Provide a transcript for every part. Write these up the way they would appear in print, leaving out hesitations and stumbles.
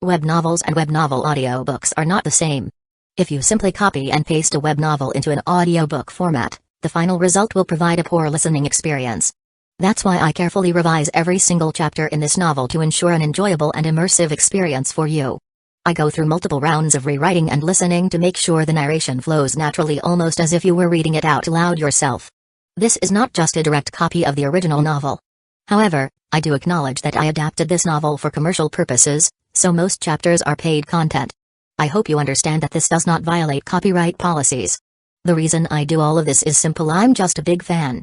Web novels and web novel audiobooks are not the same. If you simply copy and paste a web novel into an audiobook format, the final result will provide a poor listening experience. That's why I carefully revise every single chapter in this novel to ensure an enjoyable and immersive experience for you. I go through multiple rounds of rewriting and listening to make sure the narration flows naturally, almost as if you were reading it out loud yourself. This is not just a direct copy of the original novel. However, I do acknowledge that I adapted this novel for commercial purposes, so most chapters are paid content. I hope you understand that this does not violate copyright policies. The reason I do all of this is simple: I'm just a big fan.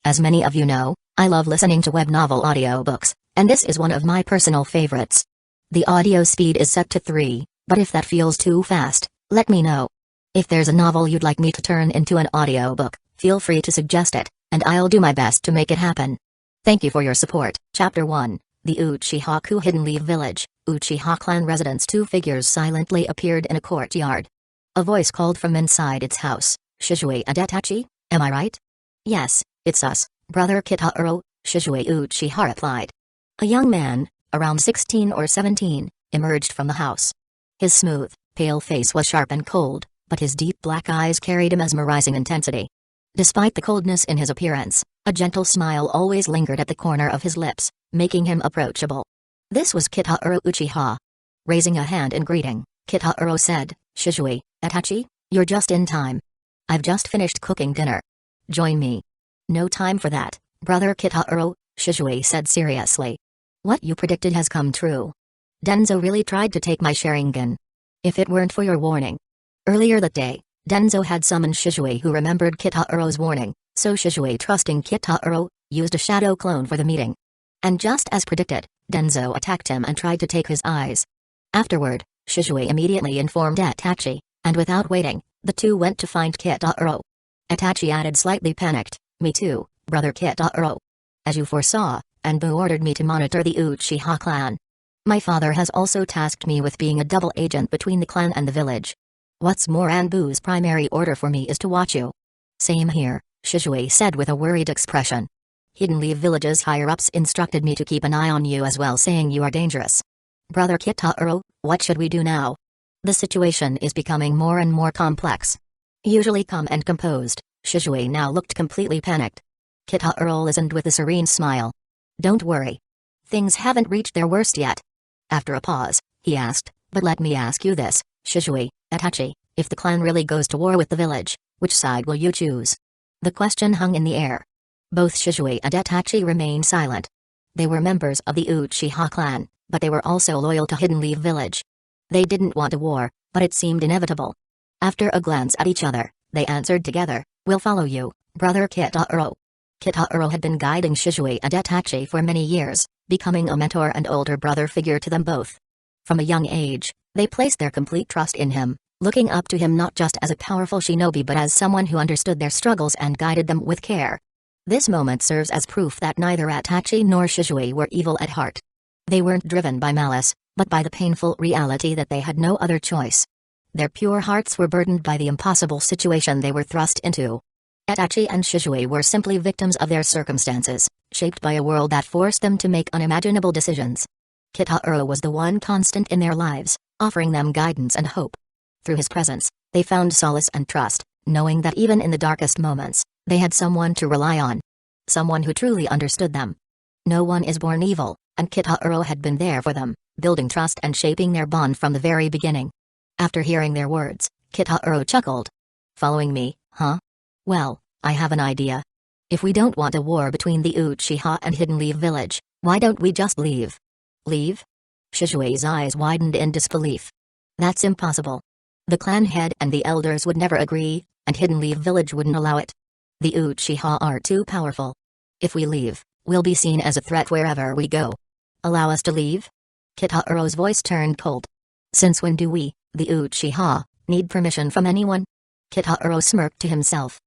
As many of you know, I love listening to web novel audiobooks, and this is one of my personal favorites. The audio speed is set to 3, but if that feels too fast, let me know. If there's a novel you'd like me to turn into an audiobook, feel free to suggest it, and I'll do my best to make it happen. Thank you for your support. Chapter 1, The Uchiha Hidden Leaf Village. Uchiha clan residents. Two figures silently appeared in a courtyard. A voice called from inside its house, "Shizue and Itachi, am I right?" "Yes, it's us, brother Kitaro," Shizue Uchiha replied. A young man, around 16 or 17, emerged from the house. His smooth, pale face was sharp and cold, but his deep black eyes carried a mesmerizing intensity. Despite the coldness in his appearance, a gentle smile always lingered at the corner of his lips, making him approachable. This was Kitaro Uchiha. Raising a hand in greeting, Kitaro said, "Shizue, Itachi, you're just in time. I've just finished cooking dinner. Join me." "No time for that, brother Kitaro," Shizue said seriously. "What you predicted has come true. Denzo really tried to take my Sharingan. If it weren't for your warning." Earlier that day, Denzo had summoned Shizue, who remembered Kitaro's warning, so Shizue, trusting Kitaro, used a shadow clone for the meeting. And just as predicted, Denzo attacked him and tried to take his eyes. Afterward, Shizue immediately informed Itachi, and without waiting, the two went to find Kitaro. Itachi added, slightly panicked, "Me too, brother Kitaro. As you foresaw, Anbu ordered me to monitor the Uchiha clan. My father has also tasked me with being a double agent between the clan and the village. What's more, Anbu's primary order for me is to watch you." "Same here," Shizue said with a worried expression. "Hidden Leaf Village's higher-ups instructed me to keep an eye on you as well, saying you are dangerous." "Brother Kitaro, what should we do now? The situation is becoming more and more complex." Usually calm and composed, Shizue now looked completely panicked. Kitaro listened with a serene smile. "Don't worry. Things haven't reached their worst yet." After a pause, he asked, "But let me ask you this, Shizue, Itachi, if the clan really goes to war with the village, which side will you choose?" The question hung in the air. Both Shizue and Itachi remained silent. They were members of the Uchiha clan, but they were also loyal to Hidden Leaf Village. They didn't want a war, but it seemed inevitable. After a glance at each other, they answered together, "We'll follow you, brother Kitaro." Kitaro had been guiding Shizue and Itachi for many years, becoming a mentor and older brother figure to them both. From a young age, they placed their complete trust in him, looking up to him not just as a powerful shinobi but as someone who understood their struggles and guided them with care. This moment serves as proof that neither Itachi nor Shizue were evil at heart. They weren't driven by malice, but by the painful reality that they had no other choice. Their pure hearts were burdened by the impossible situation they were thrust into. Itachi and Shizue were simply victims of their circumstances, shaped by a world that forced them to make unimaginable decisions. Kitaro was the one constant in their lives, offering them guidance and hope. Through his presence, they found solace and trust, knowing that even in the darkest moments, they had someone to rely on. Someone who truly understood them. No one is born evil, and Kitaro had been there for them, building trust and shaping their bond from the very beginning. After hearing their words, Kitaro chuckled. "Following me, huh? Well, I have an idea. If we don't want a war between the Uchiha and Hidden Leaf Village, why don't we just leave?" "Leave?" Shizue's eyes widened in disbelief. "That's impossible. The clan head and the elders would never agree, and Hidden Leaf Village wouldn't allow it. The Uchiha are too powerful. If we leave, we'll be seen as a threat wherever we go. Allow us to leave?" Kitaro's voice turned cold. "Since when do we, the Uchiha, need permission from anyone?" Kitaro smirked to himself.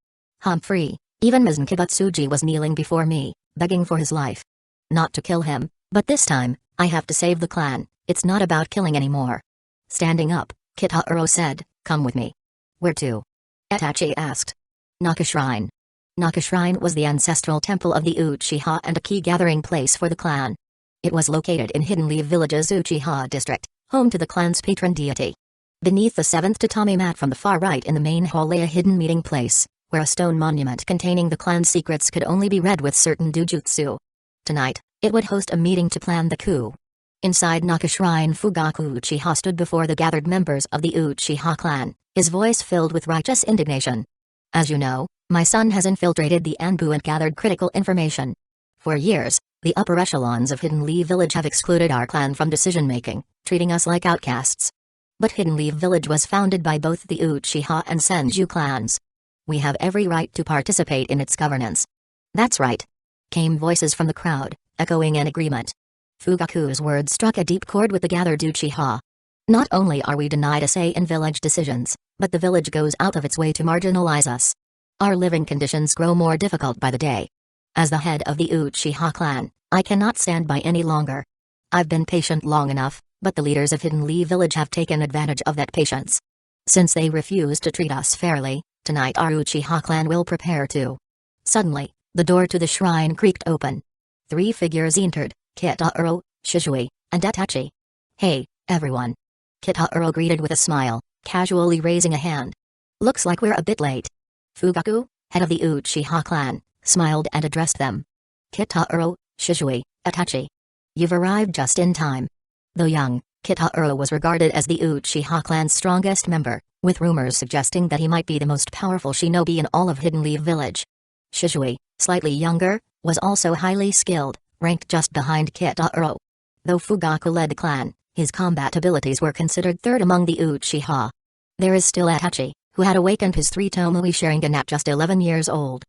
"I'm free. Even Mizan Kibatsuji was kneeling before me, begging for his life. Not to kill him, but this time, I have to save the clan. It's not about killing anymore." Standing up, Kitaro said, "Come with me." "Where to?" Itachi asked. "Naka Shrine." Naka Shrine was the ancestral temple of the Uchiha and a key gathering place for the clan. It was located in Hidden Leaf Village's Uchiha district, home to the clan's patron deity. Beneath the 7th tatami mat from the far right in the main hall lay a hidden meeting place, where a stone monument containing the clan's secrets could only be read with certain dujutsu. Tonight, it would host a meeting to plan the coup. Inside Naka Shrine, Fugaku Uchiha stood before the gathered members of the Uchiha clan, his voice filled with righteous indignation. As you know, my son has infiltrated the Anbu and gathered critical information. For years, the upper echelons of Hidden Leaf Village have excluded our clan from decision-making, treating us like outcasts. But Hidden Leaf Village was founded by both the Uchiha and Senju clans. We have every right to participate in its governance. That's right. Came voices from the crowd, echoing in agreement. Fugaku's words struck a deep chord with the gathered Uchiha. Not only are we denied a say in village decisions, but the village goes out of its way to marginalize us. Our living conditions grow more difficult by the day. As the head of the Uchiha clan, I cannot stand by any longer. I've been patient long enough, but the leaders of Hidden Leaf Village have taken advantage of that patience. Since they refuse to treat us fairly, tonight our Uchiha clan will prepare to. Suddenly, the door to the shrine creaked open. 3 figures entered, Kitaro, Shisui, and Itachi. Hey, everyone. Kitaro greeted with a smile, casually raising a hand. Looks like we're a bit late. Fugaku, head of the Uchiha clan, smiled and addressed them. Kitaro, Shisui, Itachi. You've arrived just in time. Though young, Kitaro was regarded as the Uchiha clan's strongest member, with rumors suggesting that he might be the most powerful shinobi in all of Hidden Leaf Village. Shisui, slightly younger, was also highly skilled, ranked just behind Kitaro. Though Fugaku led the clan, his combat abilities were considered third among the Uchiha. There is still Itachi, who had awakened his 3 Tomoe Sharingan at just 11 years old.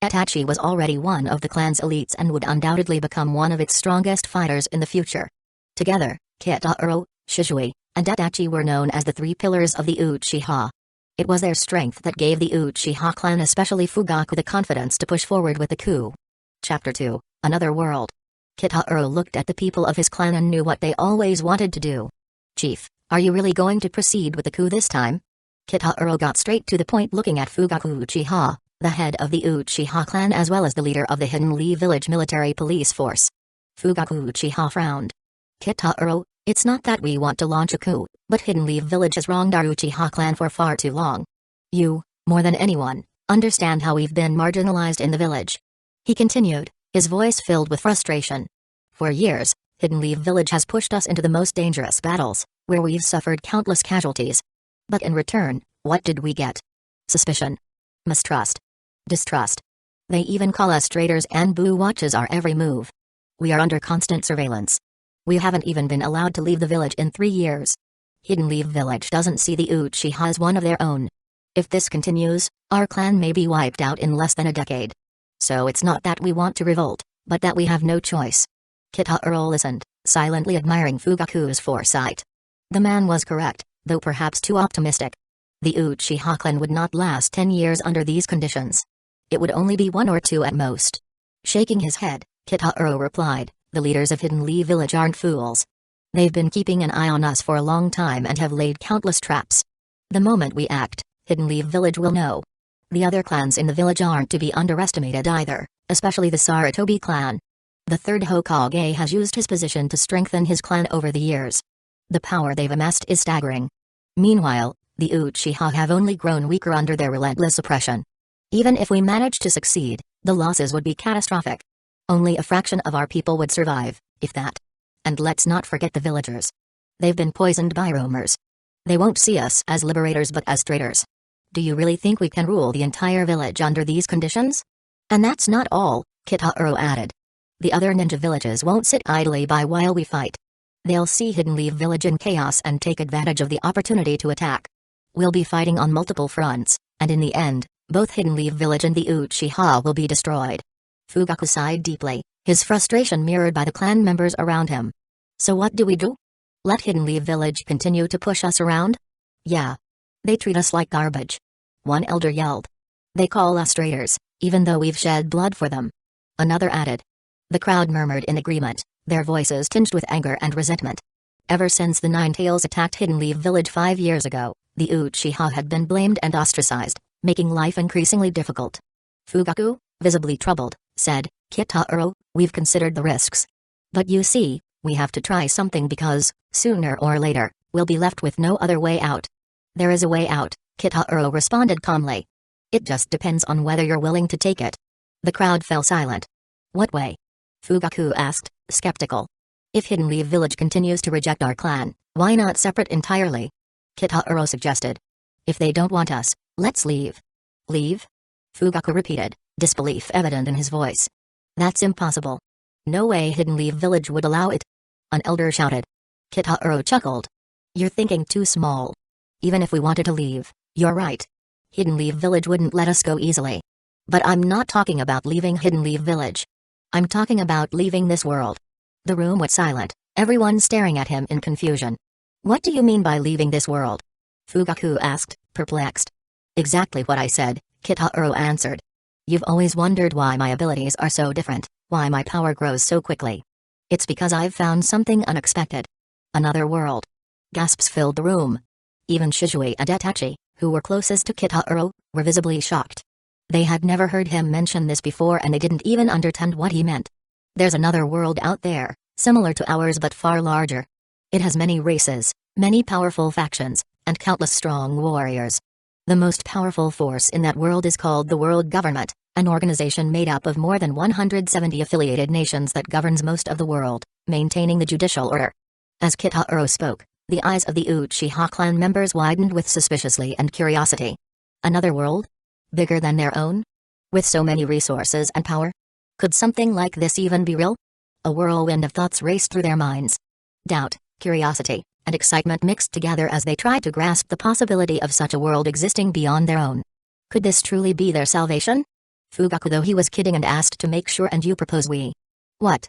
Itachi was already one of the clan's elites and would undoubtedly become one of its strongest fighters in the future. Together, Kitaro, Shisui, and Itachi were known as the 3 pillars of the Uchiha. It was their strength that gave the Uchiha clan, especially Fugaku, the confidence to push forward with the coup. Chapter 2, Another World. Kitaro looked at the people of his clan and knew what they always wanted to do. Chief, are you really going to proceed with the coup this time? Kitaro got straight to the point, looking at Fugaku Uchiha, the head of the Uchiha clan as well as the leader of the Hidden Leaf Village military police force. Fugaku Uchiha frowned. Kitaro, it's not that we want to launch a coup, but Hidden Leaf Village has wronged our Uchiha clan for far too long. You, more than anyone, understand how we've been marginalized in the village. He continued, his voice filled with frustration. For years, Hidden Leaf Village has pushed us into the most dangerous battles, where we've suffered countless casualties. But in return, what did we get? Suspicion. Mistrust. Distrust. They even call us traitors and Boo watches our every move. We are under constant surveillance. We haven't even been allowed to leave the village in 3 years. Hidden Leaf Village doesn't see the Uchiha as one of their own. If this continues, our clan may be wiped out in less than a decade. So it's not that we want to revolt, but that we have no choice. Kitaro listened, silently admiring Fugaku's foresight. The man was correct, though perhaps too optimistic. The Uchiha clan would not last 10 years under these conditions. It would only be 1 or 2 at most. Shaking his head, Kitaro replied, the leaders of Hidden Leaf Village aren't fools. They've been keeping an eye on us for a long time and have laid countless traps. The moment we act, Hidden Leaf Village will know. The other clans in the village aren't to be underestimated either, especially the Sarutobi clan. The 3rd Hokage has used his position to strengthen his clan over the years. The power they've amassed is staggering. Meanwhile, the Uchiha have only grown weaker under their relentless oppression. Even if we manage to succeed, the losses would be catastrophic. Only a fraction of our people would survive, if that. And let's not forget the villagers. They've been poisoned by rumors. They won't see us as liberators but as traitors. Do you really think we can rule the entire village under these conditions? And that's not all, Kitaro added. The other ninja villages won't sit idly by while we fight. They'll see Hidden Leaf Village in chaos and take advantage of the opportunity to attack. We'll be fighting on multiple fronts, and in the end, both Hidden Leaf Village and the Uchiha will be destroyed. Fugaku sighed deeply, his frustration mirrored by the clan members around him. So what do we do? Let Hidden Leaf Village continue to push us around? Yeah. They treat us like garbage. One elder yelled. They call us traitors, even though we've shed blood for them. Another added. The crowd murmured in agreement, their voices tinged with anger and resentment. Ever since the Nine Tails attacked Hidden Leaf Village 5 years ago, the Uchiha had been blamed and ostracized, making life increasingly difficult. Fugaku, visibly troubled, said, Kitaro, we've considered the risks. But you see, We have to try something because, sooner or later, we'll be left with no other way out. There is a way out, Kitaro responded calmly. It just depends on whether you're willing to take it. The crowd fell silent. What way? Fugaku asked, skeptical. If Hidden Leaf Village continues to reject our clan, why not separate entirely? Kitaro suggested. If they don't want us, let's leave. Leave? Fugaku repeated, disbelief evident in his voice. That's impossible. No way Hidden Leaf Village would allow it. An elder shouted. Kitaro chuckled. You're thinking too small. Even if we wanted to leave, you're right. Hidden Leaf Village wouldn't let us go easily. But I'm not talking about leaving Hidden Leaf Village. I'm talking about leaving this world. The room was silent, everyone staring at him in confusion. What do you mean by leaving this world? Fugaku asked, perplexed. Exactly what I said, Kitaro answered. You've always wondered why my abilities are so different, why my power grows so quickly. It's because I've found something unexpected. Another world. Gasps filled the room. Even Shizui and Itachi, who were closest to Kitaro, were visibly shocked. They had never heard him mention this before and they didn't even understand what he meant. There's another world out there, similar to ours but far larger. It has many races, many powerful factions, and countless strong warriors. The most powerful force in that world is called the World Government, an organization made up of more than 170 affiliated nations that governs most of the world, maintaining the judicial order. As Kitaro spoke, the eyes of the Uchiha clan members widened with suspiciously and curiosity. Another world? Bigger than their own? With so many resources and power? Could something like this even be real? A whirlwind of thoughts raced through their minds. Doubt, curiosity, and excitement mixed together as they tried to grasp the possibility of such a world existing beyond their own. Could this truly be their salvation? Fugaku, though he was kidding, and asked to make sure. And you propose we... What?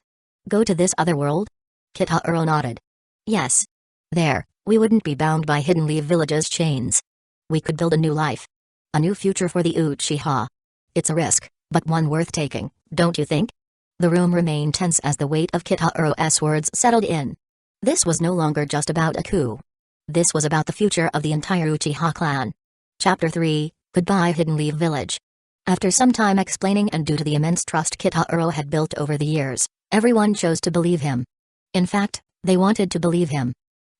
Go to this other world? Kitaro nodded. Yes. There, we wouldn't be bound by Hidden Leaf Village's chains. We could build a new life. A new future for the Uchiha. It's a risk, but one worth taking, don't you think? The room remained tense as the weight of Kitaro's words settled in. This was no longer just about a coup. This was about the future of the entire Uchiha clan. Chapter 3, Goodbye Hidden Leaf Village. After some time explaining and due to the immense trust Kitaro had built over the years, everyone chose to believe him. In fact, they wanted to believe him.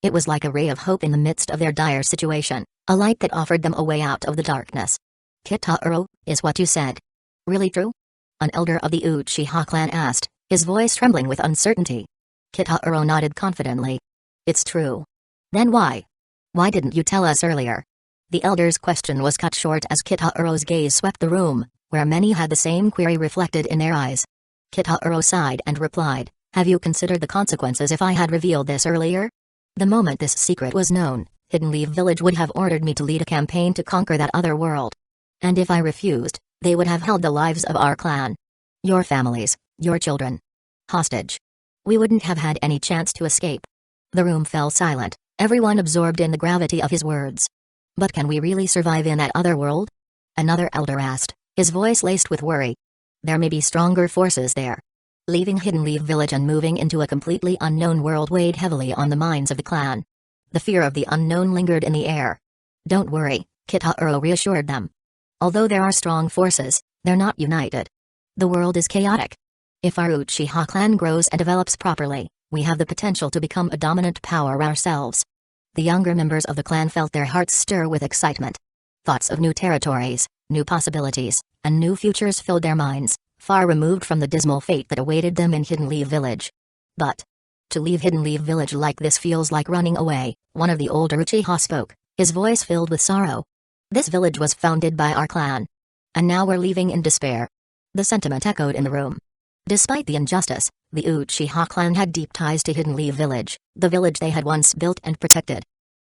It was like a ray of hope in the midst of their dire situation, a light that offered them a way out of the darkness. Kitaro, is what you said really true? An elder of the Uchiha clan asked, his voice trembling with uncertainty. Kitaro nodded confidently. It's true. Then why? Why didn't you tell us earlier? The elder's question was cut short as Kitaro's gaze swept the room, where many had the same query reflected in their eyes. Kitaro sighed and replied, have you considered the consequences if I had revealed this earlier? The moment this secret was known, Hidden Leaf Village would have ordered me to lead a campaign to conquer that other world. And if I refused, they would have held the lives of our clan. Your families, your children. Hostage. We wouldn't have had any chance to escape. The room fell silent, everyone absorbed in the gravity of his words. But can we really survive in that other world? Another elder asked, his voice laced with worry. There may be stronger forces there. Leaving Hidden Leaf Village and moving into a completely unknown world weighed heavily on the minds of the clan. The fear of the unknown lingered in the air. Don't worry, Kitaro reassured them. Although there are strong forces, they're not united. The world is chaotic. If our Uchiha clan grows and develops properly, we have the potential to become a dominant power ourselves. The younger members of the clan felt their hearts stir with excitement. Thoughts of new territories, new possibilities, and new futures filled their minds, far removed from the dismal fate that awaited them in Hidden Leaf Village. But to leave Hidden Leaf Village like this feels like running away, one of the older Uchiha spoke, his voice filled with sorrow. This village was founded by our clan. And now we're leaving in despair. The sentiment echoed in the room. Despite the injustice, the Uchiha clan had deep ties to Hidden Leaf Village, the village they had once built and protected.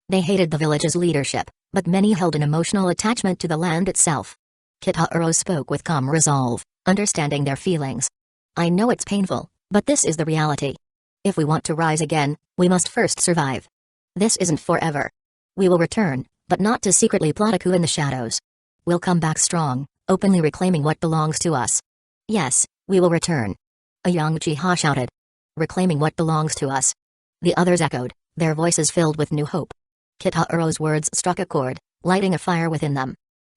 They hated the village's leadership, but many held an emotional attachment to the land itself. Kitaro spoke with calm resolve, understanding their feelings. I know it's painful, but this is the reality. If we want to rise again, we must first survive. This isn't forever. We will return, but not to secretly plot a coup in the shadows. We'll come back strong, openly reclaiming what belongs to us. Yes, we will return. A young Uchiha shouted. Reclaiming what belongs to us. The others echoed, their voices filled with new hope. Kitaro's words struck a chord, lighting a fire within them.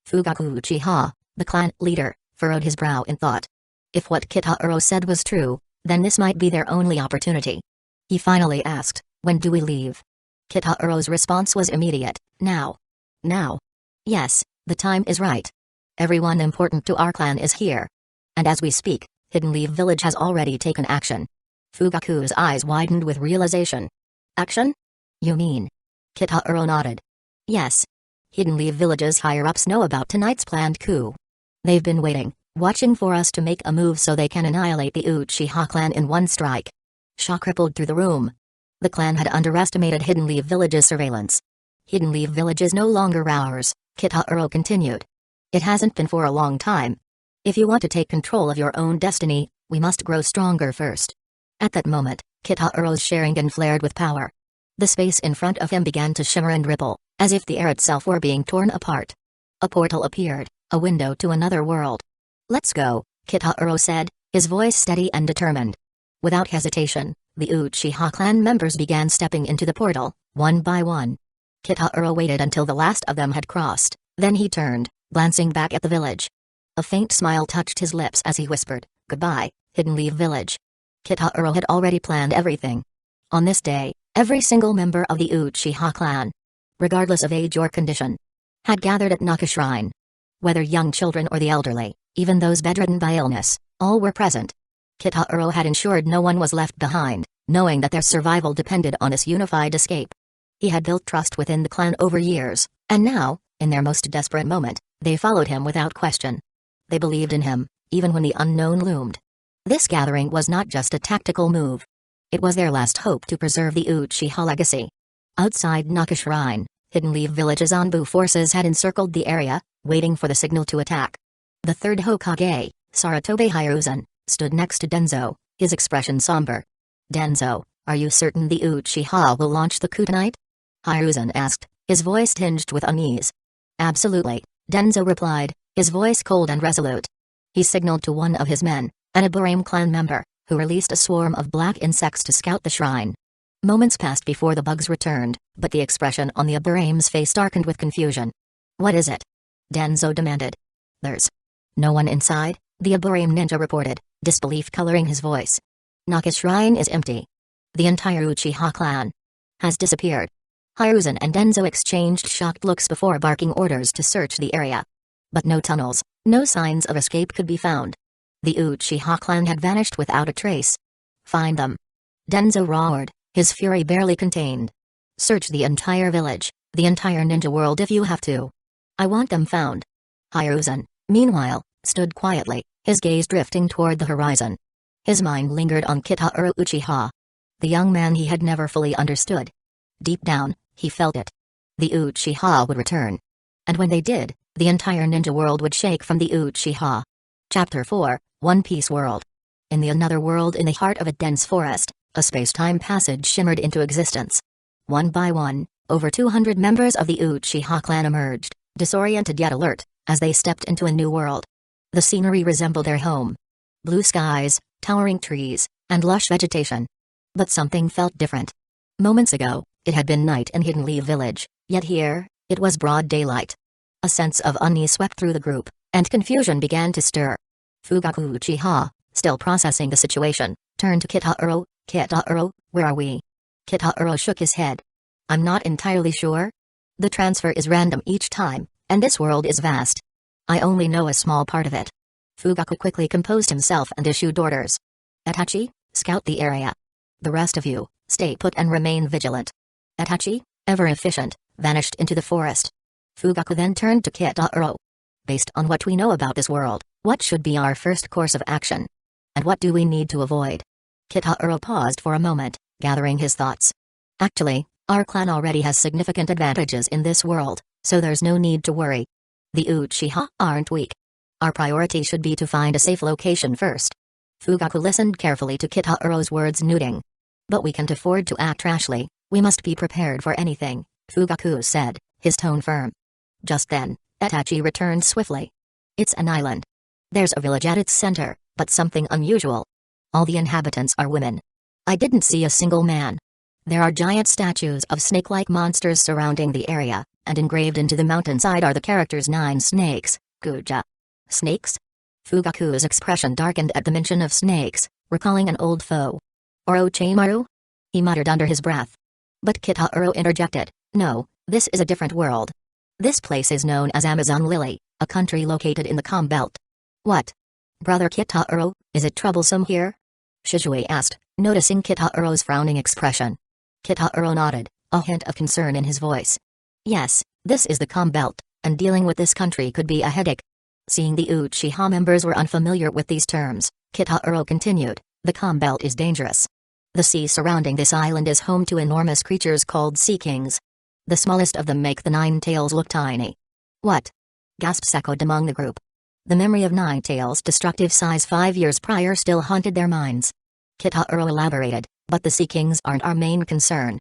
Fugaku Uchiha, the clan leader, furrowed his brow in thought. If what Kitaro said was true, then this might be their only opportunity. He finally asked, "When do we leave?" Kitaro's response was immediate, "Now." "Now?" "Yes, the time is right. Everyone important to our clan is here. And as we speak, Hidden Leaf Village has already taken action." Fugaku's eyes widened with realization. "Action? You mean?" Kitaro nodded. "Yes. Hidden Leaf Village's higher-ups know about tonight's planned coup. They've been waiting, watching for us to make a move so they can annihilate the Uchiha clan in one strike." Shock rippled through the room. The clan had underestimated Hidden Leaf Village's surveillance. "Hidden Leaf Village is no longer ours," Kitaro continued. "It hasn't been for a long time. If you want to take control of your own destiny, we must grow stronger first." At that moment, Kitaro's Sharingan flared with power. The space in front of him began to shimmer and ripple, as if the air itself were being torn apart. A portal appeared, a window to another world. "Let's go," Kitaro said, his voice steady and determined. Without hesitation, the Uchiha clan members began stepping into the portal, one by one. Kitaro waited until the last of them had crossed, then he turned, glancing back at the village. A faint smile touched his lips as he whispered, "Goodbye, Hidden Leaf Village." Kitaro had already planned everything. On this day, every single member of the Uchiha clan, regardless of age or condition, had gathered at Naka Shrine. Whether young children or the elderly, even those bedridden by illness, all were present. Kitaro had ensured no one was left behind, knowing that their survival depended on this unified escape. He had built trust within the clan over years, and now, in their most desperate moment, they followed him without question. They believed in him, even when the unknown loomed. This gathering was not just a tactical move. It was their last hope to preserve the Uchiha legacy. Outside Naka Shrine, Hidden Leaf Village's Anbu forces had encircled the area, waiting for the signal to attack. The third Hokage, Sarutobe Hiruzen, stood next to Denzo, his expression somber. "Denzo, are you certain the Uchiha will launch the coup tonight?" Hiruzen asked, his voice tinged with unease. "Absolutely," Denzo replied, his voice cold and resolute. He signaled to one of his men, an Ibarame clan member, who released a swarm of black insects to scout the shrine. Moments passed before the bugs returned, but the expression on the Ibarame's face darkened with confusion. "What is it?" Denzo demanded. "There's no one inside," the Ibarame ninja reported, disbelief coloring his voice. "Naka Shrine is empty. The entire Uchiha clan has disappeared." Hiruzen and Denzo exchanged shocked looks before barking orders to search the area. But no tunnels, no signs of escape could be found. The Uchiha clan had vanished without a trace. "Find them!" Denzo roared, his fury barely contained. "Search the entire village, the entire ninja world if you have to. I want them found." Hiruzen, meanwhile, stood quietly, his gaze drifting toward the horizon. His mind lingered on Kitaro Uchiha. The young man he had never fully understood. Deep down, he felt it. The Uchiha would return. And when they did, the entire ninja world would shake from the Uchiha. Chapter 4, One Piece World. In the another world in the heart of a dense forest, a space-time passage shimmered into existence. One by one, over 200 members of the Uchiha clan emerged, disoriented yet alert, as they stepped into a new world. The scenery resembled their home. Blue skies, towering trees, and lush vegetation. But something felt different. Moments ago, it had been night in Hidden Leaf Village, yet here, it was broad daylight. A sense of unease swept through the group, and confusion began to stir. Fugaku Uchiha, still processing the situation, turned to Kitaro. "Kitaro, where are we?" Kitaro shook his head. "I'm not entirely sure. The transfer is random each time, and this world is vast. I only know a small part of it." Fugaku quickly composed himself and issued orders. "Itachi, scout the area. The rest of you, stay put and remain vigilant." Itachi, ever efficient, vanished into the forest. Fugaku then turned to Kitaro. "Based on what we know about this world, what should be our first course of action? And what do we need to avoid?" Kitaro paused for a moment, gathering his thoughts. "Actually, our clan already has significant advantages in this world, so there's no need to worry. The Uchiha aren't weak. Our priority should be to find a safe location first." Fugaku listened carefully to Kitaro's words, nodding. "But we can't afford to act rashly, we must be prepared for anything," Fugaku said, his tone firm. Just then, Itachi returned swiftly. "It's an island. There's a village at its center, but something unusual. All the inhabitants are women. I didn't see a single man. There are giant statues of snake-like monsters surrounding the area, and engraved into the mountainside are the characters 9 snakes, Guja." "Snakes?" Fugaku's expression darkened at the mention of snakes, recalling an old foe. "Orochimaru?" he muttered under his breath. But Kitaro interjected, "No, this is a different world. This place is known as Amazon Lily, a country located in the Calm Belt." "What? Brother Kitaro, is it troublesome here?" Shizue asked, noticing Kitaro's frowning expression. Kitaro nodded, a hint of concern in his voice. "Yes, this is the Calm Belt, and dealing with this country could be a headache." Seeing the Uchiha members were unfamiliar with these terms, Kitaro continued, "The Calm Belt is dangerous. The sea surrounding this island is home to enormous creatures called sea kings. The smallest of them make the Nine Tails look tiny." "What?" gasped echoed among the group. The memory of Nine Tails' destructive size 5 years prior still haunted their minds. Kitaro elaborated, "But the sea kings aren't our main concern.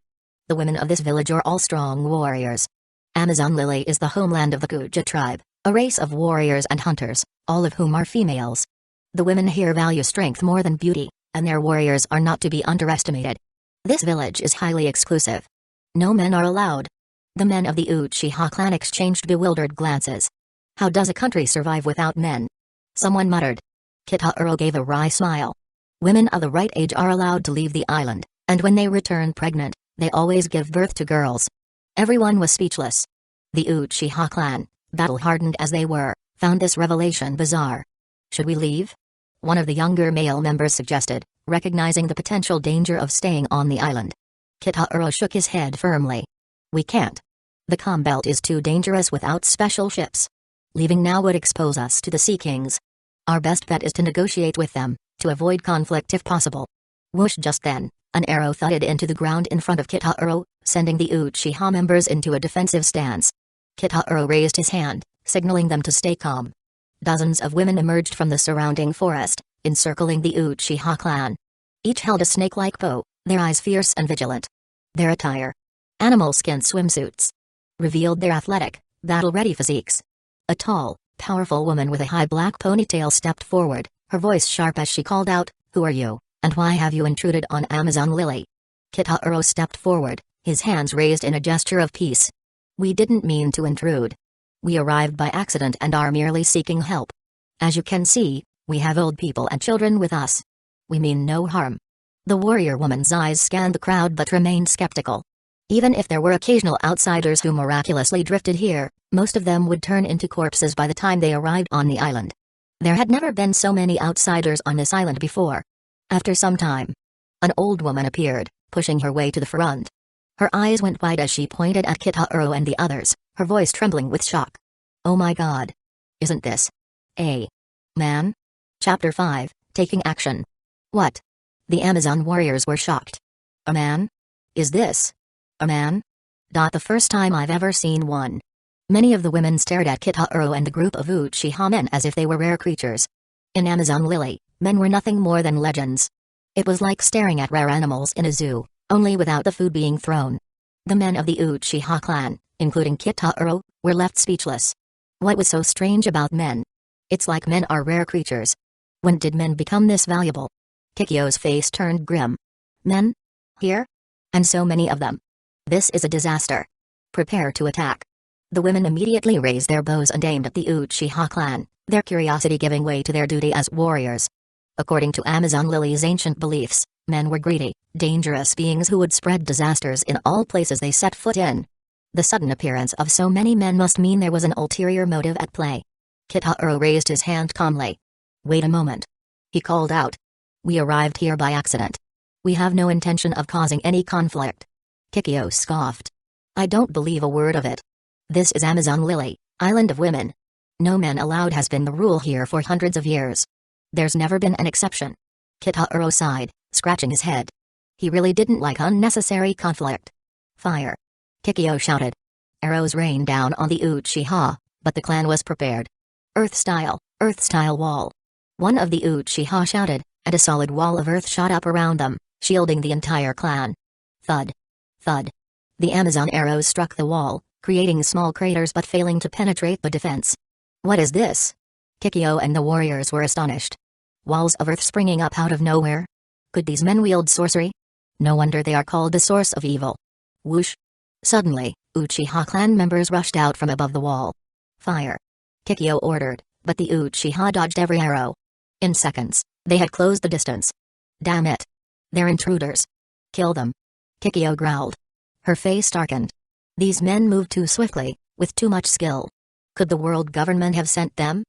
The women of this village are all strong warriors. Amazon Lily is the homeland of the Kuja tribe, a race of warriors and hunters, all of whom are females. The women here value strength more than beauty, and their warriors are not to be underestimated. This village is highly exclusive. No men are allowed." The men of the Uchiha clan exchanged bewildered glances. "How does a country survive without men?" someone muttered. Kitaro gave a wry smile. "Women of the right age are allowed to leave the island, and when they return pregnant, they always give birth to girls." Everyone was speechless. The Uchiha clan, battle-hardened as they were, found this revelation bizarre. "Should we leave?" one of the younger male members suggested, recognizing the potential danger of staying on the island. Kitaro shook his head firmly. "We can't. The Calm Belt is too dangerous without special ships. Leaving now would expose us to the Sea Kings. Our best bet is to negotiate with them, to avoid conflict if possible." Whoosh! Just then, an arrow thudded into the ground in front of Kitaro, sending the Uchiha members into a defensive stance. Kitaro raised his hand, signaling them to stay calm. Dozens of women emerged from the surrounding forest, encircling the Uchiha clan. Each held a snake-like bow, their eyes fierce and vigilant. Their attire, animal skin swimsuits, revealed their athletic, battle-ready physiques. A tall, powerful woman with a high black ponytail stepped forward, her voice sharp as she called out, "Who are you, and why have you intruded on Amazon Lily?" Kitaro stepped forward, his hands raised in a gesture of peace. "We didn't mean to intrude. We arrived by accident and are merely seeking help. As you can see, we have old people and children with us. We mean no harm." The warrior woman's eyes scanned the crowd but remained skeptical. Even if there were occasional outsiders who miraculously drifted here, most of them would turn into corpses by the time they arrived on the island. There had never been so many outsiders on this island before. After some time, an old woman appeared, pushing her way to the front. Her eyes went wide as she pointed at Kitaro and the others, her voice trembling with shock. "Oh my god. Isn't this a man?" Chapter 5, Taking Action. "What?" The Amazon warriors were shocked. "A man? Is this a man?" The first time I've ever seen one." Many of the women stared at Kitaro and the group of Uchiha men as if they were rare creatures. In Amazon Lily, men were nothing more than legends. It was like staring at rare animals in a zoo, only without the food being thrown. The men of the Uchiha clan, including Kitaro, were left speechless. What was so strange about men? It's like men are rare creatures. When did men become this valuable? Kikyo's face turned grim. "Men? Here? And so many of them. This is a disaster. Prepare to attack." The women immediately raised their bows and aimed at the Uchiha clan, their curiosity giving way to their duty as warriors. According to Amazon Lily's ancient beliefs, men were greedy, dangerous beings who would spread disasters in all places they set foot in. The sudden appearance of so many men must mean there was an ulterior motive at play. Kitaro raised his hand calmly. "Wait a moment," he called out. "We arrived here by accident. We have no intention of causing any conflict." Kikyo scoffed. "I don't believe a word of it. This is Amazon Lily, island of women. No men allowed has been the rule here for hundreds of years. There's never been an exception." Kitaro sighed, scratching his head. He really didn't like unnecessary conflict. "Fire!" Kikyo shouted. Arrows rained down on the Uchiha, but the clan was prepared. Earth style wall." One of the Uchiha shouted, and a solid wall of earth shot up around them, shielding the entire clan. Thud. Thud. The Amazon arrows struck the wall, creating small craters but failing to penetrate the defense. "What is this?" Kikyo and the warriors were astonished. Walls of earth springing up out of nowhere? Could these men wield sorcery? No wonder they are called the source of evil. Whoosh! Suddenly, Uchiha clan members rushed out from above the wall. "Fire!" Kikyo ordered, but the Uchiha dodged every arrow. In seconds, they had closed the distance. "Damn it! They're intruders. Kill them!" Kikyo growled. Her face darkened. These men moved too swiftly, with too much skill. Could the world government have sent them?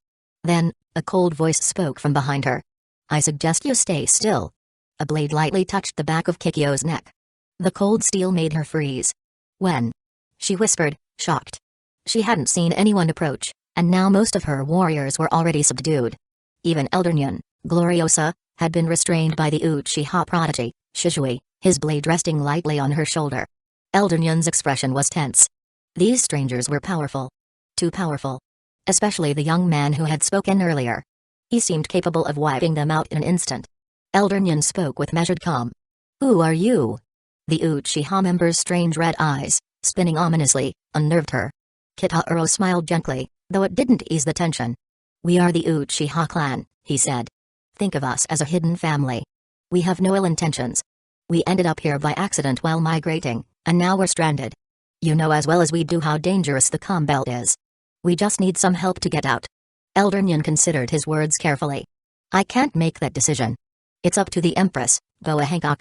Then, a cold voice spoke from behind her. I suggest you stay still. A blade lightly touched the back of Kikyo's neck. The cold steel made her freeze. When? She whispered, shocked. She hadn't seen anyone approach, and now most of her warriors were already subdued. Even Elder Nyan, Gloriosa, had been restrained by the Uchiha prodigy, Shishui, his blade resting lightly on her shoulder. Elder Nyan's expression was tense. These strangers were powerful. Too powerful. Especially the young man who had spoken earlier. He seemed capable of wiping them out in an instant. Elder Nyan spoke with measured calm. Who are you? The Uchiha member's strange red eyes, spinning ominously, unnerved her. Kitaro smiled gently, though it didn't ease the tension. We are the Uchiha clan, he said. Think of us as a hidden family. We have no ill intentions. We ended up here by accident while migrating, and now we're stranded. You know as well as we do how dangerous the calm belt is. We just need some help to get out. Elder Nyan considered his words carefully. I can't make that decision. It's up to the Empress, Boa Hancock.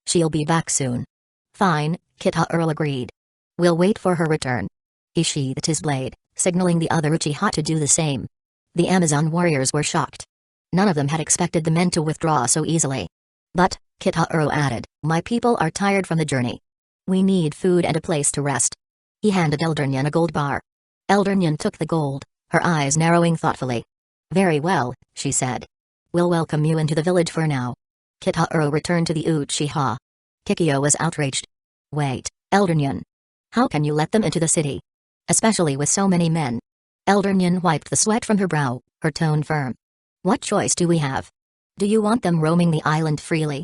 She'll be back soon. Fine, Kitaro agreed. We'll wait for her return. He sheathed his blade, signaling the other Uchiha to do the same. The Amazon warriors were shocked. None of them had expected the men to withdraw so easily. But, Kitaro added, my people are tired from the journey. We need food and a place to rest. He handed Elder Nyan a gold bar. Elder Nyan took the gold, her eyes narrowing thoughtfully. Very well, she said. We'll welcome you into the village for now. Kitaro returned to the Uchiha. Kikyo was outraged. Wait, Elder Nyan. How can you let them into the city? Especially with so many men. Elder Nyan wiped the sweat from her brow, her tone firm. What choice do we have? Do you want them roaming the island freely?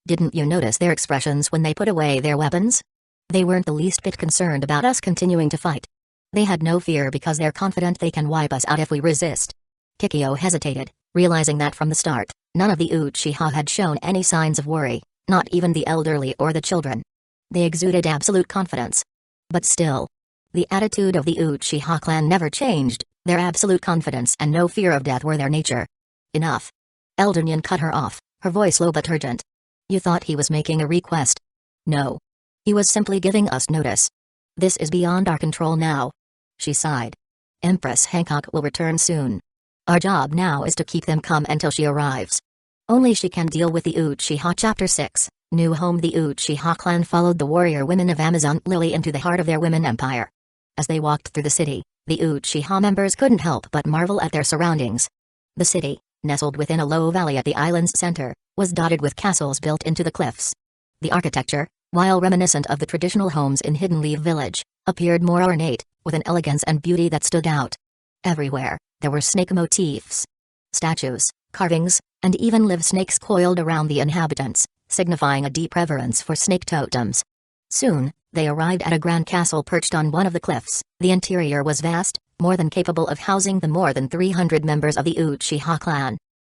Didn't you notice their expressions when they put away their weapons? They weren't the least bit concerned about us continuing to fight. They had no fear because they're confident they can wipe us out if we resist. Kikyo hesitated, realizing that from the start, none of the Uchiha had shown any signs of worry, not even the elderly or the children. They exuded absolute confidence. But still, the attitude of the Uchiha clan never changed, their absolute confidence and no fear of death were their nature. Enough. Elder Nyan cut her off, her voice low but urgent. You thought he was making a request? No. He was simply giving us notice. This is beyond our control now. She sighed. Empress Hancock will return soon. Our job now is to keep them calm until she arrives. Only she can deal with the Uchiha. Chapter 6, New Home. The Uchiha clan followed the warrior women of Amazon Lily into the heart of their women empire. As they walked through the city, the Uchiha members couldn't help but marvel at their surroundings. The city, nestled within a low valley at the island's center, was dotted with castles built into the cliffs. The architecture, while reminiscent of the traditional homes in Hidden Leaf Village, appeared more ornate, with an elegance and beauty that stood out. Everywhere, there were snake motifs. Statues, carvings, and even live snakes coiled around the inhabitants, signifying a deep reverence for snake totems. Soon, they arrived at a grand castle perched on one of the cliffs. The interior was vast, more than capable of housing the more than 300 members of the Uchiha clan.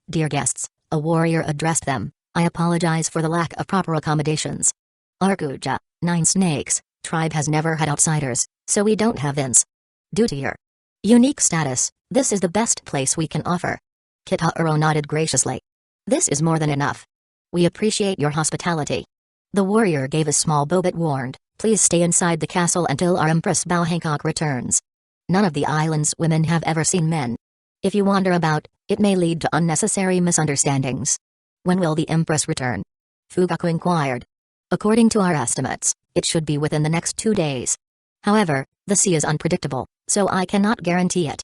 Dear guests, a warrior addressed them, I apologize for the lack of proper accommodations. Arkuja, 9 Snakes, tribe has never had outsiders, so we don't have inns. Due to your unique status, this is the best place we can offer. Kitaro nodded graciously. This is more than enough. We appreciate your hospitality. The warrior gave a small bow but warned, please stay inside the castle until our Empress Boa Hancock returns. None of the island's women have ever seen men. If you wander about, it may lead to unnecessary misunderstandings. When will the Empress return? Fugaku inquired. According to our estimates, it should be within the next 2 days. However, the sea is unpredictable, so I cannot guarantee it.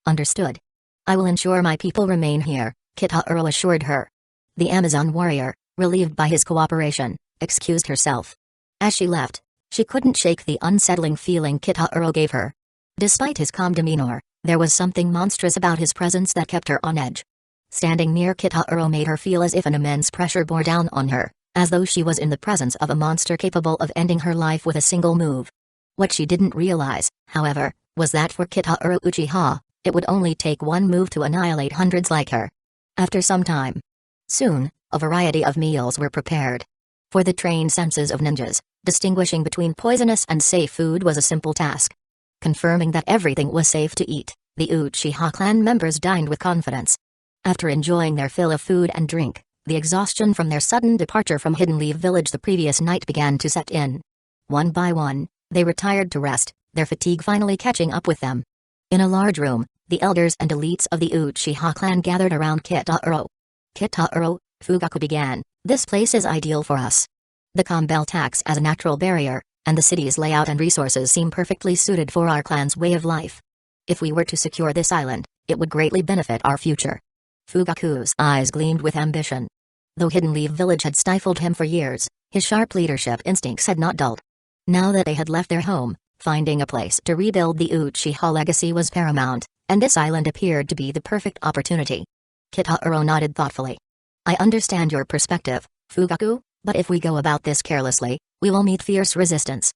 Understood. I will ensure my people remain here, Kitaro assured her. The Amazon warrior, relieved by his cooperation, excused herself. As she left, she couldn't shake the unsettling feeling Kitaro gave her. Despite his calm demeanor, there was something monstrous about his presence that kept her on edge. Standing near Kitaro made her feel as if an immense pressure bore down on her, as though she was in the presence of a monster capable of ending her life with a single move. What she didn't realize, however, was that for Kitaro Uchiha, it would only take one move to annihilate hundreds like her. After some time. Soon, a variety of meals were prepared. For the trained senses of ninjas, distinguishing between poisonous and safe food was a simple task. Confirming that everything was safe to eat, the Uchiha clan members dined with confidence. After enjoying their fill of food and drink, The exhaustion from their sudden departure from Hidden Leaf Village the previous night began to set in. One by one, they retired to rest, their fatigue finally catching up with them. In a large room, the elders and elites of the Uchiha clan gathered around Kitaro. Kitaro, Fugaku began, this place is ideal for us. The calm belt acts as a natural barrier, and the city's layout and resources seem perfectly suited for our clan's way of life. If we were to secure this island, it would greatly benefit our future. Fugaku's eyes gleamed with ambition. Though Hidden Leaf Village had stifled him for years, his sharp leadership instincts had not dulled. Now that they had left their home, finding a place to rebuild the Uchiha legacy was paramount, and this island appeared to be the perfect opportunity. Kitaro nodded thoughtfully. I understand your perspective, Fugaku, but if we go about this carelessly, we will meet fierce resistance.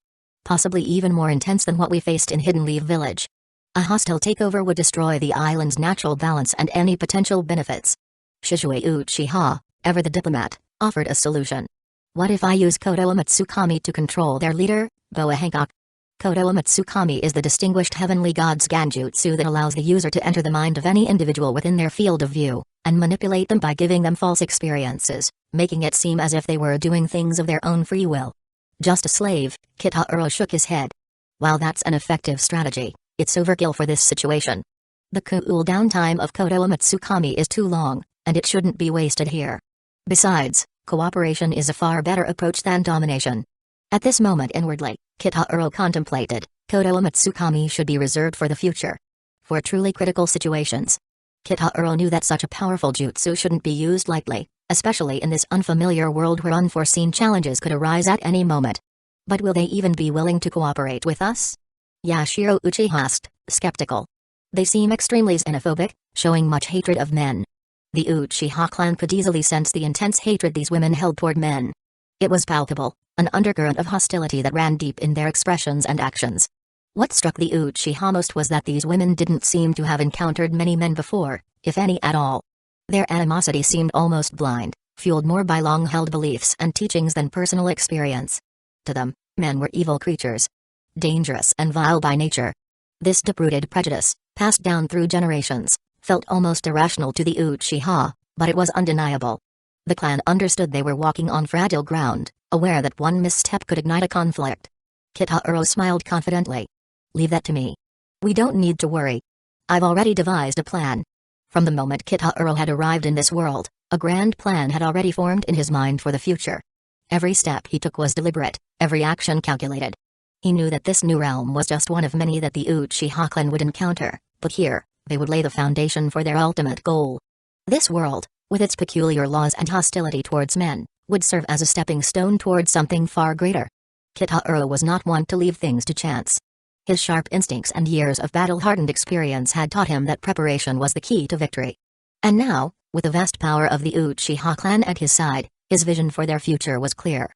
Possibly even more intense than what we faced in Hidden Leaf Village. A hostile takeover would destroy the island's natural balance and any potential benefits. Shizue Uchiha, ever the diplomat, offered a solution. What if I use Kodo Matsukami to control their leader, Boa Hancock? Kodo Matsukami is the distinguished heavenly god's ganjutsu that allows the user to enter the mind of any individual within their field of view, and manipulate them by giving them false experiences, making it seem as if they were doing things of their own free will. Just a slave, Kitaro shook his head. While that's an effective strategy, it's overkill for this situation. The cool-down time of Kodo Matsukami is too long, and it shouldn't be wasted here. Besides, cooperation is a far better approach than domination. At this moment inwardly, Kitaro contemplated, Kodo Matsukami should be reserved for the future. For truly critical situations. Kitaro knew that such a powerful jutsu shouldn't be used lightly, especially in this unfamiliar world where unforeseen challenges could arise at any moment. But will they even be willing to cooperate with us? Yashiro Uchiha asked, skeptical. They seem extremely xenophobic, showing much hatred of men. The Uchiha clan could easily sense the intense hatred these women held toward men. It was palpable, an undercurrent of hostility that ran deep in their expressions and actions. What struck the Uchiha most was that these women didn't seem to have encountered many men before, if any at all. Their animosity seemed almost blind, fueled more by long-held beliefs and teachings than personal experience. To them, men were evil creatures. Dangerous and vile by nature. This deep-rooted prejudice, passed down through generations, felt almost irrational to the Uchiha, but it was undeniable. The clan understood they were walking on fragile ground, aware that one misstep could ignite a conflict. Kitaro smiled confidently. Leave that to me. We don't need to worry. I've already devised a plan. From the moment Kitaro had arrived in this world, a grand plan had already formed in his mind for the future. Every step he took was deliberate, every action calculated. He knew that this new realm was just one of many that the Uchiha clan would encounter, but here, they would lay the foundation for their ultimate goal. This world, with its peculiar laws and hostility towards men, would serve as a stepping stone towards something far greater. Kitaro was not one to leave things to chance. His sharp instincts and years of battle-hardened experience had taught him that preparation was the key to victory. And now, with the vast power of the Uchiha clan at his side, his vision for their future was clear.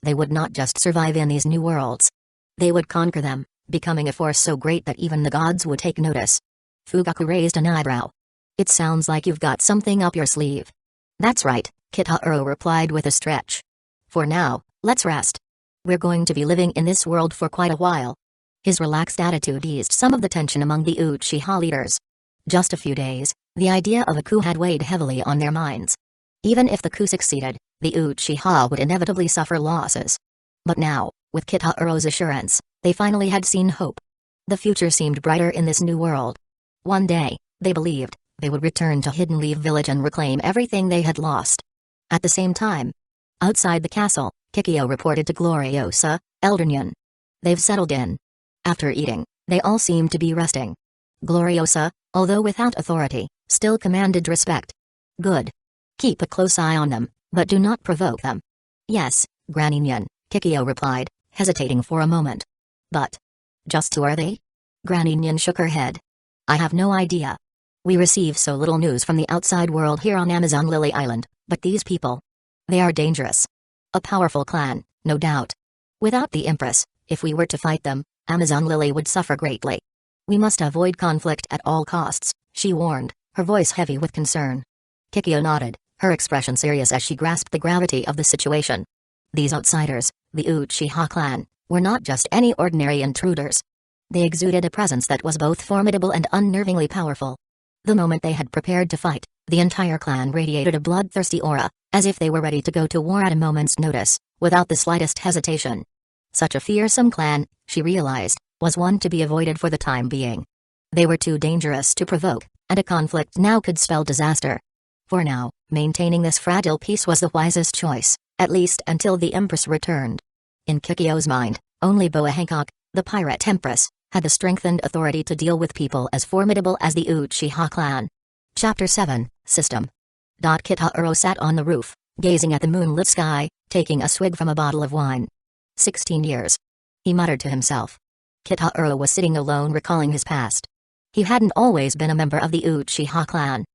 They would not just survive in these new worlds. They would conquer them, becoming a force so great that even the gods would take notice. Fugaku raised an eyebrow. It sounds like you've got something up your sleeve. That's right, Kitaro replied with a stretch. For now, let's rest. We're going to be living in this world for quite a while. His relaxed attitude eased some of the tension among the Uchiha leaders. Just a few days, the idea of a coup had weighed heavily on their minds. Even if the coup succeeded, the Uchiha would inevitably suffer losses. But now, with Kitaro's assurance, they finally had seen hope. The future seemed brighter in this new world. One day, they believed, they would return to Hidden Leaf Village and reclaim everything they had lost. At the same time, outside the castle, Kikyo reported to Gloriosa, Eldernian. They've settled in. After eating, they all seemed to be resting. Gloriosa, although without authority, still commanded respect. Good. Keep a close eye on them, but do not provoke them. Yes, Graninyan, Kikyo replied, hesitating for a moment. But just who are they? Graninyan shook her head. I have no idea. We receive so little news from the outside world here on Amazon Lily Island, but these people. They are dangerous. A powerful clan, no doubt. Without the Empress, if we were to fight them, Amazon Lily would suffer greatly. We must avoid conflict at all costs, she warned, her voice heavy with concern. Kikyo nodded, her expression serious as she grasped the gravity of the situation. These outsiders, the Uchiha clan, were not just any ordinary intruders. They exuded a presence that was both formidable and unnervingly powerful. The moment they had prepared to fight, the entire clan radiated a bloodthirsty aura, as if they were ready to go to war at a moment's notice, without the slightest hesitation. Such a fearsome clan, she realized, was one to be avoided for the time being. They were too dangerous to provoke, and a conflict now could spell disaster. For now, maintaining this fragile peace was the wisest choice, at least until the Empress returned. In Kikyo's mind, only Boa Hancock, the pirate Empress, had the strength and authority to deal with people as formidable as the Uchiha clan. Chapter 7, System. Kitaro sat on the roof, gazing at the moonlit sky, taking a swig from a bottle of wine. 16 years. He muttered to himself. Kitaro was sitting alone recalling his past. He hadn't always been a member of the Uchiha clan.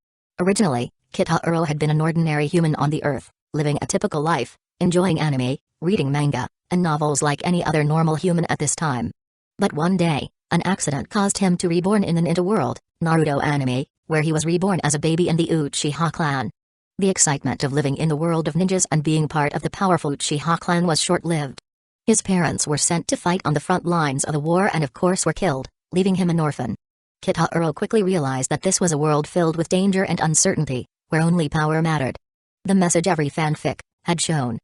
Originally, Kitaro had been an ordinary human on the earth, living a typical life, enjoying anime, reading manga, and novels like any other normal human at this time. But one day, an accident caused him to reborn in the ninja world, Naruto anime, where he was reborn as a baby in the Uchiha clan. The excitement of living in the world of ninjas and being part of the powerful Uchiha clan was short-lived. His parents were sent to fight on the front lines of the war and of course were killed, leaving him an orphan. Kitaro quickly realized that this was a world filled with danger and uncertainty, where only power mattered. The message every fanfic had shown.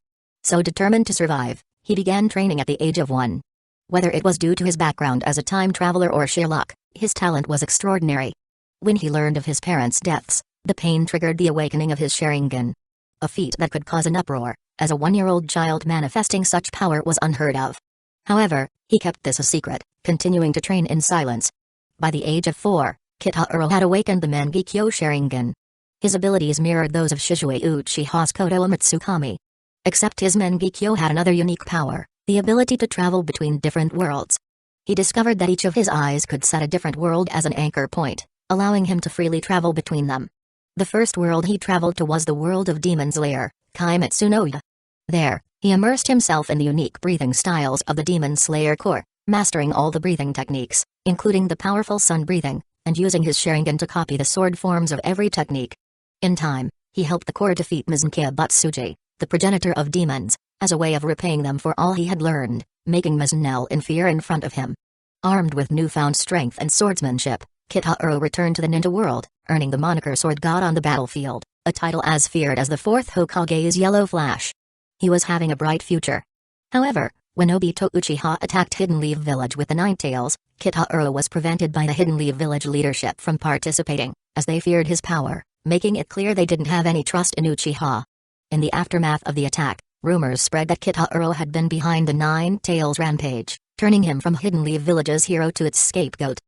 So determined to survive, he began training at the age of 1. Whether it was due to his background as a time traveler or sheer luck, his talent was extraordinary. When he learned of his parents' deaths, the pain triggered the awakening of his Sharingan. A feat that could cause an uproar, as a 1-year-old child manifesting such power was unheard of. However, he kept this a secret, continuing to train in silence. By the age of 4, Kitaro had awakened the Mangekyo Sharingan. His abilities mirrored those of Shizue Uchiha's Koto Umatsukami. Except his Mangekyo had another unique power, the ability to travel between different worlds. He discovered that each of his eyes could set a different world as an anchor point, allowing him to freely travel between them. The first world he traveled to was the world of Demon's Lair, Kaimitsu no Ya. There, he immersed himself in the unique breathing styles of the Demon Slayer core, mastering all the breathing techniques, including the powerful sun breathing, and using his Sharingan to copy the sword forms of every technique. In time, he helped the core defeat Mizunkia Butsuji, the progenitor of demons, as a way of repaying them for all he had learned, making Mizunel in fear in front of him. Armed with newfound strength and swordsmanship, Kitaro returned to the ninja world, earning the moniker Sword God on the battlefield, a title as feared as the 4th Hokage's Yellow Flash. He was having a bright future. However, when Obito Uchiha attacked Hidden Leaf Village with the Ninetales, Kitaro was prevented by the Hidden Leaf Village leadership from participating, as they feared his power, making it clear they didn't have any trust in Uchiha. In the aftermath of the attack, rumors spread that Kitaro had been behind the Ninetales rampage, turning him from Hidden Leaf Village's hero to its scapegoat.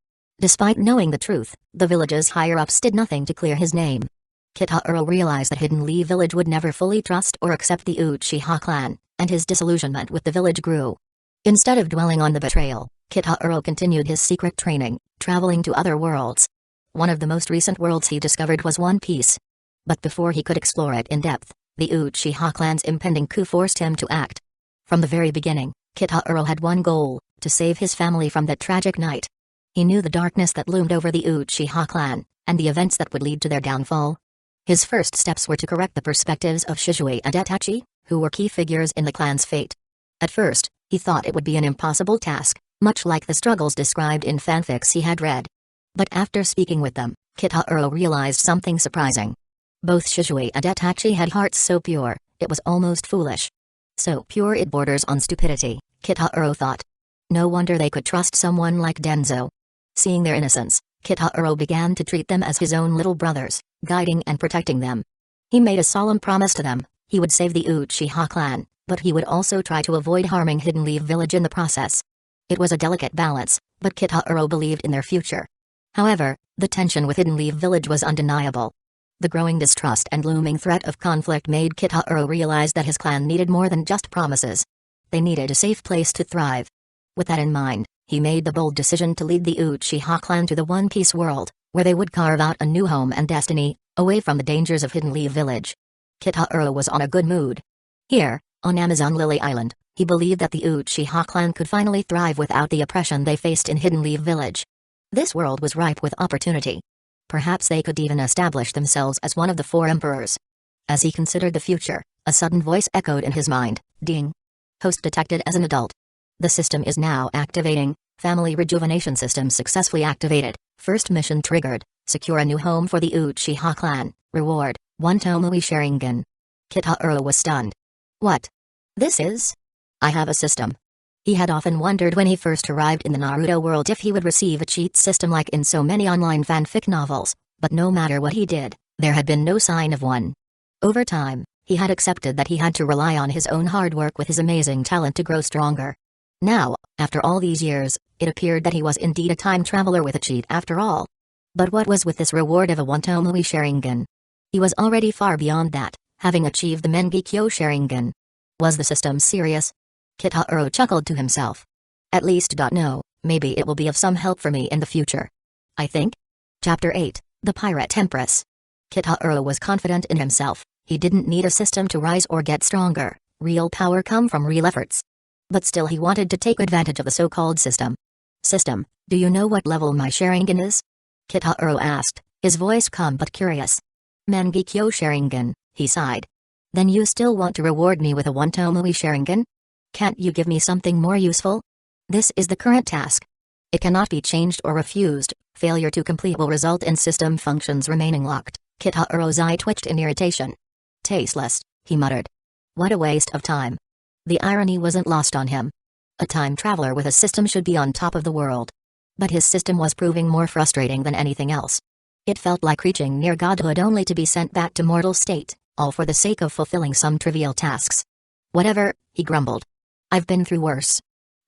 Despite knowing the truth, the village's higher-ups did nothing to clear his name. Kitaro realized that Hidden Leaf Village would never fully trust or accept the Uchiha clan, and his disillusionment with the village grew. Instead of dwelling on the betrayal, Kitaro continued his secret training, traveling to other worlds. One of the most recent worlds he discovered was One Piece. But before he could explore it in depth, the Uchiha clan's impending coup forced him to act. From the very beginning, Kitaro had one goal, to save his family from that tragic night. He knew the darkness that loomed over the Uchiha clan, and the events that would lead to their downfall. His first steps were to correct the perspectives of Shizue and Itachi, who were key figures in the clan's fate. At first, he thought it would be an impossible task, much like the struggles described in fanfics he had read. But after speaking with them, Kitaro realized something surprising. Both Shizue and Itachi had hearts so pure, it was almost foolish. So pure it borders on stupidity, Kitaro thought. No wonder they could trust someone like Denzo. Seeing their innocence, Kitaro began to treat them as his own little brothers, guiding and protecting them. He made a solemn promise to them, he would save the Uchiha clan, but he would also try to avoid harming Hidden Leaf Village in the process. It was a delicate balance, but Kitaro believed in their future. However, the tension with Hidden Leaf Village was undeniable. The growing distrust and looming threat of conflict made Kitaro realize that his clan needed more than just promises. They needed a safe place to thrive. With that in mind, he made the bold decision to lead the Uchiha clan to the One Piece world, where they would carve out a new home and destiny, away from the dangers of Hidden Leaf Village. Kitaro was on a good mood. Here, on Amazon Lily Island, he believed that the Uchiha clan could finally thrive without the oppression they faced in Hidden Leaf Village. This world was ripe with opportunity. Perhaps they could even establish themselves as one of the 4 emperors. As he considered the future, a sudden voice echoed in his mind, "Ding. Host detected as an adult. The system is now activating. Family rejuvenation system successfully activated. First mission triggered. Secure a new home for the Uchiha clan. Reward, 1 Tomoe Sharingan." Kitahuro was stunned. What? This is? I have a system. He had often wondered when he first arrived in the Naruto world if he would receive a cheat system like in so many online fanfic novels, but no matter what he did, there had been no sign of one. Over time, he had accepted that he had to rely on his own hard work with his amazing talent to grow stronger. Now, after all these years, it appeared that he was indeed a time traveler with a cheat after all. But what was with this reward of a One-Tomui Sharingan? He was already far beyond that, having achieved the Mengekyo Sharingan. Was the system serious? Kitahuro chuckled to himself. At least. No, maybe it will be of some help for me in the future. I think. Chapter 8, The Pirate Empress. Kitahuro was confident in himself. He didn't need a system to rise or get stronger. Real power come from real efforts. But still he wanted to take advantage of the so-called system. System, do you know what level my Sharingan is? Kitahuro asked, his voice calm but curious. Mengekyo Sharingan, he sighed. Then you still want to reward me with a One-Tomui Sharingan? Can't you give me something more useful? This is the current task. It cannot be changed or refused. Failure to complete will result in system functions remaining locked. Kitahuro's eye twitched in irritation. Tasteless, he muttered. What a waste of time. The irony wasn't lost on him. A time traveler with a system should be on top of the world. But his system was proving more frustrating than anything else. It felt like reaching near godhood only to be sent back to mortal state, all for the sake of fulfilling some trivial tasks. Whatever, he grumbled. I've been through worse.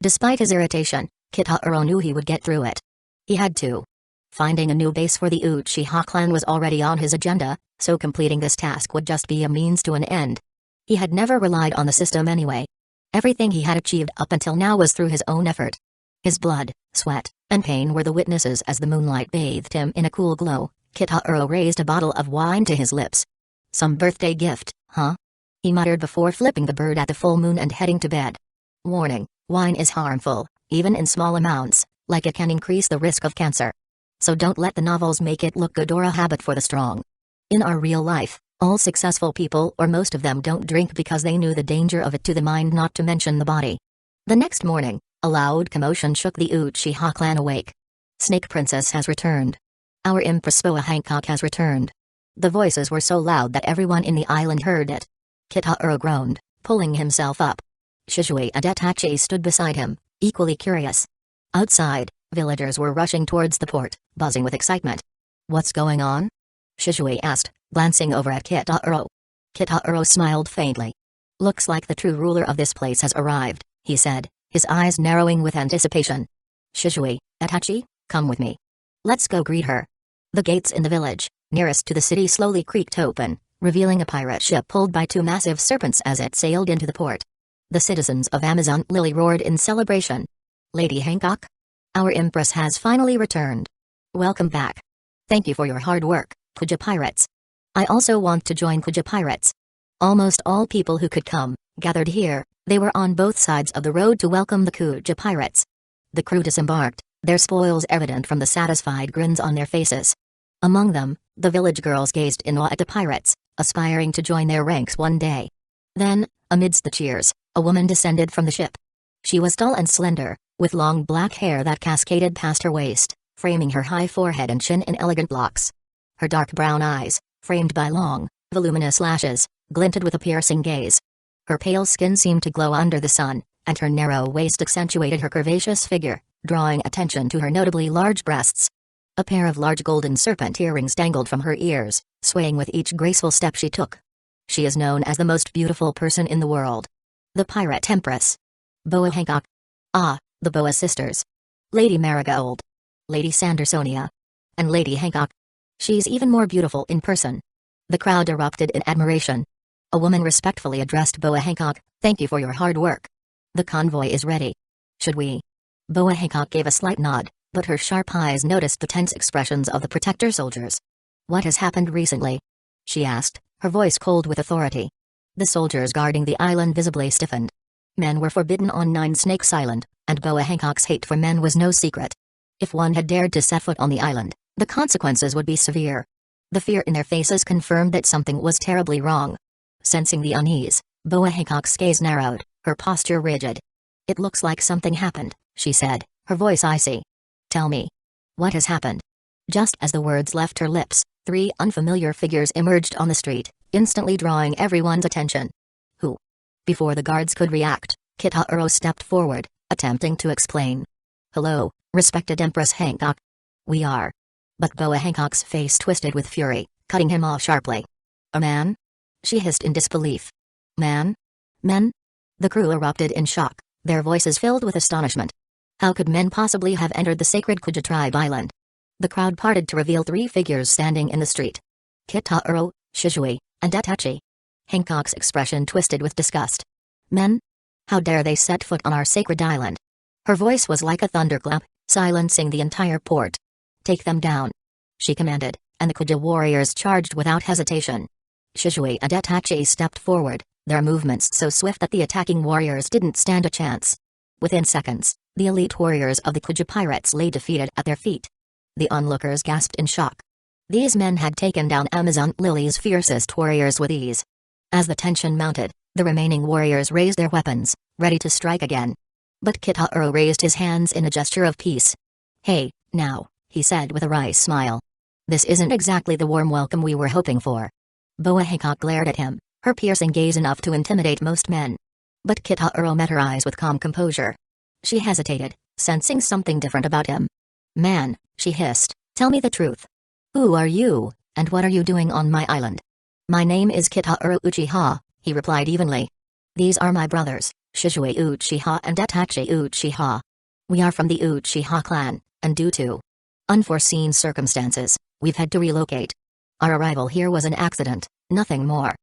Despite his irritation, Kitahuro knew he would get through it. He had to. Finding a new base for the Uchiha clan was already on his agenda, so completing this task would just be a means to an end. He had never relied on the system anyway. Everything he had achieved up until now was through his own effort. His blood, sweat, and pain were the witnesses as the moonlight bathed him in a cool glow. Kitahuro raised a bottle of wine to his lips. Some birthday gift, huh? He muttered before flipping the bird at the full moon and heading to bed. Warning, wine is harmful, even in small amounts, like it can increase the risk of cancer. So don't let the novels make it look good or a habit for the strong. In our real life, all successful people or most of them don't drink because they knew the danger of it to the mind, not to mention the body. The next morning, a loud commotion shook the Uchiha clan awake. Snake Princess has returned. Our Empress Boa Hancock has returned. The voices were so loud that everyone in the island heard it. Kitahuro groaned, pulling himself up. Shisui and Itachi stood beside him, equally curious. Outside, villagers were rushing towards the port, buzzing with excitement. What's going on? Shisui asked, glancing over at Kitahuro. Kitahuro smiled faintly. Looks like the true ruler of this place has arrived, he said, his eyes narrowing with anticipation. Shisui, Itachi, come with me. Let's go greet her. The gates in the village, nearest to the city, slowly creaked open, revealing a pirate ship pulled by two massive serpents as it sailed into the port. The citizens of Amazon Lily roared in celebration. Lady Hancock? Our Empress has finally returned. Welcome back. Thank you for your hard work, Kuja Pirates. I also want to join Kuja Pirates. Almost all people who could come, gathered here. They were on both sides of the road to welcome the Kuja Pirates. The crew disembarked, their spoils evident from the satisfied grins on their faces. Among them, the village girls gazed in awe at the pirates, aspiring to join their ranks one day. Then, amidst the cheers, a woman descended from the ship. She was tall and slender, with long black hair that cascaded past her waist, framing her high forehead and chin in elegant locks. Her dark brown eyes, framed by long, voluminous lashes, glinted with a piercing gaze. Her pale skin seemed to glow under the sun, and her narrow waist accentuated her curvaceous figure, drawing attention to her notably large breasts. A pair of large golden serpent earrings dangled from her ears, swaying with each graceful step she took. She is known as the most beautiful person in the world. The Pirate Empress. Boa Hancock. Ah, the Boa sisters. Lady Marigold. Lady Sandersonia. And Lady Hancock. She's even more beautiful in person. The crowd erupted in admiration. A woman respectfully addressed Boa Hancock, thank you for your hard work. The convoy is ready. Should we? Boa Hancock gave a slight nod, but her sharp eyes noticed the tense expressions of the protector soldiers. What has happened recently? She asked, her voice cold with authority. The soldiers guarding the island visibly stiffened. Men were forbidden on Nine Snakes Island, and Boa Hancock's hate for men was no secret. If one had dared to set foot on the island, the consequences would be severe. The fear in their faces confirmed that something was terribly wrong. Sensing the unease, Boa Hancock's gaze narrowed, her posture rigid. It looks like something happened, she said, her voice icy. Tell me. What has happened? Just as the words left her lips, three unfamiliar figures emerged on the street, instantly drawing everyone's attention. Who? Before the guards could react, Kitaro stepped forward, attempting to explain. Hello, respected Empress Hancock. We are. But Boa Hancock's face twisted with fury, cutting him off sharply. A man? She hissed in disbelief. Man? Men? The crew erupted in shock, their voices filled with astonishment. How could men possibly have entered the sacred Kuja tribe island? The crowd parted to reveal three figures standing in the street. Kitaro, Shizui, and Itachi. Hancock's expression twisted with disgust. Men? How dare they set foot on our sacred island? Her voice was like a thunderclap, silencing the entire port. Take them down, she commanded, and the Kuja warriors charged without hesitation. Shizui and Itachi stepped forward, their movements so swift that the attacking warriors didn't stand a chance. Within seconds, the elite warriors of the Kuja pirates lay defeated at their feet. The onlookers gasped in shock. These men had taken down Amazon Lily's fiercest warriors with ease. As the tension mounted, the remaining warriors raised their weapons, ready to strike again. But Kitaro raised his hands in a gesture of peace. Hey, now, he said with a wry smile. This isn't exactly the warm welcome we were hoping for. Boa Hancock glared at him, her piercing gaze enough to intimidate most men. But Kitaro met her eyes with calm composure. She hesitated, sensing something different about him. Man, she hissed, tell me the truth. Who are you, and what are you doing on my island? My name is Kitaro Uchiha, he replied evenly. These are my brothers, Shizui Uchiha and Itachi Uchiha. We are from the Uchiha clan, and due to unforeseen circumstances, we've had to relocate. Our arrival here was an accident, nothing more.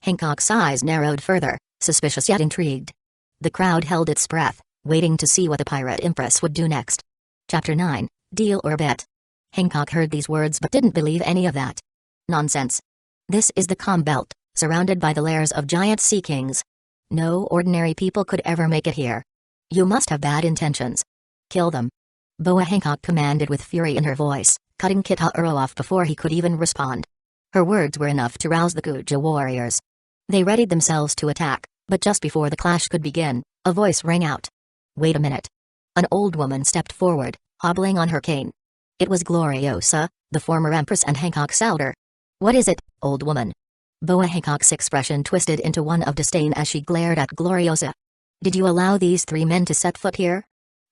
Hancock's eyes narrowed further, suspicious yet intrigued. The crowd held its breath, waiting to see what the pirate empress would do next. Chapter 9, Deal or Bet. Hancock heard these words but didn't believe any of that. Nonsense. This is the calm belt, surrounded by the lairs of giant sea kings. No ordinary people could ever make it here. You must have bad intentions. Kill them. Boa Hancock commanded with fury in her voice, cutting Kitaro off before he could even respond. Her words were enough to rouse the Kuja warriors. They readied themselves to attack, but just before the clash could begin, a voice rang out. Wait a minute. An old woman stepped forward, hobbling on her cane. It was Gloriosa, the former empress and Hancock's elder. What is it, old woman? Boa Hancock's expression twisted into one of disdain as she glared at Gloriosa. Did you allow these three men to set foot here?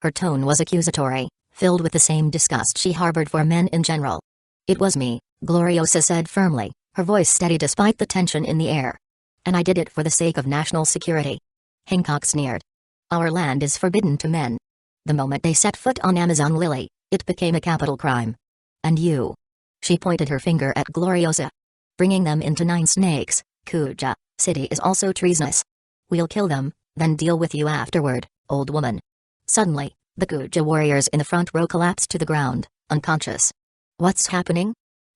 Her tone was accusatory, filled with the same disgust she harbored for men in general. It was me, Gloriosa said firmly, her voice steady despite the tension in the air. And I did it for the sake of national security. Hancock sneered. Our land is forbidden to men. The moment they set foot on Amazon Lily, it became a capital crime. And you? She pointed her finger at Gloriosa. Bringing them into Nine Snakes, Kuja City is also treasonous. We'll kill them, then deal with you afterward, old woman. Suddenly, the Kuja warriors in the front row collapsed to the ground, unconscious. What's happening?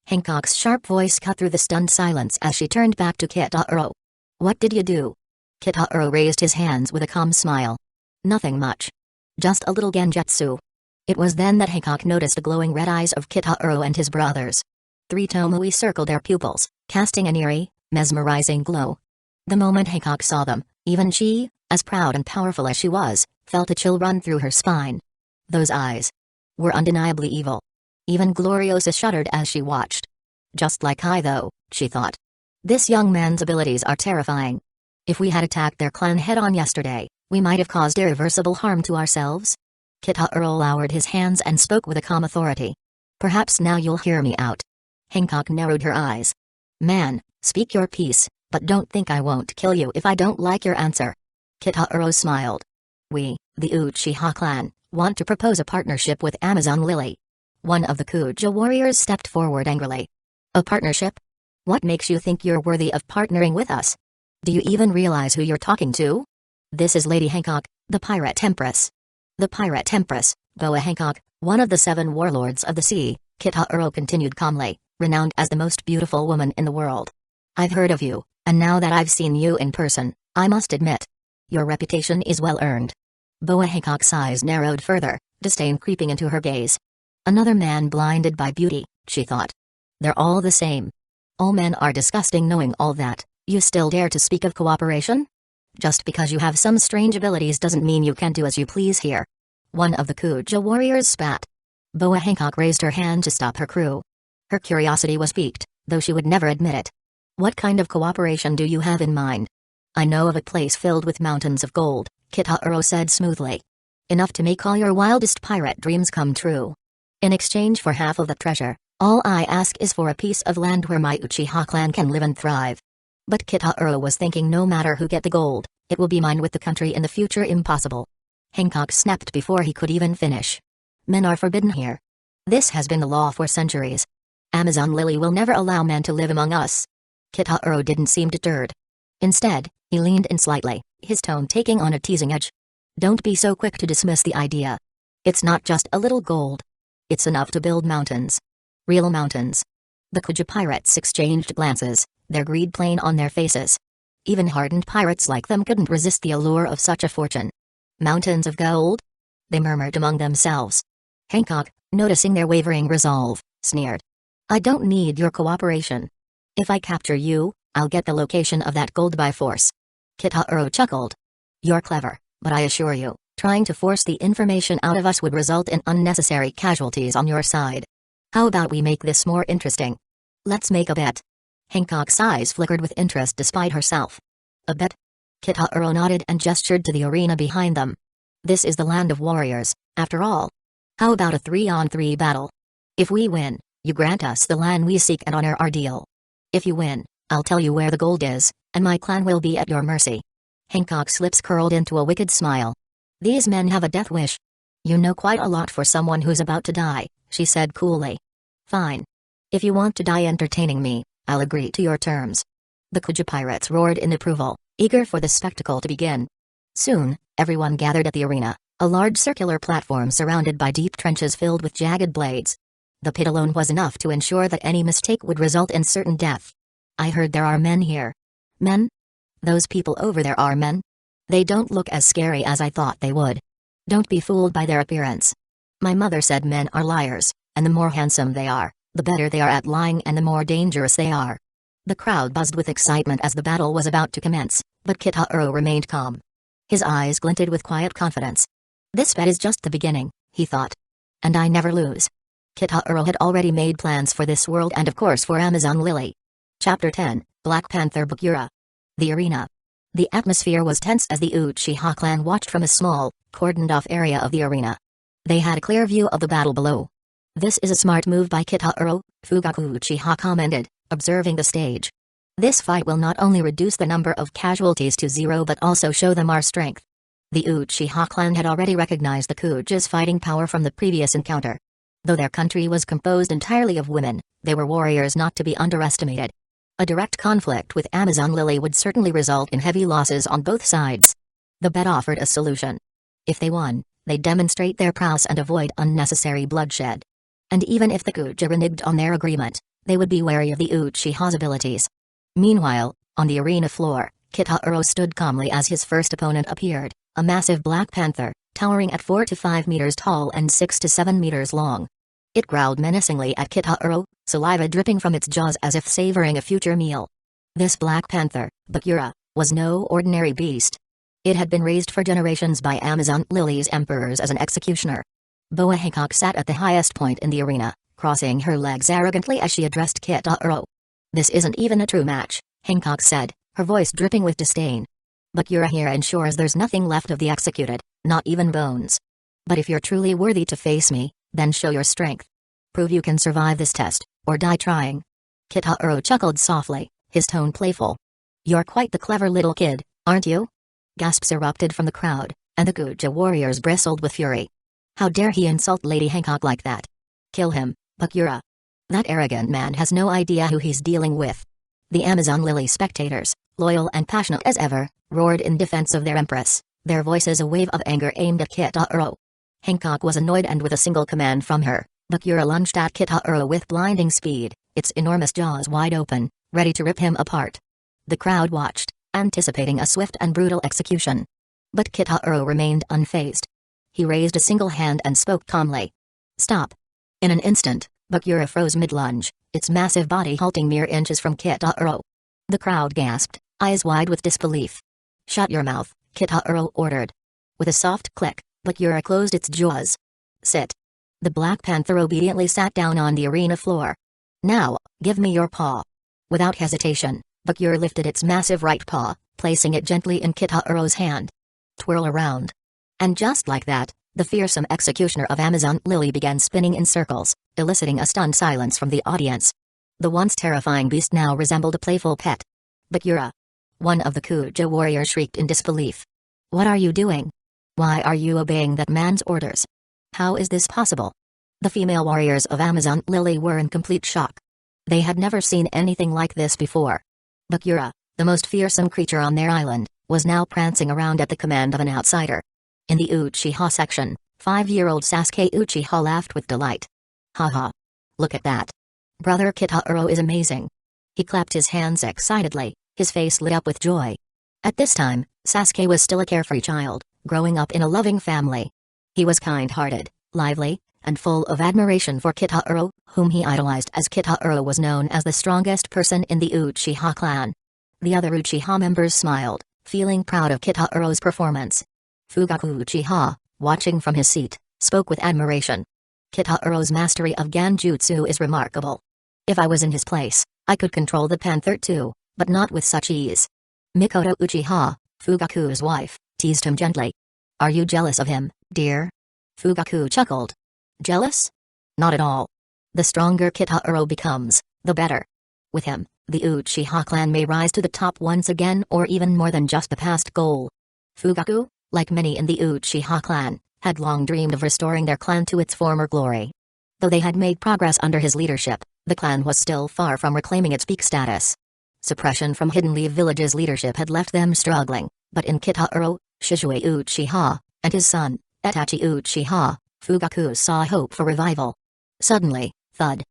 Hancock's sharp voice cut through the stunned silence as she turned back to Kitaro. What did you do? Kitaro raised his hands with a calm smile. Nothing much. Just a little genjutsu. It was then that Hancock noticed the glowing red eyes of Kitaro and his brothers. 3 Tomoe circled their pupils, casting an eerie, mesmerizing glow. The moment Hancock saw them, even she, as proud and powerful as she was, felt a chill run through her spine. Those eyes were undeniably evil. Even Gloriosa shuddered as she watched. Just like I though, she thought. This young man's abilities are terrifying. If we had attacked their clan head-on yesterday, we might have caused irreversible harm to ourselves. Kitaro lowered his hands and spoke with a calm authority. Perhaps now you'll hear me out. Hancock narrowed her eyes. Man, speak your piece, but don't think I won't kill you if I don't like your answer. Kitaro smiled. We, the Uchiha clan, want to propose a partnership with Amazon Lily. One of the Kuja warriors stepped forward angrily. A partnership? What makes you think you're worthy of partnering with us? Do you even realize who you're talking to? This is Lady Hancock, the Pirate Empress. The Pirate Empress, Boa Hancock, one of the 7 warlords of the sea, Kitaro continued calmly, renowned as the most beautiful woman in the world. I've heard of you, and now that I've seen you in person, I must admit, your reputation is well earned. Boa Hancock's eyes narrowed further, disdain creeping into her gaze. Another man blinded by beauty, she thought. They're all the same. All men are disgusting. Knowing all that, you still dare to speak of cooperation? Just because you have some strange abilities doesn't mean you can do as you please here. One of the Kuja warriors spat. Boa Hancock raised her hand to stop her crew. Her curiosity was piqued, though she would never admit it. What kind of cooperation do you have in mind? I know of a place filled with mountains of gold, Kitaro said smoothly. Enough to make all your wildest pirate dreams come true. In exchange for half of the treasure, all I ask is for a piece of land where my Uchiha clan can live and thrive. But Kitaro was thinking, no matter who get the gold, it will be mine with the country in the future impossible. Hancock snapped before he could even finish. Men are forbidden here. This has been the law for centuries. Amazon Lily will never allow men to live among us. Kitaro didn't seem deterred. Instead, he leaned in slightly, his tone taking on a teasing edge. Don't be so quick to dismiss the idea. It's not just a little gold. It's enough to build mountains. Real mountains. The Kuja pirates exchanged glances, their greed plain on their faces. Even hardened pirates like them couldn't resist the allure of such a fortune. Mountains of gold? They murmured among themselves. Hancock, noticing their wavering resolve, sneered. I don't need your cooperation. If I capture you, I'll get the location of that gold by force. Kitaro chuckled. You're clever, but I assure you, trying to force the information out of us would result in unnecessary casualties on your side. How about we make this more interesting? Let's make a bet. Hancock's eyes flickered with interest despite herself. A bet? Kitaro nodded and gestured to the arena behind them. This is the land of warriors, after all. How about a 3-on-3 battle? If we win, you grant us the land we seek and honor our deal. If you win, I'll tell you where the gold is, and my clan will be at your mercy. Hancock's lips curled into a wicked smile. These men have a death wish. You know quite a lot for someone who's about to die, she said coolly. Fine. If you want to die entertaining me, I'll agree to your terms. The Kuja pirates roared in approval, eager for the spectacle to begin. Soon, everyone gathered at the arena, a large circular platform surrounded by deep trenches filled with jagged blades. The pit alone was enough to ensure that any mistake would result in certain death. I heard there are men here. Men? Those people over there are men? They don't look as scary as I thought they would. Don't be fooled by their appearance. My mother said men are liars, and the more handsome they are, the better they are at lying and the more dangerous they are. The crowd buzzed with excitement as the battle was about to commence, but Kitaro remained calm. His eyes glinted with quiet confidence. This bet is just the beginning, he thought. And I never lose. Kitaro had already made plans for this world and of course for Amazon Lily. Chapter 10, Black Panther Bakura. The arena. The atmosphere was tense as the Uchiha clan watched from a small, cordoned-off area of the arena. They had a clear view of the battle below. This is a smart move by Kitaro, Fugaku Uchiha commented, observing the stage. This fight will not only reduce the number of casualties to 0 but also show them our strength. The Uchiha clan had already recognized the Kuja's fighting power from the previous encounter. Though their country was composed entirely of women, they were warriors not to be underestimated. A direct conflict with Amazon Lily would certainly result in heavy losses on both sides. The bet offered a solution. If they won, they'd demonstrate their prowess and avoid unnecessary bloodshed. And even if the Kuja reneged on their agreement, they would be wary of the Uchiha's abilities. Meanwhile, on the arena floor, Kitaro stood calmly as his first opponent appeared, a massive black panther, towering at 4 to 5 meters tall and 6 to 7 meters long. It growled menacingly at Kitaro, saliva dripping from its jaws as if savoring a future meal. This black panther, Bakura, was no ordinary beast. It had been raised for generations by Amazon Lily's emperors as an executioner. Boa Hancock sat at the highest point in the arena, crossing her legs arrogantly as she addressed Kitaro. This isn't even a true match, Hancock said, her voice dripping with disdain. Bakura here ensures there's nothing left of the executed, not even bones. But if you're truly worthy to face me, then show your strength. Prove you can survive this test, or die trying. Kitaro chuckled softly, his tone playful. You're quite the clever little kid, aren't you? Gasps erupted from the crowd, and the Kuja warriors bristled with fury. How dare he insult Lady Hancock like that? Kill him, Bakura. That arrogant man has no idea who he's dealing with. The Amazon Lily spectators, loyal and passionate as ever, roared in defense of their empress, their voices a wave of anger aimed at Kitaro. Hancock was annoyed and with a single command from her, Bakura lunged at Kitaro with blinding speed, its enormous jaws wide open, ready to rip him apart. The crowd watched, anticipating a swift and brutal execution. But Kitaro remained unfazed. He raised a single hand and spoke calmly. Stop. In an instant, Bakura froze mid-lunge, its massive body halting mere inches from Kitaro. The crowd gasped, eyes wide with disbelief. Shut your mouth, Kitaro ordered. With a soft click, Bakura closed its jaws. Sit. The Black Panther obediently sat down on the arena floor. Now, give me your paw. Without hesitation, Bakura lifted its massive right paw, placing it gently in Kitaro's hand. Twirl around. And just like that, the fearsome executioner of Amazon Lily began spinning in circles, eliciting a stunned silence from the audience. The once terrifying beast now resembled a playful pet. Bakura! One of the Kuja warriors shrieked in disbelief. What are you doing? Why are you obeying that man's orders? How is this possible? The female warriors of Amazon Lily were in complete shock. They had never seen anything like this before. Bakura, the most fearsome creature on their island, was now prancing around at the command of an outsider. In the Uchiha section, 5-year-old Sasuke Uchiha laughed with delight. Haha. Look at that. Brother Kitaro is amazing. He clapped his hands excitedly, his face lit up with joy. At this time, Sasuke was still a carefree child, growing up in a loving family. He was kind-hearted, lively, and full of admiration for Kitaro, whom he idolized, as Kitaro was known as the strongest person in the Uchiha clan. The other Uchiha members smiled, feeling proud of Kitaro's performance. Fugaku Uchiha, watching from his seat, spoke with admiration. Kitaro's mastery of Genjutsu is remarkable. If I was in his place, I could control the panther too, but not with such ease. Mikoto Uchiha, Fugaku's wife, teased him gently. Are you jealous of him, dear? Fugaku chuckled. Jealous? Not at all. The stronger Kitaro becomes, the better. With him, the Uchiha clan may rise to the top once again, or even more than just the past goal. Fugaku, like many in the Uchiha clan, had long dreamed of restoring their clan to its former glory. Though they had made progress under his leadership, the clan was still far from reclaiming its peak status. Suppression from Hidden Leaf Village's leadership had left them struggling, but in Kitaro, Shizue Uchiha, and his son, Itachi Uchiha, Fugaku saw hope for revival. Suddenly, thud.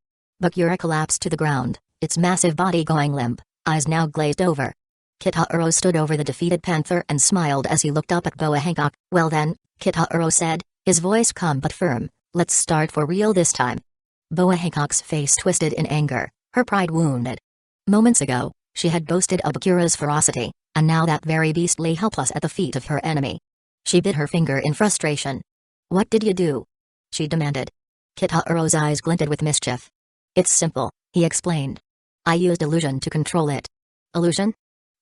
Bakura collapsed to the ground, its massive body going limp, eyes now glazed over. Kitaro stood over the defeated panther and smiled as he looked up at Boa Hancock. Well then, Kitaro said, his voice calm but firm, let's start for real this time. Boa Hancock's face twisted in anger, her pride wounded. Moments ago, she had boasted of Bakura's ferocity, and now that very beast lay helpless at the feet of her enemy. She bit her finger in frustration. What did you do? She demanded. Kitaro's eyes glinted with mischief. It's simple, he explained. I used illusion to control it. Illusion?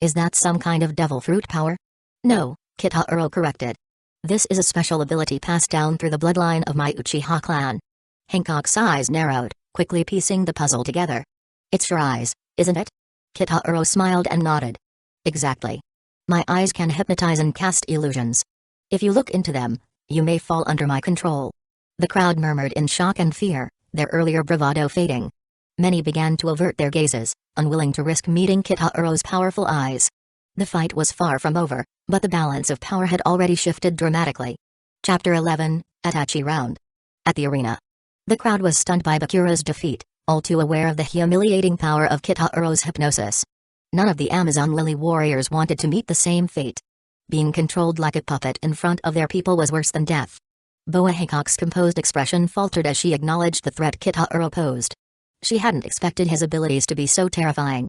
Is that some kind of devil fruit power? No, Kitaro corrected. This is a special ability passed down through the bloodline of my Uchiha clan. Hancock's eyes narrowed, quickly piecing the puzzle together. It's your eyes, isn't it? Kitaro smiled and nodded. Exactly. My eyes can hypnotize and cast illusions. If you look into them, you may fall under my control. The crowd murmured in shock and fear, their earlier bravado fading. Many began to avert their gazes, unwilling to risk meeting Kitaro's powerful eyes. The fight was far from over, but the balance of power had already shifted dramatically. Chapter 11, Itachi Round. At the arena. The crowd was stunned by Bakura's defeat, all too aware of the humiliating power of Kitaro's hypnosis. None of the Amazon Lily warriors wanted to meet the same fate. Being controlled like a puppet in front of their people was worse than death. Boa Hancock's composed expression faltered as she acknowledged the threat Kitaro posed. She hadn't expected his abilities to be so terrifying.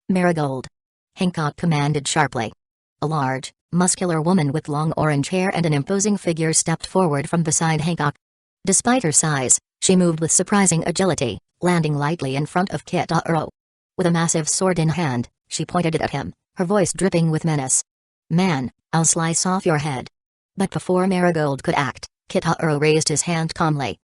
Marigold. Hancock commanded sharply. A large, muscular woman with long orange hair and an imposing figure stepped forward from beside Hancock. Despite her size, she moved with surprising agility, landing lightly in front of Kitaro. With a massive sword in hand, she pointed it at him, her voice dripping with menace. Man, I'll slice off your head. But before Marigold could act, Kitaro raised his hand calmly.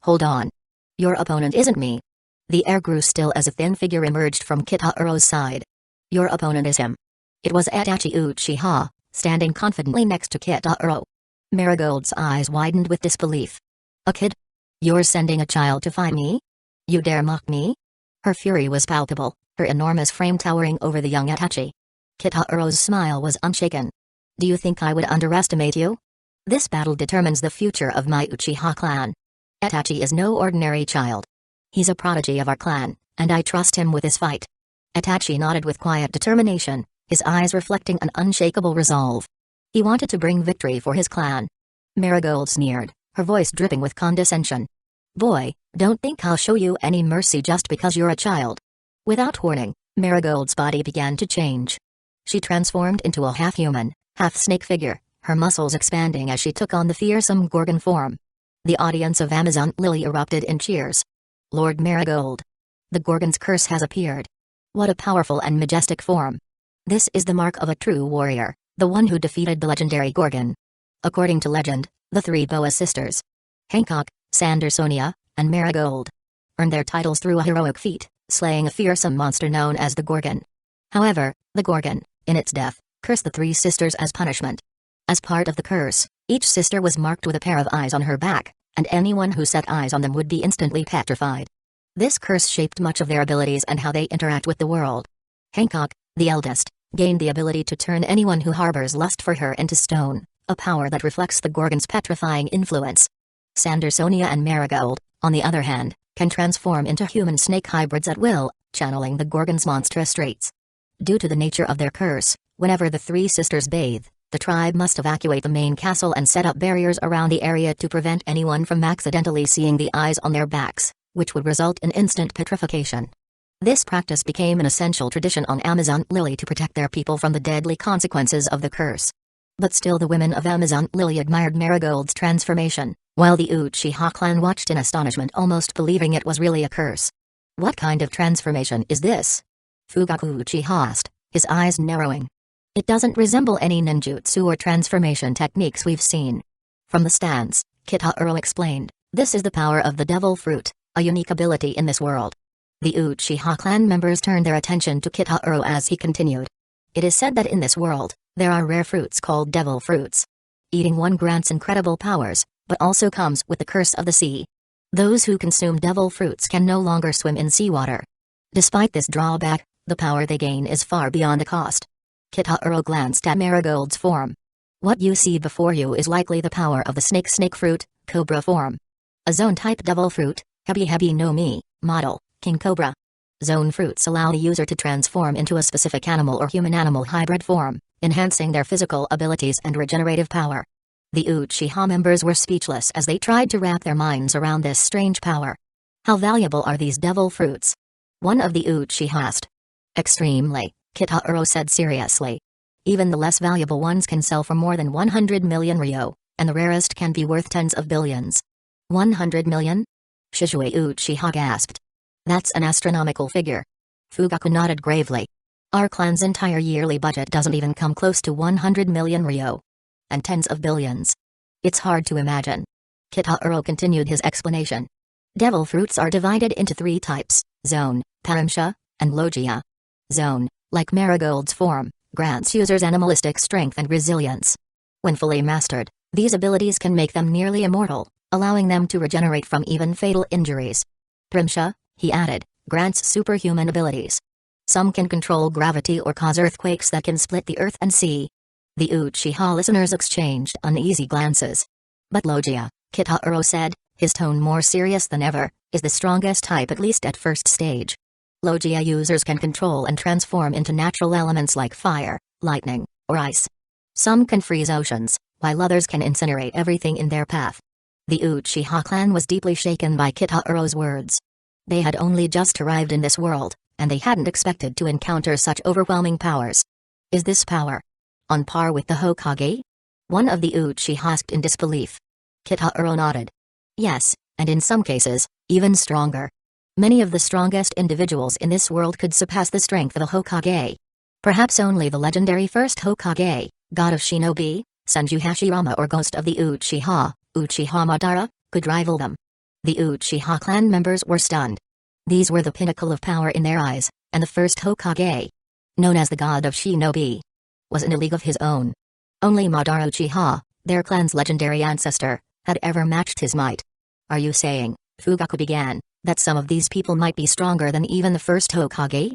Hold on. Your opponent isn't me. The air grew still as a thin figure emerged from Kitaro's side. Your opponent is him. It was Itachi Uchiha, standing confidently next to Kitaro. Marigold's eyes widened with disbelief. A kid? You're sending a child to fight me? You dare mock me? Her fury was palpable, her enormous frame towering over the young Itachi. Kitaro's smile was unshaken. Do you think I would underestimate you? This battle determines the future of my Uchiha clan. Itachi is no ordinary child. He's a prodigy of our clan, and I trust him with this fight. Itachi nodded with quiet determination, his eyes reflecting an unshakable resolve. He wanted to bring victory for his clan. Marigold sneered, her voice dripping with condescension. Boy, don't think I'll show you any mercy just because you're a child. Without warning, Marigold's body began to change. She transformed into a half-human, half-snake figure, her muscles expanding as she took on the fearsome Gorgon form. The audience of Amazon Lily erupted in cheers. Lord Marigold. The Gorgon's curse has appeared. What a powerful and majestic form. This is the mark of a true warrior, the one who defeated the legendary Gorgon. According to legend, the three Boa sisters, Hancock, Sandersonia, and Marigold, earned their titles through a heroic feat, slaying a fearsome monster known as the Gorgon. However, the Gorgon, in its death, cursed the three sisters as punishment. As part of the curse, each sister was marked with a pair of eyes on her back, and anyone who set eyes on them would be instantly petrified. This curse shaped much of their abilities and how they interact with the world. Hancock, the eldest, gained the ability to turn anyone who harbors lust for her into stone, a power that reflects the Gorgon's petrifying influence. Sandersonia and Marigold, on the other hand, can transform into human snake hybrids at will, channeling the Gorgon's monstrous traits. Due to the nature of their curse, whenever the three sisters bathe, the tribe must evacuate the main castle and set up barriers around the area to prevent anyone from accidentally seeing the eyes on their backs, which would result in instant petrification. This practice became an essential tradition on Amazon Lily to protect their people from the deadly consequences of the curse. But still the women of Amazon Lily admired Marigold's transformation, while the Uchiha clan watched in astonishment, almost believing it was really a curse. What kind of transformation is this? Fugaku Uchiha asked, his eyes narrowing. It doesn't resemble any ninjutsu or transformation techniques we've seen. From the stance, Kitahiro explained, this is the power of the devil fruit, a unique ability in this world. The Uchiha clan members turned their attention to Kitahiro as he continued. It is said that in this world, there are rare fruits called devil fruits. Eating one grants incredible powers, but also comes with the curse of the sea. Those who consume devil fruits can no longer swim in seawater. Despite this drawback, the power they gain is far beyond the cost. Kitahiro glanced at Marigold's form. What you see before you is likely the power of the snake fruit, cobra form. A zone-type devil fruit, Hebi no Mi, model, King Cobra. Zone fruits allow the user to transform into a specific animal or human-animal hybrid form, enhancing their physical abilities and regenerative power. The Uchiha members were speechless as they tried to wrap their minds around this strange power. How valuable are these devil fruits? One of the Uchiha asked. Extremely, Kitahiro said seriously. Even the less valuable ones can sell for more than 100 million ryo, and the rarest can be worth tens of billions. 100 million? Shisui Uchiha gasped. That's an astronomical figure. Fugaku nodded gravely. Our clan's entire yearly budget doesn't even come close to 100 million ryo. And tens of billions. It's hard to imagine. Kitahiro continued his explanation. Devil fruits are divided into three types, Zone, Paramsha, and Logia. Zone, like Marigold's form, grants users animalistic strength and resilience. When fully mastered, these abilities can make them nearly immortal, allowing them to regenerate from even fatal injuries. Paramsha, he added, grants superhuman abilities. Some can control gravity or cause earthquakes that can split the earth and sea. The Uchiha listeners exchanged uneasy glances. But Logia, Kitahiro said, his tone more serious than ever, is the strongest type at least at first stage. Logia users can control and transform into natural elements like fire, lightning, or ice. Some can freeze oceans, while others can incinerate everything in their path. The Uchiha clan was deeply shaken by Kitahiro's words. They had only just arrived in this world, and they hadn't expected to encounter such overwhelming powers. Is this power on par with the Hokage? One of the Uchiha asked in disbelief. Kitahiro nodded. Yes, and in some cases, even stronger. Many of the strongest individuals in this world could surpass the strength of a Hokage. Perhaps only the legendary first Hokage, god of shinobi, Senju Hashirama, or ghost of the Uchiha, Uchiha Madara, could rival them. The Uchiha clan members were stunned. These were the pinnacle of power in their eyes, and the first Hokage, known as the god of shinobi, was in a league of his own. Only Madara Uchiha, their clan's legendary ancestor, had ever matched his might. Are you saying, Fugaku began, that some of these people might be stronger than even the first Hokage?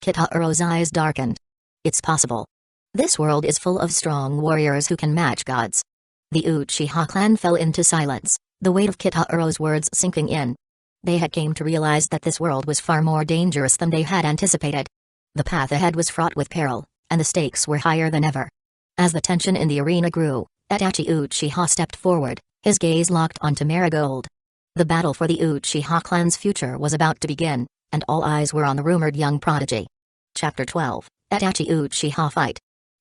Kitahiro's eyes darkened. It's possible. This world is full of strong warriors who can match gods. The Uchiha clan fell into silence, the weight of Kitahiro's words sinking in. They had come to realize that this world was far more dangerous than they had anticipated. The path ahead was fraught with peril, and the stakes were higher than ever. As the tension in the arena grew, Itachi Uchiha stepped forward, his gaze locked onto Marigold. The battle for the Uchiha clan's future was about to begin, and all eyes were on the rumored young prodigy. Chapter 12, Itachi Uchiha Fight.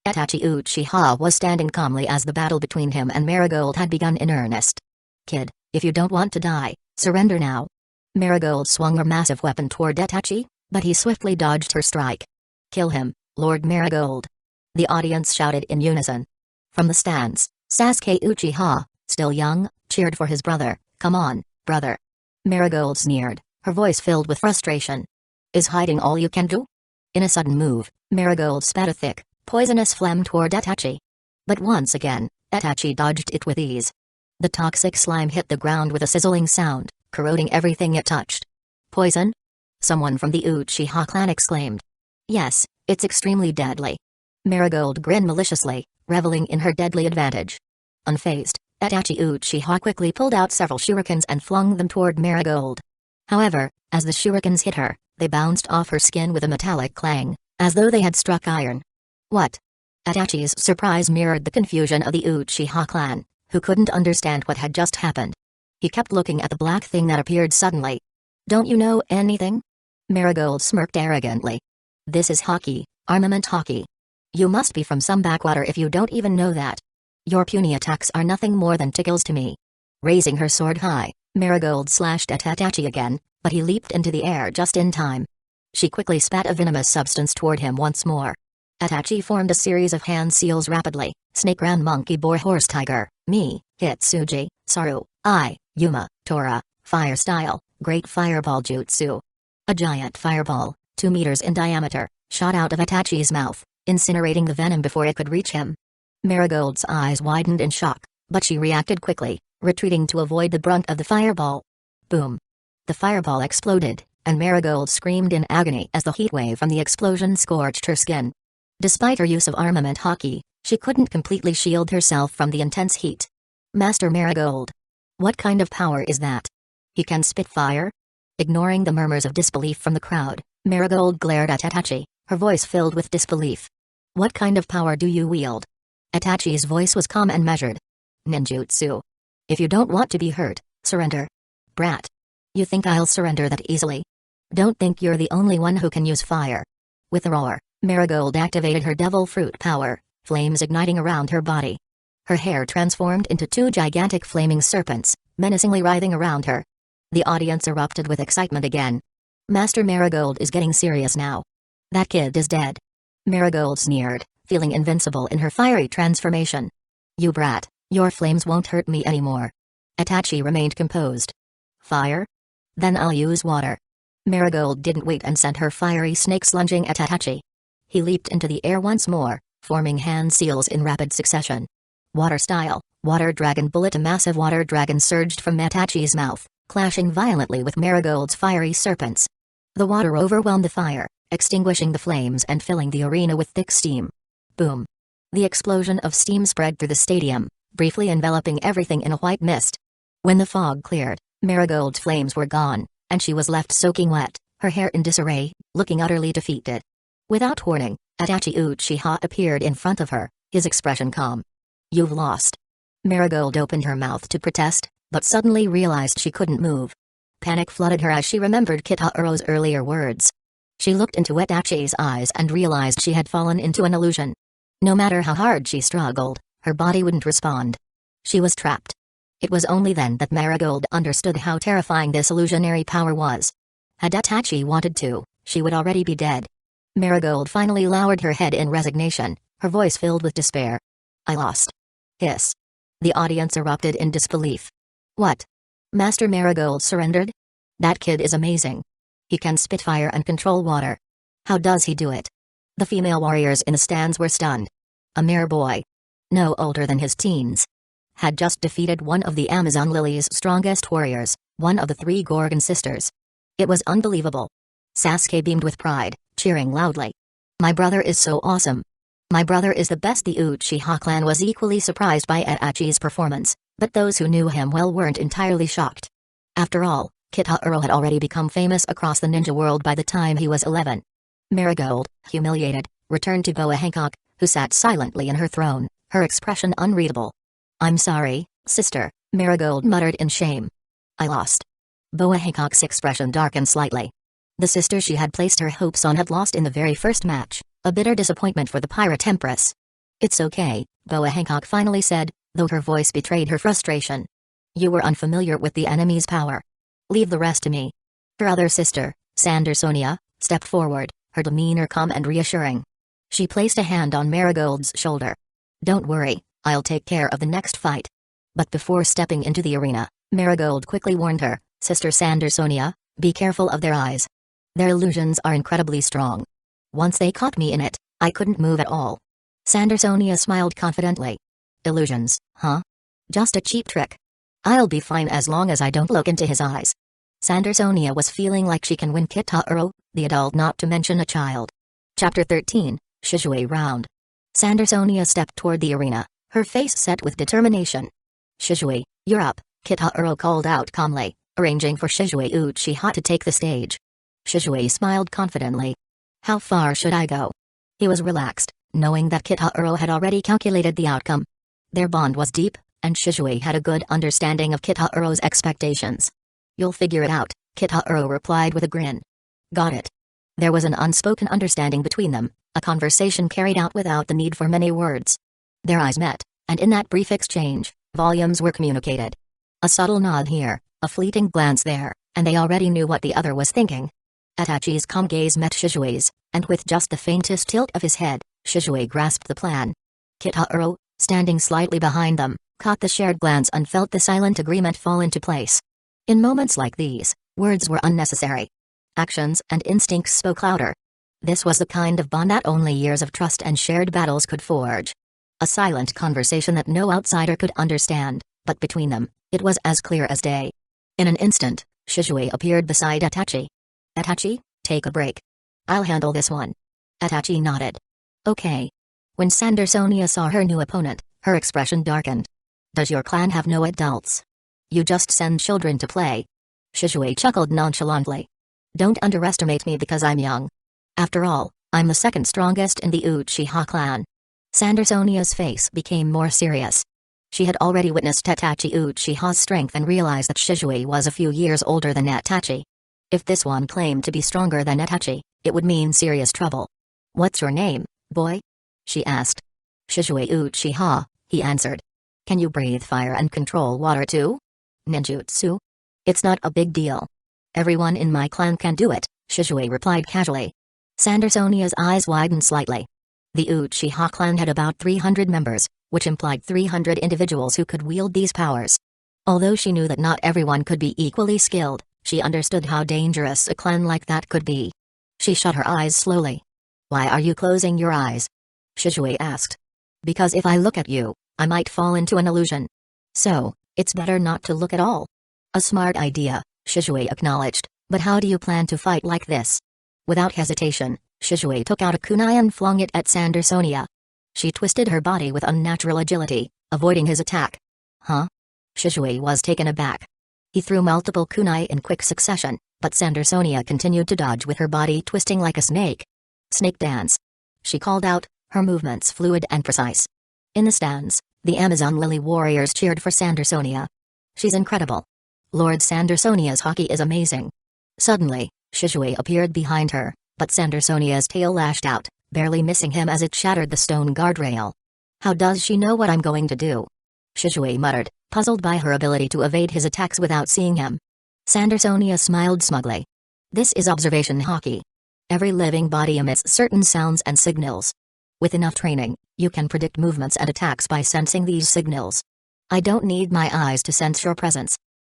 Itachi Uchiha was standing calmly as the battle between him and Marigold had begun in earnest. Kid, if you don't want to die, surrender now. Marigold swung her massive weapon toward Itachi, But he swiftly dodged her strike. "Kill him, Lord Marigold!" The audience shouted in unison. From the stands, Sasuke Uchiha, still young, cheered for his brother. "Come on, brother." Marigold sneered, her voice filled with frustration. "Is hiding all you can do?" In a sudden move, Marigold spat a thick, poisonous phlegm toward Itachi. But once again, Itachi dodged it with ease. The toxic slime hit the ground with a sizzling sound, corroding everything it touched. "Poison?" someone from the Uchiha clan exclaimed. "Yes, it's extremely deadly." Marigold grinned maliciously, reveling in her deadly advantage. Unfazed, Itachi Uchiha quickly pulled out several shurikens and flung them toward Marigold. However, as the shurikens hit her, they bounced off her skin with a metallic clang, as though they had struck iron. "What?" Itachi's surprise mirrored the confusion of the Uchiha clan, who couldn't understand what had just happened. He kept looking at the black thing that appeared suddenly. "Don't you know anything?" Marigold smirked arrogantly. "This is hockey, armament hockey. You must be from some backwater if you don't even know that. Your puny attacks are nothing more than tickles to me." Raising her sword high, Marigold slashed at Itachi again, but he leaped into the air just in time. She quickly spat a venomous substance toward him once more. Itachi formed a series of hand seals rapidly: snake ran monkey boar horse tiger, me, Hitsuji, Saru, I, Yuma, Tora, fire style, great fireball jutsu. A giant fireball, 2 meters in diameter, shot out of Itachi's mouth, incinerating the venom before it could reach him. Marigold's eyes widened in shock, but she reacted quickly, retreating to avoid the brunt of the fireball. Boom! The fireball exploded, and Marigold screamed in agony as the heat wave from the explosion scorched her skin. Despite her use of armament hockey, she couldn't completely shield herself from the intense heat. "Master Marigold. What kind of power is that? He can spit fire?" Ignoring the murmurs of disbelief from the crowd, Marigold glared at Itachi, her voice filled with disbelief. "What kind of power do you wield?" Itachi's voice was calm and measured. "Ninjutsu. If you don't want to be hurt, surrender." "Brat. You think I'll surrender that easily? Don't think you're the only one who can use fire." With a roar, Marigold activated her devil fruit power, flames igniting around her body. Her hair transformed into 2 gigantic flaming serpents, menacingly writhing around her. The audience erupted with excitement again. "Master Marigold is getting serious now. That kid is dead." Marigold sneered, feeling invincible in her fiery transformation. "You brat, your flames won't hurt me anymore." Itachi remained composed. "Fire? Then I'll use water." Marigold didn't wait and sent her fiery snakes lunging at Itachi. He leaped into the air once more, forming hand seals in rapid succession. Water style, water dragon bullet. A massive water dragon surged from Itachi's mouth, clashing violently with Marigold's fiery serpents. The water overwhelmed the fire, extinguishing the flames and filling the arena with thick steam. Boom! The explosion of steam spread through the stadium, briefly enveloping everything in a white mist. When the fog cleared, Marigold's flames were gone, and she was left soaking wet, her hair in disarray, looking utterly defeated. Without warning, Itachi Uchiha appeared in front of her, his expression calm. "You've lost." Marigold opened her mouth to protest, but suddenly realized she couldn't move. Panic flooded her as she remembered Kitaro's earlier words. She looked into Itachi's eyes and realized she had fallen into an illusion. No matter how hard she struggled, her body wouldn't respond. She was trapped. It was only then that Marigold understood how terrifying this illusionary power was. Had Itachi wanted to, she would already be dead. Marigold finally lowered her head in resignation, her voice filled with despair. "I lost." Hiss. The audience erupted in disbelief. "What? Master Marigold surrendered? That kid is amazing. He can spit fire and control water. How does he do it?" The female warriors in the stands were stunned. A mere boy, no older than his teens, had just defeated one of the Amazon Lily's strongest warriors, one of the 3 Gorgon sisters. It was unbelievable. Sasuke beamed with pride, cheering loudly. "My brother is so awesome. My brother is the best." The Uchiha clan was equally surprised by Itachi's performance, but those who knew him well weren't entirely shocked. After all, Kitaro had already become famous across the ninja world by the time he was 11. Marigold, humiliated, returned to Boa Hancock, who sat silently in her throne, her expression unreadable. "I'm sorry, sister," Marigold muttered in shame. "I lost." Boa Hancock's expression darkened slightly. The sister she had placed her hopes on had lost in the very first match, a bitter disappointment for the Pirate Empress. "It's okay," Boa Hancock finally said, though her voice betrayed her frustration. "You were unfamiliar with the enemy's power. Leave the rest to me." Her other sister, Sandersonia, stepped forward, her demeanor calm and reassuring. She placed a hand on Marigold's shoulder. "Don't worry, I'll take care of the next fight." But before stepping into the arena, Marigold quickly warned her, "Sister Sandersonia, be careful of their eyes. Their illusions are incredibly strong. Once they caught me in it, I couldn't move at all." Sandersonia smiled confidently. "Illusions, huh? Just a cheap trick. I'll be fine as long as I don't look into his eyes." Sandersonia was feeling like she can win Kitaro, the adult not to mention a child. Chapter 13, Shizue Round. Sandersonia stepped toward the arena, her face set with determination. "Shizue, you're up," Kitaro called out calmly, arranging for Shizue Uchiha to take the stage. Shizue smiled confidently. "How far should I go?" He was relaxed, knowing that Kitaro had already calculated the outcome. Their bond was deep, and Shizue had a good understanding of Kitaro's expectations. "You'll figure it out," Kitaro replied with a grin. "Got it." There was an unspoken understanding between them, a conversation carried out without the need for many words. Their eyes met, and in that brief exchange, volumes were communicated. A subtle nod here, a fleeting glance there, and they already knew what the other was thinking. Itachi's calm gaze met Shizue's, and with just the faintest tilt of his head, Shizue grasped the plan. Kitaro, standing slightly behind them, caught the shared glance and felt the silent agreement fall into place. In moments like these, words were unnecessary. Actions and instincts spoke louder. This was the kind of bond that only years of trust and shared battles could forge. A silent conversation that no outsider could understand, but between them, it was as clear as day. In an instant, Shizue appeared beside Itachi. "Itachi, take a break. I'll handle this one." Itachi nodded. "Okay." When Sandersonia saw her new opponent, her expression darkened. "Does your clan have no adults? You just send children to play?" Shizue chuckled nonchalantly. "Don't underestimate me because I'm young. After all, I'm the second strongest in the Uchiha clan." Sandersonia's face became more serious. She had already witnessed Itachi Uchiha's strength and realized that Shizue was a few years older than Itachi. If this one claimed to be stronger than Itachi, it would mean serious trouble. "What's your name, boy?" she asked. "Shizue Uchiha," he answered. "Can you breathe fire and control water too?" "Ninjutsu? It's not a big deal. Everyone in my clan can do it," Shizue replied casually. Sandersonia's eyes widened slightly. The Uchiha clan had about 300 members, which implied 300 individuals who could wield these powers. Although she knew that not everyone could be equally skilled, she understood how dangerous a clan like that could be. She shut her eyes slowly. "Why are you closing your eyes?" Shizue asked. "Because if I look at you, I might fall into an illusion. So, it's better not to look at all." "A smart idea," Shizue acknowledged, "but how do you plan to fight like this?" Without hesitation, Shizue took out a kunai and flung it at Sandersonia. She twisted her body with unnatural agility, avoiding his attack. "Huh?" Shizue was taken aback. He threw multiple kunai in quick succession, but Sandersonia continued to dodge with her body twisting like a snake. "Snake dance," she called out, her movements fluid and precise. In the stands, the Amazon Lily warriors cheered for Sandersonia. "She's incredible. Lord Sandersonia's hockey is amazing." Suddenly, Shizue appeared behind her, but Sandersonia's tail lashed out, barely missing him as it shattered the stone guardrail. "How does she know what I'm going to do?" Shizue muttered, puzzled by her ability to evade his attacks without seeing him. Sandersonia smiled smugly. "This is observation hockey. Every living body emits certain sounds and signals. With enough training, you can predict movements and attacks by sensing these signals. I don't need my eyes to sense your presence."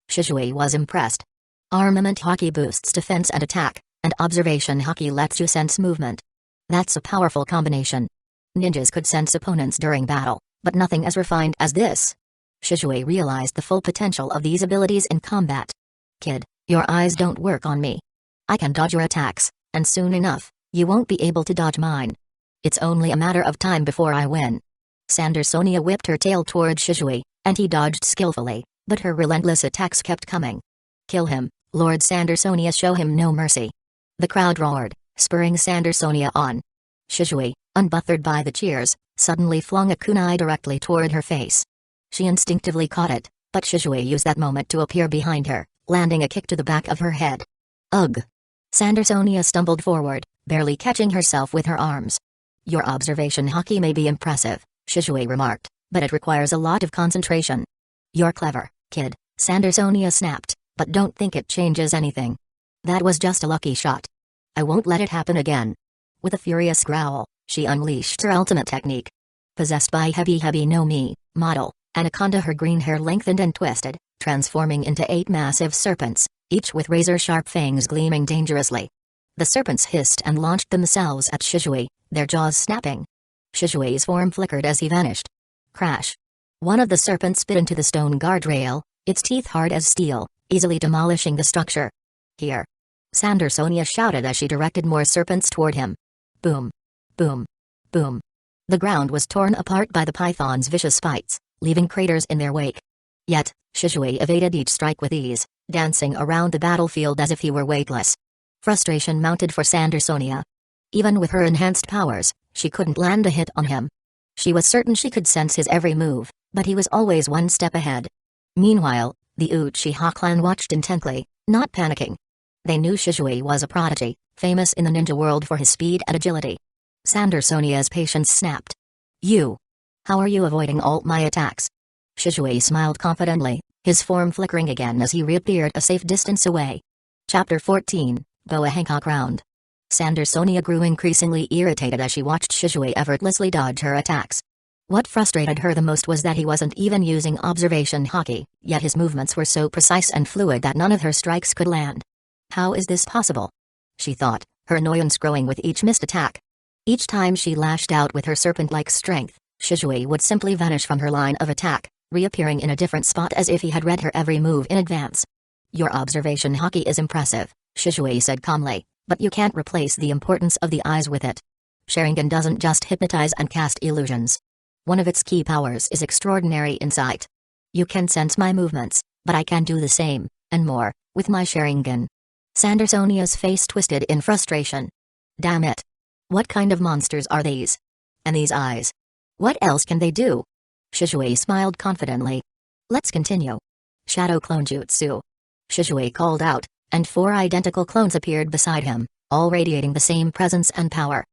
Shizue was impressed. Armament hockey boosts defense and attack, and observation hockey lets you sense movement. That's a powerful combination. Ninjas could sense opponents during battle, but nothing as refined as this. Shizue realized the full potential of these abilities in combat. "Kid, your eyes don't work on me. I can dodge your attacks, and soon enough, you won't be able to dodge mine. It's only a matter of time before I win." Sandersonia whipped her tail toward Shizue, and he dodged skillfully, but her relentless attacks kept coming. "Kill him, Lord Sandersonia, show him no mercy." The crowd roared, spurring Sandersonia on. Shizue, unbothered by the cheers, suddenly flung a kunai directly toward her face. She instinctively caught it, but Shizue used that moment to appear behind her, landing a kick to the back of her head. "Ugh!" Sandersonia stumbled forward, barely catching herself with her arms. "Your observation hockey may be impressive," Shizue remarked, "but it requires a lot of concentration." "You're clever, kid," Sandersonia snapped, "but don't think it changes anything. That was just a lucky shot." I won't let it happen again. With a furious growl, she unleashed her ultimate technique. Possessed by Hebi no Mi, model, Anaconda, her green hair lengthened and twisted, transforming into 8 massive serpents, each with razor-sharp fangs gleaming dangerously. The serpents hissed and launched themselves at Shizue, their jaws snapping. Shizue's form flickered as he vanished. Crash! One of the serpents bit into the stone guardrail, its teeth hard as steel, easily demolishing the structure. Here! Sandersonia shouted as she directed more serpents toward him. Boom! Boom! Boom! The ground was torn apart by the python's vicious bites, leaving craters in their wake. Yet, Shizue evaded each strike with ease, dancing around the battlefield as if he were weightless. Frustration mounted for Sandersonia. Even with her enhanced powers, she couldn't land a hit on him. She was certain she could sense his every move, but he was always one step ahead. Meanwhile, the Uchiha clan watched intently, not panicking. They knew Shizue was a prodigy, famous in the ninja world for his speed and agility. Sandersonia's patience snapped. You! How are you avoiding all my attacks? Shizue smiled confidently, his form flickering again as he reappeared a safe distance away. Chapter 14, Boa Hancock Round. Sandersonia grew increasingly irritated as she watched Shizue effortlessly dodge her attacks. What frustrated her the most was that he wasn't even using observation haki, yet his movements were so precise and fluid that none of her strikes could land. How is this possible? She thought, her annoyance growing with each missed attack. Each time she lashed out with her serpent-like strength, Shizue would simply vanish from her line of attack, reappearing in a different spot as if he had read her every move in advance. Your observation haki is impressive, Shizue said calmly, but you can't replace the importance of the eyes with it. Sharingan doesn't just hypnotize and cast illusions. One of its key powers is extraordinary insight. You can sense my movements, but I can do the same, and more, with my Sharingan. Sandersonia's face twisted in frustration. Damn it. What kind of monsters are these? And these eyes? What else can they do? Shizue smiled confidently. Let's continue. Shadow Clone Jutsu. Shizue called out, and 4 identical clones appeared beside him, all radiating the same presence and power.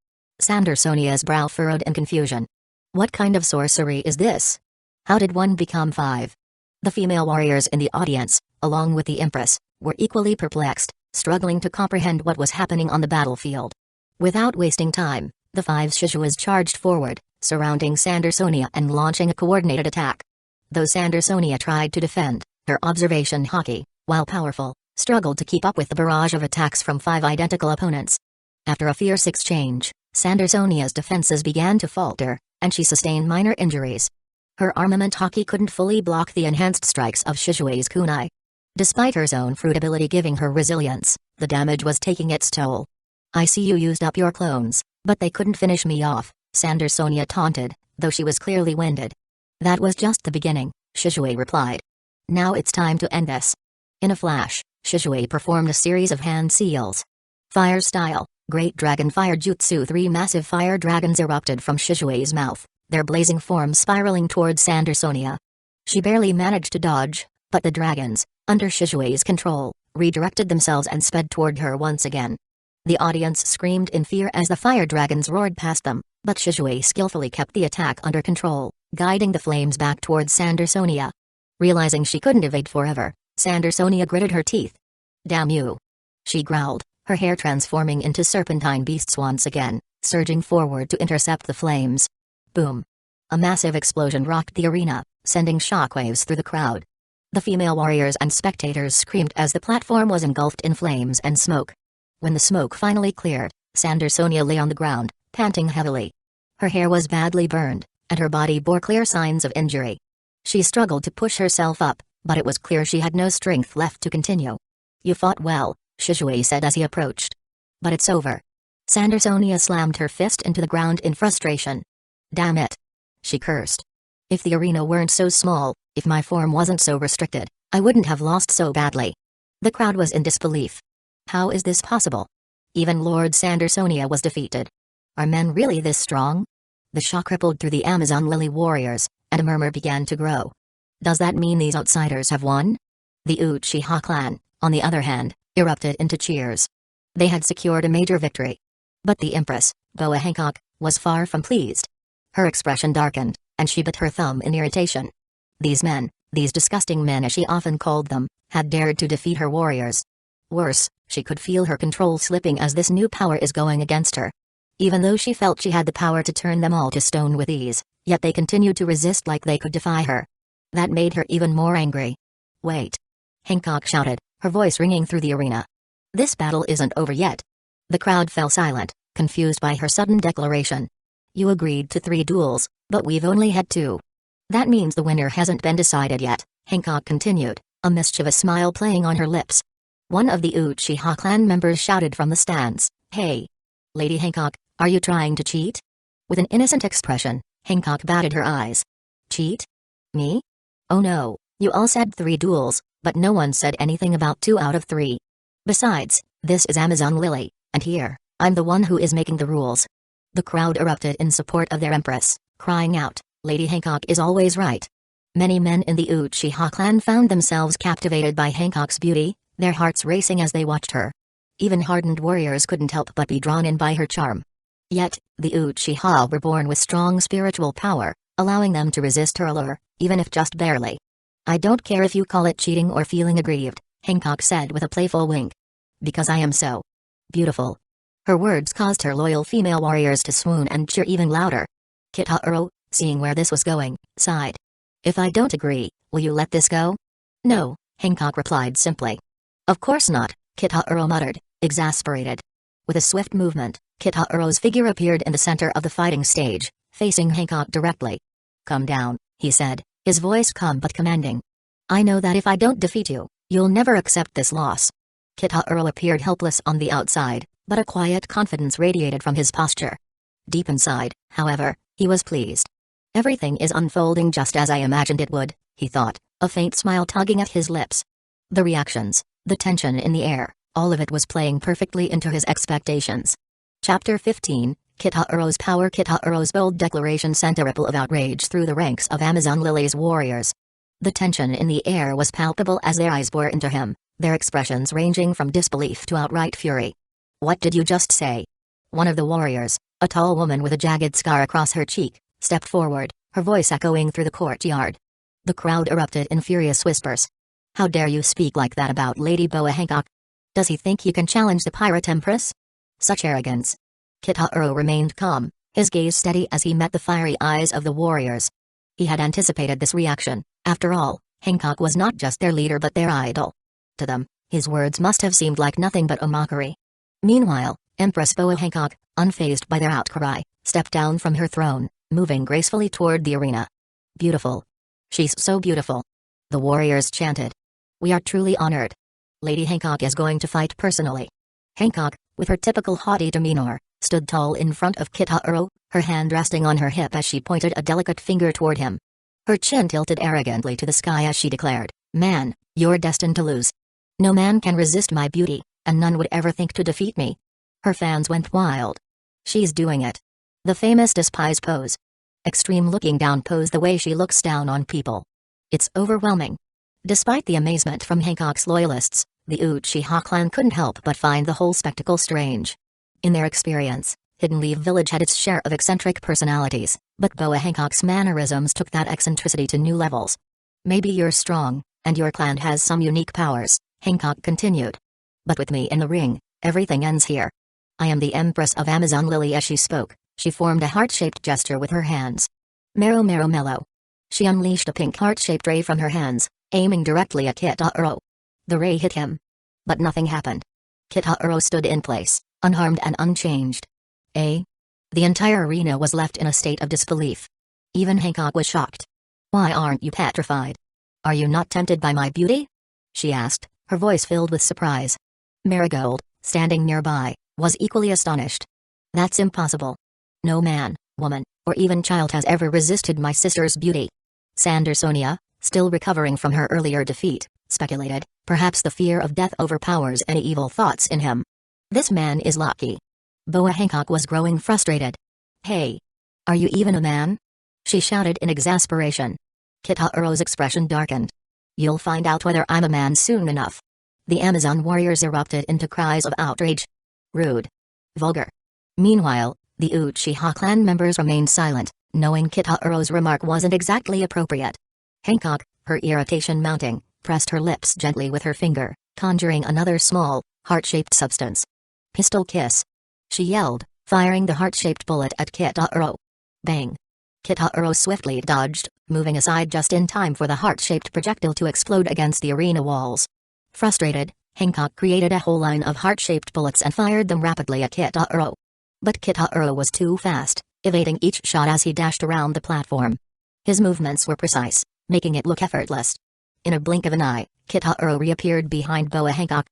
Sandersonia's brow furrowed in confusion. What kind of sorcery is this? How did one become 5? The female warriors in the audience, along with the Empress, were equally perplexed, struggling to comprehend what was happening on the battlefield. Without wasting time, the 5 Shizuas charged forward, surrounding Sandersonia and launching a coordinated attack. Though Sandersonia tried to defend, her observation haki, while powerful, struggled to keep up with the barrage of attacks from 5 identical opponents. After a fierce exchange, Sandersonia's defenses began to falter, and she sustained minor injuries. Her armament haki couldn't fully block the enhanced strikes of Shizue's kunai. Despite her zone fruit ability giving her resilience, the damage was taking its toll. I see you used up your clones, but they couldn't finish me off, Sandersonia taunted, though she was clearly winded. That was just the beginning, Shizue replied. Now it's time to end this. In a flash, Shizue performed a series of hand seals. Fire style, Great Dragon Fire Jutsu. 3 massive fire dragons erupted from Shizue's mouth, their blazing forms spiraling towards Sandersonia. She barely managed to dodge, but the dragons, under Shizue's control, redirected themselves and sped toward her once again. The audience screamed in fear as the fire dragons roared past them, but Shizue skillfully kept the attack under control, guiding the flames back towards Sandersonia. Realizing she couldn't evade forever, Sandersonia gritted her teeth. Damn you! She growled, her hair transforming into serpentine beasts once again, surging forward to intercept the flames. Boom! A massive explosion rocked the arena, sending shockwaves through the crowd. The female warriors and spectators screamed as the platform was engulfed in flames and smoke. When the smoke finally cleared, Sandersonia lay on the ground, panting heavily. Her hair was badly burned, and her body bore clear signs of injury. She struggled to push herself up, but it was clear she had no strength left to continue. You fought well, Shizue said as he approached. But it's over. Sandersonia slammed her fist into the ground in frustration. Damn it! She cursed. If the arena weren't so small, if my form wasn't so restricted, I wouldn't have lost so badly. The crowd was in disbelief. How is this possible? Even Lord Sandersonia was defeated. Are men really this strong? The shock rippled through the Amazon Lily warriors, and a murmur began to grow. Does that mean these outsiders have won? The Uchiha clan, on the other hand, erupted into cheers. They had secured a major victory. But the Empress, Boa Hancock, was far from pleased. Her expression darkened, and she bit her thumb in irritation. These men, these disgusting men as she often called them, had dared to defeat her warriors. Worse, She could feel her control slipping as this new power is going against her. Even though she felt she had the power to turn them all to stone with ease, yet they continued to resist like they could defy her. That made her even more angry. "Wait!" Hancock shouted, her voice ringing through the arena. "This battle isn't over yet." The crowd fell silent, confused by her sudden declaration. "You agreed to 3 duels, but we've only had 2. That means the winner hasn't been decided yet," Hancock continued, a mischievous smile playing on her lips. One of the Uchiha clan members shouted from the stands, "Hey! Lady Hancock, are you trying to cheat?" With an innocent expression, Hancock batted her eyes. "Cheat? Me? Oh no, you all said 3 duels, but no one said anything about 2 out of 3. Besides, this is Amazon Lily, and here, I'm the one who is making the rules." The crowd erupted in support of their empress, crying out, "Lady Hancock is always right." Many men in the Uchiha clan found themselves captivated by Hancock's beauty, their hearts racing as they watched her. Even hardened warriors couldn't help but be drawn in by her charm. Yet, the Uchiha were born with strong spiritual power, allowing them to resist her allure, even if just barely. "I don't care if you call it cheating or feeling aggrieved," Hancock said with a playful wink. "Because I am so beautiful." Her words caused her loyal female warriors to swoon and cheer even louder. Kitahiro, seeing where this was going, sighed. "If I don't agree, will you let this go?" "No," Hancock replied simply. "Of course not," Kitahiro muttered, exasperated. With a swift movement, Kitahiro's figure appeared in the center of the fighting stage, facing Hancock directly. "Come down," he said, his voice calm but commanding. "I know that if I don't defeat you, you'll never accept this loss." Kitahiro appeared helpless on the outside, but a quiet confidence radiated from his posture. Deep inside, however, he was pleased. "Everything is unfolding just as I imagined it would," he thought, a faint smile tugging at his lips. The reactions, the tension in the air, all of it was playing perfectly into his expectations. Chapter 15, Kitahiro's Power. Kitahiro's bold declaration sent a ripple of outrage through the ranks of Amazon Lily's warriors. The tension in the air was palpable as their eyes bore into him, their expressions ranging from disbelief to outright fury. "What did you just say?" One of the warriors, a tall woman with a jagged scar across her cheek, stepped forward, her voice echoing through the courtyard. The crowd erupted in furious whispers. "How dare you speak like that about Lady Boa Hancock? Does he think he can challenge the Pirate Empress? Such arrogance." Kitahiro remained calm, his gaze steady as he met the fiery eyes of the warriors. He had anticipated this reaction. After all, Hancock was not just their leader but their idol. To them, his words must have seemed like nothing but a mockery. Meanwhile, Empress Boa Hancock, unfazed by their outcry, stepped down from her throne, moving gracefully toward the arena. "Beautiful. She's so beautiful," the warriors chanted. "We are truly honored. Lady Hancock is going to fight personally." Hancock, with her typical haughty demeanor, stood tall in front of Kitahiro, her hand resting on her hip as she pointed a delicate finger toward him. Her chin tilted arrogantly to the sky as she declared, "Man, you're destined to lose. No man can resist my beauty, and none would ever think to defeat me." Her fans went wild. "She's doing it." The famous despise pose. Extreme looking down pose, the way she looks down on people. It's overwhelming. Despite the amazement from Hancock's loyalists, the Uchiha clan couldn't help but find the whole spectacle strange. In their experience, Hidden Leaf Village had its share of eccentric personalities, but Boa Hancock's mannerisms took that eccentricity to new levels. "Maybe you're strong, and your clan has some unique powers," Hancock continued. "But with me in the ring, everything ends here. I am the Empress of Amazon Lily." As she spoke, she formed a heart-shaped gesture with her hands. "Mero Mero Mellow." She unleashed a pink heart-shaped ray from her hands, aiming directly at Kitahiro. The ray hit him. But nothing happened. Kitahiro stood in place, unharmed and unchanged. The entire arena was left in a state of disbelief. Even Hancock was shocked. "Why aren't you petrified? Are you not tempted by my beauty?" she asked, her voice filled with surprise. Marigold, standing nearby, was equally astonished. "That's impossible. No man, woman, or even child has ever resisted my sister's beauty." Sonia, still recovering from her earlier defeat, speculated, perhaps the fear of death overpowers any evil thoughts in him. "This man is lucky." Boa Hancock was growing frustrated. "Hey! Are you even a man?" she shouted in exasperation. Kitahiro's expression darkened. "You'll find out whether I'm a man soon enough." The Amazon warriors erupted into cries of outrage. "Rude. Vulgar." Meanwhile, the Uchiha clan members remained silent, knowing Kitahiro's remark wasn't exactly appropriate. Hancock, her irritation mounting, pressed her lips gently with her finger, conjuring another small, Heart-shaped substance. Pistol kiss. She yelled, firing the heart-shaped bullet at Kitaro. Bang. Kitaro swiftly dodged, moving aside just in time for the heart-shaped projectile to explode against the arena walls. Frustrated, Hancock created a whole line of heart-shaped bullets and fired them rapidly at Kitaro. But Kitaro was too fast, evading each shot as he dashed around the platform. His movements were precise, making it look effortless. In a blink of an eye, Kitaro reappeared behind Boa Hancock.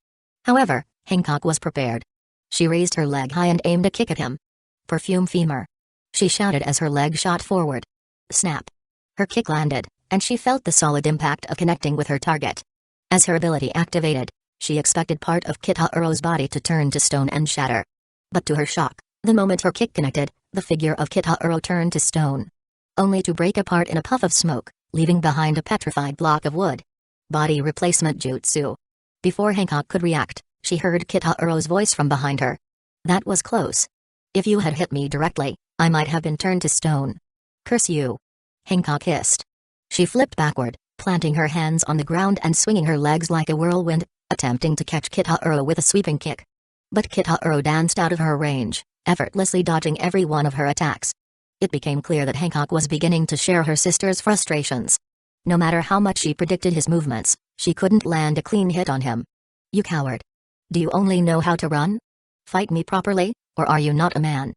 However, Hancock was prepared. She raised her leg high and aimed a kick at him. Perfume femur. She shouted as her leg shot forward. Snap. Her kick landed, and she felt the solid impact of connecting with her target. As her ability activated, she expected part of Kitaro's body to turn to stone and shatter. But to her shock, the moment her kick connected, the figure of Kitaro turned to stone. Only to break apart in a puff of smoke, leaving behind a petrified block of wood. Body replacement jutsu. Before Hancock could react, she heard Kitaro's voice from behind her. That was close. If you had hit me directly, I might have been turned to stone. Curse you. Hancock hissed. She flipped backward, planting her hands on the ground and swinging her legs like a whirlwind, attempting to catch Kitaro with a sweeping kick. But Kitaro danced out of her range, effortlessly dodging every one of her attacks. It became clear that Hancock was beginning to share her sister's frustrations. No matter how much she predicted his movements, she couldn't land a clean hit on him. You coward. Do you only know how to run? Fight me properly, or are you not a man?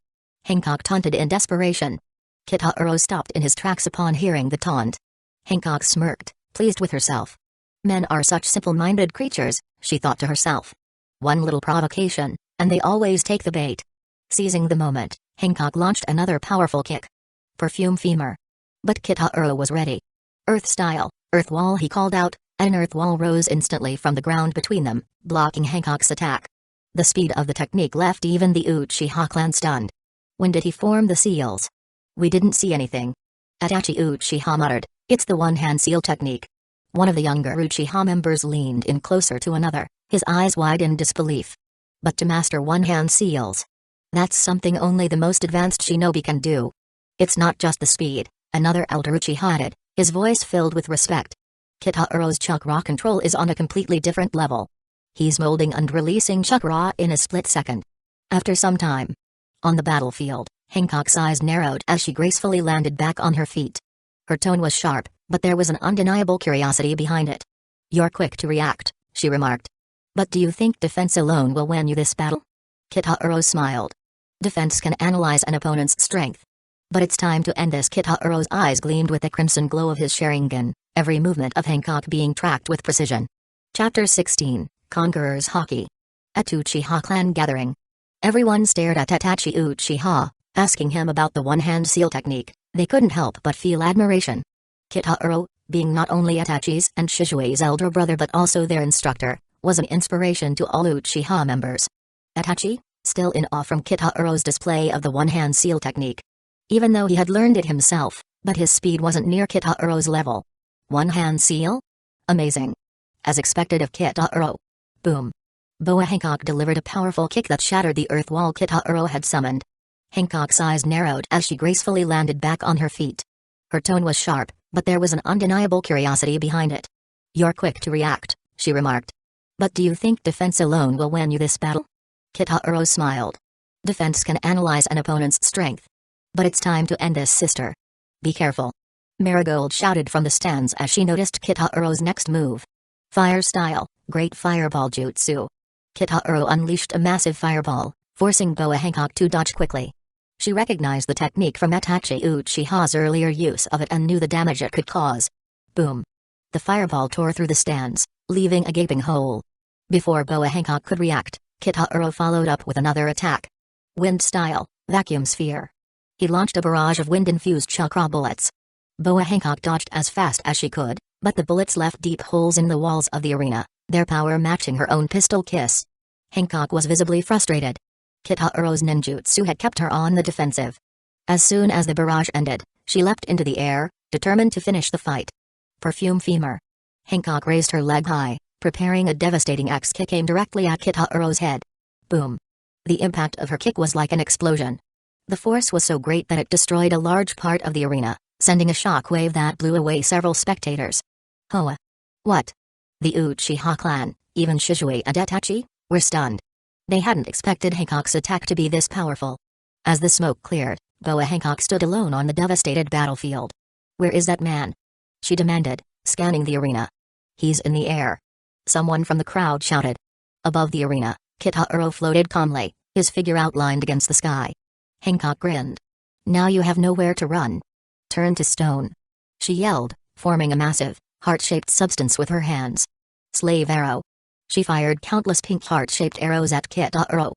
Hancock taunted in desperation. Kitaro stopped in his tracks upon hearing the taunt. Hancock smirked, pleased with herself. Men are such simple-minded creatures, she thought to herself. One little provocation, and they always take the bait. Seizing the moment, Hancock launched another powerful kick. Perfume femur. But Kitaro was ready. Earth style, earth wall, he called out, and an earth wall rose instantly from the ground between them, blocking Hancock's attack. The speed of the technique left even the Uchiha clan stunned. When did he form the seals? We didn't see anything. Itachi Uchiha muttered, it's the one-hand seal technique. One of the younger Uchiha members leaned in closer to another, his eyes wide in disbelief. But to master one-hand seals? That's something only the most advanced shinobi can do. It's not just the speed, another elder Uchiha added, his voice filled with respect. Kitaro's chakra control is on a completely different level. He's molding and releasing chakra in a split second. After some time. On the battlefield, Hancock's eyes narrowed as she gracefully landed back on her feet. Her tone was sharp, but there was an undeniable curiosity behind it. You're quick to react, she remarked. But do you think defense alone will win you this battle? Kitaro smiled. Defense can analyze an opponent's strength. But it's time to end this. Kitaro's eyes gleamed with the crimson glow of his Sharingan, every movement of Hancock being tracked with precision. Chapter 16, Conqueror's Hockey. At Uchiha clan gathering. Everyone stared at Itachi Uchiha, asking him about the one-hand seal technique. They couldn't help but feel admiration. Kitaro, being not only Itachi's and Shishui's elder brother but also their instructor, was an inspiration to all Uchiha members. Itachi, still in awe from Kitaro's display of the one-hand seal technique. Even though he had learned it himself, but his speed wasn't near Kitaro's level. One-hand seal? Amazing. As expected of Kitaro. Boom. Boa Hancock delivered a powerful kick that shattered the earth wall Kitaro had summoned. Hancock's eyes narrowed as she gracefully landed back on her feet. Her tone was sharp, but there was an undeniable curiosity behind it. You're quick to react, she remarked. But do you think defense alone will win you this battle? Kitaro smiled. Defense can analyze an opponent's strength. But it's time to end this, sister. Be careful. Marigold shouted from the stands as she noticed Kitaro's next move. Fire style, great fireball jutsu. Kitaro unleashed a massive fireball, forcing Boa Hancock to dodge quickly. She recognized the technique from Itachi Uchiha's earlier use of it and knew the damage it could cause. Boom. The fireball tore through the stands, leaving a gaping hole. Before Boa Hancock could react, Kitaro followed up with another attack. Wind style, vacuum sphere. He launched a barrage of wind-infused chakra bullets. Boa Hancock dodged as fast as she could, but the bullets left deep holes in the walls of the arena, their power matching her own pistol kiss. Hancock was visibly frustrated. Kitaro's ninjutsu had kept her on the defensive. As soon as the barrage ended, she leapt into the air, determined to finish the fight. Perfume femur. Hancock raised her leg high, preparing a devastating axe kick aimed directly at Kitaro's head. Boom. The impact of her kick was like an explosion. The force was so great that it destroyed a large part of the arena, sending a shockwave that blew away several spectators. Hoa. What? The Uchiha clan, even Shishui and Itachi, were stunned. They hadn't expected Hancock's attack to be this powerful. As the smoke cleared, Boa Hancock stood alone on the devastated battlefield. "Where is that man?" she demanded, scanning the arena. "He's in the air," someone from the crowd shouted. Above the arena, Kitahuro floated calmly, his figure outlined against the sky. Hancock grinned. "Now you have nowhere to run. Turn to stone," she yelled, forming a massive, heart-shaped substance with her hands. "Slave arrow." She fired countless pink heart-shaped arrows at Kitahuro.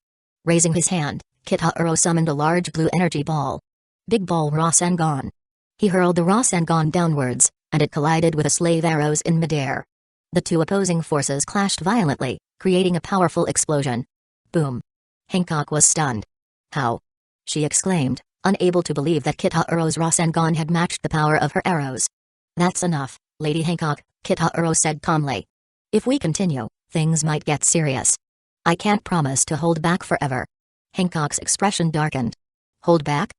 Raising his hand, Kitahuro summoned a large blue energy ball. Big Ball Rasengan. He hurled the Rasengan downwards, and it collided with the slave arrows in midair. The two opposing forces clashed violently, creating a powerful explosion. Boom. Hancock was stunned. "How?" she exclaimed, unable to believe that Kitahuro's Rasengan had matched the power of her arrows. "That's enough, Lady Hancock," Kitahuro said calmly. "If we continue, things might get serious. I can't promise to hold back forever." Hancock's expression darkened. "Hold back?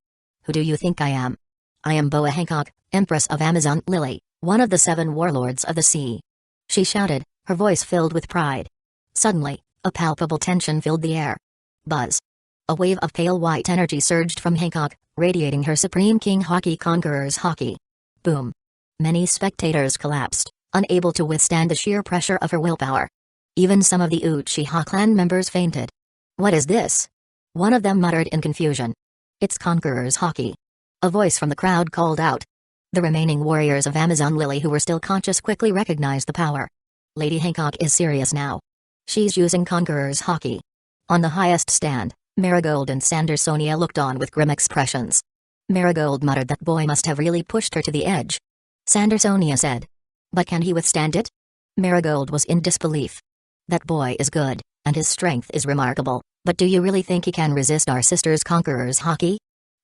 Who do you think I am?" "I am Boa Hancock, Empress of Amazon Lily, one of the 7 warlords of the sea," she shouted, her voice filled with pride. Suddenly, a palpable tension filled the air. Buzz. A wave of pale white energy surged from Hancock, radiating her Supreme King Haki Conqueror's Haki. Boom. Many spectators collapsed, unable to withstand the sheer pressure of her willpower. Even some of the Uchiha clan members fainted. "What is this?" one of them muttered in confusion. "It's Conqueror's Haki." A voice from the crowd called out. The remaining warriors of Amazon Lily who were still conscious quickly recognized the power. Lady Hancock is serious now. She's using Conqueror's Haki. On the highest stand, Marigold and Sandersonia looked on with grim expressions. Marigold muttered that boy must have really pushed her to the edge. Sandersonia said. "But can he withstand it?" Marigold was in disbelief. "That boy is good, and his strength is remarkable, but do you really think he can resist our sister's Conqueror's Haki?"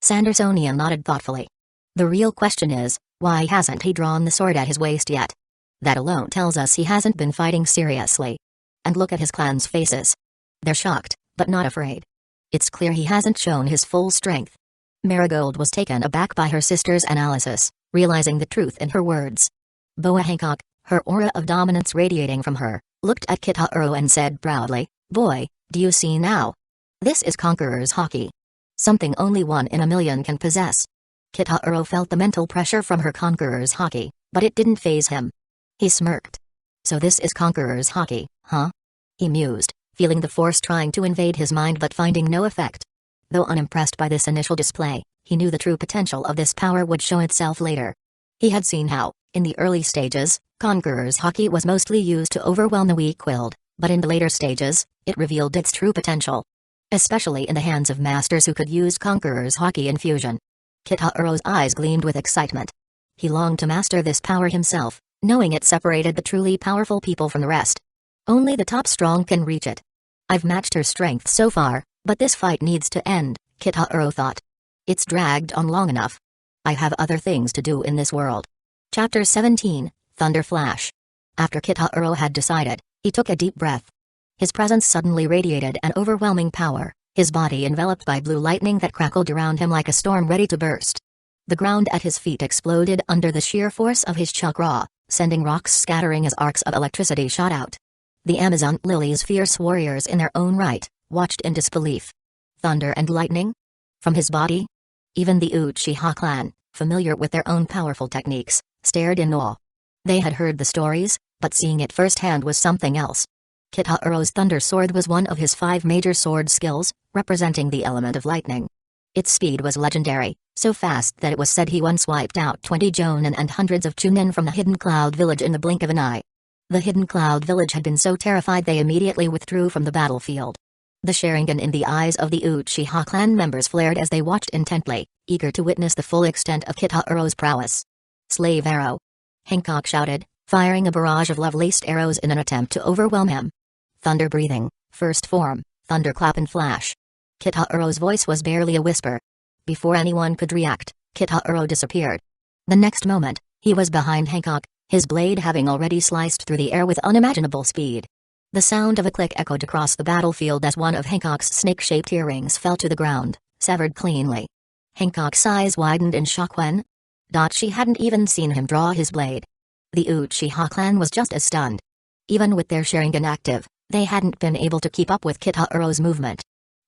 Sandersonia nodded thoughtfully. "The real question is, why hasn't he drawn the sword at his waist yet? That alone tells us he hasn't been fighting seriously. And look at his clan's faces. They're shocked, but not afraid. It's clear he hasn't shown his full strength." Marigold was taken aback by her sister's analysis, realizing the truth in her words. Boa Hancock, her aura of dominance radiating from her, looked at Kitahuro and said proudly, "Boy, do you see now? This is Conqueror's Haki. Something only 1 in a million can possess." Kitahuro felt the mental pressure from her Conqueror's Haki, but it didn't faze him. He smirked. "So this is Conqueror's Haki, huh?" he mused, feeling the force trying to invade his mind but finding no effect. Though unimpressed by this initial display, he knew the true potential of this power would show itself later. He had seen how, in the early stages, Conqueror's Haki was mostly used to overwhelm the weak-willed, but in the later stages, it revealed its true potential. Especially in the hands of masters who could use Conqueror's Haki infusion. Kitahuro's eyes gleamed with excitement. He longed to master this power himself, knowing it separated the truly powerful people from the rest. Only the top strong can reach it. "I've matched her strength so far, but this fight needs to end," Kitahuro thought. "It's dragged on long enough. I have other things to do in this world." Chapter 17, Thunder Flash. After Kitahuro had decided, he took a deep breath. His presence suddenly radiated an overwhelming power, his body enveloped by blue lightning that crackled around him like a storm ready to burst. The ground at his feet exploded under the sheer force of his chakra, sending rocks scattering as arcs of electricity shot out. The Amazon Lily's fierce warriors in their own right, watched in disbelief. Thunder and lightning? From his body? Even the Uchiha clan, familiar with their own powerful techniques, stared in awe. They had heard the stories, but seeing it firsthand was something else. Kitahuro's Thunder Sword was one of his 5 major sword skills, representing the element of lightning. Its speed was legendary, so fast that it was said he once wiped out 20 Jonin and hundreds of Chunin from the Hidden Cloud Village in the blink of an eye. The Hidden Cloud Village had been so terrified they immediately withdrew from the battlefield. The Sharingan in the eyes of the Uchiha clan members flared as they watched intently, eager to witness the full extent of Kitahuro's prowess. "Slave arrow!" Hancock shouted, firing a barrage of love-laced arrows in an attempt to overwhelm him. "Thunder breathing, first form, thunderclap and flash." Kitahuro's voice was barely a whisper. Before anyone could react, Kitahuro disappeared. The next moment, he was behind Hancock, his blade having already sliced through the air with unimaginable speed. The sound of a click echoed across the battlefield as one of Hancock's snake-shaped earrings fell to the ground, severed cleanly. Hancock's eyes widened in shock when... She hadn't even seen him draw his blade. The Uchiha clan was just as stunned. Even with their Sharingan active, They hadn't been able to keep up with Kitaro's movement.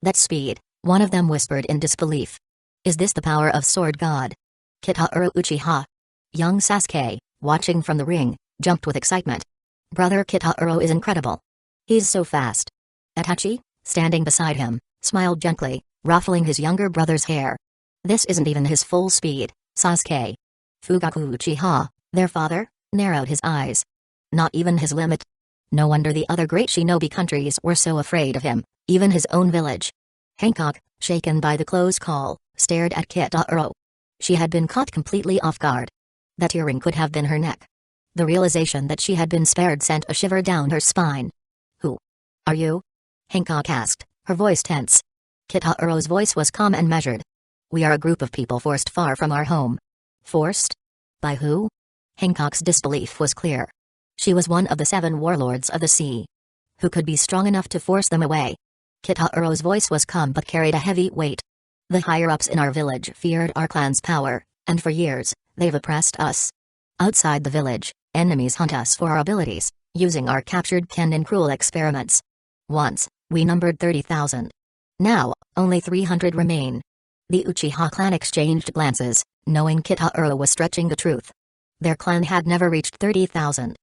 That speed, one of them whispered in disbelief. Is this the power of Sword God? Kitaro Uchiha. Young Sasuke, watching from the ring, jumped with excitement. Brother Kitaro is incredible. He's so fast. Itachi, standing beside him, smiled gently, ruffling his younger brother's hair. This isn't even his full speed, Sasuke. Fugaku Uchiha, their father, narrowed his eyes. Not even his limit. No wonder the other great shinobi countries were so afraid of him, even his own village. Hancock, shaken by the close call, stared at Kitaro. She had been caught completely off guard. That earring could have been her neck. The realization that she had been spared sent a shiver down her spine. Who are you? Hancock asked, her voice tense. Kitaro's voice was calm and measured. We are a group of people forced far from our home. Forced? By who? Hancock's disbelief was clear. She was one of the 7 warlords of the sea. Who could be strong enough to force them away? Kitaro's voice was calm but carried a heavy weight. The higher-ups in our village feared our clan's power, and for years, they've oppressed us. Outside the village, enemies hunt us for our abilities, using our captured kin in cruel experiments. Once, we numbered 30,000. Now, only 300 remain. The Uchiha clan exchanged glances, knowing Kitaro was stretching the truth. Their clan had never reached 30,000.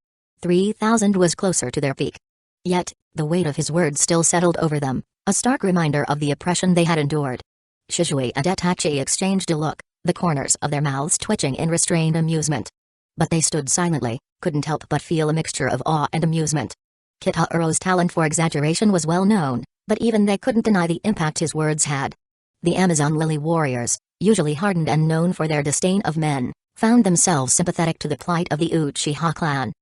3,000 was closer to their peak. Yet, the weight of his words still settled over them, a stark reminder of the oppression they had endured. Shisui and Itachi exchanged a look, the corners of their mouths twitching in restrained amusement. But they stood silently, couldn't help but feel a mixture of awe and amusement. Kitaro's talent for exaggeration was well known, but even they couldn't deny the impact his words had. The Amazon Lily warriors, usually hardened and known for their disdain of men, found themselves sympathetic to the plight of the Uchiha clan.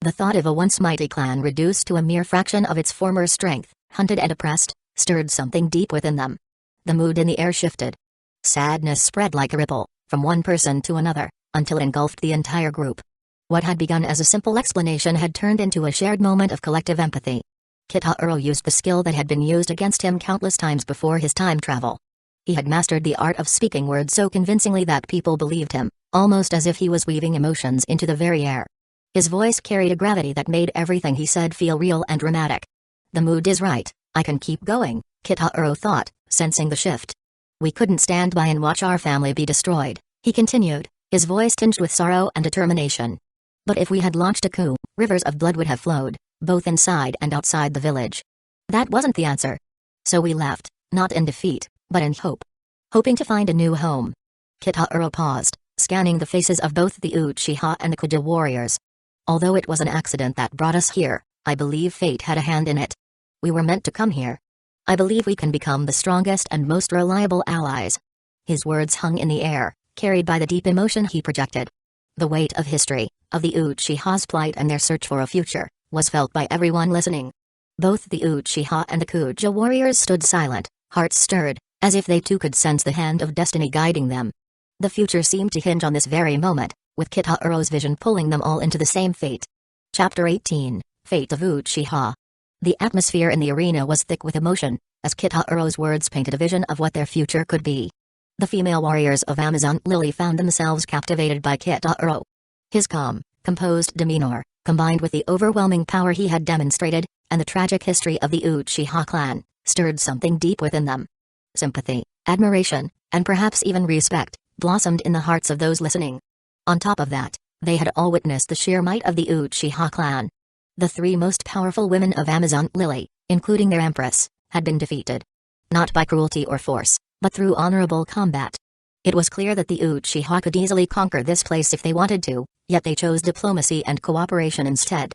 The thought of a once mighty clan reduced to a mere fraction of its former strength, hunted and oppressed, stirred something deep within them. The mood in the air shifted. Sadness spread like a ripple, from one person to another, until it engulfed the entire group. What had begun as a simple explanation had turned into a shared moment of collective empathy. Kitaro used the skill that had been used against him countless times before his time travel. He had mastered the art of speaking words so convincingly that people believed him, almost as if he was weaving emotions into the very air. His voice carried a gravity that made everything he said feel real and dramatic. The mood is right, I can keep going, Kitaro thought, sensing the shift. We couldn't stand by and watch our family be destroyed, he continued, his voice tinged with sorrow and determination. But if we had launched a coup, rivers of blood would have flowed, both inside and outside the village. That wasn't the answer. So we left, not in defeat, but in hope. Hoping to find a new home. Kitaro paused, scanning the faces of both the Uchiha and the Kuja warriors. Although it was an accident that brought us here, I believe fate had a hand in it. We were meant to come here. I believe we can become the strongest and most reliable allies. His words hung in the air, carried by the deep emotion he projected. The weight of history, of the Uchiha's plight and their search for a future, was felt by everyone listening. Both the Uchiha and the Kuja warriors stood silent, hearts stirred, as if they too could sense the hand of destiny guiding them. The future seemed to hinge on this very moment, with Kitaro's vision pulling them all into the same fate. Chapter 18, Fate of Uchiha. The atmosphere in the arena was thick with emotion, as Kitaro's words painted a vision of what their future could be. The female warriors of Amazon Lily found themselves captivated by Kitaro. His calm, composed demeanor, combined with the overwhelming power he had demonstrated, and the tragic history of the Uchiha clan, stirred something deep within them. Sympathy, admiration, and perhaps even respect, blossomed in the hearts of those listening. On top of that, they had all witnessed the sheer might of the Uchiha clan. The 3 most powerful women of Amazon Lily, including their empress, had been defeated. Not by cruelty or force, but through honorable combat. It was clear that the Uchiha could easily conquer this place if they wanted to, yet they chose diplomacy and cooperation instead.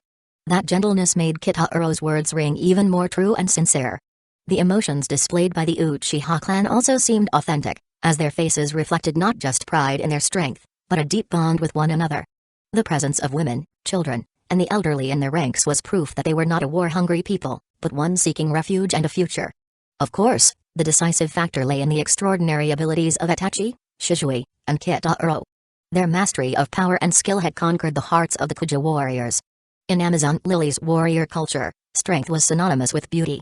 That gentleness made Kitaro's words ring even more true and sincere. The emotions displayed by the Uchiha clan also seemed authentic, as their faces reflected not just pride in their strength, but a deep bond with one another. The presence of women, children, and the elderly in their ranks was proof that they were not a war-hungry people, but one seeking refuge and a future. Of course, the decisive factor lay in the extraordinary abilities of Itachi, Shisui, and Kitaro. Their mastery of power and skill had conquered the hearts of the Kuja warriors. In Amazon Lily's warrior culture, strength was synonymous with beauty.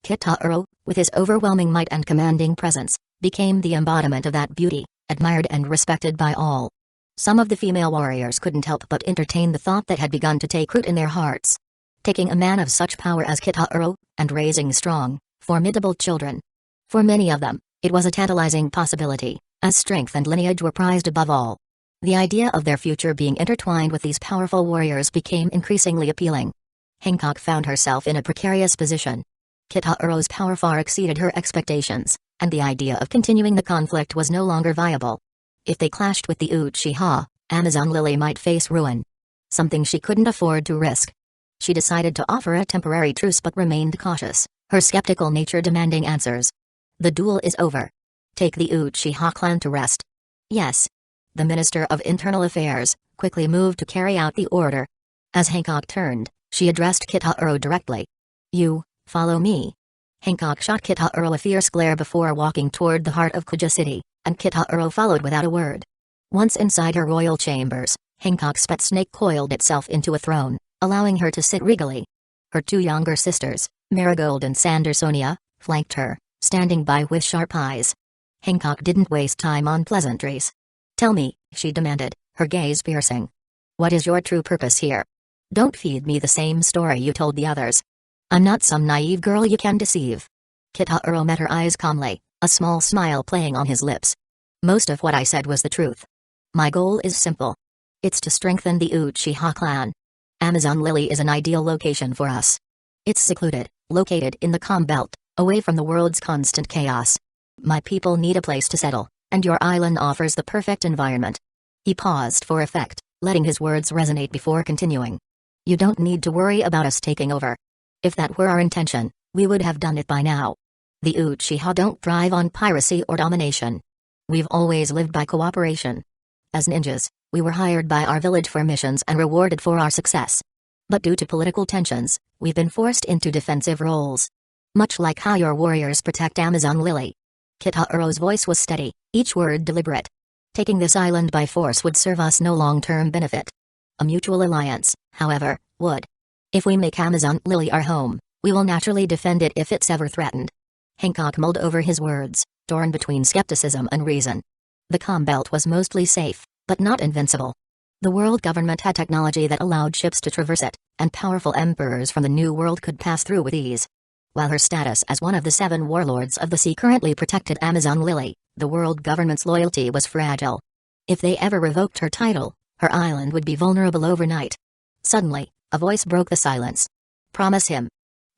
Kitaro, with his overwhelming might and commanding presence, became the embodiment of that beauty, admired and respected by all. Some of the female warriors couldn't help but entertain the thought that had begun to take root in their hearts. taking a man of such power as Kitahuro, and raising strong, formidable children. For many of them, it was a tantalizing possibility, as strength and lineage were prized above all. The idea of their future being intertwined with these powerful warriors became increasingly appealing. Hancock found herself in a precarious position. Kitahuro's power far exceeded her expectations, and the idea of continuing the conflict was no longer viable. If they clashed with the Uchiha, Amazon Lily might face ruin. Something she couldn't afford to risk. She decided to offer a temporary truce but remained cautious, her skeptical nature demanding answers. The duel is over. Take the Uchiha clan to rest. Yes. The Minister of Internal Affairs quickly moved to carry out the order. As Hancock turned, she addressed Kitahuro directly. You, follow me. Hancock shot Kitahuro a fierce glare before walking toward the heart of Kuja City, and Kitahuro followed without a word. Once inside her royal chambers, Hancock's pet snake coiled itself into a throne, allowing her to sit regally. Her two younger sisters, Marigold and Sandersonia, flanked her, standing by with sharp eyes. Hancock didn't waste time on pleasantries. Tell me, she demanded, her gaze piercing. What is your true purpose here? Don't feed me the same story you told the others. I'm not some naive girl you can deceive. Kitahuro met her eyes calmly, a small smile playing on his lips. Most of what I said was the truth. My goal is simple. It's to strengthen the Uchiha clan. Amazon Lily is an ideal location for us. It's secluded, located in the Calm Belt, away from the world's constant chaos. My people need a place to settle, and your island offers the perfect environment. He paused for effect, letting his words resonate before continuing. You don't need to worry about us taking over. If that were our intention, we would have done it by now. The Uchiha don't thrive on piracy or domination. We've always lived by cooperation. As ninjas, we were hired by our village for missions and rewarded for our success. But due to political tensions, we've been forced into defensive roles. Much like how your warriors protect Amazon Lily. Kitahuro's voice was steady, each word deliberate. Taking this island by force would serve us no long-term benefit. A mutual alliance, however, would. If we make Amazon Lily our home, we will naturally defend it if it's ever threatened. Hancock mulled over his words, torn between skepticism and reason. The Calm Belt was mostly safe, but not invincible. The world government had technology that allowed ships to traverse it, and powerful emperors from the New World could pass through with ease. While her status as one of the 7 warlords of the sea currently protected Amazon Lily, the world government's loyalty was fragile. If they ever revoked her title, her island would be vulnerable overnight. Suddenly, a voice broke the silence. Promise him.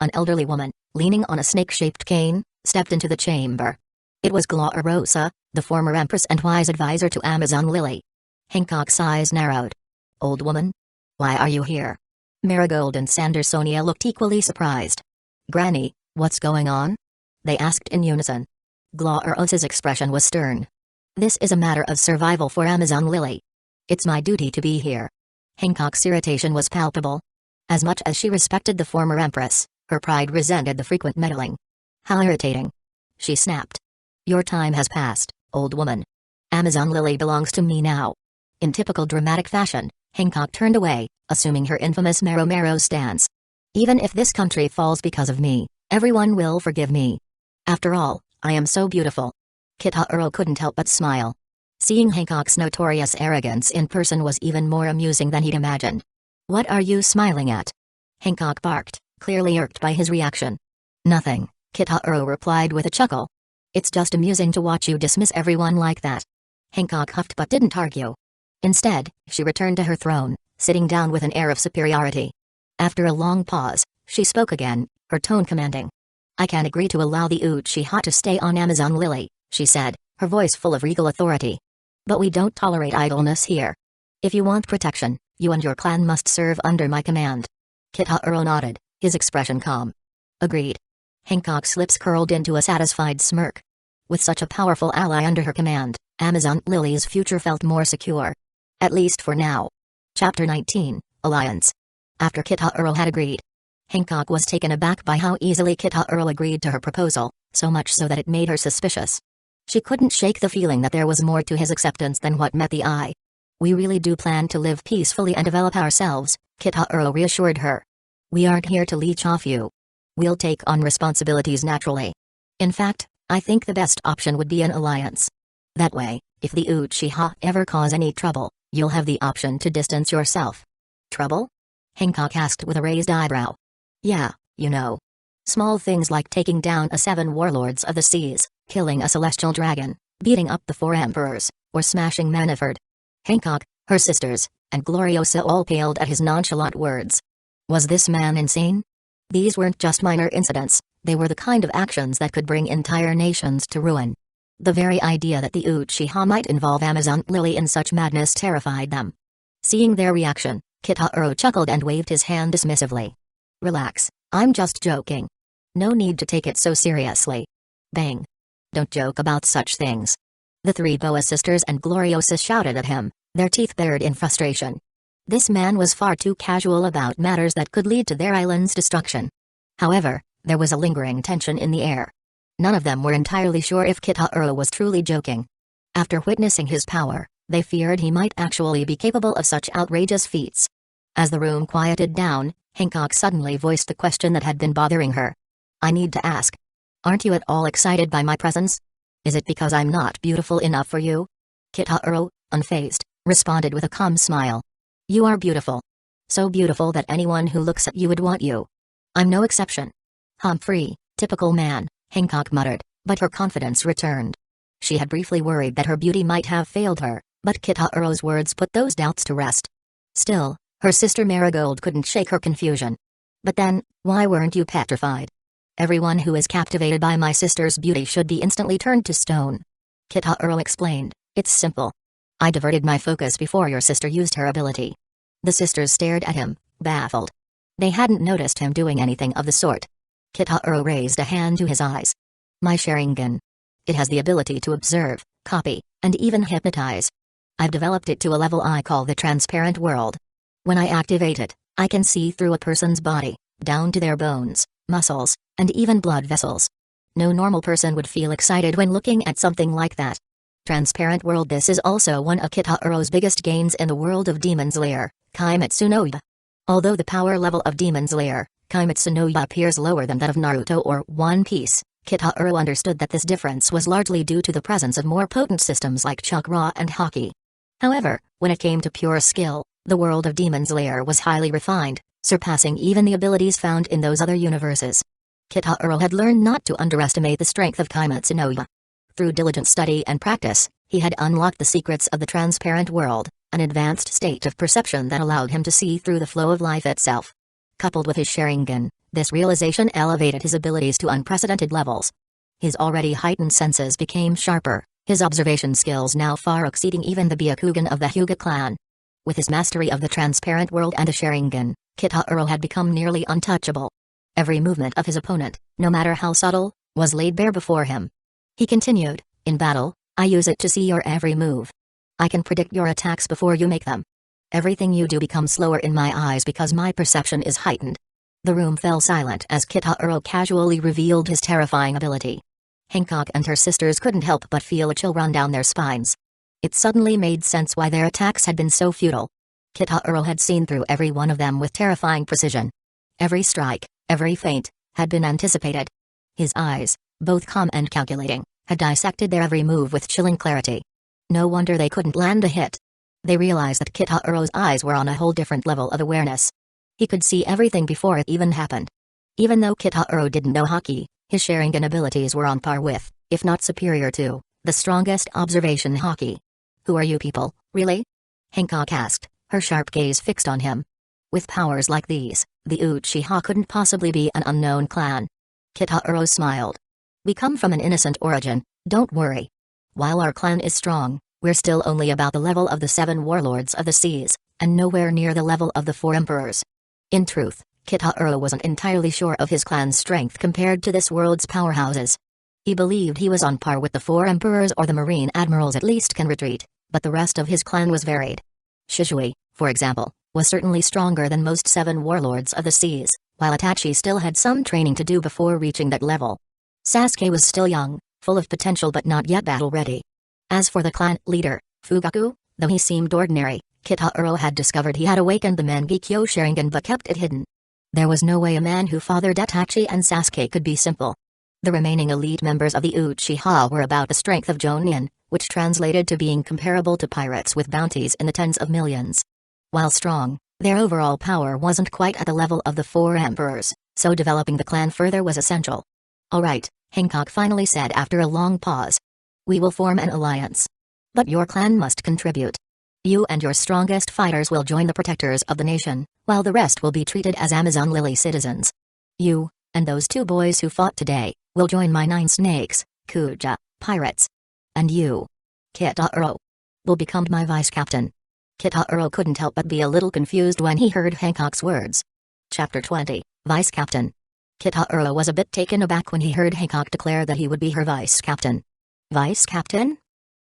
An elderly woman, leaning on a snake-shaped cane, stepped into the chamber. It was Gloriosa, the former empress and wise advisor to Amazon Lily. Hancock's eyes narrowed. Old woman? Why are you here? Marigold and Sandersonia looked equally surprised. Granny, what's going on? They asked in unison. Gloriosa's expression was stern. This is a matter of survival for Amazon Lily. It's my duty to be here. Hancock's irritation was palpable. As much as she respected the former empress, her pride resented the frequent meddling. How irritating. She snapped. Your time has passed, old woman. Amazon Lily belongs to me now. In typical dramatic fashion, Hancock turned away, assuming her infamous Mero stance. Even if this country falls because of me, everyone will forgive me. After all, I am so beautiful. Kitahuro couldn't help but smile. Seeing Hancock's notorious arrogance in person was even more amusing than he'd imagined. What are you smiling at? Hancock barked, clearly irked by his reaction. Nothing, Kitahuro replied with a chuckle. It's just amusing to watch you dismiss everyone like that. Hancock huffed but didn't argue. Instead, she returned to her throne, sitting down with an air of superiority. After a long pause, she spoke again, her tone commanding. I can agree to allow the Uchiha to stay on Amazon Lily, she said, her voice full of regal authority. But we don't tolerate idleness here. If you want protection, you and your clan must serve under my command. Kitahuro nodded, his expression calm. Agreed. Hancock's lips curled into a satisfied smirk. With such a powerful ally under her command, Amazon Lily's future felt more secure. At least for now. Chapter 19, Alliance. After Kitahuro had agreed. Hancock was taken aback by how easily Kitahuro agreed to her proposal, so much so that it made her suspicious. She couldn't shake the feeling that there was more to his acceptance than what met the eye. We really do plan to live peacefully and develop ourselves, Kitahuro reassured her. We aren't here to leech off you. We'll take on responsibilities naturally. In fact, I think the best option would be an alliance. That way, if the Uchiha ever cause any trouble, you'll have the option to distance yourself. Trouble? Hancock asked with a raised eyebrow. Yeah, you know. Small things like taking down 7 warlords of the seas, killing a celestial dragon, beating up the 4 emperors, or smashing Maniford. Hancock, her sisters, and Gloriosa all paled at his nonchalant words. Was this man insane? These weren't just minor incidents, they were the kind of actions that could bring entire nations to ruin. The very idea that the Uchiha might involve Amazon Lily in such madness terrified them. Seeing their reaction, Kitaro chuckled and waved his hand dismissively. Relax, I'm just joking. No need to take it so seriously. Bang. Don't joke about such things. The 3 Boa sisters and Gloriosa shouted at him, their teeth bared in frustration. This man was far too casual about matters that could lead to their island's destruction. However, there was a lingering tension in the air. None of them were entirely sure if Kitaro was truly joking. After witnessing his power, they feared he might actually be capable of such outrageous feats. As the room quieted down, Hancock suddenly voiced the question that had been bothering her. I need to ask. Aren't you at all excited by my presence? Is it because I'm not beautiful enough for you? Kitaro, unfazed, responded with a calm smile. You are beautiful. So beautiful that anyone who looks at you would want you. I'm no exception. Humphrey, typical man, Hancock muttered, but her confidence returned. She had briefly worried that her beauty might have failed her, but Kitaro's words put those doubts to rest. Still, her sister Marigold couldn't shake her confusion. But then, why weren't you petrified? Everyone who is captivated by my sister's beauty should be instantly turned to stone. Kitaro explained, it's simple. I diverted my focus before your sister used her ability. The sisters stared at him, baffled. They hadn't noticed him doing anything of the sort. Kitaro raised a hand to his eyes. My Sharingan. It has the ability to observe, copy, and even hypnotize. I've developed it to a level I call the transparent world. When I activate it, I can see through a person's body, down to their bones, muscles, and even blood vessels. No normal person would feel excited when looking at something like that. Transparent world. This is also one of Kitaro's biggest gains in the world of Demon's Lair, Kaimitsu no Yaiba. Although the power level of Demon's Lair, Kaimitsu no Yaiba appears lower than that of Naruto or One Piece, Kitaro understood that this difference was largely due to the presence of more potent systems like chakra and haki. However, when it came to pure skill, the world of Demon's Lair was highly refined, surpassing even the abilities found in those other universes. Kitaro had learned not to underestimate the strength of Kaimitsu no Yaiba. Through diligent study and practice, he had unlocked the secrets of the transparent world, an advanced state of perception that allowed him to see through the flow of life itself. Coupled with his Sharingan, this realization elevated his abilities to unprecedented levels. His already heightened senses became sharper, his observation skills now far exceeding even the Byakugan of the Hyuga clan. With his mastery of the transparent world and the Sharingan, Kitaro had become nearly untouchable. Every movement of his opponent, no matter how subtle, was laid bare before him. He continued, in battle, I use it to see your every move. I can predict your attacks before you make them. Everything you do becomes slower in my eyes because my perception is heightened. The room fell silent as Kitaro casually revealed his terrifying ability. Hancock and her sisters couldn't help but feel a chill run down their spines. It suddenly made sense why their attacks had been so futile. Kitaro had seen through every one of them with terrifying precision. Every strike, every feint, had been anticipated. His eyes, both calm and calculating, had dissected their every move with chilling clarity. No wonder they couldn't land a hit. They realized that Kitaro's eyes were on a whole different level of awareness. He could see everything before it even happened. Even though Kitaro didn't know Haki, his Sharingan abilities were on par with, if not superior to, the strongest observation Haki. Who are you people, really? Hancock asked, her sharp gaze fixed on him. With powers like these, the Uchiha couldn't possibly be an unknown clan. Kitaro smiled. We come from an innocent origin, don't worry. While our clan is strong, we're still only about the level of the 7 warlords of the seas, and nowhere near the level of the 4 emperors. In truth, Kitaro wasn't entirely sure of his clan's strength compared to this world's powerhouses. He believed he was on par with the 4 emperors, or the marine admirals at least can retreat, but the rest of his clan was varied. Shishui, for example, was certainly stronger than most 7 warlords of the seas, while Itachi still had some training to do before reaching that level. Sasuke was still young, full of potential but not yet battle-ready. As for the clan leader, Fugaku, though he seemed ordinary, Kitaro had discovered he had awakened the Mangekyo Sharingan but kept it hidden. There was no way a man who fathered Itachi and Sasuke could be simple. The remaining elite members of the Uchiha were about the strength of Jonin, which translated to being comparable to pirates with bounties in the tens of millions. While strong, Their overall power wasn't quite at the level of the four emperors, so developing the clan further was essential. "Alright," Hancock finally said after a long pause. "We will form an alliance. But your clan must contribute. You and your strongest fighters will join the protectors of the nation, while the rest will be treated as Amazon Lily citizens. You, and those two boys who fought today, will join my 9 snakes, Kuja, pirates. And you, Kitaro, will become my vice captain." Kitaro couldn't help but be a little confused when he heard Hancock's words. Chapter 20, Vice Captain. Kitaro was a bit taken aback when he heard Hancock declare that he would be her vice captain. "Vice captain?"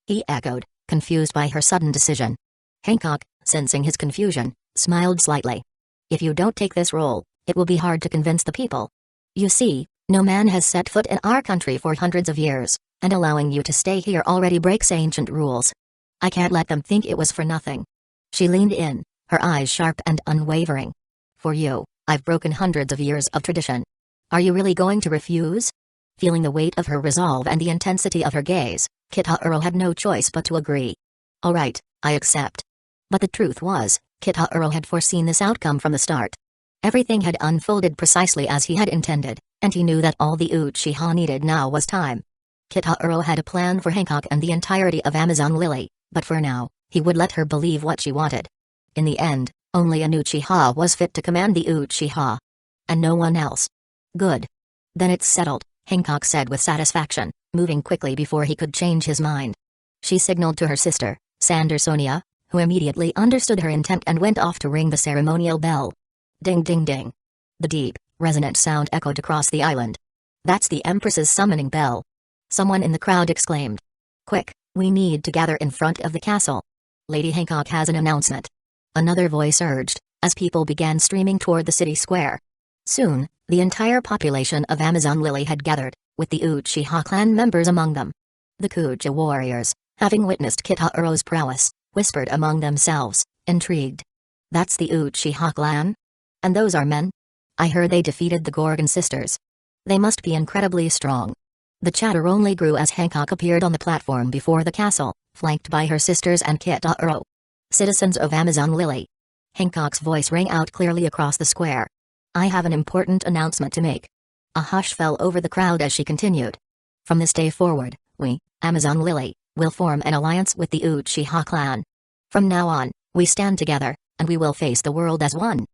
he echoed, confused by her sudden decision. Hancock, sensing his confusion, smiled slightly. "If you don't take this role, it will be hard to convince the people. You see, no man has set foot in our country for hundreds of years, and allowing you to stay here already breaks ancient rules. I can't let them think it was for nothing." She leaned in, her eyes sharp and unwavering. "For you, I've broken hundreds of years of tradition. Are you really going to refuse?" Feeling the weight of her resolve and the intensity of her gaze, Kitaro had no choice but to agree. "All right, I accept." But the truth was, Kitaro had foreseen this outcome from the start. Everything had unfolded precisely as he had intended, and he knew that all the Uchiha needed now was time. Kitaro had a plan for Hancock and the entirety of Amazon Lily, but for now, he would let her believe what she wanted. In the end, only an Uchiha was fit to command the Uchiha. And no one else. "Good. Then it's settled," Hancock said with satisfaction, moving quickly before he could change his mind. She signaled to her sister, Sandersonia, who immediately understood her intent and went off to ring the ceremonial bell. Ding ding ding. The deep, resonant sound echoed across the island. "That's the Empress's summoning bell," someone in the crowd exclaimed. "Quick, we need to gather in front of the castle. Lady Hancock has an announcement." Another voice urged, as people began streaming toward the city square. Soon, the entire population of Amazon Lily had gathered, with the Uchiha clan members among them. The Kuja warriors, having witnessed Kitaro's prowess, whispered among themselves, intrigued. "That's the Uchiha clan? And those are men? I heard they defeated the Gorgon sisters. They must be incredibly strong." The chatter only grew as Hancock appeared on the platform before the castle, flanked by her sisters and Kitaro. "Citizens of Amazon Lily." Hancock's voice rang out clearly across the square. "I have an important announcement to make." A hush fell over the crowd as she continued. "From this day forward, we, Amazon Lily, will form an alliance with the Uchiha clan. From now on, we stand together, and we will face the world as one."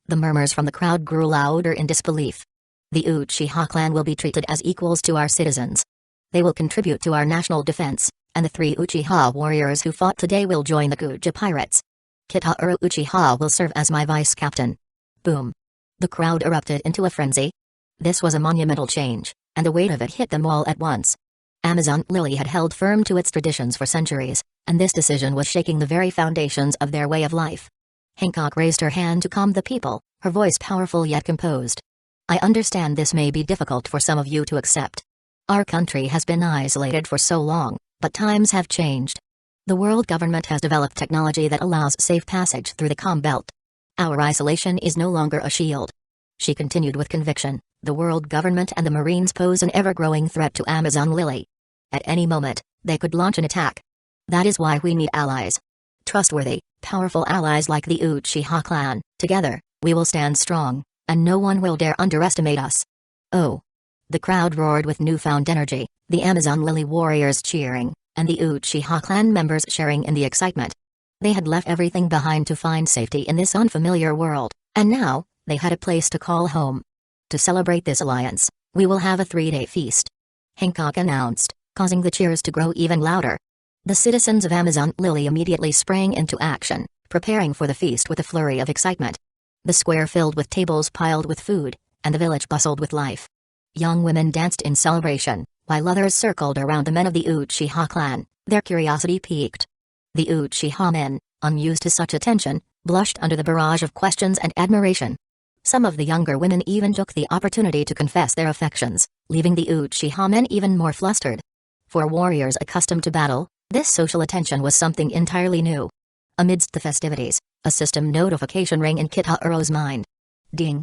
The murmurs from the crowd grew louder in disbelief. "The Uchiha clan will be treated as equals to our citizens. They will contribute to our national defense, and the 3 Uchiha warriors who fought today will join the Kuja pirates. Kitaro Uchiha will serve as my vice captain." Boom. The crowd erupted into a frenzy. This was a monumental change, and the weight of it hit them all at once. Amazon Lily had held firm to its traditions for centuries, and this decision was shaking the very foundations of their way of life. Hancock raised her hand to calm the people, her voice powerful yet composed. "I understand this may be difficult for some of you to accept. Our country has been isolated for so long, but times have changed. The world government has developed technology that allows safe passage through the comm belt. Our isolation is no longer a shield." She continued with conviction, "The world government and the Marines pose an ever-growing threat to Amazon Lily. At any moment, they could launch an attack. That is why we need allies. Trustworthy, powerful allies like the Uchiha clan. Together, we will stand strong, and no one will dare underestimate us." "Oh!" The crowd roared with newfound energy, the Amazon Lily warriors cheering, and the Uchiha clan members sharing in the excitement. They had left everything behind to find safety in this unfamiliar world, and now, they had a place to call home. "To celebrate this alliance, we will have a 3-day feast," Hancock announced, causing the cheers to grow even louder. The citizens of Amazon Lily immediately sprang into action, preparing for the feast with a flurry of excitement. The square filled with tables piled with food, and the village bustled with life. Young women danced in celebration, while others circled around the men of the Uchiha clan, their curiosity piqued. The Uchiha men, unused to such attention, blushed under the barrage of questions and admiration. Some of the younger women even took the opportunity to confess their affections, leaving the Uchiha men even more flustered. For warriors accustomed to battle, this social attention was something entirely new. Amidst the festivities, a system notification rang in Kitaro's mind. Ding.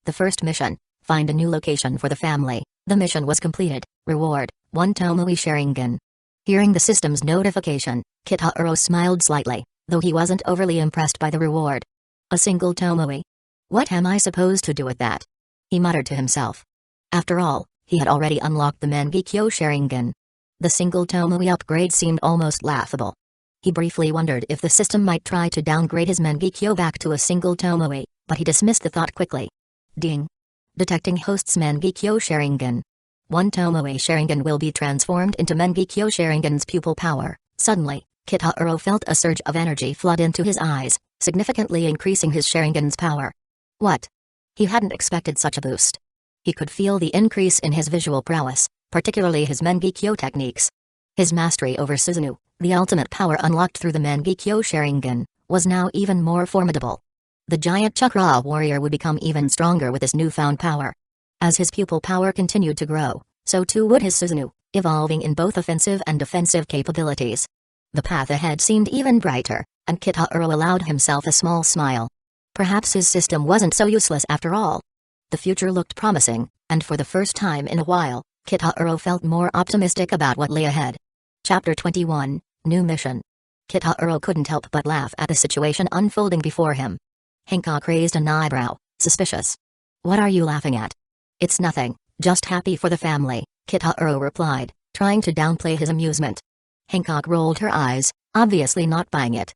The first mission, find a new location for the family. The mission was completed. Reward, 1 Tomui Sharingan. Hearing the system's notification, Kitaro smiled slightly, though he wasn't overly impressed by the reward. A single Tomoe. What am I supposed to do with that? He muttered to himself. After all, he had already unlocked the Mangekyo Sharingan. The single Tomoe upgrade seemed almost laughable. He briefly wondered if the system might try to downgrade his Mangekyo back to a single Tomoe, but he dismissed the thought quickly. Ding. Detecting host's Mangekyo Sharingan. One Tomoe Sharingan will be transformed into Mangekyo Sharingan's pupil power. Suddenly, Kitahiro felt a surge of energy flood into his eyes, significantly increasing his Sharingan's power. What? He hadn't expected such a boost. He could feel the increase in his visual prowess, particularly his Mangekyo techniques. His mastery over Susanoo, the ultimate power unlocked through the Mangekyo Sharingan, was now even more formidable. The giant Chakra warrior would become even stronger with this newfound power. As his pupil power continued to grow, so too would his Susanoo, evolving in both offensive and defensive capabilities. The path ahead seemed even brighter, and Kitahiro allowed himself a small smile. Perhaps his system wasn't so useless after all. The future looked promising, and for the first time in a while, Kitahiro felt more optimistic about what lay ahead. Chapter 21, New Mission. Kitahiro couldn't help but laugh at the situation unfolding before him. Hancock raised an eyebrow, suspicious. What are you laughing at? It's nothing, just happy for the family, Kitahiro replied, trying to downplay his amusement. Hancock rolled her eyes, obviously not buying it.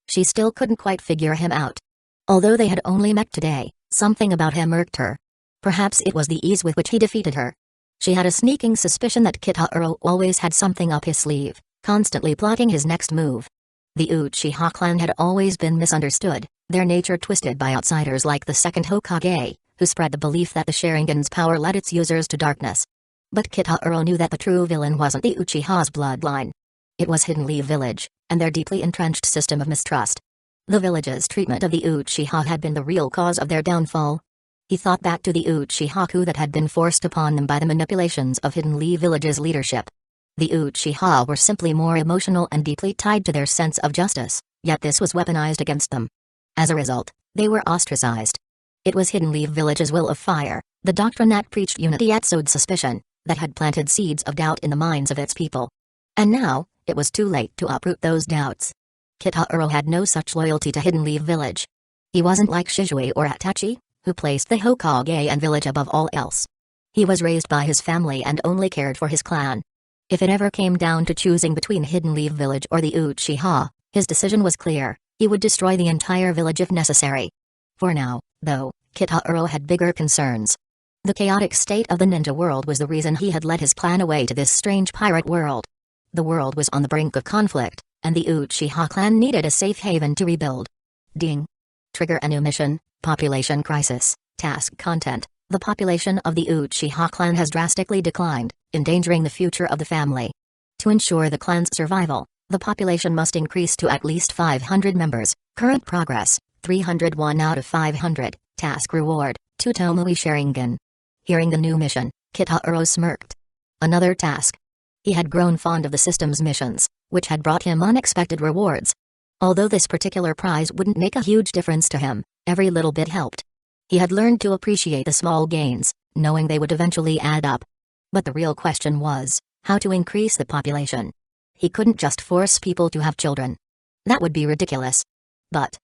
She still couldn't quite figure him out. Although they had only met today, something about him irked her. Perhaps it was the ease with which he defeated her. She had a sneaking suspicion that Kitahiro always had something up his sleeve, constantly plotting his next move. The Uchiha clan had always been misunderstood, their nature twisted by outsiders like the second Hokage, who spread the belief that the Sharingan's power led its users to darkness. But Kitahiro knew that the true villain wasn't the Uchiha's bloodline. It was Hidden Leaf Village, and their deeply entrenched system of mistrust. The village's treatment of the Uchiha had been the real cause of their downfall. He thought back to the Uchiha coup that had been forced upon them by the manipulations of Hidden Leaf Village's leadership. The Uchiha were simply more emotional and deeply tied to their sense of justice, yet this was weaponized against them. As a result, they were ostracized. It was Hidden Leaf Village's will of fire, the doctrine that preached unity yet sowed suspicion, that had planted seeds of doubt in the minds of its people. And now, it was too late to uproot those doubts. Kitahiro had no such loyalty to Hidden Leaf Village. He wasn't like Shizue or Itachi, who placed the Hokage and village above all else. He was raised by his family and only cared for his clan. If it ever came down to choosing between Hidden Leaf Village or the Uchiha, his decision was clear: he would destroy the entire village if necessary. For now, though, Kitahiro had bigger concerns. The chaotic state of the ninja world was the reason he had led his clan away to this strange pirate world. The world was on the brink of conflict, and the Uchiha clan needed a safe haven to rebuild. Ding. Trigger a new mission, population crisis, task content. The population of the Uchiha clan has drastically declined, endangering the future of the family. To ensure the clan's survival, the population must increase to at least 500 members. Current progress, 301 out of 500. Task reward, 2 Tomoe Sharingan. Hearing the new mission, Kitahiro smirked. Another task. He had grown fond of the system's missions, which had brought him unexpected rewards. Although this particular prize wouldn't make a huge difference to him, every little bit helped. He had learned to appreciate the small gains, knowing they would eventually add up. But the real question was, how to increase the population. He couldn't just force people to have children. That would be ridiculous. But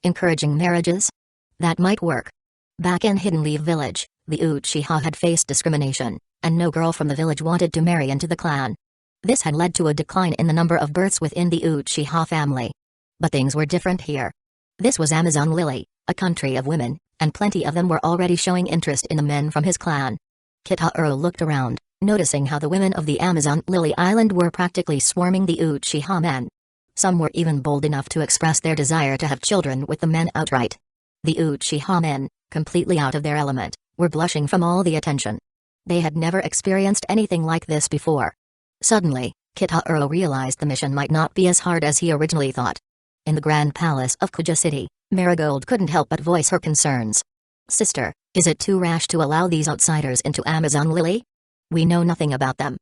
encouraging marriages? That might work. Back in Hidden Leaf Village, the Uchiha had faced discrimination, and no girl from the village wanted to marry into the clan. This had led to a decline in the number of births within the Uchiha family. But things were different here. This was Amazon Lily, a country of women, and plenty of them were already showing interest in the men from his clan. Kitahiro looked around, noticing how the women of the Amazon Lily Island were practically swarming the Uchiha men. Some were even bold enough to express their desire to have children with the men outright. The Uchiha men, completely out of their element, were blushing from all the attention. They had never experienced anything like this before. Suddenly, Kitahiro realized the mission might not be as hard as he originally thought. In the Grand Palace of Kuja City, Marigold couldn't help but voice her concerns. Sister, is it too rash to allow these outsiders into Amazon Lily? We know nothing about them.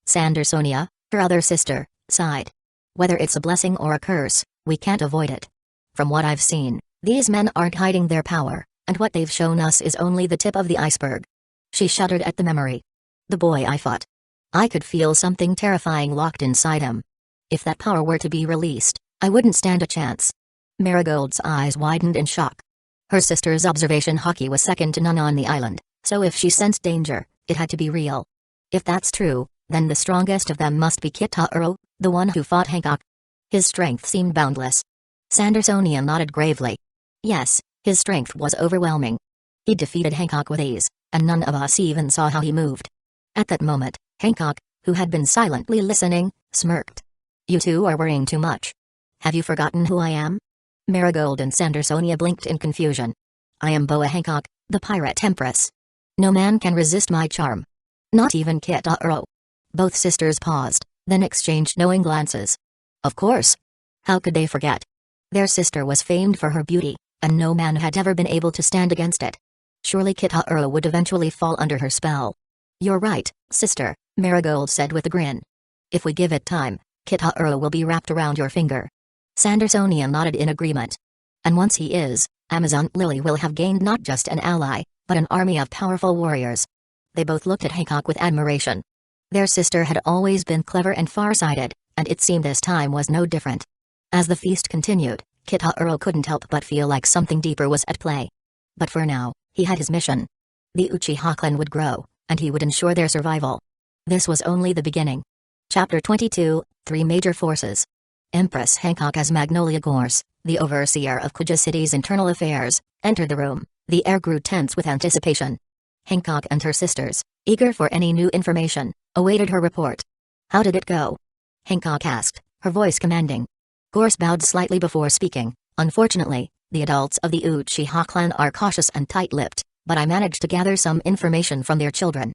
Sandersonia, her other sister, sighed. Whether it's a blessing or a curse, we can't avoid it. From what I've seen, these men aren't hiding their power, and what they've shown us is only the tip of the iceberg. She shuddered at the memory. The boy I fought. I could feel something terrifying locked inside him. If that power were to be released, I wouldn't stand a chance. Marigold's eyes widened in shock. Her sister's observation haki was second to none on the island, so if she sensed danger, it had to be real. If that's true, then the strongest of them must be Kitaro, the one who fought Hancock. His strength seemed boundless. Sandersonia nodded gravely. Yes, his strength was overwhelming. He defeated Hancock with ease, and none of us even saw how he moved. At that moment, Hancock, who had been silently listening, smirked. You two are worrying too much. Have you forgotten who I am? Marigold and Sandersonia blinked in confusion. I am Boa Hancock, the Pirate Empress. No man can resist my charm. Not even Kitaro. Both sisters paused, then exchanged knowing glances. Of course. How could they forget? Their sister was famed for her beauty, and no man had ever been able to stand against it. Surely Kitaro would eventually fall under her spell. You're right, sister, Marigold said with a grin. If we give it time, Kitaro will be wrapped around your finger. Sandersonia nodded in agreement. And once he is, Amazon Lily will have gained not just an ally, but an army of powerful warriors. They both looked at Hancock with admiration. Their sister had always been clever and far-sighted, and it seemed this time was no different. As the feast continued, Kitaro couldn't help but feel like something deeper was at play. But for now, he had his mission. The Uchiha clan would grow, and he would ensure their survival. This was only the beginning. Chapter 22, Three Major Forces. Empress Hancock as Magnolia Gorse, the overseer of Kuja City's internal affairs, entered the room. The air grew tense with anticipation. Hancock and her sisters, eager for any new information, awaited her report. How did it go? Hancock asked, her voice commanding. Gorse bowed slightly before speaking. Unfortunately, the adults of the Uchiha clan are cautious and tight-lipped, but I managed to gather some information from their children.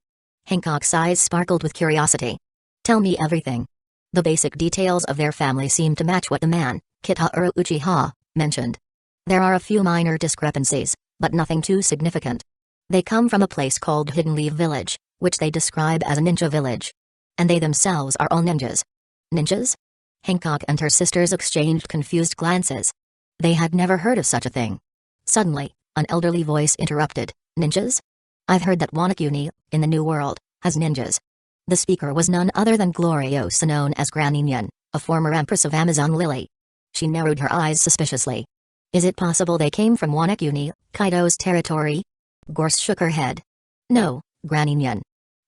Hancock's eyes sparkled with curiosity. Tell me everything. The basic details of their family seemed to match what the man, Kitaro Uchiha, mentioned. There are a few minor discrepancies, but nothing too significant. They come from a place called Hidden Leaf Village, which they describe as a ninja village. And they themselves are all ninjas. Ninjas? Hancock and her sisters exchanged confused glances. They had never heard of such a thing. Suddenly, an elderly voice interrupted. Ninjas? I've heard that Wanakuni, in the New World, has ninjas. The speaker was none other than Gloriosa, known as Graninyan, a former empress of Amazon Lily. She narrowed her eyes suspiciously. Is it possible they came from Wanakuni, Kaido's territory? Gorse shook her head. No, Graninyan.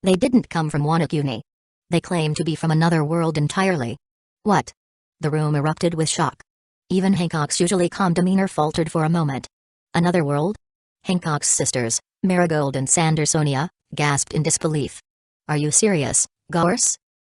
They didn't come from Wanakuni. They claim to be from another world entirely. What? The room erupted with shock. Even Hancock's usually calm demeanor faltered for a moment. Another world? Hancock's sisters, Marigold and Sandersonia, gasped in disbelief. Are you serious, Gorse?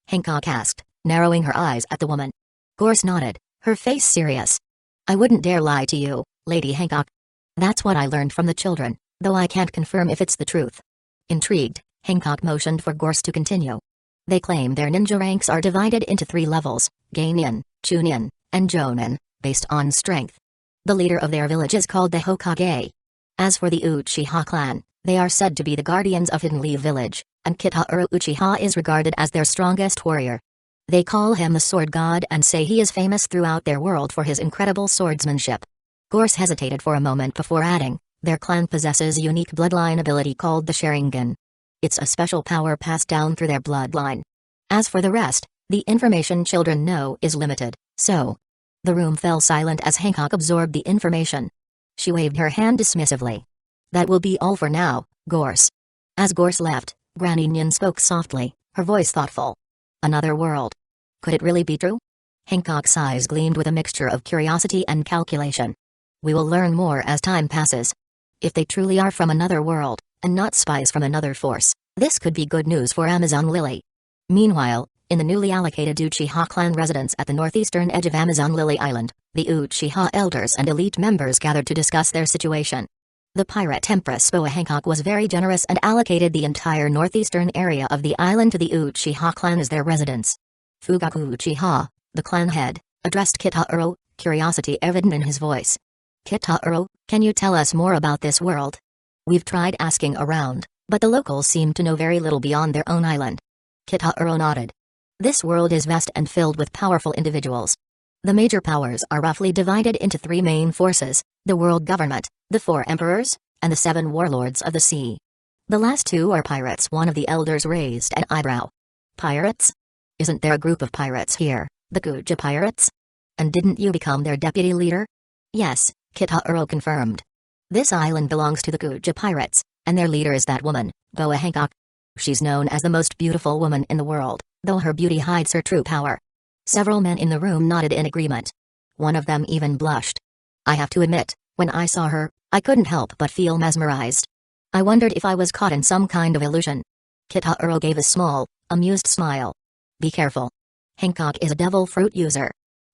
Hancock asked, narrowing her eyes at the woman. Gorse nodded, her face serious. I wouldn't dare lie to you, Lady Hancock. That's what I learned from the children, though I can't confirm if it's the truth. Intrigued, Hancock motioned for Gorse to continue. They claim their ninja ranks are divided into 3 levels, Geinin, Chunin, and Jonin, based on strength. The leader of their village is called the Hokage. As for the Uchiha clan, they are said to be the guardians of Hidden Leaf Village, and Kitaro Uchiha is regarded as their strongest warrior. They call him the Sword God and say he is famous throughout their world for his incredible swordsmanship. Gorse hesitated for a moment before adding, their clan possesses a unique bloodline ability called the Sharingan. It's a special power passed down through their bloodline. As for the rest, the information children know is limited, so... The room fell silent as Hancock absorbed the information. She waved her hand dismissively. That will be all for now, Gorse. As Gorse left, Graninyan spoke softly, her voice thoughtful. Another world. Could it really be true? Hancock's eyes gleamed with a mixture of curiosity and calculation. We will learn more as time passes. If they truly are from another world, and not spies from another force, this could be good news for Amazon Lily. Meanwhile, in the newly allocated Uchiha clan residence at the northeastern edge of Amazon Lily Island, the Uchiha elders and elite members gathered to discuss their situation. The Pirate Empress Boa Hancock was very generous and allocated the entire northeastern area of the island to the Uchiha clan as their residence. Fugaku Uchiha, the clan head, addressed Kitaro, curiosity evident in his voice. Kitaro, can you tell us more about this world? We've tried asking around, but the locals seem to know very little beyond their own island. Kitaro nodded. This world is vast and filled with powerful individuals. The major powers are roughly divided into 3 main forces, the world government, the 4 emperors, and the 7 warlords of the sea. The last 2 are pirates. One of the elders raised an eyebrow. Pirates? Isn't there a group of pirates here, the Kuja pirates? And didn't you become their deputy leader? Yes, Kitaro confirmed. This island belongs to the Kuja pirates, and their leader is that woman, Boa Hancock. She's known as the most beautiful woman in the world, though her beauty hides her true power. Several men in the room nodded in agreement. One of them even blushed. I have to admit, when I saw her, I couldn't help but feel mesmerized. I wondered if I was caught in some kind of illusion. Kitahiro gave a small, amused smile. Be careful. Hancock is a devil fruit user.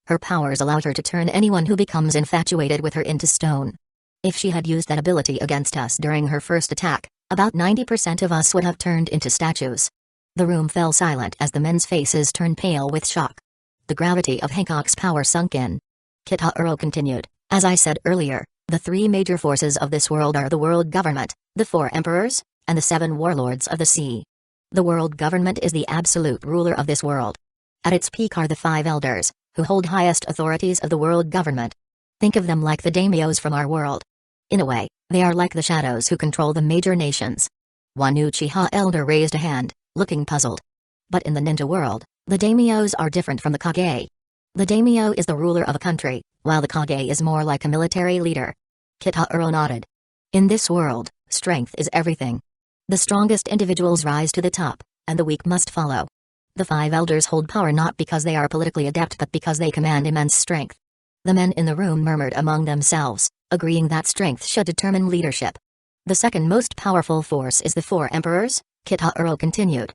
Her powers allow her to turn anyone who becomes infatuated with her into stone. If she had used that ability against us during her first attack, about 90% of us would have turned into statues. The room fell silent as the men's faces turned pale with shock. The gravity of Hancock's power sunk in. Kitahiro continued, as I said earlier, the three major forces of this world are the world government, the four emperors, and the seven warlords of the sea. The world government is the absolute ruler of this world. At its peak are the five elders, who hold highest authorities of the world government. Think of them like the daimyos from our world. In a way, they are like the shadows who control the major nations. One Uchiha elder raised a hand, looking puzzled. But in the ninja world, the daimyos are different from the Kage. The daimyo is the ruler of a country, while the Kage is more like a military leader. Kitahiro nodded. In this world, strength is everything. The strongest individuals rise to the top, and the weak must follow. The five elders hold power not because they are politically adept but because they command immense strength. The men in the room murmured among themselves, agreeing that strength should determine leadership. The second most powerful force is the four emperors, Kitahiro continued.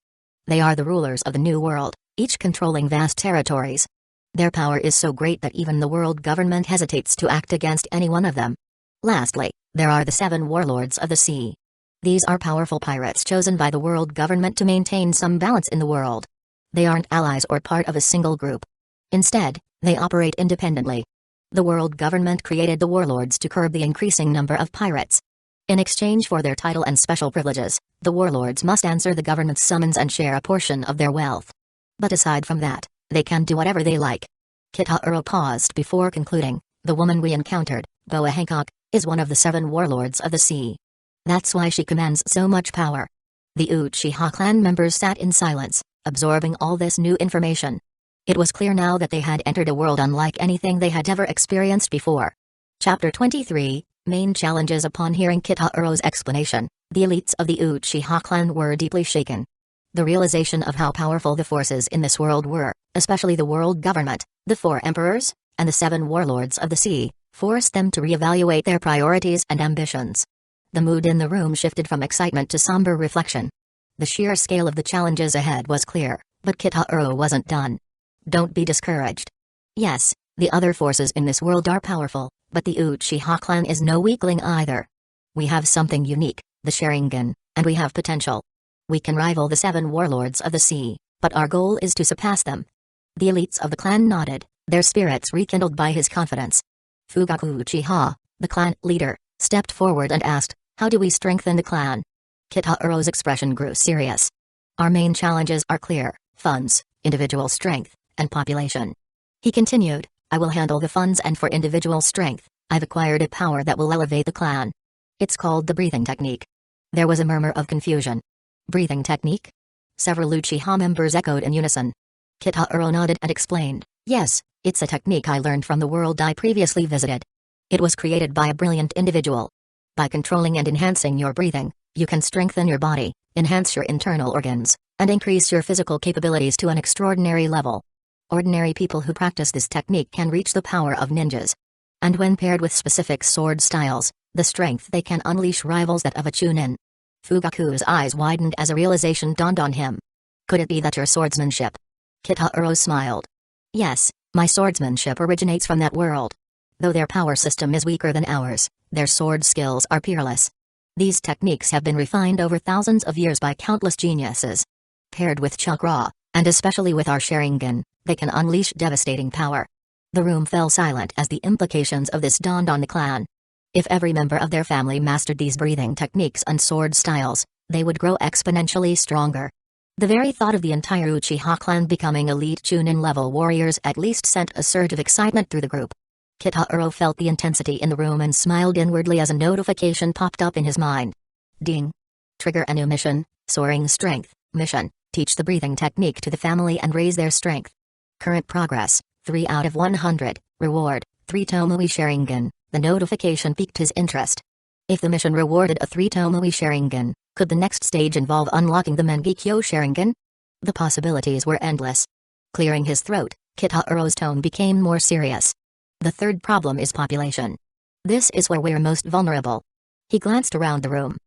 They are the rulers of the new world, each controlling vast territories. Their power is so great that even the world government hesitates to act against any one of them. Lastly, there are the seven warlords of the sea. These are powerful pirates chosen by the world government to maintain some balance in the world. They aren't allies or part of a single group. Instead, they operate independently. The world government created the warlords to curb the increasing number of pirates. In exchange for their title and special privileges, the warlords must answer the government's summons and share a portion of their wealth. But aside from that, they can do whatever they like. Kitahiro paused before concluding, the woman we encountered, Boa Hancock, is one of the seven warlords of the sea. That's why she commands so much power. The Uchiha clan members sat in silence, absorbing all this new information. It was clear now that they had entered a world unlike anything they had ever experienced before. Chapter 23, Main Challenges. Upon hearing Kitahiro's explanation, the elites of the Uchiha clan were deeply shaken. The realization of how powerful the forces in this world were, especially the world government, the four emperors, and the seven warlords of the sea, forced them to reevaluate their priorities and ambitions. The mood in the room shifted from excitement to somber reflection. The sheer scale of the challenges ahead was clear, but Kitahiro wasn't done. Don't be discouraged. Yes, the other forces in this world are powerful, but the Uchiha clan is no weakling either. We have something unique, the Sharingan, and we have potential. We can rival the seven warlords of the sea, but our goal is to surpass them. The elites of the clan nodded, their spirits rekindled by his confidence. Fugaku Uchiha, the clan leader, stepped forward and asked, how do we strengthen the clan? Kitahiro's expression grew serious. Our main challenges are clear, funds, individual strength, and population. He continued, I will handle the funds, and for individual strength, I've acquired a power that will elevate the clan. It's called the breathing technique. There was a murmur of confusion. Breathing technique? Several Uchiha members echoed in unison. Kitahiro nodded and explained, yes, it's a technique I learned from the world I previously visited. It was created by a brilliant individual. By controlling and enhancing your breathing, you can strengthen your body, enhance your internal organs, and increase your physical capabilities to an extraordinary level. Ordinary people who practice this technique can reach the power of ninjas. And when paired with specific sword styles, the strength they can unleash rivals that of a Chunin. Fugaku's eyes widened as a realization dawned on him. Could it be that your swordsmanship? Kitahiro smiled. Yes, my swordsmanship originates from that world. Though their power system is weaker than ours, their sword skills are peerless. These techniques have been refined over thousands of years by countless geniuses. Paired with chakra, and especially with our Sharingan, they can unleash devastating power. The room fell silent as the implications of this dawned on the clan. If every member of their family mastered these breathing techniques and sword styles, they would grow exponentially stronger. The very thought of the entire Uchiha clan becoming elite Chunin-level warriors at least sent a surge of excitement through the group. Kitahiro felt the intensity in the room and smiled inwardly as a notification popped up in his mind. Ding. Trigger a new mission, Soaring Strength, mission, teach the breathing technique to the family and raise their strength. Current progress, 3 out of 100, reward, 3 Tomoe Sharingan. The notification piqued his interest. If the mission rewarded a 3 Tomoe Sharingan, could the next stage involve unlocking the Mangekyo Sharingan? The possibilities were endless. Clearing his throat, Kitaro's tone became more serious. The third problem is population. This is where we're most vulnerable. He glanced around the room.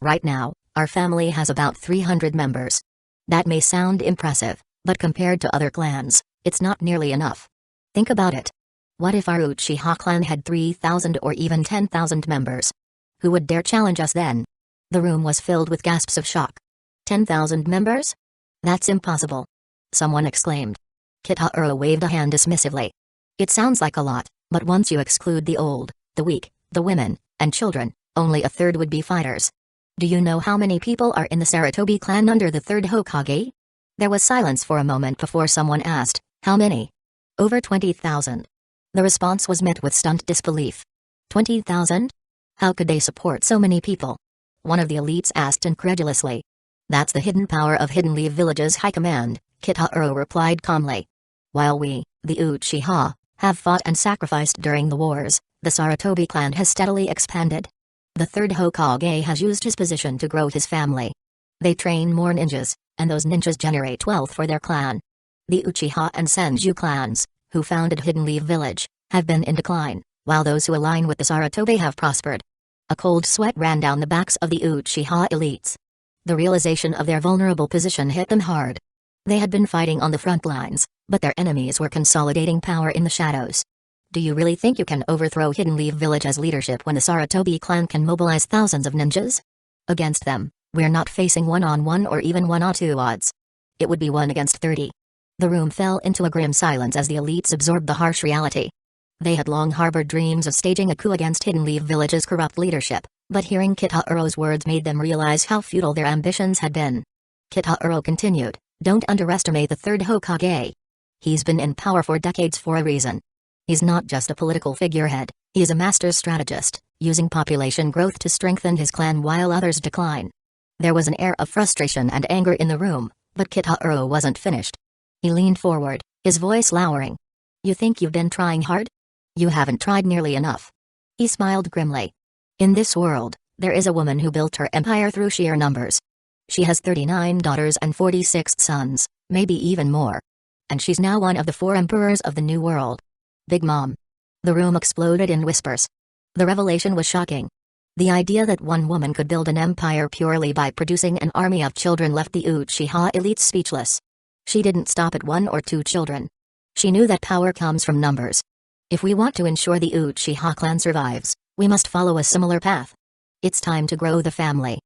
Right now, our family has about 300 members. That may sound impressive, but compared to other clans, it's not nearly enough. Think about it. What if our Uchiha clan had 3,000 or even 10,000 members? Who would dare challenge us then? The room was filled with gasps of shock. 10,000 members? That's impossible. Someone exclaimed. Kitaro waved a hand dismissively. It sounds like a lot, but once you exclude the old, the weak, the women, and children, only a third would be fighters. Do you know how many people are in the Sarutobi clan under the third Hokage? There was silence for a moment before someone asked, how many? Over 20,000. The response was met with stunned disbelief. 20,000? How could they support so many people? One of the elites asked incredulously. That's the hidden power of Hidden Leaf Village's high command, Kitaro replied calmly. While we, the Uchiha, have fought and sacrificed during the wars, the Sarutobi clan has steadily expanded. The third Hokage has used his position to grow his family. They train more ninjas, and those ninjas generate wealth for their clan. The Uchiha and Senju clans, who founded Hidden Leaf Village, have been in decline, while those who align with the Sarutobi have prospered. A cold sweat ran down the backs of the Uchiha elites. The realization of their vulnerable position hit them hard. They had been fighting on the front lines, but their enemies were consolidating power in the shadows. Do you really think you can overthrow Hidden Leaf Village as leadership when the Sarutobi clan can mobilize thousands of ninjas? Against them, we're not facing 1-on-1 or even 1-on-2 odds. It would be 1 against 30. The room fell into a grim silence as the elites absorbed the harsh reality. They had long harbored dreams of staging a coup against Hidden Leaf Village's corrupt leadership, but hearing Kitaro's words made them realize how futile their ambitions had been. Kitaro continued, don't underestimate the third Hokage. He's been in power for decades for a reason. He's not just a political figurehead, he is a master strategist, using population growth to strengthen his clan while others decline. There was an air of frustration and anger in the room, but Kitaro wasn't finished. He leaned forward, his voice lowering. You think you've been trying hard? You haven't tried nearly enough. He smiled grimly. In this world, there is a woman who built her empire through sheer numbers. She has 39 daughters and 46 sons, maybe even more. And she's now one of the 4 emperors of the New World. Big Mom. The room exploded in whispers. The revelation was shocking. The idea that one woman could build an empire purely by producing an army of children left the Uchiha elites speechless. She didn't stop at 1 or 2 children. She knew that power comes from numbers. If we want to ensure the Uchiha clan survives, we must follow a similar path. It's time to grow the family.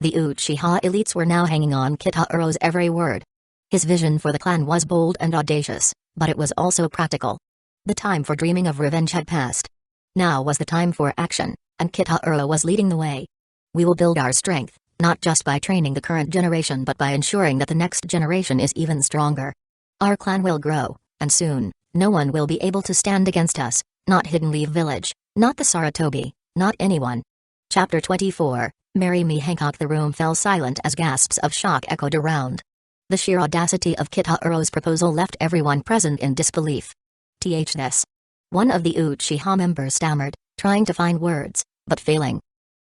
The Uchiha elites were now hanging on Kitaro's every word. His vision for the clan was bold and audacious, but it was also practical. The time for dreaming of revenge had passed. Now was the time for action, and Kitaro was leading the way. We will build our strength, not just by training the current generation but by ensuring that the next generation is even stronger. Our clan will grow, and soon, no one will be able to stand against us, not Hidden Leaf Village, not the Sarutobi, not anyone. Chapter 24, Marry Me Hancock. The room fell silent as gasps of shock echoed around. The sheer audacity of Kitaro's proposal left everyone present in disbelief. This. One of the Uchiha members stammered, trying to find words, but failing.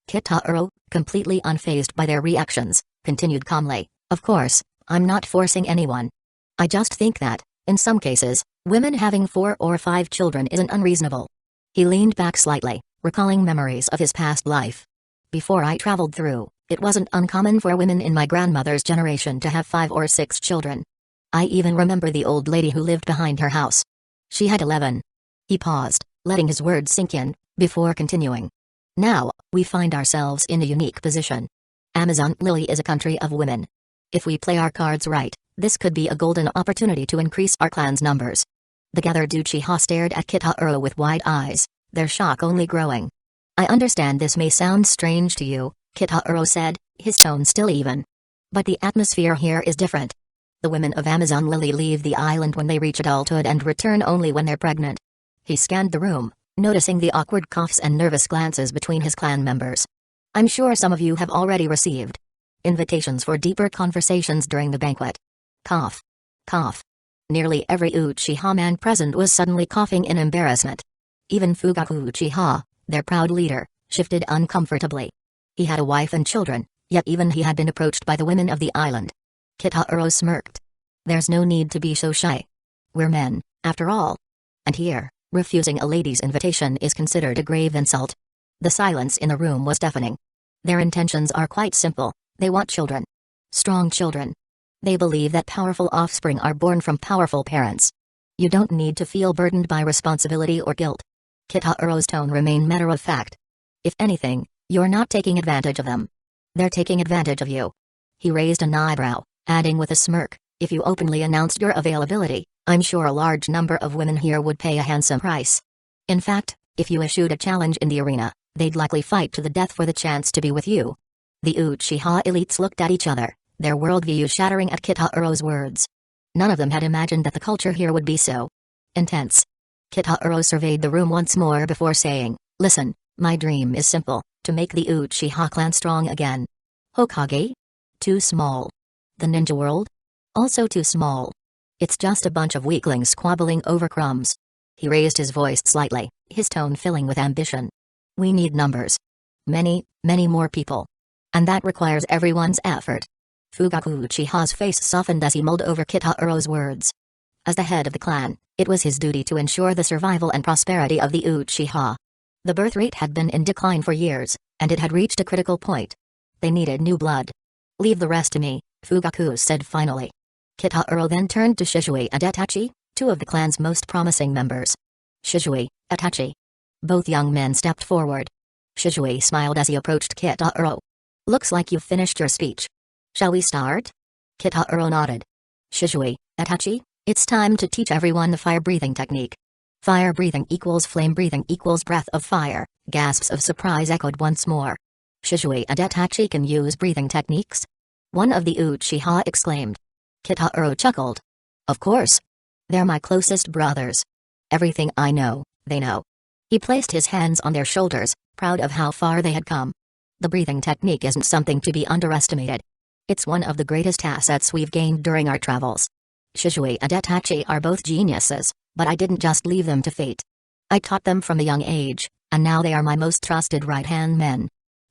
Kitaro, completely unfazed by their reactions, continued calmly, of course, I'm not forcing anyone. I just think that, in some cases, women having 4 or 5 children isn't unreasonable. He leaned back slightly, recalling memories of his past life. Before I traveled through, it wasn't uncommon for women in my grandmother's generation to have 5 or 6 children. I even remember the old lady who lived behind her house. She had 11. He paused, letting his words sink in, before continuing. Now, we find ourselves in a unique position. Amazon Lily is a country of women. If we play our cards right, this could be a golden opportunity to increase our clan's numbers. The gathered Uchiha stared at Kitaro with wide eyes, their shock only growing. I understand this may sound strange to you, Kitaro said, his tone still even. But the atmosphere here is different. The women of Amazon Lily leave the island when they reach adulthood and return only when they're pregnant. He scanned the room, noticing the awkward coughs and nervous glances between his clan members. I'm sure some of you have already received invitations for deeper conversations during the banquet. Cough. Cough. Nearly every Uchiha man present was suddenly coughing in embarrassment. Even Fugaku Uchiha, their proud leader, shifted uncomfortably. He had a wife and children, yet even he had been approached by the women of the island. Kitahiro smirked. There's no need to be so shy. We're men, after all. And here, refusing a lady's invitation is considered a grave insult. The silence in the room was deafening. Their intentions are quite simple. They want children. Strong children. They believe that powerful offspring are born from powerful parents. You don't need to feel burdened by responsibility or guilt. Kitahiro's tone remained matter-of-fact. If anything, you're not taking advantage of them. They're taking advantage of you. He raised an eyebrow, adding with a smirk, if you openly announced your availability, I'm sure a large number of women here would pay a handsome price. In fact, if you issued a challenge in the arena, they'd likely fight to the death for the chance to be with you. The Uchiha elites looked at each other, their worldview shattering at Kitahiro's words. None of them had imagined that the culture here would be so intense. Kitahiro surveyed the room once more before saying, listen, my dream is simple, to make the Uchiha clan strong again. Hokage? Too small. The ninja world? Also too small. It's just a bunch of weaklings squabbling over crumbs. He raised his voice slightly, his tone filling with ambition. We need numbers. Many, many more people. And that requires everyone's effort. Fugaku Uchiha's face softened as he mulled over Kitahiro's words. As the head of the clan, it was his duty to ensure the survival and prosperity of the Uchiha. The birth rate had been in decline for years, and it had reached a critical point. They needed new blood. Leave the rest to me, Fugaku said finally. Kitahiro then turned to Shisui and Itachi, two of the clan's most promising members. Shisui, Itachi. Both young men stepped forward. Shisui smiled as he approached Kitahiro. Looks like you've finished your speech. Shall we start? Kitahiro nodded. Shisui, Itachi, it's time to teach everyone the fire breathing technique. Fire breathing equals flame breathing equals breath of fire, gasps of surprise echoed once more. Shisui and Itachi can use breathing techniques? One of the Uchiha exclaimed. Kitahiro chuckled. Of course. They're my closest brothers. Everything I know, they know. He placed his hands on their shoulders, proud of how far they had come. The breathing technique isn't something to be underestimated. It's one of the greatest assets we've gained during our travels. Shisui and Itachi are both geniuses, but I didn't just leave them to fate. I taught them from a young age, and now they are my most trusted right-hand men.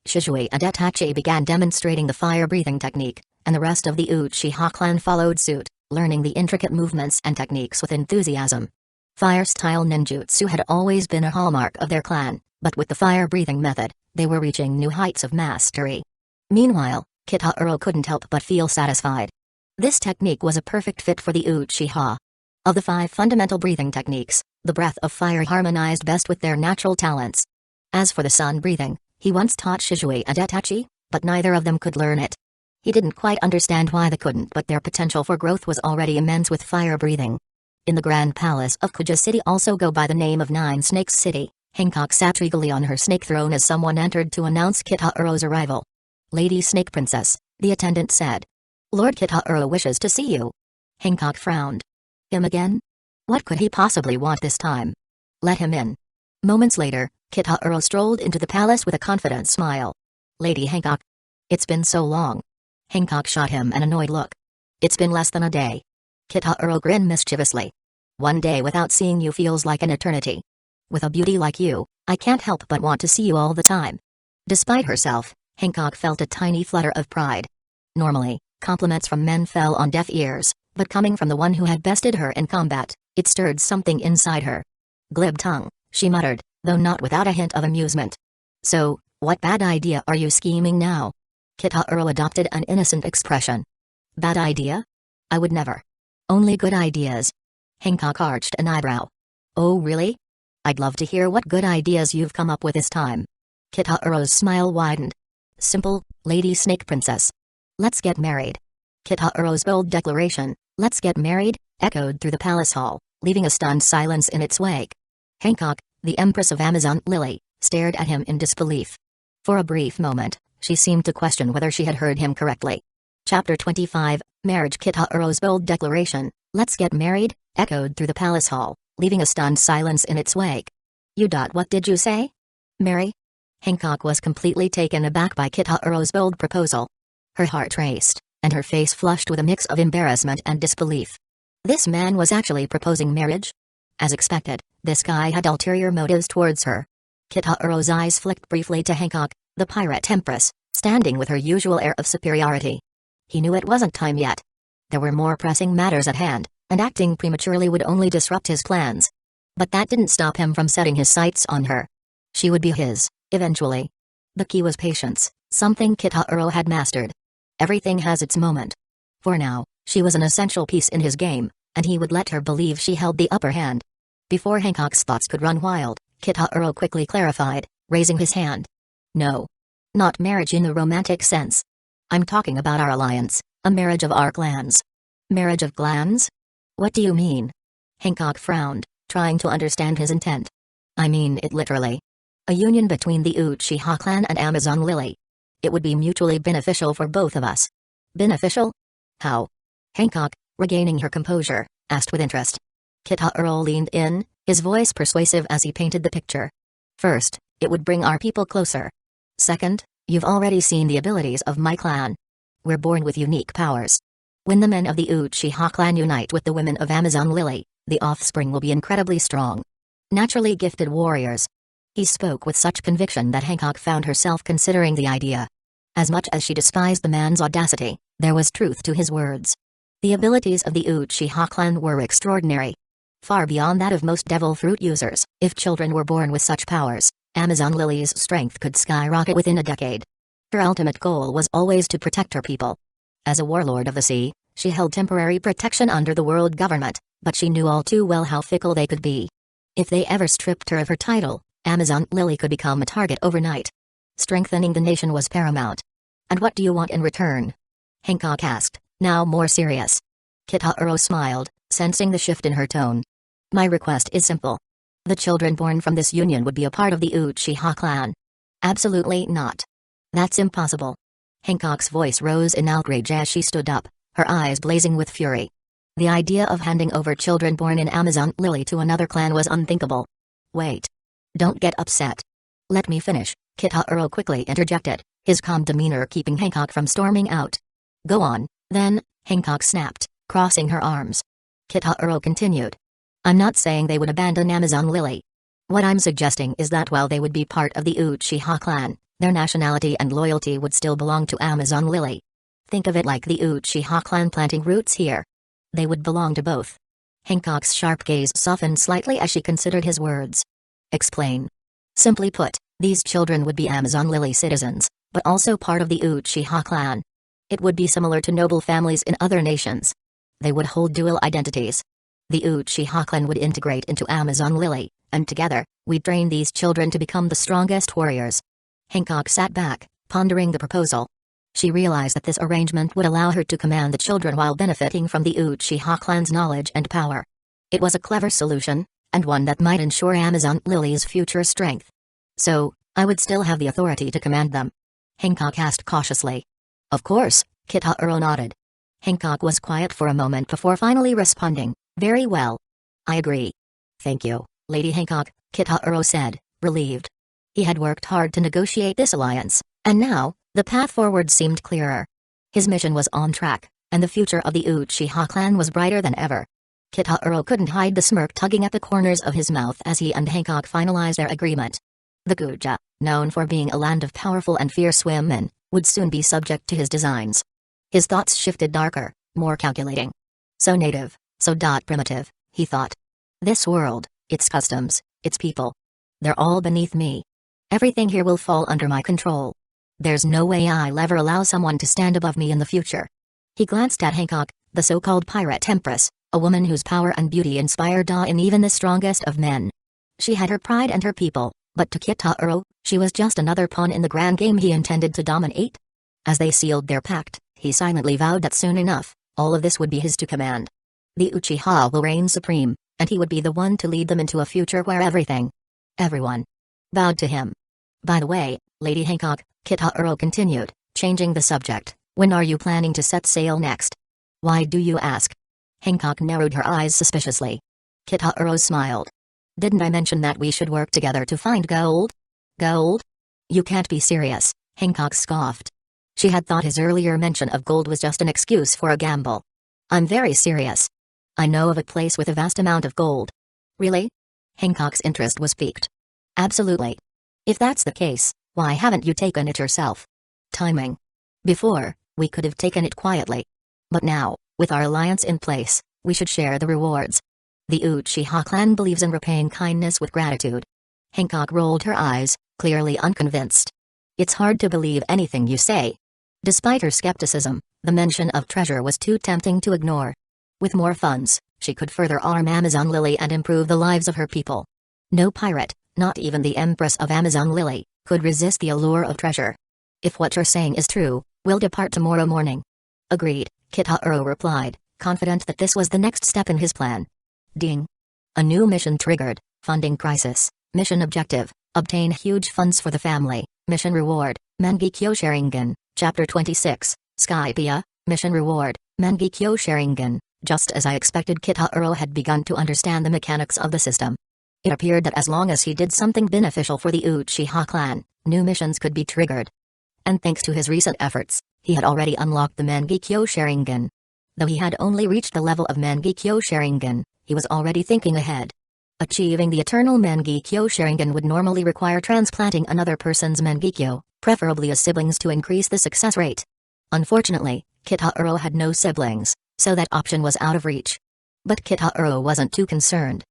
Shisui and Itachi began demonstrating the fire-breathing technique, and the rest of the Uchiha clan followed suit, learning the intricate movements and techniques with enthusiasm. Fire-style ninjutsu had always been a hallmark of their clan, but with the fire-breathing method, they were reaching new heights of mastery. Meanwhile, Kitahiro couldn't help but feel satisfied. This technique was a perfect fit for the Uchiha. Of the 5 fundamental breathing techniques, the breath of fire harmonized best with their natural talents. As for the sun breathing, he once taught Shisui and Itachi, but neither of them could learn it. He didn't quite understand why they couldn't, but their potential for growth was already immense with fire breathing. In the Grand Palace of Kuja City, also go by the name of Nine Snakes City, Hancock sat regally on her snake throne as someone entered to announce Kitahiro's arrival. Lady Snake Princess, the attendant said. Lord Kitahiro wishes to see you. Hancock frowned. Him again? What could he possibly want this time? Let him in. Moments later, Kitahiro strolled into the palace with a confident smile. Lady Hancock. It's been so long. Hancock shot him an annoyed look. It's been less than a day. Kitahiro grinned mischievously. One day without seeing you feels like an eternity. With a beauty like you, I can't help but want to see you all the time. Despite herself, Hancock felt a tiny flutter of pride. Normally, compliments from men fell on deaf ears, but coming from the one who had bested her in combat, it stirred something inside her. Glib tongue, she muttered, though not without a hint of amusement. So, what bad idea are you scheming now? Kitahiro adopted an innocent expression. Bad idea? I would never. Only good ideas. Hancock arched an eyebrow. Oh really? I'd love to hear what good ideas you've come up with this time. Kitahiro's smile widened. Simple, Lady Snake Princess. Let's get married. Kitahiro's bold declaration, let's get married, echoed through the palace hall, leaving a stunned silence in its wake. Hancock, the Empress of Amazon Lily, stared at him in disbelief. For a brief moment, she seemed to question whether she had heard him correctly. Chapter 25, Marriage. Kitahiro's bold declaration, let's get married, echoed through the palace hall, leaving a stunned silence in its wake. What did you say? Marry? Hancock was completely taken aback by Kitahiro's bold proposal. Her heart raced, and her face flushed with a mix of embarrassment and disbelief. This man was actually proposing marriage? As expected, this guy had ulterior motives towards her. Kitaro's eyes flicked briefly to Hancock, the pirate empress, standing with her usual air of superiority. He knew it wasn't time yet. There were more pressing matters at hand, and acting prematurely would only disrupt his plans. But that didn't stop him from setting his sights on her. She would be his, eventually. The key was patience, something Kitaro had mastered. Everything has its moment. For now, she was an essential piece in his game, and he would let her believe she held the upper hand. Before Hancock's thoughts could run wild, Kitaro quickly clarified, raising his hand. No. Not marriage in the romantic sense. I'm talking about our alliance, a marriage of our clans. Marriage of clans? What do you mean? Hancock frowned, trying to understand his intent. I mean it literally. A union between the Uchiha clan and Amazon Lily. It would be mutually beneficial for both of us. Beneficial? How? Hancock, regaining her composure, asked with interest. Kitaro leaned in, his voice persuasive as he painted the picture. First, it would bring our people closer. Second, you've already seen the abilities of my clan. We're born with unique powers. When the men of the Uchiha clan unite with the women of Amazon Lily, the offspring will be incredibly strong. Naturally gifted warriors. He spoke with such conviction that Hancock found herself considering the idea. As much as she despised the man's audacity, there was truth to his words. The abilities of the Uchiha clan were extraordinary. Far beyond that of most devil fruit users. If children were born with such powers, Amazon Lily's strength could skyrocket within a decade. Her ultimate goal was always to protect her people. As a warlord of the sea, she held temporary protection under the world government, but she knew all too well how fickle they could be. If they ever stripped her of her title, Amazon Lily could become a target overnight. Strengthening the nation was paramount. And what do you want in return? Hancock asked, now more serious. Kitaro smiled, sensing the shift in her tone. My request is simple. The children born from this union would be a part of the Uchiha clan. Absolutely not. That's impossible. Hancock's voice rose in outrage as she stood up, her eyes blazing with fury. The idea of handing over children born in Amazon Lily to another clan was unthinkable. Wait. Don't get upset. Let me finish, Kitaro quickly interjected, his calm demeanor keeping Hancock from storming out. Go on, then, Hancock snapped, crossing her arms. Kitaro continued. I'm not saying they would abandon Amazon Lily. What I'm suggesting is that while they would be part of the Uchiha clan, their nationality and loyalty would still belong to Amazon Lily. Think of it like the Uchiha clan planting roots here. They would belong to both. Hancock's sharp gaze softened slightly as she considered his words. Explain. Simply put, these children would be Amazon Lily citizens, but also part of the Uchiha clan. It would be similar to noble families in other nations. They would hold dual identities. The Uchiha clan would integrate into Amazon Lily, and together, we'd train these children to become the strongest warriors. Hancock sat back, pondering the proposal. She realized that this arrangement would allow her to command the children while benefiting from the Uchiha clan's knowledge and power. It was a clever solution, and one that might ensure Amazon Lily's future strength. So, I would still have the authority to command them? Hancock asked cautiously. Of course, Kitaro nodded. Hancock was quiet for a moment before finally responding, very well. I agree. Thank you, Lady Hancock, Kitaro said, relieved. He had worked hard to negotiate this alliance, and now, the path forward seemed clearer. His mission was on track, and the future of the Uchiha clan was brighter than ever. Kitaro couldn't hide the smirk tugging at the corners of his mouth as he and Hancock finalized their agreement. The Guja, known for being a land of powerful and fierce women, would soon be subject to his designs. His thoughts shifted darker, more calculating. So native, so primitive, he thought. This world, its customs, its people. They're all beneath me. Everything here will fall under my control. There's no way I'll ever allow someone to stand above me in the future. He glanced at Hancock, the so-called pirate empress, a woman whose power and beauty inspired awe in even the strongest of men. She had her pride and her people, but to Kitaro, she was just another pawn in the grand game he intended to dominate. As they sealed their pact, he silently vowed that soon enough, all of this would be his to command. The Uchiha will reign supreme, and he would be the one to lead them into a future where everyone, bowed to him. By the way, Lady Hancock, Kitaro continued, changing the subject, when are you planning to set sail next? Why do you ask? Hancock narrowed her eyes suspiciously. Kitaro smiled. Didn't I mention that we should work together to find gold? Gold? You can't be serious, Hancock scoffed. She had thought his earlier mention of gold was just an excuse for a gamble. I'm very serious. I know of a place with a vast amount of gold. Really? Hancock's interest was piqued. Absolutely. If that's the case, why haven't you taken it yourself? Timing. Before, we could have taken it quietly. But now, with our alliance in place, we should share the rewards. The Uchiha clan believes in repaying kindness with gratitude. Hancock rolled her eyes, clearly unconvinced. It's hard to believe anything you say. Despite her skepticism, the mention of treasure was too tempting to ignore. With more funds, she could further arm Amazon Lily and improve the lives of her people. No pirate, not even the Empress of Amazon Lily, could resist the allure of treasure. If what you're saying is true, we'll depart tomorrow morning. Agreed, Kitahiro replied, confident that this was the next step in his plan. Ding. A new mission triggered. Funding crisis. Mission objective. Obtain huge funds for the family. Mission reward. Mangekyo Sharingan. Chapter 26. Skypia. Mission reward. Mangekyo Sharingan. Just as I expected, Kitahiro had begun to understand the mechanics of the system. It appeared that as long as he did something beneficial for the Uchiha clan, new missions could be triggered. And thanks to his recent efforts, he had already unlocked the Mangekyo Sharingan. Though he had only reached the level of Mangekyo Sharingan, he was already thinking ahead. Achieving the eternal Mangekyo Sharingan would normally require transplanting another person's Mangekyo, preferably a siblings, to increase the success rate. Unfortunately, Kitahiro had no siblings, so that option was out of reach. But Kitahiro wasn't too concerned.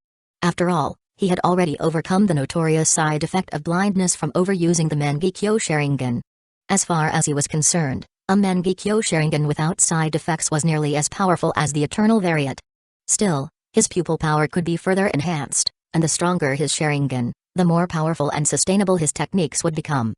After all, he had already overcome the notorious side effect of blindness from overusing the Mangekyo Sharingan. As far as he was concerned, a Mangekyo Sharingan without side effects was nearly as powerful as the eternal variant. Still, his pupil power could be further enhanced, and the stronger his Sharingan, the more powerful and sustainable his techniques would become.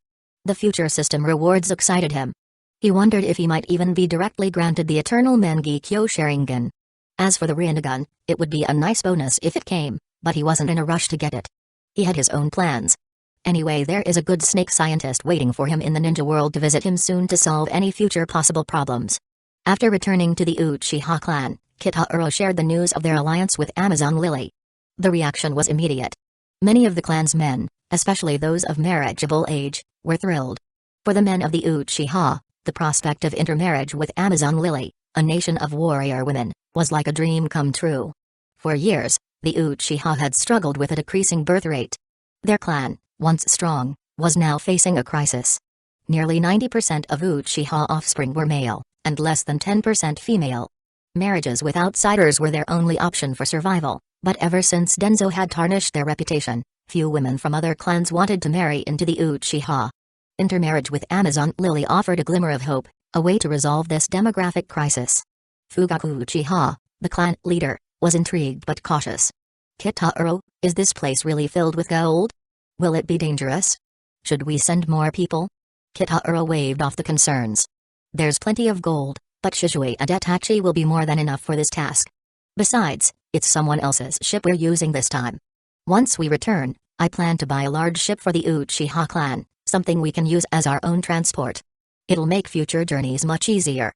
The future system rewards excited him. He wondered if he might even be directly granted the eternal Mangekyo Sharingan. As for the Rinnegan, it would be a nice bonus if it came, but he wasn't in a rush to get it. He had his own plans. Anyway, there is a good snake scientist waiting for him in the ninja world to visit him soon to solve any future possible problems. After returning to the Uchiha clan, Kitahiro shared the news of their alliance with Amazon Lily. The reaction was immediate. Many of the clan's men, especially those of marriageable age, were thrilled. For the men of the Uchiha, the prospect of intermarriage with Amazon Lily, a nation of warrior women, was like a dream come true. For years, the Uchiha had struggled with a decreasing birth rate. Their clan, once strong, was now facing a crisis. Nearly 90% of Uchiha offspring were male, and less than 10% female. Marriages with outsiders were their only option for survival, but ever since Denzo had tarnished their reputation, few women from other clans wanted to marry into the Uchiha. Intermarriage with Amazon Lily offered a glimmer of hope, a way to resolve this demographic crisis. Fugaku Uchiha, the clan leader, was intrigued but cautious. Kitahiro, is this place really filled with gold? Will it be dangerous? Should we send more people? Kitahiro waved off the concerns. There's plenty of gold, but Shizue and Itachi will be more than enough for this task. Besides, it's someone else's ship we're using this time. Once we return, I plan to buy a large ship for the Uchiha clan, something we can use as our own transport. It'll make future journeys much easier.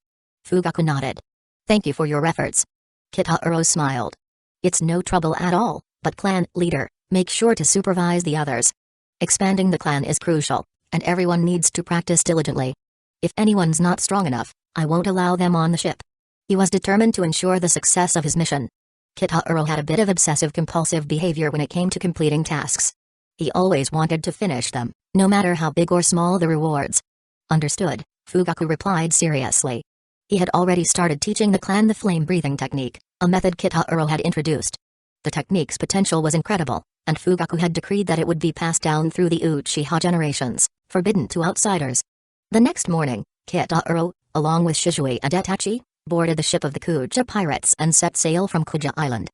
Fugaku nodded. Thank you for your efforts. Kitahiro smiled. It's no trouble at all, but clan leader, make sure to supervise the others. Expanding the clan is crucial, and everyone needs to practice diligently. If anyone's not strong enough, I won't allow them on the ship. He was determined to ensure the success of his mission. Kitahiro had a bit of obsessive-compulsive behavior when it came to completing tasks. He always wanted to finish them, no matter how big or small the rewards. Understood, Fugaku replied seriously. He had already started teaching the clan the flame-breathing technique, a method Kitahiro had introduced. The technique's potential was incredible, and Fugaku had decreed that it would be passed down through the Uchiha generations, forbidden to outsiders. The next morning, Kitahiro, along with Shizue and Itachi, boarded the ship of the Kuja pirates and set sail from Kuja Island.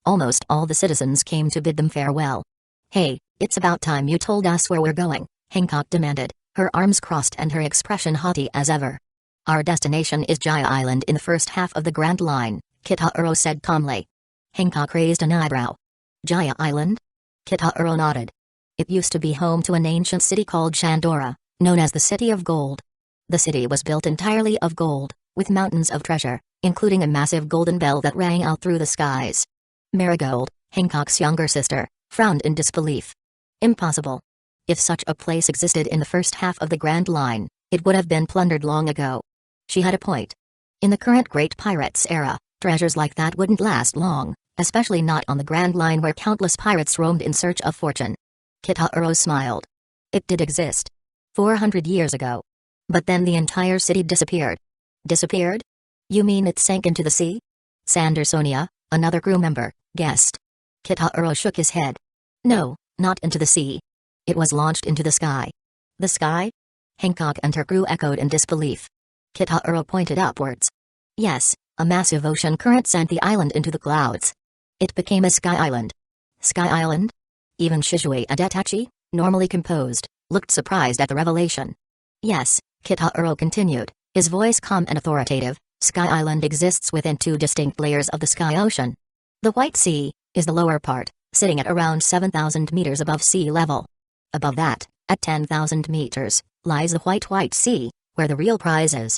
Almost all the citizens came to bid them farewell. Hey, it's about time you told us where we're going, Hancock demanded, her arms crossed and her expression haughty as ever. Our destination is Jaya Island in the first half of the Grand Line, Kitahiro said calmly. Hancock raised an eyebrow. Jaya Island? Kitahiro nodded. It used to be home to an ancient city called Shandora, known as the City of Gold. The city was built entirely of gold, with mountains of treasure, including a massive golden bell that rang out through the skies. Marigold, Hancock's younger sister, frowned in disbelief. Impossible. If such a place existed in the first half of the Grand Line, it would have been plundered long ago. She had a point. In the current Great Pirates era, treasures like that wouldn't last long, especially not on the Grand Line where countless pirates roamed in search of fortune. Kitahiro smiled. It did exist. 400 years ago. But then the entire city disappeared. Disappeared? You mean it sank into the sea? Sandersonia, another crew member, guessed. Kitahuro shook his head. No, not into the sea. It was launched into the sky. The sky? Hancock and her crew echoed in disbelief. Kitahuro pointed upwards. Yes, a massive ocean current sent the island into the clouds. It became a sky island. Sky island? Even Shizue and Itachi, normally composed, looked surprised at the revelation. Yes, Kitahuro continued, his voice calm and authoritative. Sky Island exists within two distinct layers of the sky ocean. The White Sea is the lower part, sitting at around 7,000 meters above sea level. Above that, at 10,000 meters, lies the White Sea, where the real prize is.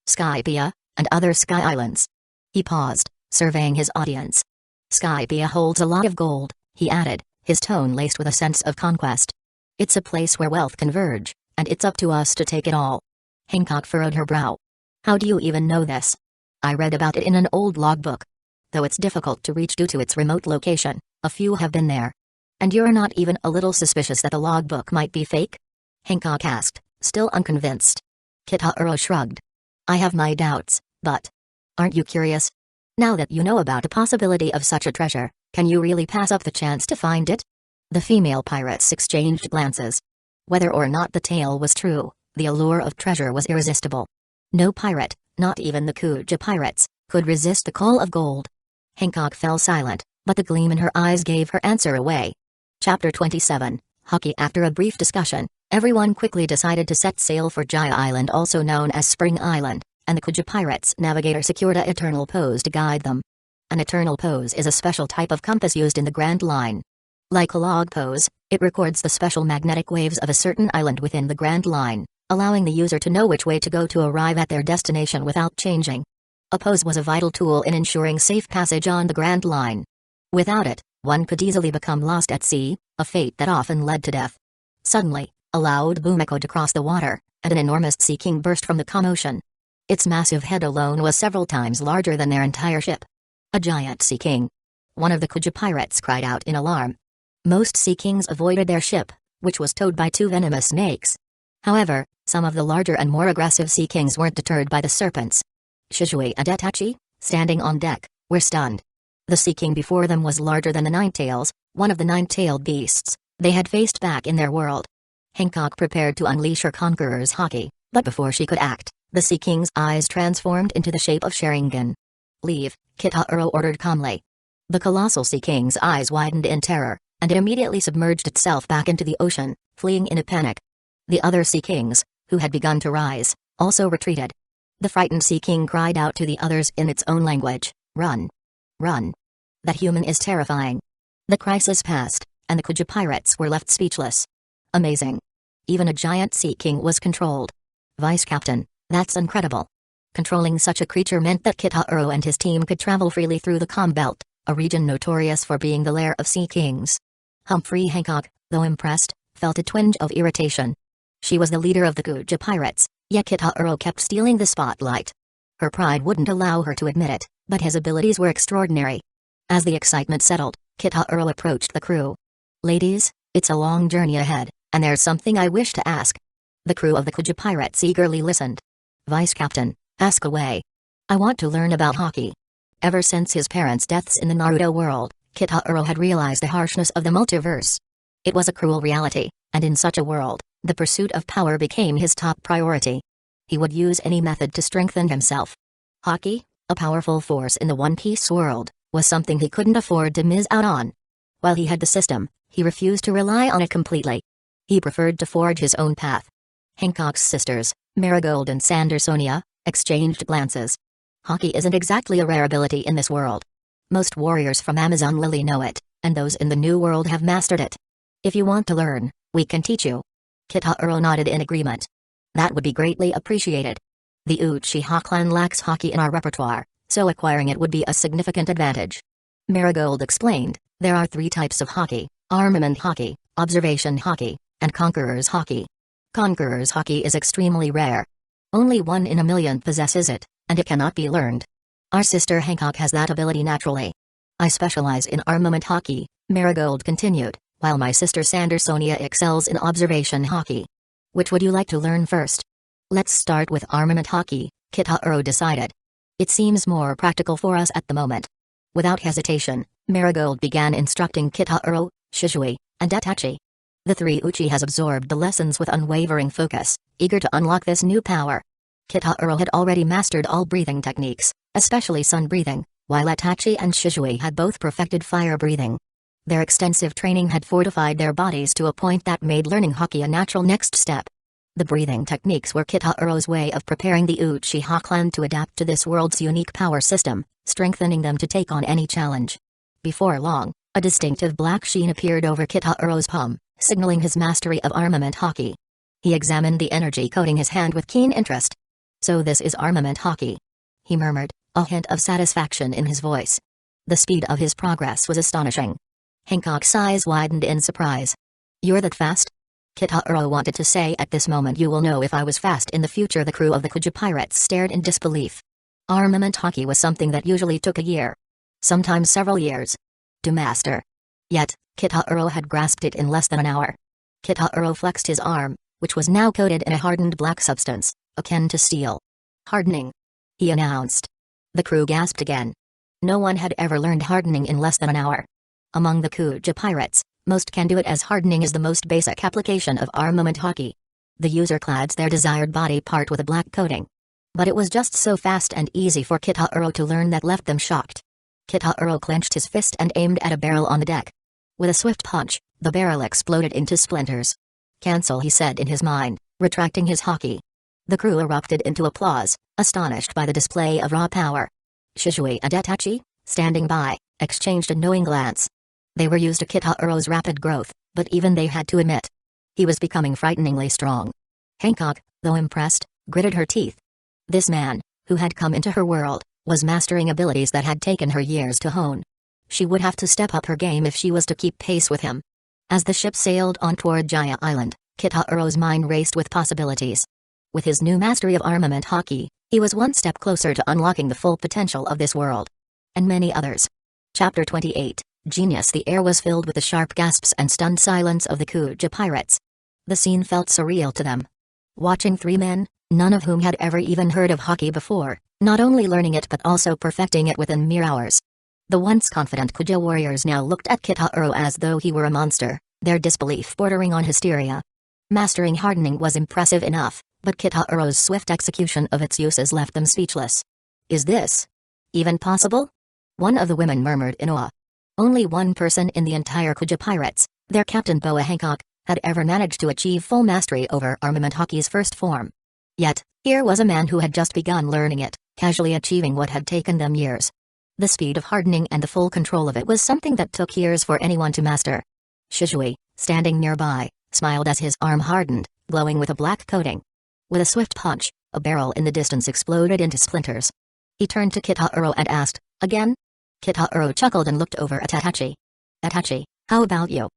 Skypiea, and other sky islands. He paused, surveying his audience. Skypiea holds a lot of gold, he added, his tone laced with a sense of conquest. It's a place where wealth converge, and it's up to us to take it all. Hancock furrowed her brow. How do you even know this? I read about it in an old logbook. Though it's difficult to reach due to its remote location, a few have been there. And you're not even a little suspicious that the logbook might be fake? Hancock asked, still unconvinced. Kitahuro shrugged. I have my doubts, but... Aren't you curious? Now that you know about the possibility of such a treasure, can you really pass up the chance to find it? The female pirates exchanged glances. Whether or not the tale was true, the allure of treasure was irresistible. No pirate, not even the Kuja pirates, could resist the call of gold. Hancock fell silent, but the gleam in her eyes gave her answer away. Chapter 27, Hockey. After a brief discussion, everyone quickly decided to set sail for Jaya Island, also known as Spring Island, and the Kuja pirates' navigator secured an eternal pose to guide them. An eternal pose is a special type of compass used in the Grand Line. Like a log pose, it records the special magnetic waves of a certain island within the Grand Line, allowing the user to know which way to go to arrive at their destination without changing. A pose was a vital tool in ensuring safe passage on the Grand Line. Without it, one could easily become lost at sea, a fate that often led to death. Suddenly, a loud boom echoed across the water, and an enormous sea king burst from the calm ocean. Its massive head alone was several times larger than their entire ship. A giant sea king. One of the Kuja pirates cried out in alarm. Most sea kings avoided their ship, which was towed by two venomous snakes. However, some of the larger and more aggressive sea kings weren't deterred by the serpents. Shizue and Itachi, standing on deck, were stunned. The sea king before them was larger than the Ninetails, one of the nine-tailed beasts they had faced back in their world. Hancock prepared to unleash her conqueror's haki, but before she could act, the sea king's eyes transformed into the shape of Sharingan. Leave, Kitahuro ordered calmly. The colossal sea king's eyes widened in terror, and it immediately submerged itself back into the ocean, fleeing in a panic. The other sea kings, who had begun to rise, also retreated. The frightened sea king cried out to the others in its own language, "Run! Run! That human is terrifying." The crisis passed, and the Kuja pirates were left speechless. Amazing. Even a giant sea king was controlled. Vice Captain, that's incredible. Controlling such a creature meant that Kitahuro and his team could travel freely through the Calm Belt, a region notorious for being the lair of sea kings. Humphrey Hancock, though impressed, felt a twinge of irritation. She was the leader of the Kuja pirates, yet Kitahuro kept stealing the spotlight. Her pride wouldn't allow her to admit it, but his abilities were extraordinary. As the excitement settled, Kitahuro approached the crew. Ladies, it's a long journey ahead, and there's something I wish to ask. The crew of the Kuja pirates eagerly listened. Vice Captain, ask away. I want to learn about hockey. Ever since his parents' deaths in the Naruto world, Kitahuro had realized the harshness of the multiverse. It was a cruel reality, and in such a world, the pursuit of power became his top priority. He would use any method to strengthen himself. Hockey, a powerful force in the One Piece world, was something he couldn't afford to miss out on. While he had the system, he refused to rely on it completely. He preferred to forge his own path. Hancock's sisters, Marigold and Sandersonia, exchanged glances. Hockey isn't exactly a rare ability in this world. Most warriors from Amazon Lily know it, and those in the New World have mastered it. If you want to learn, we can teach you. Kitahuro nodded in agreement. That would be greatly appreciated. The Uchiha clan lacks hockey in our repertoire, so acquiring it would be a significant advantage. Marigold explained, there are 3 types of hockey: armament hockey, observation hockey, and conqueror's hockey. Conqueror's hockey is extremely rare. Only 1 in a million possesses it, and it cannot be learned. Our sister Hancock has that ability naturally. I specialize in armament hockey, Marigold continued, while my sister Sandersonia excels in observation hockey. Which would you like to learn first? Let's start with armament hockey, Kitahiro decided. It seems more practical for us at the moment. Without hesitation, Marigold began instructing Kitahiro, Shisui, and Itachi. The three Uchihas absorbed the lessons with unwavering focus, eager to unlock this new power. Kitahiro had already mastered all breathing techniques, especially sun breathing, while Itachi and Shisui had both perfected fire breathing. Their extensive training had fortified their bodies to a point that made learning hockey a natural next step. The breathing techniques were Kitahiro's way of preparing the Uchiha clan to adapt to this world's unique power system, strengthening them to take on any challenge. Before long, a distinctive black sheen appeared over Kitahiro's palm, signaling his mastery of armament hockey. He examined the energy coating his hand with keen interest. "So this is armament hockey," he murmured, a hint of satisfaction in his voice. The speed of his progress was astonishing. Hancock's eyes widened in surprise. "You're that fast?" Kitahiro wanted to say at this moment, "You will know if I was fast in the future." The crew of the Kuja pirates stared in disbelief. Armament hockey was something that usually took a year, sometimes several years, to master. Yet, Kitahiro had grasped it in less than an hour. Kitahiro flexed his arm, which was now coated in a hardened black substance, akin to steel. "Hardening," he announced. The crew gasped again. No one had ever learned hardening in less than an hour. Among the Kuja pirates, most can do it, as hardening is the most basic application of armament hockey. The user clads their desired body part with a black coating. But it was just so fast and easy for Kitahiro to learn that left them shocked. Kitahiro clenched his fist and aimed at a barrel on the deck. With a swift punch, the barrel exploded into splinters. "Cancel," he said in his mind, retracting his hockey. The crew erupted into applause, astonished by the display of raw power. Shisui and Itachi, standing by, exchanged a knowing glance. They were used to Kitahiro's rapid growth, but even they had to admit, he was becoming frighteningly strong. Hancock, though impressed, gritted her teeth. This man, who had come into her world, was mastering abilities that had taken her years to hone. She would have to step up her game if she was to keep pace with him. As the ship sailed on toward Jaya Island, Kitahiro's mind raced with possibilities. With his new mastery of armament hockey, he was one step closer to unlocking the full potential of this world. And many others. Chapter 28, Genius. The air was filled with the sharp gasps and stunned silence of the Kuja pirates. The scene felt surreal to them. Watching three men, none of whom had ever even heard of hockey before, not only learning it but also perfecting it within mere hours. The once confident Kuja warriors now looked at Kitahiro as though he were a monster, their disbelief bordering on hysteria. Mastering hardening was impressive enough, but Kitahiro's swift execution of its uses left them speechless. "Is this even possible?" one of the women murmured in awe. Only one person in the entire Kuja pirates, their captain Boa Hancock, had ever managed to achieve full mastery over armament hockey's first form. Yet, here was a man who had just begun learning it, casually achieving what had taken them years. The speed of hardening and the full control of it was something that took years for anyone to master. Shisui, standing nearby, smiled as his arm hardened, glowing with a black coating. With a swift punch, a barrel in the distance exploded into splinters. He turned to Kitahiro and asked, "Again?" Kitahiro chuckled and looked over at Itachi. "Itachi, how about you?"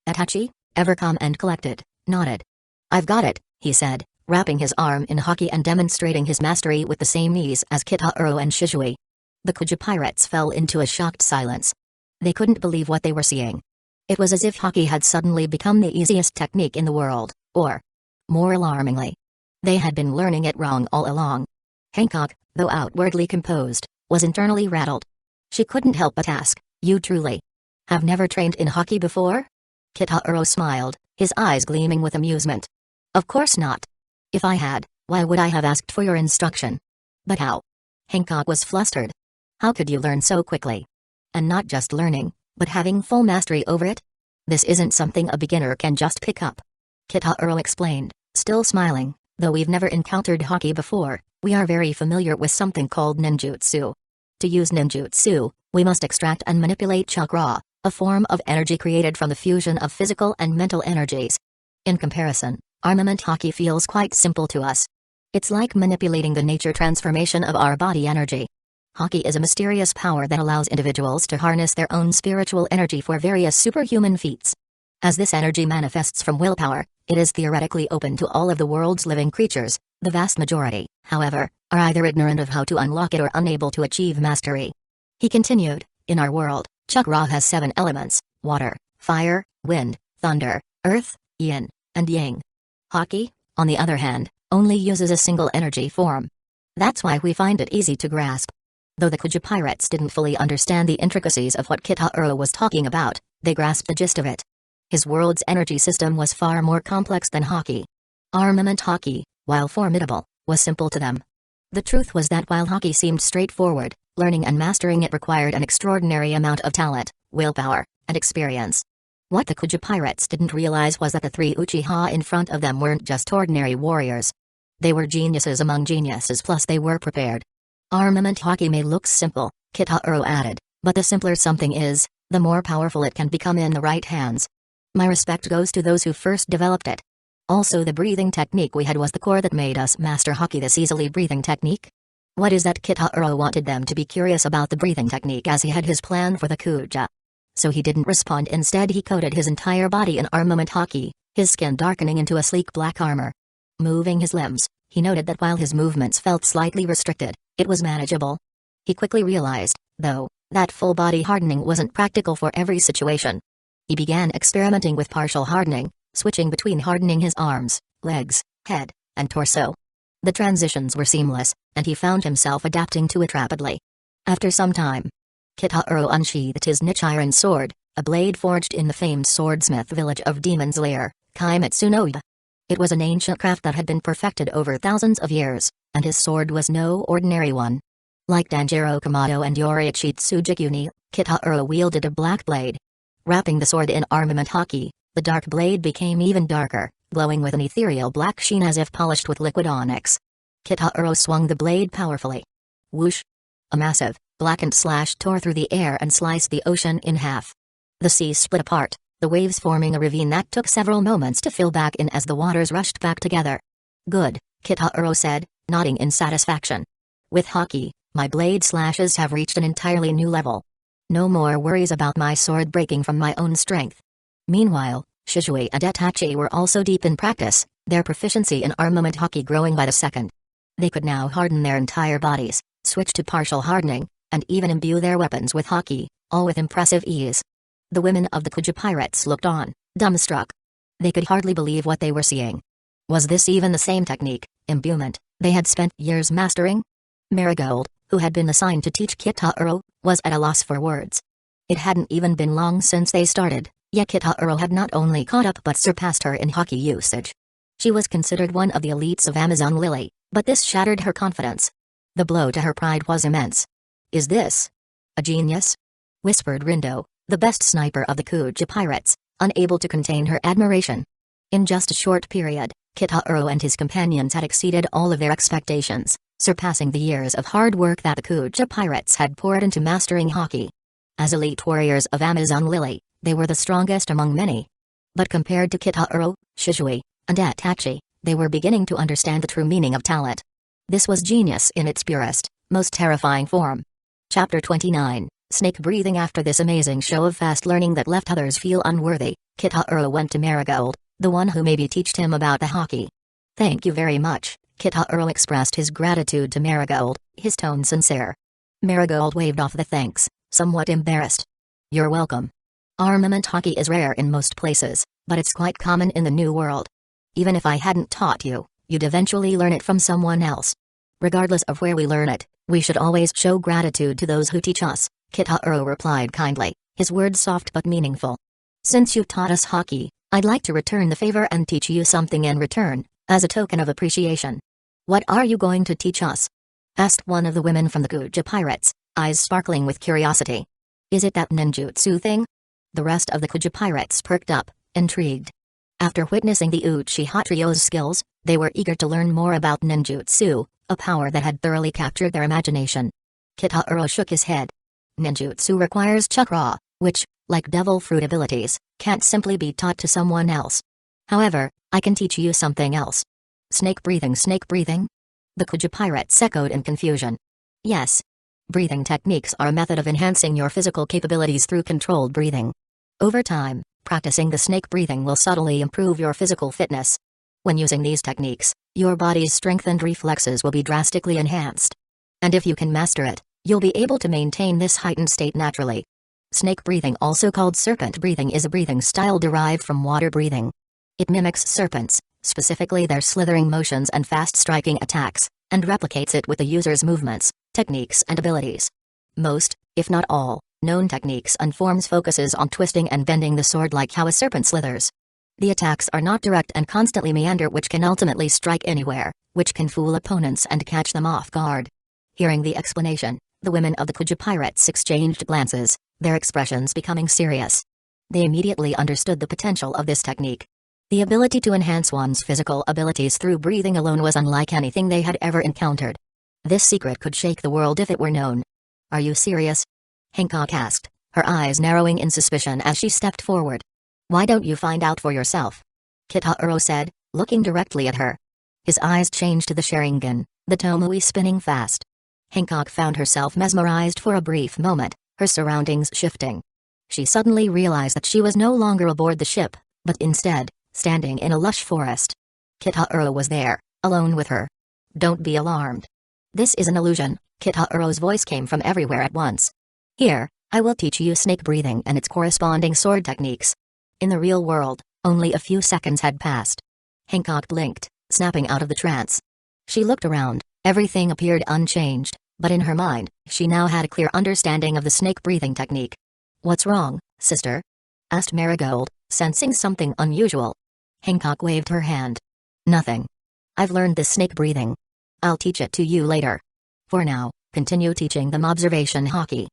Itachi, ever calm and collected, nodded. "I've got it," he said, wrapping his arm in hockey and demonstrating his mastery with the same ease as Kitahiro and Shisui. The Kuja pirates fell into a shocked silence. They couldn't believe what they were seeing. It was as if hockey had suddenly become the easiest technique in the world, or, more alarmingly, they had been learning it wrong all along. Hancock, though outwardly composed, was internally rattled. She couldn't help but ask, "You truly have never trained in hockey before?" Kitahiro smiled, his eyes gleaming with amusement. "Of course not. If I had, why would I have asked for your instruction?" "But how?" Hancock was flustered. "How could you learn so quickly? And not just learning, but having full mastery over it? This isn't something a beginner can just pick up." Kitahiro explained, still smiling, "Though we've never encountered hockey before, we are very familiar with something called ninjutsu. To use ninjutsu, we must extract and manipulate chakra, a form of energy created from the fusion of physical and mental energies. In comparison, armament hockey feels quite simple to us. It's like manipulating the nature transformation of our body energy. Hockey is a mysterious power that allows individuals to harness their own spiritual energy for various superhuman feats. As this energy manifests from willpower, it is theoretically open to all of the world's living creatures. The vast majority, however, are either ignorant of how to unlock it or unable to achieve mastery." He continued, "In our world, chakra has 7 elements: water, fire, wind, thunder, earth, yin, and yang. Haki, on the other hand, only uses a single energy form. That's why we find it easy to grasp. Though the Kuja pirates didn't fully understand the intricacies of what Kitahuro was talking about, they grasped the gist of it. His world's energy system was far more complex than Haki. Armament Haki, while formidable, was simple to them. The truth was that while Haki seemed straightforward, learning and mastering it required an extraordinary amount of talent, willpower, and experience. What the Kuja pirates didn't realize was that the three Uchiha in front of them weren't just ordinary warriors. They were geniuses among geniuses, plus they were prepared. Armament Haki may look simple, Kitahuro added, but the simpler something is, the more powerful it can become in the right hands. My respect goes to those who first developed it. Also, the breathing technique we had was the core that made us master Haki. This easily breathing technique? What is that? Kitahuro wanted them to be curious about the breathing technique as he had his plan for the Kuja. So he didn't respond. Instead, he coated his entire body in armament Haki, his skin darkening into a sleek black armor. Moving his limbs, he noted that while his movements felt slightly restricted, it was manageable. He quickly realized, though, that full body hardening wasn't practical for every situation. He began experimenting with partial hardening, switching between hardening his arms, legs, head, and torso. The transitions were seamless, and he found himself adapting to it rapidly. After some time, Kitahuro unsheathed his niche iron sword, a blade forged in the famed swordsmith village of Demon's Lair, Kaimitsu no Iba. It was an ancient craft that had been perfected over thousands of years, and his sword was no ordinary one. Like Danjiro Kamado and Yoriichi Tsujikuni, Kitahuro wielded a black blade. Wrapping the sword in armament Haki, the dark blade became even darker, glowing with an ethereal black sheen as if polished with liquid onyx. Kitahuro swung the blade powerfully. Whoosh! A massive, blackened slash tore through the air and sliced the ocean in half. The sea split apart, the waves forming a ravine that took several moments to fill back in as the waters rushed back together. Good, Kitahuro said, nodding in satisfaction. With Haki, my blade slashes have reached an entirely new level. No more worries about my sword breaking from my own strength. Meanwhile, Shizui and Itachi were also deep in practice, their proficiency in armament Haki growing by the second. They could now harden their entire bodies, switch to partial hardening, and even imbue their weapons with Haki, all with impressive ease. The women of the Kuja pirates looked on, dumbstruck. They could hardly believe what they were seeing. Was this even the same technique, imbuement, they had spent years mastering? Marigold, who had been assigned to teach Kitahuro, was at a loss for words. It hadn't even been long since they started, yet Kitahuro had not only caught up but surpassed her in Haki usage. She was considered one of the elites of Amazon Lily, but this shattered her confidence. The blow to her pride was immense. Is this a genius? Whispered Rindo, the best sniper of the Kuja pirates, unable to contain her admiration. In just a short period, Kitahuro and his companions had exceeded all of their expectations, surpassing the years of hard work that the Kuja pirates had poured into mastering Haki. As elite warriors of Amazon Lily, they were the strongest among many. But compared to Kitahuro, Shizui, and Itachi, they were beginning to understand the true meaning of talent. This was genius in its purest, most terrifying form. Chapter 29, Snake Breathing. After this amazing show of fast learning that left others feel unworthy, Kitahuro went to Marigold, the one who maybe taught him about the Haki. Thank you very much, Kitahuro expressed his gratitude to Marigold, his tone sincere. Marigold waved off the thanks, somewhat embarrassed. You're welcome. Armament Haki is rare in most places, but it's quite common in the New World. Even if I hadn't taught you, you'd eventually learn it from someone else. Regardless of where we learn it, we should always show gratitude to those who teach us, Kitahuro replied kindly, his words soft but meaningful. Since you've taught us Haki, I'd like to return the favor and teach you something in return, as a token of appreciation. What are you going to teach us? Asked one of the women from the Kuja pirates, eyes sparkling with curiosity. Is it that ninjutsu thing? The rest of the Kuja pirates perked up, intrigued. After witnessing the Uchiha trio's skills, they were eager to learn more about ninjutsu, a power that had thoroughly captured their imagination. Kitahuro shook his head. Ninjutsu requires chakra, which, like devil fruit abilities, can't simply be taught to someone else. However, I can teach you something else. Snake breathing, snake breathing? The Kuja pirates echoed in confusion. Yes. Breathing techniques are a method of enhancing your physical capabilities through controlled breathing. Over time, practicing the snake breathing will subtly improve your physical fitness. When using these techniques, your body's strength and reflexes will be drastically enhanced. And if you can master it, you'll be able to maintain this heightened state naturally. Snake breathing, also called serpent breathing, is a breathing style derived from water breathing. It mimics serpents, specifically their slithering motions and fast striking attacks, and replicates it with the user's movements, techniques and abilities. Most, if not all, known techniques and forms focuses on twisting and bending the sword like how a serpent slithers. The attacks are not direct and constantly meander, which can ultimately strike anywhere, which can fool opponents and catch them off guard. Hearing the explanation, the women of the Kuja pirates exchanged glances, their expressions becoming serious. They immediately understood the potential of this technique. The ability to enhance one's physical abilities through breathing alone was unlike anything they had ever encountered. This secret could shake the world if it were known. "Are you serious?" Hancock asked, her eyes narrowing in suspicion as she stepped forward. "Why don't you find out for yourself?" Kitahiro said, looking directly at her. His eyes changed to the Sharingan, the Tomoe spinning fast. Hancock found herself mesmerized for a brief moment, her surroundings shifting. She suddenly realized that she was no longer aboard the ship, but instead, standing in a lush forest. Kitahiro was there, alone with her. "Don't be alarmed. This is an illusion." Kitahiro's voice came from everywhere at once. "Here, I will teach you snake breathing and its corresponding sword techniques." In the real world, only a few seconds had passed. Hancock blinked, snapping out of the trance. She looked around, everything appeared unchanged, but in her mind, she now had a clear understanding of the snake breathing technique. "What's wrong, sister?" asked Marigold, sensing something unusual. Hancock waved her hand. "Nothing. I've learned this snake breathing. I'll teach it to you later. For now, continue teaching them observation hockey.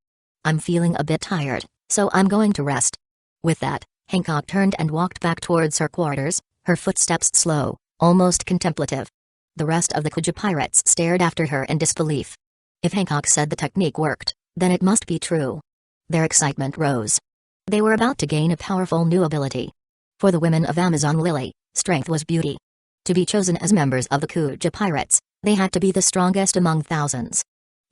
I'm feeling a bit tired, so I'm going to rest." With that, Hancock turned and walked back towards her quarters, her footsteps slow, almost contemplative. The rest of the Kuja pirates stared after her in disbelief. If Hancock said the technique worked, then it must be true. Their excitement rose. They were about to gain a powerful new ability. For the women of Amazon Lily, strength was beauty. To be chosen as members of the Kuja pirates, they had to be the strongest among thousands.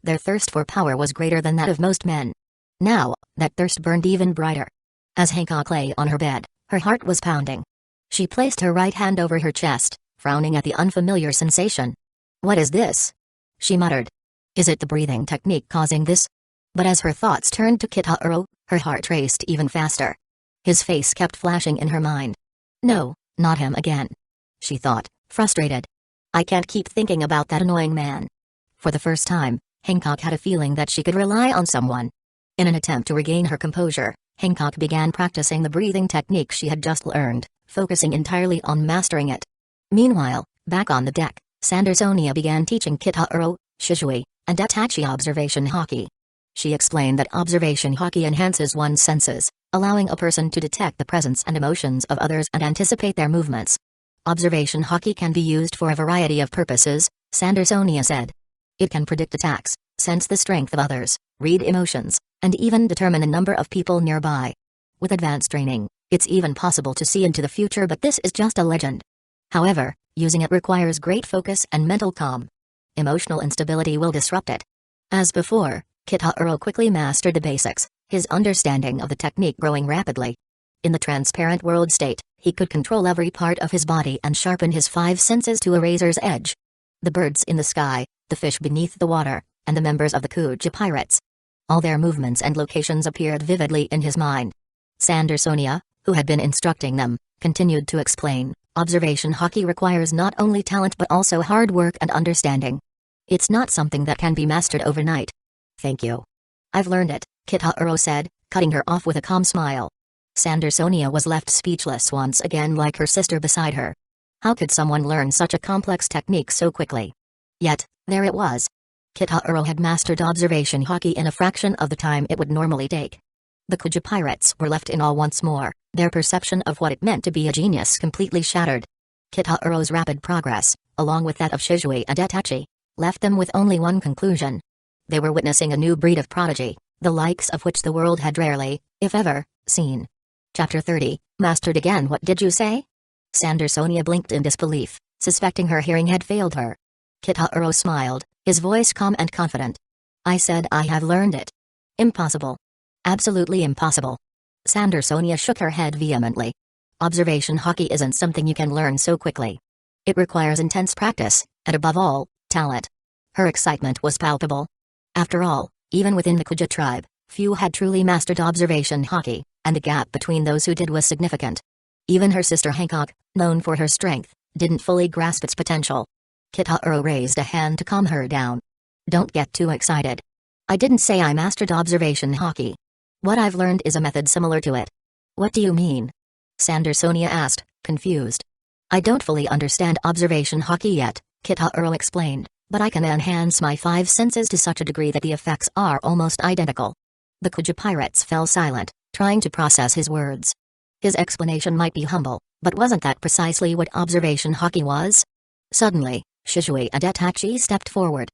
Their thirst for power was greater than that of most men. Now, that thirst burned even brighter. As Hancock lay on her bed, her heart was pounding. She placed her right hand over her chest, frowning at the unfamiliar sensation. "What is this?" she muttered. "Is it the breathing technique causing this?" But as her thoughts turned to Kitahiro, her heart raced even faster. His face kept flashing in her mind. "No, not him again," she thought, frustrated. "I can't keep thinking about that annoying man." For the first time, Hancock had a feeling that she could rely on someone. In an attempt to regain her composure, Hancock began practicing the breathing technique she had just learned, focusing entirely on mastering it. Meanwhile, back on the deck, Sandersonia began teaching Kitahiro, Shizui, and Itachi observation hockey. She explained that observation hockey enhances one's senses, allowing a person to detect the presence and emotions of others and anticipate their movements. Observation hockey can be used for a variety of purposes, Sandersonia said. It can predict attacks, sense the strength of others, read emotions, and even determine the number of people nearby. With advanced training, it's even possible to see into the future, but this is just a legend. However, using it requires great focus and mental calm. Emotional instability will disrupt it. As before, Kitahiro quickly mastered the basics, his understanding of the technique growing rapidly. In the transparent world state, he could control every part of his body and sharpen his five senses to a razor's edge. The birds in the sky, the fish beneath the water, and the members of the Kuja pirates. All their movements and locations appeared vividly in his mind. Sandersonia, who had been instructing them, continued to explain, observation hockey requires not only talent but also hard work and understanding. It's not something that can be mastered overnight. "Thank you. I've learned it," Kitahiro said, cutting her off with a calm smile. Sandersonia was left speechless once again, like her sister beside her. How could someone learn such a complex technique so quickly? Yet, there it was. Kitahiro had mastered observation hockey in a fraction of the time it would normally take. The Kuja pirates were left in awe once more, their perception of what it meant to be a genius completely shattered. Kitahiro's rapid progress, along with that of Shizui and Itachi, left them with only one conclusion. They were witnessing a new breed of prodigy, the likes of which the world had rarely, if ever, seen. Chapter 30, Mastered again. What did you say? Sandersonia blinked in disbelief, suspecting her hearing had failed her. Kitahiro smiled, his voice calm and confident. "I said I have learned it." "Impossible. Absolutely impossible." Sandersonia shook her head vehemently. "Observation hockey isn't something you can learn so quickly. It requires intense practice, and above all, talent." Her excitement was palpable. After all, even within the Kuja tribe, Few had truly mastered observation haki, and the gap between those who did was significant. Even her sister Hancock, known for her strength, didn't fully grasp its potential. Kitaro raised a hand to calm her down. Don't get too excited. I didn't say I mastered observation haki. What I've learned is a method similar to it. What do you mean? Sandersonia asked, confused. I don't fully understand observation haki yet, Kitaro explained, but I can enhance my 5 senses to such a degree that the effects are almost identical. The Kuja pirates fell silent, trying to process his words. His explanation might be humble, but wasn't that precisely what observation haki was? Suddenly, Shizue and Itachi stepped forward.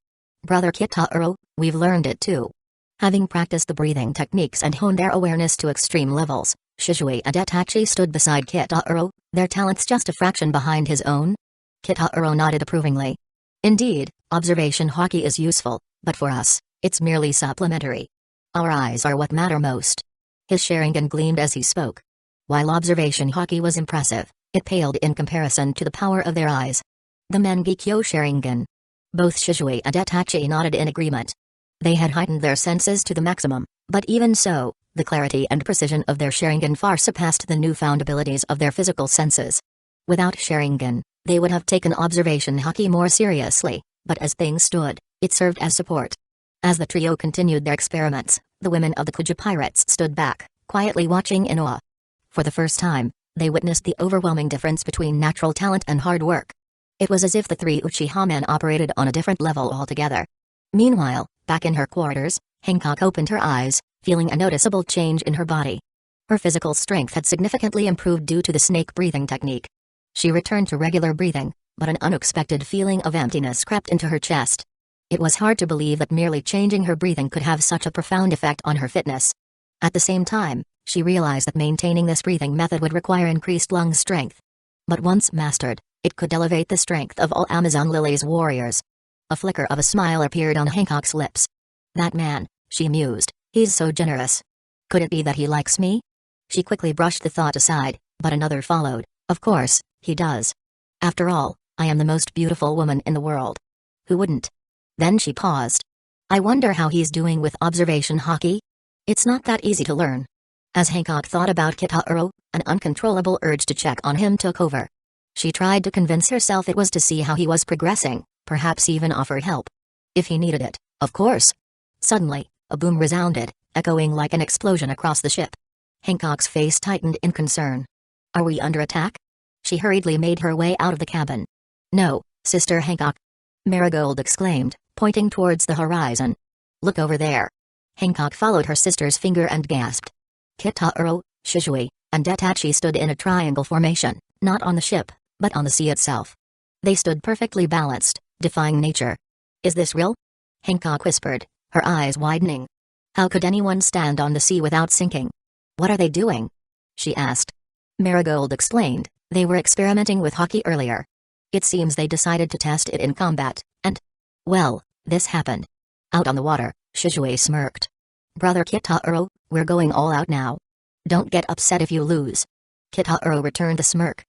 Brother Kitaro, we've learned it too. Having practiced the breathing techniques and honed their awareness to extreme levels, Shizue and Itachi stood beside Kitaro, their talents just a fraction behind his own. Kitaro nodded approvingly. Indeed, observation haki is useful, but for us, it's merely supplementary. Our eyes are what matter most. His Sharingan gleamed as he spoke. While observation haki was impressive, it paled in comparison to the power of their eyes. The Mangekyo Sharingan. Both Shizue and Itachi nodded in agreement. They had heightened their senses to the maximum, but even so, the clarity and precision of their Sharingan far surpassed the newfound abilities of their physical senses. Without Sharingan, they would have taken observation haki more seriously, but as things stood, it served as support. As the trio continued their experiments, the women of the Kuja pirates stood back, quietly watching in awe. For the first time, they witnessed the overwhelming difference between natural talent and hard work. It was as if the 3 Uchiha men operated on a different level altogether. Meanwhile, back in her quarters, Hancock opened her eyes, feeling a noticeable change in her body. Her physical strength had significantly improved due to the snake breathing technique. She returned to regular breathing, but an unexpected feeling of emptiness crept into her chest. It was hard to believe that merely changing her breathing could have such a profound effect on her fitness. At the same time, she realized that maintaining this breathing method would require increased lung strength. But once mastered, it could elevate the strength of all Amazon Lily's warriors. A flicker of a smile appeared on Hancock's lips. That man, she mused, he's so generous. Could it be that he likes me? She quickly brushed the thought aside, but another followed. Of course, he does. After all, I am the most beautiful woman in the world. Who wouldn't? Then she paused. I wonder how he's doing with observation haki? It's not that easy to learn. As Hancock thought about Kitaro, an uncontrollable urge to check on him took over. She tried to convince herself it was to see how he was progressing, perhaps even offer help. If he needed it, of course. Suddenly, a boom resounded, echoing like an explosion across the ship. Hancock's face tightened in concern. Are we under attack? She hurriedly made her way out of the cabin. No, Sister Hancock. Marigold exclaimed, pointing towards the horizon. Look over there. Hancock followed her sister's finger and gasped. Kitaro, Shizue, and Itachi stood in a triangle formation, not on the ship, but on the sea itself. They stood perfectly balanced, defying nature. Is this real? Hancock whispered, her eyes widening. How could anyone stand on the sea without sinking? What are they doing? She asked. Marigold explained, they were experimenting with haki earlier. It seems they decided to test it in combat, and... well, this happened. Out on the water, Shizue smirked. Brother Kitaro, we're going all out now. Don't get upset if you lose. Kitaro returned the smirk.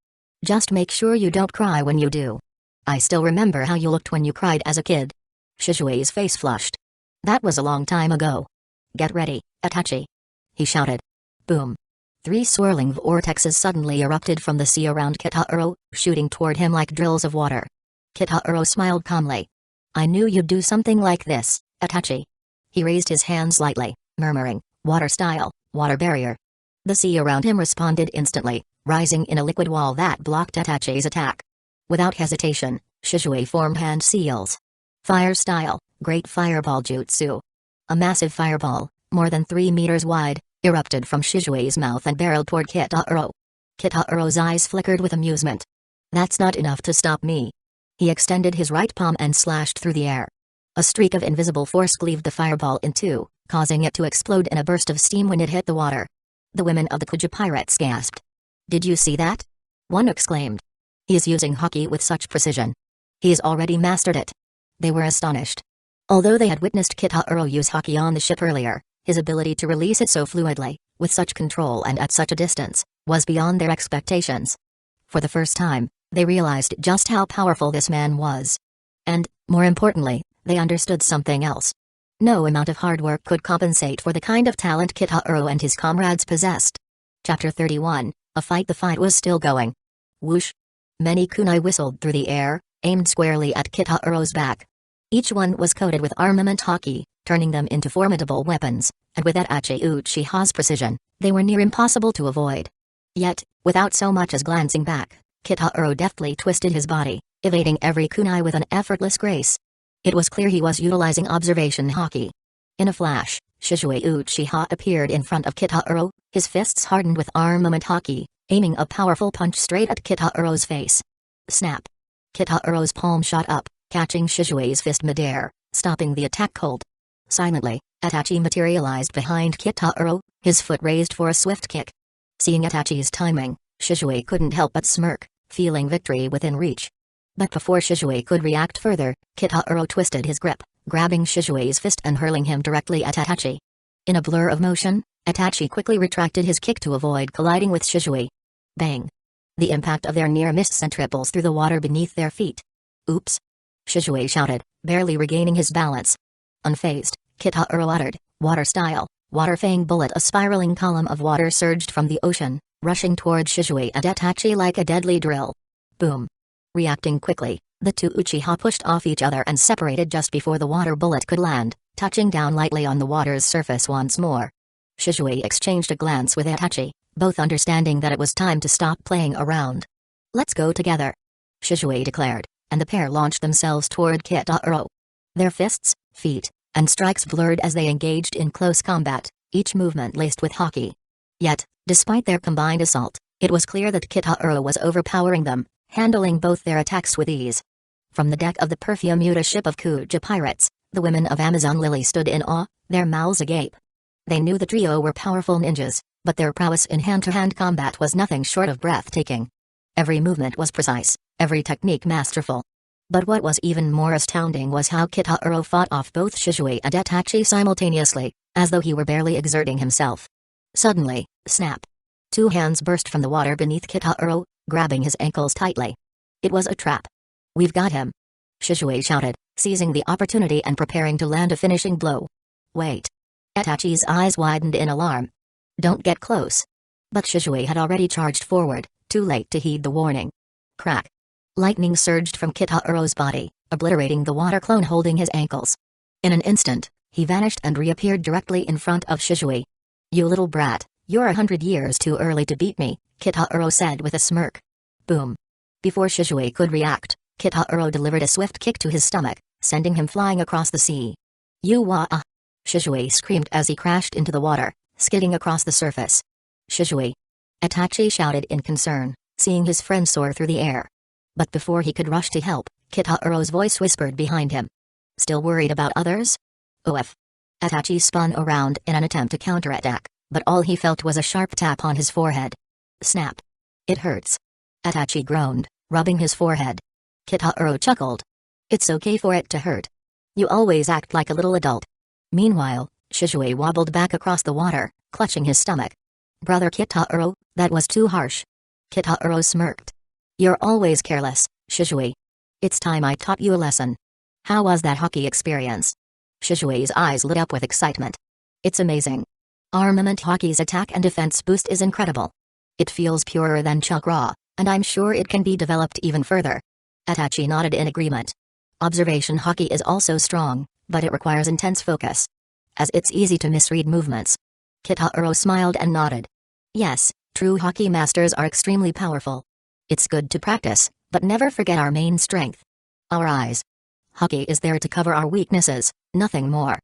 Just make sure you don't cry when you do. I still remember how you looked when you cried as a kid. Shizue's face flushed. That was a long time ago. Get ready, Itachi. He shouted. Boom. 3 swirling vortexes suddenly erupted from the sea around Kitaro, shooting toward him like drills of water. Kitaro smiled calmly. I knew you'd do something like this, Itachi. He raised his hands lightly, murmuring, water style, water barrier. The sea around him responded instantly, rising in a liquid wall that blocked Itachi's attack. Without hesitation, Shizue formed hand seals. Fire style, great fireball jutsu. A massive fireball, more than 3 meters wide, erupted from Shizue's mouth and barreled toward Kitaro. Kitaro's eyes flickered with amusement. That's not enough to stop me. He extended his right palm and slashed through the air. A streak of invisible force cleaved the fireball in 2, causing it to explode in a burst of steam when it hit the water. The women of the Kuja pirates gasped. Did you see that? One exclaimed. He is using haki with such precision. He's already mastered it. They were astonished. Although they had witnessed Kitaro use haki on the ship earlier, his ability to release it so fluidly, with such control and at such a distance, was beyond their expectations. For the first time, they realized just how powerful this man was. And, more importantly, they understood something else. No amount of hard work could compensate for the kind of talent Kitaro and his comrades possessed. Chapter 31, A Fight. The fight was still going. Whoosh! Many kunai whistled through the air, aimed squarely at Kitaro's back. Each one was coated with armament haki, turning them into formidable weapons, and with Itachi Uchiha's precision, they were near impossible to avoid. Yet, without so much as glancing back, Kitaro deftly twisted his body, evading every kunai with an effortless grace. It was clear he was utilizing observation haki. In a flash, Shizue Uchiha appeared in front of Kitaro, his fists hardened with armament haki, aiming a powerful punch straight at Kitaro's face. Snap! Kitaro's palm shot up, catching Shizue's fist midair, stopping the attack cold. Silently, Itachi materialized behind Kitaro, his foot raised for a swift kick. Seeing Itachi's timing, Shizue couldn't help but smirk, feeling victory within reach. But before Shizue could react further, Kitaro twisted his grip, grabbing Shizue's fist and hurling him directly at Itachi. In a blur of motion, Itachi quickly retracted his kick to avoid colliding with Shizue. Bang! The impact of their near-miss sent ripples through the water beneath their feet. Oops! Shizue shouted, barely regaining his balance. Unfazed, Kitaro uttered, water style, water fang bullet. A spiraling column of water surged from the ocean, rushing toward Shizue and Itachi like a deadly drill. Boom! Reacting quickly, the two Uchiha pushed off each other and separated just before the water bullet could land, touching down lightly on the water's surface once more. Shizue exchanged a glance with Itachi, both understanding that it was time to stop playing around. Let's go together, Shizue declared, and the pair launched themselves toward Kitaro. Their fists, feet, and strikes blurred as they engaged in close combat, each movement laced with haki. Yet, despite their combined assault, it was clear that Kitaro was overpowering them, handling both their attacks with ease. From the deck of the Perfume ship of Kuja pirates, the women of Amazon Lily stood in awe, their mouths agape. They knew the trio were powerful ninjas, but their prowess in hand-to-hand combat was nothing short of breathtaking. Every movement was precise, every technique masterful. But what was even more astounding was how Kitaro fought off both Shizue and Itachi simultaneously, as though he were barely exerting himself. Suddenly, snap! Two hands burst from the water beneath Kitaro, grabbing his ankles tightly. It was a trap. We've got him! Shizue shouted, seizing the opportunity and preparing to land a finishing blow. Wait! Itachi's eyes widened in alarm. Don't get close. But Shizue had already charged forward, too late to heed the warning. Crack! Lightning surged from Kitaro's body, obliterating the water clone holding his ankles. In an instant, he vanished and reappeared directly in front of Shizue. You little brat, you're 100 years too early to beat me, Kitaro said with a smirk. Boom! Before Shizue could react, Kitaro delivered a swift kick to his stomach, sending him flying across the sea. You-wah-ah! Shizue screamed as he crashed into the water, skidding across the surface. Shizue! Itachi shouted in concern, seeing his friend soar through the air. But before he could rush to help, Kitaro's voice whispered behind him. Still worried about others? OF. Itachi spun around in an attempt to counterattack, but all he felt was a sharp tap on his forehead. Snap! It hurts. Itachi groaned, rubbing his forehead. Kitaro chuckled. It's okay for it to hurt. You always act like a little adult. Meanwhile, Shizue wobbled back across the water, clutching his stomach. Brother Kitaro, that was too harsh. Kitaro smirked. You're always careless, Shizue. It's time I taught you a lesson. How was that hockey experience? Shizue's eyes lit up with excitement. It's amazing. Armament hockey's attack and defense boost is incredible. It feels purer than chakra, and I'm sure it can be developed even further. Itachi nodded in agreement. Observation hockey is also strong, but it requires intense focus. As it's easy to misread movements. Kitaro smiled and nodded. Yes, true hockey masters are extremely powerful. It's good to practice, but never forget our main strength. Our eyes. Hockey is there to cover our weaknesses, nothing more.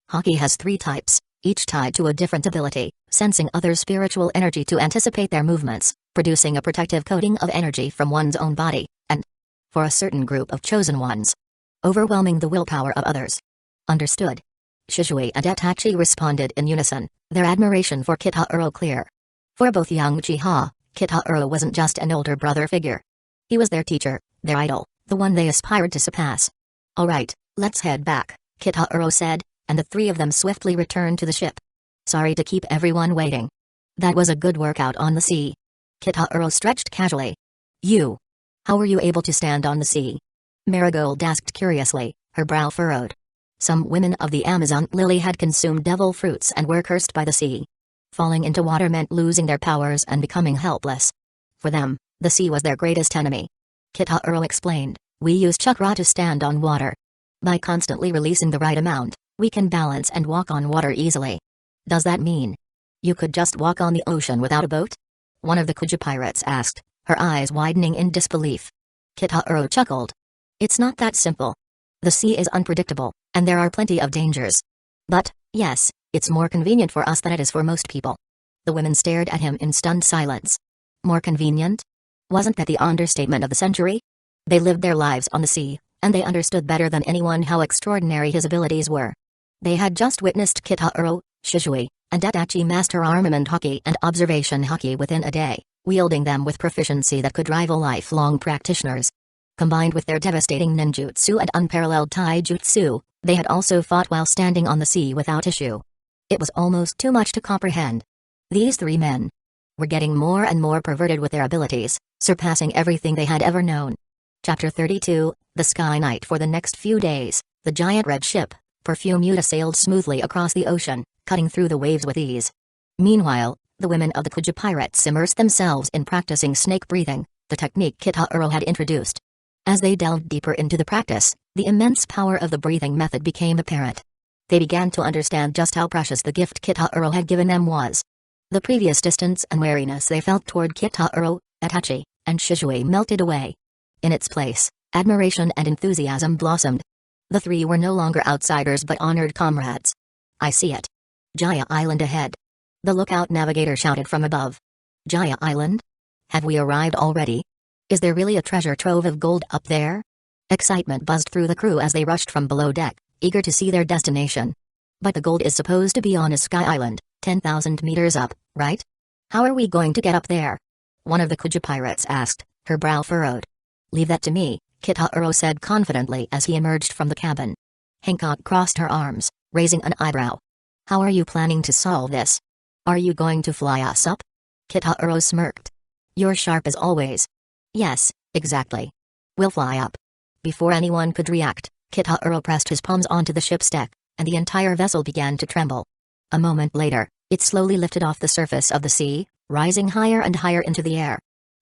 Hockey has 3 types, each tied to a different ability, sensing others' spiritual energy to anticipate their movements, producing a protective coating of energy from one's own body, and, for a certain group of chosen ones, overwhelming the willpower of others. Understood. Shizue and Itachi responded in unison, their admiration for Kitaro clear. For both young Uchiha, Kitaro wasn't just an older brother figure. He was their teacher, their idol, the one they aspired to surpass. Alright, let's head back, Kitaro said, and the 3 of them swiftly returned to the ship. Sorry to keep everyone waiting. That was a good workout on the sea. Kitaro stretched casually. How were you able to stand on the sea? Marigold asked curiously, her brow furrowed. Some women of the Amazon lily had consumed devil fruits and were cursed by the sea. Falling into water meant losing their powers and becoming helpless. For them, the sea was their greatest enemy. Kitahuro explained, "We use chakra to stand on water. By constantly releasing the right amount, we can balance and walk on water easily." "Does that mean you could just walk on the ocean without a boat?" one of the Kuja pirates asked, her eyes widening in disbelief. Kitahuro chuckled. "It's not that simple. The sea is unpredictable, and there are plenty of dangers. But, yes, it's more convenient for us than it is for most people." The women stared at him in stunned silence. More convenient? Wasn't that the understatement of the century? They lived their lives on the sea, and they understood better than anyone how extraordinary his abilities were. They had just witnessed Kitahuro, Shisui, and Itachi master armament hockey and observation hockey within a day, wielding them with proficiency that could rival lifelong practitioners. Combined with their devastating ninjutsu and unparalleled taijutsu, they had also fought while standing on the sea without issue. It was almost too much to comprehend. These three men were getting more and more perverted with their abilities, surpassing everything they had ever known. Chapter 32, The Sky Knight. For the next few days, the giant red ship, Perfume Yuta, sailed smoothly across the ocean, cutting through the waves with ease. Meanwhile, the women of the Kuja pirates immersed themselves in practicing snake breathing, the technique Kitahuro had introduced. As they delved deeper into the practice, the immense power of the breathing method became apparent. They began to understand just how precious the gift Kitahuro had given them was. The previous distance and wariness they felt toward Kitahuro, Itachi, and Shisui melted away. In its place, admiration and enthusiasm blossomed. The three were no longer outsiders but honored comrades. "I see it. Jaya Island ahead." The lookout navigator shouted from above. "Jaya Island? Have we arrived already? Is there really a treasure trove of gold up there?" Excitement buzzed through the crew as they rushed from below deck, eager to see their destination. "But the gold is supposed to be on a sky island, 10,000 meters up, right? How are we going to get up there?" one of the Kuja pirates asked, her brow furrowed. "Leave that to me," Kitahuro said confidently as he emerged from the cabin. Hancock crossed her arms, raising an eyebrow. "How are you planning to solve this? Are you going to fly us up?" Kitahuro smirked. "You're sharp as always." "Yes, exactly. We'll fly up." Before anyone could react, Kitahuro pressed his palms onto the ship's deck, and the entire vessel began to tremble. A moment later, it slowly lifted off the surface of the sea, rising higher and higher into the air.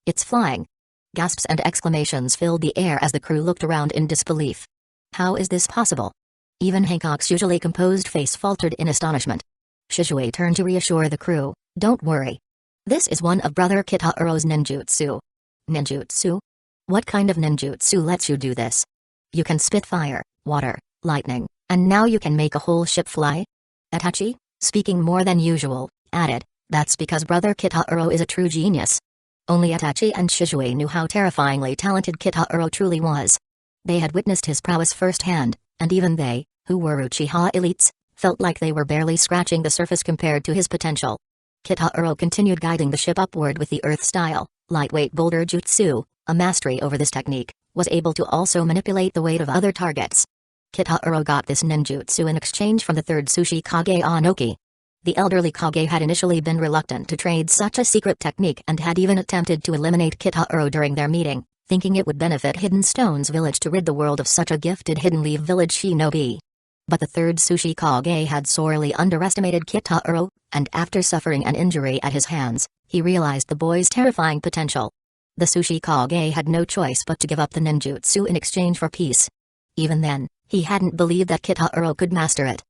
"It's flying!" Gasps and exclamations filled the air as the crew looked around in disbelief. How is this possible? Even Hancock's usually composed face faltered in astonishment. Shisui turned to reassure the crew, "Don't worry. This is one of Brother Kitahuro's ninjutsu." "Ninjutsu? What kind of ninjutsu lets you do this? You can spit fire, water, lightning, and now you can make a whole ship fly?" Itachi, speaking more than usual, added, "That's because Brother Kitahuro is a true genius." Only Itachi and Shisui knew how terrifyingly talented Kitahuro truly was. They had witnessed his prowess firsthand, and even they, who were Uchiha elites, felt like they were barely scratching the surface compared to his potential. Kitahuro continued guiding the ship upward with the earth-style, lightweight boulder jutsu. A mastery over this technique, was able to also manipulate the weight of other targets. Kitahuro got this ninjutsu in exchange from the third Sushi Kage Anoki. The elderly Kage had initially been reluctant to trade such a secret technique and had even attempted to eliminate Kitahuro during their meeting, thinking it would benefit Hidden Stone's village to rid the world of such a gifted Hidden Leaf village shinobi. But the third Sushi Kage had sorely underestimated Kitahuro, and after suffering an injury at his hands, he realized the boy's terrifying potential. The Sushi Kage had no choice but to give up the ninjutsu in exchange for peace. Even then, he hadn't believed that Kitahuro could master it.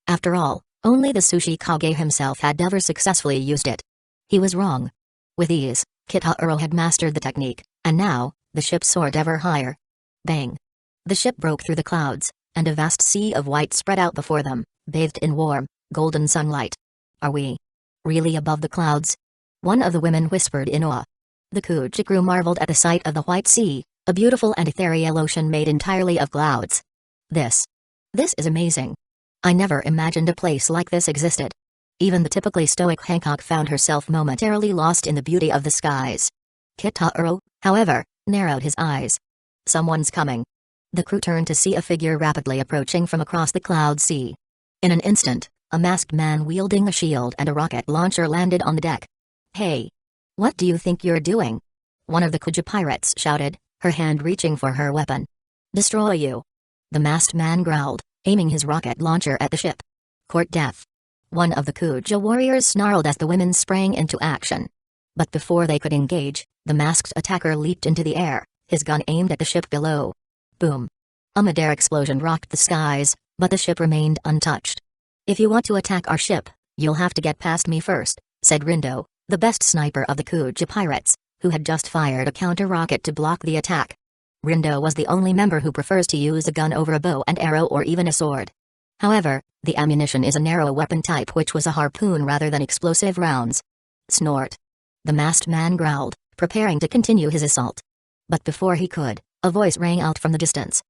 After all, only the Sushi Kage himself had ever successfully used it. He was wrong. With ease, Kitahuro had mastered the technique, and now, the ship soared ever higher. Bang! The ship broke through the clouds, and a vast sea of white spread out before them, bathed in warm, golden sunlight. "Are we really above the clouds?" one of the women whispered in awe. The Kuja crew marveled at the sight of the white sea, a beautiful and ethereal ocean made entirely of clouds. This is amazing. I never imagined a place like this existed." Even the typically stoic Hancock found herself momentarily lost in the beauty of the skies. Kitahuro, however, narrowed his eyes. "Someone's coming." The crew turned to see a figure rapidly approaching from across the cloud sea. In an instant, a masked man wielding a shield and a rocket launcher landed on the deck. "Hey! What do you think you're doing?" one of the Kuja pirates shouted, her hand reaching for her weapon. "Destroy you!" the masked man growled, aiming his rocket launcher at the ship. Court death. One of the Kuja warriors snarled as the women sprang into action. But before they could engage, the masked attacker leaped into the air, his gun aimed at the ship below. Boom. A mid-air explosion rocked the skies, but the ship remained untouched. "If you want to attack our ship, you'll have to get past me first," said Rindo, the best sniper of the Kuja pirates, who had just fired a counter-rocket to block the attack. Rindo was the only member who prefers to use a gun over a bow and arrow or even a sword. However, the ammunition is a narrow weapon type, which was a harpoon rather than explosive rounds. Snort. The masked man growled, preparing to continue his assault. But before he could, a voice rang out from the distance.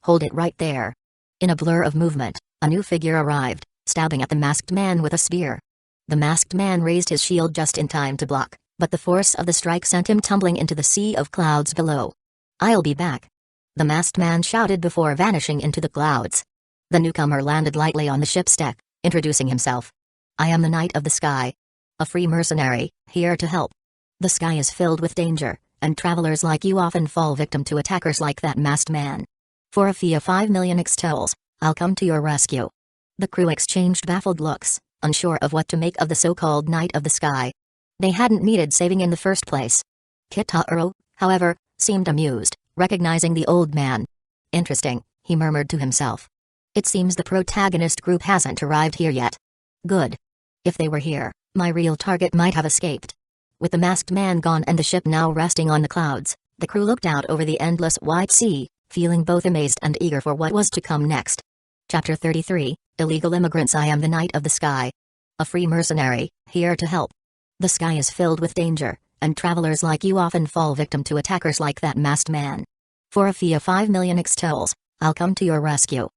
"Hold it right there." In a blur of movement, a new figure arrived, stabbing at the masked man with a spear. The masked man raised his shield just in time to block, but the force of the strike sent him tumbling into the sea of clouds below. "I'll be back," the masked man shouted before vanishing into the clouds. The newcomer landed lightly on the ship's deck, introducing himself. "I am the Knight of the Sky. A free mercenary, here to help. The sky is filled with danger, and travelers like you often fall victim to attackers like that masked man. For a fee of 5 million XTOLs, I'll come to your rescue." The crew exchanged baffled looks, unsure of what to make of the so-called Knight of the Sky. They hadn't needed saving in the first place. Kitaro, however, seemed amused, recognizing the old man. "Interesting," he murmured to himself. "It seems the protagonist group hasn't arrived here yet. Good. If they were here, my real target might have escaped." With the masked man gone and the ship now resting on the clouds, the crew looked out over the endless white sea, feeling both amazed and eager for what was to come next. Chapter 33, Illegal Immigrants. I am the Knight of the Sky. A free mercenary, here to help. The sky is filled with danger, and travelers like you often fall victim to attackers like that masked man. For a fee of 5 million XTOLs, I'll come to your rescue.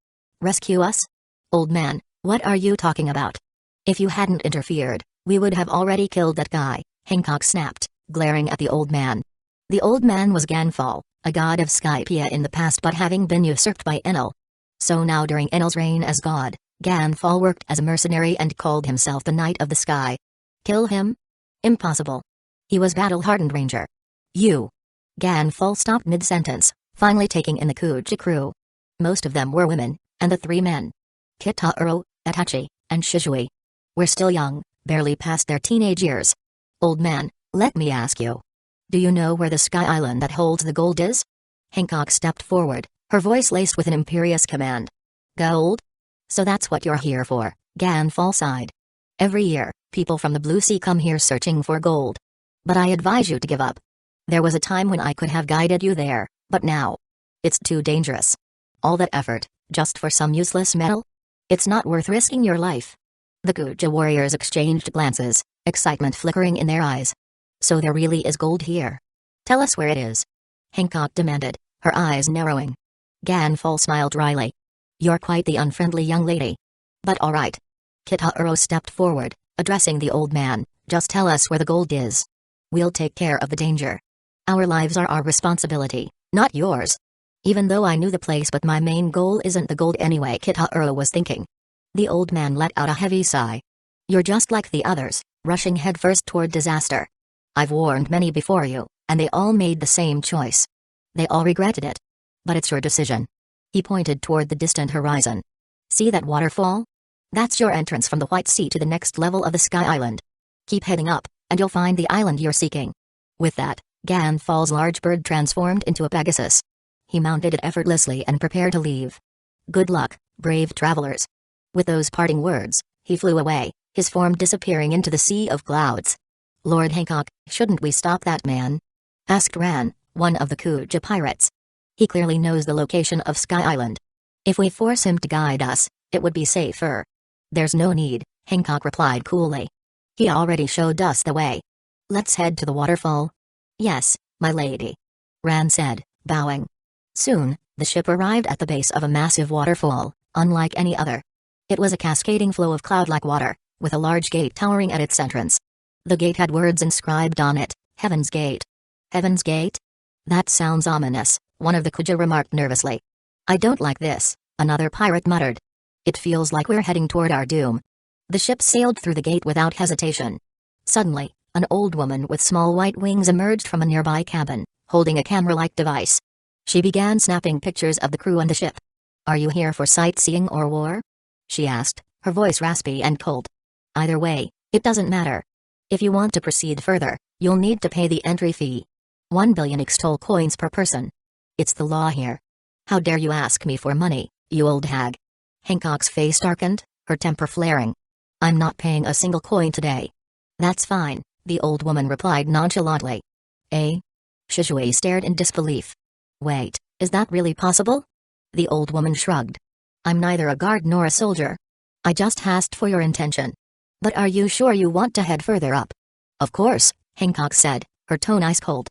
Rescue us? Old man, what are you talking about? If you hadn't interfered, we would have already killed that guy, Hancock snapped, glaring at the old man. The old man was Ganfall, a god of Skypia in the past but having been usurped by Enel. So now during Enel's reign as god, Ganfall worked as a mercenary and called himself the Knight of the Sky. Kill him? Impossible. He was battle-hardened ranger. You. Ganfall stopped mid-sentence, finally taking in the Kuja crew. Most of them were women, and the 3 men, Kitaro, Itachi, and Shizui, were still young, barely past their teenage years. Old man, let me ask you. Do you know where the sky island that holds the gold is? Hancock stepped forward, her voice laced with an imperious command. Gold? So that's what you're here for, Ganfall sighed. Every year, people from the Blue Sea come here searching for gold. But I advise you to give up. There was a time when I could have guided you there, but now, it's too dangerous. All that effort, just for some useless metal? It's not worth risking your life. The Kuja warriors exchanged glances, excitement flickering in their eyes. So there really is gold here. Tell us where it is. Hancock demanded, her eyes narrowing. Ganfall smiled wryly. You're quite the unfriendly young lady. But all right. Kitaro stepped forward, addressing the old man, just tell us where the gold is. We'll take care of the danger. Our lives are our responsibility, not yours. Even though I knew the place, but my main goal isn't the gold anyway, Kitaro was thinking. The old man let out a heavy sigh. You're just like the others, rushing headfirst toward disaster. I've warned many before you, and they all made the same choice. They all regretted it. But it's your decision. He pointed toward the distant horizon. See that waterfall? That's your entrance from the White Sea to the next level of the Sky Island. Keep heading up, and you'll find the island you're seeking. With that, Ganfall's large bird transformed into a Pegasus. He mounted it effortlessly and prepared to leave. Good luck, brave travelers. With those parting words, he flew away, his form disappearing into the sea of clouds. Lord Hancock, shouldn't we stop that man? Asked Ran, one of the Kuja pirates. He clearly knows the location of Sky Island. If we force him to guide us, it would be safer. There's no need, Hancock replied coolly. He already showed us the way. Let's head to the waterfall. Yes, my lady. Ran said, bowing. Soon, the ship arrived at the base of a massive waterfall, unlike any other. It was a cascading flow of cloud-like water, with a large gate towering at its entrance. The gate had words inscribed on it, Heaven's Gate. Heaven's Gate? That sounds ominous, one of the Kuja remarked nervously. I don't like this, another pirate muttered. It feels like we're heading toward our doom. The ship sailed through the gate without hesitation. Suddenly, an old woman with small white wings emerged from a nearby cabin, holding a camera-like device. She began snapping pictures of the crew and the ship. Are you here for sightseeing or war? She asked, her voice raspy and cold. Either way, it doesn't matter. If you want to proceed further, you'll need to pay the entry fee. 1 billion extol coins per person. It's the law here. How dare you ask me for money, you old hag? Hancock's face darkened, her temper flaring. I'm not paying a single coin today. That's fine, the old woman replied nonchalantly. Eh? Shizue stared in disbelief. Wait, is that really possible? The old woman shrugged. I'm neither a guard nor a soldier. I just asked for your intention. But are you sure you want to head further up? Of course, Hancock said, her tone ice cold.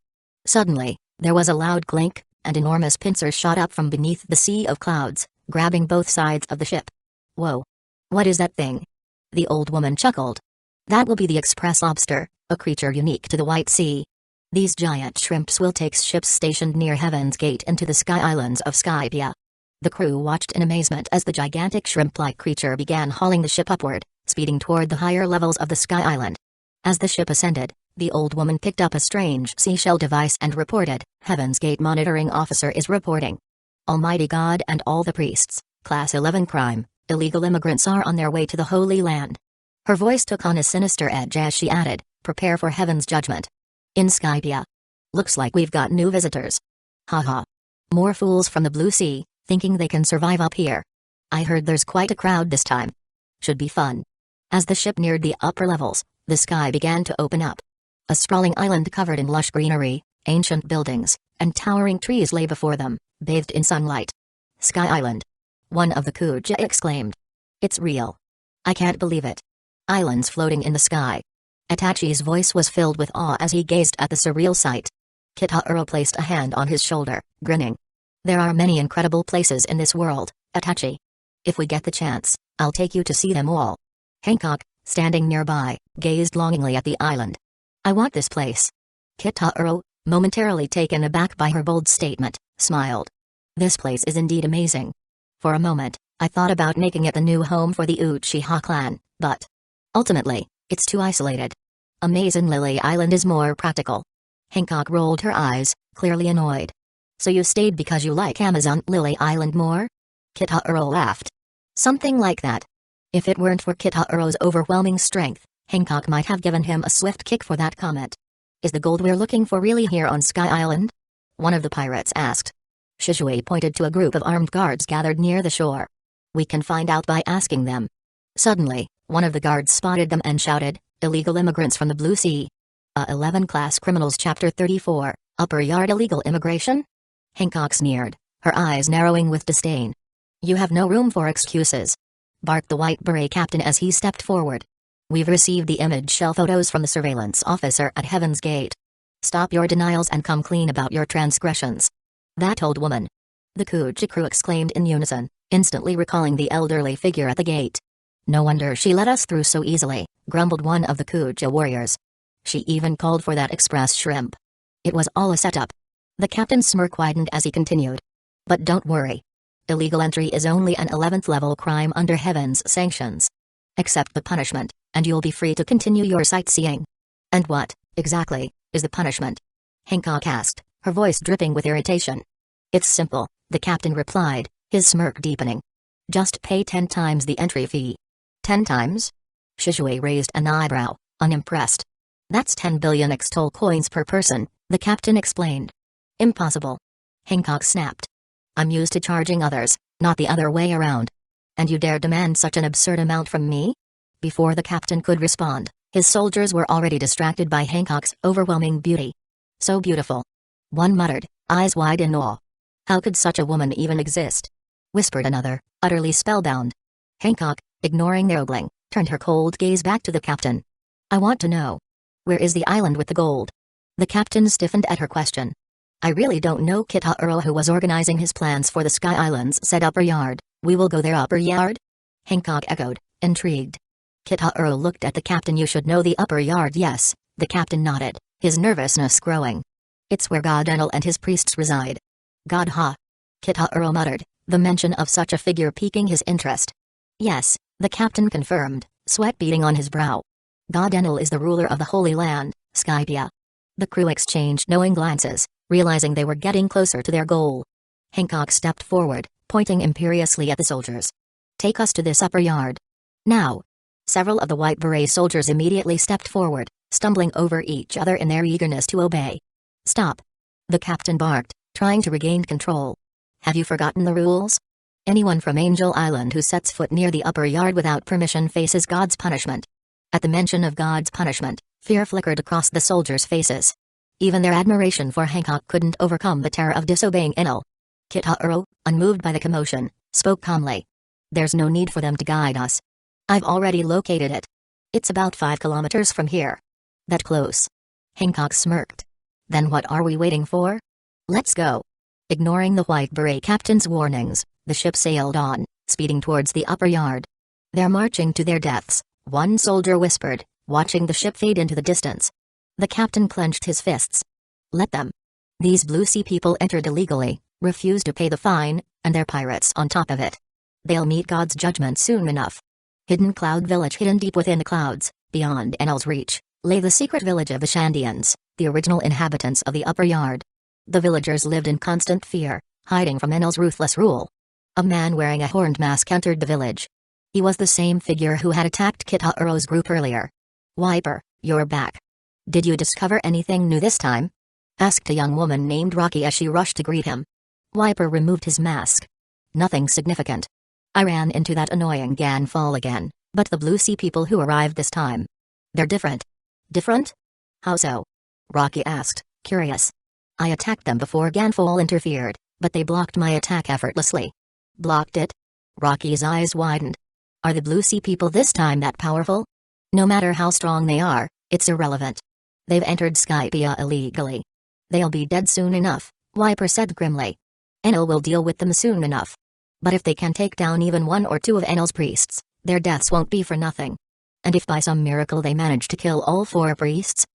Suddenly, there was a loud clink, and enormous pincers shot up from beneath the sea of clouds, grabbing both sides of the ship. Whoa. What is that thing? The old woman chuckled. That will be the express lobster, a creature unique to the White Sea. These giant shrimps will take ships stationed near Heaven's Gate into the sky islands of Skypia. The crew watched in amazement as the gigantic shrimp-like creature began hauling the ship upward, speeding toward the higher levels of the sky island. As the ship ascended, the old woman picked up a strange seashell device and reported, Heaven's Gate monitoring officer is reporting. Almighty God and all the priests, Class 11 crime, illegal immigrants are on their way to the Holy Land. Her voice took on a sinister edge as she added, prepare for Heaven's judgment. In Skypia. Looks like we've got new visitors. Haha. More fools from the Blue Sea, thinking they can survive up here. I heard there's quite a crowd this time. Should be fun. As the ship neared the upper levels, the sky began to open up. A sprawling island covered in lush greenery, ancient buildings, and towering trees lay before them, bathed in sunlight. Sky Island. One of the Kuja exclaimed. It's real. I can't believe it. Islands floating in the sky. Itachi's voice was filled with awe as he gazed at the surreal sight. Kitahuro placed a hand on his shoulder, grinning. There are many incredible places in this world, Itachi. If we get the chance, I'll take you to see them all. Hancock, standing nearby, gazed longingly at the island. I want this place. Kitahuro, momentarily taken aback by her bold statement, smiled. This place is indeed amazing. For a moment, I thought about making it the new home for the Uchiha clan, but ultimately, it's too isolated. Amazon Lily Island is more practical. Hancock rolled her eyes, clearly annoyed. So you stayed because you like Amazon Lily Island more? Kitahuro laughed. Something like that. If it weren't for Kitahuro's overwhelming strength, Hancock might have given him a swift kick for that comment. Is the gold we're looking for really here on Sky Island? One of the pirates asked. Shizue pointed to a group of armed guards gathered near the shore. We can find out by asking them. Suddenly, one of the guards spotted them and shouted, illegal immigrants from the Blue Sea. 11 Class Criminals Chapter 34, Upper Yard Illegal Immigration? Hancock sneered, her eyes narrowing with disdain. You have no room for excuses. Barked the white beret captain as he stepped forward. We've received the image shell photos from the surveillance officer at Heaven's Gate. Stop your denials and come clean about your transgressions. That old woman. The Kuja crew exclaimed in unison, instantly recalling the elderly figure at the gate. No wonder she let us through so easily, grumbled one of the Kuja warriors. She even called for that express shrimp. It was all a setup. The captain's smirk widened as he continued. But don't worry. Illegal entry is only an 11th level crime under Heaven's sanctions. Accept the punishment, and you'll be free to continue your sightseeing. And what, exactly, is the punishment? Hancock asked, her voice dripping with irritation. It's simple, the captain replied, his smirk deepening. Just pay 10 times the entry fee. 10 times? Shizue raised an eyebrow, unimpressed. That's 10 billion extol coins per person, the captain explained. Impossible. Hancock snapped. I'm used to charging others, not the other way around. And you dare demand such an absurd amount from me? Before the captain could respond, his soldiers were already distracted by Hancock's overwhelming beauty. So beautiful. One muttered, eyes wide in awe. How could such a woman even exist? Whispered another, utterly spellbound. Hancock, ignoring their ogling, turned her cold gaze back to the captain. I want to know. Where is the island with the gold? The captain stiffened at her question. I really don't know. Kitahuro, who was organizing his plans for the Sky Islands, said upper yard. We will go there. Upper yard? Hancock echoed, intrigued. Kitahuro looked at the captain. You should know the upper yard. Yes, the captain nodded, his nervousness growing. It's where God Enel and his priests reside. God ha. Kitahuro muttered, the mention of such a figure piquing his interest. Yes, the captain confirmed, sweat beading on his brow. God Enel is the ruler of the Holy Land, Skypia. The crew exchanged knowing glances, realizing they were getting closer to their goal. Hancock stepped forward, pointing imperiously at the soldiers. "Take us to this upper yard. Now." Several of the white beret soldiers immediately stepped forward, stumbling over each other in their eagerness to obey. "Stop!" the captain barked, trying to regain control. "Have you forgotten the rules? Anyone from Angel Island who sets foot near the upper yard without permission faces God's punishment." At the mention of God's punishment, fear flickered across the soldiers' faces. Even their admiration for Hancock couldn't overcome the terror of disobeying Enel. Kitahiro, unmoved by the commotion, spoke calmly. "There's no need for them to guide us. I've already located it. It's about 5 kilometers from here." "That close?" Hancock smirked. "Then what are we waiting for? Let's go." Ignoring the white beret captain's warnings, the ship sailed on, speeding towards the upper yard. "They're marching to their deaths," one soldier whispered, watching the ship fade into the distance. The captain clenched his fists. "Let them. These Blue Sea people entered illegally, refused to pay the fine, and they're pirates on top of it. They'll meet God's judgment soon enough." Hidden Cloud Village. Hidden deep within the clouds, beyond Enel's reach, lay the secret village of the Shandians, the original inhabitants of the upper yard. The villagers lived in constant fear, hiding from Enel's ruthless rule. A man wearing a horned mask entered the village. He was the same figure who had attacked Kitahiro's group earlier. "Wiper, you're back. Did you discover anything new this time?" asked a young woman named Rocky as she rushed to greet him. Wiper removed his mask. "Nothing significant. I ran into that annoying Ganfall again, but the Blue Sea people who arrived this time. They're different." "Different? How so?" Rocky asked, curious. "I attacked them before Ganfall interfered, but they blocked my attack effortlessly." "Blocked it?" Rocky's eyes widened. "Are the Blue Sea people this time that powerful?" "No matter how strong they are, it's irrelevant. They've entered Skypia illegally. They'll be dead soon enough," Wiper said grimly. "Enel will deal with them soon enough. But if they can take down even 1 or 2 of Enel's priests, their deaths won't be for nothing." "And if by some miracle they manage to kill all 4 priests?"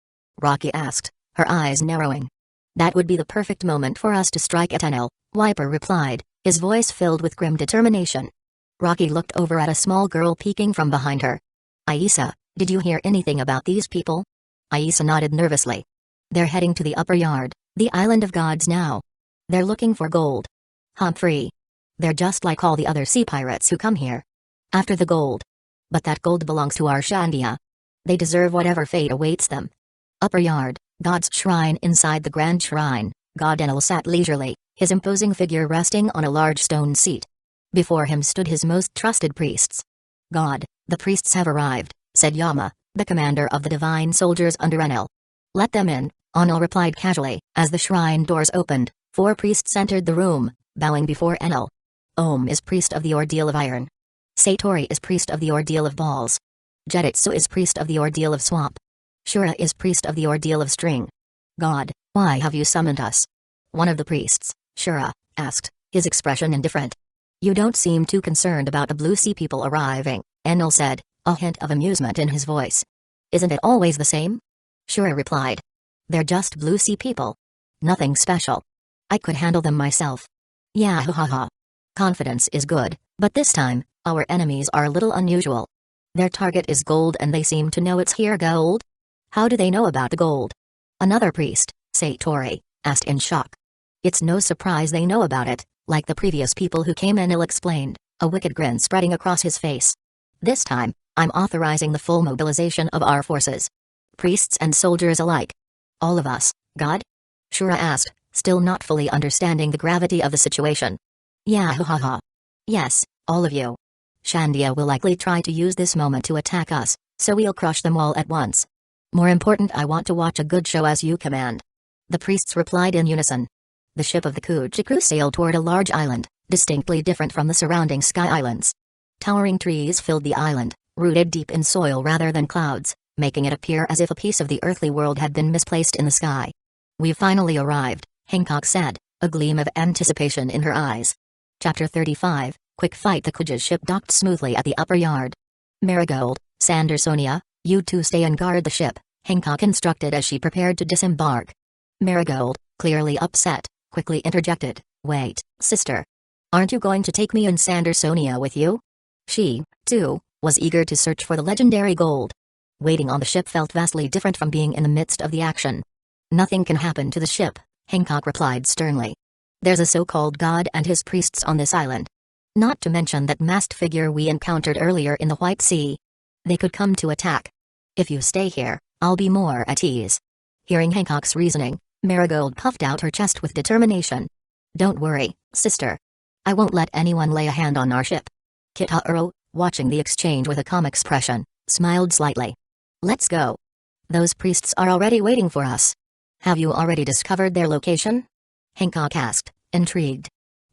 Rocky asked, her eyes narrowing. "That would be the perfect moment for us to strike at Enel," Wiper replied, his voice filled with grim determination. Rocky looked over at a small girl peeking from behind her. "Aisa, did you hear anything about these people?" Aisa nodded nervously. "They're heading to the upper yard, the island of gods now. They're looking for gold." "Humphrey. They're just like all the other sea pirates who come here. After the gold. But that gold belongs to our Shandia. They deserve whatever fate awaits them." Upper yard, God's shrine. Inside the grand shrine, God Enel sat leisurely, his imposing figure resting on a large stone seat. Before him stood his most trusted priests. "God, the priests have arrived," said Yama, the commander of the divine soldiers under Enel. "Let them in," Enel replied casually. As the shrine doors opened, 4 priests entered the room, bowing before Enel. Om is priest of the ordeal of iron. Satori is priest of the ordeal of balls. Jetitsu is priest of the ordeal of swamp. Shura is priest of the ordeal of string. "God, why have you summoned us?" one of the priests, Shura, asked, his expression indifferent. "You don't seem too concerned about the Blue Sea people arriving," Enel said, a hint of amusement in his voice. "Isn't it always the same?" Shura replied. "They're just Blue Sea people. Nothing special. I could handle them myself." "Yeah, ha ha ha. Confidence is good, but this time, our enemies are a little unusual. Their target is gold and they seem to know it's here." "Gold? How do they know about the gold?" another priest, Satori, asked in shock. "It's no surprise they know about it, like the previous people who came," Enel explained, a wicked grin spreading across his face. "This time, I'm authorizing the full mobilization of our forces. Priests and soldiers alike." "All of us, God?" Shura asked, still not fully understanding the gravity of the situation. "Yeah, ha ha ha. Yes, all of you. Shandia will likely try to use this moment to attack us, so we'll crush them all at once. More important, I want to watch a good show as you command." The priests replied in unison. The ship of the Kujiku sailed toward a large island, distinctly different from the surrounding sky islands. Towering trees filled the island, rooted deep in soil rather than clouds, making it appear as if a piece of the earthly world had been misplaced in the sky. "We've finally arrived," Hancock said, a gleam of anticipation in her eyes. Chapter 35, Quick Fight. The Kuja's ship docked smoothly at the upper yard. "Marigold, Sandersonia, you two stay and guard the ship," Hancock instructed as she prepared to disembark. Marigold, clearly upset, quickly interjected, "Wait, sister. Aren't you going to take me and Sandersonia with you?" She, too, was eager to search for the legendary gold. Waiting on the ship felt vastly different from being in the midst of the action. "Nothing can happen to the ship," Hancock replied sternly. There's a so-called god and his priests on this island. Not to mention that masked figure we encountered earlier in the White Sea. They could come to attack. If you stay here, I'll be more at ease." Hearing Hancock's reasoning, Marigold puffed out her chest with determination. "Don't worry, sister. I won't let anyone lay a hand on our ship." Kitahiro, watching the exchange with a calm expression, smiled slightly. "Let's go. Those priests are already waiting for us. Have you already discovered their location?" Hancock asked, intrigued.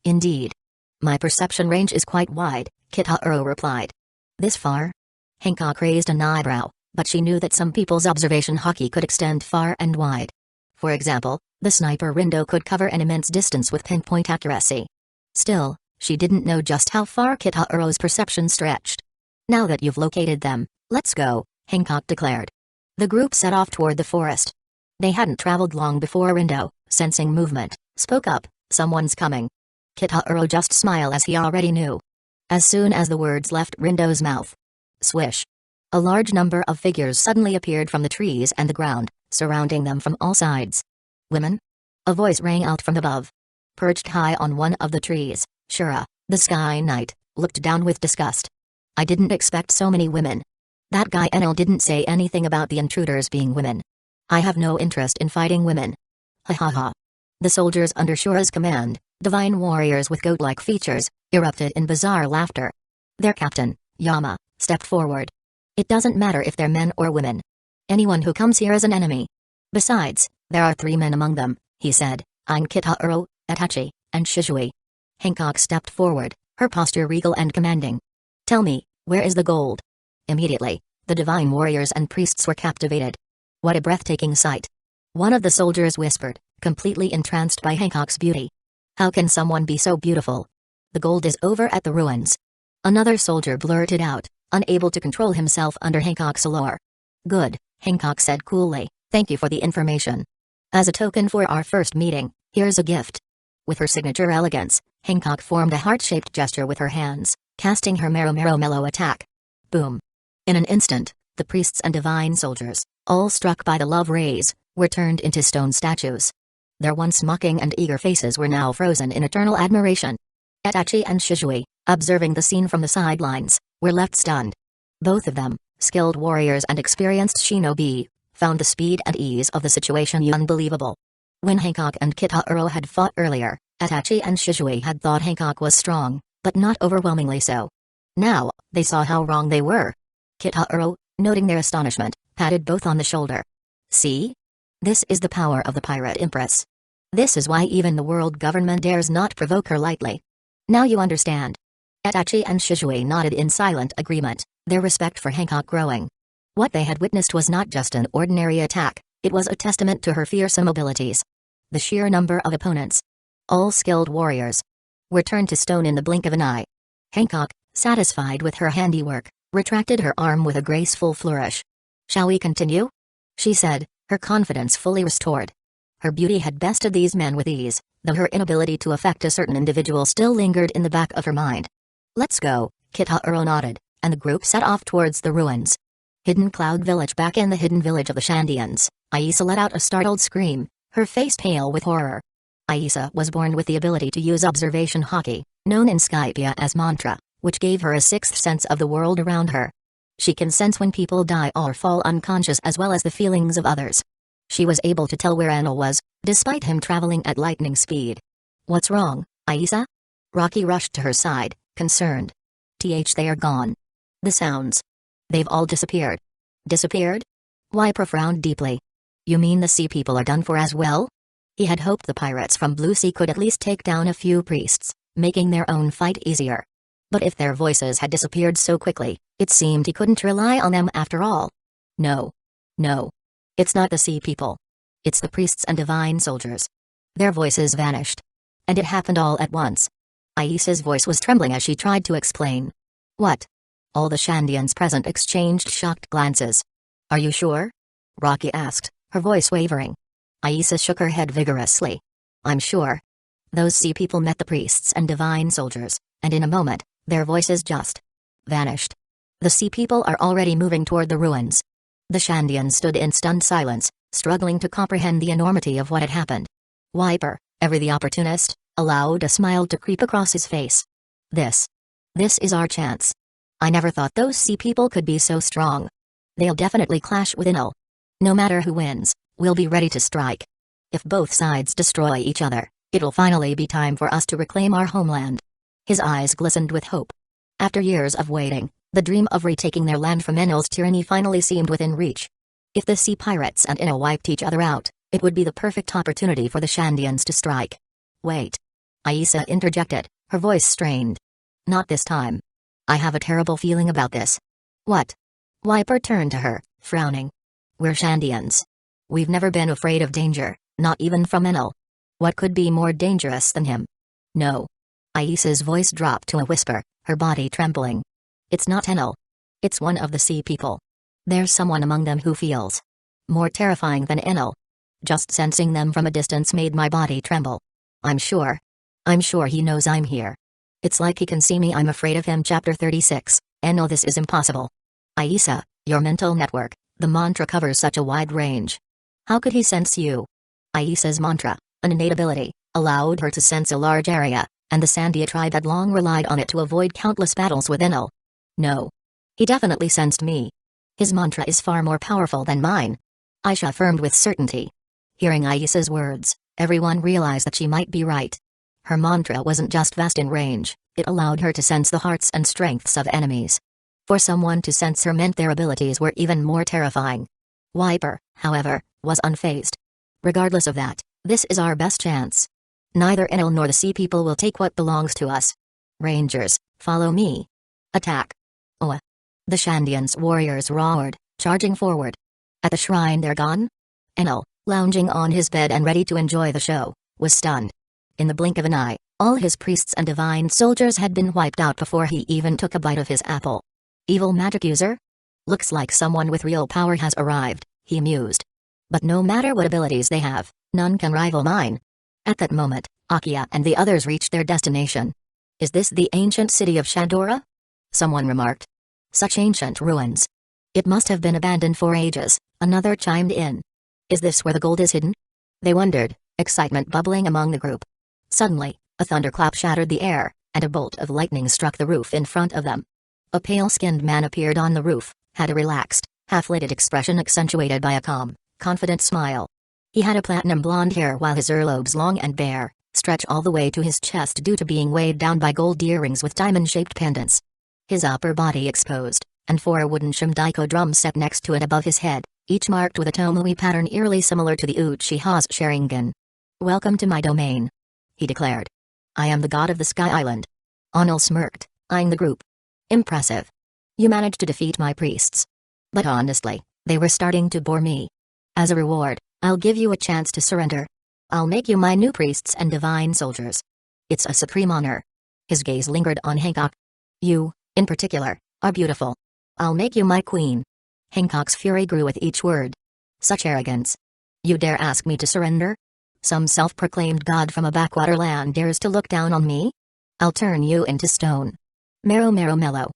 "Indeed. My perception range is quite wide," Kitahiro replied. "This far?" Hancock raised an eyebrow, but she knew that some people's observation hockey could extend far and wide. For example, the sniper window could cover an immense distance with pinpoint accuracy. Still, she didn't know just how far Kitahiro's perception stretched. "Now that you've located them, let's go," Hancock declared. The group set off toward the forest. They hadn't traveled long before Rindo, sensing movement, spoke up, "Someone's coming." Kitahiro just smiled as he already knew. As soon as the words left Rindo's mouth. Swish. A large number of figures suddenly appeared from the trees and the ground, surrounding them from all sides. "Women?" A voice rang out from above. Perched high on one of the trees, Shura, the Sky Knight, looked down with disgust. "I didn't expect so many women. That guy Enel didn't say anything about the intruders being women. I have no interest in fighting women." "Ha ha ha." The soldiers under Shura's command, divine warriors with goat-like features, erupted in bizarre laughter. Their captain, Yama, stepped forward. "It doesn't matter if they're men or women. Anyone who comes here is an enemy. Besides, there are 3 men among them," he said, eyeing Kitahiro, Itachi, and Shizui. Hancock stepped forward, her posture regal and commanding. "Tell me, where is the gold?" Immediately, the divine warriors and priests were captivated. What a breathtaking sight. One of the soldiers whispered, completely entranced by Hancock's beauty. "How can someone be so beautiful? The gold is over at the ruins." Another soldier blurted out, unable to control himself under Hancock's allure. "Good," Hancock said coolly, "thank you for the information. As a token for our first meeting, here's a gift." With her signature elegance, Hancock formed a heart-shaped gesture with her hands, casting her Mero attack. Boom. In an instant, the priests and divine soldiers, all struck by the love rays, were turned into stone statues. Their once mocking and eager faces were now frozen in eternal admiration. Itachi and Shizui, observing the scene from the sidelines, were left stunned. Both of them, skilled warriors and experienced shinobi, found the speed and ease of the situation unbelievable. When Hancock and Kitahiro had fought earlier, Itachi and Shizui had thought Hancock was strong, but not overwhelmingly so. Now, they saw how wrong they were. Kitahiro, noting their astonishment, patted both on the shoulder. "See? This is the power of the pirate empress. This is why even the world government dares not provoke her lightly. Now you understand." Itachi and Shizui nodded in silent agreement, their respect for Hancock growing. What they had witnessed was not just an ordinary attack, it was a testament to her fearsome abilities. The sheer number of opponents, all skilled warriors, were turned to stone in the blink of an eye. Hancock, satisfied with her handiwork, retracted her arm with a graceful flourish. "Shall we continue?" she said, her confidence fully restored. Her beauty had bested these men with ease, though her inability to affect a certain individual still lingered in the back of her mind. "Let's go," Kitahiro nodded, and the group set off towards the ruins. Hidden Cloud Village. Back in the hidden village of the Shandians, Aisa let out a startled scream, her face pale with horror. Aisa was born with the ability to use observation hockey, known in Skypia as mantra, which gave her a sixth sense of the world around her. She can sense when people die or fall unconscious as well as the feelings of others. She was able to tell where Anil was, despite him traveling at lightning speed. "What's wrong, Aisa?" Rocky rushed to her side, concerned. They are gone. The sounds. They've all disappeared." "Disappeared?" Wiper frowned deeply. "You mean the sea people are done for as well?" He had hoped the pirates from Blue Sea could at least take down a few priests, making their own fight easier. But if their voices had disappeared so quickly, it seemed he couldn't rely on them after all. No. It's not the sea people. It's the priests and divine soldiers. Their voices vanished. And it happened all at once. Aisa's voice was trembling as she tried to explain. "What?" All the Shandians present exchanged shocked glances. "Are you sure?" Rocky asked, her voice wavering. Aisa shook her head vigorously. "I'm sure. Those sea people met the priests and divine soldiers, and in a moment, their voices just vanished. The sea people are already moving toward the ruins." The Shandians stood in stunned silence, struggling to comprehend the enormity of what had happened. Wiper, ever the opportunist, allowed a smile to creep across his face. This is our chance. I never thought those sea people could be so strong. They'll definitely clash with Enel. No matter who wins, we'll be ready to strike. If both sides destroy each other, it'll finally be time for us to reclaim our homeland. His eyes glistened with hope. After years of waiting, the dream of retaking their land from Enel's tyranny finally seemed within reach. If the sea pirates and Enel wiped each other out, it would be the perfect opportunity for the Shandians to strike. Wait. Aisa interjected, her voice strained. Not this time. I have a terrible feeling about this. What? Wiper turned to her, frowning. We're Shandians. We've never been afraid of danger, not even from Enel. What could be more dangerous than him? No. Aisa's voice dropped to a whisper, her body trembling. It's not Enel. It's one of the sea people. There's someone among them who feels more terrifying than Enel. Just sensing them from a distance made my body tremble. I'm sure he knows I'm here. It's like he can see me. I'm afraid of him. Chapter 36. Enel, this is impossible. Aisa, your mental network, the mantra covers such a wide range. How could he sense you? Aisa's mantra, an innate ability, allowed her to sense a large area, and the Sandia tribe had long relied on it to avoid countless battles with Enel. No. He definitely sensed me. His mantra is far more powerful than mine. Aisha affirmed with certainty. Hearing Aisa's words, everyone realized that she might be right. Her mantra wasn't just vast in range, it allowed her to sense the hearts and strengths of enemies. For someone to sense her meant their abilities were even more terrifying. Wiper, however, was unfazed. Regardless of that, this is our best chance. Neither Enel nor the sea people will take what belongs to us. Rangers, follow me. Attack. Oh. The Shandians' warriors roared, charging forward. At the shrine they're gone? Enel, lounging on his bed and ready to enjoy the show, was stunned. In the blink of an eye, all his priests and divine soldiers had been wiped out before he even took a bite of his apple. Evil magic user? Looks like someone with real power has arrived, he mused. But no matter what abilities they have, none can rival mine. At that moment, Akia and the others reached their destination. Is this the ancient city of Shandora? Someone remarked. Such ancient ruins. It must have been abandoned for ages, another chimed in. Is this where the gold is hidden? They wondered, excitement bubbling among the group. Suddenly, a thunderclap shattered the air, and a bolt of lightning struck the roof in front of them. A pale-skinned man appeared on the roof, had a relaxed, half-lidded expression accentuated by a calm, confident smile. He had a platinum blonde hair while his earlobes, long and bare, stretch all the way to his chest due to being weighed down by gold earrings with diamond-shaped pendants. His upper body exposed, and 4 wooden shimdaiko drums set next to it above his head, each marked with a tomoe pattern eerily similar to the Uchiha's Sharingan. Welcome to my domain, he declared. I am the god of the Sky Island. Onel smirked, eyeing the group. Impressive. You managed to defeat my priests. But honestly, they were starting to bore me. As a reward, I'll give you a chance to surrender. I'll make you my new priests and divine soldiers. It's a supreme honor. His gaze lingered on Hancock. You, in particular, are beautiful. I'll make you my queen. Hancock's fury grew with each word. Such arrogance. You dare ask me to surrender? Some self-proclaimed god from a backwater land dares to look down on me? I'll turn you into stone. Mero mero mellow.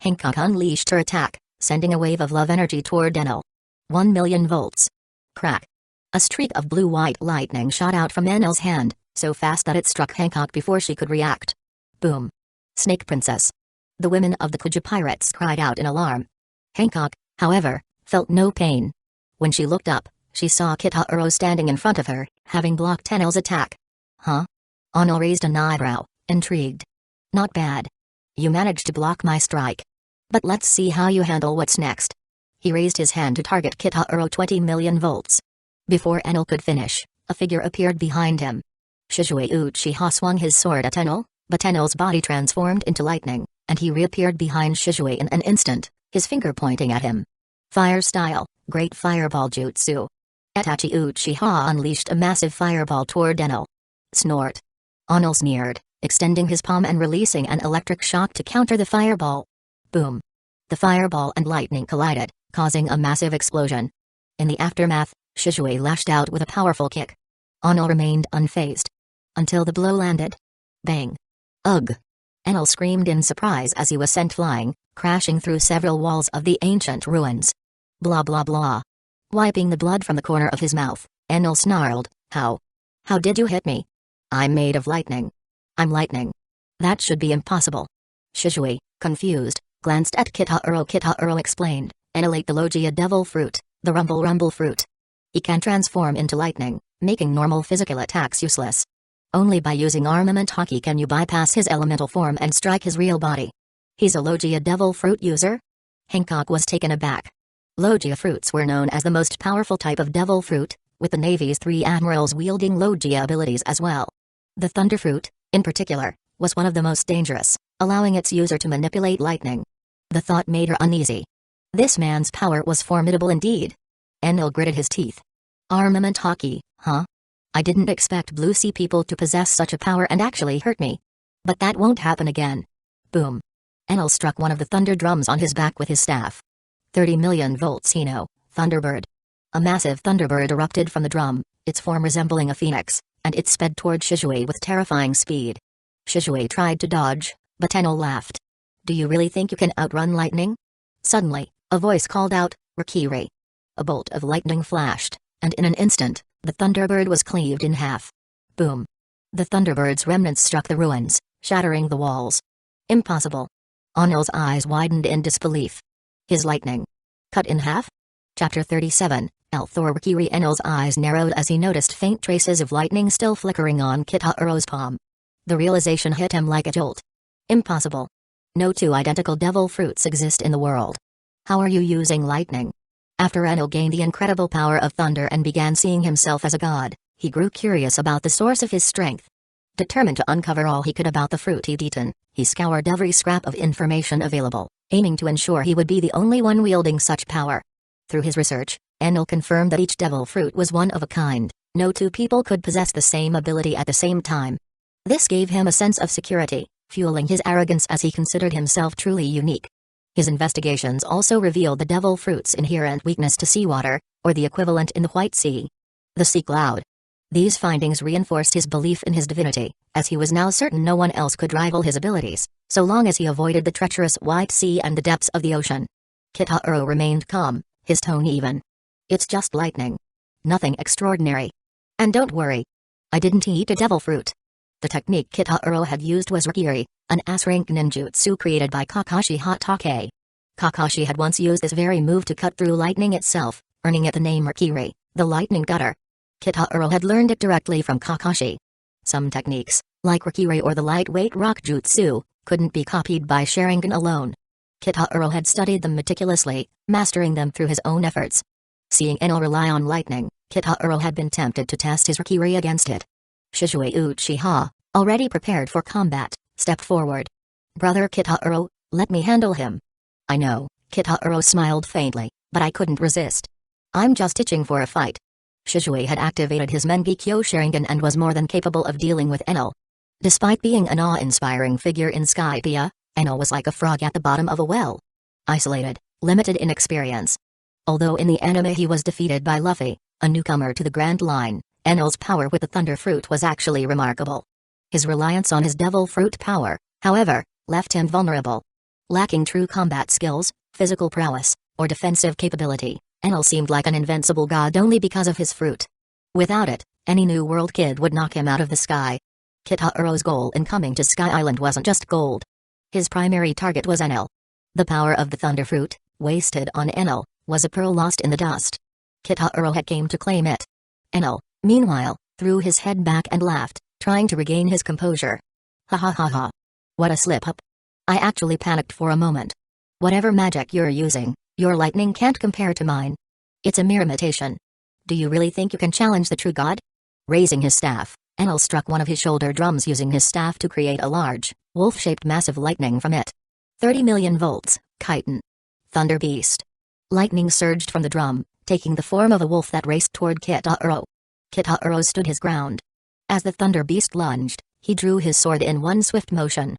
Hancock unleashed her attack, sending a wave of love energy toward Enel. 1,000,000 volts. Crack. A streak of blue-white lightning shot out from Enel's hand, so fast that it struck Hancock before she could react. Boom. Snake Princess. The women of the Kuja pirates cried out in alarm. Hancock, however, felt no pain. When she looked up, she saw Kitahuro standing in front of her, having blocked Enel's attack. Huh? Onel raised an eyebrow, intrigued. Not bad. You managed to block my strike. But let's see how you handle what's next. He raised his hand to target Kitahuro 20,000,000 volts. Before Enel could finish, a figure appeared behind him. Shizue Uchiha swung his sword at Enel, but Enel's body transformed into lightning, and he reappeared behind Shizue in an instant, his finger pointing at him. Fire style, great fireball jutsu. Itachi Uchiha unleashed a massive fireball toward Enel. Snort. Onel sneered, extending his palm and releasing an electric shock to counter the fireball. Boom. The fireball and lightning collided, causing a massive explosion. In the aftermath, Shizue lashed out with a powerful kick. Onel remained unfazed. Until the blow landed. Bang. Ugh. Enel screamed in surprise as he was sent flying, crashing through several walls of the ancient ruins. Blah blah blah. Wiping the blood from the corner of his mouth, Enel snarled, How did you hit me? I'm made of lightning. I'm lightning. That should be impossible. Shisui, confused, glanced at Kitahuro. Kitahuro explained, Enel ate the Logia devil fruit, the rumble fruit. He can transform into lightning, making normal physical attacks useless. Only by using armament haki can you bypass his elemental form and strike his real body. He's a Logia devil fruit user? Hancock was taken aback. Logia fruits were known as the most powerful type of devil fruit, with the Navy's 3 admirals wielding Logia abilities as well. The thunder fruit, in particular, was one of the most dangerous, allowing its user to manipulate lightning. The thought made her uneasy. This man's power was formidable indeed. Enel gritted his teeth. Armament haki, huh? I didn't expect Blue Sea people to possess such a power and actually hurt me. But that won't happen again. Boom. Enel struck one of the thunder drums on his back with his staff. 30 million volts Hino, Thunderbird. A massive Thunderbird erupted from the drum, its form resembling a phoenix, and it sped toward Shisui with terrifying speed. Shisui tried to dodge, but Enel laughed. Do you really think you can outrun lightning? Suddenly, a voice called out, Rikiri. A bolt of lightning flashed, and in an instant, the Thunderbird was cleaved in half. Boom. The Thunderbird's remnants struck the ruins, shattering the walls. Impossible. Enel's eyes widened in disbelief. His lightning. Cut in half? Chapter 37, Thor Rikiri. Enel's eyes narrowed as he noticed faint traces of lightning still flickering on Kitahuro's palm. The realization hit him like a jolt. Impossible. No 2 identical devil fruits exist in the world. How are you using lightning? After Enel gained the incredible power of thunder and began seeing himself as a god, he grew curious about the source of his strength. Determined to uncover all he could about the fruit he'd eaten, he scoured every scrap of information available, aiming to ensure he would be the only one wielding such power. Through his research, Enel confirmed that each devil fruit was one of a kind. No 2 people could possess the same ability at the same time. This gave him a sense of security, fueling his arrogance as he considered himself truly unique. His investigations also revealed the devil fruit's inherent weakness to seawater, or the equivalent in the White Sea. The sea cloud. These findings reinforced his belief in his divinity, as he was now certain no one else could rival his abilities, so long as he avoided the treacherous White Sea and the depths of the ocean. Kitahuro remained calm, his tone even. It's just lightning. Nothing extraordinary. And don't worry. I didn't eat a devil fruit. The technique Kitahuro had used was Rikiri, an S-rank ninjutsu created by Kakashi Hatake. Kakashi had once used this very move to cut through lightning itself, earning it the name Rikiri, the lightning cutter. Kitahuro had learned it directly from Kakashi. Some techniques, like Rikiri or the lightweight rock jutsu, couldn't be copied by Sharingan alone. Kitahuro had studied them meticulously, mastering them through his own efforts. Seeing Enel rely on lightning, Kitahuro had been tempted to test his Rikiri against it. Shisui Uchiha, already prepared for combat, stepped forward. Brother Kitahuro, let me handle him. I know, Kitahuro smiled faintly, but I couldn't resist. I'm just itching for a fight. Shisui had activated his Mengekyo Sharingan and was more than capable of dealing with Enel. Despite being an awe-inspiring figure in Skypiea, Enel was like a frog at the bottom of a well. Isolated, limited in experience. Although in the anime he was defeated by Luffy, a newcomer to the Grand Line, Enel's power with the Thunder Fruit was actually remarkable. His reliance on his Devil Fruit power, however, left him vulnerable. Lacking true combat skills, physical prowess, or defensive capability, Enel seemed like an invincible god only because of his fruit. Without it, any New World kid would knock him out of the sky. Kitahuro's goal in coming to Sky Island wasn't just gold. His primary target was Enel. The power of the Thunder Fruit, wasted on Enel, was a pearl lost in the dust. Kitahuro had came to claim it. Enel, meanwhile, threw his head back and laughed, trying to regain his composure. Ha ha ha ha. What a slip-up. I actually panicked for a moment. Whatever magic you're using, your lightning can't compare to mine. It's a mere imitation. Do you really think you can challenge the true god? Raising his staff, Enel struck one of his shoulder drums using his staff to create a large, wolf-shaped massive lightning from it. 30 million volts, Chitin. Thunder Beast. Lightning surged from the drum, taking the form of a wolf that raced toward Kitahuro. Kitahuro stood his ground. As the Thunder Beast lunged, he drew his sword in one swift motion.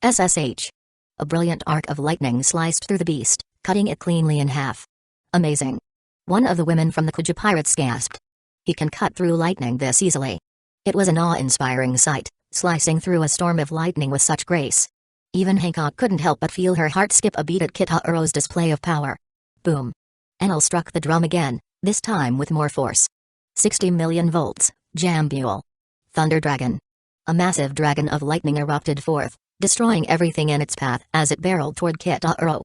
SSH. A brilliant arc of lightning sliced through the beast, cutting it cleanly in half. Amazing. One of the women from the Kuja pirates gasped. He can cut through lightning this easily. It was an awe-inspiring sight, slicing through a storm of lightning with such grace. Even Hancock couldn't help but feel her heart skip a beat at Kitahuro's display of power. Boom. Enel struck the drum again, this time with more force. 60 million volts, Jambule. Thunder Dragon. A massive dragon of lightning erupted forth, destroying everything in its path as it barreled toward Kitaro.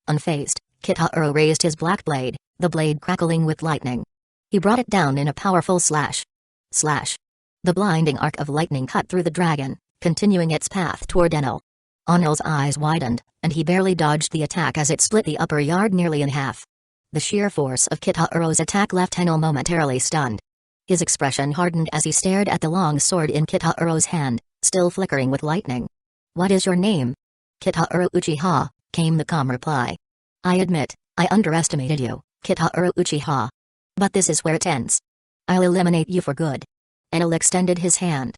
Unfazed, Kitaro raised his black blade, the blade crackling with lightning. He brought it down in a powerful slash. Slash. The blinding arc of lightning cut through the dragon, continuing its path toward Enel. Enel's eyes widened, and he barely dodged the attack as it split the upper yard nearly in half. The sheer force of Kitaro's attack left Enel momentarily stunned. His expression hardened as he stared at the long sword in Kitaro's hand, still flickering with lightning. "What is your name?" "Kitaro Uchiha," came the calm reply. "I admit, I underestimated you, Kitaro Uchiha. But this is where it ends. I'll eliminate you for good." Enel extended his hand.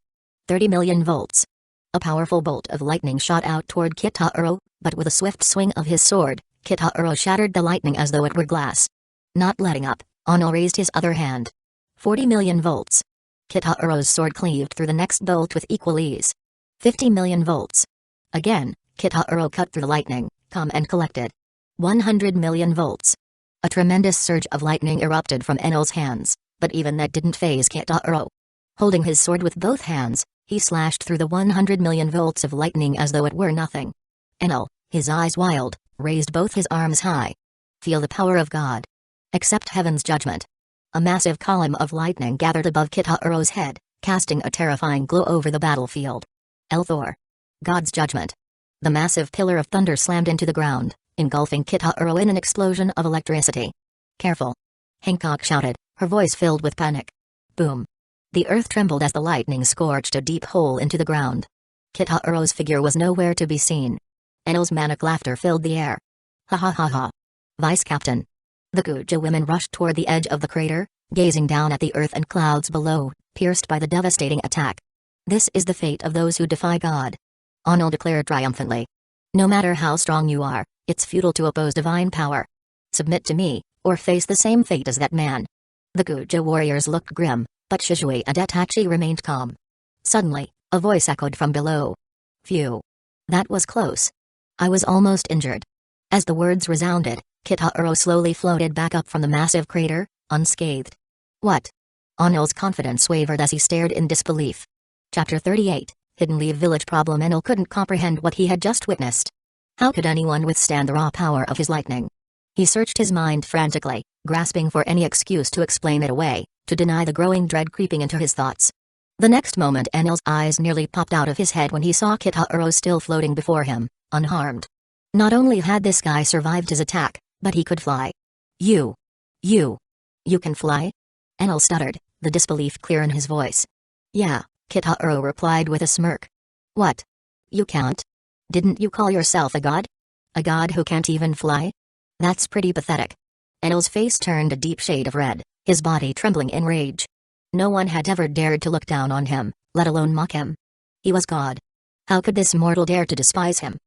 30 million volts. A powerful bolt of lightning shot out toward Kitaro, but with a swift swing of his sword, Kitaro shattered the lightning as though it were glass. Not letting up, Enel raised his other hand. 40 million volts. Kitaro's sword cleaved through the next bolt with equal ease. 50 million volts. Again, Kitaro cut through the lightning, calm and collected. 100 million volts. A tremendous surge of lightning erupted from Enel's hands, but even that didn't faze Kitaro. Holding his sword with both hands, he slashed through the 100 million volts of lightning as though it were nothing. Enel, his eyes wild, raised both his arms high. "Feel the power of God. Accept heaven's judgment." A massive column of lightning gathered above Kitaro's head, casting a terrifying glow over the battlefield. Elthor. God's judgment. The massive pillar of thunder slammed into the ground, engulfing Kitaro in an explosion of electricity. "Careful!" Hancock shouted, her voice filled with panic. Boom. The earth trembled as the lightning scorched a deep hole into the ground. Kitaro's figure was nowhere to be seen. Enel's manic laughter filled the air. "Ha ha ha ha. Vice Captain." The Kuja women rushed toward the edge of the crater, gazing down at the earth and clouds below, pierced by the devastating attack. "This is the fate of those who defy God," Enel declared triumphantly. "No matter how strong you are, it's futile to oppose divine power. Submit to me, or face the same fate as that man." The Kuja warriors looked grim, but Shizui and Itachi remained calm. Suddenly, a voice echoed from below. "Phew. That was close. I was almost injured." As the words resounded, Kitaro slowly floated back up from the massive crater, unscathed. "What?" Enel's confidence wavered as he stared in disbelief. Chapter 38, Hidden Leaf Village Problem. Enel couldn't comprehend what he had just witnessed. How could anyone withstand the raw power of his lightning? He searched his mind frantically, grasping for any excuse to explain it away, to deny the growing dread creeping into his thoughts. The next moment Enel's eyes nearly popped out of his head when he saw Kitaro still floating before him, unharmed. Not only had this guy survived his attack, but he could fly. You can fly?" Enel stuttered, the disbelief clear in his voice. "Yeah," Kitaro replied with a smirk. "What? You can't? Didn't you call yourself a god? A god who can't even fly? That's pretty pathetic." Enel's face turned a deep shade of red, his body trembling in rage. No one had ever dared to look down on him, let alone mock him. He was God. How could this mortal dare to despise him?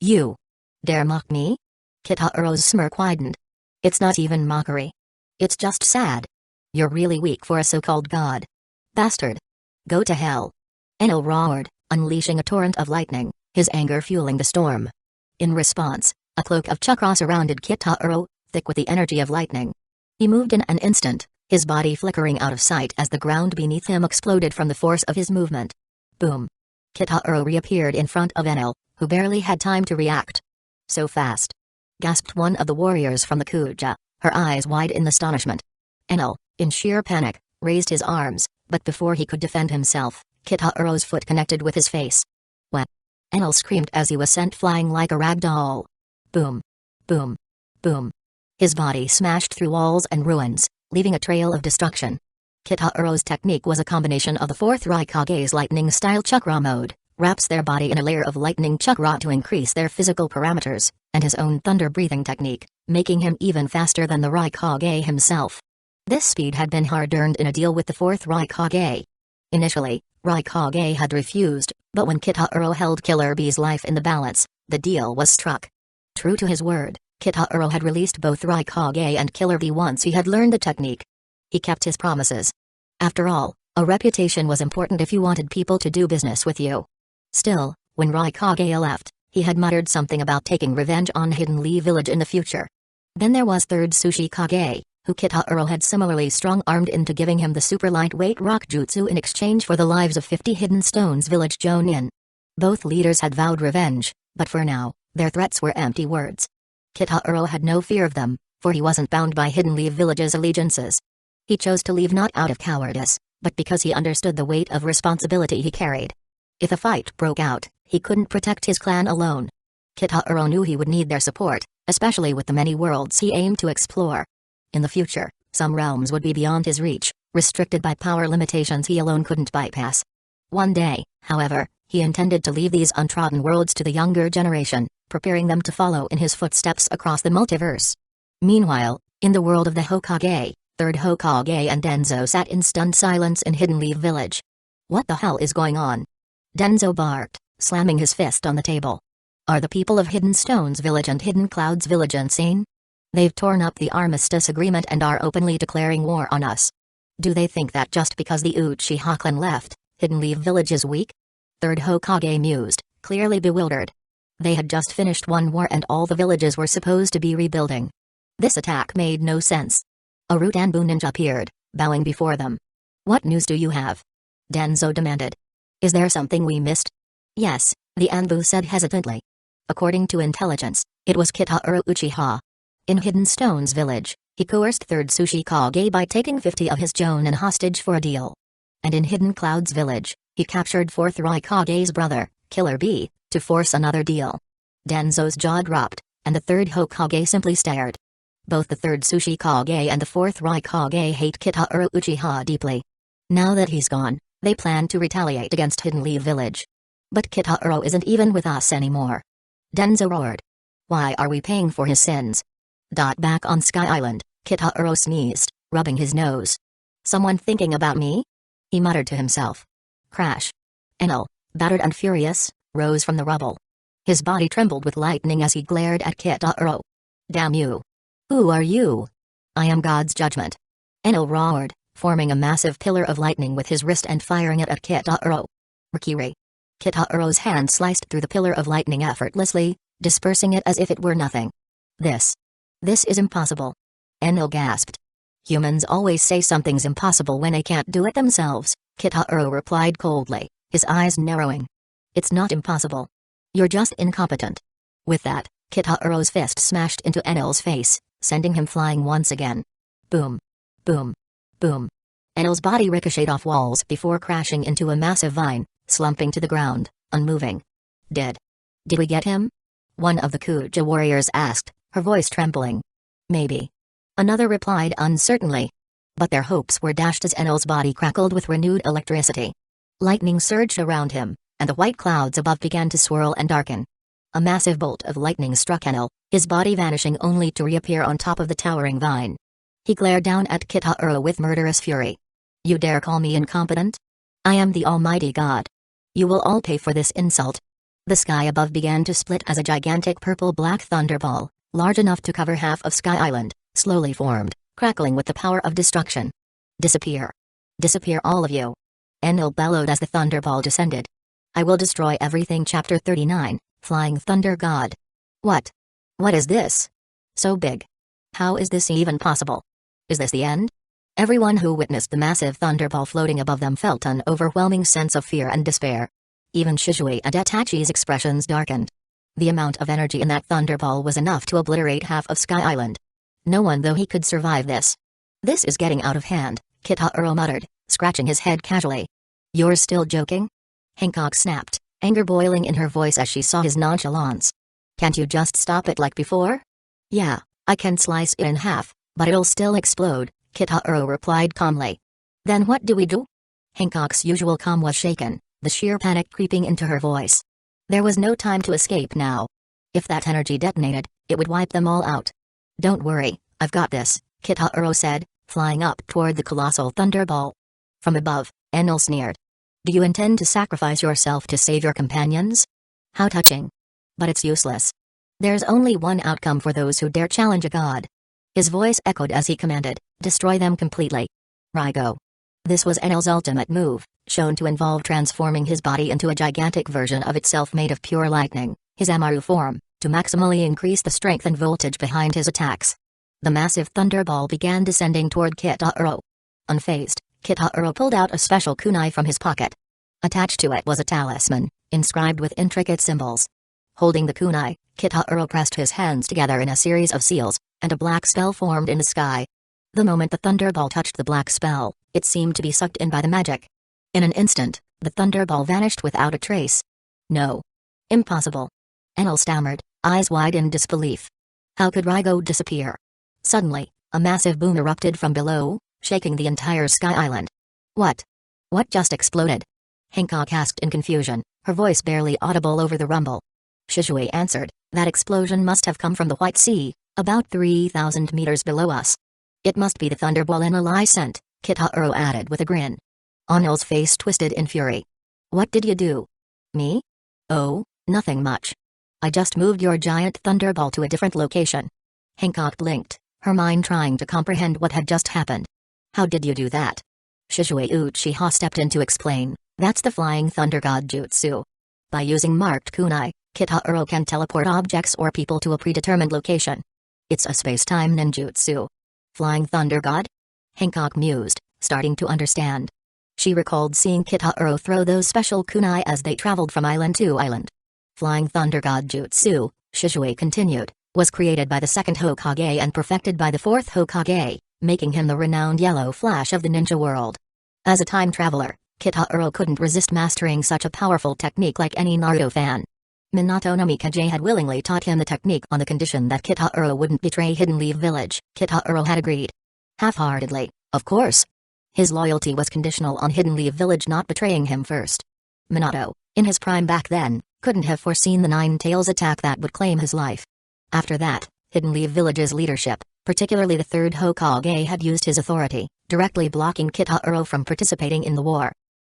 "You dare mock me?" Kitaro's smirk widened. "It's not even mockery. It's just sad. You're really weak for a so-called god. Bastard. Go to hell." Enel roared, unleashing a torrent of lightning, his anger fueling the storm. In response, a cloak of chakra surrounded Kitaro, thick with the energy of lightning. He moved in an instant, his body flickering out of sight as the ground beneath him exploded from the force of his movement. Boom. Kitaro reappeared in front of Enel, who barely had time to react. "So fast," gasped one of the warriors from the Kuja, her eyes wide in astonishment. Enel, in sheer panic, raised his arms, but before he could defend himself, Kitaro's foot connected with his face. "What?" Enel screamed as he was sent flying like a rag doll. Boom. Boom. Boom. His body smashed through walls and ruins, leaving a trail of destruction. Kitaro's technique was a combination of the fourth Raikage's lightning-style chakra mode, wraps their body in a layer of lightning chakra to increase their physical parameters, and his own thunder-breathing technique, making him even faster than the Raikage himself. This speed had been hard-earned in a deal with the fourth Raikage. Initially, Raikage had refused, but when Kitaro held Killer Bee's life in the balance, the deal was struck. True to his word, Kitaro had released both Raikage and Killer Bee once he had learned the technique. He kept his promises. After all, a reputation was important if you wanted people to do business with you. Still, when Raikage left, he had muttered something about taking revenge on Hidden Leaf Village in the future. Then there was third Sushi Kage, who Kitaro had similarly strong-armed into giving him the super lightweight rock jutsu in exchange for the lives of 50 Hidden Stones village jonin. Both leaders had vowed revenge, but for now, their threats were empty words. Kitaro had no fear of them, for he wasn't bound by Hidden Leaf Village's allegiances. He chose to leave not out of cowardice, but because he understood the weight of responsibility he carried. If a fight broke out, he couldn't protect his clan alone. Kitaro knew he would need their support, especially with the many worlds he aimed to explore. In the future, some realms would be beyond his reach, restricted by power limitations he alone couldn't bypass. One day, however, he intended to leave these untrodden worlds to the younger generation, preparing them to follow in his footsteps across the multiverse. Meanwhile, in the world of the Hokage, Third Hokage and Denzo sat in stunned silence in Hidden Leaf Village. What the hell is going on? Denzo barked, slamming his fist on the table. Are the people of Hidden Stones Village and Hidden Clouds Village insane? They've torn up the armistice agreement and are openly declaring war on us. Do they think that just because the Uchiha clan left, Hidden Leaf Village is weak? Third Hokage mused, clearly bewildered. They had just finished one war and all the villages were supposed to be rebuilding. This attack made no sense. A root Anbu ninja appeared, bowing before them. What news do you have? Denzo demanded. Is there something we missed? Yes, the Anbu said hesitantly. According to intelligence, it was Kitaro Uchiha. In Hidden Stones Village, he coerced Third Tsuchikage by taking 50 of his jonin hostage for a deal. And in Hidden Clouds Village, he captured 4th Raikage's brother, Killer Bee, to force another deal. Denzo's jaw dropped, and the 3rd Hokage simply stared. Both the 3rd Tsuchikage and the 4th Raikage hate Kitaro Uchiha deeply. Now that he's gone, they plan to retaliate against Hidden Leaf Village. But Kitaro isn't even with us anymore. Denzo roared. Why are we paying for his sins? Back on Sky Island, Kitaro sneezed, rubbing his nose. Someone thinking about me? He muttered to himself. Crash. Enel, battered and furious, rose from the rubble. His body trembled with lightning as he glared at Kitaro. Damn you. Who are you? I am God's judgment. Enel roared, forming a massive pillar of lightning with his wrist and firing it at Kitaro. Rikiri. Kitaro's hand sliced through the pillar of lightning effortlessly, dispersing it as if it were nothing. This is impossible. Enel gasped. Humans always say something's impossible when they can't do it themselves, Kitaro replied coldly, his eyes narrowing. It's not impossible. You're just incompetent. With that, Kitaro's fist smashed into Enel's face, sending him flying once again. Boom. Boom. Boom. Enel's body ricocheted off walls before crashing into a massive vine, slumping to the ground, unmoving. Did we get him? One of the Kuja warriors asked, her voice trembling. Maybe. Another replied uncertainly. But their hopes were dashed as Enel's body crackled with renewed electricity. Lightning surged around him, and the white clouds above began to swirl and darken. A massive bolt of lightning struck Enel, his body vanishing only to reappear on top of the towering vine. He glared down at Kitaro with murderous fury. You dare call me incompetent? I am the Almighty God. You will all pay for this insult. The sky above began to split as a gigantic purple-black thunderball, large enough to cover half of Sky Island, slowly formed, crackling with the power of destruction. Disappear. Disappear all of you. Enel bellowed as the thunderball descended. I will destroy everything. Chapter 39, Flying Thunder God. What? What is this? So big. How is this even possible? Is this the end? Everyone who witnessed the massive thunderball floating above them felt an overwhelming sense of fear and despair. Even Shizui and Itachi's expressions darkened. The amount of energy in that thunderball was enough to obliterate half of Sky Island. No one though he could survive this. This is getting out of hand, Kitaro muttered, scratching his head casually. You're still joking? Hancock snapped, anger boiling in her voice as she saw his nonchalance. Can't you just stop it like before? Yeah, I can slice it in half, but it'll still explode, Kitaro replied calmly. Then what do we do? Hancock's usual calm was shaken, the sheer panic creeping into her voice. There was no time to escape now. If that energy detonated, it would wipe them all out. Don't worry, I've got this, Kitaro said, flying up toward the colossal thunderball. From above, Enel sneered. Do you intend to sacrifice yourself to save your companions? How touching. But it's useless. There's only one outcome for those who dare challenge a god. His voice echoed as he commanded, destroy them completely. Rygo. This was Enel's ultimate move, shown to involve transforming his body into a gigantic version of itself made of pure lightning, his Amaru form, to maximally increase the strength and voltage behind his attacks. The massive thunderball began descending toward Kitaro. Unfazed, Kitaro pulled out a special kunai from his pocket. Attached to it was a talisman, inscribed with intricate symbols. Holding the kunai, Kitaro pressed his hands together in a series of seals, and a black spell formed in the sky. The moment the thunderball touched the black spell, it seemed to be sucked in by the magic. In an instant, the thunderball vanished without a trace. No. Impossible. Enel stammered, eyes wide in disbelief. How could Rygo disappear? Suddenly, a massive boom erupted from below, shaking the entire sky island. What? What just exploded? Hancock asked in confusion, her voice barely audible over the rumble. Shizue answered, that explosion must have come from the White Sea, about 3,000 meters below us. It must be the thunderball Enel sent, Kitaro added with a grin. Enel's face twisted in fury. What did you do? Me? Oh, nothing much. I just moved your giant thunderball to a different location. Hancock blinked, her mind trying to comprehend what had just happened. How did you do that? Shizue Uchiha stepped in to explain, that's the flying thunder god jutsu. By using marked kunai, Kitaro can teleport objects or people to a predetermined location. It's a space-time ninjutsu. Flying thunder god? Hancock mused, starting to understand. She recalled seeing Kitaro throw those special kunai as they traveled from island to island. Flying thunder god jutsu, Shizue continued, was created by the second Hokage and perfected by the fourth Hokage, making him the renowned Yellow Flash of the ninja world. As a time traveler, Kitaro couldn't resist mastering such a powerful technique like any Naruto fan. Minato no Mikaze had willingly taught him the technique on the condition that Kitaro wouldn't betray Hidden Leaf Village. Kitaro had agreed. Half-heartedly, of course. His loyalty was conditional on Hidden Leaf Village not betraying him first. Minato, in his prime back then, couldn't have foreseen the Nine Tails attack that would claim his life. After that, Hidden Leaf Village's leadership, particularly the third Hokage, had used his authority, directly blocking Kitaro from participating in the war.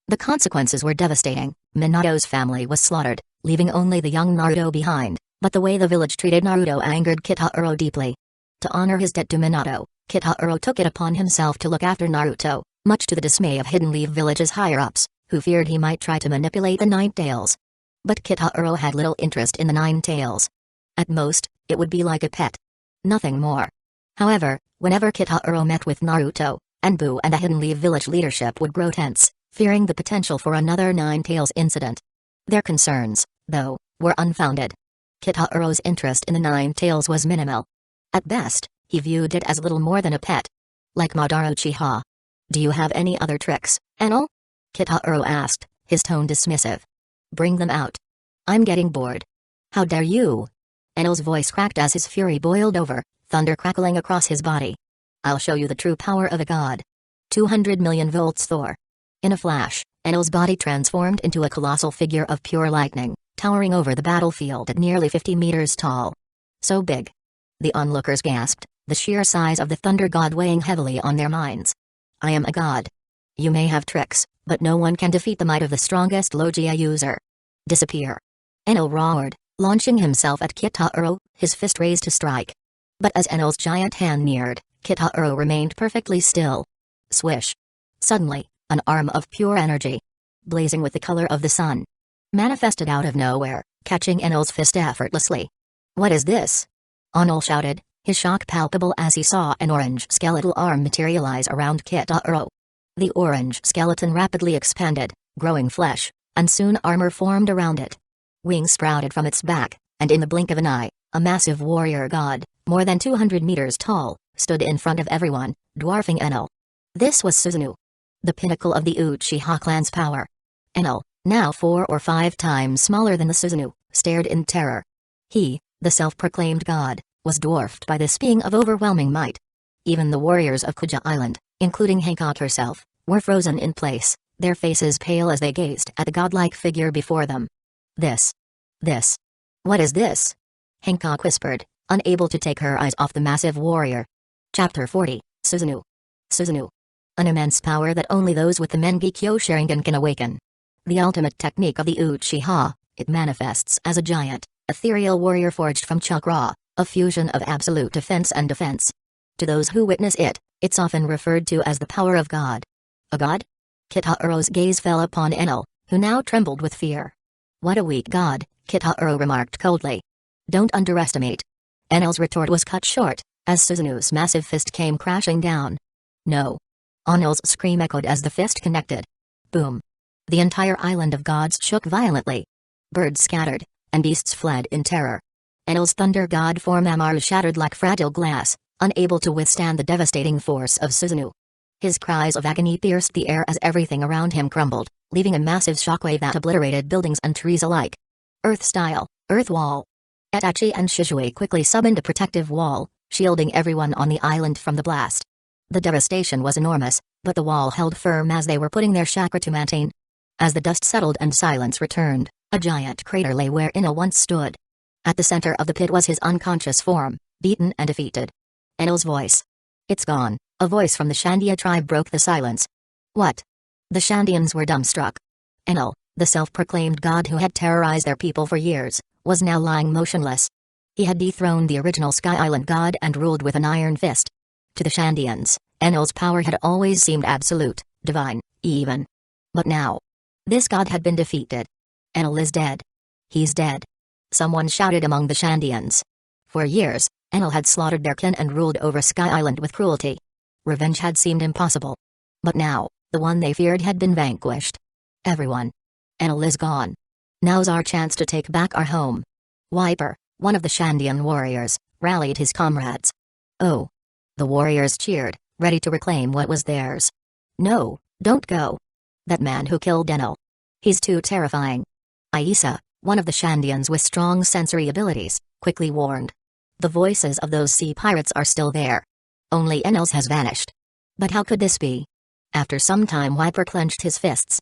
The consequences were devastating. Minato's family was slaughtered, leaving only the young Naruto behind, but the way the village treated Naruto angered Kitaro deeply. To honor his debt to Minato, Kitaro took it upon himself to look after Naruto, much to the dismay of Hidden Leaf Village's higher-ups, who feared he might try to manipulate the Nine Tails. But Kitaro had little interest in the Nine Tails. At most, it would be like a pet. Nothing more. However, whenever Kitaro met with Naruto, Anbu and the Hidden Leaf Village leadership would grow tense, fearing the potential for another Nine Tails incident. Their concerns, though, were unfounded. Kitaro's interest in the Nine Tails was minimal. At best, he viewed it as little more than a pet. Like Madara Uchiha. Do you have any other tricks, Enel? Kitaro asked, his tone dismissive. Bring them out. I'm getting bored. How dare you? Enel's voice cracked as his fury boiled over, thunder crackling across his body. I'll show you the true power of a god. 200 million volts Thor. In a flash, Enel's body transformed into a colossal figure of pure lightning, towering over the battlefield at nearly 50 meters tall. So big. The onlookers gasped, the sheer size of the thunder god weighing heavily on their minds. I am a god. You may have tricks, but no one can defeat the might of the strongest Logia user. Disappear. Enel roared, launching himself at Kitaro, his fist raised to strike. But as Enel's giant hand neared, Kitaro remained perfectly still. Swish. Suddenly, an arm of pure energy, blazing with the color of the sun, manifested out of nowhere, catching Enel's fist effortlessly. What is this? Enel shouted, his shock palpable as he saw an orange skeletal arm materialize around Kitaro. The orange skeleton rapidly expanded, growing flesh, and soon armor formed around it. Wings sprouted from its back, and in the blink of an eye, a massive warrior god, more than 200 meters tall, stood in front of everyone, dwarfing Enel. This was Susanoo, the pinnacle of the Uchiha clan's power. Enel, now 4 or 5 times smaller than the Susanoo, stared in terror. He, the self-proclaimed god, was dwarfed by this being of overwhelming might. Even the warriors of Kuja Island, including Hancock herself, were frozen in place, their faces pale as they gazed at the godlike figure before them. This. What is this? Hancock whispered, unable to take her eyes off the massive warrior. Chapter 40, Susanoo. Susanoo. An immense power that only those with the Mengekyo Sharingan can awaken. The ultimate technique of the Uchiha, it manifests as a giant, ethereal warrior forged from chakra, a fusion of absolute defense and defense. To those who witness it, it's often referred to as the power of God. A god? Kitaro's gaze fell upon Enel, who now trembled with fear. What a weak god, Kitaro remarked coldly. Don't underestimate. Enel's retort was cut short, as Suzunu's massive fist came crashing down. No. Enel's scream echoed as the fist connected. Boom. The entire island of gods shook violently. Birds scattered, and beasts fled in terror. Enel's thunder god form Amaru shattered like fragile glass, unable to withstand the devastating force of Suzunu. His cries of agony pierced the air as everything around him crumbled, leaving a massive shockwave that obliterated buildings and trees alike. Earth-style, earth wall. Itachi and Shisui quickly summoned a protective wall, shielding everyone on the island from the blast. The devastation was enormous, but the wall held firm as they were putting their chakra to maintain. As the dust settled and silence returned, a giant crater lay where Enel once stood. At the center of the pit was his unconscious form, beaten and defeated. Enel's voice. It's gone. A voice from the Shandia tribe broke the silence. What? The Shandians were dumbstruck. Enel, the self-proclaimed god who had terrorized their people for years, was now lying motionless. He had dethroned the original Sky Island god and ruled with an iron fist. To the Shandians, Enel's power had always seemed absolute, divine, even. But now, this god had been defeated. Enel is dead. He's dead. Someone shouted among the Shandians. For years, Enel had slaughtered their kin and ruled over Sky Island with cruelty. Revenge had seemed impossible. But now, the one they feared had been vanquished. Everyone. Enel is gone. Now's our chance to take back our home. Wiper, one of the Shandian warriors, rallied his comrades. Oh. The warriors cheered, ready to reclaim what was theirs. No, don't go. That man who killed Enel. He's too terrifying. Aisa, one of the Shandians with strong sensory abilities, quickly warned. The voices of those sea pirates are still there. Only Enel's has vanished. But how could this be? After some time Wiper clenched his fists.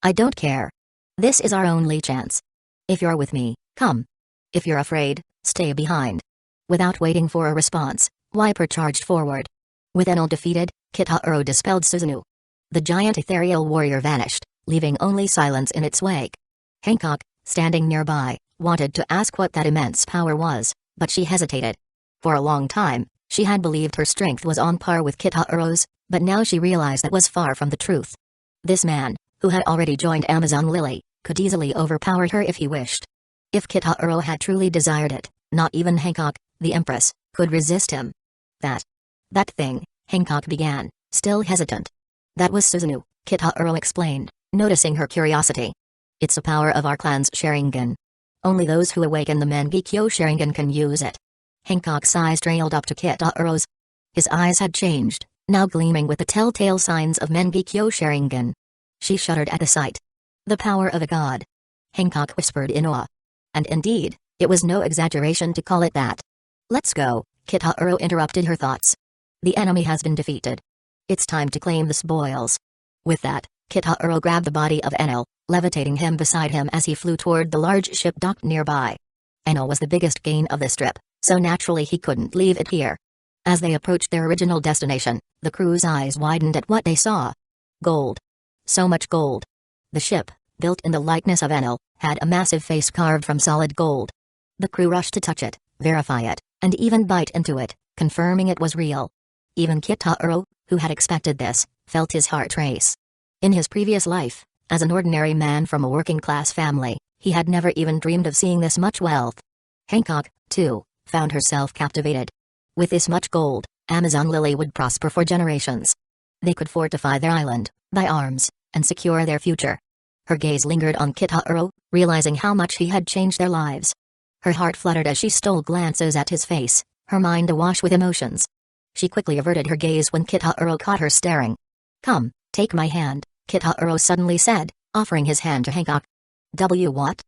I don't care. This is our only chance. If you're with me, come. If you're afraid, stay behind. Without waiting for a response, Wiper charged forward. With Enel defeated, Kitahuro dispelled Suzunu. The giant ethereal warrior vanished, leaving only silence in its wake. Hancock, standing nearby, wanted to ask what that immense power was, but she hesitated. For a long time, she had believed her strength was on par with Kitahuro's, but now she realized that was far from the truth. This man, who had already joined Amazon Lily, could easily overpower her if he wished. If Kitahuro had truly desired it, not even Hancock, the Empress, could resist him. That thing, Hancock began, still hesitant. That was Suzunu, Kitahuro explained, noticing her curiosity. It's a power of our clan's Sharingan. Only those who awaken the Mangekyo Sharingan can use it. Hancock's eyes trailed up to Kitahuro's. His eyes had changed, now gleaming with the telltale signs of Mangekyo Sharingan. She shuddered at the sight. The power of a god. Hancock whispered in awe. And indeed, it was no exaggeration to call it that. Let's go, Kitahuro interrupted her thoughts. The enemy has been defeated. It's time to claim the spoils. With that, Kitahuro grabbed the body of Enel, levitating him beside him as he flew toward the large ship docked nearby. Enel was the biggest gain of this trip, so naturally he couldn't leave it here. As they approached their original destination, the crew's eyes widened at what they saw. Gold. So much gold. The ship, built in the likeness of Enel, had a massive face carved from solid gold. The crew rushed to touch it, verify it, and even bite into it, confirming it was real. Even Kitahuro, who had expected this, felt his heart race. In his previous life, as an ordinary man from a working-class family, he had never even dreamed of seeing this much wealth. Hancock, too, found herself captivated. With this much gold, Amazon Lily would prosper for generations. They could fortify their island, buy arms, and secure their future. Her gaze lingered on Kitahuro, realizing how much he had changed their lives. Her heart fluttered as she stole glances at his face, her mind awash with emotions. She quickly averted her gaze when Kitahuro caught her staring. Come, take my hand, Kitahuro suddenly said, offering his hand to Hancock. What?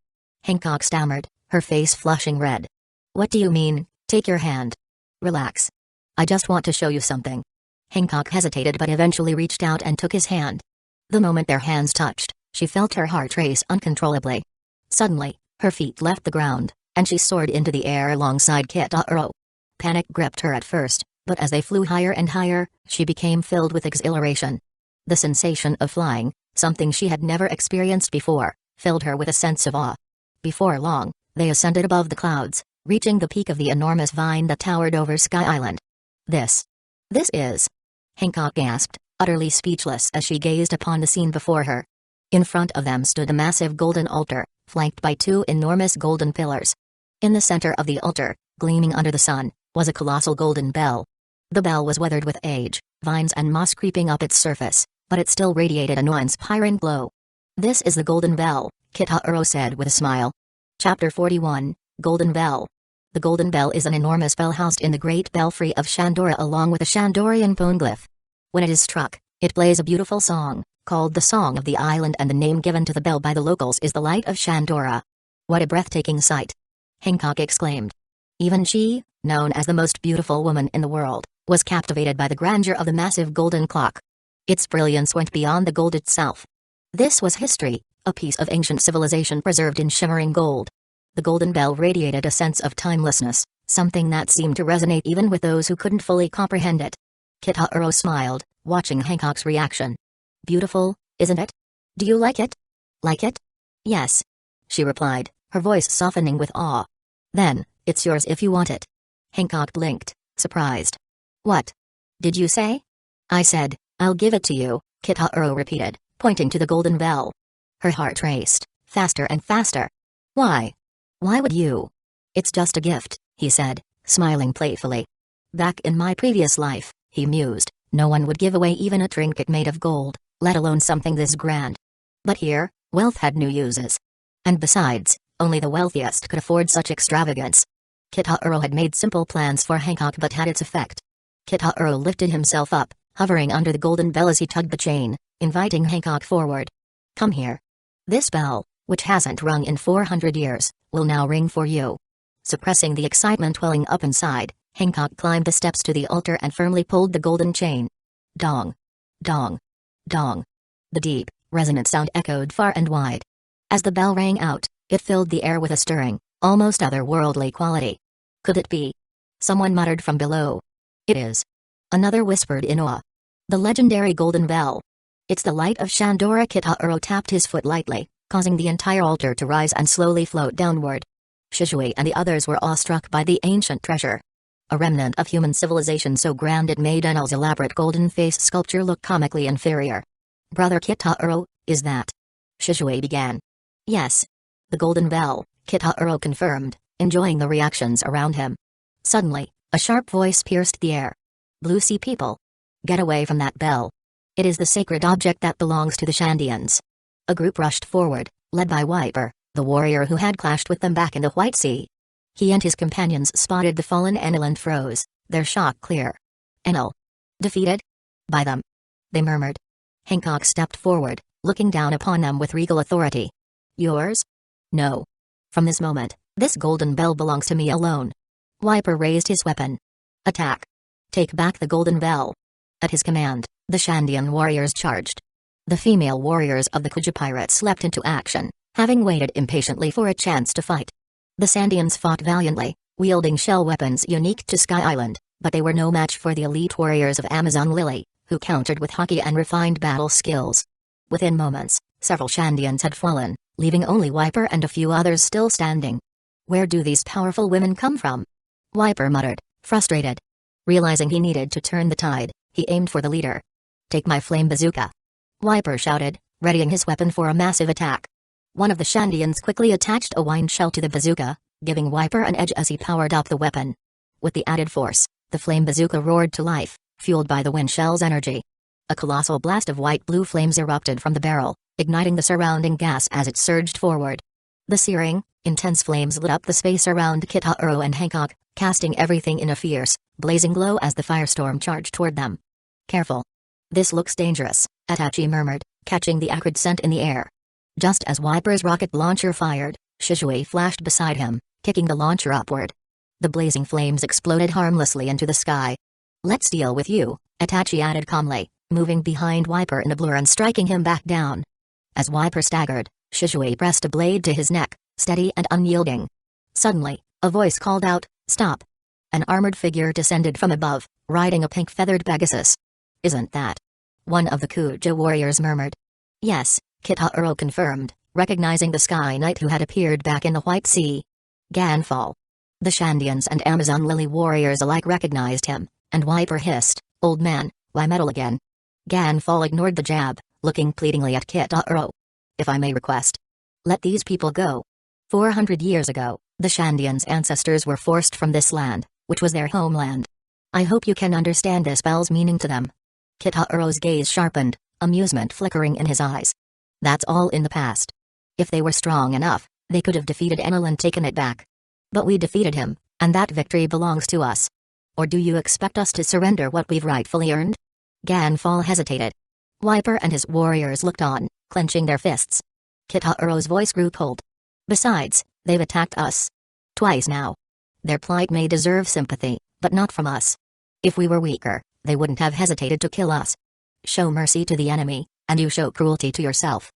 Hancock stammered, her face flushing red. What do you mean, take your hand? Relax. I just want to show you something. Hancock hesitated but eventually reached out and took his hand. The moment their hands touched, she felt her heart race uncontrollably. Suddenly, her feet left the ground, and she soared into the air alongside Kitahuro. Panic gripped her at first, but as they flew higher and higher, she became filled with exhilaration. The sensation of flying, something she had never experienced before, filled her with a sense of awe. Before long, they ascended above the clouds, reaching the peak of the enormous vine that towered over Sky Island. This is... Hancock gasped, utterly speechless as she gazed upon the scene before her. In front of them stood a massive golden altar, flanked by two enormous golden pillars. In the center of the altar, gleaming under the sun, was a colossal golden bell. The bell was weathered with age, vines and moss creeping up its surface, but it still radiated an awe-inspiring glow. "This is the golden bell," Kitahuro said with a smile. Chapter 41, Golden Bell. The golden bell is an enormous bell housed in the great belfry of Shandora along with a Shandorian poneglyph. When it is struck, it plays a beautiful song, called the Song of the Island, and the name given to the bell by the locals is the Light of Shandora. "What a breathtaking sight!" Hancock exclaimed. Even she, known as the most beautiful woman in the world, was captivated by the grandeur of the massive golden clock. Its brilliance went beyond the gold itself. This was history, a piece of ancient civilization preserved in shimmering gold. The golden bell radiated a sense of timelessness, something that seemed to resonate even with those who couldn't fully comprehend it. Kitahuro smiled, watching Hancock's reaction. "Beautiful, isn't it? Do you like it?" "Like it? Yes," she replied, her voice softening with awe. "Then, it's yours if you want it." Hancock blinked, surprised. "What did you say?" "I said, I'll give it to you," Kitahuro repeated, pointing to the golden bell. Her heart raced, faster and faster. "Why? Why would you?" "It's just a gift," he said, smiling playfully. "Back in my previous life," he mused, "no one would give away even a trinket made of gold, let alone something this grand. But here, wealth had new uses. And besides, only the wealthiest could afford such extravagance." Kitahuro had made simple plans for Hancock but had its effect. Kitahuro lifted himself up, hovering under the golden bell as he tugged the chain, inviting Hancock forward. "Come here. This bell, which hasn't rung in 400 years, will now ring for you." Suppressing the excitement welling up inside, Hancock climbed the steps to the altar and firmly pulled the golden chain. Dong. Dong. Dong. The deep, resonant sound echoed far and wide. As the bell rang out, it filled the air with a stirring, almost otherworldly quality. "Could it be?" someone muttered from below. "It is." Another whispered in awe. "The legendary golden bell. It's the Light of Shandora." Kitahuro tapped his foot lightly, causing the entire altar to rise and slowly float downward. Shishui and the others were awestruck by the ancient treasure. A remnant of human civilization so grand it made Enel's elaborate golden face sculpture look comically inferior. "Brother Kitahuro, is that?" Shishui began. "Yes. The golden bell," Kitahuro confirmed, enjoying the reactions around him. Suddenly, a sharp voice pierced the air. "Blue Sea people. Get away from that bell. It is the sacred object that belongs to the Shandians." A group rushed forward, led by Wiper, the warrior who had clashed with them back in the White Sea. He and his companions spotted the fallen Enel and froze, their shock clear. "Enel? Defeated? By them?" they murmured. Hancock stepped forward, looking down upon them with regal authority. "Yours? No. From this moment, this golden bell belongs to me alone." Wiper raised his weapon. "Attack. Take back the golden bell." At his command, the Shandian warriors charged. The female warriors of the Kuja pirates leapt into action, having waited impatiently for a chance to fight. The Sandians fought valiantly, wielding shell weapons unique to Sky Island, but they were no match for the elite warriors of Amazon Lily, who countered with haki and refined battle skills. Within moments, several Shandians had fallen, leaving only Wiper and a few others still standing. "Where do these powerful women come from?" Wiper muttered, frustrated. Realizing he needed to turn the tide, he aimed for the leader. "Take my flame bazooka!" Wiper shouted, readying his weapon for a massive attack. One of the Shandians quickly attached a wind shell to the bazooka, giving Wiper an edge as he powered up the weapon. With the added force, the flame bazooka roared to life, fueled by the wind shell's energy. A colossal blast of white-blue flames erupted from the barrel, igniting the surrounding gas as it surged forward. The searing, intense flames lit up the space around Kitahuro and Hancock, casting everything in a fierce, blazing glow as the firestorm charged toward them. "Careful. This looks dangerous," Itachi murmured, catching the acrid scent in the air. Just as Wiper's rocket launcher fired, Shishui flashed beside him, kicking the launcher upward. The blazing flames exploded harmlessly into the sky. "Let's deal with you," Itachi added calmly, moving behind Wiper in a blur and striking him back down. As Wiper staggered, Shishui pressed a blade to his neck, steady and unyielding. Suddenly, a voice called out, "Stop!" An armored figure descended from above, riding a pink-feathered Pegasus. "Isn't that?" one of the Kuja warriors murmured. "Yes," Kitahuro confirmed, recognizing the Sky Knight who had appeared back in the White Sea. Ganfall. The Shandians and Amazon Lily warriors alike recognized him, and Wiper hissed, "Old man, why meddle again?" Ganfall ignored the jab, looking pleadingly at Kitahuro. "If I may request, let these people go. 400 years ago, the Shandians' ancestors were forced from this land, which was their homeland. I hope you can understand this spell's meaning to them. Kitaro's gaze sharpened, amusement flickering in his eyes. That's all in the past. If they were strong enough, they could have defeated Enel and taken it back. But we defeated him, and that victory belongs to us. Or do you expect us to surrender what we've rightfully earned? Ganfall hesitated. Wiper and his warriors looked on, clenching their fists. Kitaro's voice grew cold. Besides, they've attacked us. Twice now. Their plight may deserve sympathy, but not from us. If we were weaker, they wouldn't have hesitated to kill us. Show mercy to the enemy, and you show cruelty to yourself.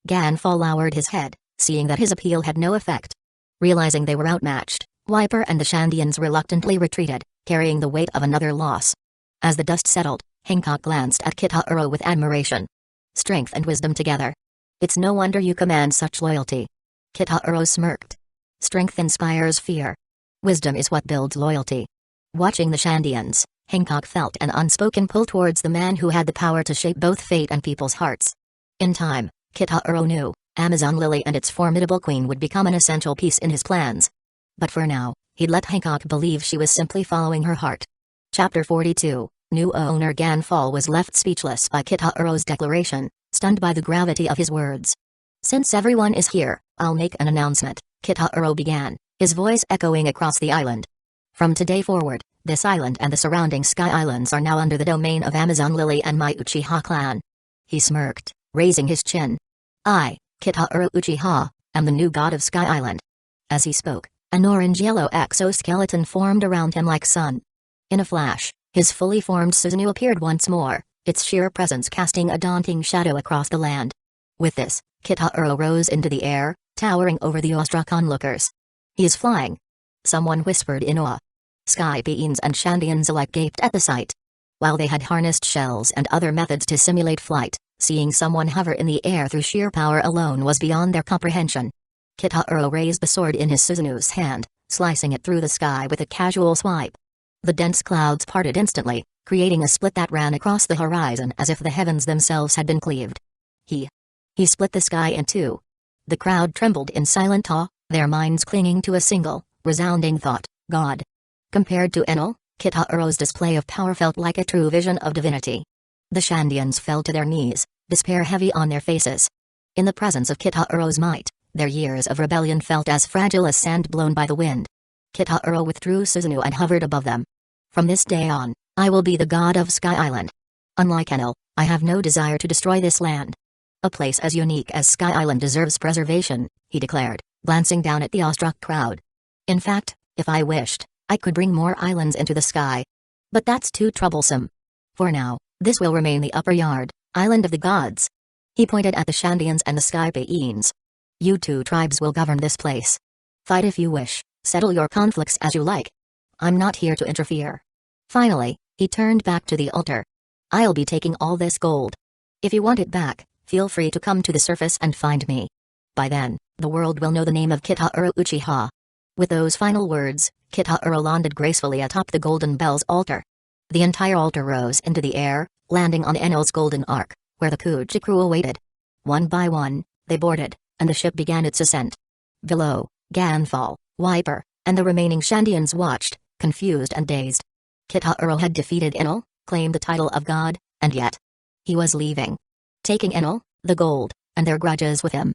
Ganfall lowered his head, seeing that his appeal had no effect. Realizing they were outmatched, Wiper and the Shandians reluctantly retreated, carrying the weight of another loss. As the dust settled, Hancock glanced at Kitaro with admiration. Strength and wisdom together. It's no wonder you command such loyalty. Kitaro smirked. Strength inspires fear. Wisdom is what builds loyalty. Watching the Shandians, Hancock felt an unspoken pull towards the man who had the power to shape both fate and people's hearts. In time, Kitaro knew, Amazon Lily and its formidable queen would become an essential piece in his plans. But for now, he'd let Hancock believe she was simply following her heart. Chapter 42. New owner Ganfall was left speechless by Kitaro's declaration, stunned by the gravity of his words. Since everyone is here, I'll make an announcement, Kitaro began, his voice echoing across the island. From today forward, this island and the surrounding Sky Islands are now under the domain of Amazon Lily and my Uchiha clan. He smirked, raising his chin. I, Kitaro Uchiha, am the new god of Sky Island. As he spoke, an orange-yellow exoskeleton formed around him like sun. In a flash, his fully formed Susanoo appeared once more, its sheer presence casting a daunting shadow across the land. With this, Kitaro rose into the air, towering over the awestruck onlookers. He is flying. Someone whispered in awe. Sky beings and Shandians alike gaped at the sight. While they had harnessed shells and other methods to simulate flight, seeing someone hover in the air through sheer power alone was beyond their comprehension. Kitaro raised the sword in his Susanoo's hand, slicing it through the sky with a casual swipe. The dense clouds parted instantly, creating a split that ran across the horizon as if the heavens themselves had been cleaved. He split the sky in two. The crowd trembled in silent awe, their minds clinging to a single, resounding thought, God. Compared to Enel, Kitaro's display of power felt like a true vision of divinity. The Shandians fell to their knees, despair heavy on their faces. In the presence of Kitaro's might, their years of rebellion felt as fragile as sand blown by the wind. Kitaro withdrew Susanoo and hovered above them. From this day on, I will be the god of Sky Island. Unlike Enel, I have no desire to destroy this land. A place as unique as Sky Island deserves preservation, he declared, glancing down at the awestruck crowd. In fact, if I wished, I could bring more islands into the sky. But that's too troublesome. For now, this will remain the upper yard, island of the gods. He pointed at the Shandians and the Sky Beings. You two tribes will govern this place. Fight if you wish, settle your conflicts as you like. I'm not here to interfere. Finally, he turned back to the altar. I'll be taking all this gold. If you want it back, feel free to come to the surface and find me. By then, the world will know the name of Kitaro Uchiha. With those final words, Kitaro landed gracefully atop the Golden Bell's altar. The entire altar rose into the air, landing on Enel's golden ark, where the Kuji crew awaited. One by one, they boarded, and the ship began its ascent. Below, Ganfall, Wiper, and the remaining Shandians watched, confused and dazed. Kitaro had defeated Enel, claimed the title of god, and yet he was leaving. Taking Enel, the gold, and their grudges with him.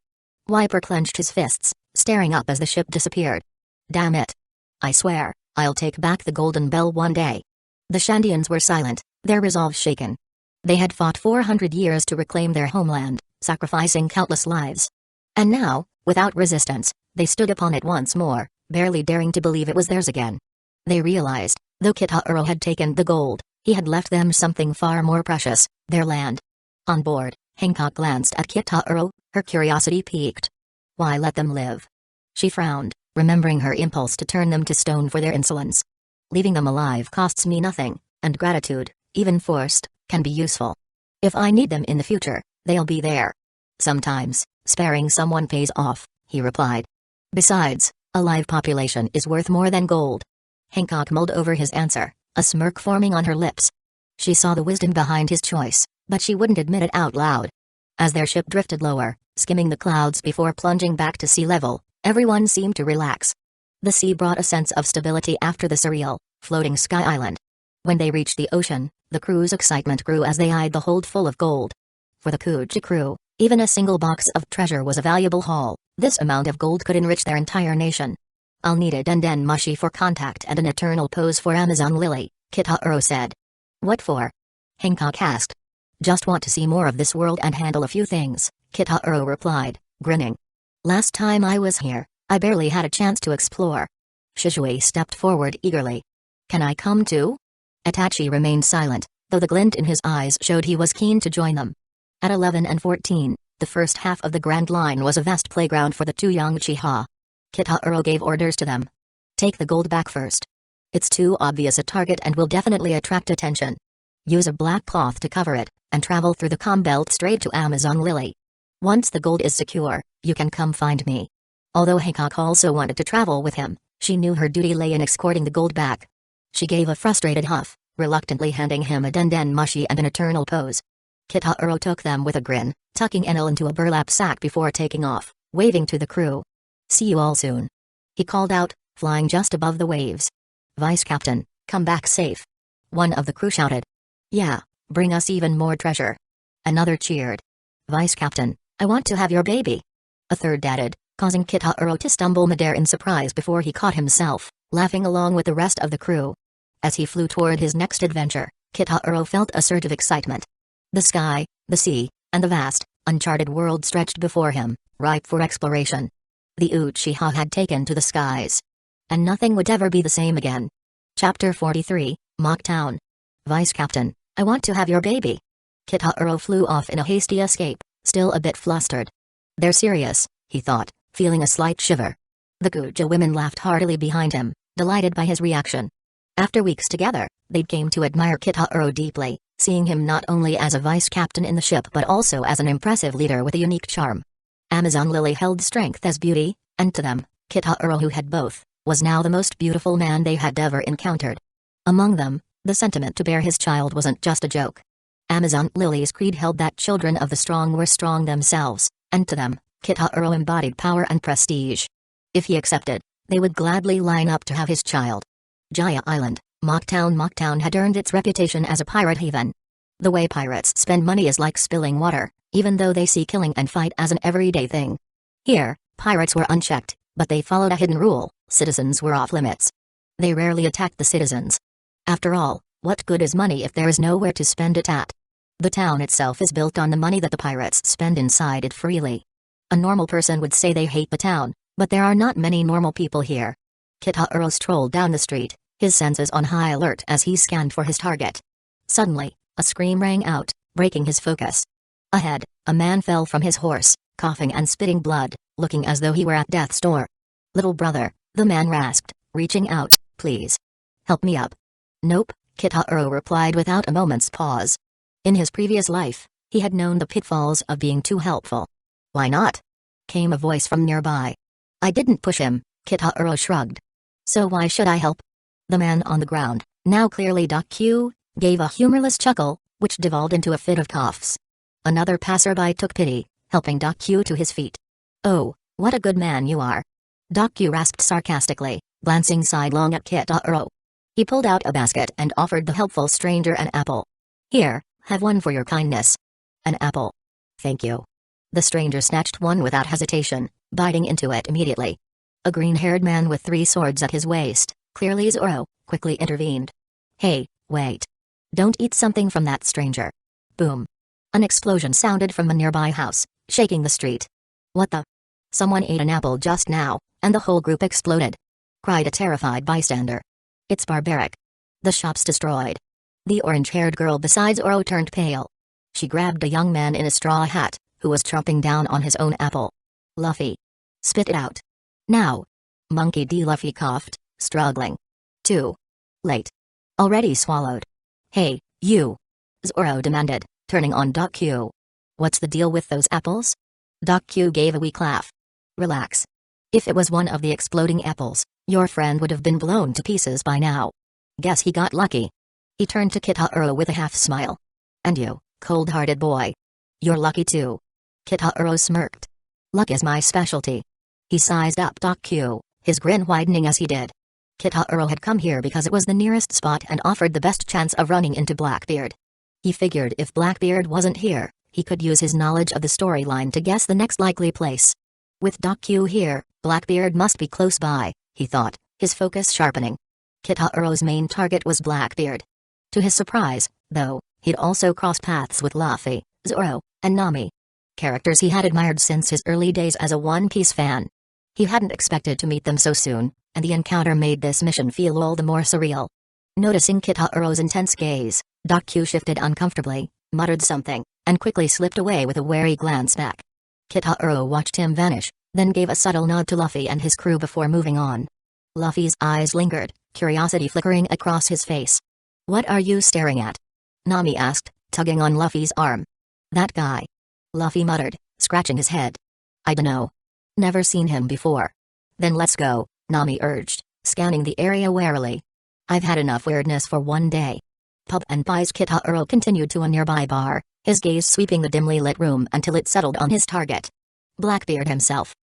Wiper clenched his fists, staring up as the ship disappeared. Damn it. I swear, I'll take back the Golden Bell one day. The Shandians were silent, their resolve shaken. They had fought 400 years to reclaim their homeland, sacrificing countless lives. And now, without resistance, they stood upon it once more, barely daring to believe it was theirs again. They realized, though Kitaro had taken the gold, he had left them something far more precious, their land. On board, Hancock glanced at Kitaro, her curiosity piqued. Why let them live? She frowned, remembering her impulse to turn them to stone for their insolence. Leaving them alive costs me nothing, and gratitude, even forced, can be useful. If I need them in the future, they'll be there. Sometimes, sparing someone pays off, he replied. Besides, a live population is worth more than gold. Hancock mulled over his answer, a smirk forming on her lips. She saw the wisdom behind his choice, but she wouldn't admit it out loud. As their ship drifted lower, skimming the clouds before plunging back to sea level, everyone seemed to relax. The sea brought a sense of stability after the surreal, floating sky island. When they reached the ocean, the crew's excitement grew as they eyed the hold full of gold. For the Kuji crew, even a single box of treasure was a valuable haul. This amount of gold could enrich their entire nation. "I'll need a Denden Mushi for contact and an eternal pose for Amazon Lily," Kitaro said. "What for?" Hancock asked. "Just want to see more of this world and handle a few things," Kitaro replied, grinning. "Last time I was here, I barely had a chance to explore." Shizue stepped forward eagerly. "Can I come too?" Itachi remained silent, though the glint in his eyes showed he was keen to join them. At 11 and 14, the first half of the Grand Line was a vast playground for the two young Uchiha. Kitaro gave orders to them. "Take the gold back first. It's too obvious a target and will definitely attract attention. Use a black cloth to cover it, and travel through the comm belt straight to Amazon Lily. Once the gold is secure, you can come find me." Although Hancock also wanted to travel with him, she knew her duty lay in escorting the gold back. She gave a frustrated huff, reluctantly handing him a Denden Mushi and an eternal pose. Kitaro took them with a grin, tucking Enel into a burlap sack before taking off, waving to the crew. "See you all soon," he called out, flying just above the waves. "Vice Captain, come back safe." One of the crew shouted. "Yeah, bring us even more treasure." Another cheered. "Vice Captain, I want to have your baby." A third added, causing Kitaro to stumble midair in surprise before he caught himself, laughing along with the rest of the crew. As he flew toward his next adventure, Kitaro felt a surge of excitement. The sky, the sea, and the vast, uncharted world stretched before him, ripe for exploration. The Uchiha had taken to the skies. And nothing would ever be the same again. Chapter 43, Mock Town. "Vice Captain, I want to have your baby." Kitaro flew off in a hasty escape, still a bit flustered. "They're serious," he thought, feeling a slight shiver. The Kuja women laughed heartily behind him, delighted by his reaction. After weeks together, they came to admire Kitaro deeply, seeing him not only as a vice captain in the ship but also as an impressive leader with a unique charm. Amazon Lily held strength as beauty, and to them, Kitaro, who had both, was now the most beautiful man they had ever encountered. Among them, the sentiment to bear his child wasn't just a joke. Amazon Lily's creed held that children of the strong were strong themselves, and to them, Kitaro embodied power and prestige. If he accepted, they would gladly line up to have his child. Jaya Island, Mocktown had earned its reputation as a pirate haven. The way pirates spend money is like spilling water, even though they see killing and fight as an everyday thing. Here, pirates were unchecked, but they followed a hidden rule: citizens were off limits. They rarely attacked the citizens. After all, what good is money if there is nowhere to spend it at? The town itself is built on the money that the pirates spend inside it freely. A normal person would say they hate the town, but there are not many normal people here. Kitaro strolled down the street, his senses on high alert as he scanned for his target. Suddenly, a scream rang out, breaking his focus. Ahead, a man fell from his horse, coughing and spitting blood, looking as though he were at death's door. "Little brother," the man rasped, reaching out, "please. Help me up." "Nope," Kitaro replied without a moment's pause. In his previous life, he had known the pitfalls of being too helpful. "Why not?" came a voice from nearby. "I didn't push him," Kitaro shrugged. "So why should I help?" The man on the ground, now clearly Q, gave a humorless chuckle, which devolved into a fit of coughs. Another passerby took pity, helping Q to his feet. "Oh, what a good man you are," Q rasped sarcastically, glancing sidelong at Kitaro. He pulled out a basket and offered the helpful stranger an apple. "Here, have one for your kindness." "An apple. Thank you." The stranger snatched one without hesitation, biting into it immediately. A green-haired man with 3 swords at his waist, clearly Zoro, quickly intervened. "Hey, wait. Don't eat something from that stranger." Boom. An explosion sounded from a nearby house, shaking the street. "What the? Someone ate an apple just now, and the whole group exploded," cried a terrified bystander. "It's barbaric. The shop's destroyed." The orange-haired girl beside Zoro turned pale. She grabbed a young man in a straw hat, who was chomping down on his own apple. "Luffy. Spit it out. Now." Monkey D. Luffy coughed, struggling. "Too late. Already swallowed." "Hey, you!" Zoro demanded, turning on Q. "What's the deal with those apples?" Q gave a weak laugh. "Relax. If it was one of the exploding apples, your friend would have been blown to pieces by now. Guess he got lucky." He turned to Kitaro with a half-smile. "And you, cold-hearted boy. You're lucky too." Kitaro smirked. "Luck is my specialty." He sized up Q, his grin widening as he did. Kitahuro had come here because it was the nearest spot and offered the best chance of running into Blackbeard. He figured if Blackbeard wasn't here, he could use his knowledge of the storyline to guess the next likely place. With Doku here, Blackbeard must be close by, he thought, his focus sharpening. Kitahuro's main target was Blackbeard. To his surprise, though, he'd also crossed paths with Luffy, Zoro, and Nami. Characters he had admired since his early days as a One Piece fan. He hadn't expected to meet them so soon, and the encounter made this mission feel all the more surreal. Noticing Kitahuro's intense gaze, Doku shifted uncomfortably, muttered something, and quickly slipped away with a wary glance back. Kitahuro watched him vanish, then gave a subtle nod to Luffy and his crew before moving on. Luffy's eyes lingered, curiosity flickering across his face. "What are you staring at?" Nami asked, tugging on Luffy's arm. "That guy." Luffy muttered, scratching his head. "I dunno. Never seen him before." "Then let's go," Nami urged, scanning the area warily. "I've had enough weirdness for one day." Pub and Pies. Kitahuro continued to a nearby bar, his gaze sweeping the dimly lit room until it settled on his target. Blackbeard himself.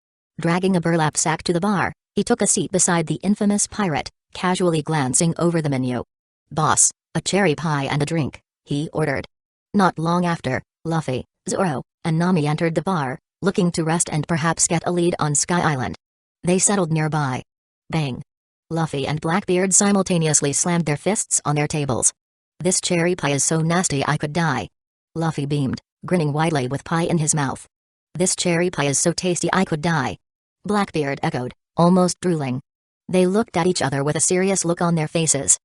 Dragging a burlap sack to the bar, he took a seat beside the infamous pirate, casually glancing over the menu. "Boss, a cherry pie and a drink," he ordered. Not long after, Luffy, Zoro, and Nami entered the bar, looking to rest and perhaps get a lead on Sky Island. They settled nearby. Bang! Luffy and Blackbeard simultaneously slammed their fists on their tables. "This cherry pie is so nasty I could die." Luffy beamed, grinning widely with pie in his mouth. "This cherry pie is so tasty I could die." Blackbeard echoed, almost drooling. They looked at each other with a serious look on their faces.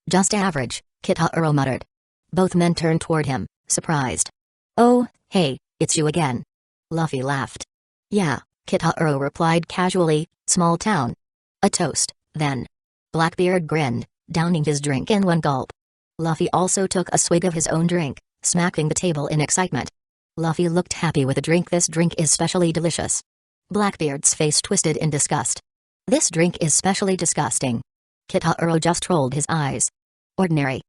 Just average," Kitahuro muttered. Both men turned toward him, surprised. "Oh, hey, it's you again." Luffy laughed. "Yeah," Kitahuro replied casually, "small town." "A toast, then." Blackbeard grinned, downing his drink in one gulp. Luffy also took a swig of his own drink, smacking the table in excitement. Luffy looked happy with the drink. "This drink is specially delicious." Blackbeard's face twisted in disgust. "This drink is specially disgusting." Kitahuro just rolled his eyes. "Ordinary."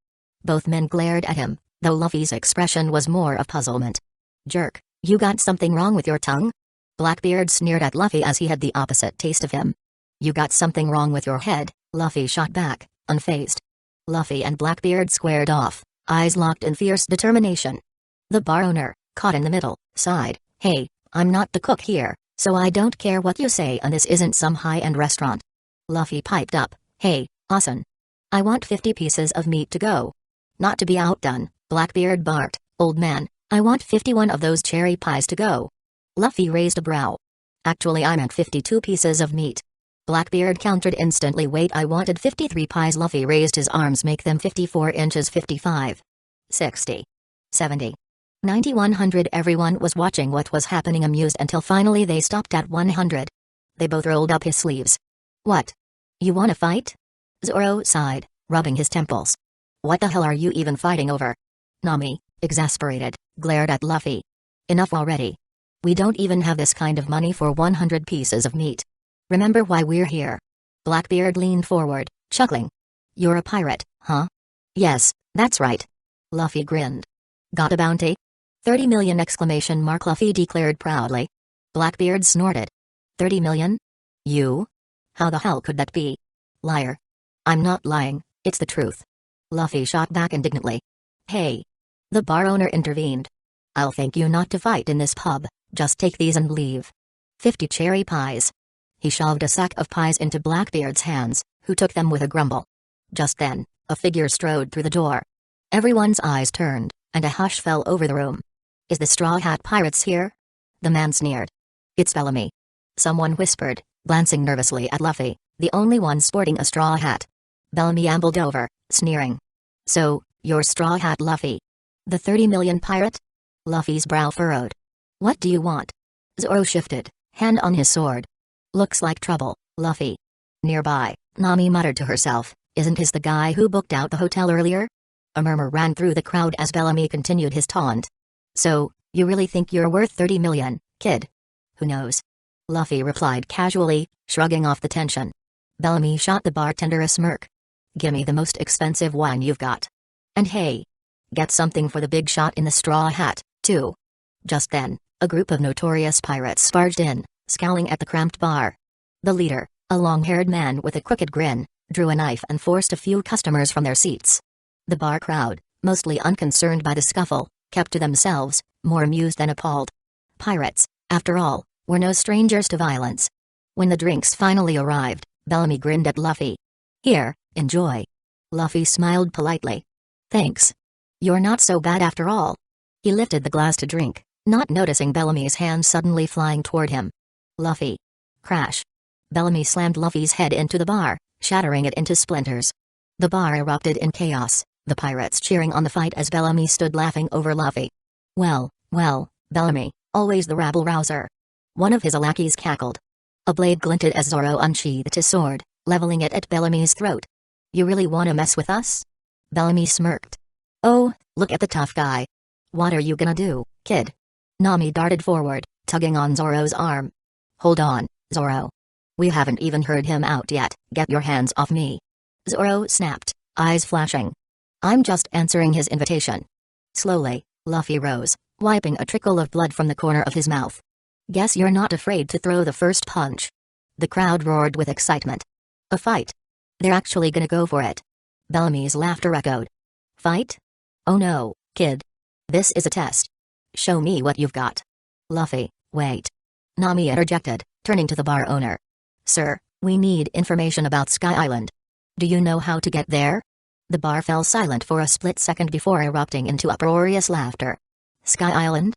Both men glared at him, though Luffy's expression was more of puzzlement. "Jerk, you got something wrong with your tongue?" Blackbeard sneered at Luffy as he had the opposite taste of him. "You got something wrong with your head," Luffy shot back, unfazed. Luffy and Blackbeard squared off, eyes locked in fierce determination. The bar owner, caught in the middle, sighed. "Hey, I'm not the cook here, so I don't care what you say, and this isn't some high-end restaurant." Luffy piped up, "Hey, Asen. I want 50 pieces of meat to go." Not to be outdone, Blackbeard barked, "Old man, I want 51 of those cherry pies to go." Luffy raised a brow. "Actually I meant 52 pieces of meat." Blackbeard countered instantly. "Wait, I wanted 53 pies." Luffy raised his arms. "Make them 54 inches. 55. 60. 70. 90. 100. Everyone was watching what was happening, amused, until finally they stopped at 100. They both rolled up his sleeves. "What? You wanna fight?" Zoro sighed, rubbing his temples. "What the hell are you even fighting over?" Nami, exasperated, glared at Luffy. "Enough already. We don't even have this kind of money for 100 pieces of meat. Remember why we're here." Blackbeard leaned forward, chuckling. "You're a pirate, huh?" "Yes, that's right." Luffy grinned. "Got a bounty?" 30 million! Luffy declared proudly. Blackbeard snorted. 30 million? You? How the hell could that be? Liar. I'm not lying, it's the truth. Luffy shot back indignantly. Hey. The bar owner intervened. I'll thank you not to fight in this pub, just take these and leave. 50 cherry pies. He shoved a sack of pies into Blackbeard's hands, who took them with a grumble. Just then, a figure strode through the door. Everyone's eyes turned, and a hush fell over the room. Is the Straw Hat Pirates here? The man sneered. It's Bellamy. Someone whispered, glancing nervously at Luffy, the only one sporting a straw hat. Bellamy ambled over, sneering. So, you're Straw Hat Luffy? The 30 million pirate? Luffy's brow furrowed. What do you want? Zoro shifted, hand on his sword. Looks like trouble, Luffy. Nearby, Nami muttered to herself, isn't his the guy who booked out the hotel earlier? A murmur ran through the crowd as Bellamy continued his taunt. So, you really think you're worth 30 million, kid? Who knows? Luffy replied casually, shrugging off the tension. Bellamy shot the bartender a smirk. Gimme the most expensive wine you've got. And hey, get something for the big shot in the straw hat, too. Just then, a group of notorious pirates barged in, scowling at the cramped bar. The leader, A long-haired man with a crooked grin drew a knife and forced a few customers from their seats. The bar crowd, mostly unconcerned by the scuffle, kept to themselves, more amused than appalled. Pirates, after all, were no strangers to violence. When the drinks finally arrived, Bellamy grinned at Luffy. "Here, enjoy." Luffy smiled politely. "Thanks. You're not so bad after all." He lifted the glass to drink, not noticing Bellamy's hand suddenly flying toward him. "Luffy." Crash. Bellamy slammed Luffy's head into the bar, shattering it into splinters. The bar erupted in chaos, the pirates cheering on the fight as Bellamy stood laughing over Luffy. Well, Bellamy, always the rabble-rouser." One of his lackeys cackled. A blade glinted as Zoro unsheathed his sword, leveling it at Bellamy's throat. "You really wanna mess with us?" Bellamy smirked. "Oh, look at the tough guy. What are you gonna do, kid?" Nami darted forward, tugging on Zoro's arm. "Hold on, Zoro. We haven't even heard him out yet, get your hands off me." Zoro snapped, eyes flashing. "I'm just answering his invitation." Slowly, Luffy rose, wiping a trickle of blood from the corner of his mouth. "Guess you're not afraid to throw the first punch." The crowd roared with excitement. "A fight? They're actually gonna go for it?" Bellamy's laughter echoed. "Fight? Oh no, kid. This is a test. Show me what you've got." "Luffy, wait." Nami interjected, turning to the bar owner. "Sir, we need information about Sky Island. Do you know how to get there?" The bar fell silent for a split second before erupting into uproarious laughter. "Sky Island?"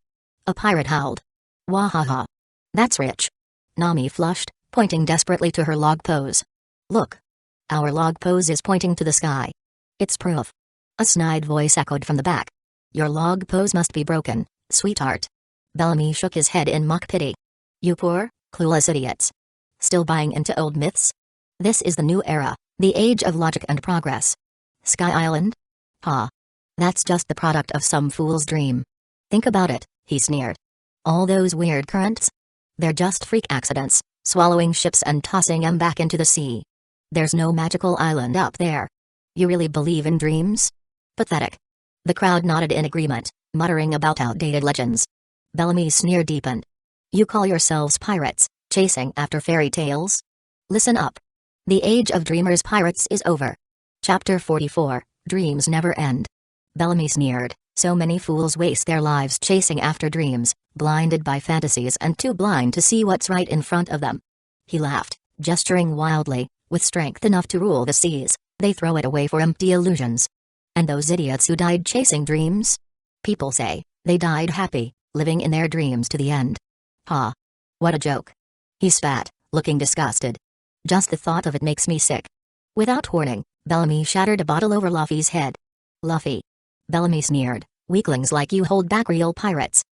A pirate howled. "Wahaha. That's rich." Nami flushed, pointing desperately to her log pose. "Look. Our log pose is pointing to the sky. It's proof." A snide voice echoed from the back. "Your log pose must be broken, sweetheart." Bellamy shook his head in mock pity. "You poor, clueless idiots. Still buying into old myths? This is the new era, the age of logic and progress. Sky Island? Ha. That's just the product of some fool's dream. Think about it," he sneered. "All those weird currents? They're just freak accidents, swallowing ships and tossing them back into the sea. There's no magical island up there. You really believe in dreams? Pathetic." The crowd nodded in agreement, muttering about outdated legends. Bellamy's sneer deepened. "You call yourselves pirates, chasing after fairy tales? Listen up. The age of dreamers pirates is over. Chapter 44, Dreams Never End." Bellamy sneered. "So many fools waste their lives chasing after dreams, blinded by fantasies and too blind to see what's right in front of them." He laughed, gesturing wildly. "With strength enough to rule the seas, they throw it away for empty illusions. And those idiots who died chasing dreams? People say, they died happy, living in their dreams to the end. Ha. What a joke." He spat, looking disgusted. "Just the thought of it makes me sick." Without warning, Bellamy shattered a bottle over Luffy's head. "Luffy." Bellamy sneered, "Weaklings like you hold back real pirates.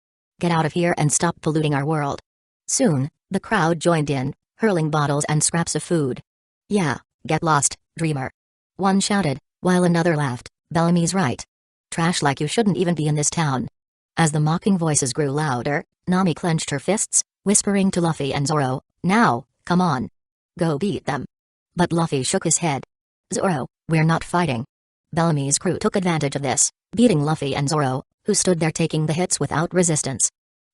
Get out of here and stop polluting our world." Soon, the crowd joined in, hurling bottles and scraps of food. "Yeah, get lost, dreamer." One shouted, while another laughed. "Bellamy's right. Trash like you shouldn't even be in this town." As the mocking voices grew louder, Nami clenched her fists, whispering to Luffy and Zoro, "Now, come on. Go beat them." But Luffy shook his head. "Zoro, we're not fighting." Bellamy's crew took advantage of this, beating Luffy and Zoro, who stood there taking the hits without resistance.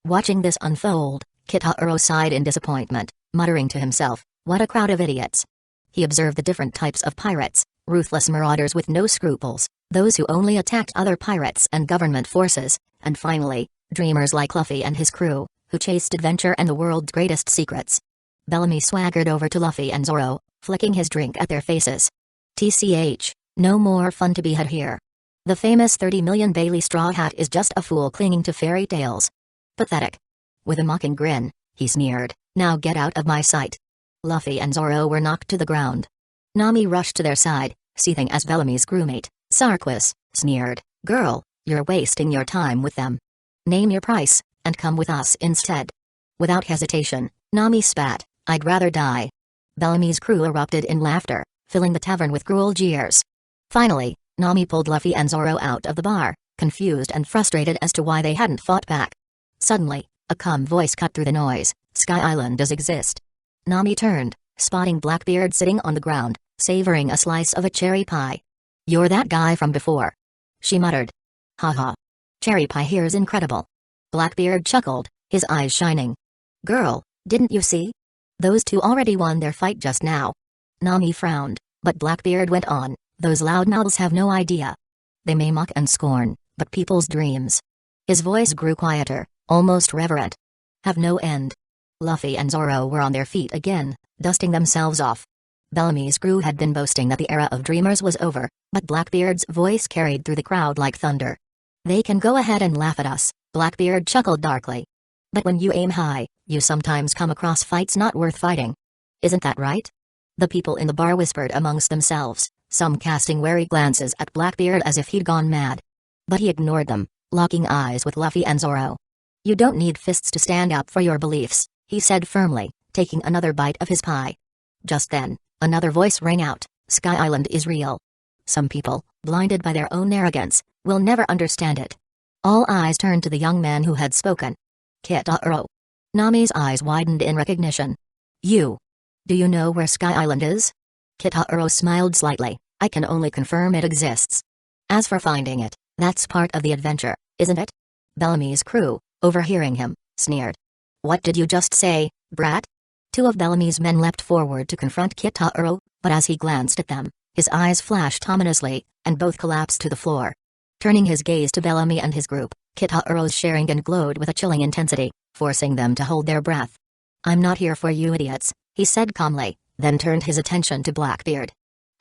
Watching this unfold, Kitaro sighed in disappointment, muttering to himself, "What a crowd of idiots." He observed the different types of pirates: ruthless marauders with no scruples, those who only attacked other pirates and government forces, and finally, dreamers like Luffy and his crew, who chased adventure and the world's greatest secrets. Bellamy swaggered over to Luffy and Zoro, flicking his drink at their faces. "TCH, no more fun to be had here. The famous 30 million Bailey Straw Hat is just a fool clinging to fairy tales. Pathetic." With a mocking grin, he sneered, "Now get out of my sight." Luffy and Zoro were knocked to the ground. Nami rushed to their side, seething as Bellamy's crewmate, Sarquis, sneered, "Girl, you're wasting your time with them. Name your price, and come with us instead." Without hesitation, Nami spat, "I'd rather die." Bellamy's crew erupted in laughter, filling the tavern with cruel jeers. Finally, Nami pulled Luffy and Zoro out of the bar, confused and frustrated as to why they hadn't fought back. Suddenly, a calm voice cut through the noise, "Sky Island does exist." Nami turned, spotting Blackbeard sitting on the ground, savoring a slice of a cherry pie. "You're that guy from before," she muttered. "Haha. Cherry pie here's incredible." Blackbeard chuckled, his eyes shining. "Girl, didn't you see? Those two already won their fight just now. Nami frowned, but Blackbeard went on, those loudmouths have no idea. They may mock and scorn, but people's dreams. His voice grew quieter, almost reverent. Have no end. Luffy and Zoro were on their feet again, dusting themselves off. Bellamy's crew had been boasting that the era of dreamers was over, but Blackbeard's voice carried through the crowd like thunder. They can go ahead and laugh at us, Blackbeard chuckled darkly. But when you aim high, you sometimes come across fights not worth fighting. Isn't that right? The people in the bar whispered amongst themselves, some casting wary glances at Blackbeard as if he'd gone mad. But he ignored them, locking eyes with Luffy and Zoro. You don't need fists to stand up for your beliefs, he said firmly, taking another bite of his pie. Just then, another voice rang out, Sky Island is real. Some people, blinded by their own arrogance, will never understand it. All eyes turned to the young man who had spoken. Kitaro. Nami's eyes widened in recognition. You. Do you know where Sky Island is? Kitaro smiled slightly, I can only confirm it exists. As for finding it, that's part of the adventure, isn't it? Bellamy's crew, overhearing him, sneered. What did you just say, brat? Two of Bellamy's men leapt forward to confront Kitaro, but as he glanced at them, his eyes flashed ominously, and both collapsed to the floor. Turning his gaze to Bellamy and his group, Kitaro's Sharingan glowed with a chilling intensity, forcing them to hold their breath. I'm not here for you idiots, he said calmly, then turned his attention to Blackbeard.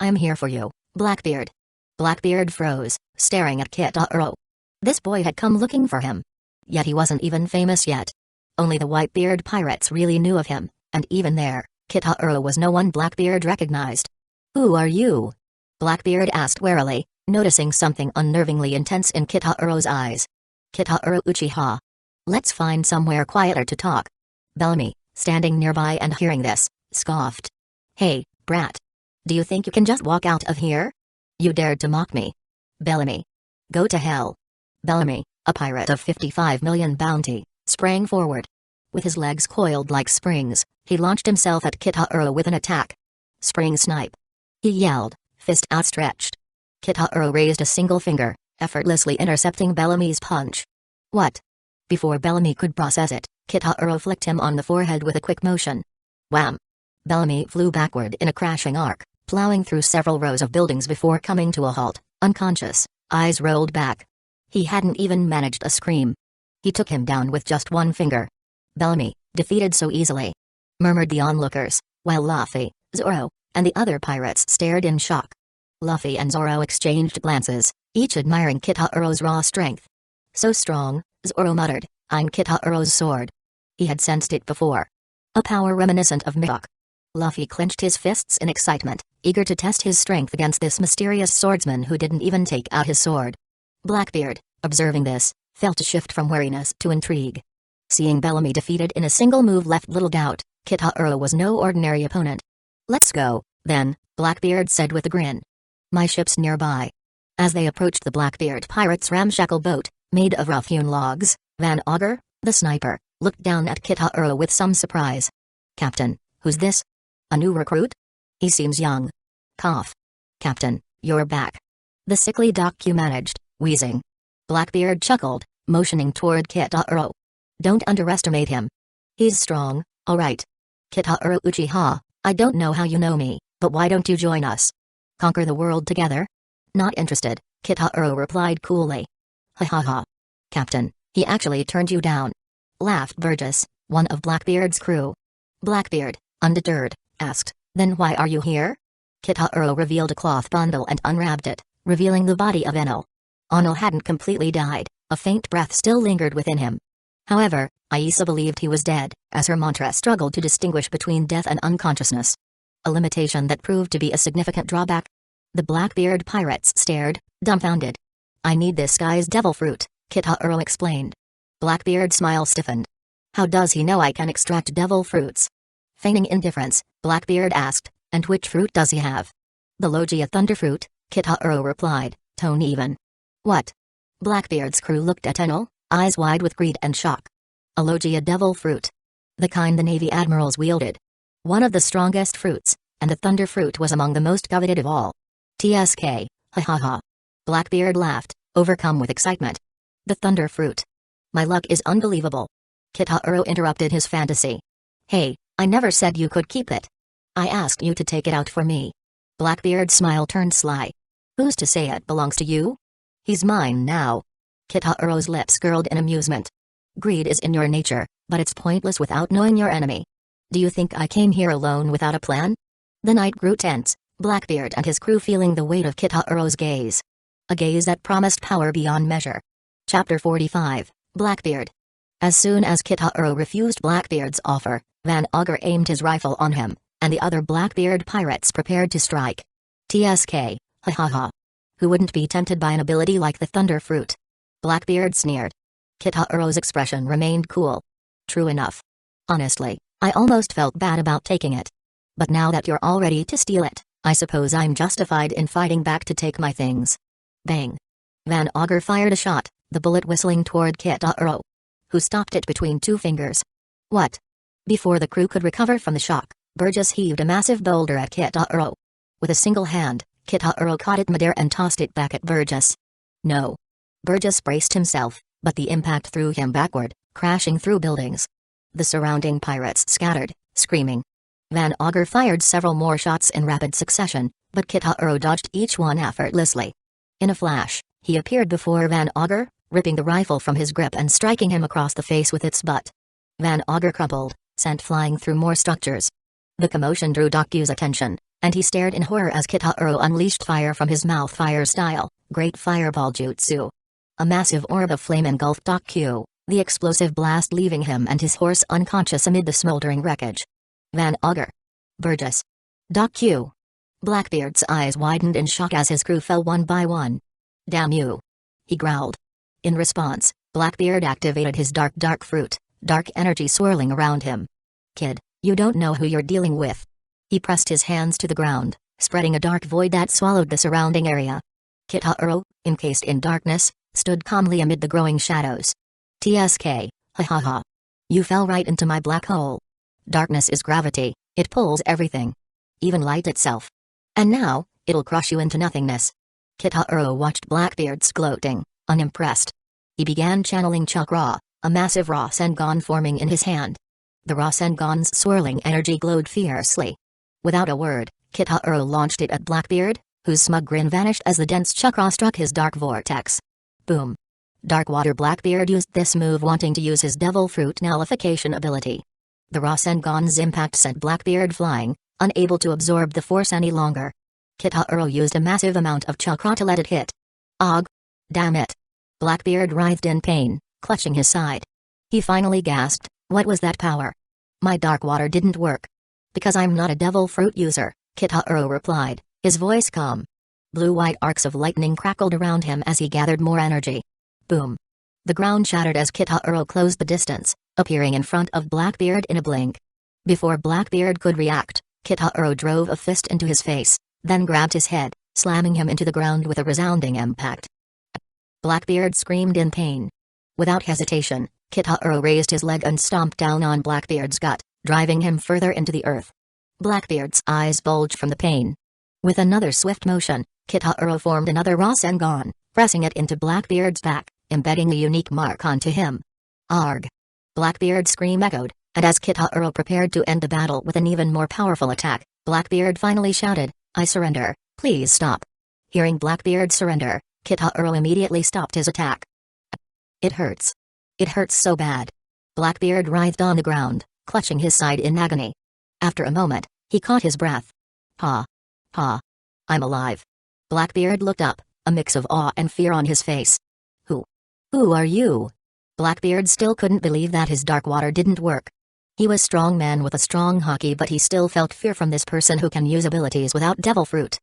I'm here for you, Blackbeard. Blackbeard froze, staring at Kitaro. This boy had come looking for him. Yet he wasn't even famous yet. Only the Whitebeard pirates really knew of him, and even there, Kitaro was no one Blackbeard recognized. Who are you? Blackbeard asked warily, noticing something unnervingly intense in Kitaro's eyes. Kitaro Uchiha. Let's find somewhere quieter to talk. Bellamy, standing nearby and hearing this, scoffed. Hey, brat. Do you think you can just walk out of here? You dared to mock me. Bellamy. Go to hell. Bellamy, a pirate of 55 million bounty, sprang forward. With his legs coiled like springs, he launched himself at Kitaro with an attack. Spring snipe. He yelled, fist outstretched. Kitaro raised a single finger, effortlessly intercepting Bellamy's punch. What? Before Bellamy could process it, Kitaro flicked him on the forehead with a quick motion. Wham! Bellamy flew backward in a crashing arc, plowing through several rows of buildings before coming to a halt, unconscious, eyes rolled back. He hadn't even managed a scream. He took him down with just one finger. Bellamy, defeated so easily, murmured the onlookers, while Luffy, Zoro, and the other pirates stared in shock. Luffy and Zoro exchanged glances, each admiring Kitaro's raw strength. So strong, Zoro muttered, eyeing Kitaro's sword. He had sensed it before. A power reminiscent of Mihawk. Luffy clenched his fists in excitement, eager to test his strength against this mysterious swordsman who didn't even take out his sword. Blackbeard, observing this, felt a shift from wariness to intrigue. Seeing Bellamy defeated in a single move left little doubt, Kitaro was no ordinary opponent. Let's go, then, Blackbeard said with a grin. My ship's nearby. As they approached the Blackbeard pirates' ramshackle boat, made of rough-hewn logs, Van Augur, the sniper, looked down at Kitaro with some surprise. Captain, who's this? A new recruit? He seems young. Cough. Captain, you're back. The sickly docu managed, wheezing. Blackbeard chuckled, motioning toward Kitaro. Don't underestimate him. He's strong, all right. Kitaro Uchiha, I don't know how you know me, but why don't you join us? Conquer the world together? Not interested, Kitaro replied coolly. Ha ha ha. Captain, he actually turned you down. Laughed Burgess, one of Blackbeard's crew. Blackbeard, undeterred, asked, then why are you here? Kitaro revealed a cloth bundle and unwrapped it, revealing the body of Enel. Enel hadn't completely died, a faint breath still lingered within him. However, Aisa believed he was dead, as her mantra struggled to distinguish between death and unconsciousness. A limitation that proved to be a significant drawback. The Blackbeard pirates stared, dumbfounded. I need this guy's devil fruit, Kitaro explained. Blackbeard's smile stiffened. How does he know I can extract devil fruits? Feigning indifference, Blackbeard asked, and which fruit does he have? The Logia Thunderfruit, Kitaro replied, tone even. What? Blackbeard's crew looked at Enel, eyes wide with greed and shock. A Logia devil fruit. The kind the Navy admirals wielded. One of the strongest fruits, and the thunder fruit was among the most coveted of all. TSK, ha ha ha. Blackbeard laughed, overcome with excitement. The thunder fruit. My luck is unbelievable. Kitaro interrupted his fantasy. Hey, I never said you could keep it. I asked you to take it out for me. Blackbeard's smile turned sly. Who's to say it belongs to you? He's mine now. Kitaro's lips curled in amusement. Greed is in your nature, but it's pointless without knowing your enemy. Do you think I came here alone without a plan? The night grew tense, Blackbeard and his crew feeling the weight of Kitaro's gaze. A gaze that promised power beyond measure. Chapter 45, Blackbeard. As soon as Kitaro refused Blackbeard's offer, Van Augur aimed his rifle on him, and the other Blackbeard pirates prepared to strike. TSK, ha ha ha. Who wouldn't be tempted by an ability like the Thunder Fruit? Blackbeard sneered. Kitaro's expression remained cool. True enough. Honestly, I almost felt bad about taking it. But now that you're all ready to steal it, I suppose I'm justified in fighting back to take my things. Bang. Van Augur fired a shot, the bullet whistling toward Kitaro, who stopped it between two fingers. What? Before the crew could recover from the shock, Burgess heaved a massive boulder at Kitaro. With a single hand, Kitaro caught it midair and tossed it back at Burgess. No. Burgess braced himself, but the impact threw him backward, crashing through buildings. The surrounding pirates scattered, screaming. Van Augur fired several more shots in rapid succession, but Kitaro dodged each one effortlessly. In a flash, he appeared before Van Augur, ripping the rifle from his grip and striking him across the face with its butt. Van Augur crumpled, sent flying through more structures. The commotion drew Doku's attention, and he stared in horror as Kitaro unleashed fire from his mouth fire-style, Great Fireball Jutsu. A massive orb of flame engulfed Doku, the explosive blast leaving him and his horse unconscious amid the smoldering wreckage. Van Augur. Burgess. Doku. Blackbeard's eyes widened in shock as his crew fell one by one. Damn you. He growled. In response, Blackbeard activated his dark fruit, dark energy swirling around him. Kid, you don't know who you're dealing with. He pressed his hands to the ground, spreading a dark void that swallowed the surrounding area. Kitaro, encased in darkness, stood calmly amid the growing shadows. TSK, ha ha ha. You fell right into my black hole. Darkness is gravity, it pulls everything. Even light itself. And now, it'll crush you into nothingness. Kitaro watched Blackbeard's gloating, unimpressed. He began channeling chakra, a massive Rasengan forming in his hand. The Rasengan's swirling energy glowed fiercely. Without a word, Kitaro launched it at Blackbeard, whose smug grin vanished as the dense chakra struck his dark vortex. Boom. Darkwater Blackbeard used this move wanting to use his Devil Fruit nullification ability. The Rasengan's impact sent Blackbeard flying, unable to absorb the force any longer. Kitaro used a massive amount of chakra to let it hit. Ugh. Damn it. Blackbeard writhed in pain, clutching his side. He finally gasped, what was that power? My Darkwater didn't work. Because I'm not a Devil Fruit user, Kitaro replied, his voice calm. Blue-white arcs of lightning crackled around him as he gathered more energy. Boom. The ground shattered as Kitaro closed the distance, appearing in front of Blackbeard in a blink. Before Blackbeard could react, Kitaro drove a fist into his face, then grabbed his head, slamming him into the ground with a resounding impact. Blackbeard screamed in pain. Without hesitation, Kitaro raised his leg and stomped down on Blackbeard's gut, driving him further into the earth. Blackbeard's eyes bulged from the pain. With another swift motion, Kitaro formed another Rasengan, pressing it into Blackbeard's back, embedding the unique mark onto him. Arg! Blackbeard's scream echoed, and as Kitaro prepared to end the battle with an even more powerful attack, Blackbeard finally shouted, I surrender, please stop. Hearing Blackbeard surrender, Kitaro immediately stopped his attack. It hurts. It hurts so bad. Blackbeard writhed on the ground, clutching his side in agony. After a moment, he caught his breath. Ha. Ha. I'm alive. Blackbeard looked up, a mix of awe and fear on his face. Who are you? Blackbeard still couldn't believe that his Darkwater didn't work. He was strong man with a strong haki, but he still felt fear from this person who can use abilities without Devil Fruit.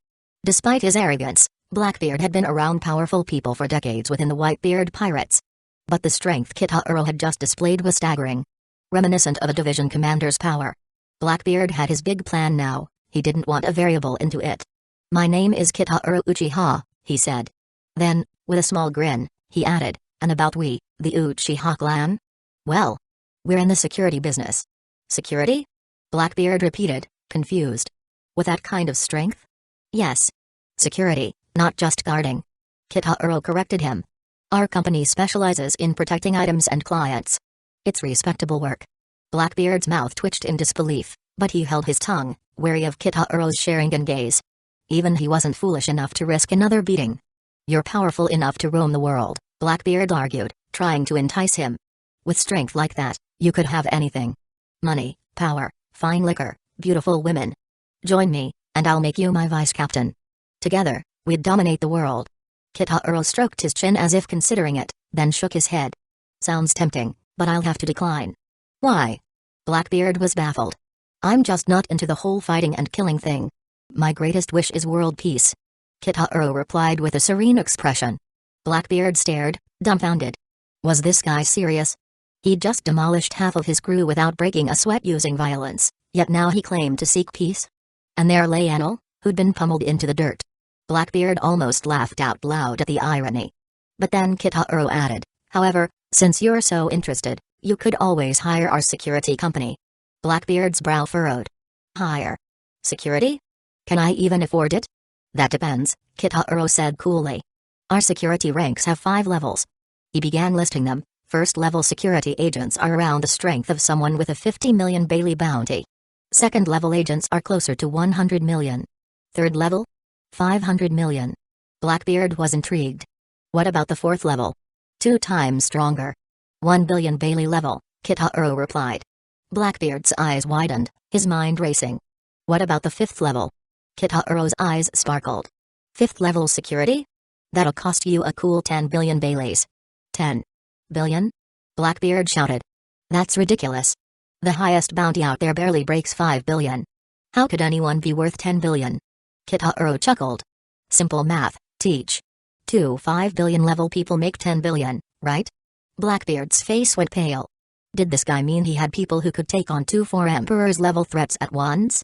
Despite his arrogance, Blackbeard had been around powerful people for decades within the Whitebeard pirates. But the strength Kitaro had just displayed was staggering. Reminiscent of a division commander's power. Blackbeard had his big plan now, he didn't want a variable into it. My name is Kitaro Uchiha, he said. Then, with a small grin, he added, and about we, the Uchiha clan? Well, we're in the security business. Security? Blackbeard repeated, confused. With that kind of strength? Yes. Security, not just guarding. Kitaro corrected him. Our company specializes in protecting items and clients. It's respectable work. Blackbeard's mouth twitched in disbelief, but he held his tongue, wary of Kitaro's Sharingan gaze. Even he wasn't foolish enough to risk another beating. "You're powerful enough to roam the world," Blackbeard argued, trying to entice him. "With strength like that, you could have anything. Money, power, fine liquor, beautiful women. Join me, and I'll make you my vice-captain. Together, we'd dominate the world." Kitaro stroked his chin as if considering it, then shook his head. "Sounds tempting, but I'll have to decline." "Why?" Blackbeard was baffled. "I'm just not into the whole fighting and killing thing. My greatest wish is world peace," Kitaro replied with a serene expression. Blackbeard stared, dumbfounded. Was this guy serious? He'd just demolished half of his crew without breaking a sweat using violence, yet now he claimed to seek peace? And there lay Enel, who'd been pummeled into the dirt. Blackbeard almost laughed out loud at the irony. But then Kitaro added, "However, since you're so interested, you could always hire our security company." Blackbeard's brow furrowed. "Hire? Security? Can I even afford it?" "That depends," Kitaro said coolly. "Our security ranks have 5 levels." He began listing them. First-level security agents are around the strength of someone with a 50 million Bailey bounty. Second-level agents are closer to 100 million. Third level? 500 million. Blackbeard was intrigued. "What about the 4th level?" 2 times stronger. 1 billion Bailey level, Kitaro replied. Blackbeard's eyes widened, his mind racing. "What about the 5th level?" Kitaro's eyes sparkled. 5th level security? That'll cost you a cool 10 billion Baileys. 10 billion? Blackbeard shouted. "That's ridiculous. The highest bounty out there barely breaks 5 billion. How could anyone be worth 10 billion? Kitaro chuckled. "Simple math, teach. 2 5 billion level people make 10 billion, right?" Blackbeard's face went pale. Did this guy mean he had people who could take on 2 4 Emperors level threats at once?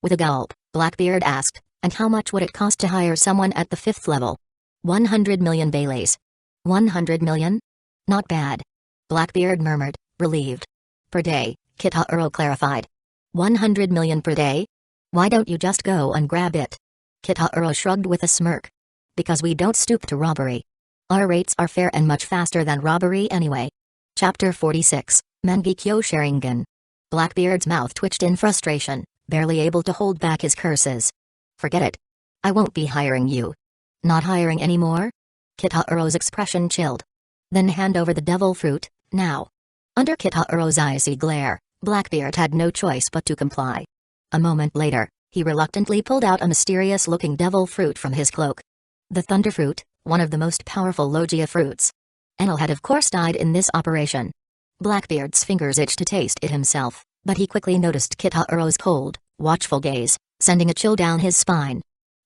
With a gulp, Blackbeard asked, "And how much would it cost to hire someone at the 5th level?" 100 million Baileys. 100 million? Not bad. Blackbeard murmured, relieved. "Per day," Kitaro clarified. 100 million per day? Why don't you just go and grab it?" Kitaro shrugged with a smirk. "Because we don't stoop to robbery. Our rates are fair and much faster than robbery anyway." Chapter 46, Mangekyo Sharingan. Blackbeard's mouth twitched in frustration, barely able to hold back his curses. "Forget it. I won't be hiring you." "Not hiring anymore?" Kitaro's expression chilled. "Then hand over the devil fruit, now." Under Kitaro's icy glare, Blackbeard had no choice but to comply. A moment later, he reluctantly pulled out a mysterious-looking devil fruit from his cloak. The thunder fruit, one of the most powerful Logia fruits. Enel had of course died in this operation. Blackbeard's fingers itched to taste it himself, but he quickly noticed Kitaro's cold, watchful gaze, sending a chill down his spine.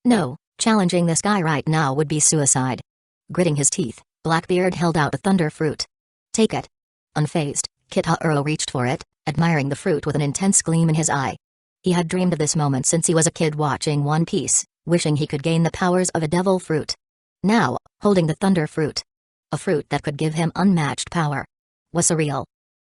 No, challenging this guy right now would be suicide. Gritting his teeth, Blackbeard held out the thunder fruit. "Take it." Unfazed, Kitaro reached for it, admiring the fruit with an intense gleam in his eye. He had dreamed of this moment since he was a kid watching One Piece, wishing he could gain the powers of a devil fruit. Now, holding the thunder fruit. A fruit that could give him unmatched power. Was surreal.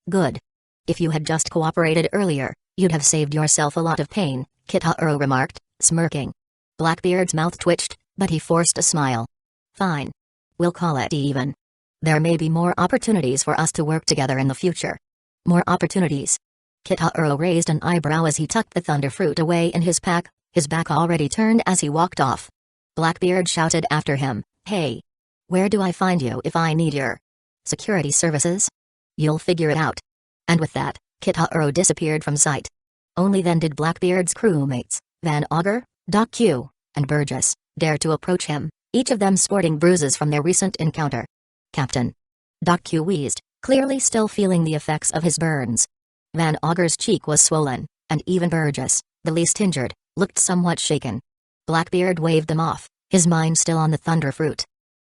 "Good. If you had just cooperated earlier, you'd have saved yourself a lot of pain," Kitaro remarked, smirking. Blackbeard's mouth twitched, but he forced a smile. "Fine. We'll call it even. There may be more opportunities for us to work together in the future." "More opportunities?" Kitaro raised an eyebrow as he tucked the thunder fruit away in his pack, his back already turned as he walked off. Blackbeard shouted after him, "Hey! Where do I find you if I need your security services?" "You'll figure it out." And with that, Kitaro disappeared from sight. Only then did Blackbeard's crewmates, Van Augur, Doc Q, and Burgess, dare to approach him, each of them sporting bruises from their recent encounter. "Captain." Doc Q wheezed, clearly still feeling the effects of his burns. Van Augur's cheek was swollen, and even Burgess, the least injured, looked somewhat shaken. Blackbeard waved them off, his mind still on the thunder fruit.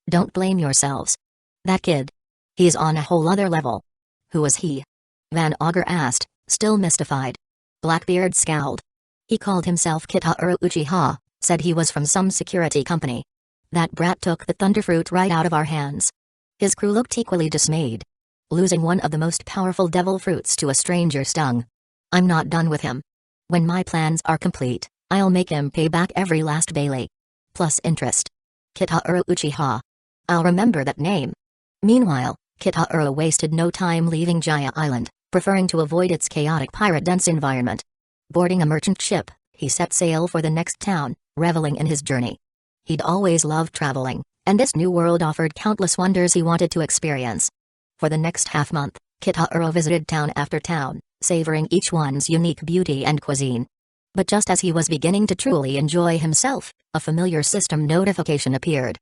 "Don't blame yourselves. That kid. He's on a whole other level." "Who was he?" Van Augur asked, still mystified. Blackbeard scowled. "He called himself Kitaro Uchiha, said he was from some security company. That brat took the thunder fruit right out of our hands." His crew looked equally dismayed. Losing one of the most powerful devil fruits to a stranger stung. "I'm not done with him. When my plans are complete, I'll make him pay back every last Bailey. Plus interest. Kitaro Uchiha. I'll remember that name." Meanwhile, Kitaro wasted no time leaving Jaya Island, preferring to avoid its chaotic pirate-dense environment. Boarding a merchant ship, he set sail for the next town, reveling in his journey. He'd always loved traveling, and this new world offered countless wonders he wanted to experience. For the next half-month, Kitahiro visited town after town, savoring each one's unique beauty and cuisine. But just as he was beginning to truly enjoy himself, a familiar system notification appeared.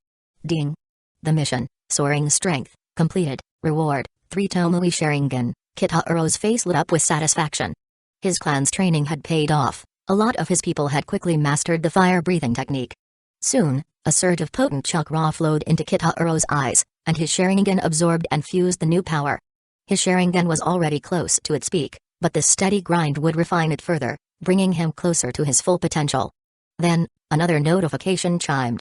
Ding! The mission, Soaring Strength, completed. Reward, 3 Tomoe Sharingan. Kitahiro's face lit up with satisfaction. His clan's training had paid off. A lot of his people had quickly mastered the fire-breathing technique. Soon, a surge of potent chakra flowed into Kitahiro's eyes, and his Sharingan absorbed and fused the new power. His Sharingan was already close to its peak, but this steady grind would refine it further, bringing him closer to his full potential. Then, another notification chimed.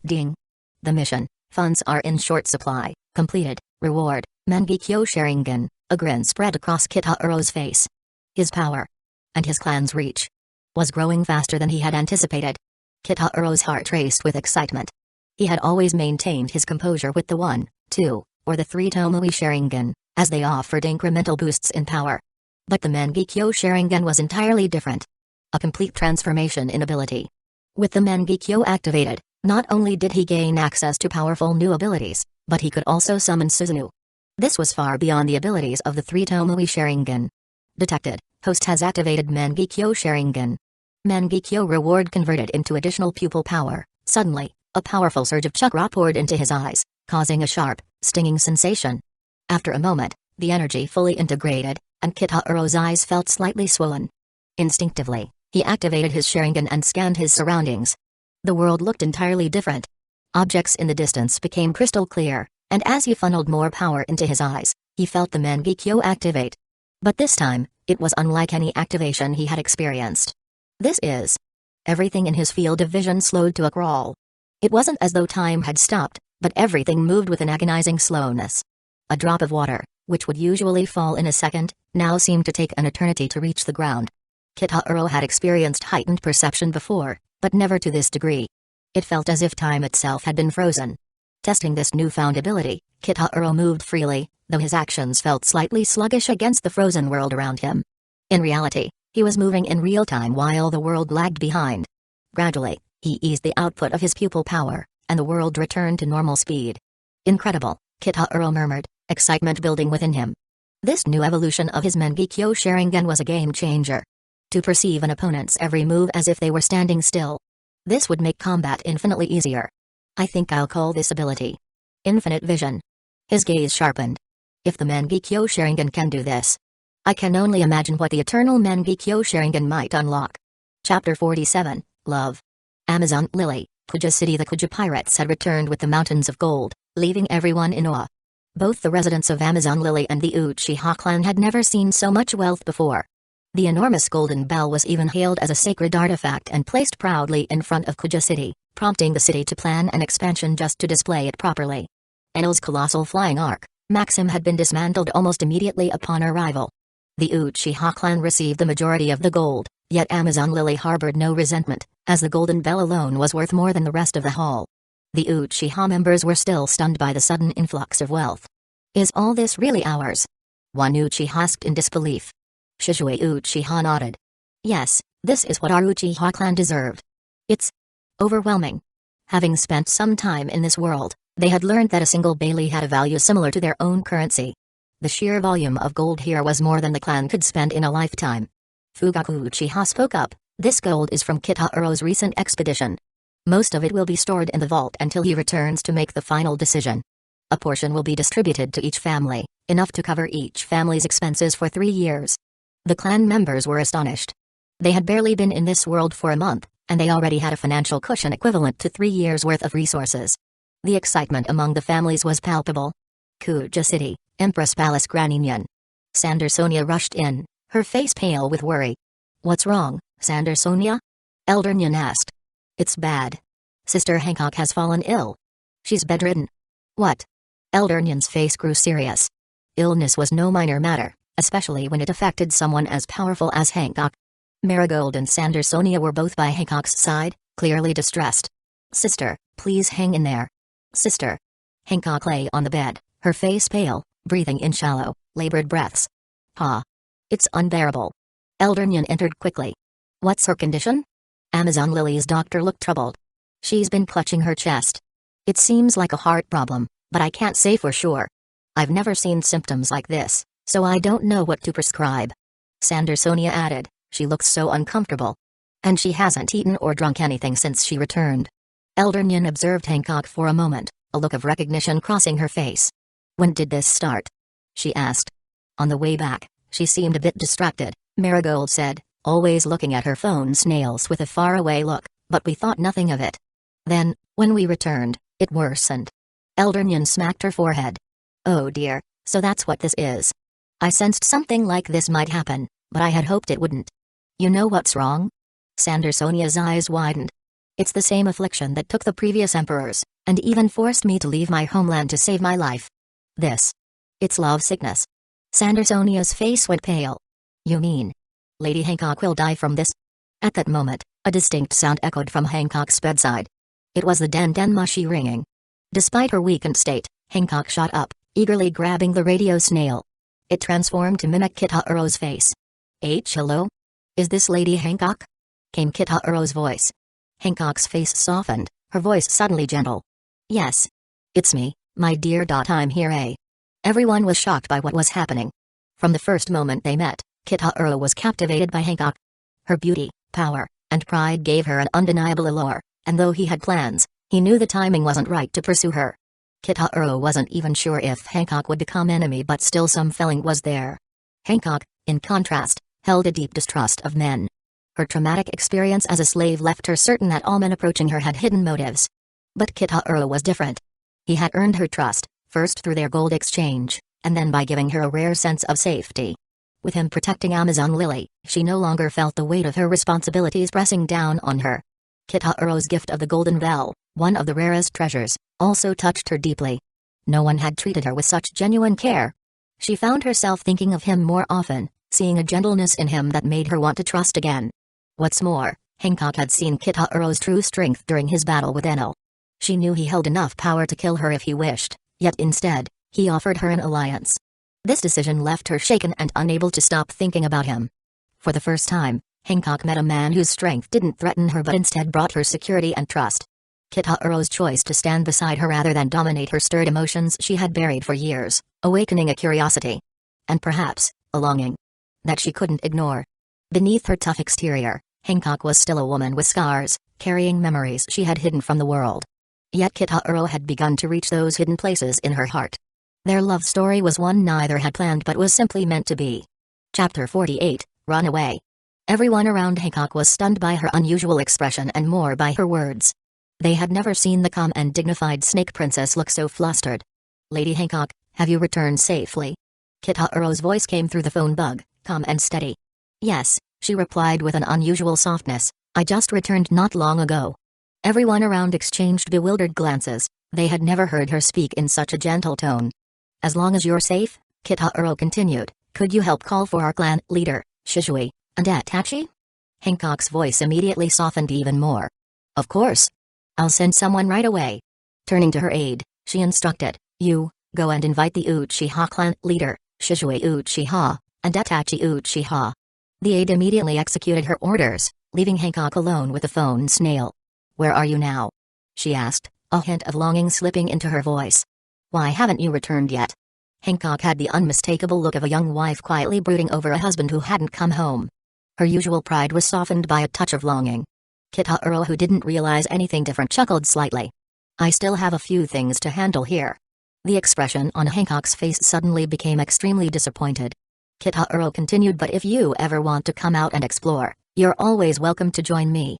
Ding! The mission, funds are in short supply, completed. Reward, Mangekyo Sharingan. A grin spread across Kitahiro's face. His power, and his clan's reach, was growing faster than he had anticipated. Kitahiro's heart raced with excitement. He had always maintained his composure with the 1, 2, or the 3 Tomoe Sharingan, as they offered incremental boosts in power. But the Mangekyo Sharingan was entirely different. A complete transformation in ability. With the Mangekyo activated, not only did he gain access to powerful new abilities, but he could also summon Susanoo. This was far beyond the abilities of the 3 Tomoe Sharingan. Detected, host has activated Mangekyo Sharingan. Mangekyo reward converted into additional pupil power. Suddenly, a powerful surge of chakra poured into his eyes, causing a sharp, stinging sensation. After a moment, the energy fully integrated, and Kitahiro's eyes felt slightly swollen. Instinctively, he activated his Sharingan and scanned his surroundings. The world looked entirely different. Objects in the distance became crystal clear, and as he funneled more power into his eyes, he felt the Mangekyo activate. But this time, it was unlike any activation he had experienced. Everything in his field of vision slowed to a crawl. It wasn't as though time had stopped, but everything moved with an agonizing slowness. A drop of water, which would usually fall in a second, now seemed to take an eternity to reach the ground. Kitahiro had experienced heightened perception before, but never to this degree. It felt as if time itself had been frozen. Testing this newfound ability, Kitahiro moved freely, though his actions felt slightly sluggish against the frozen world around him. In reality, he was moving in real time while the world lagged behind. Gradually, he eased the output of his pupil power, and the world returned to normal speed. Incredible, Kitahiro murmured, excitement building within him. This new evolution of his Mangekyo Sharingan was a game changer. To perceive an opponent's every move as if they were standing still. This would make combat infinitely easier. I think I'll call this ability Infinite Vision. His gaze sharpened. If the Mangekyo Sharingan can do this, I can only imagine what the eternal Mangekyo Sharingan might unlock. Chapter 47, Love. Amazon Lily, Kuja City. The Kuja pirates had returned with the mountains of gold, leaving everyone in awe. Both the residents of Amazon Lily and the Uchiha clan had never seen so much wealth before. The enormous golden bell was even hailed as a sacred artifact and placed proudly in front of Kuja City, prompting the city to plan an expansion just to display it properly. Enel's colossal flying arc, Maxim, had been dismantled almost immediately upon arrival. The Uchiha clan received the majority of the gold, yet Amazon Lily harbored no resentment, as the golden bell alone was worth more than the rest of the haul. The Uchiha members were still stunned by the sudden influx of wealth. Is all this really ours? One Uchiha asked in disbelief. Shizue Uchiha nodded. Yes, this is what our Uchiha clan deserved. It's overwhelming. Having spent some time in this world, they had learned that a single Bailey had a value similar to their own currency. The sheer volume of gold here was more than the clan could spend in a lifetime. Fugaku Uchiha spoke up. This gold is from Kitahiro's recent expedition. Most of it will be stored in the vault until he returns to make the final decision. A portion will be distributed to each family, enough to cover each family's expenses for 3 years. The clan members were astonished. They had barely been in this world for a month, and they already had a financial cushion equivalent to 3 years' worth of resources. The excitement among the families was palpable. Kuja City, Empress Palace Graninyan. Sandersonia rushed in, her face pale with worry. What's wrong, Sandersonia? Elder Nyan asked. It's bad. Sister Hancock has fallen ill. She's bedridden. What? Elder Nyan's face grew serious. Illness was no minor matter, especially when it affected someone as powerful as Hancock. Marigold and Sandersonia were both by Hancock's side, clearly distressed. Sister, please hang in there. Sister. Hancock lay on the bed, her face pale, breathing in shallow, labored breaths. Pa. It's unbearable. Elder Nyan entered quickly. What's her condition? Amazon Lily's doctor looked troubled. She's been clutching her chest. It seems like a heart problem, but I can't say for sure. I've never seen symptoms like this, so I don't know what to prescribe. Sandersonia added, she looks so uncomfortable. And she hasn't eaten or drunk anything since she returned. Elder Nyan observed Hancock for a moment, a look of recognition crossing her face. When did this start? She asked. On the way back, she seemed a bit distracted, Marigold said, always looking at her phone's nails with a faraway look, but we thought nothing of it. Then, when we returned, it worsened. Elder Nyan smacked her forehead. Oh dear, so that's what this is. I sensed something like this might happen, but I had hoped it wouldn't. You know what's wrong? Sandersonia's eyes widened. It's the same affliction that took the previous emperors, and even forced me to leave my homeland to save my life. This. It's love sickness. Sandersonia's face went pale. You mean Lady Hancock will die from this? At that moment, a distinct sound echoed from Hancock's bedside. It was the den mushy ringing. Despite her weakened state, Hancock shot up, eagerly grabbing the radio snail. It transformed to mimic Kitaro's face. Hello? Is this Lady Hancock? Came Kitaro's voice. Hancock's face softened, her voice suddenly gentle. Yes. It's me, my dear. I'm here. Everyone was shocked by what was happening. From the first moment they met, Kitaro was captivated by Hancock. Her beauty, power, and pride gave her an undeniable allure, and though he had plans, he knew the timing wasn't right to pursue her. Kitaro wasn't even sure if Hancock would become enemy, but still some feeling was there. Hancock, in contrast, held a deep distrust of men. Her traumatic experience as a slave left her certain that all men approaching her had hidden motives. But Kitaro was different. He had earned her trust, first through their gold exchange, and then by giving her a rare sense of safety. With him protecting Amazon Lily, she no longer felt the weight of her responsibilities pressing down on her. Kitaro's gift of the Golden Bell, one of the rarest treasures, also touched her deeply. No one had treated her with such genuine care. She found herself thinking of him more often, seeing a gentleness in him that made her want to trust again. What's more, Hancock had seen Kitaro's true strength during his battle with Enel. She knew he held enough power to kill her if he wished, yet instead, he offered her an alliance. This decision left her shaken and unable to stop thinking about him. For the first time, Hancock met a man whose strength didn't threaten her but instead brought her security and trust. Kitaro's choice to stand beside her rather than dominate her stirred emotions she had buried for years, awakening a curiosity. And perhaps, a longing. That she couldn't ignore. Beneath her tough exterior, Hancock was still a woman with scars, carrying memories she had hidden from the world. Yet Kitaro had begun to reach those hidden places in her heart. Their love story was one neither had planned but was simply meant to be. Chapter 48, Run Away. Everyone around Hancock was stunned by her unusual expression and more by her words. They had never seen the calm and dignified Snake Princess look so flustered. Lady Hancock, have you returned safely? Kitaro's voice came through the phone bug, calm and steady. Yes, she replied with an unusual softness, I just returned not long ago. Everyone around exchanged bewildered glances, they had never heard her speak in such a gentle tone. As long as you're safe, Kitaro continued, could you help call for our clan leader, Shishui, and Itachi? Hancock's voice immediately softened even more. Of course. I'll send someone right away. Turning to her aide, she instructed, you, go and invite the Uchiha clan leader, Shishui Uchiha, and Itachi Uchiha. The aide immediately executed her orders, leaving Hancock alone with the phone snail. Where are you now? She asked, a hint of longing slipping into her voice. Why haven't you returned yet? Hancock had the unmistakable look of a young wife quietly brooding over a husband who hadn't come home. Her usual pride was softened by a touch of longing. Kitaro, who didn't realize anything different, chuckled slightly. I still have a few things to handle here. The expression on Hancock's face suddenly became extremely disappointed. Kitaro continued, but if you ever want to come out and explore, you're always welcome to join me.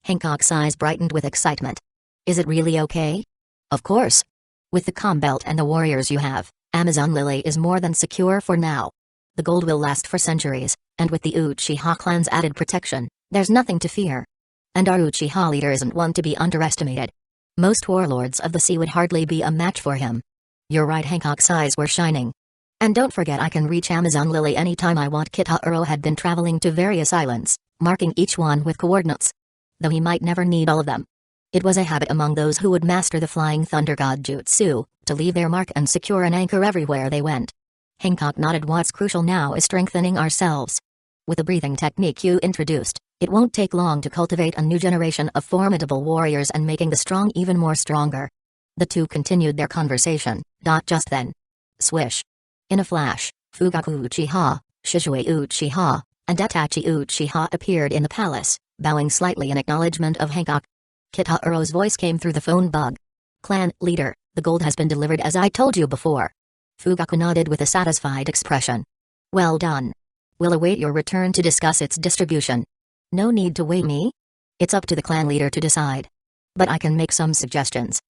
Hancock's eyes brightened with excitement. Is it really okay? Of course. With the calm belt and the warriors you have, Amazon Lily is more than secure for now. The gold will last for centuries, and with the Uchiha clan's added protection, there's nothing to fear. And our Uchiha leader isn't one to be underestimated. Most warlords of the sea would hardly be a match for him. You're right. Hancock's eyes were shining. And don't forget, I can reach Amazon Lily anytime I want. Kitaro had been traveling to various islands, marking each one with coordinates. Though he might never need all of them. It was a habit among those who would master the Flying Thunder God Jutsu, to leave their mark and secure an anchor everywhere they went. Hancock nodded. What's crucial now is strengthening ourselves. With the breathing technique you introduced, it won't take long to cultivate a new generation of formidable warriors and making the strong even more stronger. The two continued their conversation. Just then. Swish. In a flash, Fugaku Uchiha, Shizue Uchiha, and Itachi Uchiha appeared in the palace, bowing slightly in acknowledgement of Hancock. Kitaro's voice came through the phone bug. Clan leader, the gold has been delivered as I told you before. Fugaku nodded with a satisfied expression. Well done. We'll await your return to discuss its distribution. No need to wait me. It's up to the clan leader to decide. But I can make some suggestions.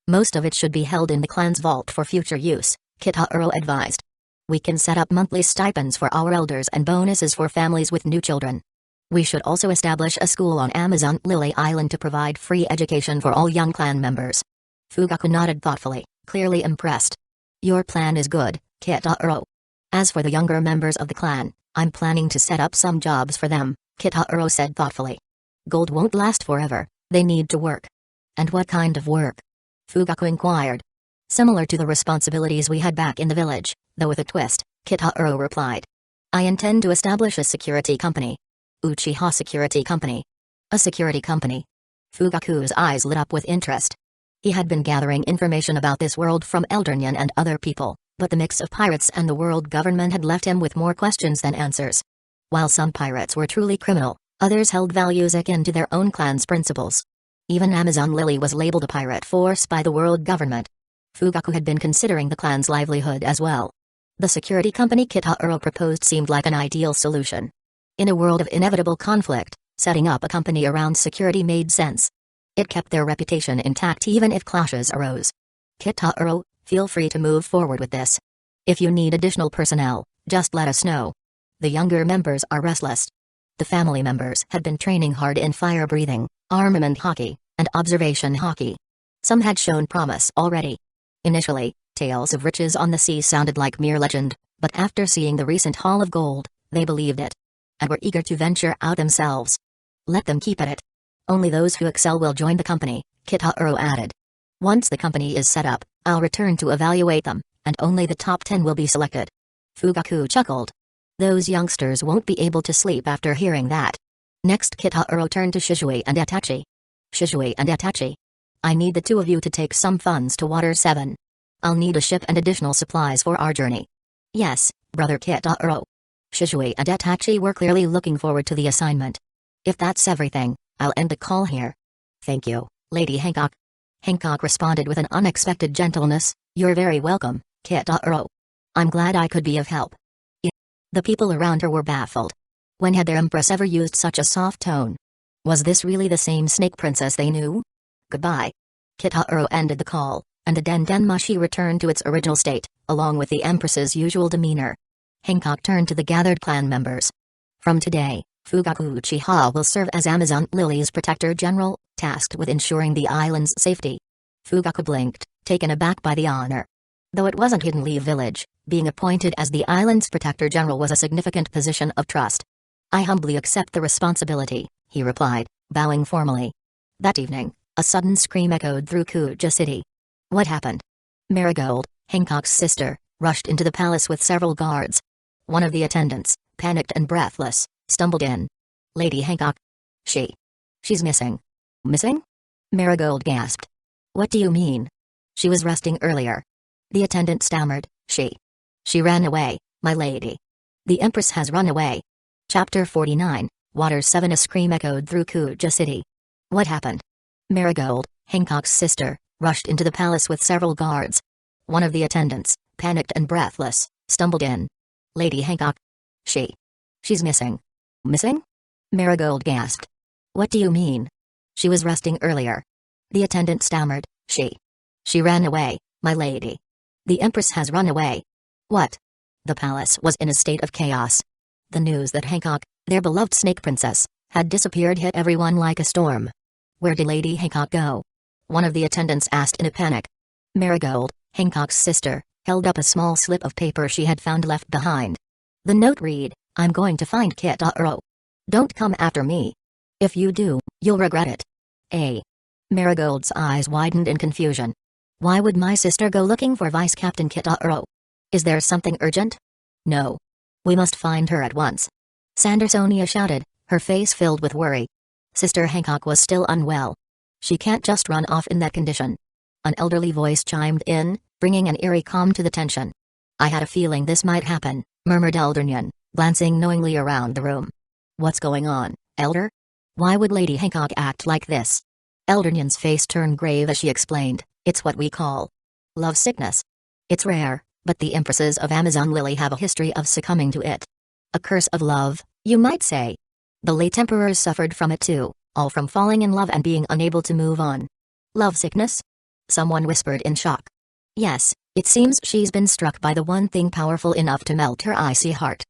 Most of it should be held in the clan's vault for future use, Kitaro advised. We can set up monthly stipends for our elders and bonuses for families with new children. We should also establish a school on Amazon Lily Island to provide free education for all young clan members. Fugaku nodded thoughtfully, clearly impressed. Your plan is good, Kitaro. As for the younger members of the clan, I'm planning to set up some jobs for them, Kitaro said thoughtfully. Gold won't last forever, they need to work. And what kind of work? Fugaku inquired. Similar to the responsibilities we had back in the village, though with a twist, Kitaro replied. I intend to establish a security company. Uchiha Security Company. A security company. Fugaku's eyes lit up with interest. He had been gathering information about this world from Eldernyan and other people, but the mix of pirates and the world government had left him with more questions than answers. While some pirates were truly criminal, others held values akin to their own clan's principles. Even Amazon Lily was labeled a pirate force by the world government. Fugaku had been considering the clan's livelihood as well. The security company Kitaro proposed seemed like an ideal solution. In a world of inevitable conflict, setting up a company around security made sense. It kept their reputation intact even if clashes arose. Kitaro, feel free to move forward with this. If you need additional personnel, just let us know. The younger members are restless. The family members had been training hard in fire breathing, armament hockey, and observation hockey. Some had shown promise already. Initially, tales of riches on the sea sounded like mere legend, but after seeing the recent haul of gold, they believed it. And were eager to venture out themselves. Let them keep at it. Only those who excel will join the company, Kitaro added. Once the company is set up, I'll return to evaluate them, and only the top 10 will be selected. Fugaku chuckled. Those youngsters won't be able to sleep after hearing that. Next Kitaro turned to Shizue and Itachi. Shizue and Itachi. I need the two of you to take some funds to Water 7. I'll need a ship and additional supplies for our journey. Yes, brother Kitaro. Shizue and Itachi were clearly looking forward to the assignment. If that's everything, I'll end the call here. Thank you, Lady Hancock. Hancock responded with an unexpected gentleness. You're very welcome, Kitaro. I'm glad I could be of help. The people around her were baffled. When had their empress ever used such a soft tone? Was this really the same snake princess they knew? Goodbye. Kitaro ended the call, and the Dendenmashi returned to its original state, along with the empress's usual demeanor. Hancock turned to the gathered clan members. From today, Fugaku Uchiha will serve as Amazon Lily's protector general, tasked with ensuring the island's safety. Fugaku blinked, taken aback by the honor. Though it wasn't Hidden Leaf Village, being appointed as the island's protector general was a significant position of trust. I humbly accept the responsibility, he replied, bowing formally. That evening, a sudden scream echoed through Kuja City. What happened? Marigold, Hancock's sister, rushed into the palace with several guards. One of the attendants, panicked and breathless, stumbled in. Lady Hancock. She's missing. Missing? Marigold gasped. What do you mean? She was resting earlier. The attendant stammered. She ran away, my lady. The Empress has run away. Chapter 49, Water 7. A scream echoed through Kuja City. What happened? Marigold, Hancock's sister, rushed into the palace with several guards. One of the attendants, panicked and breathless, stumbled in. Lady Hancock. She's missing. Missing? Marigold gasped. What do you mean? She was resting earlier. The attendant stammered. She ran away, my lady. The Empress has run away. What? The palace was in a state of chaos. The news that Hancock, their beloved snake princess, had disappeared hit everyone like a storm. Where did Lady Hancock go? One of the attendants asked in a panic. Marigold, Hancock's sister, held up a small slip of paper she had found left behind. The note read, I'm going to find Kitaro. Don't come after me. If you do, you'll regret it. Marigold's eyes widened in confusion. Why would my sister go looking for Vice Captain Kitaro? Is there something urgent? No. We must find her at once. Sandersonia shouted, her face filled with worry. Sister Hancock was still unwell. She can't just run off in that condition. An elderly voice chimed in, bringing an eerie calm to the tension. I had a feeling this might happen, murmured Eldernyan, glancing knowingly around the room. What's going on, Elder? Why would Lady Hancock act like this? Eldernyan's face turned grave as she explained, it's what we call love sickness. It's rare, but the empresses of Amazon Lily have a history of succumbing to it. A curse of love, you might say. The late emperors suffered from it too, all from falling in love and being unable to move on. Love sickness? Someone whispered in shock. Yes, it seems she's been struck by the one thing powerful enough to melt her icy heart.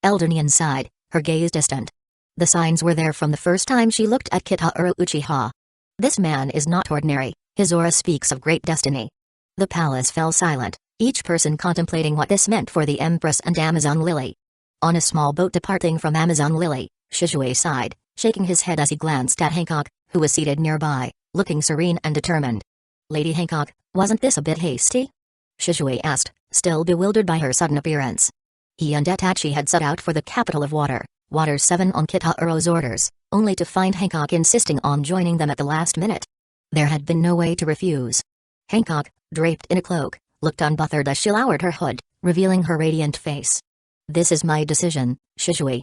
Eldernyan sighed, her gaze distant. The signs were there from the first time she looked at Kitahiro Uchiha. This man is not ordinary, his aura speaks of great destiny. The palace fell silent, each person contemplating what this meant for the Empress and Amazon Lily. On a small boat departing from Amazon Lily, Shizue sighed, shaking his head as he glanced at Hancock, who was seated nearby, looking serene and determined. Lady Hancock, wasn't this a bit hasty? Shizue asked, still bewildered by her sudden appearance. He and Itachi had set out for the capital of Water 7 on Kitahiro's orders, only to find Hancock insisting on joining them at the last minute. There had been no way to refuse. Hancock, draped in a cloak, looked unbothered as she lowered her hood, revealing her radiant face. This is my decision, Shizue.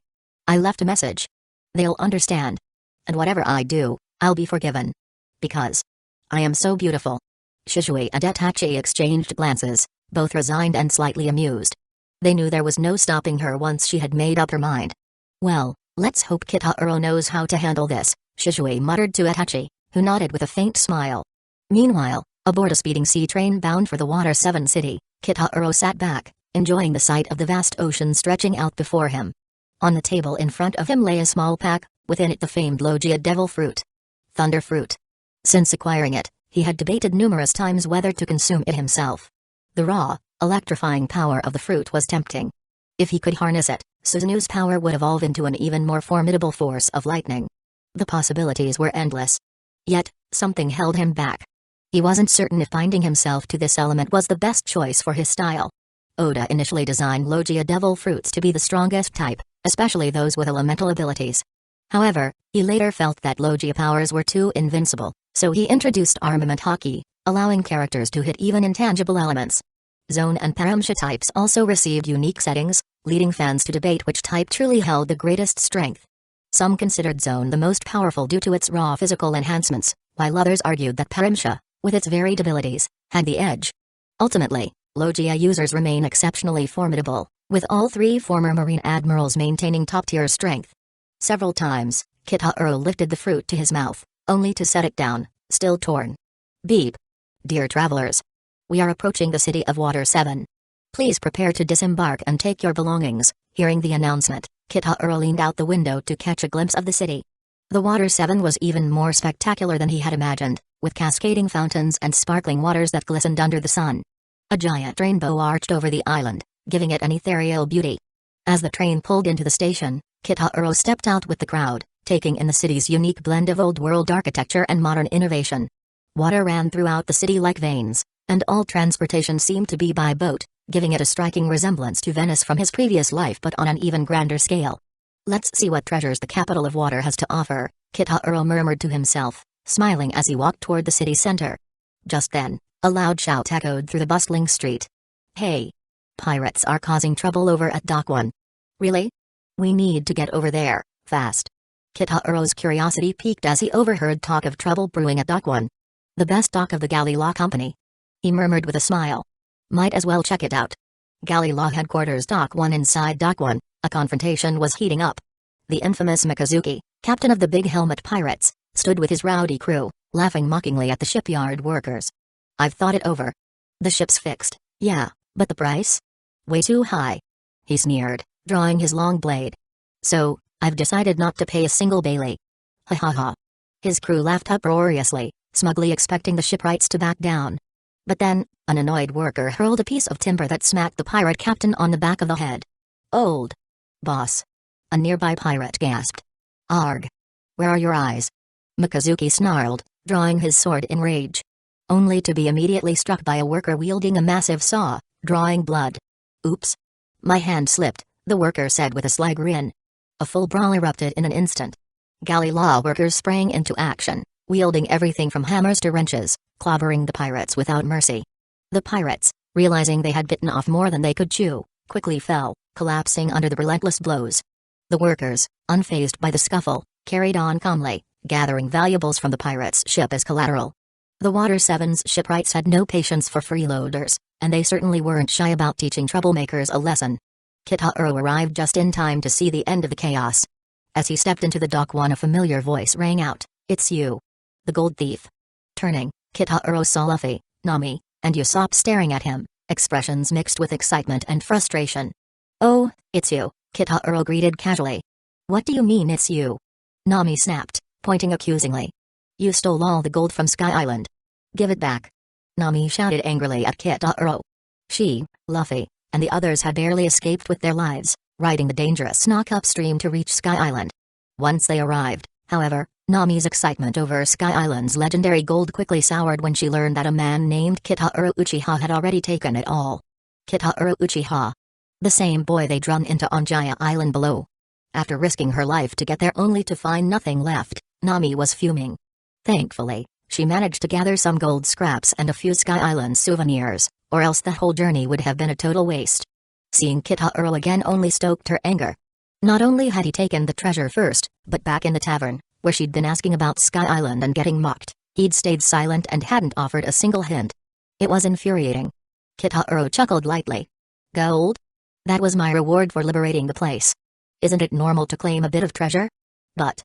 I left a message. They'll understand. And whatever I do, I'll be forgiven. Because I am so beautiful. Shizue and Itachi exchanged glances, both resigned and slightly amused. They knew there was no stopping her once she had made up her mind. Well, let's hope Kitahiro knows how to handle this, Shizue muttered to Itachi, who nodded with a faint smile. Meanwhile, aboard a speeding sea train bound for the Water 7 city, Kitahiro sat back, enjoying the sight of the vast ocean stretching out before him. On the table in front of him lay a small pack, within it the famed Logia devil fruit. Thunder fruit. Since acquiring it, he had debated numerous times whether to consume it himself. The raw, electrifying power of the fruit was tempting. If he could harness it, Suzanu's power would evolve into an even more formidable force of lightning. The possibilities were endless. Yet, something held him back. He wasn't certain if binding himself to this element was the best choice for his style. Oda initially designed Logia devil fruits to be the strongest type, especially those with elemental abilities. However, he later felt that Logia powers were too invincible, so he introduced armament haki, allowing characters to hit even intangible elements. Zone and Paramsha types also received unique settings, leading fans to debate which type truly held the greatest strength. Some considered Zone the most powerful due to its raw physical enhancements, while others argued that Paramsha, with its varied abilities, had the edge. Ultimately, Logia users remain exceptionally formidable, with all three former Marine admirals maintaining top-tier strength. Several times, Kitahiro lifted the fruit to his mouth, only to set it down, still torn. Beep. Dear travelers. We are approaching the city of Water 7. Please prepare to disembark and take your belongings. Hearing the announcement, Kitahiro leaned out the window to catch a glimpse of the city. The Water 7 was even more spectacular than he had imagined, with cascading fountains and sparkling waters that glistened under the sun. A giant rainbow arched over the island, giving it an ethereal beauty. As the train pulled into the station, Kitahiro stepped out with the crowd, taking in the city's unique blend of old-world architecture and modern innovation. Water ran throughout the city like veins, and all transportation seemed to be by boat, giving it a striking resemblance to Venice from his previous life but on an even grander scale. Let's see what treasures the capital of water has to offer, Kitahiro murmured to himself, smiling as he walked toward the city center. Just then, a loud shout echoed through the bustling street. Hey! Pirates are causing trouble over at Dock 1. Really? We need to get over there, fast. Kitahiro's curiosity piqued as he overheard talk of trouble brewing at Dock 1. The best dock of the Galley Law Company. He murmured with a smile. Might as well check it out. Galley Law Headquarters Dock 1. Inside Dock 1, a confrontation was heating up. The infamous Mikazuki, captain of the Big Helmet Pirates, stood with his rowdy crew, laughing mockingly at the shipyard workers. I've thought it over. The ship's fixed, yeah, but the price? Way too high. He sneered, drawing his long blade. So, I've decided not to pay a single Bailey. Ha ha ha. His crew laughed uproariously, smugly expecting the shipwrights to back down. But then, an annoyed worker hurled a piece of timber that smacked the pirate captain on the back of the head. Old boss. A nearby pirate gasped. Arg. Where are your eyes? Mikazuki snarled, drawing his sword in rage. Only to be immediately struck by a worker wielding a massive saw, drawing blood. Oops. My hand slipped, the worker said with a sly grin. A full brawl erupted in an instant. Galley law workers sprang into action, wielding everything from hammers to wrenches, clobbering the pirates without mercy. The pirates, realizing they had bitten off more than they could chew, quickly fell, collapsing under the relentless blows. The workers, unfazed by the scuffle, carried on calmly, gathering valuables from the pirates' ship as collateral. The Water Seven's shipwrights had no patience for freeloaders, and they certainly weren't shy about teaching troublemakers a lesson. Kitahuro arrived just in time to see the end of the chaos. As he stepped into the dock, a familiar voice rang out, "It's you. The gold thief." Turning, Kitahuro saw Luffy, Nami, and Usopp staring at him, expressions mixed with excitement and frustration. "Oh, it's you," Kitahuro greeted casually. "What do you mean it's you?" Nami snapped, pointing accusingly. "You stole all the gold from Sky Island. Give it back." Nami shouted angrily at Kitahuro. She, Luffy, and the others had barely escaped with their lives, riding the dangerous knock upstream to reach Sky Island. Once they arrived, however, Nami's excitement over Sky Island's legendary gold quickly soured when she learned that a man named Kitahuro Uchiha had already taken it all. Kitahuro Uchiha. The same boy they'd run into on Jaya Island below. After risking her life to get there only to find nothing left, Nami was fuming. Thankfully, she managed to gather some gold scraps and a few Sky Island souvenirs, or else the whole journey would have been a total waste. Seeing Kitahuro again only stoked her anger. Not only had he taken the treasure first, but back in the tavern, where she'd been asking about Sky Island and getting mocked, he'd stayed silent and hadn't offered a single hint. It was infuriating. Kitahuro chuckled lightly. "Gold? That was my reward for liberating the place. Isn't it normal to claim a bit of treasure?" "But..."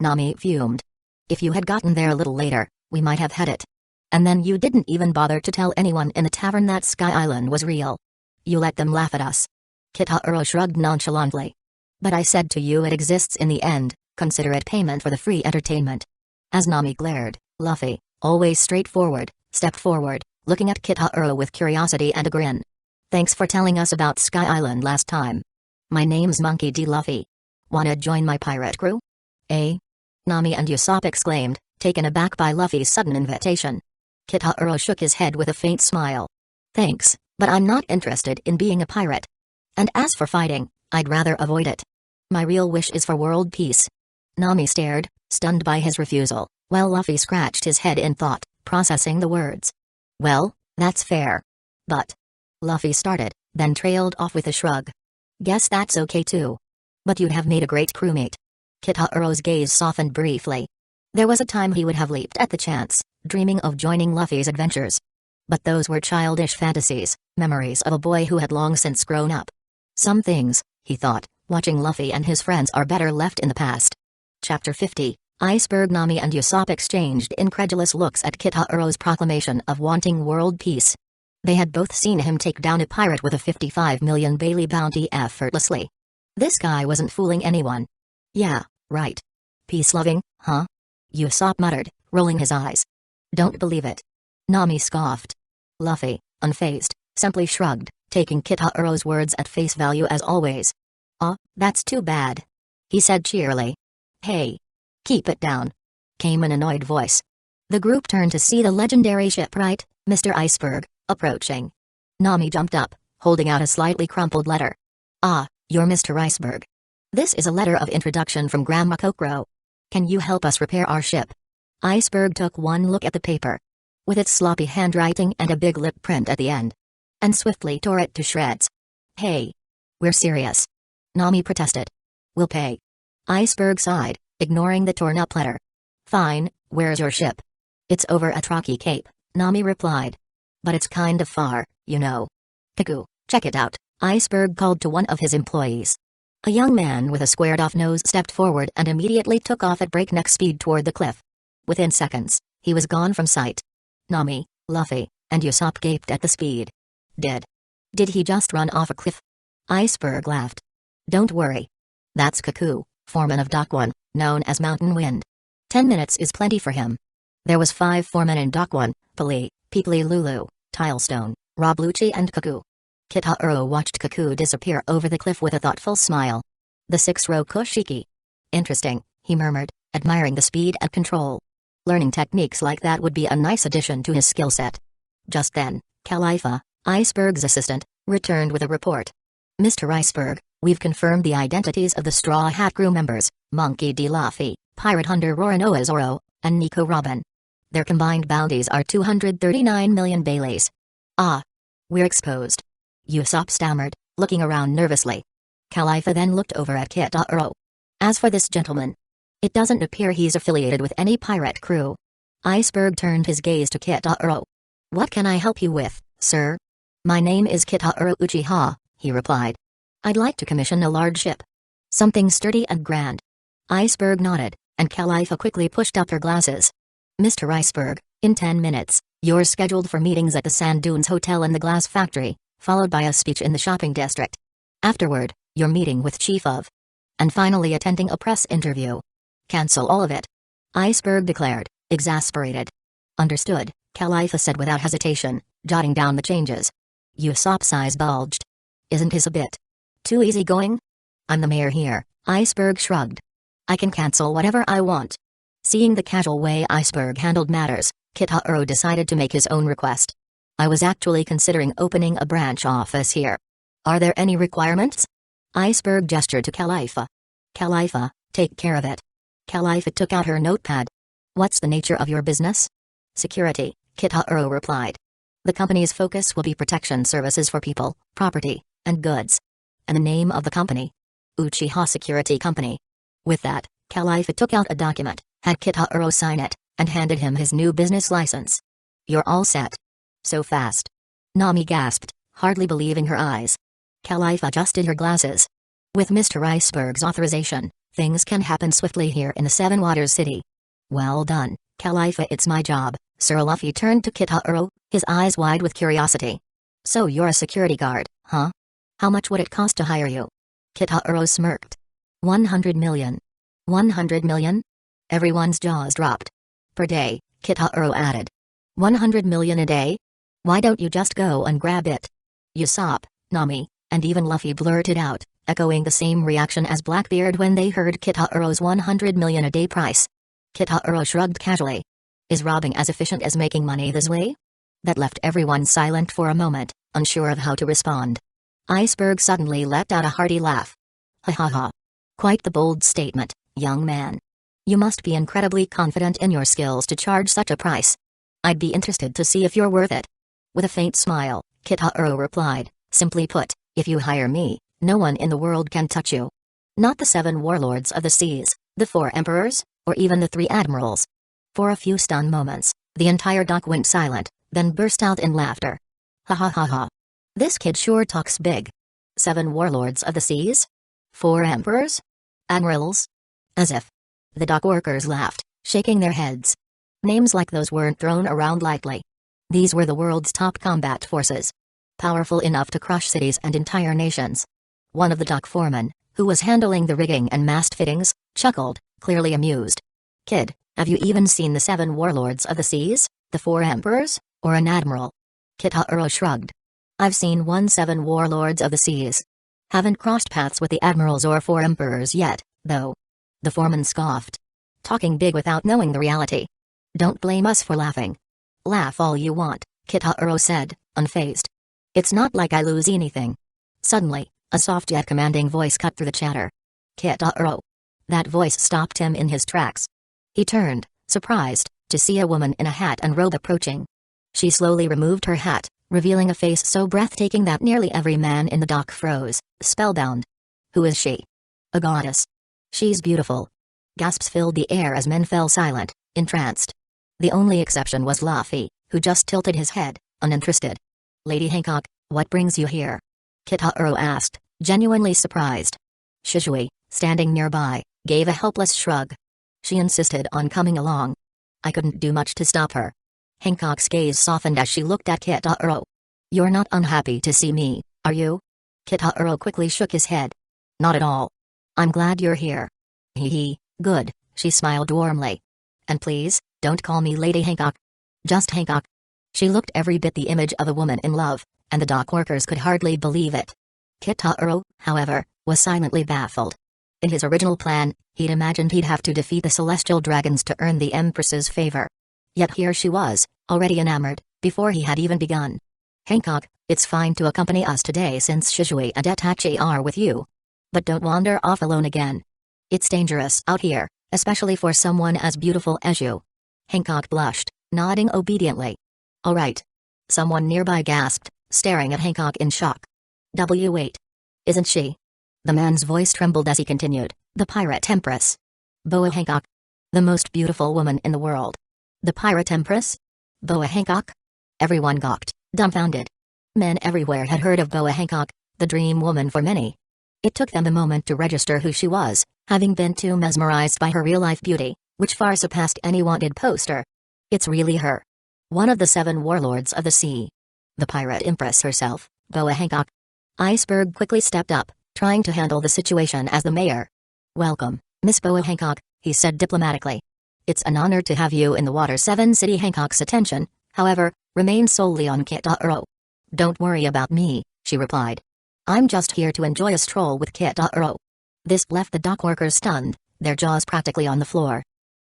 Nami fumed. "If you had gotten there a little later, we might have had it. And then you didn't even bother to tell anyone in the tavern that Sky Island was real. You let them laugh at us." Kitahuro shrugged nonchalantly. "But I said to you it exists in the end, consider it payment for the free entertainment." As Nami glared, Luffy, always straightforward, stepped forward, looking at Kitahuro with curiosity and a grin. "Thanks for telling us about Sky Island last time. My name's Monkey D. Luffy. Wanna join my pirate crew?" "Eh?" Nami and Usopp exclaimed, taken aback by Luffy's sudden invitation. Kitahuro shook his head with a faint smile. "Thanks, but I'm not interested in being a pirate. And as for fighting, I'd rather avoid it. My real wish is for world peace." Nami stared, stunned by his refusal, while Luffy scratched his head in thought, processing the words. "Well, that's fair. But..." Luffy started, then trailed off with a shrug. "Guess that's okay too. But you'd have made a great crewmate." Kitahuro's gaze softened briefly. There was a time he would have leaped at the chance, dreaming of joining Luffy's adventures. But those were childish fantasies, memories of a boy who had long since grown up. Some things, he thought, watching Luffy and his friends, are better left in the past. Chapter 50, Iceberg. Nami and Usopp exchanged incredulous looks at Kitahuro's proclamation of wanting world peace. They had both seen him take down a pirate with a 55 million Bailey bounty effortlessly. This guy wasn't fooling anyone. "Yeah, right. Peace-loving, huh?" Usopp muttered, rolling his eyes. "Don't believe it." Nami scoffed. Luffy, unfazed, simply shrugged, taking Kitahuro's words at face value as always. "Aw, that's too bad," he said cheerily. "Hey! Keep it down," came an annoyed voice. The group turned to see the legendary shipwright, Mr. Iceberg, approaching. Nami jumped up, holding out a slightly crumpled letter. "Ah, you're Mr. Iceberg. This is a letter of introduction from Grandma Kokoro. Can you help us repair our ship?" Iceberg took one look at the paper, with its sloppy handwriting and a big lip print at the end, and swiftly tore it to shreds. "Hey! We're serious," Nami protested. "We'll pay." Iceberg sighed, ignoring the torn-up letter. "Fine, where's your ship?" "It's over at Rocky Cape," Nami replied. "But it's kind of far, you know." "Kaku, check it out," Iceberg called to one of his employees. A young man with a squared-off nose stepped forward and immediately took off at breakneck speed toward the cliff. Within seconds, he was gone from sight. Nami, Luffy, and Usopp gaped at the speed. Did he just run off a cliff?" Iceberg laughed. "Don't worry. That's Kaku, foreman of Dock 1, known as Mountain Wind. 10 minutes is plenty for him." There was 5 foremen in Dock 1, Pali, Peeply Lulu, Tilestone, Rob Lucci and Kaku. Kitahuro watched Kaku disappear over the cliff with a thoughtful smile. "The 6-row Kushiki. Interesting," he murmured, admiring the speed and control. Learning techniques like that would be a nice addition to his skill set. Just then, Khalifa, Iceberg's assistant, returned with a report. Mr. Iceberg, we've confirmed the identities of the Straw Hat crew members, Monkey D. Luffy, Pirate Hunter Roronoa Zoro, and Nico Robin. Their combined bounties are 239 million Baileys. Ah. We're exposed. Usopp stammered, looking around nervously. Califa then looked over at Kitaro. As for this gentleman, it doesn't appear he's affiliated with any pirate crew. Iceberg turned his gaze to Kitaro. What can I help you with, sir? My name is Kitaro Uchiha, he replied. I'd like to commission a large ship. Something sturdy and grand. Iceberg nodded, and Califa quickly pushed up her glasses. Mr. Iceberg, in 10 minutes, you're scheduled for meetings at the Sand Dunes Hotel and the Glass Factory, followed by a speech in the shopping district. Afterward, you're meeting with Chief of. And finally attending a press interview. Cancel all of it. Iceberg declared, exasperated. Understood, Califa said without hesitation, jotting down the changes. Usopp's eyes bulged. Isn't this a bit too easygoing? I'm the mayor here, Iceberg shrugged. I can cancel whatever I want. Seeing the casual way Iceberg handled matters, Kitaro decided to make his own request. I was actually considering opening a branch office here. Are there any requirements? Iceberg gestured to Califa. Califa, take care of it. Califa took out her notepad. What's the nature of your business? Security, Kitaro replied. The company's focus will be protection services for people, property, and goods. And the name of the company? Uchiha Security Company. With that, Califa took out a document, had Kitaro sign it, and handed him his new business license. You're all set. So fast. Nami gasped, hardly believing her eyes. Califa adjusted her glasses. With Mr. Iceberg's authorization, things can happen swiftly here in the Seven Waters City. Well done, Califa. It's my job. Sir Luffy turned to Kitaro, his eyes wide with curiosity. So you're a security guard, huh? How much would it cost to hire you? Kitaro smirked. 100 million. 100 million? Everyone's jaws dropped. Per day, Kitaro added. 100 million a day? Why don't you just go and grab it? Usopp, Nami, and even Luffy blurted out, echoing the same reaction as Blackbeard when they heard Kitaro's 100 million a day price. Kitaro shrugged casually. Is robbing as efficient as making money this way? That left everyone silent for a moment, unsure of how to respond. Iceberg suddenly let out a hearty laugh. Ha ha ha. Quite the bold statement, young man. You must be incredibly confident in your skills to charge such a price. I'd be interested to see if you're worth it. With a faint smile, Kitaro replied, simply put, if you hire me, no one in the world can touch you. Not the 7 warlords of the seas, the 4 emperors, or even the 3 admirals. For a few stunned moments, the entire dock went silent, then burst out in laughter. Ha ha ha ha. This kid sure talks big. 7 warlords of the seas? 4 emperors? Admirals? As if. The dock workers laughed, shaking their heads. Names like those weren't thrown around lightly. These were the world's top combat forces. Powerful enough to crush cities and entire nations. One of the dock foremen, who was handling the rigging and mast fittings, chuckled, clearly amused. Kid, have you even seen the 7 warlords of the seas, the 4 emperors, or an admiral? Kitaro shrugged. I've seen 7 warlords of the seas. Haven't crossed paths with the admirals or 4 emperors yet, though. The foreman scoffed. Talking big without knowing the reality. Don't blame us for laughing. Laugh all you want, Kitaro said, unfazed. It's not like I lose anything. Suddenly, a soft yet commanding voice cut through the chatter. Kitaro. That voice stopped him in his tracks. He turned, surprised, to see a woman in a hat and robe approaching. She slowly removed her hat, revealing a face so breathtaking that nearly every man in the dock froze, spellbound. Who is she? A goddess. She's beautiful. Gasps filled the air as men fell silent, entranced. The only exception was Luffy, who just tilted his head, uninterested. Lady Hancock, what brings you here? Kitaro asked, genuinely surprised. Shishui, standing nearby, gave a helpless shrug. She insisted on coming along. I couldn't do much to stop her. Hancock's gaze softened as she looked at Kitaro. You're not unhappy to see me, are you? Kitaro quickly shook his head. Not at all. I'm glad you're here. Hee hee, good, she smiled warmly. And please, don't call me Lady Hancock. Just Hancock. She looked every bit the image of a woman in love, and the dock workers could hardly believe it. Kitaro, however, was silently baffled. In his original plan, he'd imagined he'd have to defeat the celestial dragons to earn the Empress's favor. Yet here she was, already enamored, before he had even begun. Hancock, it's fine to accompany us today since Shizui and Etachi are with you. But don't wander off alone again. It's dangerous out here, especially for someone as beautiful as you. Hancock blushed, nodding obediently. All right. Someone nearby gasped, staring at Hancock in shock. Wait. Isn't she? The man's voice trembled as he continued, the Pirate Empress. Boa Hancock. The most beautiful woman in the world. The Pirate Empress? Boa Hancock? Everyone gawked, dumbfounded. Men everywhere had heard of Boa Hancock, the dream woman for many. It took them a moment to register who she was, having been too mesmerized by her real-life beauty, which far surpassed any wanted poster. It's really her. One of the 7 warlords of the sea. The Pirate Empress herself, Boa Hancock. Iceberg quickly stepped up, trying to handle the situation as the mayor. Welcome, Miss Boa Hancock, he said diplomatically. It's an honor to have you in the Water 7 City. Hancock's attention, however, remained solely on Kitaro. Don't worry about me, she replied. I'm just here to enjoy a stroll with Kitaro. This left the dockworkers stunned, their jaws practically on the floor.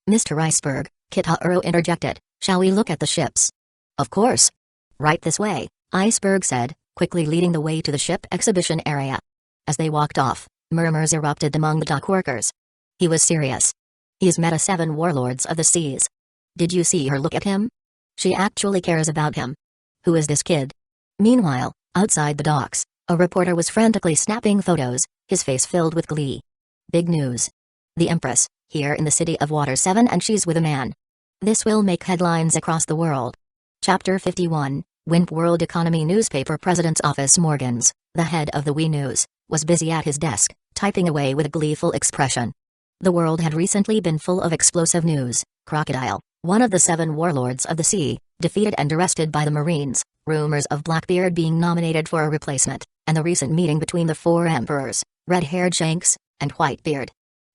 Mr. Iceberg, Kitaro interjected, shall we look at the ships? Of course. Right this way, Iceberg said, quickly leading the way to the ship exhibition area. As they walked off, murmurs erupted among the dockworkers. He was serious. He's met 7 warlords of the seas. Did you see her look at him? She actually cares about him. Who is this kid? Meanwhile, outside the docks, a reporter was frantically snapping photos, his face filled with glee. Big news. The Empress, here in the city of Water 7, and she's with a man. This will make headlines across the world. Chapter 51, Wimp World Economy Newspaper President's Office. Morgans, the head of the WE News, was busy at his desk, typing away with a gleeful expression. The world had recently been full of explosive news. Crocodile, one of the 7 warlords of the sea, defeated and arrested by the Marines, rumors of Blackbeard being nominated for a replacement, and the recent meeting between the 4 emperors, red-haired Shanks, and Whitebeard.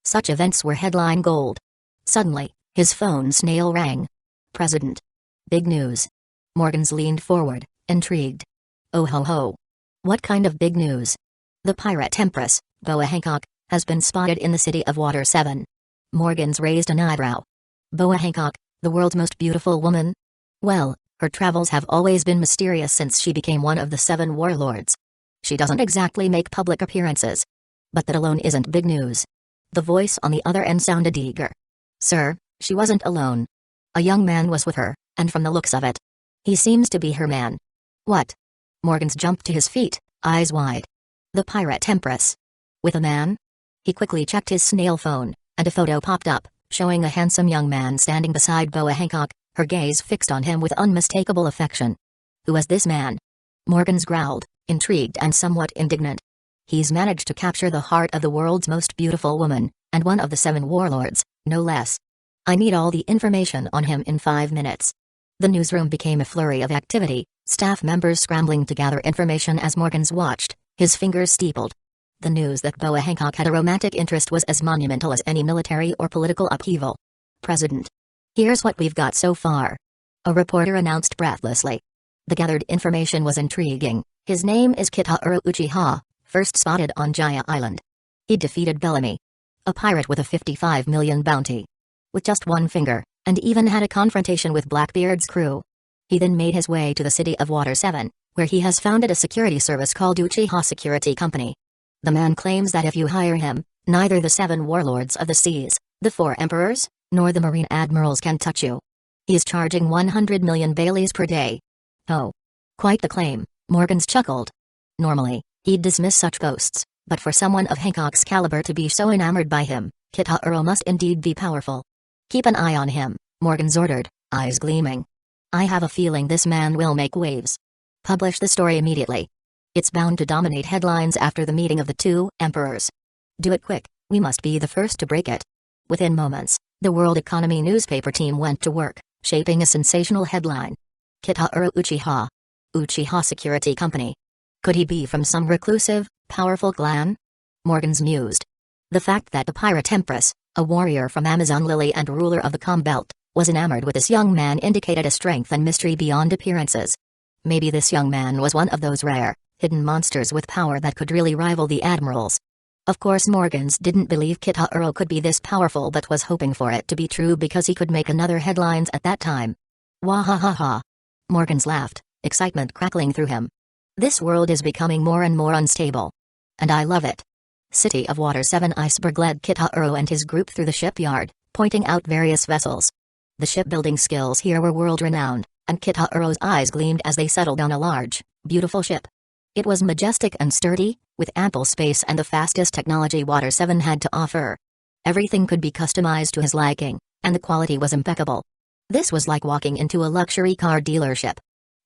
Such events were headline gold. Suddenly, his phone snail rang. President. Big news. Morgans leaned forward, intrigued. Oh ho ho. What kind of big news? The Pirate Empress, Boa Hancock, has been spotted in the city of Water 7. Morgans raised an eyebrow. Boa Hancock, the world's most beautiful woman? Well, her travels have always been mysterious since she became one of the 7 warlords. She doesn't exactly make public appearances. But that alone isn't big news. The voice on the other end sounded eager. Sir, she wasn't alone. A young man was with her, and from the looks of it, he seems to be her man. What? Morgans jumped to his feet, eyes wide. The Pirate Empress. With a man? He quickly checked his snail phone, and a photo popped up, showing a handsome young man standing beside Boa Hancock, her gaze fixed on him with unmistakable affection. Who was this man? Morgans growled, intrigued and somewhat indignant. He's managed to capture the heart of the world's most beautiful woman, and one of the 7 warlords, no less. I need all the information on him in 5 minutes. The newsroom became a flurry of activity, staff members scrambling to gather information as Morgans watched, his fingers steepled. The news that Boa Hancock had a romantic interest was as monumental as any military or political upheaval. President. Here's what we've got so far. A reporter announced breathlessly. The gathered information was intriguing. His name is Kitaro Uchiha, first spotted on Jaya Island. He defeated Bellamy, a pirate with a 55 million bounty, with just one finger, and even had a confrontation with Blackbeard's crew. He then made his way to the city of Water 7, where he has founded a security service called Uchiha Security Company. The man claims that if you hire him, neither the 7 warlords of the seas, the 4 emperors, nor the marine admirals can touch you. He is charging 100 million Baileys per day. Oh. Quite the claim, Morgans chuckled. Normally, he'd dismiss such boasts, but for someone of Hancock's caliber to be so enamored by him, Kitaro must indeed be powerful. Keep an eye on him, Morgans ordered, eyes gleaming. I have a feeling this man will make waves. Publish the story immediately. It's bound to dominate headlines after the meeting of the 2 emperors. Do it quick, we must be the first to break it. Within moments, the World Economy newspaper team went to work, shaping a sensational headline. Kitaro Uchiha. Uchiha Security Company. Could he be from some reclusive, powerful clan? Morgans mused. The fact that the Pirate Empress, a warrior from Amazon Lily and ruler of the Calm Belt, was enamored with this young man indicated a strength and mystery beyond appearances. Maybe this young man was one of those rare, hidden monsters with power that could really rival the admirals. Of course Morgans didn't believe Kitaro could be this powerful but was hoping for it to be true because he could make another headlines at that time. Wahahaha. Morgans laughed, excitement crackling through him. This world is becoming more and more unstable. And I love it. City of Water 7 Iceberg led Kitahuro and his group through the shipyard, pointing out various vessels. The shipbuilding skills here were world-renowned, and Kitahuro's eyes gleamed as they settled on a large, beautiful ship. It was majestic and sturdy, with ample space and the fastest technology Water 7 had to offer. Everything could be customized to his liking, and the quality was impeccable. This was like walking into a luxury car dealership.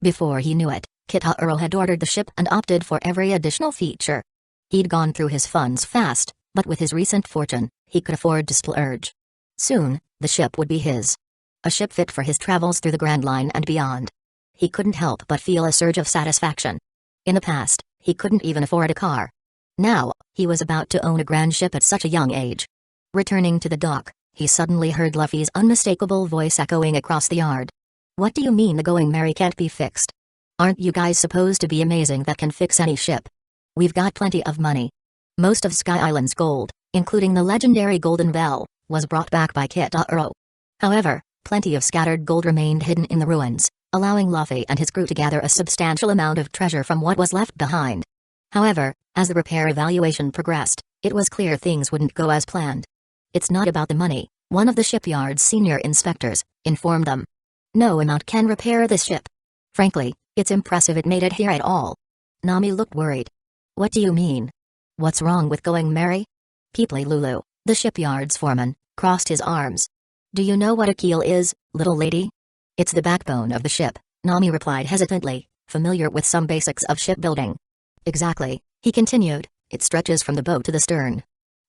Before he knew it, Kitahuro had ordered the ship and opted for every additional feature. He'd gone through his funds fast, but with his recent fortune, he could afford to splurge. Soon, the ship would be his. A ship fit for his travels through the Grand Line and beyond. He couldn't help but feel a surge of satisfaction. In the past, he couldn't even afford a car. Now, he was about to own a grand ship at such a young age. Returning to the dock, he suddenly heard Luffy's unmistakable voice echoing across the yard. "What do you mean the Going Merry can't be fixed? Aren't you guys supposed to be amazing that can fix any ship? We've got plenty of money." Most of Sky Island's gold, including the legendary Golden Bell, was brought back by Kitahuro. However, plenty of scattered gold remained hidden in the ruins, allowing Luffy and his crew to gather a substantial amount of treasure from what was left behind. However, as the repair evaluation progressed, it was clear things wouldn't go as planned. "It's not about the money," one of the shipyard's senior inspectors informed them. "No amount can repair this ship. Frankly, it's impressive it made it here at all." Nami looked worried. "What do you mean? What's wrong with Going Merry?" Peeply Lulu, the shipyard's foreman, crossed his arms. "Do you know what a keel is, little lady?" "It's the backbone of the ship," Nami replied hesitantly, familiar with some basics of shipbuilding. "Exactly," he continued, "it stretches from the boat to the stern.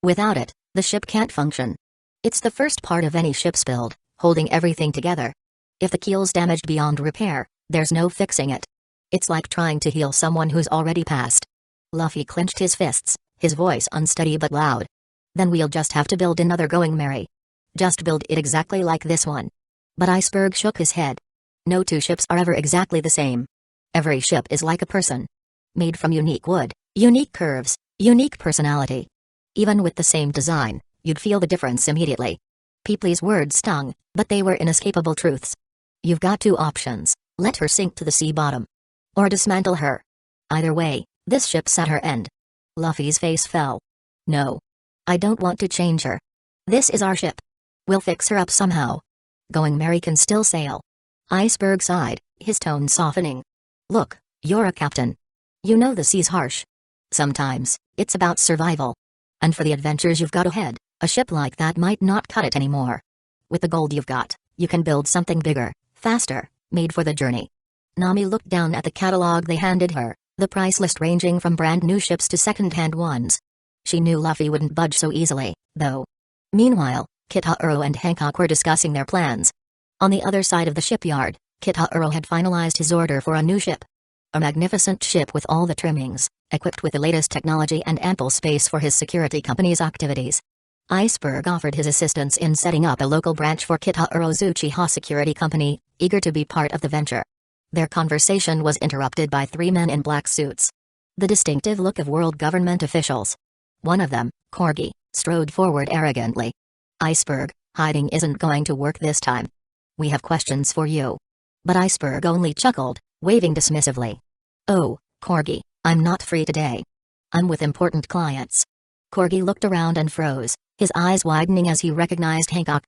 Without it, the ship can't function. It's the first part of any ship's build, holding everything together. If the keel's damaged beyond repair, there's no fixing it. It's like trying to heal someone who's already passed." Luffy clenched his fists, his voice unsteady but loud. "Then we'll just have to build another Going Merry. Just build it exactly like this one." But Iceberg shook his head. "No two ships are ever exactly the same. Every ship is like a person. Made from unique wood, unique curves, unique personality. Even with the same design, you'd feel the difference immediately." Peeply's words stung, but they were inescapable truths. "You've got two options: let her sink to the sea bottom. Or dismantle her. Either way, this ship's at her end." Luffy's face fell. "No. I don't want to change her. This is our ship. We'll fix her up somehow. Going Merry can still sail." Iceberg sighed, his tone softening. "Look, you're a captain. You know the sea's harsh. Sometimes, it's about survival. And for the adventures you've got ahead, a ship like that might not cut it anymore. With the gold you've got, you can build something bigger, faster, made for the journey." Nami looked down at the catalog they handed her, the price list ranging from brand new ships to second-hand ones. She knew Luffy wouldn't budge so easily, though. Meanwhile, Kitahuro and Hancock were discussing their plans. On the other side of the shipyard, Kitahuro had finalized his order for a new ship. A magnificent ship with all the trimmings, equipped with the latest technology and ample space for his security company's activities. Iceberg offered his assistance in setting up a local branch for Kitahuro's Uchiha security company, eager to be part of the venture. Their conversation was interrupted by three men in black suits. The distinctive look of world government officials. One of them, Corgi, strode forward arrogantly. "Iceberg, hiding isn't going to work this time. We have questions for you." But Iceberg only chuckled, waving dismissively. "Oh, Corgi, I'm not free today. I'm with important clients." Corgi looked around and froze, his eyes widening as he recognized Hancock.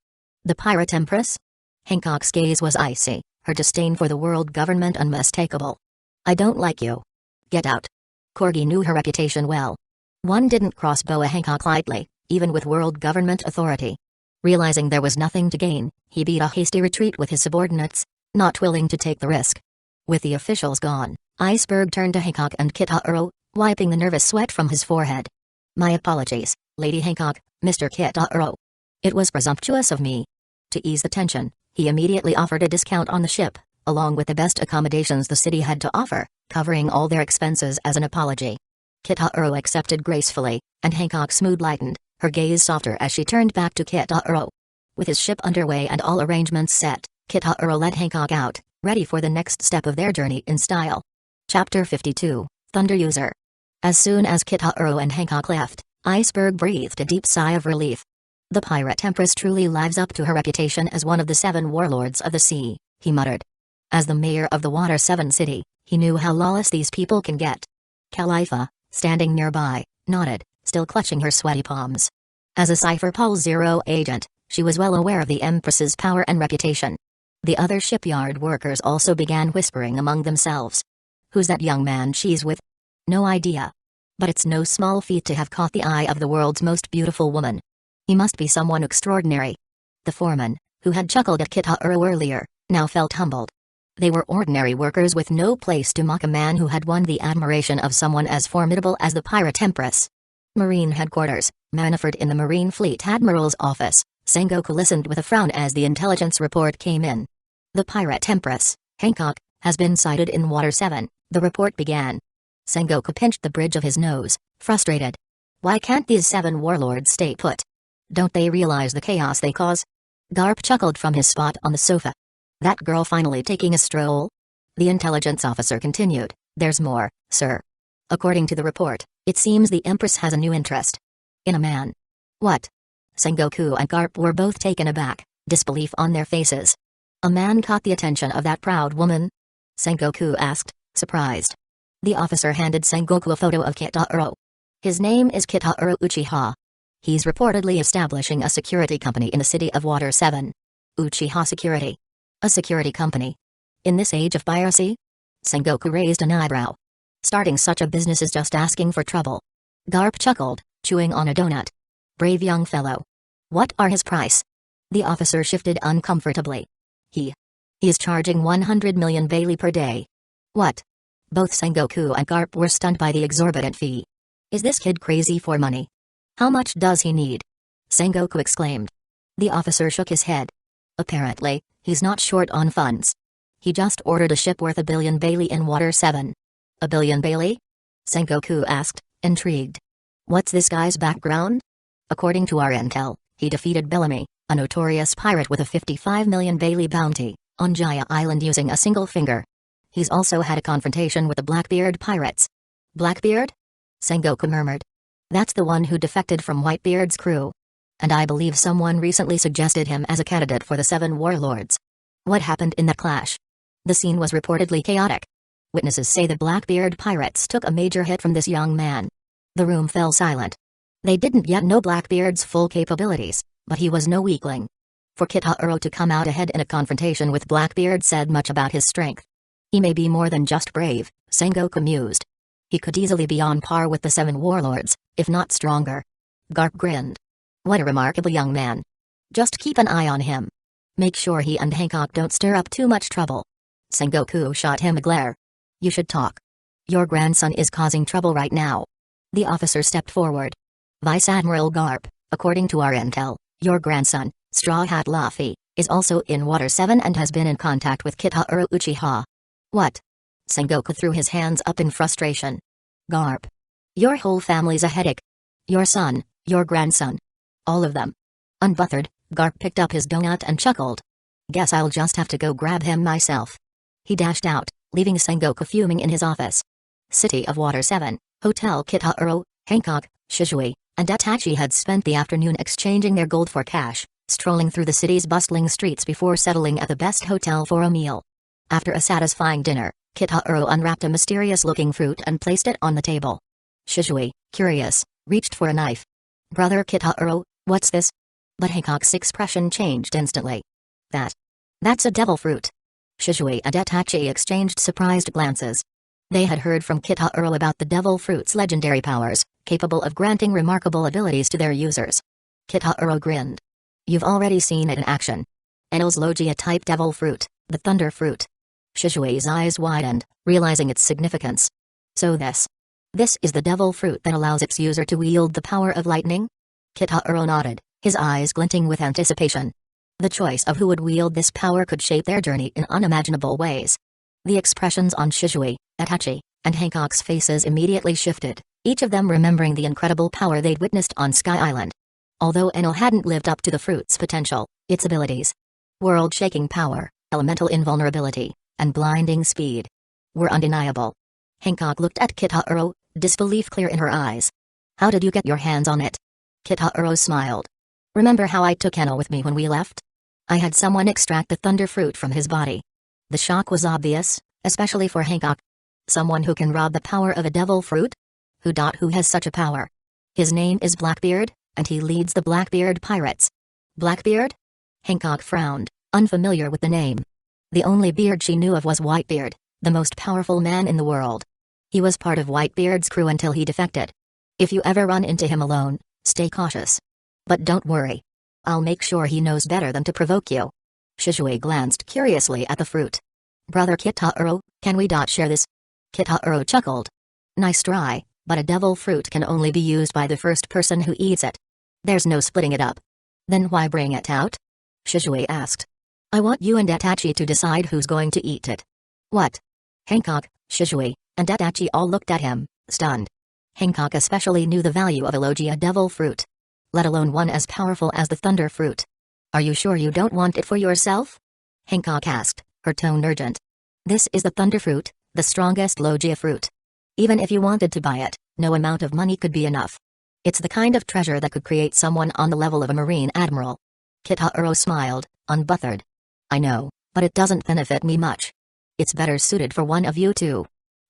"The Pirate Empress?" Hancock's gaze was icy, her disdain for the world government unmistakable. "I don't like you. Get out." Corgi knew her reputation well. One didn't cross Boa Hancock lightly, even with world government authority. Realizing there was nothing to gain, he beat a hasty retreat with his subordinates, not willing to take the risk. With the officials gone, Iceberg turned to Hancock and Kitahuro, wiping the nervous sweat from his forehead. "My apologies, Lady Hancock, Mr. Kitahuro. It was presumptuous of me." To ease the tension, he immediately offered a discount on the ship, along with the best accommodations the city had to offer, covering all their expenses as an apology. Kitahuro accepted gracefully, and Hancock's mood lightened, her gaze softer as she turned back to Kitahuro. With his ship underway and all arrangements set, Kitahuro led Hancock out, ready for the next step of their journey in style. Chapter 52, Thunder User. As soon as Kitahuro and Hancock left, Iceberg breathed a deep sigh of relief. "The Pirate Empress truly lives up to her reputation as one of the 7 warlords of the sea," he muttered. As the mayor of the Water 7 city, he knew how lawless these people can get. Khalifa, standing nearby, nodded, still clutching her sweaty palms. As a Cypher Pol Zero agent, she was well aware of the Empress's power and reputation. The other shipyard workers also began whispering among themselves. Who's that young man she's with? No idea. But it's no small feat to have caught the eye of the world's most beautiful woman. He must be someone extraordinary. The foreman, who had chuckled at Kitahuro earlier, now felt humbled. They were ordinary workers with no place to mock a man who had won the admiration of someone as formidable as the Pirate Empress. Marine Headquarters, Manafort in the Marine Fleet Admiral's office, Sengoku listened with a frown as the intelligence report came in. The Pirate Empress, Hancock, has been sighted in Water 7, the report began. Sengoku pinched the bridge of his nose, frustrated. Why can't these 7 warlords stay put? Don't they realize the chaos they cause? Garp chuckled from his spot on the sofa. That girl finally taking a stroll? The intelligence officer continued. There's more, sir. According to the report, it seems the Empress has a new interest. In a man. What? Sengoku and Garp were both taken aback, disbelief on their faces. A man caught the attention of that proud woman? Sengoku asked, surprised. The officer handed Sengoku a photo of Kitahuro. His name is Kitahuro Uchiha. He's reportedly establishing a security company in the city of Water 7. Uchiha Security. A security company? In this age of piracy? Sengoku raised an eyebrow. Starting such a business is just asking for trouble. Garp chuckled, chewing on a donut. Brave young fellow. What are his price? The officer shifted uncomfortably. He is charging 100 million Bailey per day. What? Both Sengoku and Garp were stunned by the exorbitant fee. Is this kid crazy for money? How much does he need? Sengoku exclaimed. The officer shook his head. Apparently, he's not short on funds. He just ordered a ship worth 1 billion Bailey in Water 7. 1 billion Bailey? Sengoku asked, intrigued. What's this guy's background? According to our intel, he defeated Bellamy, a notorious pirate with a 55 million Bailey bounty, on Jaya Island using a single finger. He's also had a confrontation with the Blackbeard pirates. Blackbeard? Sengoku murmured. That's the one who defected from Whitebeard's crew. And I believe someone recently suggested him as a candidate for the 7 warlords. What happened in that clash? The scene was reportedly chaotic. Witnesses say the Blackbeard pirates took a major hit from this young man. The room fell silent. They didn't yet know Blackbeard's full capabilities, but he was no weakling. For Kitahuro to come out ahead in a confrontation with Blackbeard said much about his strength. He may be more than just brave, Sengoku mused. He could easily be on par with the 7 warlords, if not stronger. Garp grinned. What a remarkable young man. Just keep an eye on him. Make sure he and Hancock don't stir up too much trouble. Sengoku shot him a glare. You should talk. Your grandson is causing trouble right now. The officer stepped forward. Vice Admiral Garp, according to our intel, your grandson, Straw Hat Luffy, is also in Water 7 and has been in contact with Kitahuro Uchiha. What? Sengoku threw his hands up in frustration. Garp. Your whole family's a headache. Your son, your grandson. All of them. Unbothered, Garp picked up his donut and chuckled. Guess I'll just have to go grab him myself. He dashed out, leaving Sengoku fuming in his office. City of Water 7, Hotel Kitahuro, Hancock, Shizui, and Itachi had spent the afternoon exchanging their gold for cash, strolling through the city's bustling streets before settling at the best hotel for a meal. After a satisfying dinner, Kitahuro unwrapped a mysterious-looking fruit and placed it on the table. Shizui, curious, reached for a knife. Brother Kitahuro, what's this? But Hancock's expression changed instantly. That's a devil fruit. Shizui and Itachi exchanged surprised glances. They had heard from Kitahuro about the devil fruit's legendary powers, capable of granting remarkable abilities to their users. Kitahuro grinned. You've already seen it in action. Enel's Logia-type devil fruit, the thunder fruit. Shizui's eyes widened, realizing its significance. So this is the devil fruit that allows its user to wield the power of lightning? Kitahuro nodded, his eyes glinting with anticipation. The choice of who would wield this power could shape their journey in unimaginable ways. The expressions on Shizui, Itachi, and Hancock's faces immediately shifted, each of them remembering the incredible power they'd witnessed on Sky Island. Although Enel hadn't lived up to the fruit's potential, its abilities, world-shaking power, elemental invulnerability, and blinding speed, were undeniable. Hancock looked at Kitahuro, disbelief clear in her eyes. How did you get your hands on it? Kitahuro smiled. Remember how I took Enel with me when we left? I had someone extract the thunder fruit from his body. The shock was obvious, especially for Hancock. Someone who can rob the power of a devil fruit? Who has such a power? His name is Blackbeard, and he leads the Blackbeard Pirates. Blackbeard? Hancock frowned, unfamiliar with the name. The only beard she knew of was Whitebeard, the most powerful man in the world. He was part of Whitebeard's crew until he defected. If you ever run into him alone, stay cautious. But don't worry. I'll make sure he knows better than to provoke you. Shizue glanced curiously at the fruit. Brother Kitaro, can we share this? Kitaro chuckled. Nice try, but a devil fruit can only be used by the first person who eats it. There's no splitting it up. Then why bring it out? Shizue asked. I want you and Itachi to decide who's going to eat it. What? Hancock, Shizue, and Itachi all looked at him, stunned. Hancock especially knew the value of a Logia devil fruit. Let alone one as powerful as the thunder fruit. Are you sure you don't want it for yourself? Hancock asked, her tone urgent. This is the thunder fruit, the strongest Logia fruit. Even if you wanted to buy it, no amount of money could be enough. It's the kind of treasure that could create someone on the level of a marine admiral. Kitaro smiled, unbothered. I know, but it doesn't benefit me much. It's better suited for one of you two.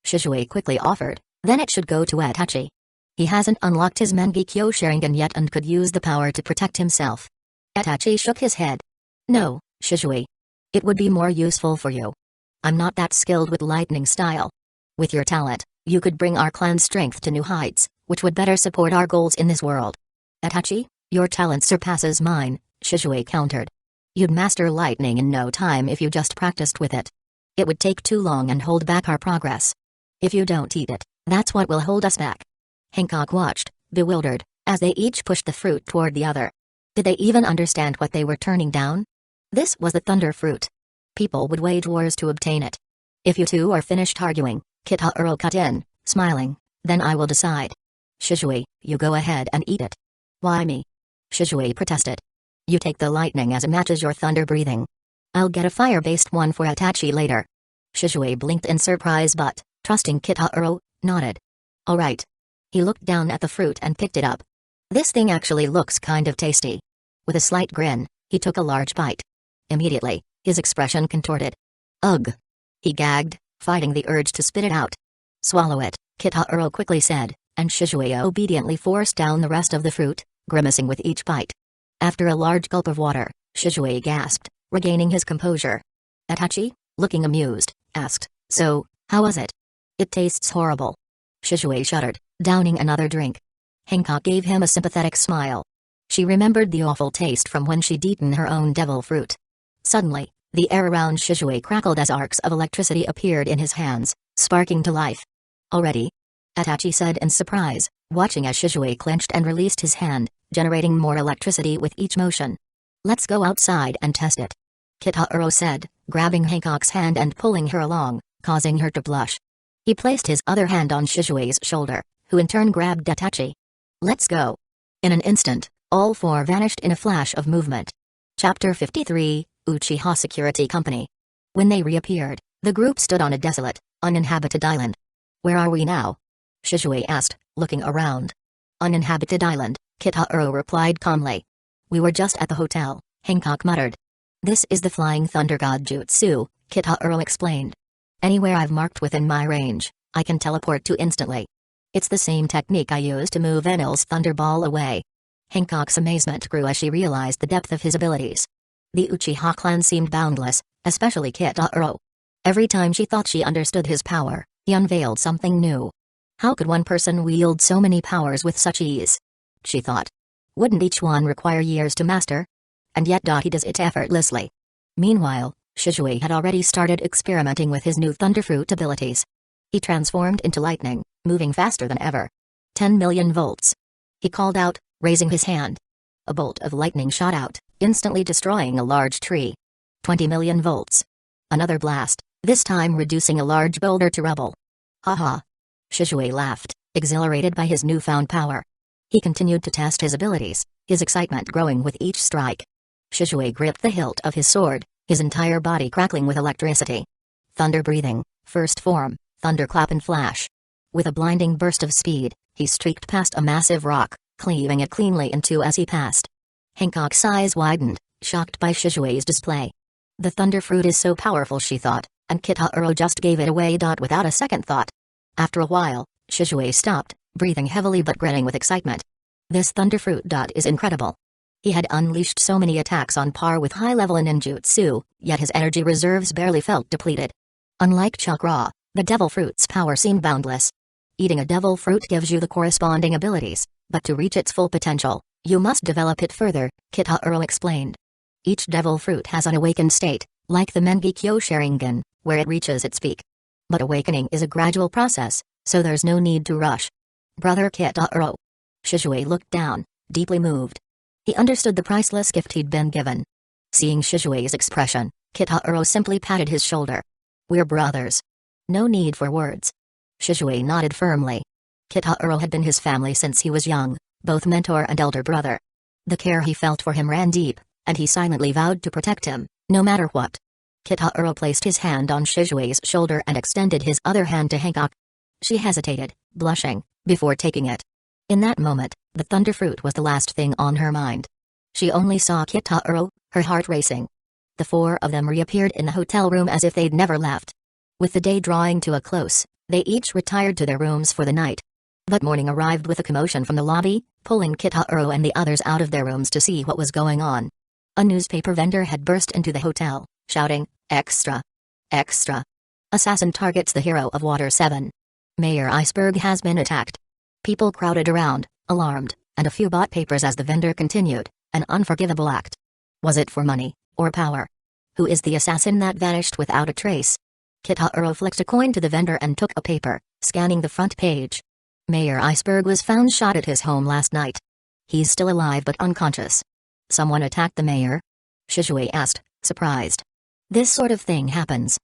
Shizue quickly offered, then it should go to Itachi. He hasn't unlocked his Mangekyo Sharingan yet and could use the power to protect himself. Itachi shook his head. No, Shizue. It would be more useful for you. I'm not that skilled with lightning style. With your talent, you could bring our clan's strength to new heights, which would better support our goals in this world. Itachi, your talent surpasses mine, Shizue countered. You'd master lightning in no time if you just practiced with it. It would take too long and hold back our progress. If you don't eat it, that's what will hold us back. Hancock watched, bewildered, as they each pushed the fruit toward the other. Did they even understand what they were turning down? This was the thunder fruit. People would wage wars to obtain it. If you two are finished arguing, Kitaro cut in, smiling, then I will decide. Shizue, you go ahead and eat it. Why me? Shizue protested. You take the lightning as it matches your thunder breathing. I'll get a fire-based one for Itachi later. Shizue blinked in surprise but, trusting Kitaro, nodded. Alright. He looked down at the fruit and picked it up. This thing actually looks kind of tasty. With a slight grin, he took a large bite. Immediately, his expression contorted. Ugh. He gagged, fighting the urge to spit it out. Swallow it, Kitaro quickly said, and Shizue obediently forced down the rest of the fruit, grimacing with each bite. After a large gulp of water, Shizue gasped, regaining his composure. Itachi, looking amused, asked, So, how was it? It tastes horrible. Shizue shuddered, downing another drink. Hancock gave him a sympathetic smile. She remembered the awful taste from when she'd eaten her own devil fruit. Suddenly, the air around Shizue crackled as arcs of electricity appeared in his hands, sparking to life. Already? Itachi said in surprise, watching as Shizue clenched and released his hand, generating more electricity with each motion. Let's go outside and test it. Kitaro said, grabbing Hancock's hand and pulling her along, causing her to blush. He placed his other hand on Shizue's shoulder, who in turn grabbed Itachi. Let's go. In an instant, all four vanished in a flash of movement. Chapter 53, Uchiha Security Company. When they reappeared, the group stood on a desolate, uninhabited island. Where are we now? Shizue asked, looking around. Uninhabited island, Kitaro replied calmly. We were just at the hotel, Hancock muttered. This is the Flying Thunder God Jutsu, Kitaro explained. Anywhere I've marked within my range, I can teleport to instantly. It's the same technique I used to move Enel's Thunderball away. Hancock's amazement grew as she realized the depth of his abilities. The Uchiha clan seemed boundless, especially Kitaro. Every time she thought she understood his power, he unveiled something new. How could one person wield so many powers with such ease? She thought. Wouldn't each one require years to master? And yet he does it effortlessly. Meanwhile, Shizue had already started experimenting with his new Thunderfruit abilities. He transformed into lightning, moving faster than ever. 10 million volts. He called out, raising his hand. A bolt of lightning shot out, instantly destroying a large tree. 20 million volts. Another blast, this time reducing a large boulder to rubble. Haha. Shizue laughed, exhilarated by his newfound power. He continued to test his abilities, his excitement growing with each strike. Shizue gripped the hilt of his sword, his entire body crackling with electricity. Thunder breathing, first form, thunderclap and flash. With a blinding burst of speed, he streaked past a massive rock, cleaving it cleanly in two as he passed. Hancock's eyes widened, shocked by Shizue's display. The thunder fruit is so powerful, she thought, and Kitaro just gave it away. Without a second thought. After a while, Shizue stopped, breathing heavily but grinning with excitement. This thunderfruit. Is incredible. He had unleashed so many attacks on par with high-level ninjutsu, yet his energy reserves barely felt depleted. Unlike chakra, the devil fruit's power seemed boundless. Eating a devil fruit gives you the corresponding abilities, but to reach its full potential, you must develop it further, Kitaro explained. Each devil fruit has an awakened state, like the Mengekyo Sharingan, where it reaches its peak. But awakening is a gradual process, so there's no need to rush. Brother Kitaro. Shizue looked down, deeply moved. He understood the priceless gift he'd been given. Seeing Shizue's expression, Kitaro simply patted his shoulder. We're brothers. No need for words. Shizue nodded firmly. Kitaro had been his family since he was young, both mentor and elder brother. The care he felt for him ran deep, and he silently vowed to protect him, no matter what. Kitaro placed his hand on Shizue's shoulder and extended his other hand to Hancock. She hesitated, blushing, before taking it. In that moment, the thunderfruit was the last thing on her mind. She only saw Kitaro, her heart racing. The four of them reappeared in the hotel room as if they'd never left. With the day drawing to a close, they each retired to their rooms for the night. But morning arrived with a commotion from the lobby, pulling Kitaro and the others out of their rooms to see what was going on. A newspaper vendor had burst into the hotel, shouting, "Extra! Extra! Assassin targets the hero of Water 7. Mayor Iceberg has been attacked." People crowded around, alarmed, and a few bought papers as the vendor continued, an unforgivable act. Was it for money, or power? Who is the assassin that vanished without a trace? Kitaro flicked a coin to the vendor and took a paper, scanning the front page. Mayor Iceberg was found shot at his home last night. He's still alive but unconscious. Someone attacked the mayor? Shizue asked, surprised. This sort of thing happens.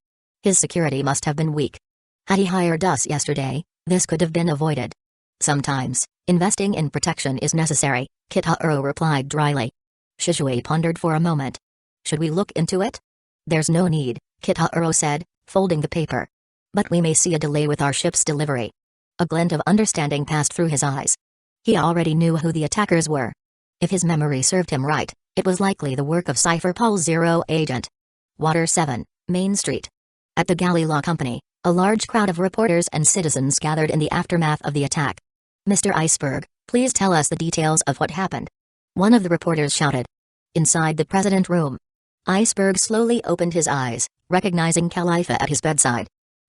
His security must have been weak. Had he hired us yesterday, this could have been avoided. Sometimes, investing in protection is necessary, Kitaro replied dryly. Shizue pondered for a moment. Should we look into it? There's no need, Kitaro said, folding the paper. But we may see a delay with our ship's delivery. A glint of understanding passed through his eyes. He already knew who the attackers were. If his memory served him right, it was likely the work of Cypher Paul Zero agent. Water 7, Main Street. At the Galley Law Company, a large crowd of reporters and citizens gathered in the aftermath of the attack. Mr. Iceberg, please tell us the details of what happened. One of the reporters shouted. Inside the president room. Iceberg slowly opened his eyes, recognizing Califa at his bedside.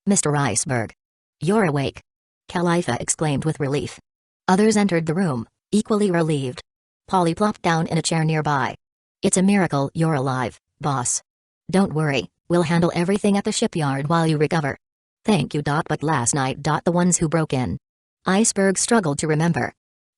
Mr. Iceberg. You're awake. Califa exclaimed with relief. Others entered the room, equally relieved. Polly plopped down in a chair nearby. It's a miracle you're alive, boss. Don't worry, we'll handle everything at the shipyard while you recover. Thank you. But last night. The ones who broke in. Iceberg struggled to remember.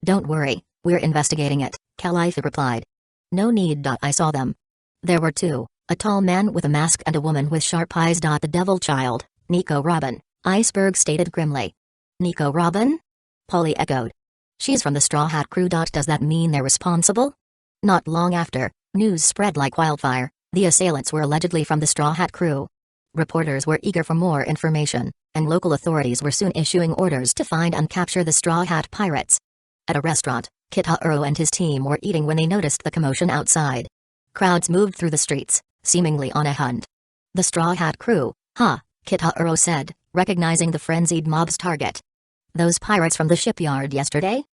Don't worry, we're investigating it, Califa replied. No need. I saw them. There were two, a tall man with a mask and a woman with sharp eyes. The devil child, Nico Robin, Iceberg stated grimly. Nico Robin? Polly echoed. She's from the Straw Hat crew. Does that mean they're responsible? Not long after, news spread like wildfire. The assailants were allegedly from the Straw Hat crew. Reporters were eager for more information, and local authorities were soon issuing orders to find and capture the Straw Hat pirates. At a restaurant, Kitaro and his team were eating when they noticed the commotion outside. Crowds moved through the streets, seemingly on a hunt. The Straw Hat crew, huh, Kitaro said, recognizing the frenzied mob's target. Those pirates from the shipyard yesterday?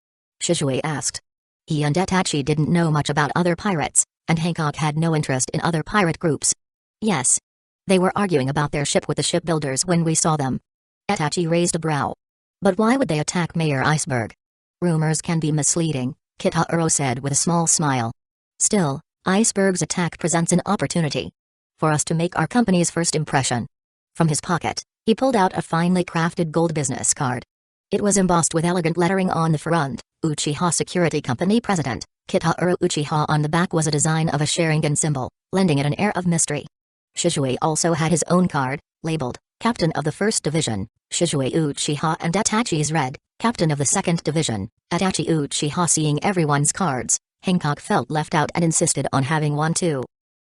Shizue asked. He and Itachi didn't know much about other pirates, and Hancock had no interest in other pirate groups. Yes. They were arguing about their ship with the shipbuilders when we saw them. Itachi raised a brow. But why would they attack Mayor Iceberg? Rumors can be misleading, Kitaro said with a small smile. Still, Iceberg's attack presents an opportunity for us to make our company's first impression. From his pocket, he pulled out a finely crafted gold business card. It was embossed with elegant lettering on the front, Uchiha Security Company President, Kitaro Uchiha. On the back was a design of a Sharingan symbol, lending it an air of mystery. Shizue also had his own card, labeled, Captain of the 1st Division, Shizue Uchiha, and Itachi's read, Captain of the 2nd Division, Itachi Uchiha. Seeing everyone's cards, Hancock felt left out and insisted on having one too.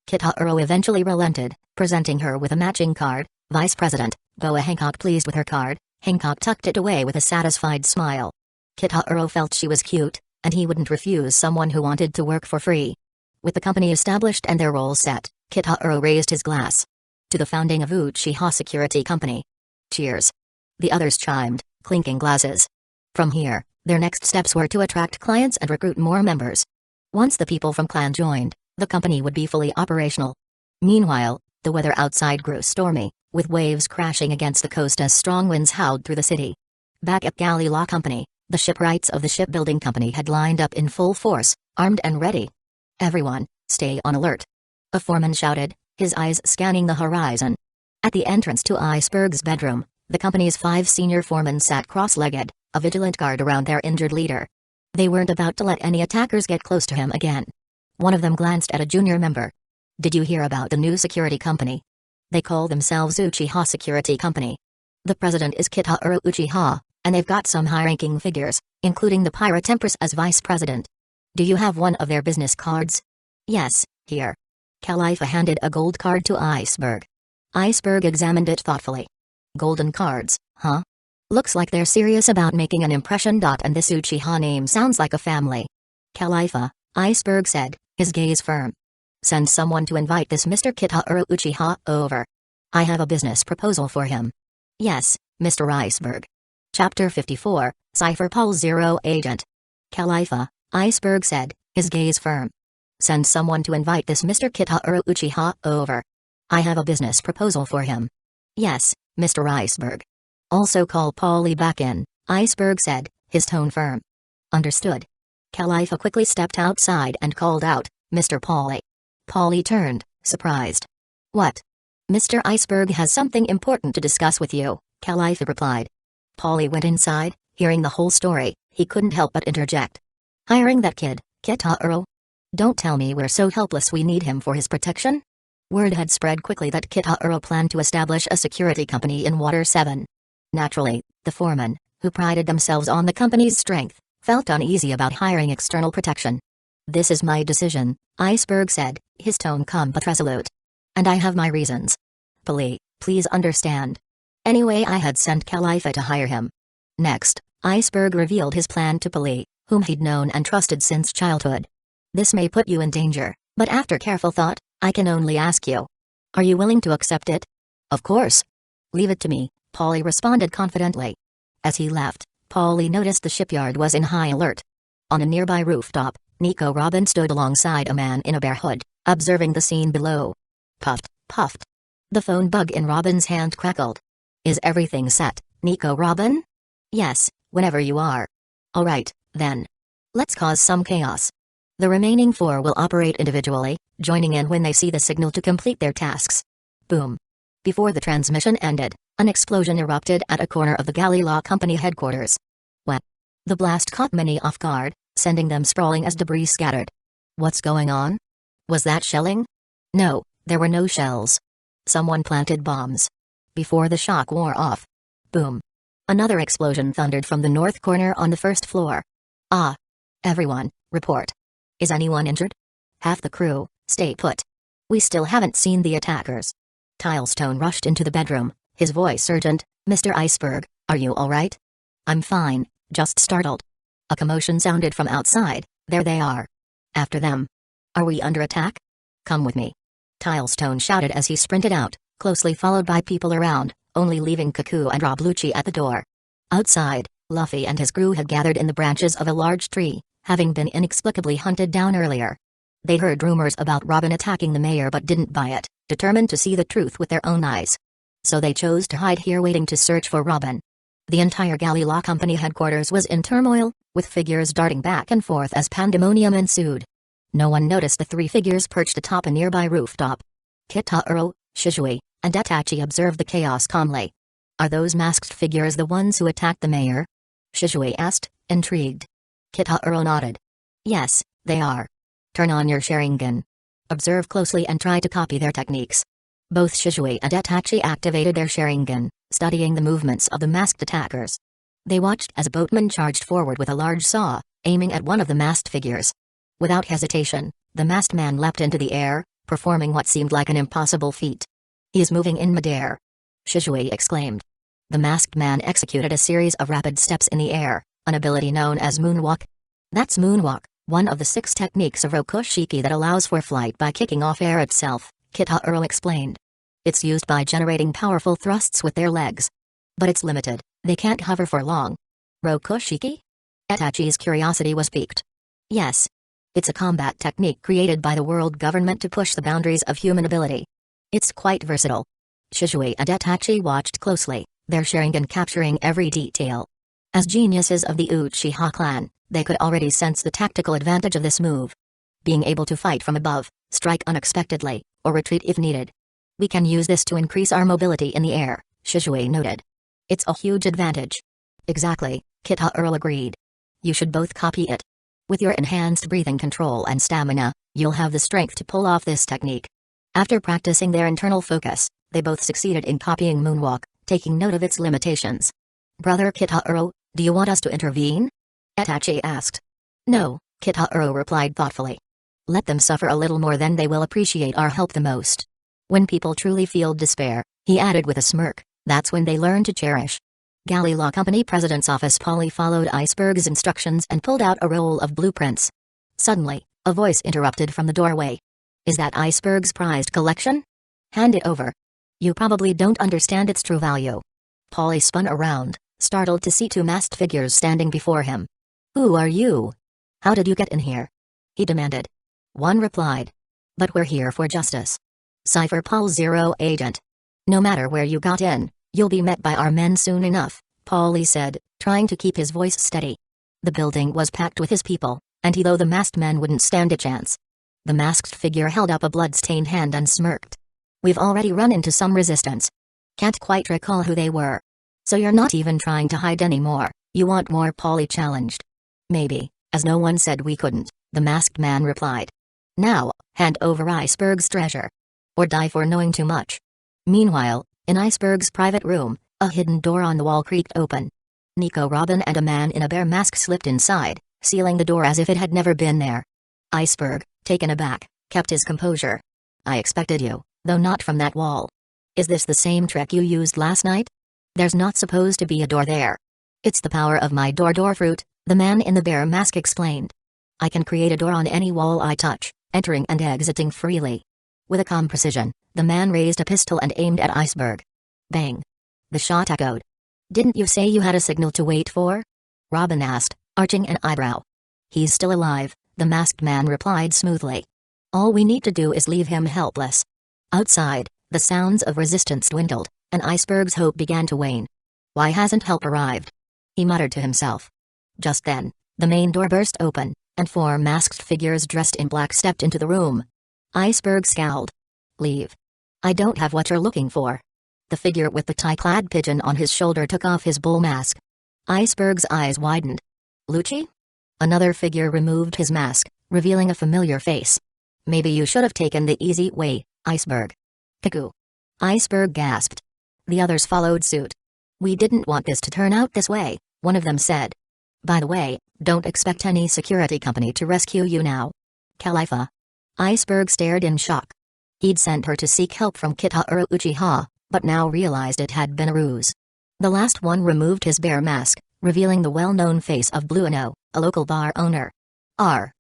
Kitaro eventually relented, presenting her with a matching card. Vice President, Boa Hancock. Pleased with her card, Hancock tucked it away with a satisfied smile. Kitaro felt she was cute, and he wouldn't refuse someone who wanted to work for free. With the company established and their roles set, Kitaro raised his glass. To the founding of Uchiha Security Company. Cheers. The others chimed, clinking glasses. From here, their next steps were to attract clients and recruit more members. Once the people from clan joined, the company would be fully operational. Meanwhile, the weather outside grew stormy, with waves crashing against the coast as strong winds howled through the city. Back at Galley Law Company, the shipwrights of the shipbuilding company had lined up in full force, armed and ready. Everyone, stay on alert. A foreman shouted, his eyes scanning the horizon. At the entrance to Iceberg's bedroom, the company's 5 senior foremen sat cross-legged, a vigilant guard around their injured leader. They weren't about to let any attackers get close to him again. One of them glanced at a junior member. Did you hear about the new security company? They call themselves Uchiha Security Company. The president is Kitaro Uchiha, and they've got some high-ranking figures, including the Pirate Empress as vice president. Do you have one of their business cards? Yes, here. Khalifa handed a gold card to Iceberg. Iceberg examined it thoughtfully. Golden cards, huh? Looks like they're serious about making an impression. And this Uchiha name sounds like a family. Khalifa, Iceberg said, his gaze firm. Send someone to invite this Mr. Kitaro Uchiha over. I have a business proposal for him. Yes, Mr. Iceberg. Chapter 54, Cypher Paul Zero Agent. Khalifa, Iceberg said, his gaze firm. Send someone to invite this Mr. Kitaro Uchiha over. I have a business proposal for him. Yes, Mr. Iceberg. Also call Paulie back in, Iceberg said, his tone firm. Understood. Khalifa quickly stepped outside and called out, Mr. Paulie. Paulie turned, surprised. What? Mr. Iceberg has something important to discuss with you, Khalifa replied. Paulie went inside, hearing the whole story, he couldn't help but interject. Hiring that kid, Kitaro? Don't tell me we're so helpless we need him for his protection? Word had spread quickly that Kitaro planned to establish a security company in Water 7. Naturally, the foremen, who prided themselves on the company's strength, felt uneasy about hiring external protection. This is my decision, Iceberg said, his tone calm but resolute. And I have my reasons. Please understand. Anyway, I had sent Khalifa to hire him. Next, Iceberg revealed his plan to Paulie, whom he'd known and trusted since childhood. This may put you in danger, but after careful thought, I can only ask you. Are you willing to accept it? Of course. Leave it to me, Paulie responded confidently. As he left, Paulie noticed the shipyard was in high alert. On a nearby rooftop, Nico Robin stood alongside a man in a bear hood, observing the scene below. Puffed, puffed. The phone bug in Robin's hand crackled. Is everything set, Nico Robin? Yes, whenever you are. All right, then. Let's cause some chaos. The remaining 4 will operate individually, joining in when they see the signal to complete their tasks. Boom. Before the transmission ended, an explosion erupted at a corner of the Galley Law Company headquarters. What? The blast caught many off guard, sending them sprawling as debris scattered. What's going on? Was that shelling? No, there were no shells. Someone planted bombs. Before the shock wore off. Boom. Another explosion thundered from the north corner on the first floor. Ah. Everyone, report. Is anyone injured? Half the crew, stay put. We still haven't seen the attackers. Tilestone rushed into the bedroom, his voice urgent. Mr. Iceberg, are you all right? I'm fine, just startled. A commotion sounded from outside. There they are. After them. Are we under attack? Come with me. Tilestone shouted as he sprinted out, closely followed by people around, only leaving Kaku and Roblucci at the door. Outside, Luffy and his crew had gathered in the branches of a large tree, having been inexplicably hunted down earlier. They heard rumors about Robin attacking the mayor but didn't buy it, determined to see the truth with their own eyes. So they chose to hide here waiting to search for Robin. The entire Galley Law Company headquarters was in turmoil, with figures darting back and forth as pandemonium ensued. No one noticed the 3 figures perched atop a nearby rooftop. Kitaro, Shizui, and Itachi observed the chaos calmly. Are those masked figures the ones who attacked the mayor? Shizui asked, intrigued. Kitaro nodded. Yes, they are. Turn on your Sharingan. Observe closely and try to copy their techniques. Both Shizui and Itachi activated their Sharingan, studying the movements of the masked attackers. They watched as a boatman charged forward with a large saw, aiming at one of the masked figures. Without hesitation, the masked man leapt into the air, performing what seemed like an impossible feat. He is moving in midair. Shizui exclaimed. The masked man executed a series of rapid steps in the air, an ability known as moonwalk. That's moonwalk, one of the 6 techniques of Rokushiki that allows for flight by kicking off air itself, Kitaro explained. It's used by generating powerful thrusts with their legs. But it's limited, they can't hover for long. Rokushiki? Itachi's curiosity was piqued. Yes. It's a combat technique created by the world government to push the boundaries of human ability. It's quite versatile. Shisui and Itachi watched closely, their sharing and capturing every detail. As geniuses of the Uchiha clan, they could already sense the tactical advantage of this move. Being able to fight from above, strike unexpectedly, or retreat if needed. We can use this to increase our mobility in the air, Shisui noted. It's a huge advantage. Exactly, Kitahuro agreed. You should both copy it. With your enhanced breathing control and stamina, you'll have the strength to pull off this technique. After practicing their internal focus, they both succeeded in copying Moonwalk, taking note of its limitations. Brother Kitahuro, do you want us to intervene? Itachi asked. No, Kitahuro replied thoughtfully. Let them suffer a little more, then they will appreciate our help the most. When people truly feel despair, he added with a smirk, that's when they learn to cherish. Galley Law Company President's Office. Polly followed Iceberg's instructions and pulled out a roll of blueprints. Suddenly, a voice interrupted from the doorway. Is that Iceberg's prized collection? Hand it over. You probably don't understand its true value. Polly spun around, startled to see two masked figures standing before him. Who are you? How did you get in here? He demanded. One replied. But we're here for justice. Cypher Paul 0 agent. No matter where you got in, you'll be met by our men soon enough, Paulie said, trying to keep his voice steady. The building was packed with his people, and though the masked men wouldn't stand a chance. The masked figure held up a blood-stained hand and smirked. We've already run into some resistance. Can't quite recall who they were. So you're not even trying to hide anymore, you want more, Paulie challenged. Maybe, as no one said we couldn't, the masked man replied. Now, hand over Iceberg's treasure. Or die for knowing too much. Meanwhile, in Iceberg's private room, a hidden door on the wall creaked open. Nico Robin and a man in a bear mask slipped inside, sealing the door as if it had never been there. Iceberg, taken aback, kept his composure. I expected you, though not from that wall. Is this the same trick you used last night? There's not supposed to be a door there. It's the power of my door fruit, the man in the bear mask explained. I can create a door on any wall I touch, entering and exiting freely. With a calm precision, the man raised a pistol and aimed at Iceberg. Bang. The shot echoed. Didn't you say you had a signal to wait for? Robin asked, arching an eyebrow. He's still alive, the masked man replied smoothly. All we need to do is leave him helpless. Outside, the sounds of resistance dwindled, and Iceberg's hope began to wane. Why hasn't help arrived? He muttered to himself. Just then, the main door burst open, and four masked figures dressed in black stepped into the room. Iceberg scowled. Leave. I don't have what you're looking for. The figure with the tie-clad pigeon on his shoulder took off his bull mask. Iceberg's eyes widened. Lucci? Another figure removed his mask, revealing a familiar face. Maybe you should have taken the easy way, Iceberg. Cuckoo. Iceberg gasped. The others followed suit. We didn't want this to turn out this way, one of them said. By the way, don't expect any security company to rescue you now. Khalifa. Iceberg stared in shock. He'd sent her to seek help from Kitahuro Uchiha, but now realized it had been a ruse. The last one removed his bear mask, revealing the well-known face of Blueno, a local bar owner. Are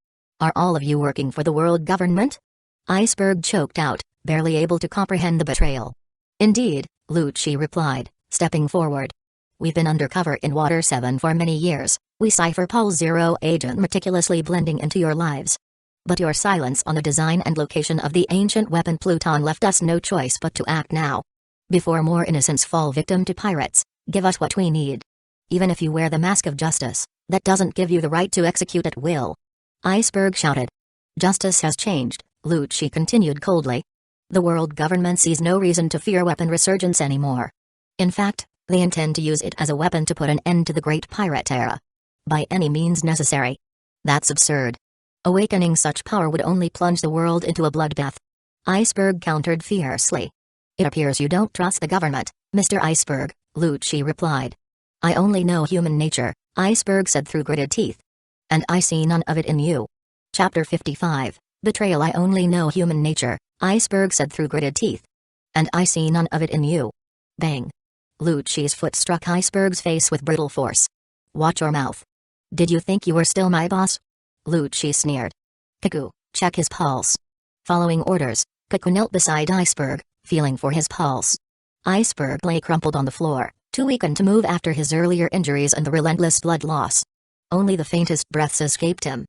all of you working for the world government? Iceberg choked out, barely able to comprehend the betrayal. Indeed, Lucci replied, stepping forward. We've been undercover in Water 7 for many years, we Cypher Paul 0 agent meticulously blending into your lives. But your silence on the design and location of the ancient weapon Pluton left us no choice but to act now. Before more innocents fall victim to pirates, give us what we need. Even if you wear the mask of justice, that doesn't give you the right to execute at will. Iceberg shouted. Justice has changed, Lucci continued coldly. The world government sees no reason to fear weapon resurgence anymore. In fact, they intend to use it as a weapon to put an end to the Great Pirate Era. By any means necessary. That's absurd. Awakening such power would only plunge the world into a bloodbath. Iceberg countered fiercely. It appears you don't trust the government, Mr. Iceberg, Lucci replied. I only know human nature, Iceberg said through gritted teeth. And I see none of it in you. Chapter 55, Betrayal. I only know human nature, Iceberg said through gritted teeth. And I see none of it in you. Bang. Lucci's foot struck Iceberg's face with brutal force. Watch your mouth. Did you think you were still my boss? Lucci sneered. Cuckoo, check his pulse. Following orders, Cuckoo knelt beside Iceberg, feeling for his pulse. Iceberg lay crumpled on the floor, too weakened to move after his earlier injuries and the relentless blood loss. Only the faintest breaths escaped him.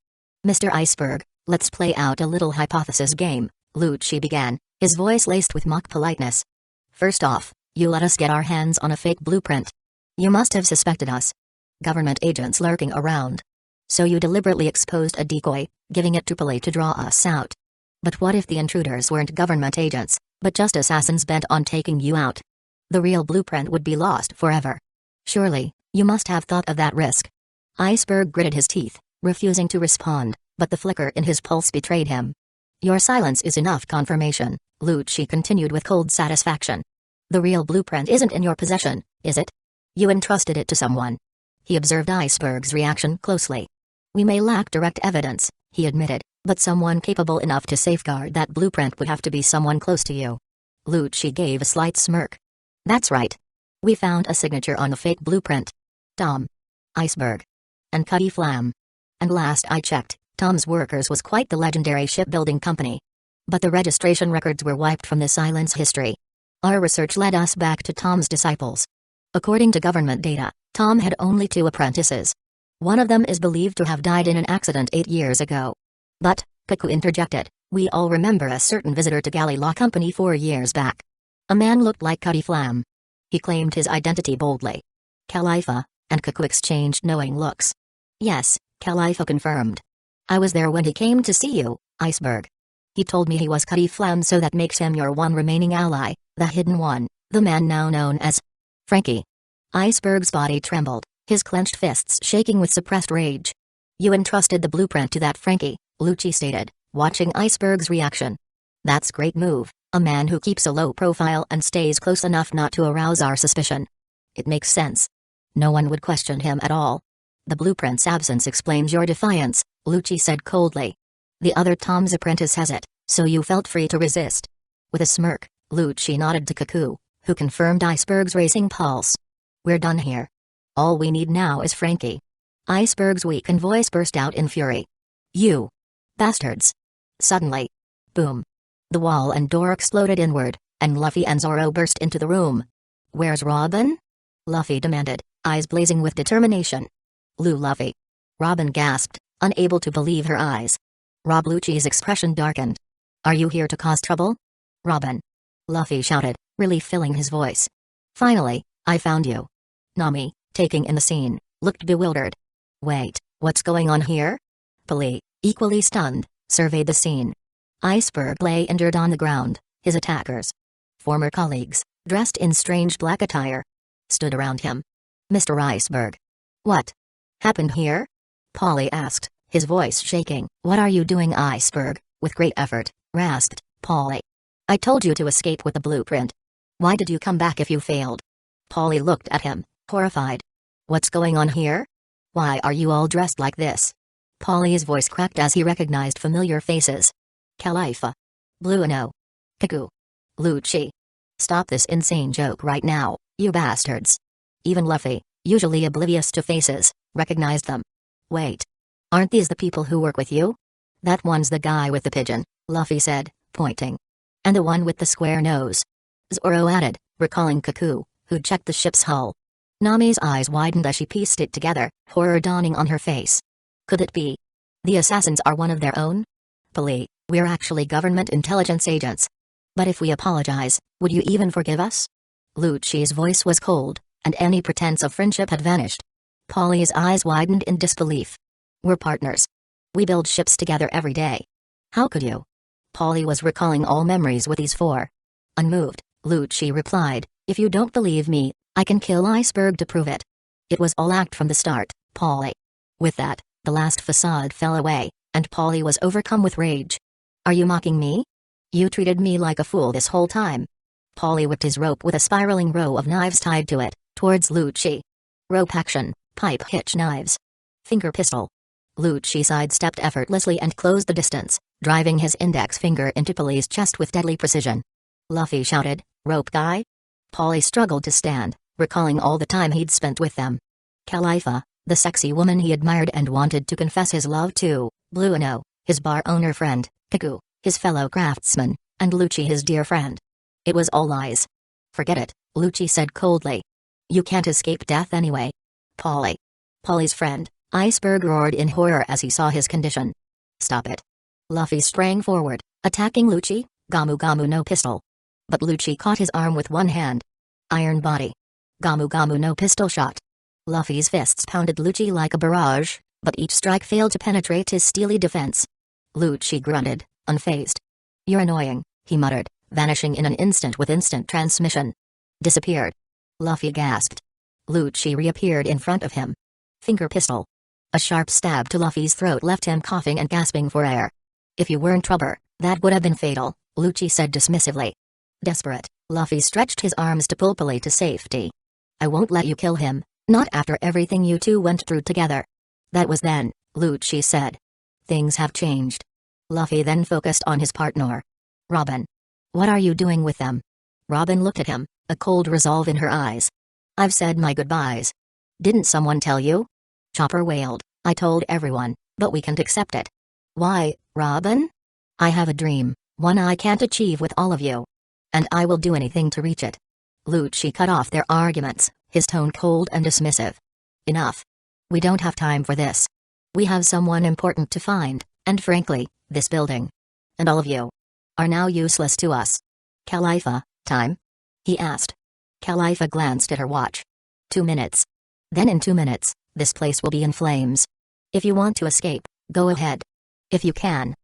"Mr. Iceberg, let's play out a little hypothesis game," Lucci began, his voice laced with mock politeness. "First off, you let us get our hands on a fake blueprint. You must have suspected us. Government agents lurking around. So you deliberately exposed a decoy, giving it to Pele to draw us out. But what if the intruders weren't government agents, but just assassins bent on taking you out? The real blueprint would be lost forever. Surely, you must have thought of that risk." Iceberg gritted his teeth, refusing to respond, but the flicker in his pulse betrayed him. "Your silence is enough confirmation," Lucci continued with cold satisfaction. "The real blueprint isn't in your possession, is it? You entrusted it to someone." He observed Iceberg's reaction closely. "We may lack direct evidence," he admitted, "but someone capable enough to safeguard that blueprint would have to be someone close to you." Lucci gave a slight smirk. "That's right. We found a signature on the fake blueprint. Tom. Iceberg. And Cutty Flam. And last I checked, Tom's Workers was quite the legendary shipbuilding company. But the registration records were wiped from the silence history. Our research led us back to Tom's disciples. According to government data, Tom had only 2 apprentices. One of them is believed to have died in an accident 8 years ago. But, Kaku interjected, we all remember a certain visitor to Galley Law Company 4 years back. A man looked like Cutty Flam. He claimed his identity boldly. Khalifa, and Kaku exchanged knowing looks. Yes, Khalifa confirmed. I was there when he came to see you, Iceberg. He told me he was Cutty Flam, so that makes him your one remaining ally, the hidden one, the man now known as Frankie. Iceberg's body trembled, his clenched fists shaking with suppressed rage. You entrusted the blueprint to that Frankie, Lucci stated, watching Iceberg's reaction. That's great move, a man who keeps a low profile and stays close enough not to arouse our suspicion. It makes sense. No one would question him at all. The blueprint's absence explains your defiance, Lucci said coldly. The other Tom's apprentice has it, so you felt free to resist. With a smirk, Lucci nodded to Kaku, who confirmed Iceberg's racing pulse. We're done here. All we need now is Frankie. Iceberg's weakened voice burst out in fury. You bastards. Suddenly. Boom. The wall and door exploded inward, and Luffy and Zoro burst into the room. Where's Robin? Luffy demanded, eyes blazing with determination. Luffy. Robin gasped, unable to believe her eyes. Rob Lucci's expression darkened. Are you here to cause trouble? Robin. Luffy shouted, relief filling his voice. Finally, I found you. Nami, taking in the scene, looked bewildered. Wait, what's going on here? Pele, equally stunned, surveyed the scene. Iceberg lay injured on the ground, his attackers, former colleagues, dressed in strange black attire, stood around him. Mr. Iceberg. What happened here? Polly asked, his voice shaking. What are you doing, Iceberg? With great effort, rasped Polly. I told you to escape with the blueprint. Why did you come back if you failed? Polly looked at him, horrified. What's going on here? Why are you all dressed like this? Polly's voice cracked as he recognized familiar faces. Khalifa. Blueno. Kaku. Lucci. Stop this insane joke right now, you bastards. Even Luffy, usually oblivious to faces, recognized them. Wait. Aren't these the people who work with you? That one's the guy with the pigeon, Luffy said, pointing. And the one with the square nose. Zoro added, recalling Kaku, who'd checked the ship's hull. Nami's eyes widened as she pieced it together, horror dawning on her face. Could it be? The assassins are one of their own? Pele, we're actually government intelligence agents. But if we apologize, would you even forgive us? Lucci's voice was cold, and any pretense of friendship had vanished. Polly's eyes widened in disbelief. We're partners. We build ships together every day. How could you? Polly was recalling all memories with these four. Unmoved, Lucci replied, if you don't believe me, I can kill Iceberg to prove it. It was all act from the start, Polly. With that, the last facade fell away, and Polly was overcome with rage. Are you mocking me? You treated me like a fool this whole time. Polly whipped his rope with a spiraling row of knives tied to it, towards Lucci. Rope action, pipe hitch knives. Finger pistol. Lucci sidestepped effortlessly and closed the distance, driving his index finger into Polly's chest with deadly precision. Luffy shouted, rope guy? Polly struggled to stand, recalling all the time he'd spent with them. Khalifa, the sexy woman he admired and wanted to confess his love to, Blueno, his bar owner friend, Kaku, his fellow craftsman, and Lucci his dear friend. It was all lies. Forget it, Lucci said coldly. You can't escape death anyway. Polly. Polly's friend, Iceberg roared in horror as he saw his condition. Stop it. Luffy sprang forward, attacking Lucci, Gamu Gamu no pistol. But Lucci caught his arm with one hand. Iron body. Gamu Gamu no pistol shot. Luffy's fists pounded Lucci like a barrage, but each strike failed to penetrate his steely defense. Lucci grunted, unfazed. You're annoying, he muttered, vanishing in an instant with instant transmission. Disappeared. Luffy gasped. Lucci reappeared in front of him. Finger pistol. A sharp stab to Luffy's throat left him coughing and gasping for air. If you weren't rubber, that would have been fatal, Lucci said dismissively. Desperate, Luffy stretched his arms to pull Polly to safety. I won't let you kill him, not after everything you two went through together. That was then, Lucci said. Things have changed. Luffy then focused on his partner. Robin. What are you doing with them? Robin looked at him, a cold resolve in her eyes. I've said my goodbyes. Didn't someone tell you? Chopper wailed, I told everyone, but we can't accept it. Why, Robin? I have a dream, one I can't achieve with all of you. And I will do anything to reach it. Lucci cut off their arguments, his tone cold and dismissive. Enough. We don't have time for this. We have someone important to find, and frankly, this building. And all of you are now useless to us. Khalifa, time? He asked. Khalifa glanced at her watch. 2 minutes. Then in 2 minutes, this place will be in flames. If you want to escape, go ahead. If you can.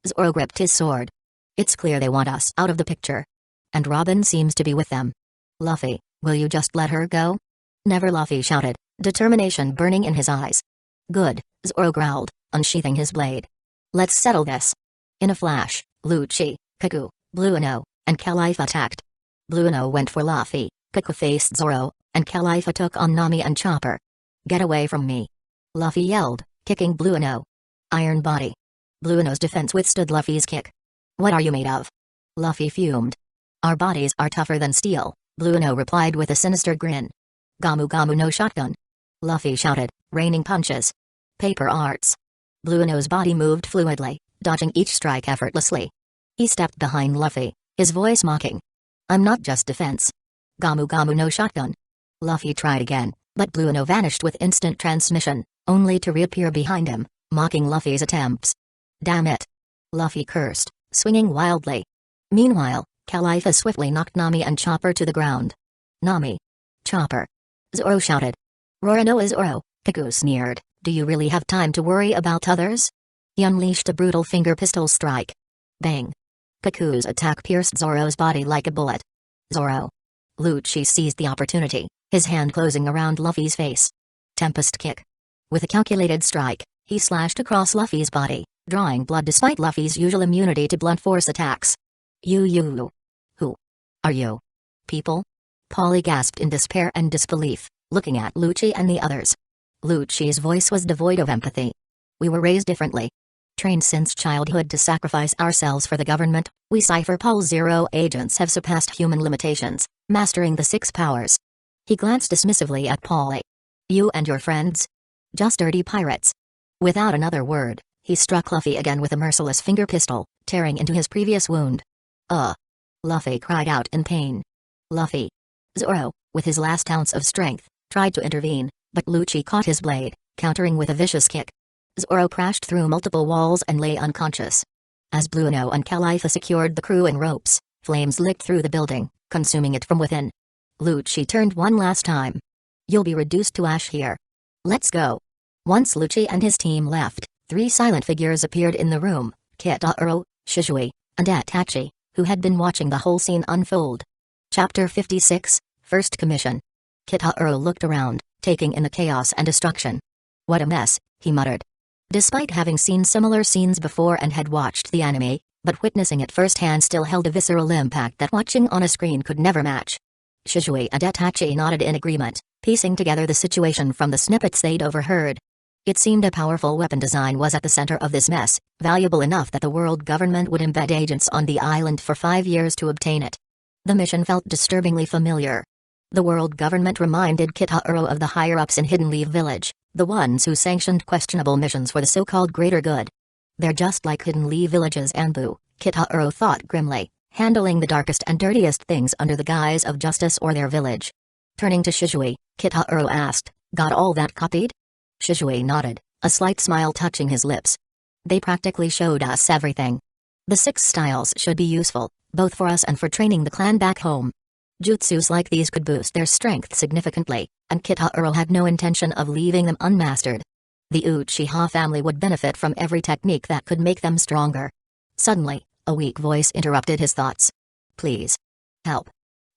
Zoro gripped his sword. It's clear they want us out of the picture. And Robin seems to be with them. Luffy, will you just let her go? Never, Luffy shouted, determination burning in his eyes. Good, Zoro growled, unsheathing his blade. Let's settle this. In a flash, Lucci, Kaku, Blueno, and Khalifa attacked. Blueno went for Luffy, Kaku faced Zoro, and Khalifa took on Nami and Chopper. Get away from me. Luffy yelled, kicking Blueno. Iron body. Blueno's defense withstood Luffy's kick. What are you made of? Luffy fumed. Our bodies are tougher than steel, Blueno replied with a sinister grin. Gamu Gamu no shotgun. Luffy shouted, raining punches. Paper arts. Blueno's body moved fluidly, dodging each strike effortlessly. He stepped behind Luffy, his voice mocking. I'm not just defense. Gamu Gamu no shotgun. Luffy tried again, but Blueno vanished with instant transmission, only to reappear behind him, mocking Luffy's attempts. Damn it. Luffy cursed, swinging wildly. Meanwhile, Khalifa swiftly knocked Nami and Chopper to the ground. Nami. Chopper. Zoro shouted. Roronoa Zoro, Kaku sneered, do you really have time to worry about others? He unleashed a brutal finger pistol strike. Bang. Kaku's attack pierced Zoro's body like a bullet. Zoro. Lucci seized the opportunity, his hand closing around Luffy's face. Tempest kick. With a calculated strike, he slashed across Luffy's body, drawing blood despite Luffy's usual immunity to blunt force attacks. You. Who are you? People? Polly gasped in despair and disbelief, looking at Lucci and the others. Lucci's voice was devoid of empathy. We were raised differently. Trained since childhood to sacrifice ourselves for the government, we Cypher Pol Zero agents have surpassed human limitations, mastering the 6 powers. He glanced dismissively at Polly. You and your friends? Just dirty pirates. Without another word, he struck Luffy again with a merciless finger pistol, tearing into his previous wound. Luffy cried out in pain. Luffy. Zoro, with his last ounce of strength, tried to intervene, but Lucci caught his blade, countering with a vicious kick. Zoro crashed through multiple walls and lay unconscious. As Blueno and Khalifa secured the crew in ropes, flames licked through the building, consuming it from within. Lucci turned one last time. You'll be reduced to ash here. Let's go. Once Lucci and his team left, 3 silent figures appeared in the room, Kitaro, Shisui, and Itachi, who had been watching the whole scene unfold. Chapter 56, First Commission. Kitaro looked around, taking in the chaos and destruction. What a mess, he muttered. Despite having seen similar scenes before and had watched the anime, but witnessing it firsthand still held a visceral impact that watching on a screen could never match. Shisui and Itachi nodded in agreement, piecing together the situation from the snippets they'd overheard. It seemed a powerful weapon design was at the center of this mess, valuable enough that the world government would embed agents on the island for 5 years to obtain it. The mission felt disturbingly familiar. The world government reminded Kitaro of the higher-ups in Hidden Leaf Village, the ones who sanctioned questionable missions for the so-called greater good. They're just like Hidden Leaf Village's Anbu, Kitaro thought grimly, handling the darkest and dirtiest things under the guise of justice or their village. Turning to Shizui, Kitahiro asked, "Got all that copied?" Shizui nodded, a slight smile touching his lips. "They practically showed us everything. The 6 styles should be useful, both for us and for training the clan back home. Jutsus like these could boost their strength significantly, and Kitahiro had no intention of leaving them unmastered. The Uchiha family would benefit from every technique that could make them stronger." Suddenly, a weak voice interrupted his thoughts. "Please. Help.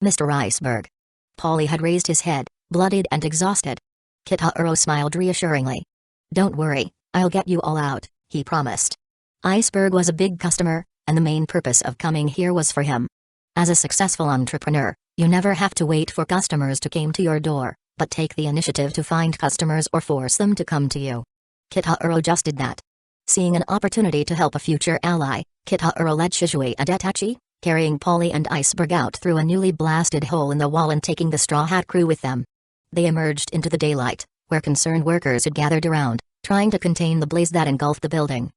Mr. Iceberg." Polly had raised his head, bloodied and exhausted. Kitahiro smiled reassuringly. "Don't worry, I'll get you all out," he promised. Iceberg was a big customer, and the main purpose of coming here was for him. As a successful entrepreneur, you never have to wait for customers to come to your door, but take the initiative to find customers or force them to come to you. Kitahiro just did that. Seeing an opportunity to help a future ally, Kitahiro led Shizui and Itachi, carrying Polly and Iceberg out through a newly blasted hole in the wall and taking the Straw Hat crew with them. They emerged into the daylight, where concerned workers had gathered around, trying to contain the blaze that engulfed the building.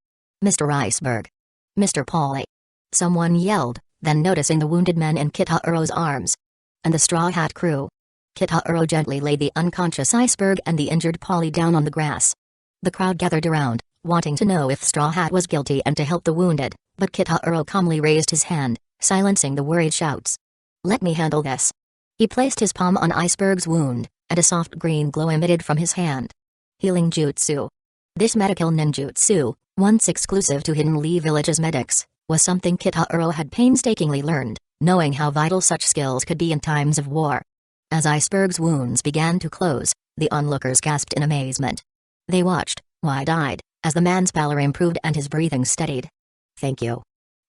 "Mr. Iceberg! Mr. Polly!" someone yelled, then noticing the wounded men in Kitahiro's arms. "And the Straw Hat crew." Kitahiro gently laid the unconscious Iceberg and the injured Polly down on the grass. The crowd gathered around, wanting to know if Straw Hat was guilty and to help the wounded, but Kitahiro calmly raised his hand, silencing the worried shouts. "Let me handle this." He placed his palm on Iceberg's wound, and a soft green glow emitted from his hand. Healing Jutsu. This medical ninjutsu, once exclusive to Hidden Lee Village's medics, was something Kitahiro had painstakingly learned, knowing how vital such skills could be in times of war. As Iceberg's wounds began to close, the onlookers gasped in amazement. They watched, wide-eyed, as the man's pallor improved and his breathing steadied. "Thank you,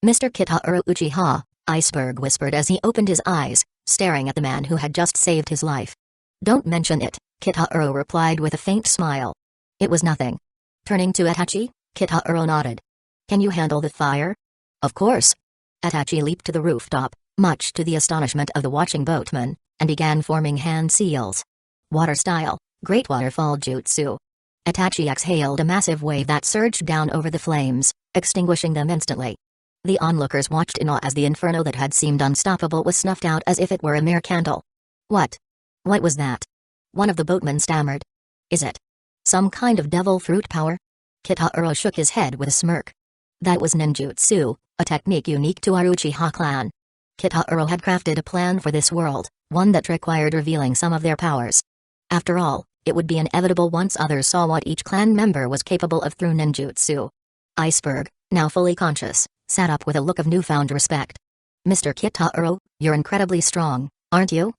Mr. Kitahiro Uchiha," Iceberg whispered as he opened his eyes, staring at the man who had just saved his life. "Don't mention it," Kitahiro replied with a faint smile. "It was nothing." Turning to Itachi, Kitahiro nodded. "Can you handle the fire?" "Of course." Itachi leaped to the rooftop, much to the astonishment of the watching boatmen, and began forming hand seals. Water style, Great Waterfall Jutsu. Itachi exhaled a massive wave that surged down over the flames, extinguishing them instantly. The onlookers watched in awe as the inferno that had seemed unstoppable was snuffed out as if it were a mere candle. What was that?" one of the boatmen stammered. "Is it some kind of devil fruit power?" Kitahiro shook his head with a smirk. "That was ninjutsu, a technique unique to our Uchiha clan. Kitahiro had crafted a plan for this world, one that required revealing some of their powers. After all, it would be inevitable once others saw what each clan member was capable of through ninjutsu." Iceberg, now fully conscious, sat up with a look of newfound respect. "Mr. Kitahiro, you're incredibly strong, aren't you?"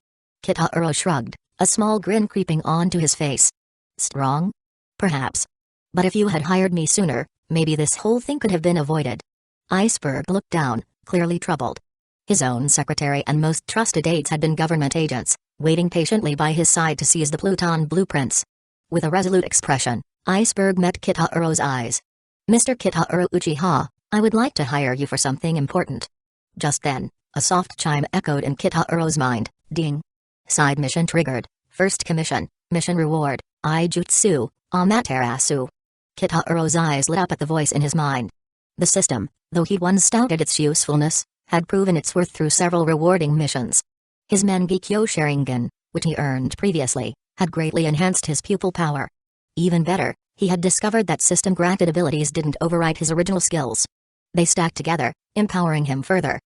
Kitahiro shrugged, a small grin creeping onto his face. "Strong? Perhaps. But if you had hired me sooner, maybe this whole thing could have been avoided." Iceberg looked down, clearly troubled. His own secretary and most trusted aides had been government agents, waiting patiently by his side to seize the Pluton blueprints. With a resolute expression, Iceberg met Kitahiro's eyes. "Mr. Kitahiro Uchiha, I would like to hire you for something important." Just then, a soft chime echoed in Kitahiro's mind. Ding. Side mission triggered. First commission, mission reward, Ijutsu, Amaterasu. Kitahiro's eyes lit up at the voice in his mind. The system, though he'd once doubted its usefulness, had proven its worth through several rewarding missions. His Mangekyo Sharingan, which he earned previously, had greatly enhanced his pupil power. Even better, he had discovered that system-granted abilities didn't override his original skills. They stacked together, empowering him further.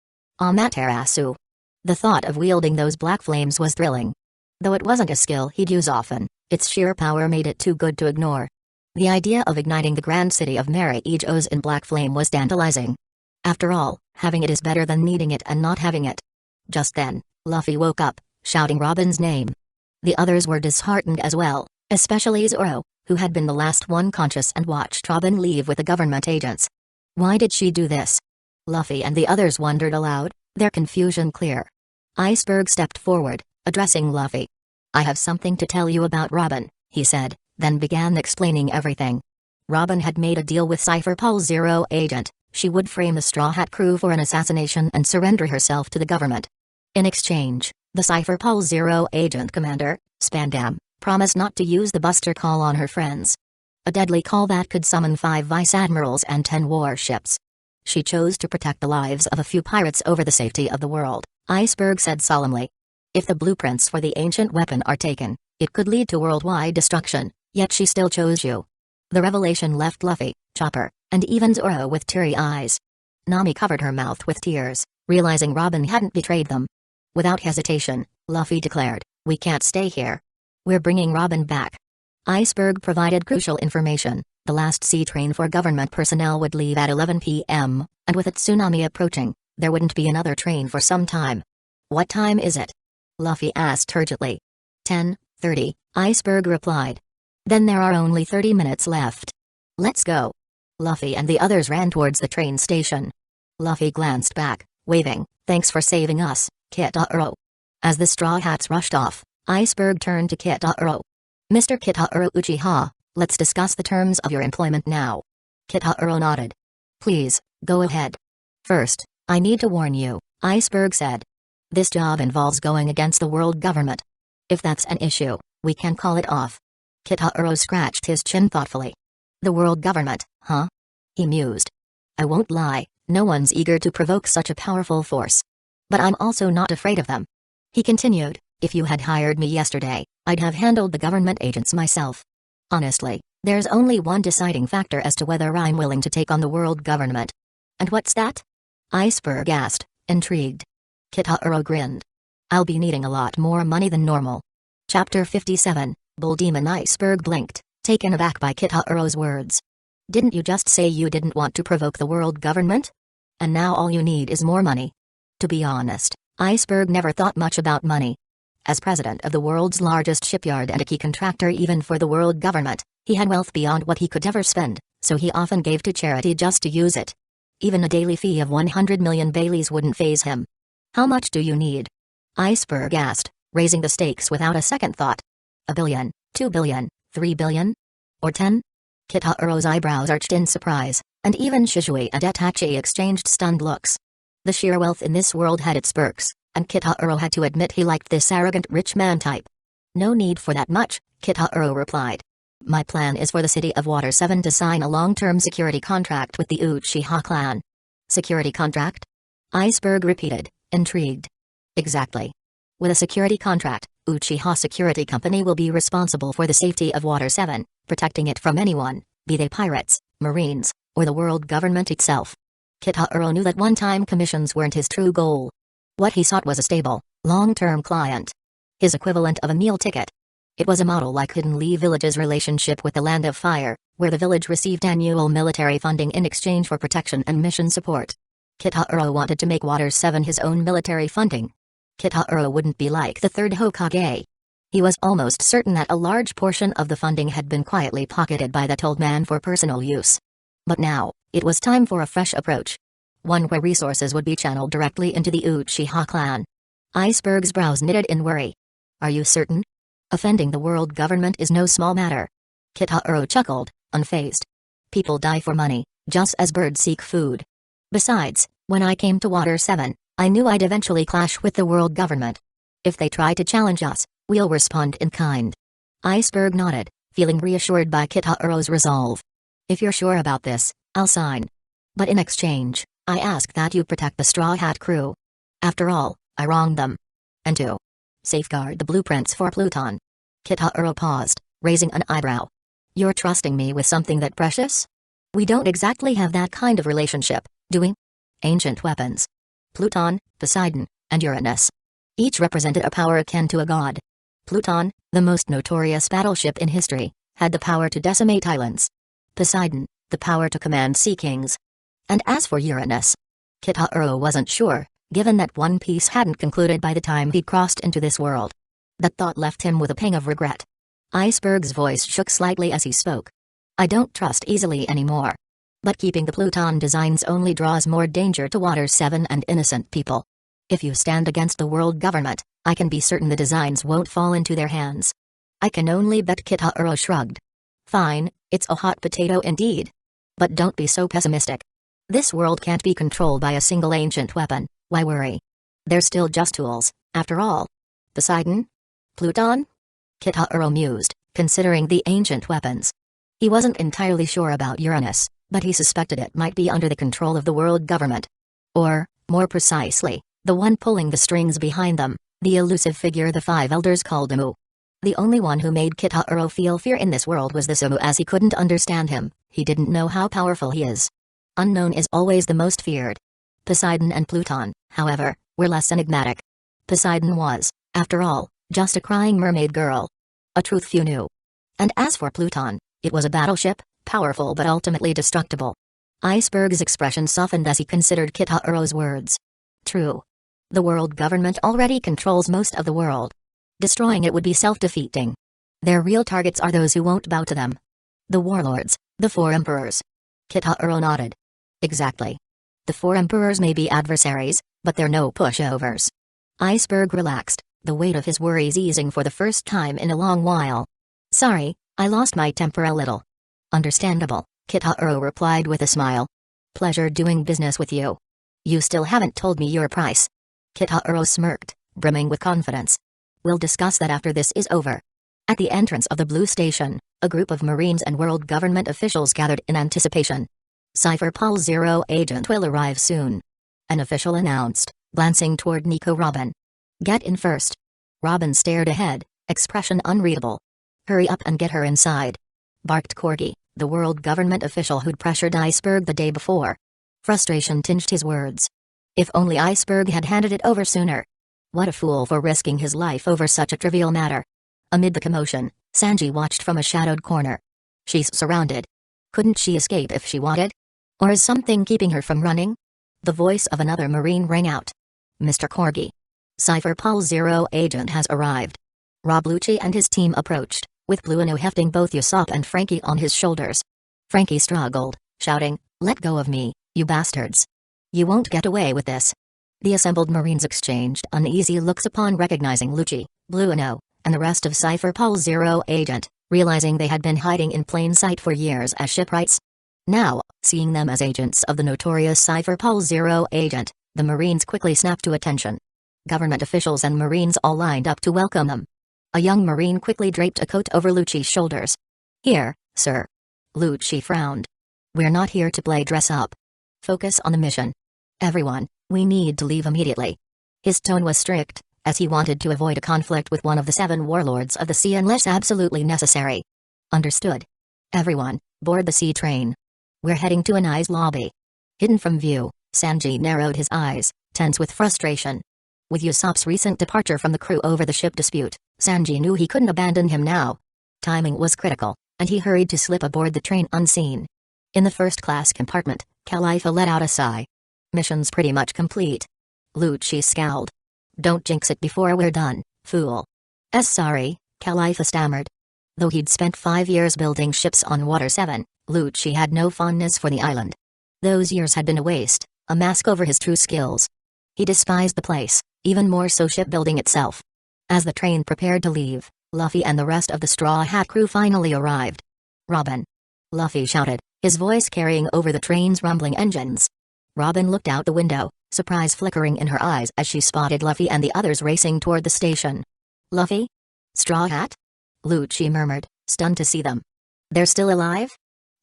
Amaterasu. The thought of wielding those black flames was thrilling. Though it wasn't a skill he'd use often, its sheer power made it too good to ignore. The idea of igniting the grand city of Mary-Ejo's in black flame was tantalizing. After all, having it is better than needing it and not having it. Just then, Luffy woke up, shouting Robin's name. The others were disheartened as well, especially Zoro, who had been the last one conscious and watched Robin leave with the government agents. Why did she do this? Luffy and the others wondered aloud, their confusion clear. Iceberg stepped forward, addressing Luffy. "I have something to tell you about Robin," he said, then began explaining everything. Robin had made a deal with Cypher Paul Zero agent. She would frame the Straw Hat crew for an assassination and surrender herself to the government. In exchange, the Cypher Paul Zero agent commander, Spandam, promised not to use the Buster Call on her friends. A deadly call that could summon 5 vice admirals and 10 warships. She chose to protect the lives of a few pirates over the safety of the world, Iceberg said solemnly. If the blueprints for the ancient weapon are taken, it could lead to worldwide destruction, yet she still chose you. The revelation left Luffy, Chopper, and even Zoro with teary eyes. Nami covered her mouth with tears, realizing Robin hadn't betrayed them. Without hesitation, Luffy declared, "We can't stay here. We're bringing Robin back." Iceberg provided crucial information. The last sea train for government personnel would leave at 11 p.m., and with a tsunami approaching, there wouldn't be another train for some time. "What time is it?" Luffy asked urgently. 10:30, Iceberg replied. "Then there are only 30 minutes left. Let's go." Luffy and the others ran towards the train station. Luffy glanced back, waving, "Thanks for saving us, Kitaro." As the Straw Hats rushed off, Iceberg turned to Kitaro. "Mr. Kitaro Uchiha, let's discuss the terms of your employment now." Kitaro nodded. "Please, go ahead." "First, I need to warn you," Iceberg said. "This job involves going against the world government. If that's an issue, we can call it off." Kitaro scratched his chin thoughtfully. "The world government, huh?" he mused. "I won't lie, no one's eager to provoke such a powerful force. But I'm also not afraid of them." He continued, "If you had hired me yesterday, I'd have handled the government agents myself. Honestly, there's only one deciding factor as to whether I'm willing to take on the world government." "And what's that?" Iceberg asked, intrigued. Kitaro grinned. "I'll be needing a lot more money than normal." Chapter 57, Bull Demon. Iceberg blinked, taken aback by Kitaro's words. "Didn't you just say you didn't want to provoke the world government? And now all you need is more money?" To be honest, Iceberg never thought much about money. As president of the world's largest shipyard and a key contractor even for the world government, he had wealth beyond what he could ever spend, so he often gave to charity just to use it. Even a daily fee of 100 million Baileys wouldn't faze him. "How much do you need?" Iceberg asked, raising the stakes without a second thought. "1 billion, 2 billion, 3 billion? Or 10? Kitaro's eyebrows arched in surprise, and even Shishui and Itachi exchanged stunned looks. The sheer wealth in this world had its perks, and Kitaro had to admit he liked this arrogant rich man type. "No need for that much," Kitaro replied. "My plan is for the city of Water 7 to sign a long-term security contract with the Uchiha clan." "Security contract?" Iceberg repeated, intrigued. "Exactly. With a security contract, Uchiha Security Company will be responsible for the safety of Water 7, protecting it from anyone, be they pirates, marines, or the world government itself." Kitaro knew that one-time commissions weren't his true goal. What he sought was a stable, long-term client. His equivalent of a meal ticket. It was a model like Hidden Lee Village's relationship with the Land of Fire, where the village received annual military funding in exchange for protection and mission support. Kitaro wanted to make Water 7 his own military funding. Kitaro wouldn't be like the third Hokage. He was almost certain that a large portion of the funding had been quietly pocketed by that old man for personal use. But now, it was time for a fresh approach. One where resources would be channeled directly into the Uchiha clan. Iceberg's brows knitted in worry. "Are you certain? Offending the world government is no small matter." Kitaro chuckled, unfazed. "People die for money, just as birds seek food. Besides, when I came to Water 7, I knew I'd eventually clash with the world government. If they try to challenge us, we'll respond in kind." Iceberg nodded, feeling reassured by Kitaro's resolve. "If you're sure about this, I'll sign. But in exchange, I ask that you protect the Straw Hat crew. After all, I wronged them. And to safeguard the blueprints for Pluton." Kitaro paused, raising an eyebrow. "You're trusting me with something that precious? We don't exactly have that kind of relationship, do we? Ancient weapons. Pluton, Poseidon, and Uranus. Each represented a power akin to a god. Pluton, the most notorious battleship in history, had the power to decimate islands. Poseidon, the power to command sea kings. And as for Uranus, Kitaro wasn't sure, given that One Piece hadn't concluded by the time he'd crossed into this world. That thought left him with a pang of regret. Iceberg's voice shook slightly as he spoke. "I don't trust easily anymore. But keeping the Pluton designs only draws more danger to Water 7 and innocent people. If you stand against the world government, I can be certain the designs won't fall into their hands." "I can only bet." Kitaro shrugged. "Fine, it's a hot potato indeed. But don't be so pessimistic. This world can't be controlled by a single ancient weapon, why worry? They're still just tools, after all." "Poseidon? Pluton?" Kitaro mused, considering the ancient weapons. He wasn't entirely sure about Uranus, but he suspected it might be under the control of the world government. Or, more precisely, the one pulling the strings behind them, the elusive figure the five elders called Imu. The only one who made Kitahuro feel fear in this world was this Imu, as he couldn't understand him. He didn't know how powerful he is. Unknown is always the most feared. Poseidon and Pluton, however, were less enigmatic. Poseidon was, after all, just a crying mermaid girl. A truth few knew. And as for Pluton, it was a battleship, powerful but ultimately destructible. Iceberg's expression softened as he considered Kitahuro's words. True. The world government already controls most of the world. Destroying it would be self-defeating. Their real targets are those who won't bow to them. The warlords, the four emperors. Kitahuro nodded. Exactly. The four emperors may be adversaries, but they're no pushovers. Iceberg relaxed, the weight of his worries easing for the first time in a long while. Sorry, I lost my temper a little. Understandable, Kitahuro replied with a smile. Pleasure doing business with you. You still haven't told me your price. Kitahuro smirked, brimming with confidence. We'll discuss that after this is over. At the entrance of the Blue Station, a group of Marines and world government officials gathered in anticipation. Cypher Pol Zero agent will arrive soon. An official announced, glancing toward Nico Robin. Get in first. Robin stared ahead, expression unreadable. Hurry up and get her inside. Barked Corgi, the world government official who'd pressured Iceberg the day before. Frustration tinged his words. If only Iceberg had handed it over sooner. What a fool for risking his life over such a trivial matter. Amid the commotion, Sanji watched from a shadowed corner. She's surrounded. Couldn't she escape if she wanted? Or is something keeping her from running? The voice of another Marine rang out. Mr. Corgi. Cypher Pol Zero agent has arrived. Rob Lucci and his team approached, with Blueno hefting both Usopp and Frankie on his shoulders. Frankie struggled, shouting, "Let go of me, you bastards. You won't get away with this." The assembled Marines exchanged uneasy looks upon recognizing Lucci, Blueno, and the rest of Cypher Pol Zero agent, realizing they had been hiding in plain sight for years as shipwrights. Now, seeing them as agents of the notorious Cypher Pol Zero agent, the Marines quickly snapped to attention. Government officials and Marines all lined up to welcome them. A young Marine quickly draped a coat over Lucci's shoulders. Here, sir. Lucci frowned. We're not here to play dress up. Focus on the mission. Everyone, we need to leave immediately. His tone was strict, as he wanted to avoid a conflict with one of the 7 warlords of the sea unless absolutely necessary. Understood. Everyone, board the sea train. We're heading to an ice lobby. Hidden from view, Sanji narrowed his eyes, tense with frustration. With Usopp's recent departure from the crew over the ship dispute, Sanji knew he couldn't abandon him now. Timing was critical, and he hurried to slip aboard the train unseen. In the first-class compartment, Califa let out a sigh. Mission's pretty much complete. Lucci scowled. Don't jinx it before we're done, fool. Sorry, Califa stammered. Though he'd spent 5 years building ships on Water 7, Lucci had no fondness for the island. Those years had been a waste, a mask over his true skills. He despised the place, even more so shipbuilding itself. As the train prepared to leave, Luffy and the rest of the Straw Hat crew finally arrived. Robin. Luffy shouted, his voice carrying over the train's rumbling engines. Robin looked out the window, surprise flickering in her eyes as she spotted Luffy and the others racing toward the station. Luffy? Straw Hat? Lucci murmured, stunned to see them. They're still alive?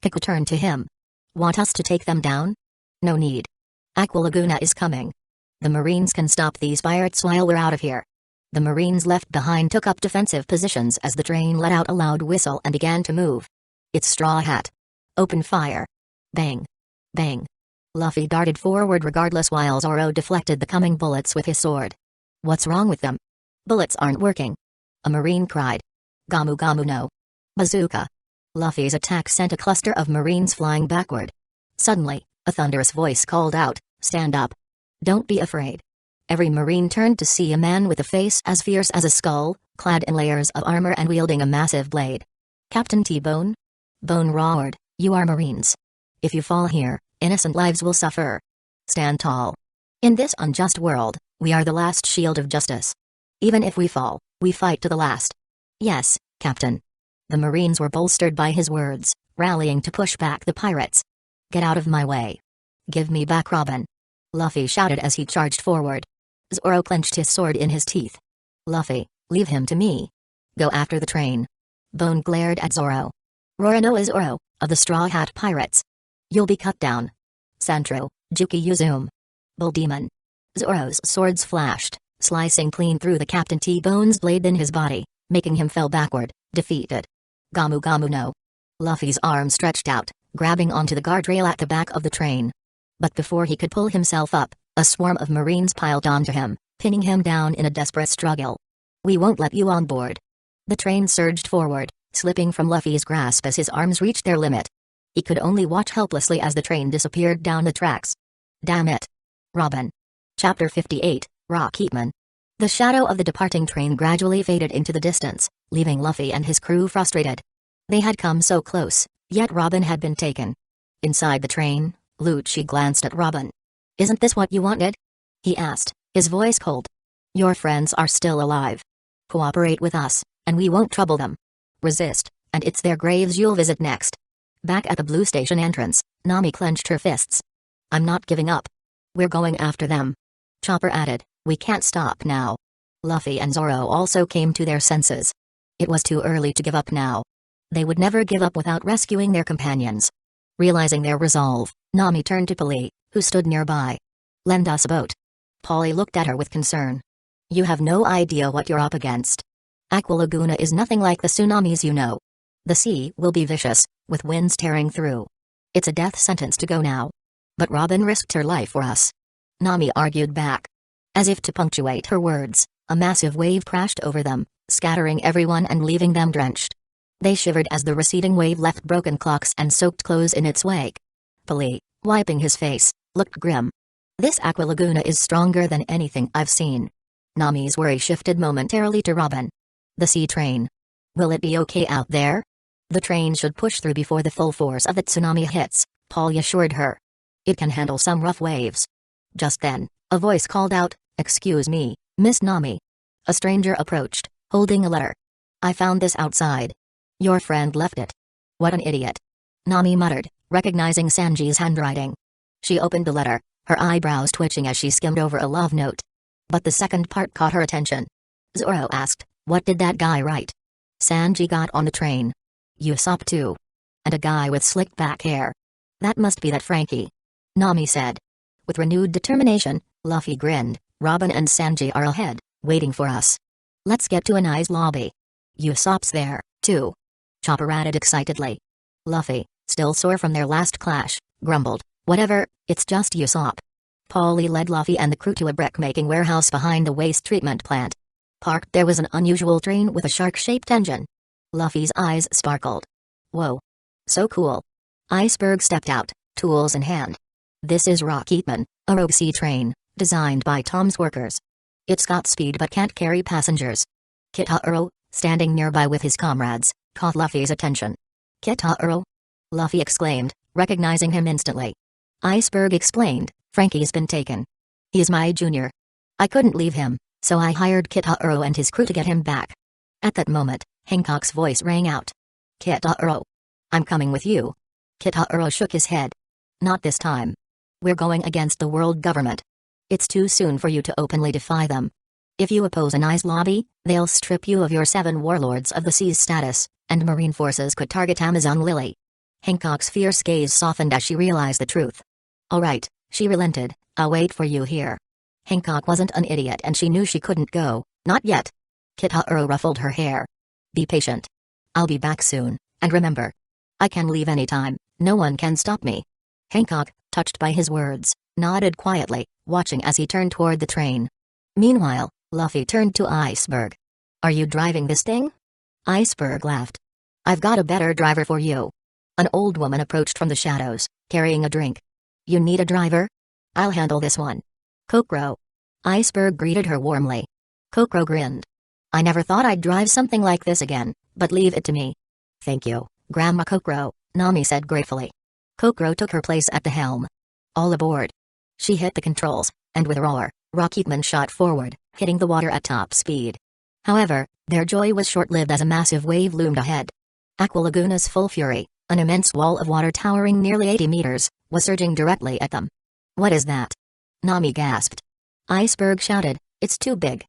Kiku turned to him. Want us to take them down? No need. Aqua Laguna is coming. The Marines can stop these pirates while we're out of here. The Marines left behind took up defensive positions as the train let out a loud whistle and began to move. It's Straw Hat. Open fire. Bang. Bang. Luffy darted forward regardless while Zoro deflected the coming bullets with his sword. What's wrong with them? Bullets aren't working. A Marine cried. Gamu Gamu no. Bazooka. Luffy's attack sent a cluster of Marines flying backward. Suddenly, a thunderous voice called out, stand up. Don't be afraid. Every Marine turned to see a man with a face as fierce as a skull, clad in layers of armor and wielding a massive blade. Captain T-Bone? Bone roared, you are Marines. If you fall here, innocent lives will suffer. Stand tall. In this unjust world, we are the last shield of justice. Even if we fall, we fight to the last. Yes, Captain. The Marines were bolstered by his words, rallying to push back the pirates. Get out of my way. Give me back Robin. Luffy shouted as he charged forward. Zoro clenched his sword in his teeth. Luffy, leave him to me. Go after the train. Bone glared at Zoro. Roronoa Zoro, of the Straw Hat Pirates. You'll be cut down. Sandro, Juki Yuzume. Bull Demon. Zoro's swords flashed, slicing clean through the Captain T-Bone's blade in his body, making him fell backward, defeated. Gamu Gamu no. Luffy's arm stretched out, grabbing onto the guardrail at the back of the train. But before he could pull himself up, a swarm of Marines piled onto him, pinning him down in a desperate struggle. We won't let you on board. The train surged forward, slipping from Luffy's grasp as his arms reached their limit. He could only watch helplessly as the train disappeared down the tracks. Damn it. Robin. Chapter 58, Rocketman. The shadow of the departing train gradually faded into the distance, leaving Luffy and his crew frustrated. They had come so close, yet Robin had been taken. Inside the train, Lucci glanced at Robin. Isn't this what you wanted? He asked, his voice cold. Your friends are still alive. Cooperate with us, and we won't trouble them. Resist, and it's their graves you'll visit next. Back at the Blue Station entrance, Nami clenched her fists. I'm not giving up. We're going after them. Chopper added, we can't stop now. Luffy and Zoro also came to their senses. It was too early to give up now. They would never give up without rescuing their companions. Realizing their resolve, Nami turned to Polly, who stood nearby. Lend us a boat. Polly looked at her with concern. You have no idea what you're up against. Aqua Laguna is nothing like the tsunamis you know. The sea will be vicious, with winds tearing through. It's a death sentence to go now. But Robin risked her life for us. Nami argued back. As if to punctuate her words, a massive wave crashed over them, scattering everyone and leaving them drenched. They shivered as the receding wave left broken clocks and soaked clothes in its wake. Polly, wiping his face, looked grim. This Aqua Laguna is stronger than anything I've seen. Nami's worry shifted momentarily to Robin. The sea train. Will it be okay out there? The train should push through before the full force of the tsunami hits, Polly assured her. It can handle some rough waves. Just then, a voice called out, Excuse me, Miss Nami. A stranger approached, holding a letter. I found this outside. Your friend left it. What an idiot. Nami muttered, recognizing Sanji's handwriting. She opened the letter, her eyebrows twitching as she skimmed over a love note. But the second part caught her attention. Zoro asked, what did that guy write? Sanji got on the train. Usopp too. And a guy with slicked back hair. That must be that Frankie. Nami said. With renewed determination, Luffy grinned. Robin and Sanji are ahead, waiting for us. Let's get to a nice lobby. Usopp's there, too. Chopper added excitedly. Luffy, still sore from their last clash, grumbled, whatever, it's just Usopp. Polly led Luffy and the crew to a brick-making warehouse behind the waste treatment plant. Parked there was an unusual train with a shark-shaped engine. Luffy's eyes sparkled. Whoa. So cool. Iceberg stepped out, tools in hand. This is Rocketman, a rogue sea train, designed by Tom's workers. It's got speed but can't carry passengers. Kitaro, standing nearby with his comrades, caught Luffy's attention. Kitaro? Luffy exclaimed, recognizing him instantly. Iceberg explained, Frankie's been taken. He's my junior. I couldn't leave him, so I hired Kitaro and his crew to get him back. At that moment, Hancock's voice rang out. Kitaro. I'm coming with you. Kitaro shook his head. Not this time. We're going against the world government. It's too soon for you to openly defy them. If you oppose an ice lobby, they'll strip you of your 7 warlords of the seas status, and marine forces could target Amazon Lily. Hancock's fierce gaze softened as she realized the truth. All right, she relented, I'll wait for you here. Hancock wasn't an idiot and she knew she couldn't go, not yet. Kitaro ruffled her hair. Be patient. I'll be back soon, and remember. I can leave anytime, no one can stop me. Hancock, touched by his words, nodded quietly, watching as he turned toward the train. Meanwhile, Luffy turned to Iceberg. Are you driving this thing? Iceberg laughed. I've got a better driver for you. An old woman approached from the shadows, carrying a drink. You need a driver? I'll handle this one. Kokoro. Iceberg greeted her warmly. Kokoro grinned. I never thought I'd drive something like this again, but leave it to me. Thank you, Grandma Kokoro, Nami said gratefully. Kokoro took her place at the helm. All aboard. She hit the controls, and with a roar, Rocketman shot forward, hitting the water at top speed. However, their joy was short-lived as a massive wave loomed ahead. Aqua Laguna's full fury, an immense wall of water towering nearly 80 meters, was surging directly at them. What is that? Nami gasped. Iceberg shouted, it's too big.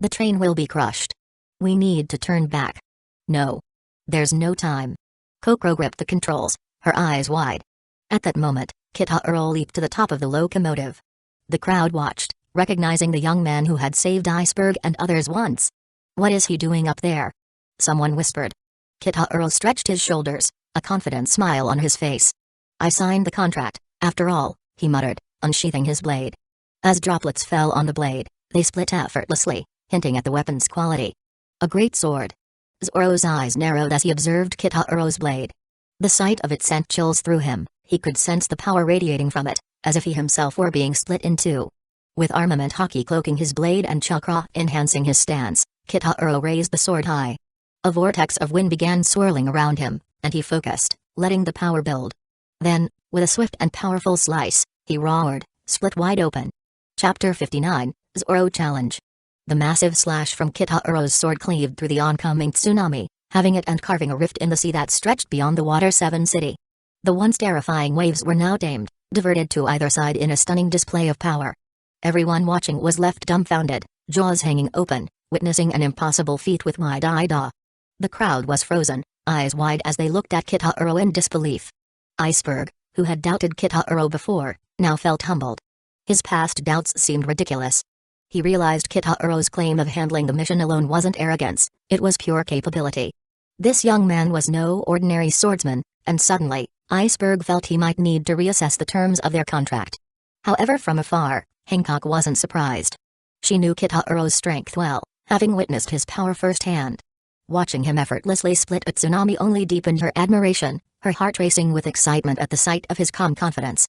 The train will be crushed. We need to turn back. No. There's no time. Kokoro gripped the controls, her eyes wide. At that moment, Kitahuro leaped to the top of the locomotive. The crowd watched, recognizing the young man who had saved Iceberg and others once. "What is he doing up there?" someone whispered. Kitahuro stretched his shoulders, a confident smile on his face. "I signed the contract, after all," he muttered, unsheathing his blade. As droplets fell on the blade, they split effortlessly, hinting at the weapon's quality. A great sword. Zoro's eyes narrowed as he observed Kitahuro's blade. The sight of it sent chills through him. He could sense the power radiating from it, as if he himself were being split in two. With armament hockey cloaking his blade and chakra enhancing his stance, Kitahuro raised the sword high. A vortex of wind began swirling around him, and he focused, letting the power build. Then, with a swift and powerful slice, he roared, split wide open. Chapter 59, Zoro Challenge. The massive slash from Kitahuro's sword cleaved through the oncoming tsunami, having it and carving a rift in the sea that stretched beyond the Water 7 city. The once terrifying waves were now tamed, diverted to either side in a stunning display of power. Everyone watching was left dumbfounded, jaws hanging open, witnessing an impossible feat with wide-eyed awe. The crowd was frozen, eyes wide as they looked at Kitahuro in disbelief. Iceberg, who had doubted Kitahuro before, now felt humbled. His past doubts seemed ridiculous. He realized Kitahuro's claim of handling the mission alone wasn't arrogance, it was pure capability. This young man was no ordinary swordsman, and suddenly, Iceberg felt he might need to reassess the terms of their contract. However, from afar, Hancock wasn't surprised. She knew Kitahuro's strength well, having witnessed his power firsthand. Watching him effortlessly split a tsunami only deepened her admiration, her heart racing with excitement at the sight of his calm confidence.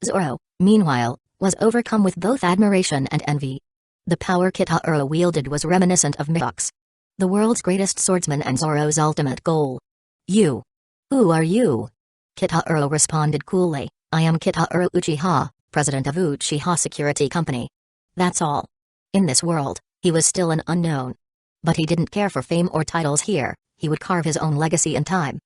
Zoro, meanwhile, was overcome with both admiration and envy. The power Kitahuro wielded was reminiscent of Mage's, the world's greatest swordsman and Zoro's ultimate goal. "You. Who are you?" Kitahuro responded coolly, "I am Kitahuro Uchiha, president of Uchiha Security Company." That's all. In this world, he was still an unknown. But he didn't care for fame or titles here, he would carve his own legacy in time.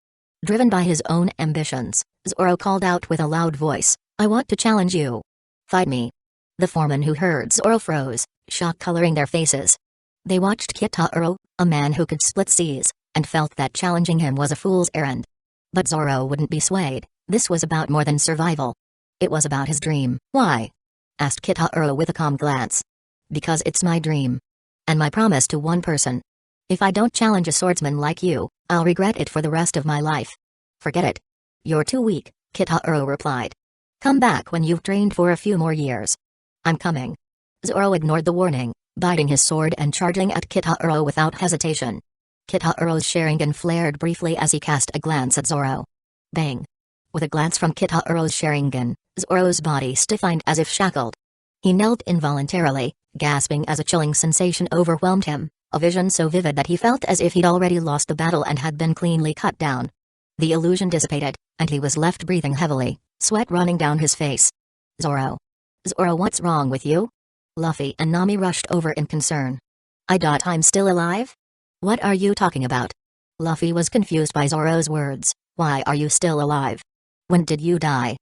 Driven by his own ambitions, Zoro called out with a loud voice, "I want to challenge you. Fight me." The foremen who heard Zoro froze, shock coloring their faces. They watched Kitahuro, a man who could split seas, and felt that challenging him was a fool's errand. But Zoro wouldn't be swayed. This was about more than survival. It was about his dream. "Why?" asked Kitahuro with a calm glance. "Because it's my dream. And my promise to one person. If I don't challenge a swordsman like you, I'll regret it for the rest of my life." "Forget it. You're too weak," Kitahuro replied. "Come back when you've trained for a few more years." "I'm coming." Zoro ignored the warning, biting his sword and charging at Kitahuro without hesitation. Kitahuro's Sharingan flared briefly as he cast a glance at Zoro. Bang! With a glance from Kitahuro's Sharingan, Zoro's body stiffened as if shackled. He knelt involuntarily, gasping as a chilling sensation overwhelmed him, a vision so vivid that he felt as if he'd already lost the battle and had been cleanly cut down. The illusion dissipated, and he was left breathing heavily, sweat running down his face. "Zoro. Zoro, what's wrong with you?" Luffy and Nami rushed over in concern. I'm still alive? What are you talking about?" Luffy was confused by Zoro's words. "Why are you still alive? When did you die?"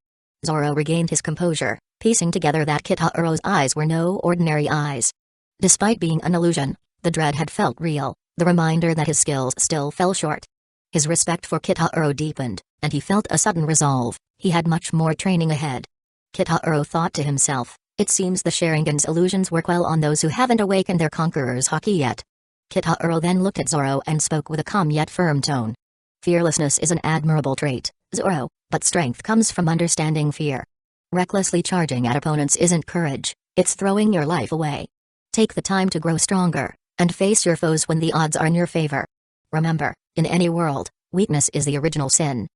Zoro regained his composure, piecing together that Kitahuro's eyes were no ordinary eyes. Despite being an illusion, the dread had felt real, the reminder that his skills still fell short. His respect for Kitahuro deepened, and he felt a sudden resolve. He had much more training ahead. Kitahuro thought to himself, "It seems the Sharingan's illusions work well on those who haven't awakened their conqueror's haki yet." Kitahuro then looked at Zoro and spoke with a calm yet firm tone. "Fearlessness is an admirable trait, Zoro, but strength comes from understanding fear. Recklessly charging at opponents isn't courage, it's throwing your life away. Take the time to grow stronger, and face your foes when the odds are in your favor. Remember, in any world, weakness is the original sin."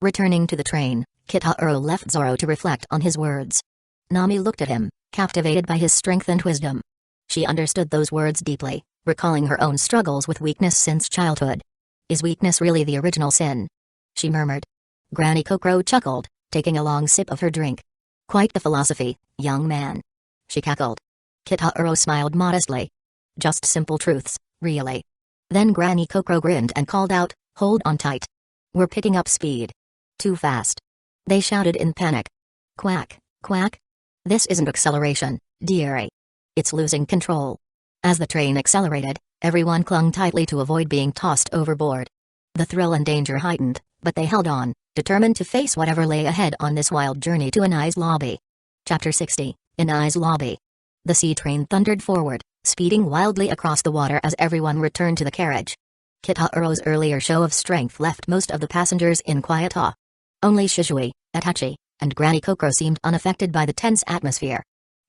Returning to the train, Kitahuro left Zoro to reflect on his words. Nami looked at him, captivated by his strength and wisdom. She understood those words deeply, recalling her own struggles with weakness since childhood. "Is weakness really the original sin?" she murmured. Granny Kokoro chuckled, taking a long sip of her drink. "Quite the philosophy, young man," she cackled. Kitahuro smiled modestly. "Just simple truths, really." Then Granny Kokoro grinned and called out, "Hold on tight. We're picking up speed. Too fast." They shouted in panic. "Quack, quack. This isn't acceleration, dearie. It's losing control." As the train accelerated, everyone clung tightly to avoid being tossed overboard. The thrill and danger heightened, But they held on, determined to face whatever lay ahead on this wild journey to Anai's lobby. Chapter 60, Anai's lobby. The sea train thundered forward, speeding wildly across the water as everyone returned to the carriage. Kitaro's earlier show of strength left most of the passengers in quiet awe. Only Shizui, Itachi, and Granny Kokoro seemed unaffected by the tense atmosphere.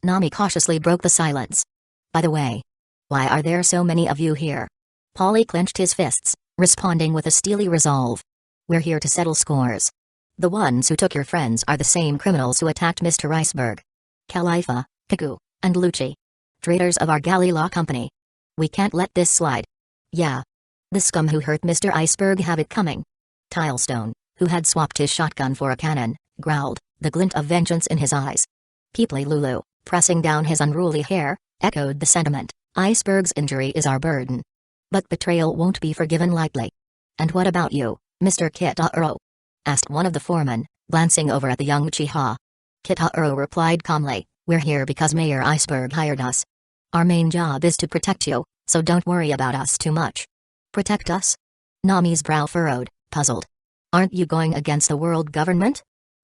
Nami cautiously broke the silence. By the way, why are there so many of you here? Polly clenched his fists, responding with a steely resolve. We're here to settle scores. The ones who took your friends are the same criminals who attacked Mr. Iceberg. Califa, Kaku, and Lucci. Traitors of our galley law company. We can't let this slide. Yeah. The scum who hurt Mr. Iceberg have it coming. Tilestone, who had swapped his shotgun for a cannon, growled, the glint of vengeance in his eyes. Peeply Lulu, pressing down his unruly hair, echoed the sentiment, Iceberg's injury is our burden. But betrayal won't be forgiven lightly. And what about you, Mr. Kitaro? Asked one of the foremen, glancing over at the young Uchiha. Kitaro replied calmly, we're here because Mayor Iceberg hired us. Our main job is to protect you, so don't worry about us too much. Protect us? Nami's brow furrowed, puzzled. Aren't you going against the world government?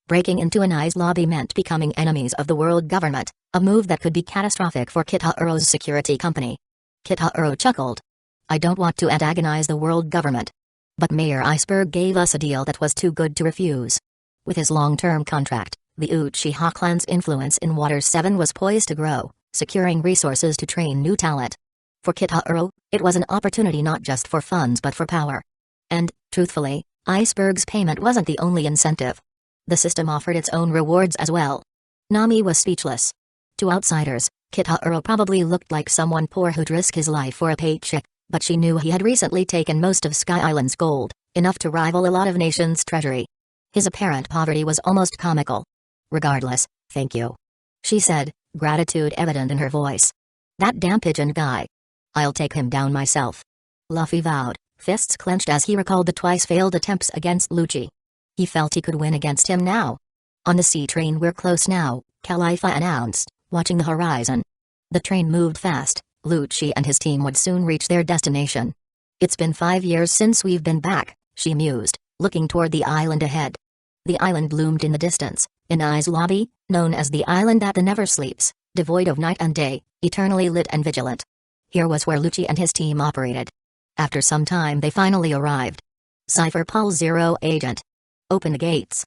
Breaking into Anai's lobby meant becoming enemies of the world government, a move that could be catastrophic for Kitaro's security company. Kitaro chuckled. I don't want to antagonize the world government. But Mayor Iceberg gave us a deal that was too good to refuse. With his long-term contract, the Uchiha clan's influence in Water 7 was poised to grow, securing resources to train new talent. For Kitaro, it was an opportunity not just for funds but for power. And, truthfully, Iceberg's payment wasn't the only incentive. The system offered its own rewards as well. Nami was speechless. To outsiders, Kitaro probably looked like someone poor who'd risk his life for a paycheck, but she knew he had recently taken most of Sky Island's gold, enough to rival a lot of nations' treasury. His apparent poverty was almost comical. Regardless, thank you. She said, gratitude evident in her voice. That damn pigeon guy. I'll take him down myself. Luffy vowed, fists clenched as he recalled the twice-failed attempts against Lucci. He felt he could win against him now. On the sea train we're close now, Califa announced, watching the horizon. The train moved fast, Lucci and his team would soon reach their destination. It's been 5 years since we've been back, she mused, looking toward the island ahead. The island loomed in the distance, Anai's lobby, known as the island that never sleeps, devoid of night and day, eternally lit and vigilant. Here was where Lucci and his team operated. After some time they finally arrived. Cypher Paul 0 Agent. Open the gates.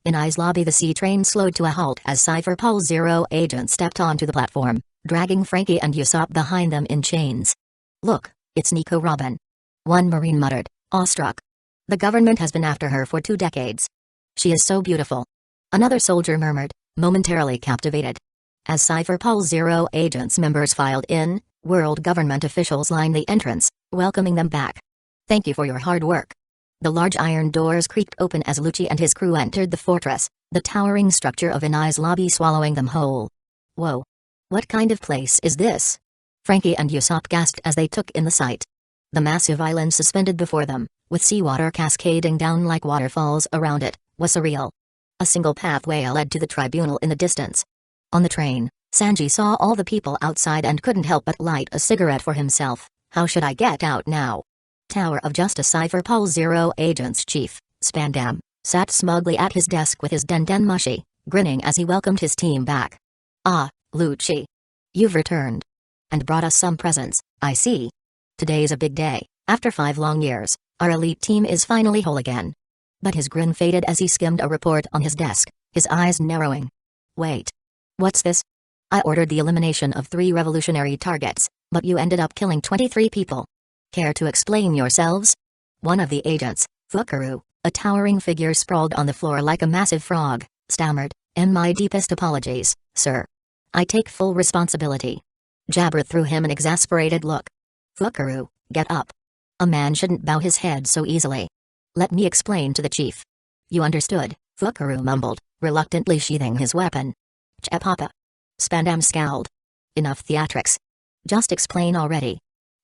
Anai's lobby. The sea train slowed to a halt as Cypher Paul 0 Agent stepped onto the platform, dragging Frankie and Usopp behind them in chains. Look, it's Nico Robin. One Marine muttered, awestruck. The government has been after her for 2 decades. She is so beautiful. Another soldier murmured, momentarily captivated. As Cypher Paul 0 Agent's members filed in, world government officials lined the entrance, welcoming them back. Thank you for your hard work. The large iron doors creaked open as Lucci and his crew entered the fortress, the towering structure of Anai's lobby swallowing them whole. Whoa. What kind of place is this? Frankie and Usopp gasped as they took in the sight. The massive island suspended before them, with seawater cascading down like waterfalls around it, was surreal. A single pathway led to the tribunal in the distance. On the train, Sanji saw all the people outside and couldn't help but light a cigarette for himself. How should I get out now? Tower of Justice. Cypher Paul 0 Agent's chief, Spandam, sat smugly at his desk with his den mushi, grinning as he welcomed his team back. Ah, Lucci. You've returned. And brought us some presents, I see. Today's a big day. After 5 long years, our elite team is finally whole again. But his grin faded as he skimmed a report on his desk, his eyes narrowing. Wait. What's this? I ordered the elimination of 3 revolutionary targets, but you ended up killing 23 people. Care to explain yourselves? One of the agents, Fukaru, a towering figure sprawled on the floor like a massive frog, stammered, my deepest apologies, sir. I take full responsibility. Jabber threw him an exasperated look. Fukaru, get up. A man shouldn't bow his head so easily. Let me explain to the chief. You understood, Fukaru mumbled, reluctantly sheathing his weapon. Chapapa. Spandam scowled. Enough theatrics. Just explain already.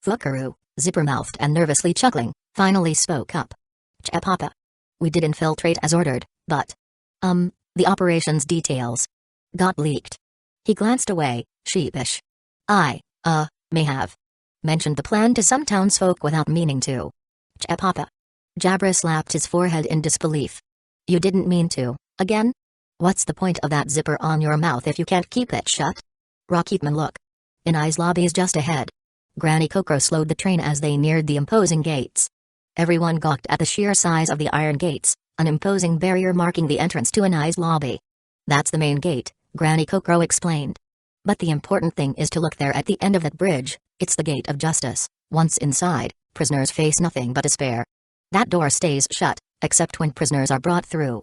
Fukaru, zipper-mouthed and nervously chuckling, finally spoke up. Chapapa. We did infiltrate as ordered, but... the operation's details got leaked. He glanced away, sheepish. I may have mentioned the plan to some townsfolk without meaning to. Chapapa. Jabra slapped his forehead in disbelief. You didn't mean to, again? What's the point of that zipper on your mouth if you can't keep it shut? Rocketman, look. Inai's lobby is just ahead. Granny Kokoro slowed the train as they neared the imposing gates. Everyone gawked at the sheer size of the iron gates, an imposing barrier marking the entrance to Inai's lobby. That's the main gate, Granny Kokoro explained. But the important thing is to look there at the end of that bridge. It's the gate of justice. Once inside, prisoners face nothing but despair. That door stays shut, except when prisoners are brought through.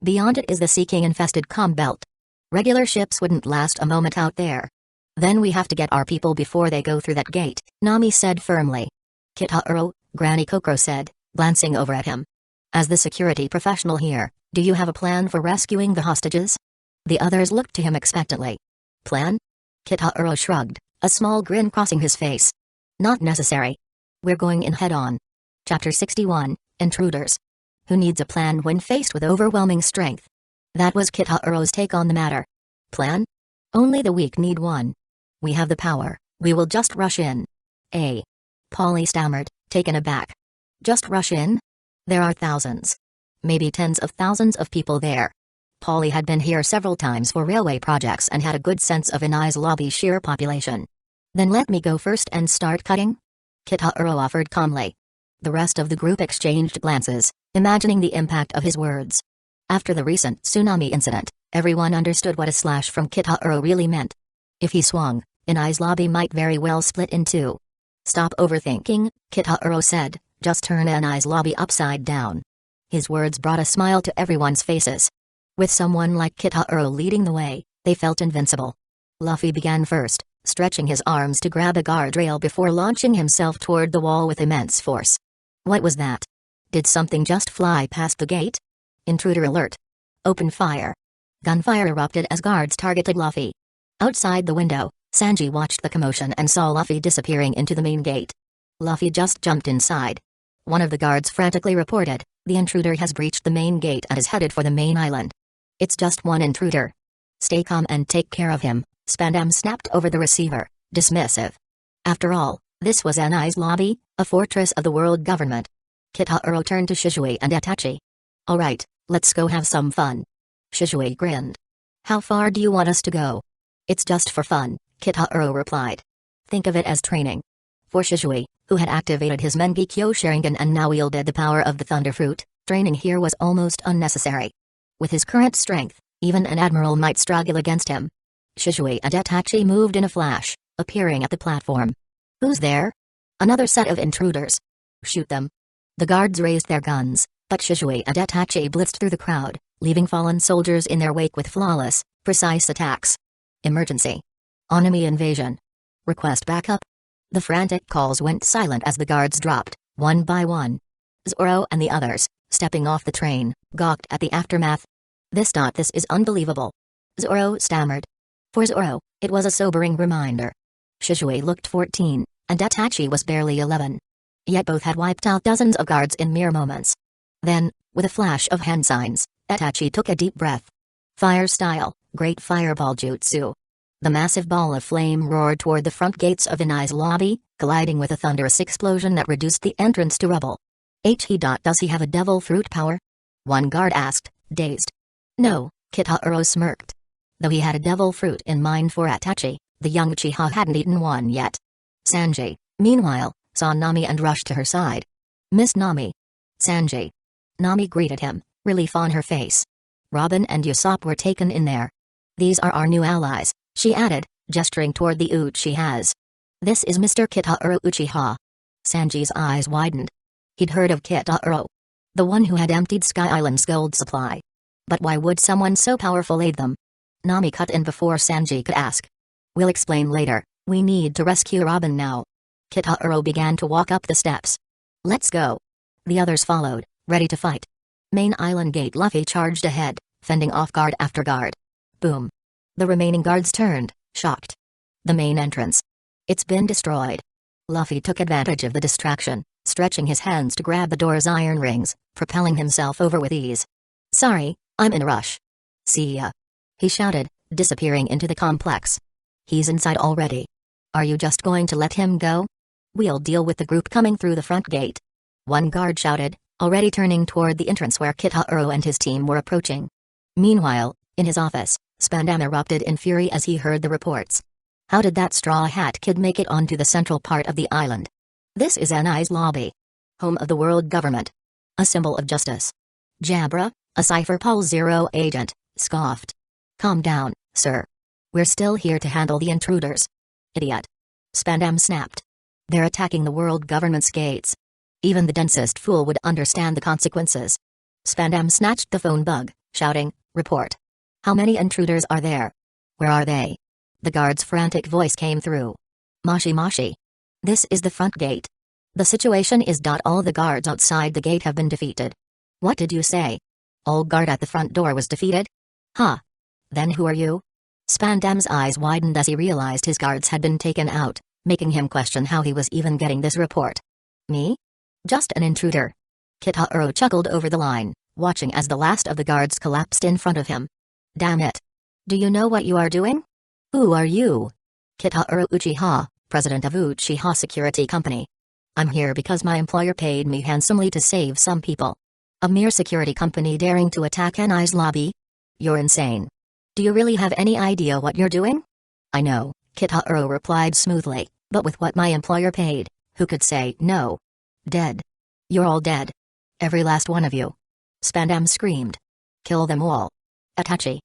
Beyond it is the Sea-King-infested calm belt. Regular ships wouldn't last a moment out there. Then we have to get our people before they go through that gate, Nami said firmly. Kitahuro, Granny Kokoro said, glancing over at him. As the security professional here, do you have a plan for rescuing the hostages? The others looked to him expectantly. Plan? Kitahuro shrugged, a small grin crossing his face. Not necessary. We're going in head-on. Chapter 61, Intruders. Who needs a plan when faced with overwhelming strength? That was Kitahuro's take on the matter. Plan? Only the weak need one. We have the power, we will just rush in. Polly stammered, taken aback. Just rush in? There are thousands. Maybe tens of thousands of people there. Polly had been here several times for railway projects and had a good sense of Inai's lobby's sheer population. Then let me go first and start cutting? Kitahuro offered calmly. The rest of the group exchanged glances, imagining the impact of his words. After the recent tsunami incident, everyone understood what a slash from Kitahuro really meant. If he swung, Inai's lobby might very well split in two. Stop overthinking, Kitahuro said, just turn Inai's lobby upside down. His words brought a smile to everyone's faces. With someone like Kitahuro leading the way, they felt invincible. Luffy began first, stretching his arms to grab a guardrail before launching himself toward the wall with immense force. What was that? Did something just fly past the gate? Intruder alert. Open fire. Gunfire erupted as guards targeted Luffy. Outside the window, Sanji watched the commotion and saw Luffy disappearing into the main gate. Luffy just jumped inside. One of the guards frantically reported, the intruder has breached the main gate and is headed for the main island. It's just one intruder. Stay calm and take care of him, Spandam snapped over the receiver, dismissive. After all, this was Inai's lobby, a fortress of the world government. Kitahuro turned to Shisui and Itachi. Alright, let's go have some fun. Shisui grinned. How far do you want us to go? It's just for fun, Kitahuro replied. Think of it as training. For Shisui, who had activated his Mengekyo Sharingan and now wielded the power of the Thunder Fruit, training here was almost unnecessary. With his current strength, even an admiral might struggle against him. Shisui and Itachi moved in a flash, appearing at the platform. Who's there? Another set of intruders. Shoot them. The guards raised their guns, but Shisui and Itachi blitzed through the crowd, leaving fallen soldiers in their wake with flawless, precise attacks. Emergency. Enemy invasion. Request backup. The frantic calls went silent as the guards dropped, one by one. Zoro and the others, stepping off the train, gawked at the aftermath. This is unbelievable. Zoro stammered. For Zoro, it was a sobering reminder. Shisui looked 14, and Itachi was barely 11. Yet both had wiped out dozens of guards in mere moments. Then, with a flash of hand signs, Itachi took a deep breath. Fire style, great fireball jutsu. The massive ball of flame roared toward the front gates of Inai's lobby, colliding with a thunderous explosion that reduced the entrance to rubble. Does he have a devil fruit power? One guard asked, dazed. No, Kitahuro smirked. Though he had a devil fruit in mind for Itachi, the young Uchiha hadn't eaten one yet. Sanji, meanwhile, saw Nami and rushed to her side. Miss Nami. Sanji. Nami greeted him, relief on her face. Robin and Usopp were taken in there. These are our new allies, she added, gesturing toward the Uchihas. This is Mr. Kitahuro Uchiha. Sanji's eyes widened. He'd heard of Kitahuro. The one who had emptied Sky Island's gold supply. But why would someone so powerful aid them? Nami cut in before Sanji could ask. We'll explain later, we need to rescue Robin now. Kitahuro began to walk up the steps. Let's go. The others followed, ready to fight. Main island gate. Luffy charged ahead, fending off guard after guard. Boom. The remaining guards turned, shocked. The main entrance. It's been destroyed. Luffy took advantage of the distraction, stretching his hands to grab the door's iron rings, propelling himself over with ease. Sorry, I'm in a rush. See ya. He shouted, disappearing into the complex. He's inside already. Are you just going to let him go? We'll deal with the group coming through the front gate. One guard shouted, already turning toward the entrance where Kitahuro and his team were approaching. Meanwhile, in his office, Spandam erupted in fury as he heard the reports. How did that Straw Hat Kid make it onto the central part of the island? This is Anai's lobby. Home of the world government. A symbol of justice. Jabra, a Cypher Pol Zero agent, scoffed. Calm down, sir. We're still here to handle the intruders. Idiot. Spandam snapped. They're attacking the world government's gates. Even the densest fool would understand the consequences. Spandam snatched the phone bug, shouting, report. How many intruders are there? Where are they? The guard's frantic voice came through. Moshi Moshi. This is the front gate. The situation is. All the guards outside the gate have been defeated. What did you say? All guard at the front door was defeated? Huh. Then who are you? Spandam's eyes widened as he realized his guards had been taken out, making him question how he was even getting this report. Me? Just an intruder. Kitahuro chuckled over the line, watching as the last of the guards collapsed in front of him. Damn it. Do you know what you are doing? Who are you? Kitahuro Uchiha, president of Uchiha Security Company. I'm here because my employer paid me handsomely to save some people. A mere security company daring to attack Anai's lobby? You're insane. Do you really have any idea what you're doing? I know, Kitahuro replied smoothly, but with what my employer paid, who could say no? Dead. You're all dead. Every last one of you. Spandam screamed. Kill them all. Itachi.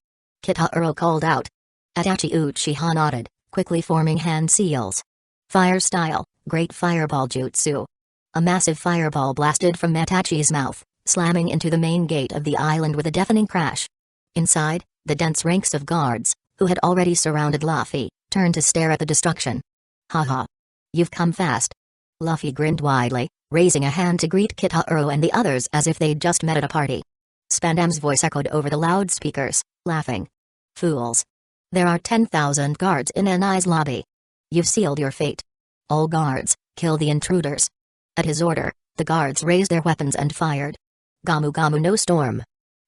Kitahuro called out. Itachi Uchiha nodded, quickly forming hand seals. Fire style, great fireball jutsu. A massive fireball blasted from Itachi's mouth, slamming into the main gate of the island with a deafening crash. Inside, the dense ranks of guards, who had already surrounded Luffy, turned to stare at the destruction. Haha. You've come fast. Luffy grinned widely, raising a hand to greet Kitahuro and the others as if they'd just met at a party. Spandam's voice echoed over the loudspeakers, laughing. Fools. There are 10,000 guards in Anai's lobby. You've sealed your fate. All guards, kill the intruders. At his order, the guards raised their weapons and fired. Gamu Gamu no storm.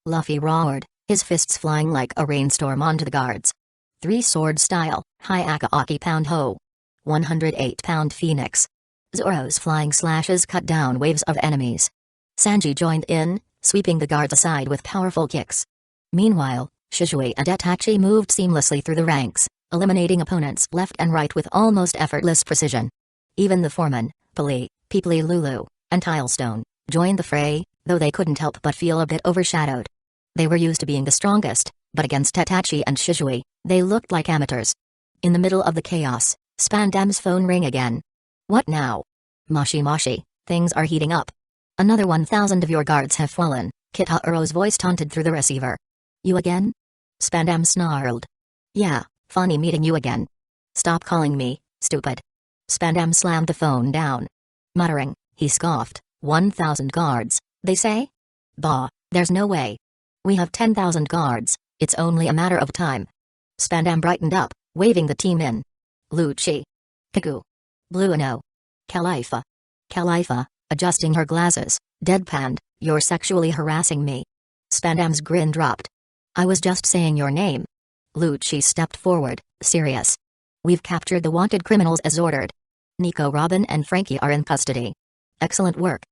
Luffy roared, his fists flying like a rainstorm onto the guards. 3-sword style, Hyaka Aki Pound Ho. 108-pound Phoenix. Zoro's flying slashes cut down waves of enemies. Sanji joined in, sweeping the guards aside with powerful kicks. Meanwhile, Shisui and Itachi moved seamlessly through the ranks, eliminating opponents left and right with almost effortless precision. Even the foremen, Peeply Lulu, and Tilestone, joined the fray, though they couldn't help but feel a bit overshadowed. They were used to being the strongest, but against Itachi and Shisui, they looked like amateurs. In the middle of the chaos, Spandam's phone rang again. What now? Moshi Moshi, things are heating up. Another 1,000 of your guards have fallen, Kitahuro's voice taunted through the receiver. You again? Spandam snarled. Yeah, funny meeting you again. Stop calling me, stupid. Spandam slammed the phone down. Muttering, he scoffed, 1,000 guards, they say? Bah, there's no way. We have 10,000 guards, it's only a matter of time. Spandam brightened up, waving the team in. Lucci. Kaku. Blueno. Califa, adjusting her glasses, deadpanned, you're sexually harassing me. Spandam's grin dropped. I was just saying your name. Lucci stepped forward, serious. We've captured the wanted criminals as ordered. Nico, Robin and Frankie are in custody. Excellent work.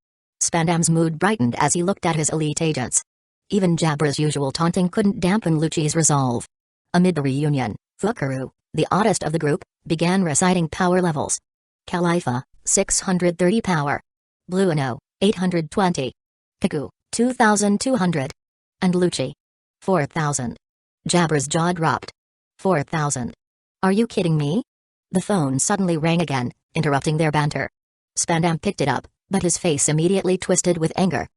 Spandam's mood brightened as he looked at his elite agents. Even Jabra's usual taunting couldn't dampen Lucci's resolve. Amid the reunion, Fukaru, the oddest of the group, began reciting power levels. Califa, 630 power. Blueno, 820. Kaku, 2,200. And Lucci, 4,000. Jabra's jaw dropped. 4,000. Are you kidding me? The phone suddenly rang again, interrupting their banter. Spandam picked it up, but his face immediately twisted with anger.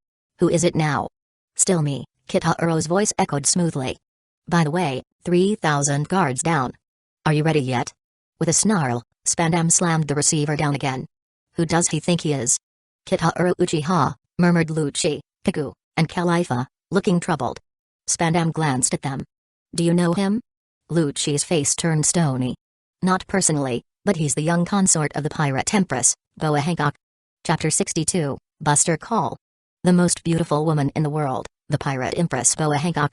Who is it now? Still me, Kitahuro's voice echoed smoothly. By the way, 3,000 guards down. Are you ready yet? With a snarl, Spandam slammed the receiver down again. Who does he think he is? Kitahuro Uchiha, murmured Lucci, Kaku, and Califa, looking troubled. Spandam glanced at them. Do you know him? Lucci's face turned stony. Not personally, but he's the young consort of the pirate empress, Boa Hancock. Chapter 62, Buster Call. The most beautiful woman in the world, the pirate empress Boa Hancock.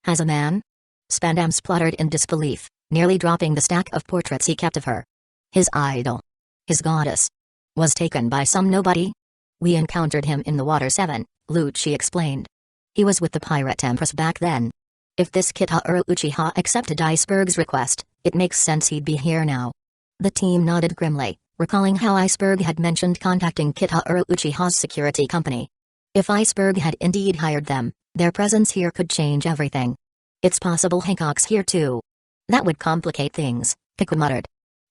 Has a man? Spandam spluttered in disbelief, nearly dropping the stack of portraits he kept of her. His idol. His goddess. Was taken by some nobody? We encountered him in the water 7, Lucci explained. He was with the Pirate Empress back then. If this Kitaro Uchiha accepted Iceberg's request, it makes sense he'd be here now. The team nodded grimly, recalling how Iceberg had mentioned contacting Kitaro Uchiha's security company. If Iceberg had indeed hired them, their presence here could change everything. It's possible Hancock's here too. That would complicate things, Kiku muttered.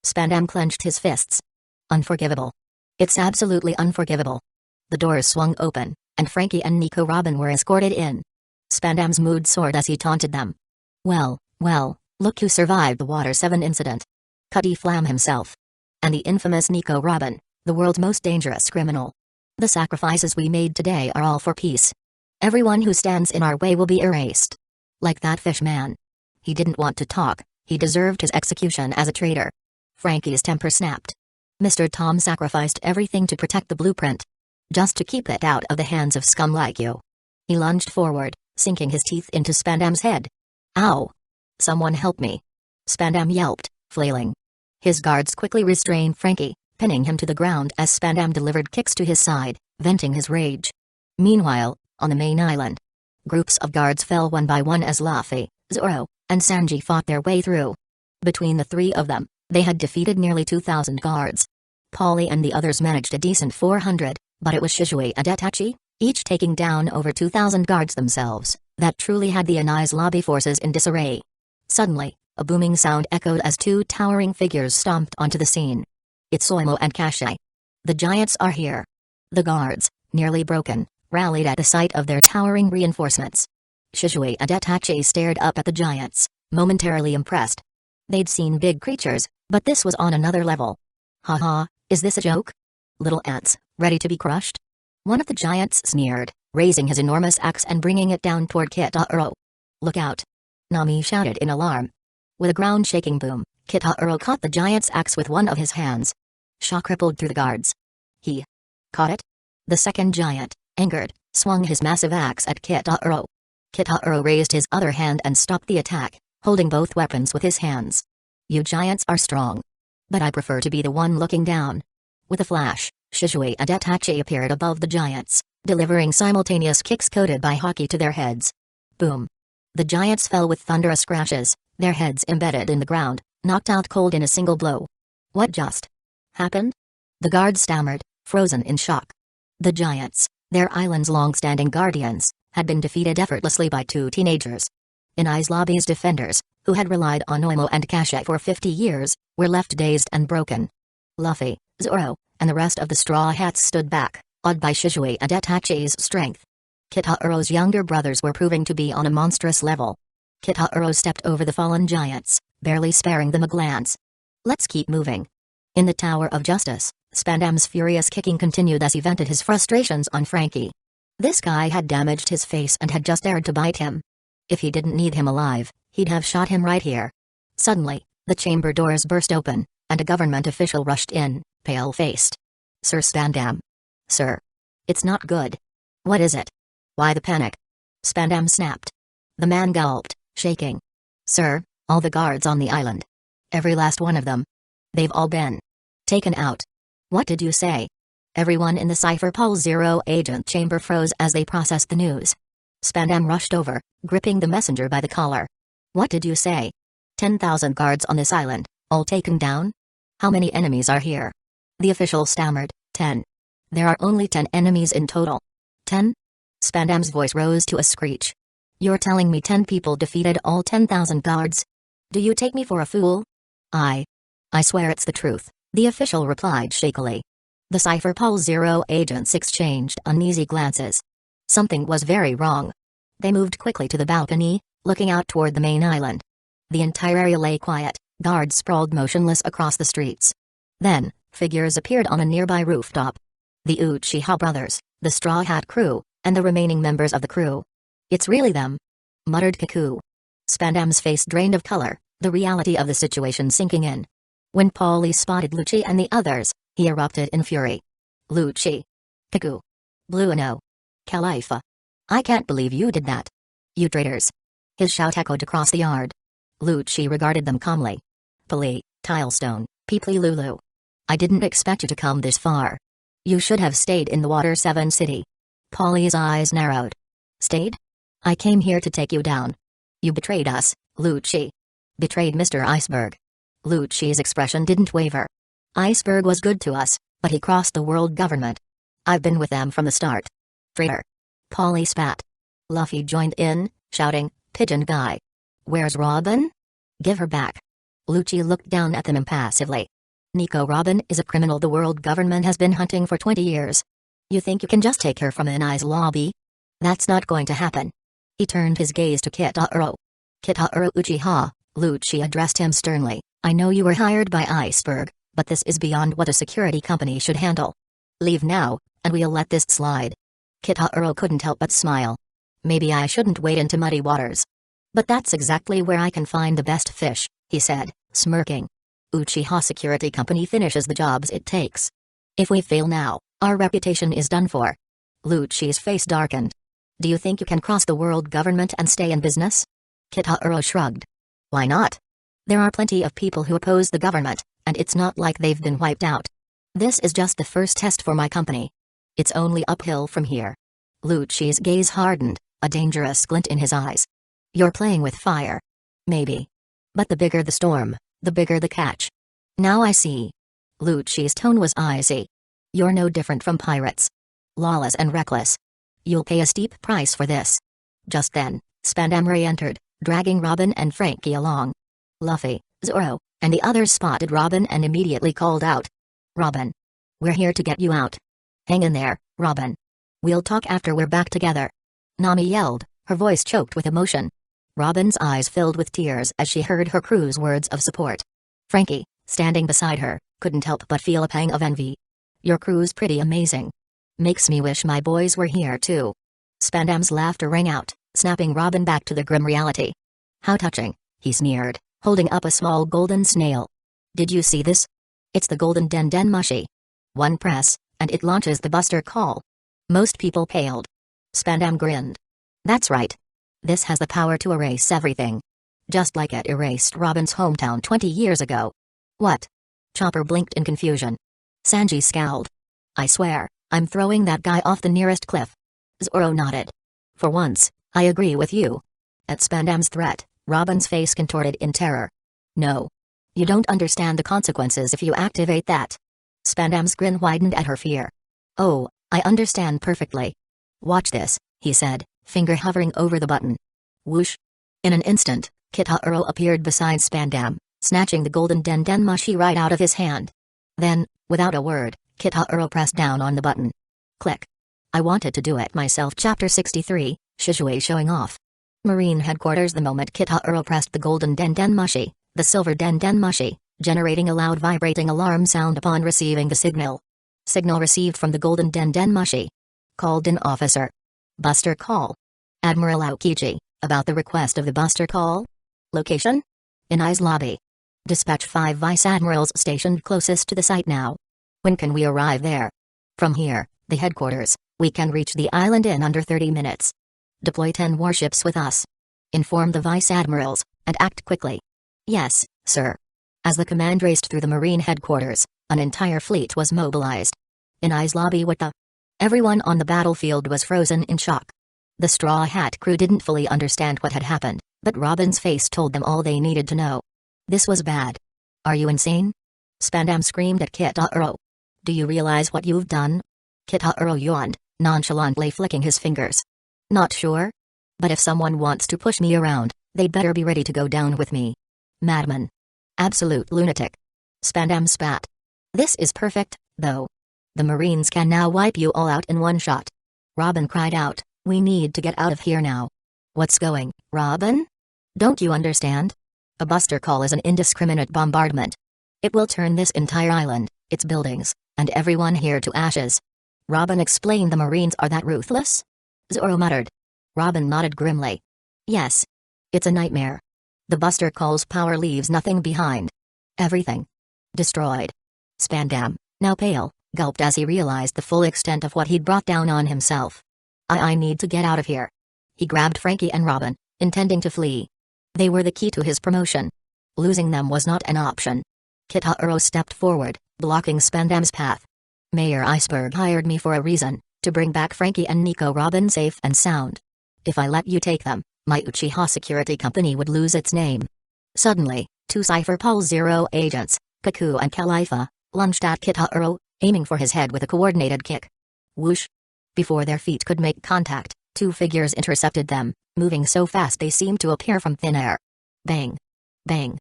Spandam clenched his fists. Unforgivable. It's absolutely unforgivable. The doors swung open, and Frankie and Nico Robin were escorted in. Spandam's mood soared as he taunted them. Well, look who survived the Water 7 incident. Cutty Flam himself. And the infamous Nico Robin, the world's most dangerous criminal. The sacrifices we made today are all for peace. Everyone who stands in our way will be erased. Like that fish man. He didn't want to talk, he deserved his execution as a traitor. Frankie's temper snapped. Mr. Tom sacrificed everything to protect the blueprint. Just to keep it out of the hands of scum like you. He lunged forward, sinking his teeth into Spandam's head. Ow! Someone help me. Spandam yelped, flailing. His guards quickly restrained Frankie, pinning him to the ground as Spandam delivered kicks to his side, venting his rage. Meanwhile, on the main island, groups of guards fell one by one as Luffy, Zoro, and Sanji fought their way through. Between the three of them, they had defeated nearly 2,000 guards. Polly and the others managed a decent 400, but it was Shisui and Itachi, each taking down over 2,000 guards themselves, that truly had the Anai's lobby forces in disarray. Suddenly, a booming sound echoed as two towering figures stomped onto the scene. It's Soimo and Kashe. The giants are here. The guards, nearly broken, rallied at the sight of their towering reinforcements. Shisui and Itachi stared up at the giants, momentarily impressed. They'd seen big creatures, but this was on another level. Haha, is this a joke? Little ants, ready to be crushed? One of the giants sneered, raising his enormous axe and bringing it down toward Kitaro. Look out! Nami shouted in alarm. With a ground-shaking boom, Kitaro caught the giant's axe with one of his hands. Shock rippled through the guards. He caught it? The second giant, angered, swung his massive axe at Kitaro. Kitaro raised his other hand and stopped the attack, holding both weapons with his hands. You giants are strong. But I prefer to be the one looking down. With a flash, Shisui and Itachi appeared above the giants, delivering simultaneous kicks coated by hockey to their heads. Boom. The giants fell with thunderous crashes, their heads embedded in the ground, knocked out cold in a single blow. What just happened? The guards stammered, frozen in shock. The giants, their island's long-standing guardians, had been defeated effortlessly by two teenagers. Inai's lobby's defenders, who had relied on Oimo and Kashe for 50 years, were left dazed and broken. Luffy, Zoro, and the rest of the Straw Hats stood back, awed by Shisui and Itachi's strength. Kitaro's younger brothers were proving to be on a monstrous level. Kitaro stepped over the fallen giants, barely sparing them a glance. Let's keep moving. In the Tower of Justice, Spandam's furious kicking continued as he vented his frustrations on Frankie. This guy had damaged his face and had just dared to bite him. If he didn't need him alive, he'd have shot him right here. Suddenly, the chamber doors burst open, and a government official rushed in, pale-faced. Sir Spandam. Sir. It's not good. What is it? Why the panic? Spandam snapped. The man gulped, shaking. Sir, all the guards on the island. Every last one of them. They've all been taken out. What did you say? Everyone in the Cypher Pol Zero agent chamber froze as they processed the news. Spandam rushed over, gripping the messenger by the collar. What did you say? 10,000 guards on this island, all taken down? How many enemies are here? The official stammered, 10. There are only 10 enemies in total. 10? Spandam's voice rose to a screech. You're telling me 10 people defeated all 10,000 guards? Do you take me for a fool? I swear it's the truth, the official replied shakily. The Cypher Pol Zero agents exchanged uneasy glances. Something was very wrong. They moved quickly to the balcony, looking out toward the main island. The entire area lay quiet, guards sprawled motionless across the streets. Then, figures appeared on a nearby rooftop. The Uchiha brothers, the Straw Hat crew, and the remaining members of the crew. It's really them, muttered Kiku. Spandam's face drained of color, the reality of the situation sinking in. When Paulie spotted Lucci and the others, he erupted in fury. Lucci. Kiku. Blueno. Califa. I can't believe you did that. You traitors. His shout echoed across the yard. Lucci regarded them calmly. Pali, Tilestone, Peeply Lulu. I didn't expect you to come this far. You should have stayed in the Water 7 city. Polly's eyes narrowed. Stayed? I came here to take you down. You betrayed us, Lucci. Betrayed Mr. Iceberg. Lucci's expression didn't waver. Iceberg was good to us, but he crossed the world government. I've been with them from the start. Traitor. Polly spat. Luffy joined in, shouting, Pigeon guy. Where's Robin? Give her back. Lucci looked down at them impassively. Nico, Robin is a criminal the world government has been hunting for 20 years. You think you can just take her from Enai's lobby? That's not going to happen. He turned his gaze to Kitaro. Kitaro Uchiha, Lucci addressed him sternly. I know you were hired by Iceberg, but this is beyond what a security company should handle. Leave now, and we'll let this slide. Kitaro couldn't help but smile. Maybe I shouldn't wade into muddy waters. But that's exactly where I can find the best fish, he said, smirking. Uchiha Security Company finishes the jobs it takes. If we fail now, our reputation is done for. Lucci's face darkened. Do you think you can cross the world government and stay in business? Kitaro shrugged. Why not? There are plenty of people who oppose the government, and it's not like they've been wiped out. This is just the first test for my company. It's only uphill from here. Lucci's gaze hardened, a dangerous glint in his eyes. You're playing with fire. Maybe. But the bigger the storm, the bigger the catch. Now I see. Lucci's tone was icy. You're no different from pirates. Lawless and reckless. You'll pay a steep price for this. Just then, Spandam re-entered, dragging Robin and Frankie along. Luffy, Zoro, and the others spotted Robin and immediately called out. Robin. We're here to get you out. Hang in there, Robin. We'll talk after we're back together. Nami yelled, her voice choked with emotion. Robin's eyes filled with tears as she heard her crew's words of support. Frankie, standing beside her, couldn't help but feel a pang of envy. Your crew's pretty amazing. Makes me wish my boys were here too. Spandam's laughter rang out, snapping Robin back to the grim reality. How touching, he sneered, holding up a small golden snail. Did you see this? It's the golden Den Mushi. One press, and it launches the Buster Call. Most people paled. Spandam grinned. That's right. This has the power to erase everything. Just like it erased Robin's hometown 20 years ago. What? Chopper blinked in confusion. Sanji scowled. I swear, I'm throwing that guy off the nearest cliff. Zoro nodded. For once, I agree with you. At Spandam's threat, Robin's face contorted in terror. No. You don't understand the consequences if you activate that. Spandam's grin widened at her fear. Oh, I understand perfectly. Watch this, he said, finger hovering over the button. Whoosh. In an instant, Kitaro appeared beside Spandam, snatching the golden Den Mushi right out of his hand. Then, without a word, Kitaro pressed down on the button. Click. I wanted to do it myself. Chapter 63, Shizue showing off. Marine headquarters. The moment Kitaro pressed the golden Den Mushi, the silver Den Mushi, generating a loud vibrating alarm sound upon receiving the signal. Signal received from the golden Den Mushi. Called in officer. Buster Call. Admiral Aokiji, about the request of the Buster Call? Location? Enai's lobby. Dispatch 5 vice admirals stationed closest to the site now. When can we arrive there? From here, the headquarters, we can reach the island in under 30 minutes. Deploy 10 warships with us. Inform the vice admirals, and act quickly. Yes, sir. As the command raced through the marine headquarters, an entire fleet was mobilized. Enai's lobby. What the? Everyone on the battlefield was frozen in shock. The Straw Hat crew didn't fully understand what had happened, but Robin's face told them all they needed to know. This was bad. Are you insane? Spandam screamed at Kitaro. Do you realize what you've done? Kitaro yawned, nonchalantly flicking his fingers. Not sure? But if someone wants to push me around, they'd better be ready to go down with me. Madman. Absolute lunatic. Spandam spat. This is perfect, though. The Marines can now wipe you all out in one shot. Robin cried out, we need to get out of here now. What's going, Robin? Don't you understand? A Buster Call is an indiscriminate bombardment. It will turn this entire island, its buildings, and everyone here to ashes. Robin explained. The Marines are that ruthless? Zoro muttered. Robin nodded grimly. Yes. It's a nightmare. The Buster Call's power leaves nothing behind. Everything. Destroyed. Spandam, now pale, gulped as he realized the full extent of what he'd brought down on himself. I need to get out of here. He grabbed Frankie and Robin, intending to flee. They were the key to his promotion. Losing them was not an option. Kitaro stepped forward, blocking Spandam's path. Mayor Iceberg hired me for a reason, To bring back Frankie and Nico Robin safe and sound. If I let you take them, my Uchiha security company would lose its name. Suddenly, two Cypher Pulse Zero agents, Kaku and Califa, lunged at Kitaro, aiming for his head with a coordinated kick. Whoosh! Before their feet could make contact, two figures intercepted them, moving so fast they seemed to appear from thin air. Bang! Bang!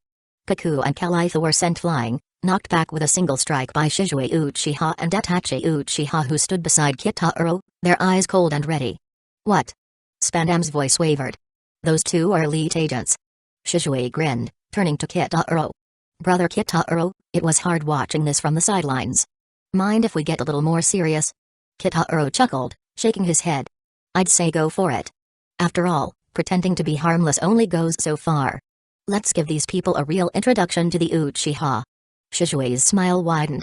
Kaku and Califa were sent flying, knocked back with a single strike by Shizue Uchiha and Itachi Uchiha, who stood beside Kitaro, their eyes cold and ready. What? Spandam's voice wavered. Those two are elite agents. Shizue grinned, turning to Kitaro. Brother Kitaro, it was hard watching this from the sidelines. Mind if we get a little more serious? Kitaro chuckled, shaking his head. I'd say go for it. After all, pretending to be harmless only goes so far. Let's give these people a real introduction to the Uchiha. Shizue's smile widened.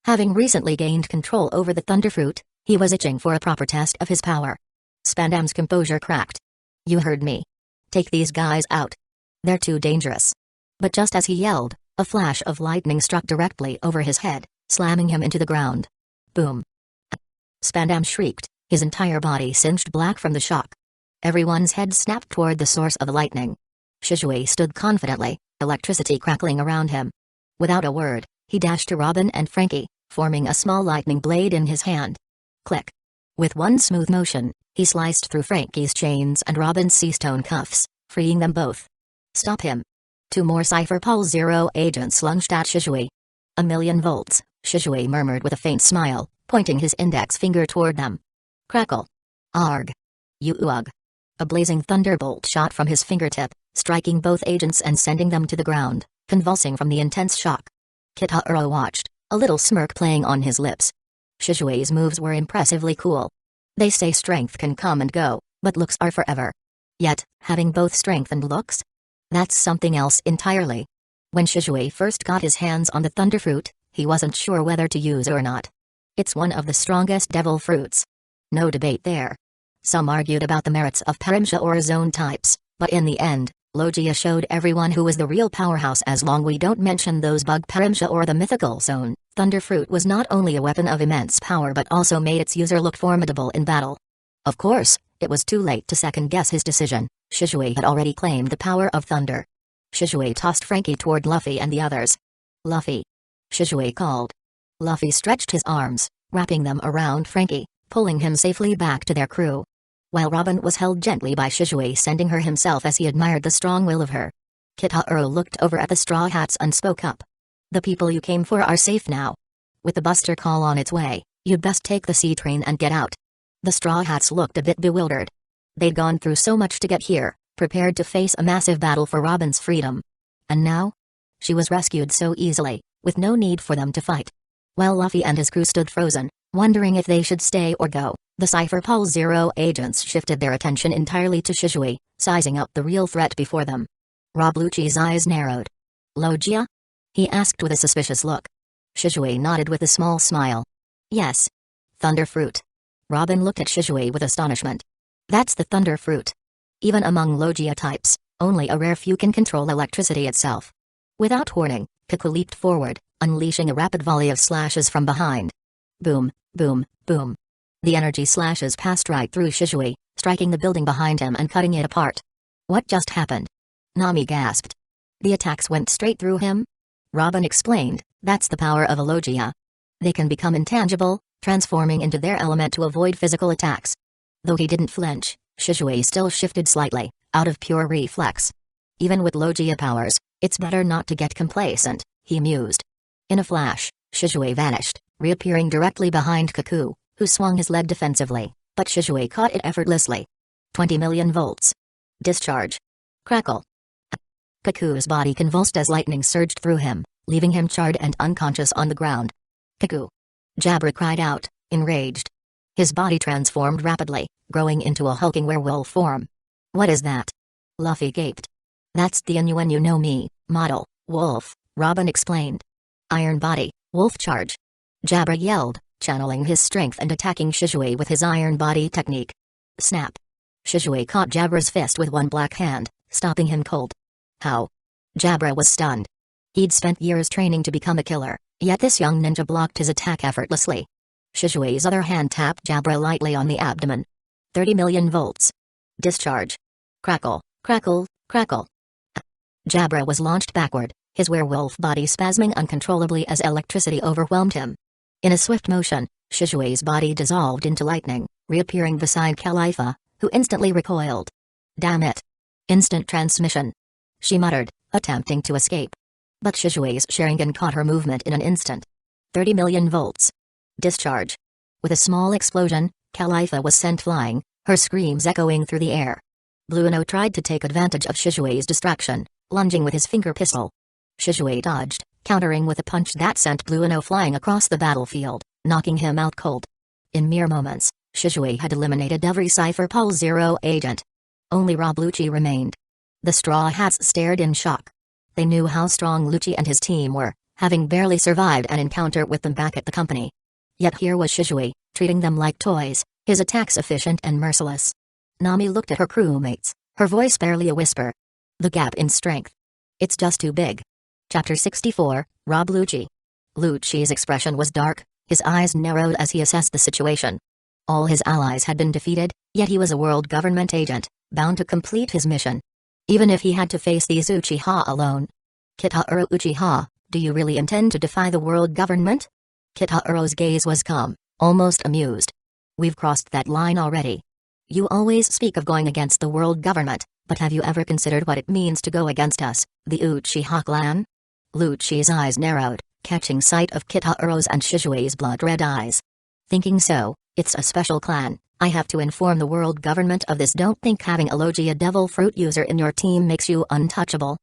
Having recently gained control over the Thunderfruit, he was itching for a proper test of his power. Spandam's composure cracked. You heard me. Take these guys out. They're too dangerous. But just as he yelled, a flash of lightning struck directly over his head, slamming him into the ground. Boom. Spandam shrieked, his entire body singed black from the shock. Everyone's head snapped toward the source of the lightning. Shizue stood confidently, electricity crackling around him. Without a word, he dashed to Robin and Frankie, forming a small lightning blade in his hand. Click. With one smooth motion, he sliced through Frankie's chains and Robin's sea-stone cuffs, freeing them both. Stop him. Two more Cypher Pulse Zero agents lunged at Shizue. 1,000,000 volts, Shizue murmured with a faint smile, pointing his index finger toward them. Crackle. Arg. Uug. A blazing thunderbolt shot from his fingertip, striking both agents and sending them to the ground, convulsing from the intense shock. Kitaro watched, a little smirk playing on his lips. Shizue's moves were impressively cool. They say strength can come and go, but looks are forever. Yet, having both strength and looks? That's something else entirely. When Shizue first got his hands on the Thunderfruit, he wasn't sure whether to use it or not. It's one of the strongest devil fruits. No debate there. Some argued about the merits of Perimsha or Zone types, but in the end, Logia showed everyone who was the real powerhouse. As long we don't mention those bug Perimsha or the mythical Zone, Thunderfruit was not only a weapon of immense power but also made its user look formidable in battle. Of course, it was too late to second-guess his decision. Shizue had already claimed the power of thunder. Shizue tossed Frankie toward Luffy and the others. Luffy. Shizue called. Luffy stretched his arms, wrapping them around Frankie, pulling him safely back to their crew. While Robin was held gently by Shizue, sending her himself as he admired the strong will of her. Kitaro looked over at the Straw Hats and spoke up. The people you came for are safe now. With the Buster Call on its way, you'd best take the sea train and get out. The Straw Hats looked a bit bewildered. They'd gone through so much to get here, prepared to face a massive battle for Robin's freedom. And now? She was rescued so easily, with no need for them to fight. While Luffy and his crew stood frozen, wondering if they should stay or go, the Cypher Pulse Zero agents shifted their attention entirely to Shizue, sizing up the real threat before them. Rob Lucci's eyes narrowed. Logia? He asked with a suspicious look. Shizue nodded with a small smile. Yes. Thunderfruit. Robin looked at Shizue with astonishment. That's the Thunderfruit. Even among Logia types, only a rare few can control electricity itself. Without warning, Kaku leaped forward, unleashing a rapid volley of slashes from behind. Boom, boom, boom. The energy slashes passed right through Shizue, striking the building behind him and cutting it apart. What just happened? Nami gasped. The attacks went straight through him? Robin explained, that's the power of a Logia. They can become intangible, transforming into their element to avoid physical attacks. Though he didn't flinch, Shizue still shifted slightly, out of pure reflex. Even with Logia powers, it's better not to get complacent, he mused. In a flash, Shizue vanished, reappearing directly behind Kaku, who swung his leg defensively, but Shizue caught it effortlessly. 20,000,000 volts. Discharge. Crackle. Kaku's body convulsed as lightning surged through him, leaving him charred and unconscious on the ground. Kaku. Jabra cried out, enraged. His body transformed rapidly, growing into a hulking werewolf form. What is that? Luffy gaped. That's the Inu no Mi model, wolf, Robin explained. Iron body, wolf charge. Jabra yelled, channeling his strength and attacking Shizue with his iron body technique. Snap. Shizue caught Jabra's fist with one black hand, stopping him cold. How? Jabra was stunned. He'd spent years training to become a killer, yet this young ninja blocked his attack effortlessly. Shishui's other hand tapped Jabra lightly on the abdomen. 30 million volts. Discharge. Crackle, crackle, crackle. Jabra was launched backward, his werewolf body spasming uncontrollably as electricity overwhelmed him. In a swift motion, Shishui's body dissolved into lightning, reappearing beside Khalifa, who instantly recoiled. Damn it. Instant transmission. She muttered, attempting to escape. But Shishui's Sharingan caught her movement in an instant. 30 million volts. Discharge. With a small explosion, Khalifa was sent flying, her screams echoing through the air. Blueno tried to take advantage of Shishui's distraction, lunging with his finger pistol. Shishui dodged, countering with a punch that sent Blueno flying across the battlefield, knocking him out cold. In mere moments, Shishui had eliminated every Cypher Pulse Zero agent. Only Rob Lucci remained. The Straw Hats stared in shock. They knew how strong Lucci and his team were, having barely survived an encounter with them back at the company. Yet here was Shishui, treating them like toys, his attacks efficient and merciless. Nami looked at her crewmates, her voice barely a whisper. The gap in strength. It's just too big. Chapter 64, Rob Lucci. Lucci's expression was dark, his eyes narrowed as he assessed the situation. All his allies had been defeated, yet he was a world government agent, bound to complete his mission. Even if he had to face these Uchiha alone. Kitahuro Uchiha, do you really intend to defy the world government? Kitahuro's gaze was calm, almost amused. We've crossed that line already. You always speak of going against the world government, but have you ever considered what it means to go against us, the Uchiha clan? Lucci's eyes narrowed, catching sight of Kitahuro's and Shishui's blood-red eyes. Thinking so, it's a special clan. I have to inform the world government of this. Don't think having a Logia devil fruit user in your team makes you untouchable.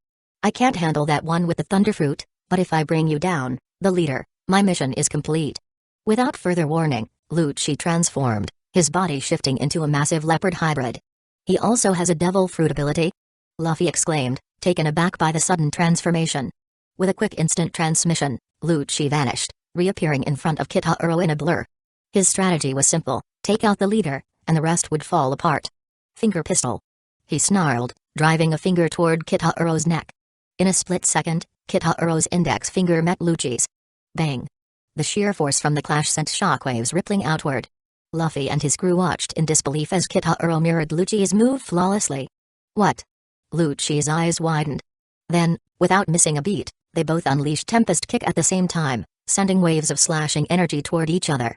I can't handle that one with the thunderfruit, but if I bring you down, the leader, my mission is complete. Without further warning, Lucci transformed, his body shifting into a massive leopard hybrid. He also has a devil fruit ability? Luffy exclaimed, taken aback by the sudden transformation. With a quick instant transmission, Lucci vanished, reappearing in front of Kitahuro in a blur. His strategy was simple, take out the leader, and the rest would fall apart. Finger pistol. He snarled, driving a finger toward Kitahuro's neck. In a split second, Kitahuro's index finger met Lucci's. Bang! The sheer force from the clash sent shockwaves rippling outward. Luffy and his crew watched in disbelief as Kitahuro mirrored Lucci's move flawlessly. What? Lucci's eyes widened. Then, without missing a beat, they both unleashed Tempest Kick at the same time, sending waves of slashing energy toward each other.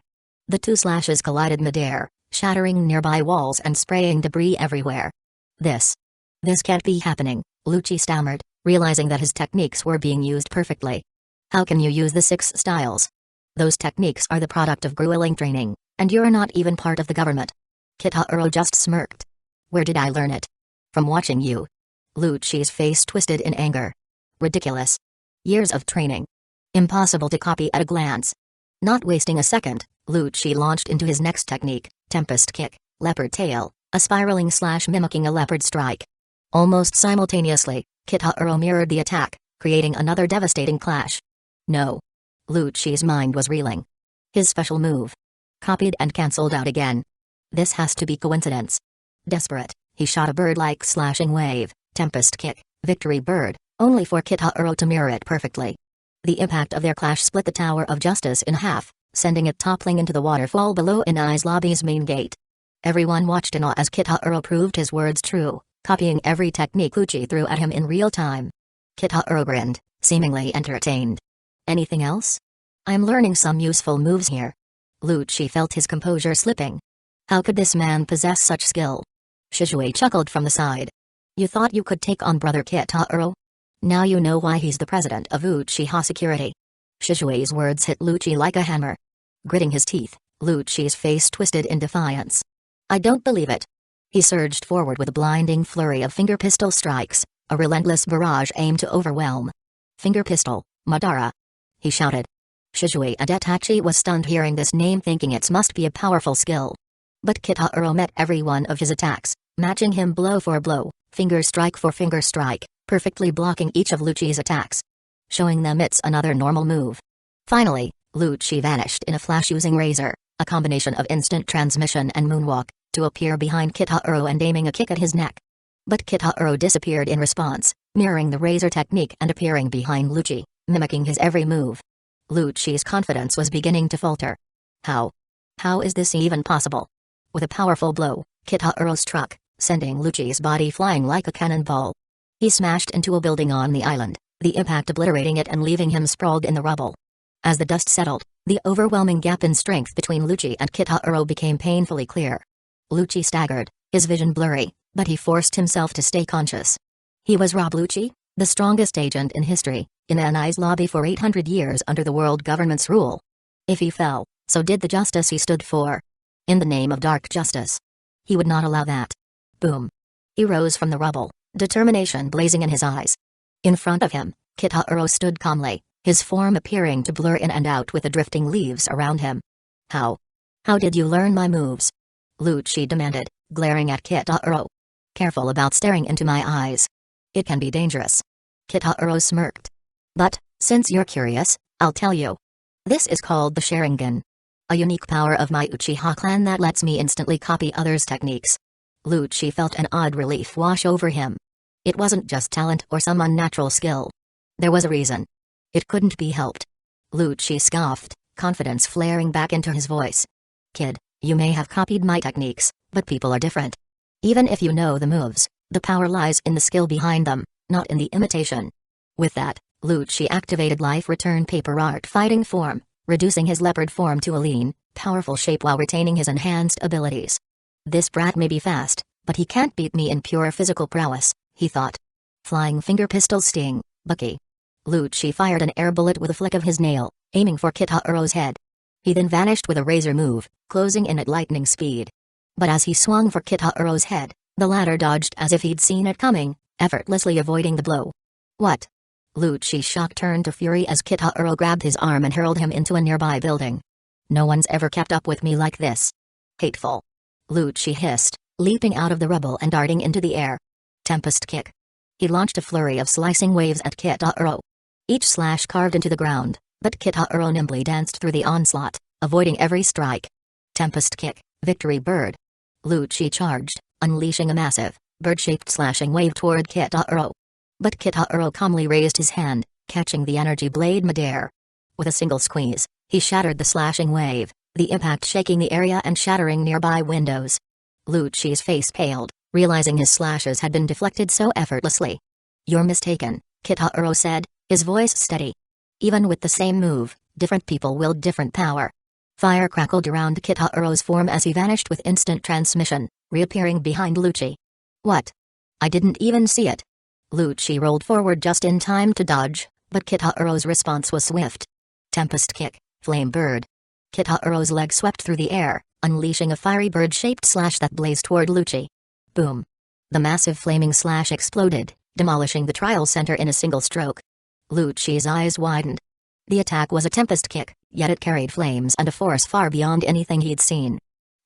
The two slashes collided midair, shattering nearby walls and spraying debris everywhere. This can't be happening, Lucci stammered, realizing that his techniques were being used perfectly. How can you use the 6 styles? Those techniques are the product of grueling training, and you're not even part of the government. Kitahuro just smirked. Where did I learn it? From watching you. Lucci's face twisted in anger. Ridiculous. Years of training. Impossible to copy at a glance. Not wasting a second, Lucci launched into his next technique, Tempest Kick, Leopard Tail, a spiraling slash mimicking a leopard strike. Almost simultaneously, Kitahuro mirrored the attack, creating another devastating clash. No. Lucci's mind was reeling. His special move. Copied and cancelled out again. This has to be coincidence. Desperate, he shot a bird-like slashing wave, Tempest Kick, Victory Bird, only for Kitahuro to mirror it perfectly. The impact of their clash split the Tower of Justice in half, sending it toppling into the waterfall below Inai's lobby's main gate. Everyone watched in awe as Kitahuro proved his words true, copying every technique Lucci threw at him in real time. Kitahuro grinned, seemingly entertained. Anything else? I'm learning some useful moves here. Lucci felt his composure slipping. How could this man possess such skill? Shishui chuckled from the side. You thought you could take on Brother Kitahuro? Now you know why he's the president of Uchiha Security. Shishui's words hit Lucci like a hammer. Gritting his teeth, Lucci's face twisted in defiance. I don't believe it. He surged forward with a blinding flurry of finger pistol strikes, a relentless barrage aimed to overwhelm. Finger pistol, Madara. He shouted. Shishui and Itachi was stunned hearing this name, thinking it must be a powerful skill. But Kitahuro met every one of his attacks, matching him blow for blow, finger strike for finger strike, perfectly blocking each of Lucci's attacks. Showing them it's another normal move. Finally, Lucci vanished in a flash using Razor, a combination of instant transmission and moonwalk, to appear behind Kitahuro and aiming a kick at his neck. But Kitahuro disappeared in response, mirroring the Razor technique and appearing behind Lucci, mimicking his every move. Lucci's confidence was beginning to falter. How? How is this even possible? With a powerful blow, Kitahuro struck, sending Lucci's body flying like a cannonball. He smashed into a building on the island, the impact obliterating it and leaving him sprawled in the rubble. As the dust settled, the overwhelming gap in strength between Lucci and Kitahuro became painfully clear. Lucci staggered, his vision blurry, but he forced himself to stay conscious. He was Rob Lucci, the strongest agent in history, in Anai's lobby for 800 years under the world government's rule. If he fell, so did the justice he stood for. In the name of dark justice. He would not allow that. Boom. He rose from the rubble, determination blazing in his eyes. In front of him, Kitahuro stood calmly, his form appearing to blur in and out with the drifting leaves around him. How did you learn my moves? Lucci demanded, glaring at Kitahuro. Careful about staring into my eyes. It can be dangerous. Kitahuro smirked. But, since you're curious, I'll tell you. This is called the Sharingan. A unique power of my Uchiha clan that lets me instantly copy others' techniques. Lucci felt an odd relief wash over him. It wasn't just talent or some unnatural skill. There was a reason. It couldn't be helped. Lucci scoffed, confidence flaring back into his voice. Kid, you may have copied my techniques, but people are different. Even if you know the moves, the power lies in the skill behind them, not in the imitation. With that, Lucci activated Life Return Paper Art Fighting form, reducing his leopard form to a lean, powerful shape while retaining his enhanced abilities. This brat may be fast, but he can't beat me in pure physical prowess, he thought. Flying finger pistol sting, Bucky. Lucci fired an air bullet with a flick of his nail, aiming for Kitahuro's head. He then vanished with a razor move, closing in at lightning speed. But as he swung for Kitahuro's head, the latter dodged as if he'd seen it coming, effortlessly avoiding the blow. What? Lucci's shock turned to fury as Kitahuro grabbed his arm and hurled him into a nearby building. No one's ever kept up with me like this. Hateful. Lucci hissed, leaping out of the rubble and darting into the air. Tempest kick. He launched a flurry of slicing waves at Kitahuro. Each slash carved into the ground, but Kitahuro nimbly danced through the onslaught, avoiding every strike. Tempest kick, victory bird. Lucci charged, unleashing a massive, bird-shaped slashing wave toward Kitahuro. But Kitahuro calmly raised his hand, catching the energy blade midair. With a single squeeze, he shattered the slashing wave, the impact shaking the area and shattering nearby windows. Lucci's face paled, realizing his slashes had been deflected so effortlessly. You're mistaken, Kitahuro said, his voice steady. Even with the same move, different people wield different power. Fire crackled around Kitahuro's form as he vanished with instant transmission, reappearing behind Lucci. What? I didn't even see it. Lucci rolled forward just in time to dodge, but Kitahuro's response was swift. Tempest kick, flame bird. Kitahuro's leg swept through the air, unleashing a fiery bird-shaped slash that blazed toward Lucci. Boom. The massive flaming slash exploded, demolishing the trial center in a single stroke. Lucci's eyes widened. The attack was a tempest kick, yet it carried flames and a force far beyond anything he'd seen.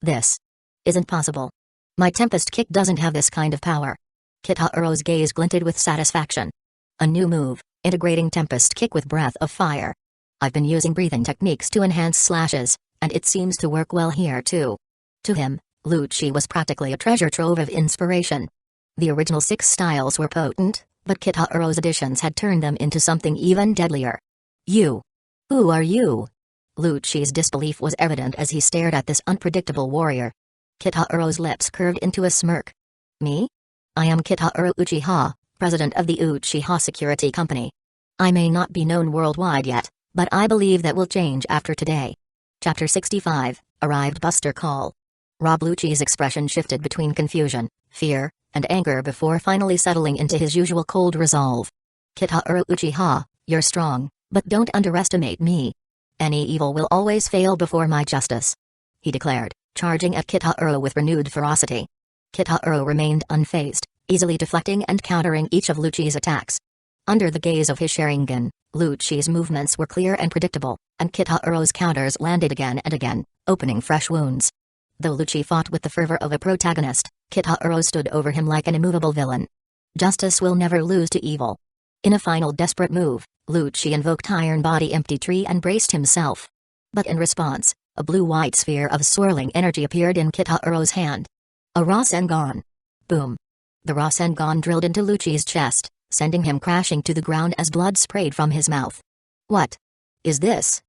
This isn't possible. My tempest kick doesn't have this kind of power. Kitahuro's gaze glinted with satisfaction. A new move, integrating tempest kick with breath of fire. I've been using breathing techniques to enhance slashes, and it seems to work well here too. To him, Lucci was practically a treasure trove of inspiration. The original 6 styles were potent, but Kitahuro's additions had turned them into something even deadlier. You. Who are you? Lucci's disbelief was evident as he stared at this unpredictable warrior. Kitahuro's lips curved into a smirk. Me? I am Kitahuro Uchiha, president of the Uchiha Security Company. I may not be known worldwide yet, but I believe that will change after today. Chapter 65, Arrived Buster Call. Rob Lucci's expression shifted between confusion, fear, and anger before finally settling into his usual cold resolve. Kitahuro Uchiha, you're strong, but don't underestimate me. Any evil will always fail before my justice, he declared, charging at Kitahuro with renewed ferocity. Kitahuro remained unfazed, easily deflecting and countering each of Lucci's attacks. Under the gaze of his Sharingan, Lucci's movements were clear and predictable, and Kitahuro's counters landed again and again, opening fresh wounds. Though Lucci fought with the fervor of a protagonist, Kitahuro stood over him like an immovable villain. Justice will never lose to evil. In a final desperate move, Lucci invoked Iron Body Empty Tree and braced himself. But in response, a blue-white sphere of swirling energy appeared in Kitahuro's hand. A Rasengan. Boom. The Rasengan drilled into Lucci's chest, sending him crashing to the ground as blood sprayed from his mouth. What is this?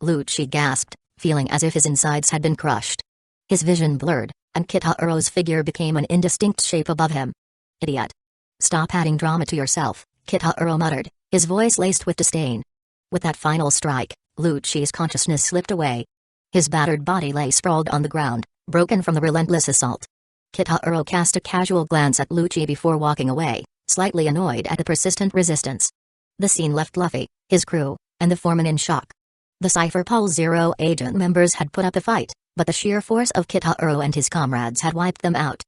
Lucci gasped, feeling as if his insides had been crushed. His vision blurred, and Kitaro's figure became an indistinct shape above him. Idiot. Stop adding drama to yourself, Kitaro muttered, his voice laced with disdain. With that final strike, Lucci's consciousness slipped away. His battered body lay sprawled on the ground, broken from the relentless assault. Kitaro cast a casual glance at Lucci before walking away, slightly annoyed at the persistent resistance. The scene left Luffy, his crew, and the foreman in shock. The Cypher Pulse Zero agent members had put up a fight, but the sheer force of Kitaro and his comrades had wiped them out.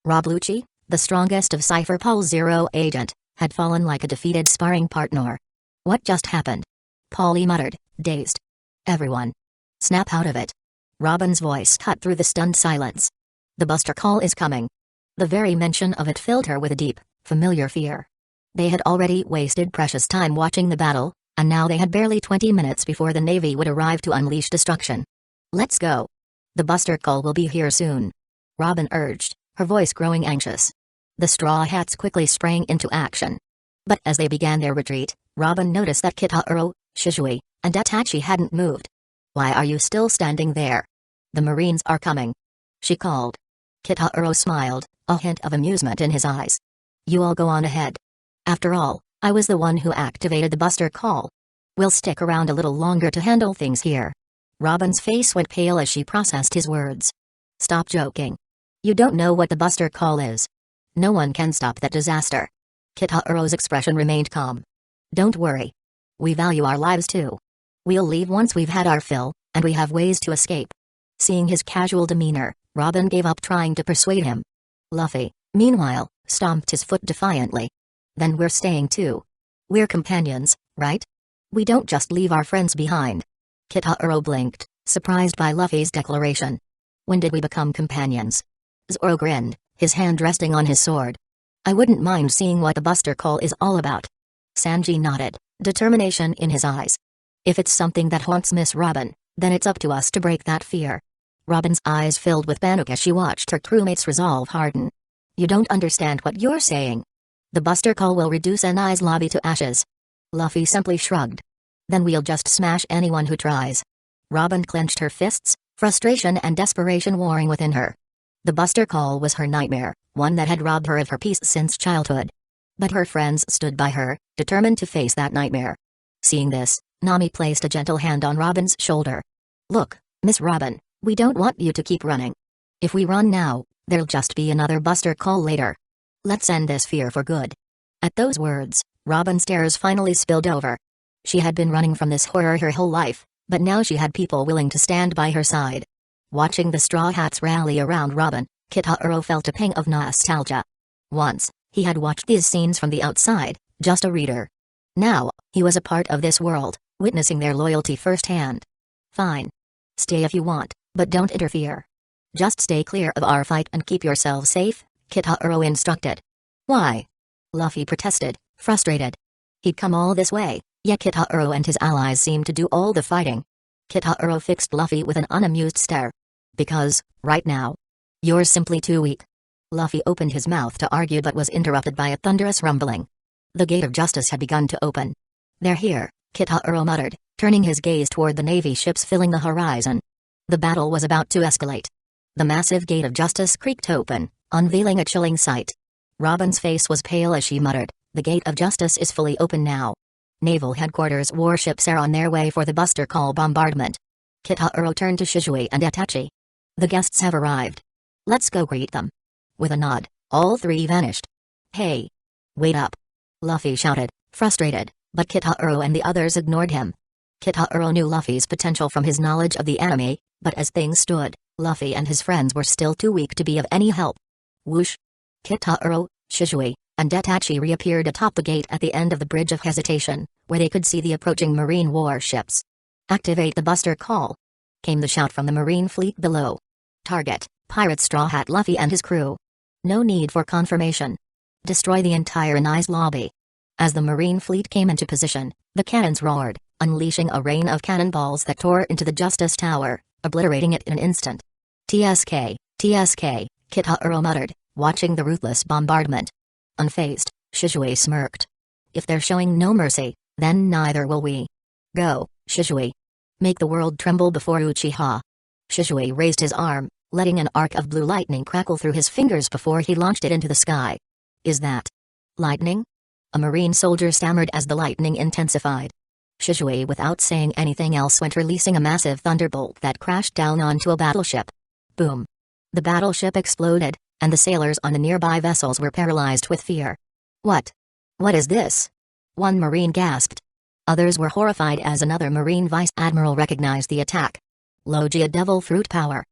Rob Lucci, the strongest of Cypher Pulse Zero agent, had fallen like a defeated sparring partner. What just happened? Polly muttered, dazed. Everyone. Snap out of it. Robin's voice cut through the stunned silence. The Buster Call is coming. The very mention of it filled her with a deep, familiar fear. They had already wasted precious time watching the battle, and now they had barely 20 minutes before the Navy would arrive to unleash destruction. Let's go. The Buster Call will be here soon. Robin urged, her voice growing anxious. The Straw Hats quickly sprang into action. But as they began their retreat, Robin noticed that Kitaro, Shisui, and Itachi hadn't moved. Why are you still standing there? The Marines are coming. She called. Kitaro smiled, a hint of amusement in his eyes. You all go on ahead. After all, I was the one who activated the Buster Call. We'll stick around a little longer to handle things here. Robin's face went pale as she processed his words. Stop joking. You don't know what the Buster Call is. No one can stop that disaster. Kitaro's expression remained calm. Don't worry. We value our lives too. We'll leave once we've had our fill, and we have ways to escape. Seeing his casual demeanor, Robin gave up trying to persuade him. Luffy, meanwhile, stomped his foot defiantly. Then we're staying too. We're companions, right? We don't just leave our friends behind. Kitaro blinked, surprised by Luffy's declaration. When did we become companions? Zoro grinned, his hand resting on his sword. I wouldn't mind seeing what the Buster Call is all about. Sanji nodded, determination in his eyes. If it's something that haunts Miss Robin, then it's up to us to break that fear. Robin's eyes filled with panic as she watched her crewmate's resolve harden. You don't understand what you're saying. The Buster Call will reduce Enai's lobby to ashes. Luffy simply shrugged. Then we'll just smash anyone who tries. Robin clenched her fists, frustration and desperation warring within her. The Buster Call was her nightmare, one that had robbed her of her peace since childhood. But her friends stood by her, determined to face that nightmare. Seeing this, Nami placed a gentle hand on Robin's shoulder. Look, Miss Robin, we don't want you to keep running. If we run now, there'll just be another Buster Call later. Let's end this fear for good. At those words, Robin's tears finally spilled over. She had been running from this horror her whole life, but now she had people willing to stand by her side. Watching the Straw Hats rally around Robin, Kitaro felt a pang of nostalgia. Once, he had watched these scenes from the outside, just a reader. Now, he was a part of this world, witnessing their loyalty firsthand. Fine. Stay if you want, but don't interfere. Just stay clear of our fight and keep yourselves safe, Kitaro instructed. Why? Luffy protested, frustrated. He'd come all this way, yet Kitaro and his allies seemed to do all the fighting. Kitaro fixed Luffy with an unamused stare. Because, right now, you're simply too weak. Luffy opened his mouth to argue but was interrupted by a thunderous rumbling. The Gate of Justice had begun to open. They're here, Kitaro muttered, turning his gaze toward the Navy ships filling the horizon. The battle was about to escalate. The massive Gate of Justice creaked open, unveiling a chilling sight. Robin's face was pale as she muttered, the Gate of Justice is fully open now. Naval Headquarters warships are on their way for the Buster Call bombardment. Kitaro turned to Shisui and Itachi. The guests have arrived. Let's go greet them. With a nod, all three vanished. Hey! Wait up! Luffy shouted, frustrated, but Kitaro and the others ignored him. Kitaro knew Luffy's potential from his knowledge of the anime, but as things stood, Luffy and his friends were still too weak to be of any help. Whoosh! Kitaro, Shisui, and Itachi reappeared atop the gate at the end of the Bridge of Hesitation, where they could see the approaching marine warships. Activate the Buster Call! Came the shout from the marine fleet below. Target, Pirate Straw Hat Luffy and his crew. No need for confirmation. Destroy the entire Enai's lobby. As the marine fleet came into position, the cannons roared, unleashing a rain of cannonballs that tore into the Justice Tower, obliterating it in an instant. TSK, TSK, Kitaro muttered, watching the ruthless bombardment. Unfazed, Shisui smirked. If they're showing no mercy, then neither will we. Go, Shisui. Make the world tremble before Uchiha. Shizue raised his arm, letting an arc of blue lightning crackle through his fingers before he launched it into the sky. Is that lightning? A marine soldier stammered as the lightning intensified. Shizue, without saying anything else, went releasing a massive thunderbolt that crashed down onto a battleship. Boom. The battleship exploded, and the sailors on the nearby vessels were paralyzed with fear. What? What is this? One marine gasped. Others were horrified as another marine vice admiral recognized the attack. Logia devil fruit power.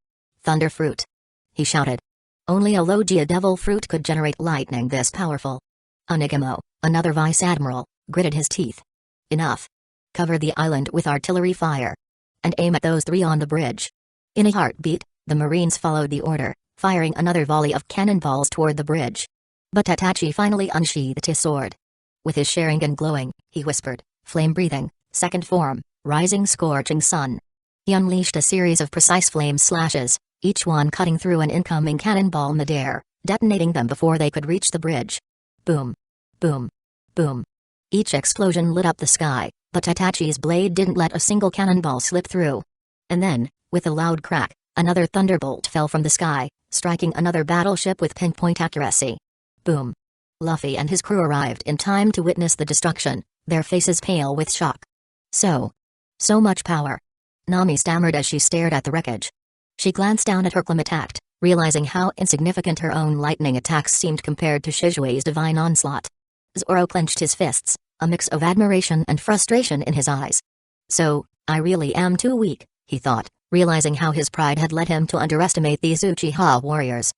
Thunder fruit. He shouted. Only a Logia devil fruit could generate lightning this powerful. Onigamo, another vice admiral, gritted his teeth. Enough. Cover the island with artillery fire. And aim at those three on the bridge. In a heartbeat, the Marines followed the order, firing another volley of cannonballs toward the bridge. But Itachi finally unsheathed his sword. With his Sharingan glowing, he whispered, flame-breathing, second form, rising scorching sun. He unleashed a series of precise flame slashes, each one cutting through an incoming cannonball midair, detonating them before they could reach the bridge. Boom. Boom. Boom. Each explosion lit up the sky, but Itachi's blade didn't let a single cannonball slip through. And then, with a loud crack, another thunderbolt fell from the sky, striking another battleship with pinpoint accuracy. Boom. Luffy and his crew arrived in time to witness the destruction, their faces pale with shock. So much power. Nami stammered as she stared at the wreckage. She glanced down at her attacked, realizing how insignificant her own lightning attacks seemed compared to Shizue's divine onslaught. Zoro clenched his fists, a mix of admiration and frustration in his eyes. So, I really am too weak, he thought, realizing how his pride had led him to underestimate these Uchiha warriors.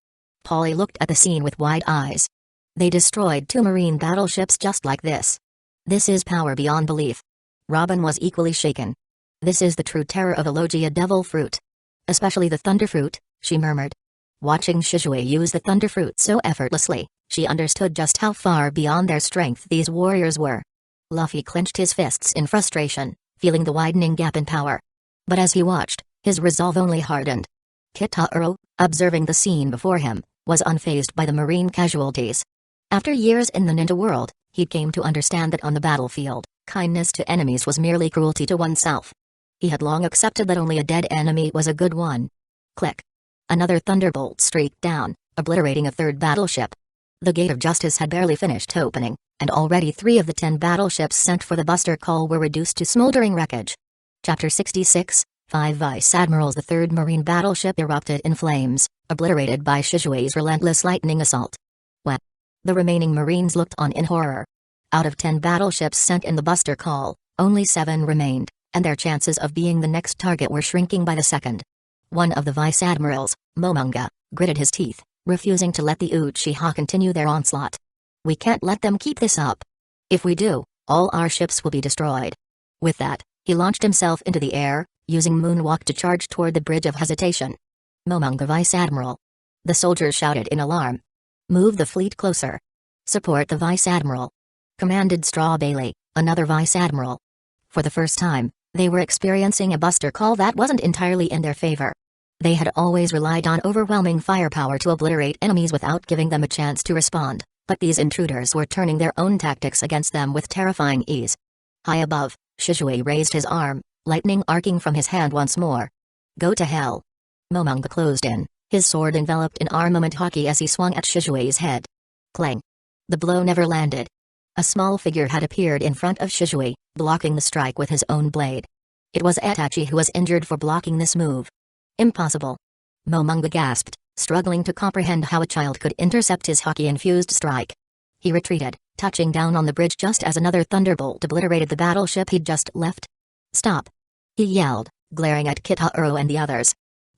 Polly looked at the scene with wide eyes. They destroyed 2 marine battleships just like this. This is power beyond belief. Robin was equally shaken. This is the true terror of a Logia devil fruit. Especially the thunder fruit, she murmured. Watching Shizue use the thunder fruit so effortlessly, she understood just how far beyond their strength these warriors were. Luffy clenched his fists in frustration, feeling the widening gap in power. But as he watched, his resolve only hardened. Kitaro, observing the scene before him, was unfazed by the marine casualties. After years in the ninja world, he came to understand that on the battlefield, kindness to enemies was merely cruelty to oneself. He had long accepted that only a dead enemy was a good one. Click. Another thunderbolt streaked down, obliterating a 3rd battleship. The Gate of Justice had barely finished opening, and already 3 of the 10 battleships sent for the Buster Call were reduced to smoldering wreckage. Chapter 66, 5 Vice Admirals. The 3rd Marine battleship erupted in flames, obliterated by Shizue's relentless lightning assault. The remaining Marines looked on in horror. Out of 10 battleships sent in the Buster Call, only 7 remained, and their chances of being the next target were shrinking by the second. One of the vice admirals, Momonga, gritted his teeth, refusing to let the Uchiha continue their onslaught. We can't let them keep this up. If we do, all our ships will be destroyed. With that, he launched himself into the air, using moonwalk to charge toward the Bridge of Hesitation. Momonga Vice Admiral. The soldiers shouted in alarm. Move the fleet closer. Support the Vice Admiral. Commanded Straw Bailey, another Vice Admiral. For the first time, they were experiencing a Buster Call that wasn't entirely in their favor. They had always relied on overwhelming firepower to obliterate enemies without giving them a chance to respond, but these intruders were turning their own tactics against them with terrifying ease. High above, Shizue raised his arm, lightning arcing from his hand once more. Go to hell. Momonga closed in, his sword enveloped in armament hockey as he swung at Shizue's head. Clang. The blow never landed. A small figure had appeared in front of Shizue, blocking the strike with his own blade. It was Itachi who was injured for blocking this move. Impossible. Momonga gasped, struggling to comprehend how a child could intercept his hockey-infused strike. He retreated, touching down on the bridge just as another thunderbolt obliterated the battleship he'd just left. Stop. He yelled, glaring at Kitaro and the others.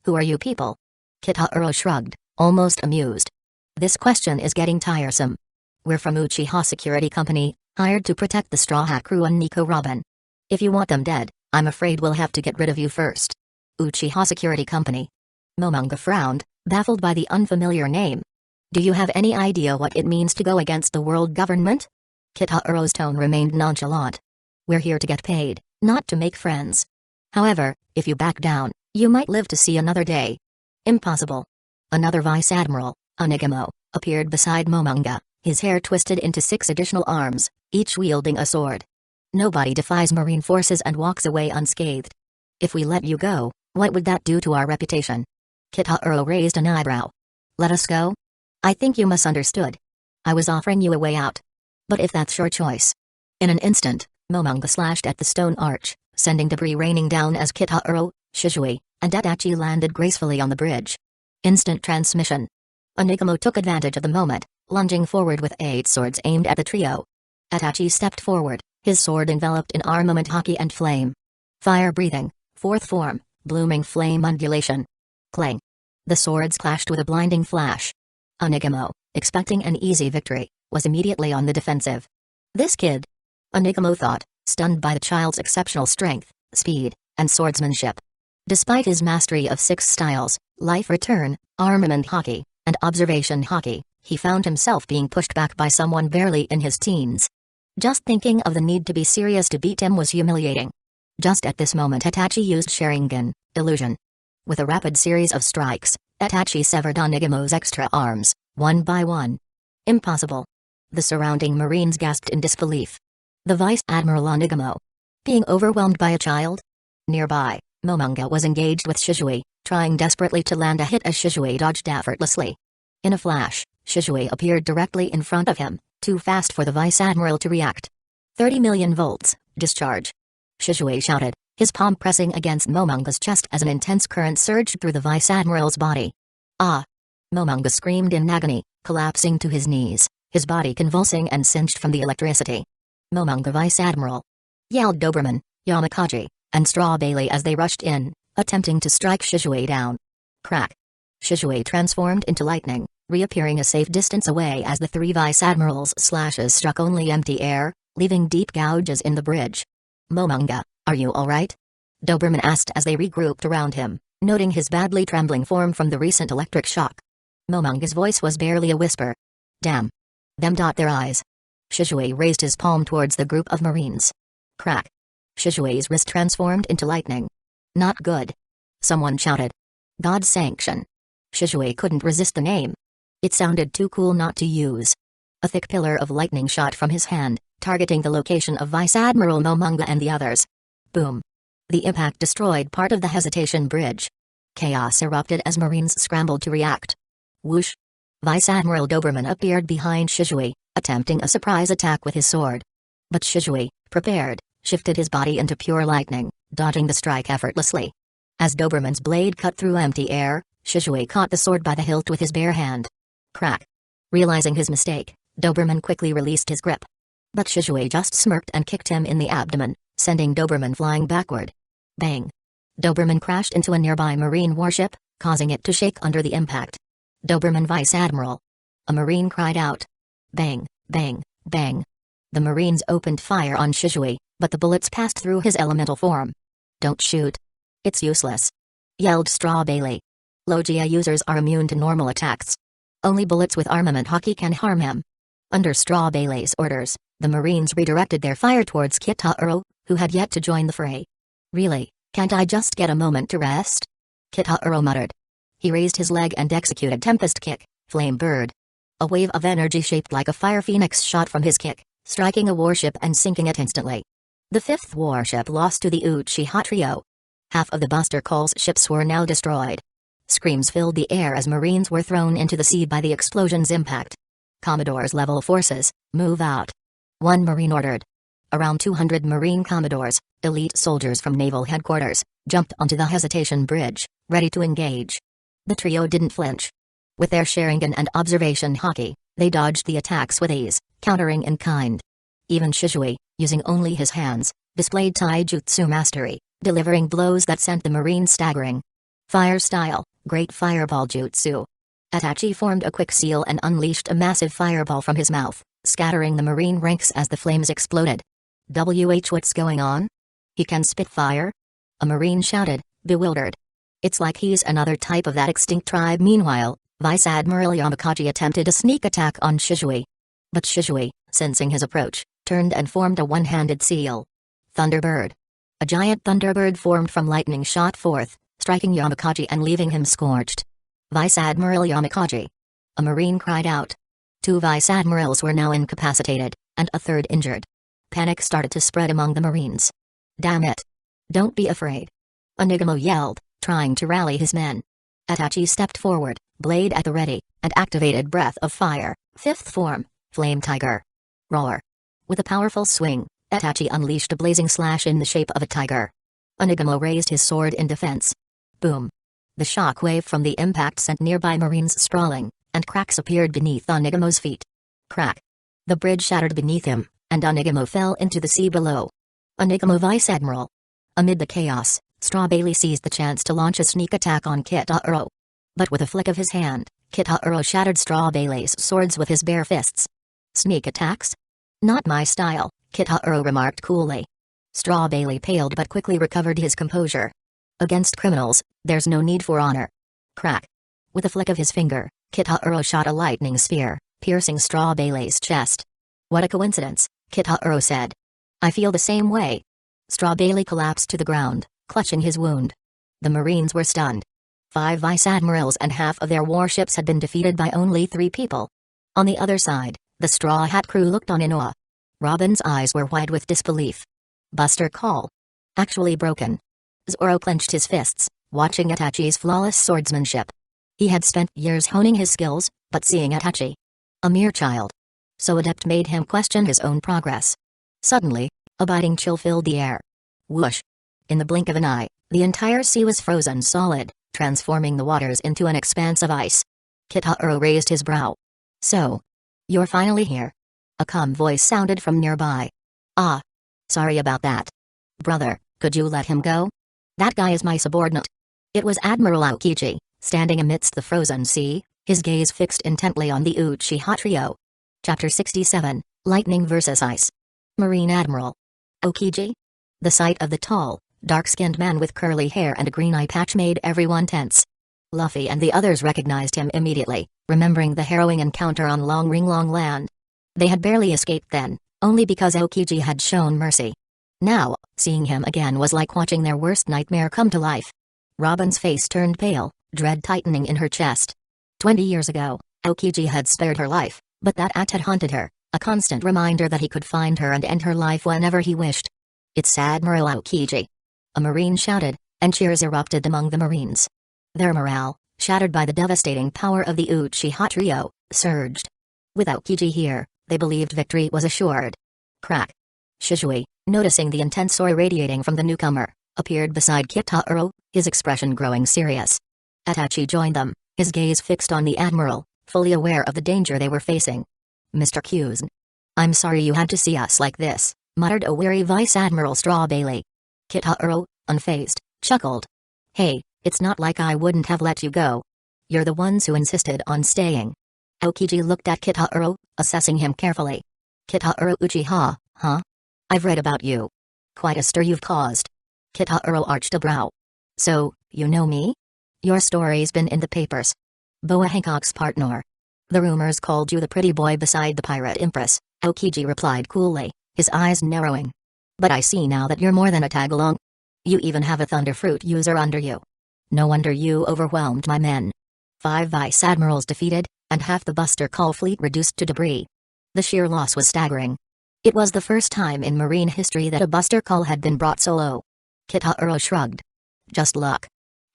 Who are you people? Kitaro shrugged, almost amused. This question is getting tiresome. We're from Uchiha Security Company, hired to protect the Straw Hat crew and Nico Robin. If you want them dead, I'm afraid we'll have to get rid of you first. Uchiha Security Company. Momonga frowned, baffled by the unfamiliar name. Do you have any idea what it means to go against the world government? Kitaro's tone remained nonchalant. We're here to get paid, not to make friends. However, if you back down, you might live to see another day. Impossible. Another Vice Admiral, Onigamo, appeared beside Momonga, his hair twisted into 6 additional arms, each wielding a sword. Nobody defies marine forces and walks away unscathed. If we let you go, what would that do to our reputation? Kitaro raised an eyebrow. Let us go? I think you misunderstood. I was offering you a way out. But if that's your choice. In an instant, Momonga slashed at the stone arch, sending debris raining down as Kitaro, Shizui, and Itachi landed gracefully on the bridge. Instant transmission. Onigamo took advantage of the moment, lunging forward with 8 swords aimed at the trio. Itachi stepped forward, his sword enveloped in armament haki and flame. Fire breathing, 4th form, blooming flame undulation. Clang. The swords clashed with a blinding flash. Onigamo, expecting an easy victory, was immediately on the defensive. This kid? Onigamo thought, stunned by the child's exceptional strength, speed, and swordsmanship. Despite his mastery of 6 styles, life return, armament haki, and observation haki, he found himself being pushed back by someone barely in his teens. Just thinking of the need to be serious to beat him was humiliating. Just at this moment Itachi used Sharingan, illusion. With a rapid series of strikes, Itachi severed Onigamo's extra arms, one by one. Impossible. The surrounding Marines gasped in disbelief. The Vice Admiral Onigamo. Being overwhelmed by a child? Nearby, Momonga was engaged with Shizui, trying desperately to land a hit as Shizui dodged effortlessly. In a flash, Shizui appeared directly in front of him, too fast for the Vice Admiral to react. 30 million volts, discharge. Shizui shouted, his palm pressing against Momonga's chest as an intense current surged through the Vice Admiral's body. Ah! Momonga screamed in agony, collapsing to his knees, his body convulsing and singed from the electricity. Momonga Vice Admiral! Yelled Doberman, Yamakaji, and Straw Bailey as they rushed in, attempting to strike Shizui down. Crack! Shizui transformed into lightning, reappearing a safe distance away as the 3 Vice Admirals' slashes struck only empty air, leaving deep gouges in the bridge. Momonga, are you alright? Doberman asked as they regrouped around him, noting his badly trembling form from the recent electric shock. Momonga's voice was barely a whisper. Damn. Them dot their eyes. Shizui raised his palm towards the group of Marines. Crack. Shizui's wrist transformed into lightning. Not good. Someone shouted. God's sanction. Shizui couldn't resist the name. It sounded too cool not to use. A thick pillar of lightning shot from his hand, targeting the location of Vice Admiral Momonga and the others. Boom. The impact destroyed part of the hesitation bridge. Chaos erupted as Marines scrambled to react. Whoosh. Vice Admiral Doberman appeared behind Shizui, attempting a surprise attack with his sword. But Shizui, prepared, shifted his body into pure lightning, dodging the strike effortlessly. As Doberman's blade cut through empty air, Shizui caught the sword by the hilt with his bare hand. Crack. Realizing his mistake, Doberman quickly released his grip. But Shizui just smirked and kicked him in the abdomen, sending Doberman flying backward. Bang. Doberman crashed into a nearby Marine warship, causing it to shake under the impact. Doberman Vice Admiral. A Marine cried out. Bang, bang, bang. The Marines opened fire on Shizui, but the bullets passed through his elemental form. Don't shoot. It's useless. Yelled Straw Bailey. Logia users are immune to normal attacks. Only bullets with armament haki can harm him. Under Straw Bailey's orders, the Marines redirected their fire towards Kitaro, who had yet to join the fray. Really, can't I just get a moment to rest? Kitaro muttered. He raised his leg and executed Tempest Kick, Flame Bird. A wave of energy shaped like a fire phoenix shot from his kick, striking a warship and sinking it instantly. The 5th warship lost to the Uchiha trio. Half of the Buster Call's ships were now destroyed. Screams filled the air as Marines were thrown into the sea by the explosion's impact. Commodore's level forces, move out. One Marine ordered. Around 200 Marine Commodores, elite soldiers from Naval Headquarters, jumped onto the hesitation bridge, ready to engage. The trio didn't flinch. With their Sharingan and observation haki, they dodged the attacks with ease, countering in kind. Even Shizui, using only his hands, displayed taijutsu mastery, delivering blows that sent the Marines staggering. Fire style, great fireball jutsu. Itachi formed a quick seal and unleashed a massive fireball from his mouth, scattering the Marine ranks as the flames exploded. What's going on? He can spit fire? A Marine shouted, bewildered. It's like he's another type of that extinct tribe. Meanwhile, Vice Admiral Yamakaji attempted a sneak attack on Shizui. But Shizui, sensing his approach, turned and formed a one-handed seal. Thunderbird. A giant thunderbird formed from lightning shot forth, striking Yamakaji and leaving him scorched. Vice Admiral Yamakaji. A Marine cried out. 2 Vice Admirals were now incapacitated, and a 3rd injured. Panic started to spread among the Marines. Damn it. Don't be afraid. Onigamo yelled, trying to rally his men. Itachi stepped forward, blade at the ready, and activated Breath of Fire, 5th form, Flame Tiger. Roar. With a powerful swing, Itachi unleashed a blazing slash in the shape of a tiger. Onigamo raised his sword in defense. Boom. The shock wave from the impact sent nearby marines sprawling, and cracks appeared beneath Onigamo's feet. Crack. The bridge shattered beneath him, and Onigamo fell into the sea below. Onigamo Vice Admiral. Amid the chaos, Straw Bailey seized the chance to launch a sneak attack on Kitaro. But with a flick of his hand, Kitaro shattered Straw Bailey's swords with his bare fists. Sneak attacks? Not my style, Kitaro remarked coolly. Straw Bailey paled but quickly recovered his composure. Against criminals, there's no need for honor. Crack. With a flick of his finger, Kitaro shot a lightning spear, piercing Straw Bailey's chest. What a coincidence, Kitaro said. I feel the same way. Straw Bailey collapsed to the ground, clutching his wound. The Marines were stunned. 5 vice admirals and half of their warships had been defeated by only 3 people. On the other side, the Straw Hat crew looked on in awe. Robin's eyes were wide with disbelief. Buster Call. Actually broken. Zoro clenched his fists, watching Itachi's flawless swordsmanship. He had spent years honing his skills, but seeing Itachi, a mere child, so adept, made him question his own progress. Suddenly, a biting chill filled the air. Whoosh! In the blink of an eye, the entire sea was frozen solid, transforming the waters into an expanse of ice. Kitaro raised his brow. So, you're finally here. A calm voice sounded from nearby. Ah. Sorry about that. Brother, could you let him go? That guy is my subordinate. It was Admiral Aokiji, standing amidst the frozen sea, his gaze fixed intently on the Uchiha trio. Chapter 67, Lightning vs. Ice. Marine Admiral Aokiji? The sight of the tall, dark-skinned man with curly hair and a green eye patch made everyone tense. Luffy and the others recognized him immediately, remembering the harrowing encounter on Long Ring Long Land. They had barely escaped then, only because Aokiji had shown mercy. Now, seeing him again was like watching their worst nightmare come to life. Robin's face turned pale, dread tightening in her chest. 20 years ago, Aokiji had spared her life, but that act had haunted her, a constant reminder that he could find her and end her life whenever he wished. It's Admiral Aokiji! A Marine shouted, and cheers erupted among the Marines. Their morale, shattered by the devastating power of the Uchiha trio, surged. With Aokiji here, they believed victory was assured. Crack. Shishui, noticing the intense aura radiating from the newcomer, appeared beside Kitaro, his expression growing serious. Itachi joined them, his gaze fixed on the Admiral, fully aware of the danger they were facing. Mr. Kuzen. I'm sorry you had to see us like this, muttered a weary Vice Admiral Straw Bailey. Kitaro, unfazed, chuckled. Hey, it's not like I wouldn't have let you go. You're the ones who insisted on staying. Aokiji looked at Kitaro, assessing him carefully. Kitaro Uchiha, huh? I've read about you. Quite a stir you've caused. Kitaro arched a brow. So, you know me? Your story's been in the papers. Boa Hancock's partner. The rumors called you the pretty boy beside the pirate empress, Aokiji replied coolly, his eyes narrowing. But I see now that you're more than a tag-along. You even have a Thunderfruit user under you. No wonder you overwhelmed my men. 5 vice admirals defeated, and half the Buster Call fleet reduced to debris. The sheer loss was staggering. It was the first time in Marine history that a Buster Call had been brought so low. Kitaro shrugged. Just luck.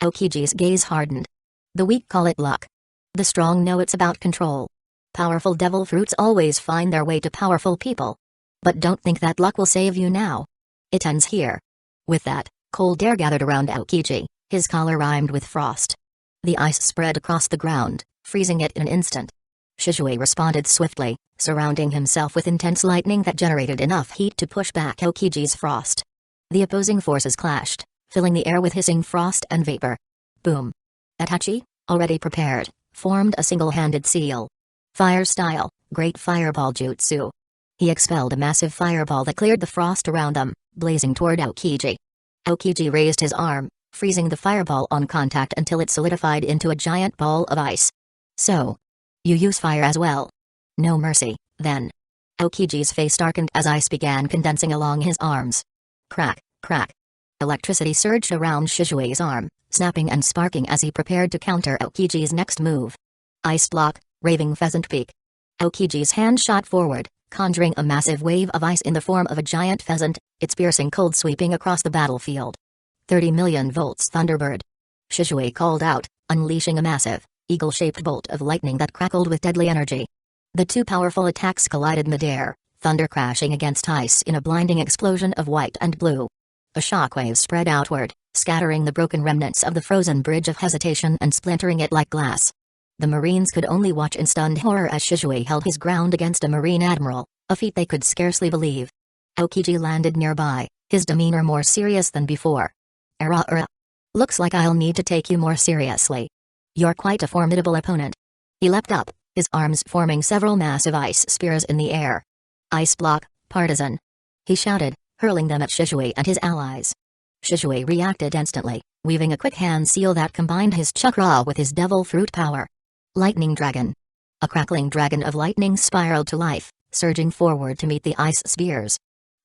Aokiji's gaze hardened. The weak call it luck. The strong know it's about control. Powerful devil fruits always find their way to powerful people. But don't think that luck will save you now. It ends here. With that, cold air gathered around Aokiji, his collar rhymed with frost. The ice spread across the ground, freezing it in an instant. Shishui responded swiftly, surrounding himself with intense lightning that generated enough heat to push back Aokiji's frost. The opposing forces clashed, filling the air with hissing frost and vapor. Boom. Itachi, already prepared, formed a single-handed seal. Fire style, Great Fireball Jutsu. He expelled a massive fireball that cleared the frost around them, blazing toward Aokiji. Aokiji raised his arm, freezing the fireball on contact until it solidified into a giant ball of ice. So, you use fire as well? No mercy, then. Aokiji's face darkened as ice began condensing along his arms. Crack, crack. Electricity surged around Shishui's arm, snapping and sparking as he prepared to counter Aokiji's next move. Ice block, Raving Pheasant Peak. Aokiji's hand shot forward, conjuring a massive wave of ice in the form of a giant pheasant, its piercing cold sweeping across the battlefield. 30 million volts Thunderbird. Shishui called out, unleashing a massive, eagle-shaped bolt of lightning that crackled with deadly energy. The two powerful attacks collided midair, thunder crashing against ice in a blinding explosion of white and blue. A shockwave spread outward, scattering the broken remnants of the frozen bridge of hesitation and splintering it like glass. The Marines could only watch in stunned horror as Shishui held his ground against a Marine admiral, a feat they could scarcely believe. Aokiji landed nearby, his demeanor more serious than before. Era. Looks like I'll need to take you more seriously. You're quite a formidable opponent. He leapt up, his arms forming several massive ice spears in the air. Ice block, partisan. He shouted, hurling them at Shishui and his allies. Shishui reacted instantly, weaving a quick hand seal that combined his chakra with his devil fruit power. Lightning Dragon. A crackling dragon of lightning spiraled to life, surging forward to meet the ice spears.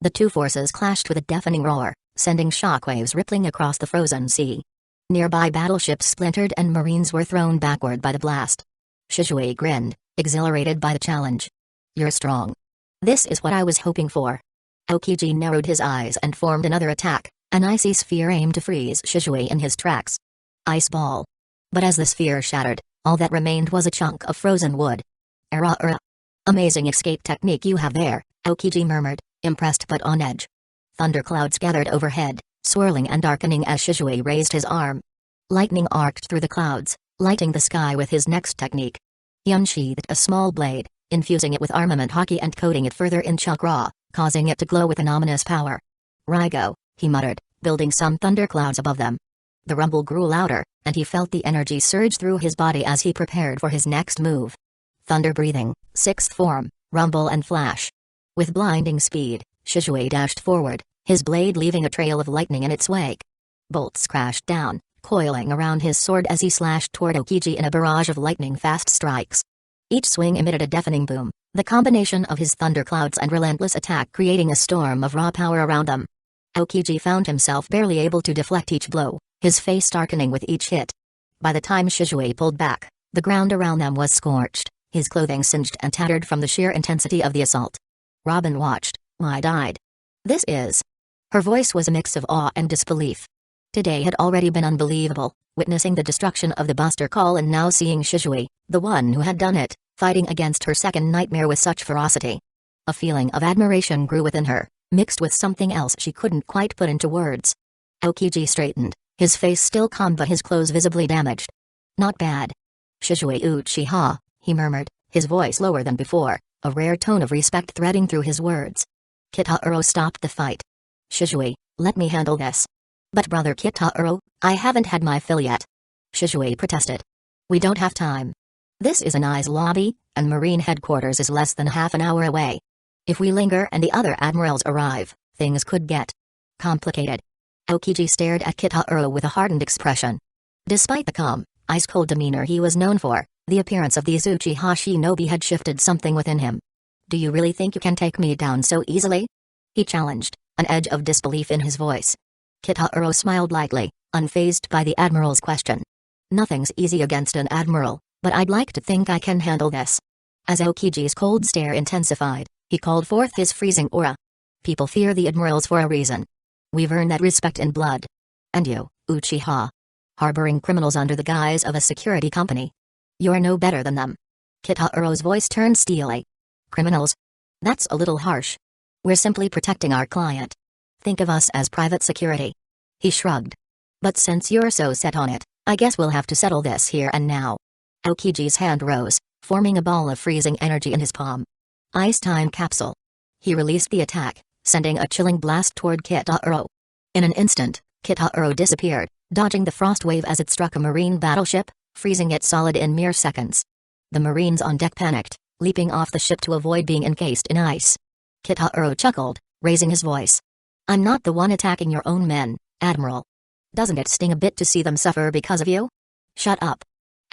The two forces clashed with a deafening roar, sending shockwaves rippling across the frozen sea. Nearby battleships splintered and Marines were thrown backward by the blast. Shishui grinned, exhilarated by the challenge. You're strong. This is what I was hoping for. Aokiji narrowed his eyes and formed another attack, an icy sphere aimed to freeze Shishui in his tracks. Ice ball. But as the sphere shattered, all that remained was a chunk of frozen wood. Era. Amazing escape technique you have there, Aokiji murmured, impressed but on edge. Thunderclouds gathered overhead, swirling and darkening as Shishui raised his arm. Lightning arced through the clouds, lighting the sky with his next technique. He unsheathed a small blade, infusing it with armament hockey and coating it further in chakra, causing it to glow with an ominous power. Raigo, he muttered, building some thunderclouds above them. The rumble grew louder, and he felt the energy surge through his body as he prepared for his next move. Thunder breathing, sixth form, rumble and flash. With blinding speed, Shishui dashed forward, his blade leaving a trail of lightning in its wake. Bolts crashed down, coiling around his sword as he slashed toward Aokiji in a barrage of lightning-fast strikes. Each swing emitted a deafening boom, the combination of his thunderclouds and relentless attack creating a storm of raw power around them. Aokiji found himself barely able to deflect each blow, his face darkening with each hit. By the time Shishui pulled back, the ground around them was scorched, his clothing singed and tattered from the sheer intensity of the assault. Robin watched, wide-eyed. This is... Her voice was a mix of awe and disbelief. Today had already been unbelievable, witnessing the destruction of the Buster Call and now seeing Shishui, the one who had done it, fighting against her second nightmare with such ferocity. A feeling of admiration grew within her, mixed with something else she couldn't quite put into words. Aokiji straightened, his face still calm but his clothes visibly damaged. Not bad. Shishui Uchiha, he murmured, his voice lower than before, a rare tone of respect threading through his words. Kitaro stopped the fight. Shishui, let me handle this. But brother Kitaro, I haven't had my fill yet. Shishui protested. We don't have time. This is an ice lobby, and Marine headquarters is less than half an hour away. If we linger and the other admirals arrive, things could get complicated. Aokiji stared at Kitaro with a hardened expression. Despite the calm, ice-cold demeanor he was known for, the appearance of these Uchiha shinobi had shifted something within him. Do you really think you can take me down so easily? He challenged, an edge of disbelief in his voice. Kitaro smiled lightly, unfazed by the admiral's question. Nothing's easy against an admiral, but I'd like to think I can handle this. As Aokiji's cold stare intensified, he called forth his freezing aura. People fear the admirals for a reason. We've earned that respect in blood. And you, Uchiha, harboring criminals under the guise of a security company. You're no better than them. Kitaro's voice turned steely. Criminals? That's a little harsh. We're simply protecting our client. Think of us as private security. He shrugged. But since you're so set on it, I guess we'll have to settle this here and now. Aokiji's hand rose, forming a ball of freezing energy in his palm. Ice time capsule. He released the attack, sending a chilling blast toward Kitaro. In an instant, Kitaro disappeared, dodging the frost wave as it struck a Marine battleship, freezing it solid in mere seconds. The Marines on deck panicked, leaping off the ship to avoid being encased in ice. Kitaro chuckled, raising his voice. I'm not the one attacking your own men, Admiral. Doesn't it sting a bit to see them suffer because of you? Shut up.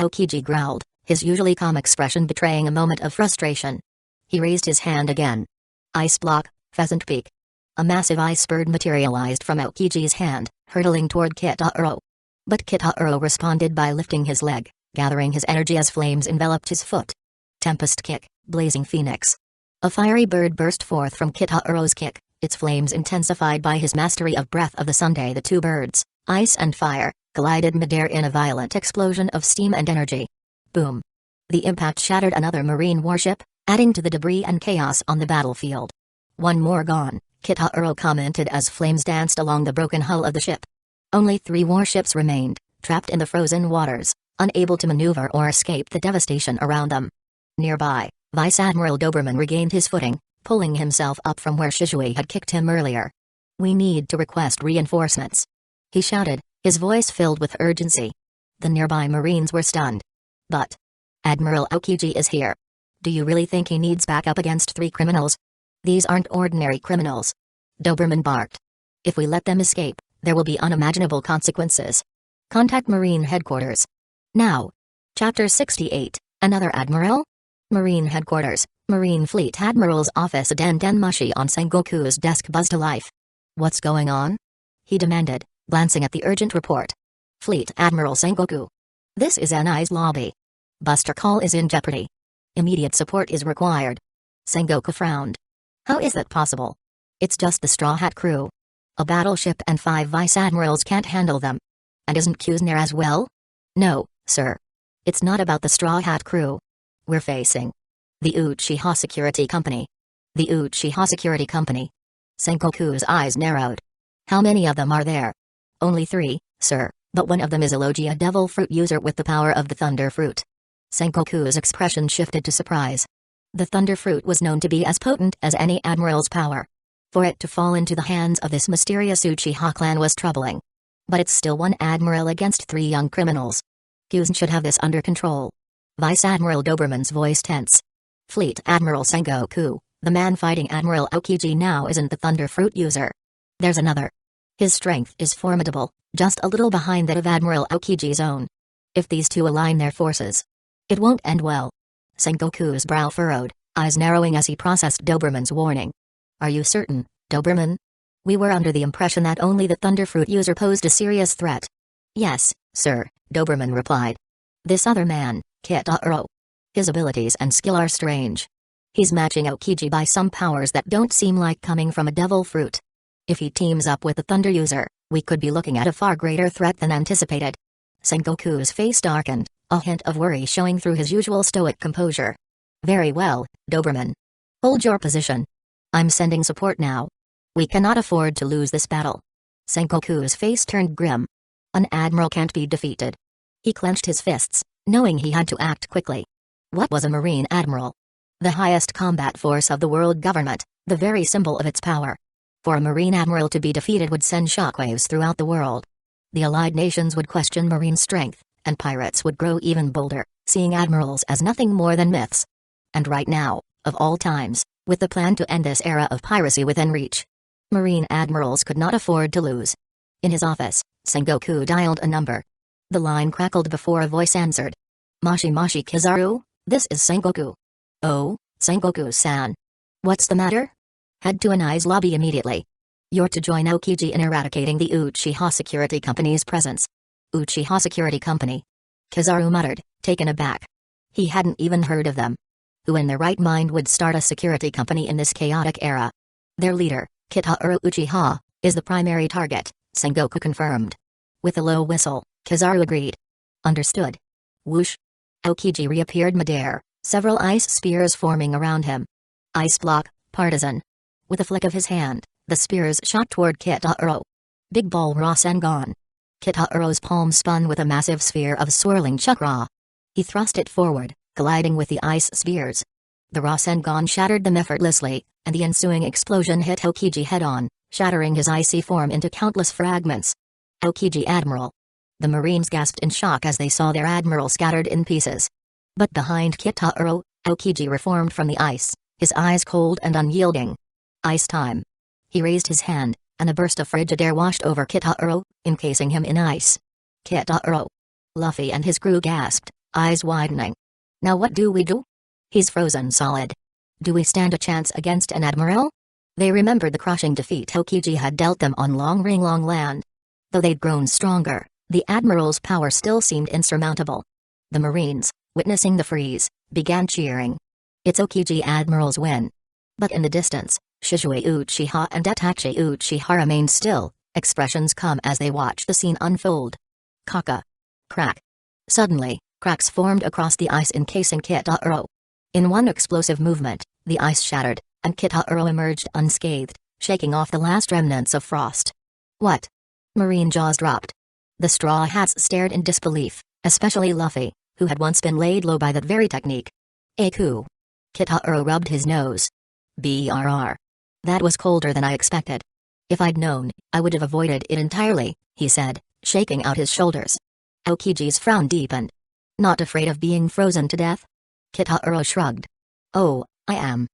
Aokiji growled, his usually calm expression betraying a moment of frustration. He raised his hand again. Ice block, pheasant peak. A massive ice bird materialized from Aokiji's hand, hurtling toward Kitaro. But Kitaro responded by lifting his leg, gathering his energy as flames enveloped his foot. Tempest kick, blazing phoenix. A fiery bird burst forth from Kitaro's kick, its flames intensified by his mastery of Breath of the Sunday. The two birds, Ice and fire collided midair in a violent explosion of steam and energy. Boom. The impact shattered another marine warship, adding to the debris and chaos on the battlefield. One more gone, Kitahuro commented as flames danced along the broken hull of the ship. Only 3 warships remained, trapped in the frozen waters, unable to maneuver or escape the devastation around them. Nearby, Vice Admiral Doberman regained his footing, pulling himself up from where Shishui had kicked him earlier. "We need to request reinforcements," he shouted, his voice filled with urgency. The nearby Marines were stunned. "But Admiral Aokiji is here. Do you really think he needs backup against 3 criminals? These aren't ordinary criminals," Doberman barked. "If we let them escape, there will be unimaginable consequences. Contact Marine Headquarters now." Chapter 68, Another Admiral? Marine Headquarters, Marine Fleet Admiral's office. Den Mushi on Sengoku's desk buzzed to life. "What's going on?" he demanded, glancing at the urgent report. "Fleet Admiral Sengoku. This is NI's lobby. Buster Call is in jeopardy. Immediate support is required." Sengoku frowned. "How is that possible? It's just the Straw Hat crew. A battleship and 5 vice admirals can't handle them. And isn't Kusner as well?" "No, sir. It's not about the Straw Hat crew. We're facing the Uchiha Security Company." "The Uchiha Security Company?" Sengoku's eyes narrowed. "How many of them are there?" "Only 3, sir, but one of them is a Logia Devil Fruit user with the power of the Thunder Fruit." Sengoku's expression shifted to surprise. The Thunder Fruit was known to be as potent as any admiral's power. For it to fall into the hands of this mysterious Uchiha clan was troubling. But it's still 1 admiral against 3 young criminals. Kusn should have this under control. Vice Admiral Doberman's voice tense. "Fleet Admiral Sengoku, the man fighting Admiral Aokiji now isn't the Thunder Fruit user. There's another. His strength is formidable, just a little behind that of Admiral Aokiji's own. If these 2 align their forces, it won't end well." Sengoku's brow furrowed, eyes narrowing as he processed Doberman's warning. "Are you certain, Doberman? We were under the impression that only the Thunderfruit user posed a serious threat." "Yes, sir," Doberman replied. "This other man, Kitahuro. His abilities and skill are strange. He's matching Aokiji by some powers that don't seem like coming from a devil fruit. If he teams up with the Thunder user, we could be looking at a far greater threat than anticipated." Sengoku's face darkened, a hint of worry showing through his usual stoic composure. "Very well, Doberman. Hold your position. I'm sending support now. We cannot afford to lose this battle." Sengoku's face turned grim. An admiral can't be defeated. He clenched his fists, knowing he had to act quickly. What was a Marine Admiral? The highest combat force of the world government, the very symbol of its power. For a Marine Admiral to be defeated would send shockwaves throughout the world. The Allied nations would question Marine strength, and pirates would grow even bolder, seeing admirals as nothing more than myths. And right now, of all times, with the plan to end this era of piracy within reach, Marine admirals could not afford to lose. In his office, Sengoku dialed a number. The line crackled before a voice answered. "Moshi Moshi Kizaru, this is Sengoku." "Oh, Sengoku-san. What's the matter?" "Head to Anai's lobby immediately. You're to join Aokiji in eradicating the Uchiha Security Company's presence." "Uchiha Security Company?" Kizaru muttered, taken aback. He hadn't even heard of them. Who in their right mind would start a security company in this chaotic era? "Their leader, Kitahuro Uchiha, is the primary target," Sengoku confirmed. With a low whistle, Kizaru agreed. "Understood." Whoosh. Aokiji reappeared midair, several ice spears forming around him. "Ice block, partisan." With a flick of his hand, the spears shot toward Kitahuro. Big ball Rasengan. Kitahuro's palm spun with a massive sphere of swirling chakra. He thrust it forward, colliding with the ice spheres. The Rasengan shattered them effortlessly, and the ensuing explosion hit Aokiji head-on, shattering his icy form into countless fragments. "Aokiji Admiral." The Marines gasped in shock as they saw their admiral scattered in pieces. But behind Kitahuro, Aokiji reformed from the ice, his eyes cold and unyielding. "Ice time." He raised his hand, and a burst of frigid air washed over Kitahuro, encasing him in ice. "Kitahuro." Luffy and his crew gasped, eyes widening. "Now what do we do?" "He's frozen solid. Do we stand a chance against an admiral?" They remembered the crushing defeat Aokiji had dealt them on Long Ring Long Land. Though they'd grown stronger, the admiral's power still seemed insurmountable. The Marines, witnessing the freeze, began cheering. "It's Aokiji Admiral's win." But in the distance, Shishui Uchiha and Itachi Uchiha remained still, Expressions come as they watch the scene unfold. Kaka. Crack. Suddenly, cracks formed across the ice encasing Kitaro. In one explosive movement, the ice shattered, and Kitaro emerged unscathed, shaking off the last remnants of frost. What? Marine jaws dropped. The Straw Hats stared in disbelief, especially Luffy, who had once been laid low by that very technique. Aku. Kitaro rubbed his nose. Brr. That was colder than I expected. If I'd known, I would have avoided it entirely, he said, shaking out his shoulders. Aokiji's frown deepened. Not afraid of being frozen to death? Kitaro shrugged. Oh, I am.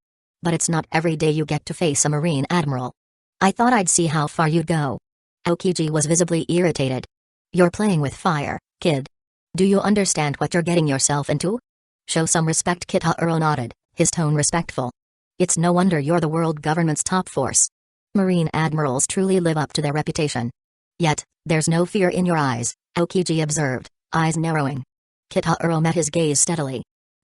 But it's not every day you get to face a Marine Admiral. I thought I'd see how far you'd go. Aokiji was visibly irritated. You're playing with fire, kid. Do you understand what you're getting yourself into? Show some respect. Kitaro nodded, his tone respectful. It's no wonder you're the world government's top force. Marine admirals truly live up to their reputation. Yet, there's no fear in your eyes, Aokiji observed, eyes narrowing. Kitaro met his gaze steadily.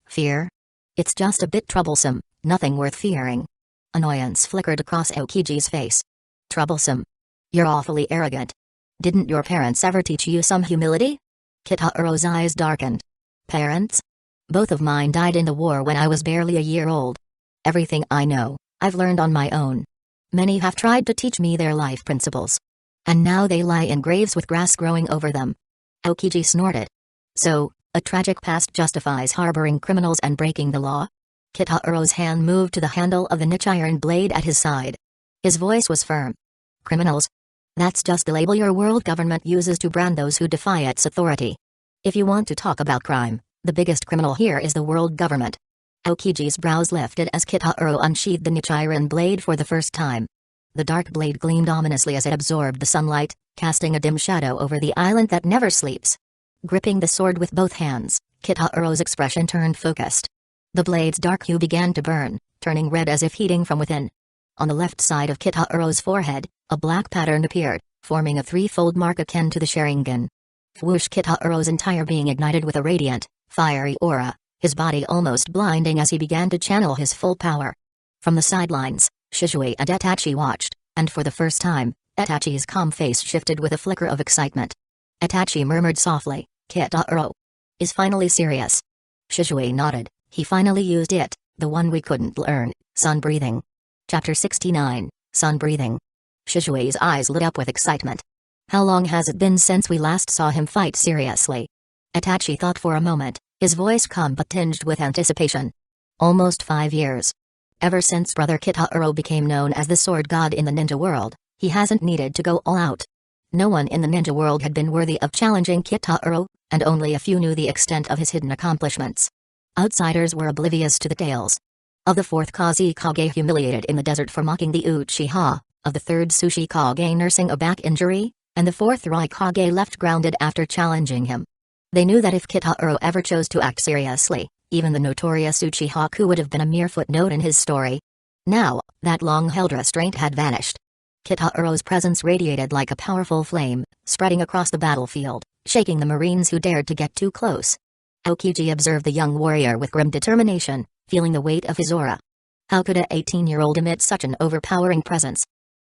Fear? It's just a bit troublesome, nothing worth fearing. Annoyance flickered across Aokiji's face. Troublesome? You're awfully arrogant. Didn't your parents ever teach you some humility? Kitaro's eyes darkened. Parents? Both of mine died in the war when I was barely a year old. Everything I know, I've learned on my own. Many have tried to teach me their life principles. And now they lie in graves with grass growing over them. Aokiji snorted. So, a tragic past justifies harboring criminals and breaking the law? Kitaro's hand moved to the handle of the niche iron blade at his side. His voice was firm. Criminals? That's just the label your world government uses to brand those who defy its authority. If you want to talk about crime, the biggest criminal here is the world government. Aokiji's brows lifted as Kitaro unsheathed the niche iron blade for the first time. The dark blade gleamed ominously as it absorbed the sunlight, casting a dim shadow over the island that never sleeps. Gripping the sword with both hands, Kitaro's expression turned focused. The blade's dark hue began to burn, turning red as if heating from within. On the left side of Kitaro's forehead, a black pattern appeared, forming a threefold mark akin to the Sharingan. Whoosh! Kitaro's entire being ignited with a radiant, fiery aura, his body almost blinding as he began to channel his full power. From the sidelines, Shisui and Itachi watched, and for the first time, Itachi's calm face shifted with a flicker of excitement. Itachi murmured softly, Kitaro is finally serious. Shisui nodded, he finally used it, the one we couldn't learn, sun breathing. Chapter 69, Sun Breathing. Shishui's eyes lit up with excitement. How long has it been since we last saw him fight seriously? Itachi thought for a moment, his voice calm but tinged with anticipation. Almost 5 years. Ever since Brother Kitaro became known as the sword god in the ninja world, he hasn't needed to go all out. No one in the ninja world had been worthy of challenging Kitaro, and only a few knew the extent of his hidden accomplishments. Outsiders were oblivious to the tales. Of the 4th Kazekage humiliated in the desert for mocking the Uchiha, of the 3rd Tsuchikage nursing a back injury, and the 4th Raikage left grounded after challenging him. They knew that if Kitaro ever chose to act seriously, even the notorious Uchiha would have been a mere footnote in his story. Now, that long-held restraint had vanished. Kitaro's presence radiated like a powerful flame, spreading across the battlefield, shaking the Marines who dared to get too close. Aokiji observed the young warrior with grim determination, feeling the weight of his aura. How could a 18-year-old emit such an overpowering presence?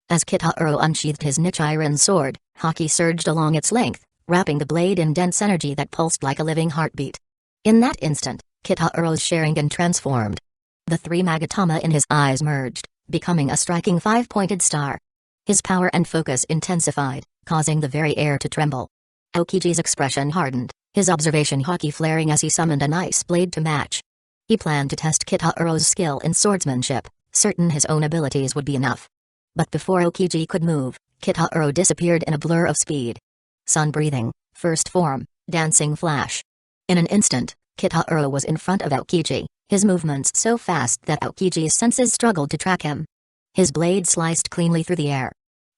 As Kitaro unsheathed his niche iron sword, haki surged along its length, wrapping the blade in dense energy that pulsed like a living heartbeat. In that instant, Kitaro's Sharingan transformed. The 3 Magatama in his eyes merged, becoming a striking 5-pointed star. His power and focus intensified, causing the very air to tremble. Aokiji's expression hardened, his observation haki flaring as he summoned an ice blade to match. He planned to test Kitaro's skill in swordsmanship, certain his own abilities would be enough. But before Aokiji could move, Kitaro disappeared in a blur of speed. Sun breathing, first form, dancing flash. In an instant, Kitaro was in front of Aokiji, his movements so fast that Aokiji's senses struggled to track him. His blade sliced cleanly through the air.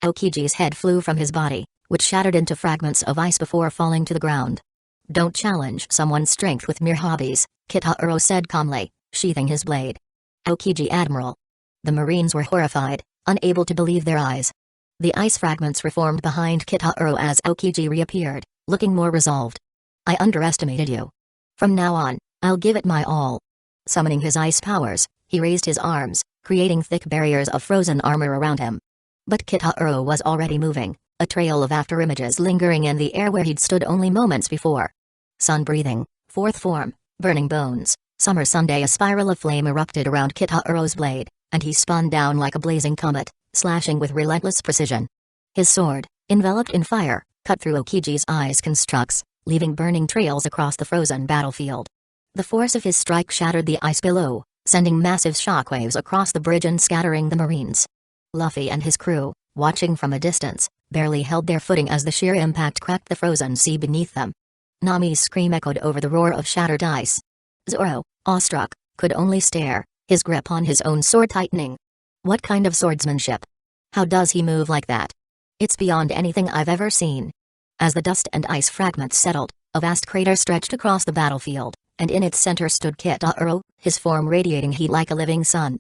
Aokiji's head flew from his body, which shattered into fragments of ice before falling to the ground. Don't challenge someone's strength with mere hobbies, Kitaro said calmly, sheathing his blade. Aokiji Admiral. The Marines were horrified, unable to believe their eyes. The ice fragments reformed behind Kitaro as Aokiji reappeared, looking more resolved. I underestimated you. From now on, I'll give it my all. Summoning his ice powers, he raised his arms, creating thick barriers of frozen armor around him. But Kitaro was already moving, a trail of afterimages lingering in the air where he'd stood only moments before. Sun breathing, fourth form, burning bones, summer Sunday. A spiral of flame erupted around Kitaro's blade, and he spun down like a blazing comet, slashing with relentless precision. His sword, enveloped in fire, cut through Okiji's ice constructs, leaving burning trails across the frozen battlefield. The force of his strike shattered the ice below, sending massive shockwaves across the bridge and scattering the Marines. Luffy and his crew, watching from a distance, barely held their footing as the sheer impact cracked the frozen sea beneath them. Nami's scream echoed over the roar of shattered ice. Zoro, awestruck, could only stare, his grip on his own sword tightening. What kind of swordsmanship? How does he move like that? It's beyond anything I've ever seen. As the dust and ice fragments settled, a vast crater stretched across the battlefield, and in its center stood Kitaro, his form radiating heat like a living sun.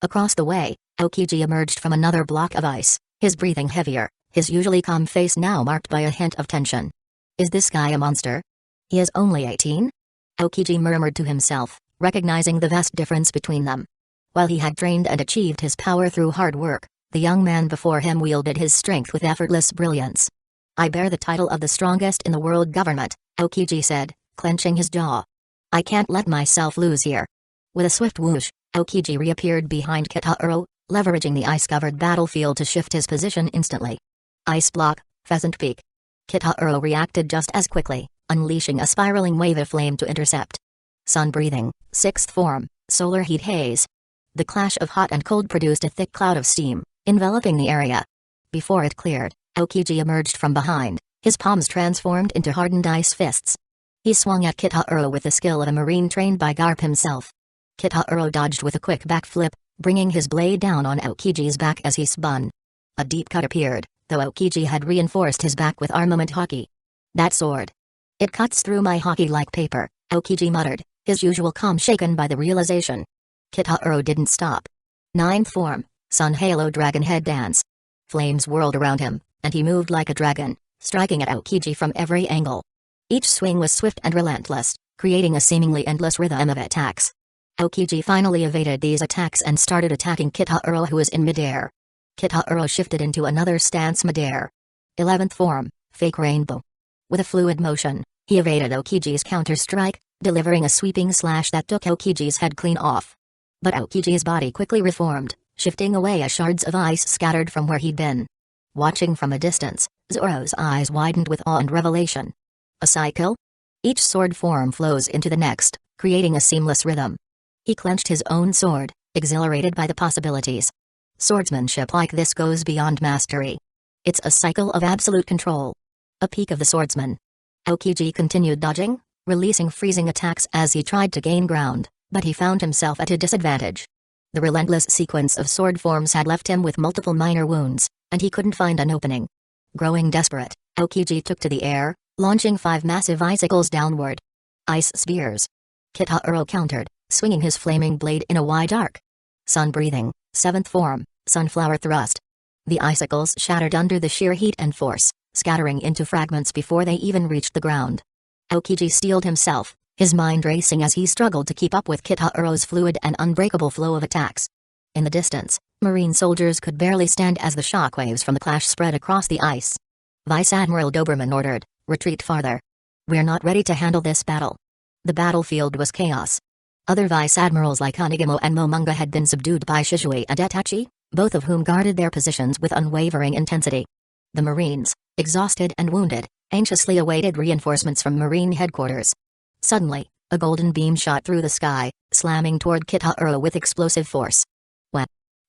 Across the way, Aokiji emerged from another block of ice, his breathing heavier, his usually calm face now marked by a hint of tension. Is this guy a monster? He is only 18? Aokiji murmured to himself, recognizing the vast difference between them. While he had trained and achieved his power through hard work, the young man before him wielded his strength with effortless brilliance. I bear the title of the strongest in the world government, Aokiji said, clenching his jaw. I can't let myself lose here. With a swift whoosh, Aokiji reappeared behind Kitaro, leveraging the ice-covered battlefield to shift his position instantly. Ice block, Pheasant Peak. Kitaro reacted just as quickly, unleashing a spiraling wave of flame to intercept. Sun breathing, sixth form, solar heat haze. The clash of hot and cold produced a thick cloud of steam, enveloping the area. Before it cleared, Aokiji emerged from behind, his palms transformed into hardened ice fists. He swung at Kitaro with the skill of a marine trained by Garp himself. Kitaro dodged with a quick backflip, bringing his blade down on Aokiji's back as he spun. A deep cut appeared, though Aokiji had reinforced his back with armament haki. That sword. It cuts through my haki like paper, Aokiji muttered, his usual calm shaken by the realization. Kitaro didn't stop. Ninth form, Sun Halo Dragon Head Dance. Flames whirled around him, and he moved like a dragon, striking at Aokiji from every angle. Each swing was swift and relentless, creating a seemingly endless rhythm of attacks. Aokiji finally evaded these attacks and started attacking Kitaro, who was in midair. Kitaro shifted into another stance midair. 11th form, Fake Rainbow. With a fluid motion, he evaded Aokiji's counter-strike, delivering a sweeping slash that took Aokiji's head clean off. But Aokiji's body quickly reformed, shifting away as shards of ice scattered from where he'd been. Watching from a distance, Zoro's eyes widened with awe and revelation. A cycle? Each sword form flows into the next, creating a seamless rhythm. He clenched his own sword, exhilarated by the possibilities. Swordsmanship like this goes beyond mastery. It's a cycle of absolute control. A peak of the swordsman. Aokiji continued dodging, releasing freezing attacks as he tried to gain ground, but he found himself at a disadvantage. The relentless sequence of sword forms had left him with multiple minor wounds, and he couldn't find an opening. Growing desperate, Aokiji took to the air, launching 5 massive icicles downward. Ice spears. Kitaro countered, swinging his flaming blade in a wide arc. Sun breathing, 7th form, Sunflower Thrust. The icicles shattered under the sheer heat and force, scattering into fragments before they even reached the ground. Aokiji steeled himself, his mind racing as he struggled to keep up with Kitaro's fluid and unbreakable flow of attacks. In the distance, Marine soldiers could barely stand as the shockwaves from the clash spread across the ice. Vice Admiral Doberman ordered, "Retreat farther. We're not ready to handle this battle." The battlefield was chaos. Other vice admirals like Onigamo and Momonga had been subdued by Shizui and Itachi, both of whom guarded their positions with unwavering intensity. The Marines, exhausted and wounded, anxiously awaited reinforcements from Marine headquarters. Suddenly, a golden beam shot through the sky, slamming toward Kitaro with explosive force.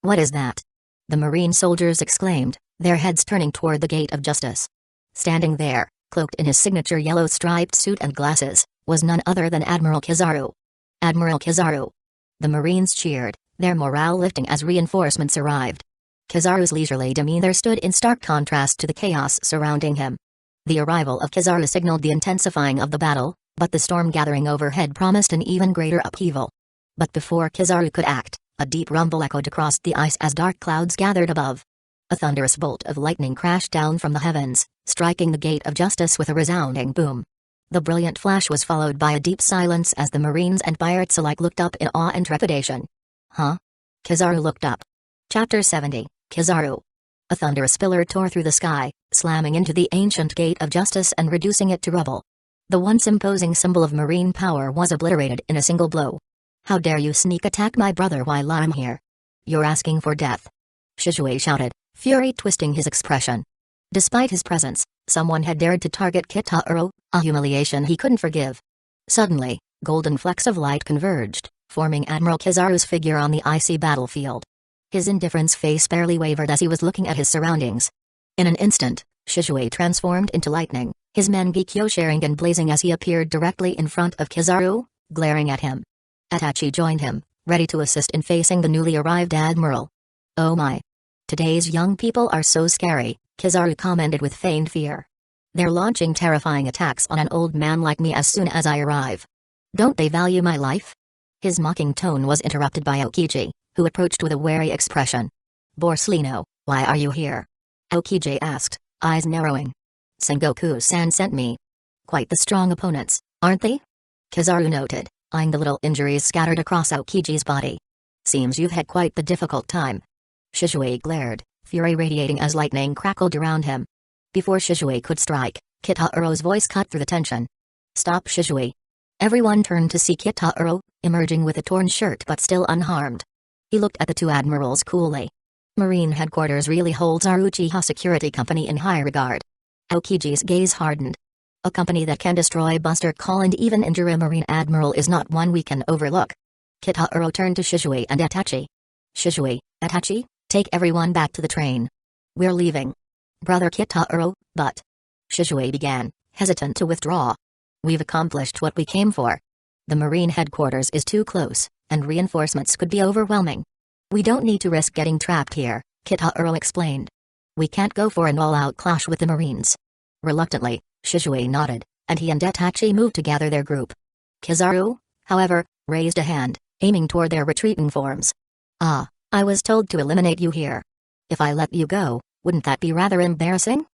What is that?" the Marine soldiers exclaimed, their heads turning toward the Gate of Justice. Standing there, cloaked in his signature yellow striped suit and glasses, was none other than Admiral Kizaru. Admiral Kizaru. The Marines cheered, their morale lifting as reinforcements arrived. Kizaru's leisurely demeanor stood in stark contrast to the chaos surrounding him. The arrival of Kizaru signaled the intensifying of the battle, but the storm gathering overhead promised an even greater upheaval. But before Kizaru could act, a deep rumble echoed across the ice as dark clouds gathered above. A thunderous bolt of lightning crashed down from the heavens, striking the Gate of Justice with a resounding boom. The brilliant flash was followed by a deep silence as the Marines and pirates alike looked up in awe and trepidation. Huh? Kizaru looked up. Chapter 70, Kizaru. A thunderous pillar tore through the sky, slamming into the ancient gate of justice and reducing it to rubble. The once imposing symbol of marine power was obliterated in a single blow. "How dare you sneak attack my brother while I'm here? You're asking for death," Shizue shouted, fury twisting his expression. Despite his presence, someone had dared to target Kitaro, a humiliation he couldn't forgive. Suddenly, golden flecks of light converged, forming Admiral Kizaru's figure on the icy battlefield. His indifference face barely wavered as he was looking at his surroundings. In an instant, Shizue transformed into lightning, his Mangekyo Sharingan blazing as he appeared directly in front of Kizaru, glaring at him. Itachi joined him, ready to assist in facing the newly arrived admiral. "Oh my. Today's young people are so scary," Kizaru commented with feigned fear. "They're launching terrifying attacks on an old man like me as soon as I arrive. Don't they value my life?" His mocking tone was interrupted by Aokiji, who approached with a wary expression. "Borsalino, why are you here?" Aokiji asked, eyes narrowing. "Sengoku-san sent me." "Quite the strong opponents, aren't they?" Kizaru noted, eyeing the little injuries scattered across Aokiji's body. "Seems you've had quite the difficult time." Shizue glared, fury radiating as lightning crackled around him. Before Shizue could strike, Kitaro's voice cut through the tension. "Stop, Shizue." Everyone turned to see Kitaro, emerging with a torn shirt but still unharmed. He looked at the two admirals coolly. Marine headquarters really holds our Uchiha security company in high regard. Aokiji's gaze hardened. A company that can destroy Buster Call and even injure a Marine admiral is not one we can overlook. Kitaro turned to Shizue and Itachi. "Shizue, Itachi, take everyone back to the train. We're leaving." "Brother Kitaro, but..." Shizue began, hesitant to withdraw. "We've accomplished what we came for. The Marine headquarters is too close, and reinforcements could be overwhelming. We don't need to risk getting trapped here," Kitaro explained. "We can't go for an all-out clash with the Marines." Reluctantly, Shizue nodded, and he and Itachi moved to gather their group. Kizaru, however, raised a hand, aiming toward their retreating forms. "Ah, I was told to eliminate you here. If I let you go, wouldn't that be rather embarrassing?"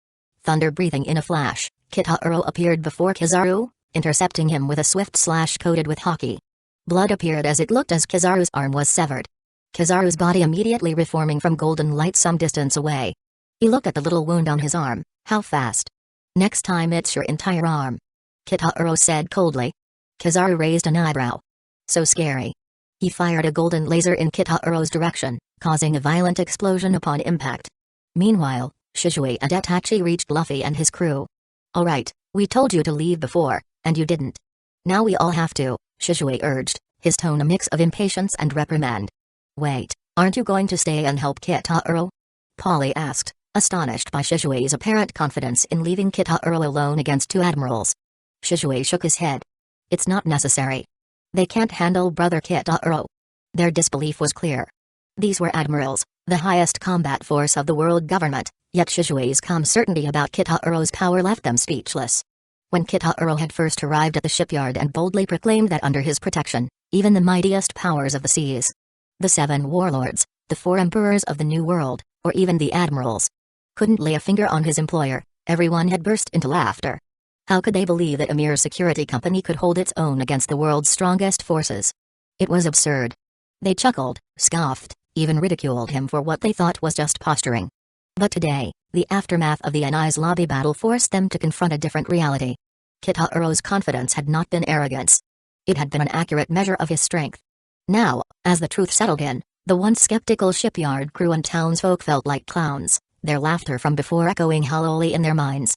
Thunder breathing in a flash, Kitaro appeared before Kizaru, intercepting him with a swift slash coated with haki. Blood appeared as it looked as Kizaru's arm was severed. Kizaru's body immediately reforming from golden light some distance away. He looked at the little wound on his arm. "How fast?" "Next time it's your entire arm," Kitaro said coldly. Kizaru raised an eyebrow. "So scary." He fired a golden laser in Kitaro's direction, causing a violent explosion upon impact. Meanwhile, Shizue and Itachi reached Luffy and his crew. "All right, we told you to leave before, and you didn't. Now we all have to," Shizue urged, his tone a mix of impatience and reprimand. "Wait, aren't you going to stay and help Kitaro?" Polly asked, astonished by Shizue's apparent confidence in leaving Kitaro alone against two admirals. Shizue shook his head. "It's not necessary. They can't handle Brother Kitaro." Their disbelief was clear. These were admirals, the highest combat force of the world government, yet Shizue's calm certainty about Kitaro's power left them speechless. When Kitaro had first arrived at the shipyard and boldly proclaimed that under his protection, even the mightiest powers of the seas, the 7 warlords, the 4 emperors of the New World, or even the admirals, couldn't lay a finger on his employer, everyone had burst into laughter. How could they believe that a mere security company could hold its own against the world's strongest forces? It was absurd. They chuckled, scoffed, even ridiculed him for what they thought was just posturing. But today, the aftermath of the Eni's lobby battle forced them to confront a different reality. Kitaro's confidence had not been arrogance. It had been an accurate measure of his strength. Now, as the truth settled in, the once skeptical shipyard crew and townsfolk felt like clowns, their laughter from before echoing hollowly in their minds.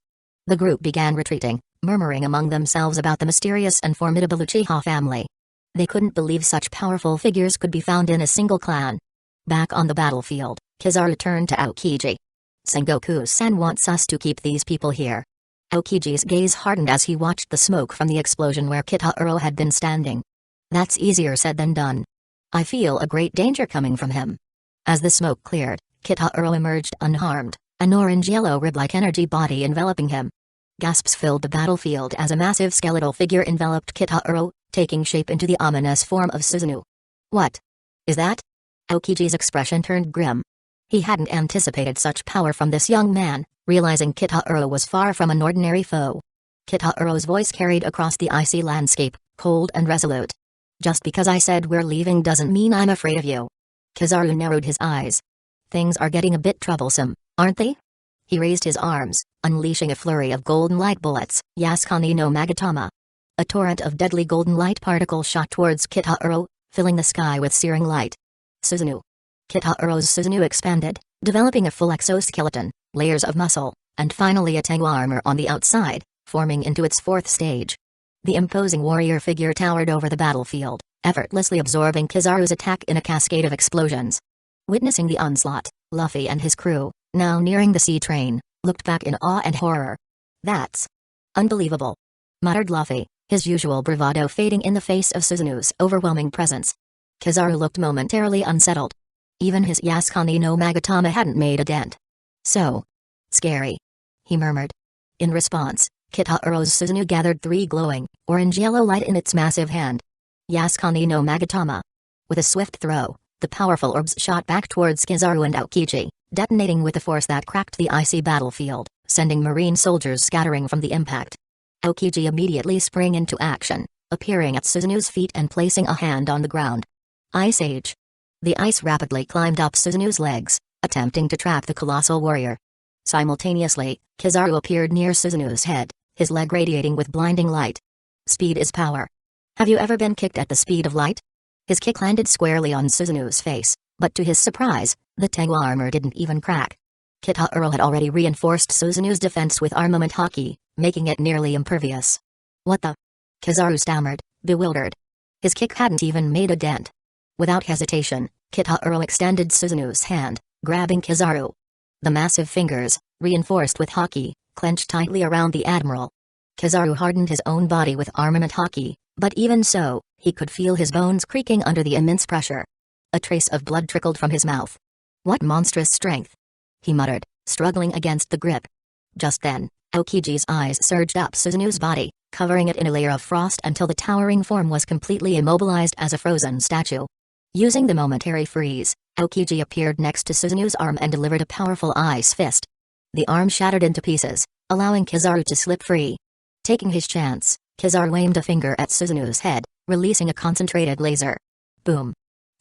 The group began retreating, murmuring among themselves about the mysterious and formidable Uchiha family. They couldn't believe such powerful figures could be found in a single clan. Back on the battlefield, Kizaru turned to Aokiji. "Sengoku-san wants us to keep these people here." Aokiji's gaze hardened as he watched the smoke from the explosion where Kitaro had been standing. "That's easier said than done. I feel a great danger coming from him." As the smoke cleared, Kitaro emerged unharmed, an orange-yellow rib-like energy body enveloping him. Gasps filled the battlefield as a massive skeletal figure enveloped Kitaro, taking shape into the ominous form of Susanoo. "What is that?" Aokiji's expression turned grim. He hadn't anticipated such power from this young man, realizing Kitaro was far from an ordinary foe. Kitaro's voice carried across the icy landscape, cold and resolute. "Just because I said we're leaving doesn't mean I'm afraid of you." Kizaru narrowed his eyes. "Things are getting a bit troublesome, aren't they?" He raised his arms, unleashing a flurry of golden light bullets, Yasukani no Magatama. A torrent of deadly golden light particles shot towards Kitauro, filling the sky with searing light. Susanoo. Kitauro's Susanoo expanded, developing a full exoskeleton, layers of muscle, and finally a Tengu armor on the outside, forming into its fourth stage. The imposing warrior figure towered over the battlefield, effortlessly absorbing Kizaru's attack in a cascade of explosions. Witnessing the onslaught, Luffy and his crew, now nearing the sea train, looked back in awe and horror. "That's unbelievable," muttered Luffy, his usual bravado fading in the face of Susanoo's overwhelming presence. Kizaru looked momentarily unsettled. Even his Yasukani no Magatama hadn't made a dent. "So scary," he murmured. In response, Kitauro's Susanoo gathered 3 glowing, orange-yellow light in its massive hand. Yasukani no Magatama. With a swift throw, the powerful orbs shot back towards Kizaru and Aokiji, detonating with a force that cracked the icy battlefield, sending marine soldiers scattering from the impact. Aokiji immediately sprang into action, appearing at Susanoo's feet and placing a hand on the ground. Ice Age. The ice rapidly climbed up Susanoo's legs, attempting to trap the colossal warrior. Simultaneously, Kizaru appeared near Susanoo's head, his leg radiating with blinding light. Speed is power. Have you ever been kicked at the speed of light? His kick landed squarely on Susanoo's face, but to his surprise, the Tengu armor didn't even crack. Kitauro had already reinforced Susanoo's defense with armament haki, making it nearly impervious. "What the?" Kizaru stammered, bewildered. His kick hadn't even made a dent. Without hesitation, Kitauro extended Susanoo's hand, grabbing Kizaru. The massive fingers, reinforced with haki, clenched tightly around the admiral. Kizaru hardened his own body with armament haki, but even so, he could feel his bones creaking under the immense pressure. A trace of blood trickled from his mouth. "What monstrous strength!" he muttered, struggling against the grip. Just then, Aokiji's eyes surged up Susanoo's body, covering it in a layer of frost until the towering form was completely immobilized as a frozen statue. Using the momentary freeze, Aokiji appeared next to Susanoo's arm and delivered a powerful ice fist. The arm shattered into pieces, allowing Kizaru to slip free. Taking his chance, Kizaru aimed a finger at Susanoo's head, releasing a concentrated laser. Boom!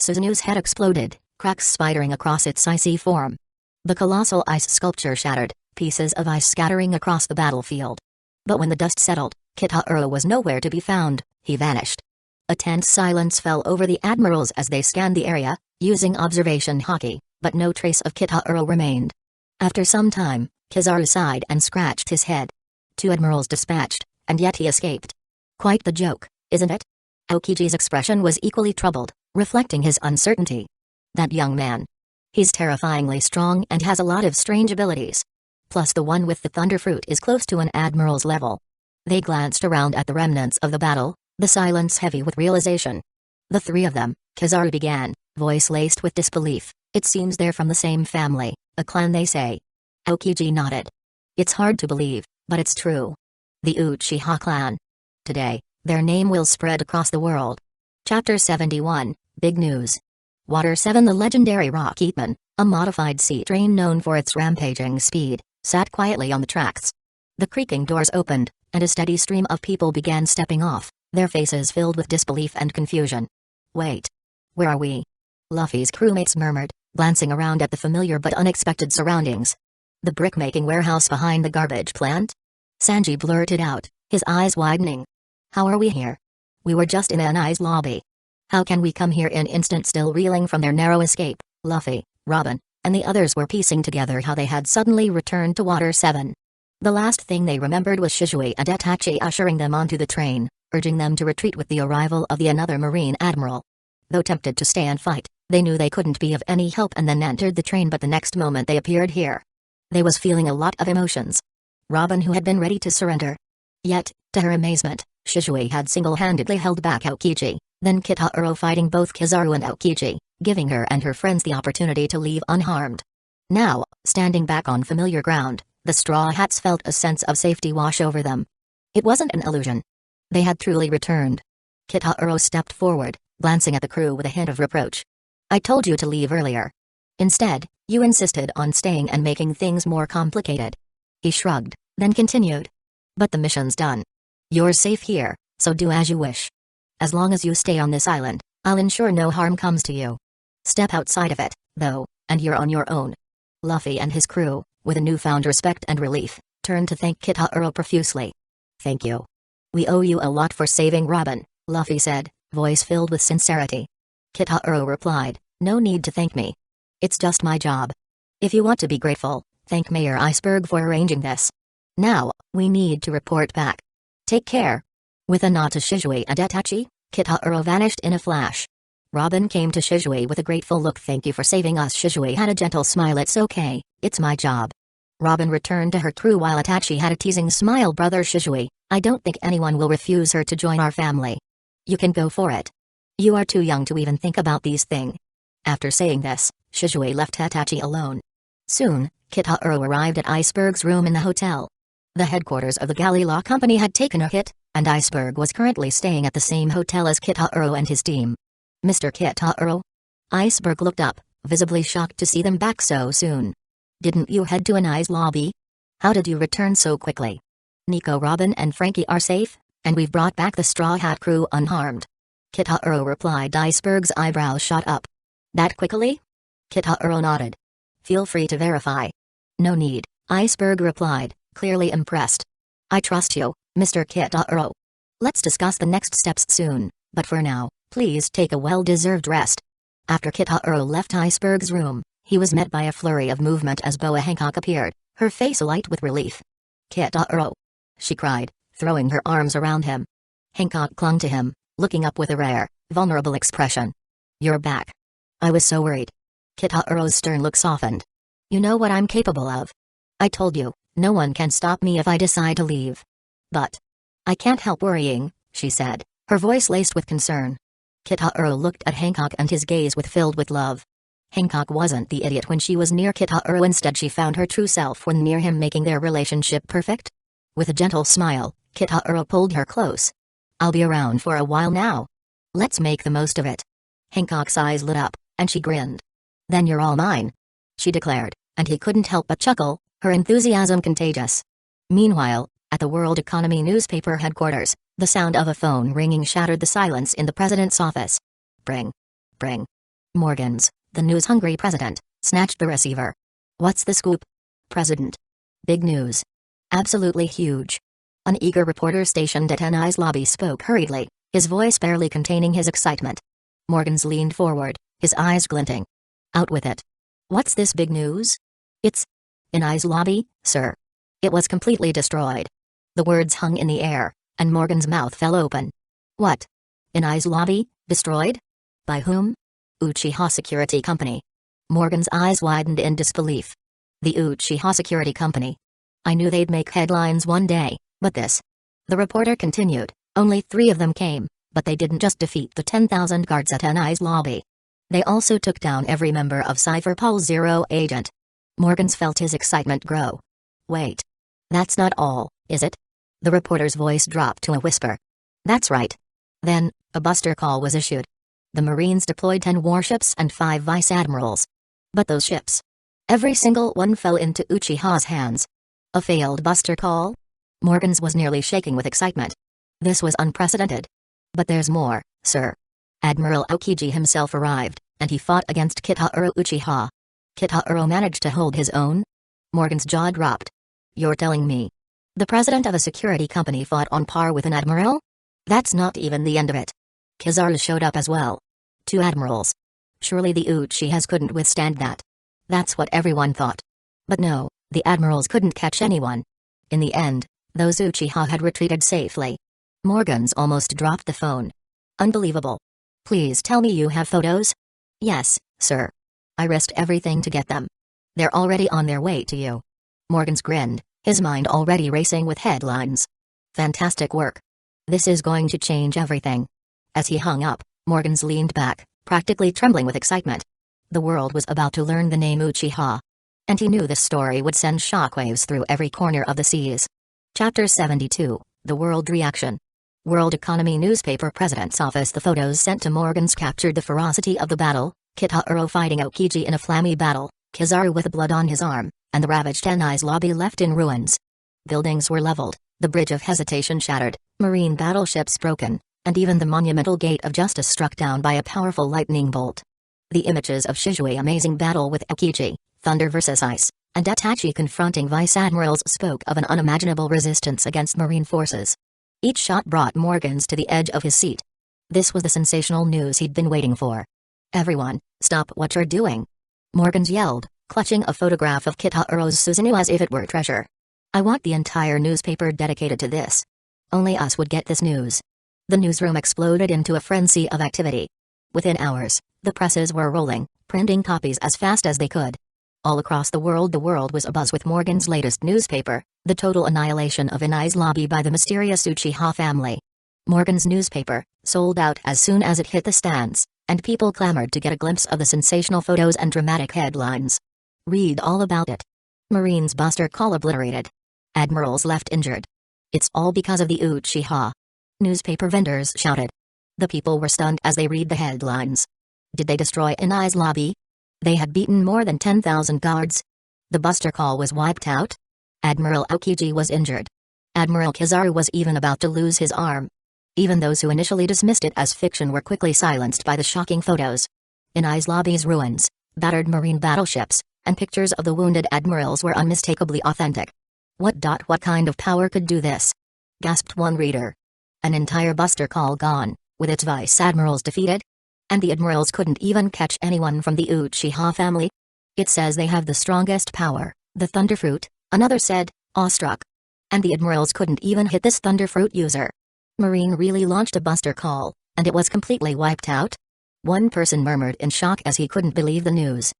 Susanoo's head exploded, cracks spidering across its icy form. The colossal ice sculpture shattered, pieces of ice scattering across the battlefield. But when the dust settled, Kitauro was nowhere to be found. He vanished. A tense silence fell over the admirals as they scanned the area, using observation haki, but no trace of Kitauro remained. After some time, Kizaru sighed and scratched his head. 2 admirals dispatched, and yet he escaped. Quite the joke, isn't it? Aokiji's expression was equally troubled, reflecting his uncertainty. That young man. He's terrifyingly strong and has a lot of strange abilities. Plus the one with the thunder fruit is close to an admiral's level. They glanced around at the remnants of the battle, the silence heavy with realization. "The 3 of them," Kizaru began, voice laced with disbelief. "It seems they're from the same family, a clan they say." Aokiji nodded. "It's hard to believe, but it's true. The Uchiha clan. Today, their name will spread across the world." Chapter 71, Big News. Water 7. The legendary Rock Eatman, a modified sea train known for its rampaging speed, sat quietly on the tracks. The creaking doors opened, and a steady stream of people began stepping off, their faces filled with disbelief and confusion. "Wait. Where are we?" Luffy's crewmates murmured, glancing around at the familiar but unexpected surroundings. "The brickmaking warehouse behind the garbage plant?" Sanji blurted out, his eyes widening. "How are we here? We were just in Anai's lobby. How can we come here?" In instant, still reeling from their narrow escape, Luffy, Robin, and the others were piecing together how they had suddenly returned to Water 7. The last thing they remembered was Shisui and Itachi ushering them onto the train, urging them to retreat with the arrival of the another Marine Admiral. Though tempted to stay and fight, they knew they couldn't be of any help and then entered the train, but the next moment they appeared here. They was feeling a lot of emotions. Robin, who had been ready to surrender. Yet, to her amazement, Shisui had single-handedly held back Aokiji, then Kitauro fighting both Kizaru and Aokiji, giving her and her friends the opportunity to leave unharmed. Now, standing back on familiar ground, the Straw Hats felt a sense of safety wash over them. It wasn't an illusion. They had truly returned. Kitauro stepped forward, glancing at the crew with a hint of reproach. "I told you to leave earlier. Instead, you insisted on staying and making things more complicated." He shrugged, then continued. "But the mission's done. You're safe here, so do as you wish. As long as you stay on this island, I'll ensure no harm comes to you. Step outside of it, though, and you're on your own." Luffy and his crew, with a newfound respect and relief, turned to thank Kitahuro profusely. "Thank you. We owe you a lot for saving Robin," Luffy said, voice filled with sincerity. Kitahuro replied, "No need to thank me. It's just my job. If you want to be grateful, thank Mayor Iceberg for arranging this. Now, we need to report back. Take care." With a nod to Shizue and Itachi, Kitahuro vanished in a flash. Robin came to Shizue with a grateful look. "Thank you for saving us." Shizue had a gentle smile. "It's okay, it's my job." Robin returned to her crew while Itachi had a teasing smile. "Brother Shizue, I don't think anyone will refuse her to join our family. You can go for it. You are too young to even think about these things." After saying this, Shizue left Itachi alone. Soon, Kitahuro arrived at Iceberg's room in the hotel. The headquarters of the Galley Law Company had taken a hit, and Iceberg was currently staying at the same hotel as Kitahuro and his team. "Mr. Kitahuro?" Iceberg looked up, visibly shocked to see them back so soon. "Didn't you head to an ice lobby? How did you return so quickly?" "Nico, Robin and Frankie are safe, and we've brought back the Straw Hat crew unharmed," Kitahuro replied. Iceberg's eyebrows shot up. "That quickly?" Kitahuro nodded. "Feel free to verify." "No need," Iceberg replied, clearly impressed. "I trust you, Mr. Kitahuro. Let's discuss the next steps soon, but for now, please take a well-deserved rest." After Kitahuro left Iceberg's room, he was met by a flurry of movement as Boa Hancock appeared, her face alight with relief. "Kitahuro!" she cried, throwing her arms around him. Hancock clung to him, looking up with a rare, vulnerable expression. "You're back. I was so worried." Kitahuro's stern look softened. "You know what I'm capable of. I told you, no one can stop me if I decide to leave. But I can't help worrying," she said, her voice laced with concern. Kitahuro looked at Hancock and his gaze was filled with love. Hancock wasn't the idiot when she was near Kitahuro. Instead, she found her true self when near him, making their relationship perfect. With a gentle smile, Kitahuro pulled her close. "I'll be around for a while now. Let's make the most of it." Hancock's eyes lit up, and she grinned. "Then you're all mine," she declared, and he couldn't help but chuckle, her enthusiasm contagious. Meanwhile, at the World Economy newspaper headquarters, the sound of a phone ringing shattered the silence in the president's office. Bring. Morgans, the news-hungry president, snatched the receiver. "What's the scoop, President?" "Big news. Absolutely huge." An eager reporter stationed at NI's lobby spoke hurriedly, his voice barely containing his excitement. Morgans leaned forward, his eyes glinting. "Out with it. What's this big news?" "It's NI's lobby, sir. It was completely destroyed." The words hung in the air, and Morgan's mouth fell open. "What? NI's lobby, destroyed? By whom?" "Uchiha Security Company." Morgan's eyes widened in disbelief. "The Uchiha Security Company. I knew they'd make headlines one day, but this..." The reporter continued, "Only 3 of them came, but they didn't just defeat the 10,000 guards at NI's lobby. They also took down every member of Cypherpol Zero agent." Morgans felt his excitement grow. "Wait. That's not all, is it?" The reporter's voice dropped to a whisper. "That's right. Then, a buster call was issued. The Marines deployed 10 warships and 5 vice admirals. But those ships, every single one fell into Uchiha's hands." "A failed buster call?" Morgans was nearly shaking with excitement. This was unprecedented. "But there's more, sir. Admiral Aokiji himself arrived, and he fought against Kitahuro Uchiha." Kitahuro managed to hold his own? Morgan's jaw dropped. "You're telling me the president of a security company fought on par with an admiral? That's not even the end of it. Kizaru showed up as well. 2 admirals. Surely the Uchihas couldn't withstand that." That's what everyone thought. But no, the admirals couldn't catch anyone. In the end, those Uchiha had retreated safely. Morgans almost dropped the phone. "Unbelievable. Please tell me you have photos?" "Yes, sir. I risked everything to get them. They're already on their way to you." Morgans grinned, his mind already racing with headlines. "Fantastic work. This is going to change everything." As he hung up, Morgans leaned back, practically trembling with excitement. The world was about to learn the name Uchiha. And he knew this story would send shockwaves through every corner of the seas. Chapter 72, The World Reaction. World Economy newspaper president's office. The photos sent to Morgans captured the ferocity of the battle, Kitahuro fighting Aokiji in a flammy battle, Kizaru with blood on his arm, and the ravaged NI's lobby left in ruins. Buildings were leveled, the Bridge of Hesitation shattered, marine battleships broken, and even the monumental Gate of Justice struck down by a powerful lightning bolt. The images of Shizue's amazing battle with Aokiji, Thunder vs. Ice, and Itachi confronting vice admirals spoke of an unimaginable resistance against marine forces. Each shot brought Morgans to the edge of his seat. This was the sensational news he'd been waiting for. "Everyone, stop what you're doing!" Morgans yelled, clutching a photograph of Kitaro's Susanoo as if it were treasure. "I want the entire newspaper dedicated to this. Only us would get this news." The newsroom exploded into a frenzy of activity. Within hours, the presses were rolling, printing copies as fast as they could. All across the world was abuzz with Morgan's latest newspaper, the total annihilation of Inai's lobby by the mysterious Uchiha family. Morgan's newspaper sold out as soon as it hit the stands, and people clamored to get a glimpse of the sensational photos and dramatic headlines. Read all about it. Marines buster call obliterated. Admirals left injured. It's all because of the Uchiha. Newspaper vendors shouted. The people were stunned as they read the headlines. Did they destroy Inai's lobby? They had beaten more than 10,000 guards. The buster call was wiped out. Admiral Aokiji was injured. Admiral Kizaru was even about to lose his arm. Even those who initially dismissed it as fiction were quickly silenced by the shocking photos. Inai's lobby's ruins, battered marine battleships, and pictures of the wounded admirals were unmistakably authentic. What kind of power could do this? Gasped one reader. An entire buster call gone, with its vice admirals defeated? And the admirals couldn't even catch anyone from the Uchiha family? It says they have the strongest power, the Thunderfruit, another said, awestruck. And the admirals couldn't even hit this Thunderfruit user. Marine really launched a buster call, and it was completely wiped out? One person murmured in shock as he couldn't believe the news.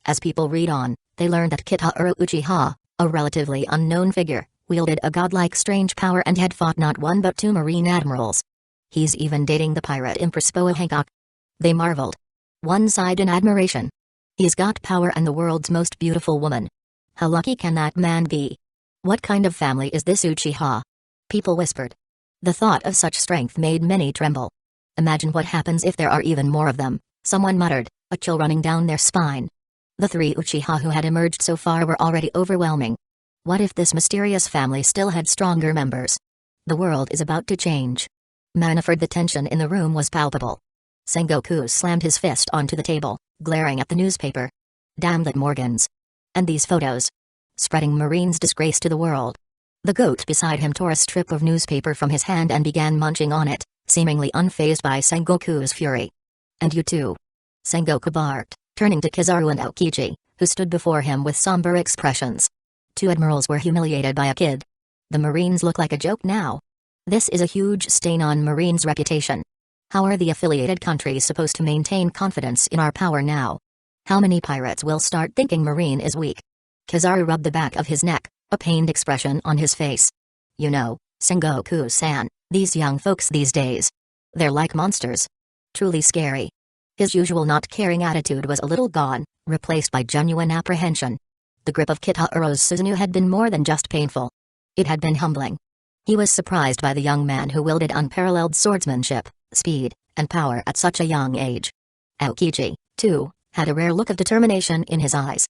As people read on, they learned that Kitauro Uchiha, a relatively unknown figure, wielded a godlike strange power and had fought not one but two marine admirals. He's even dating the pirate Empress Boa Hancock. They marveled. One sighed in admiration. He's got power and the world's most beautiful woman. How lucky can that man be? What kind of family is this Uchiha? People whispered. The thought of such strength made many tremble. Imagine what happens if there are even more of them, someone muttered, a chill running down their spine. The three Uchiha who had emerged so far were already overwhelming. What if this mysterious family still had stronger members? The world is about to change. Manafort, the tension in the room was palpable. Sengoku slammed his fist onto the table, glaring at the newspaper. Damn that Morgans. And these photos. Spreading Marine's disgrace to the world. The goat beside him tore a strip of newspaper from his hand and began munching on it, seemingly unfazed by Sengoku's fury. And you too. Sengoku barked, turning to Kizaru and Aokiji, who stood before him with somber expressions. Two admirals were humiliated by a kid. The Marines look like a joke now. This is a huge stain on Marine's reputation. How are the affiliated countries supposed to maintain confidence in our power now? How many pirates will start thinking Marine is weak? Kizaru rubbed the back of his neck, a pained expression on his face. You know, Sengoku-san, these young folks these days. They're like monsters. Truly scary. His usual not-caring attitude was a little gone, replaced by genuine apprehension. The grip of Kitaro's Susanoo had been more than just painful. It had been humbling. He was surprised by the young man who wielded unparalleled swordsmanship, speed, and power at such a young age. Aokiji, too, had a rare look of determination in his eyes.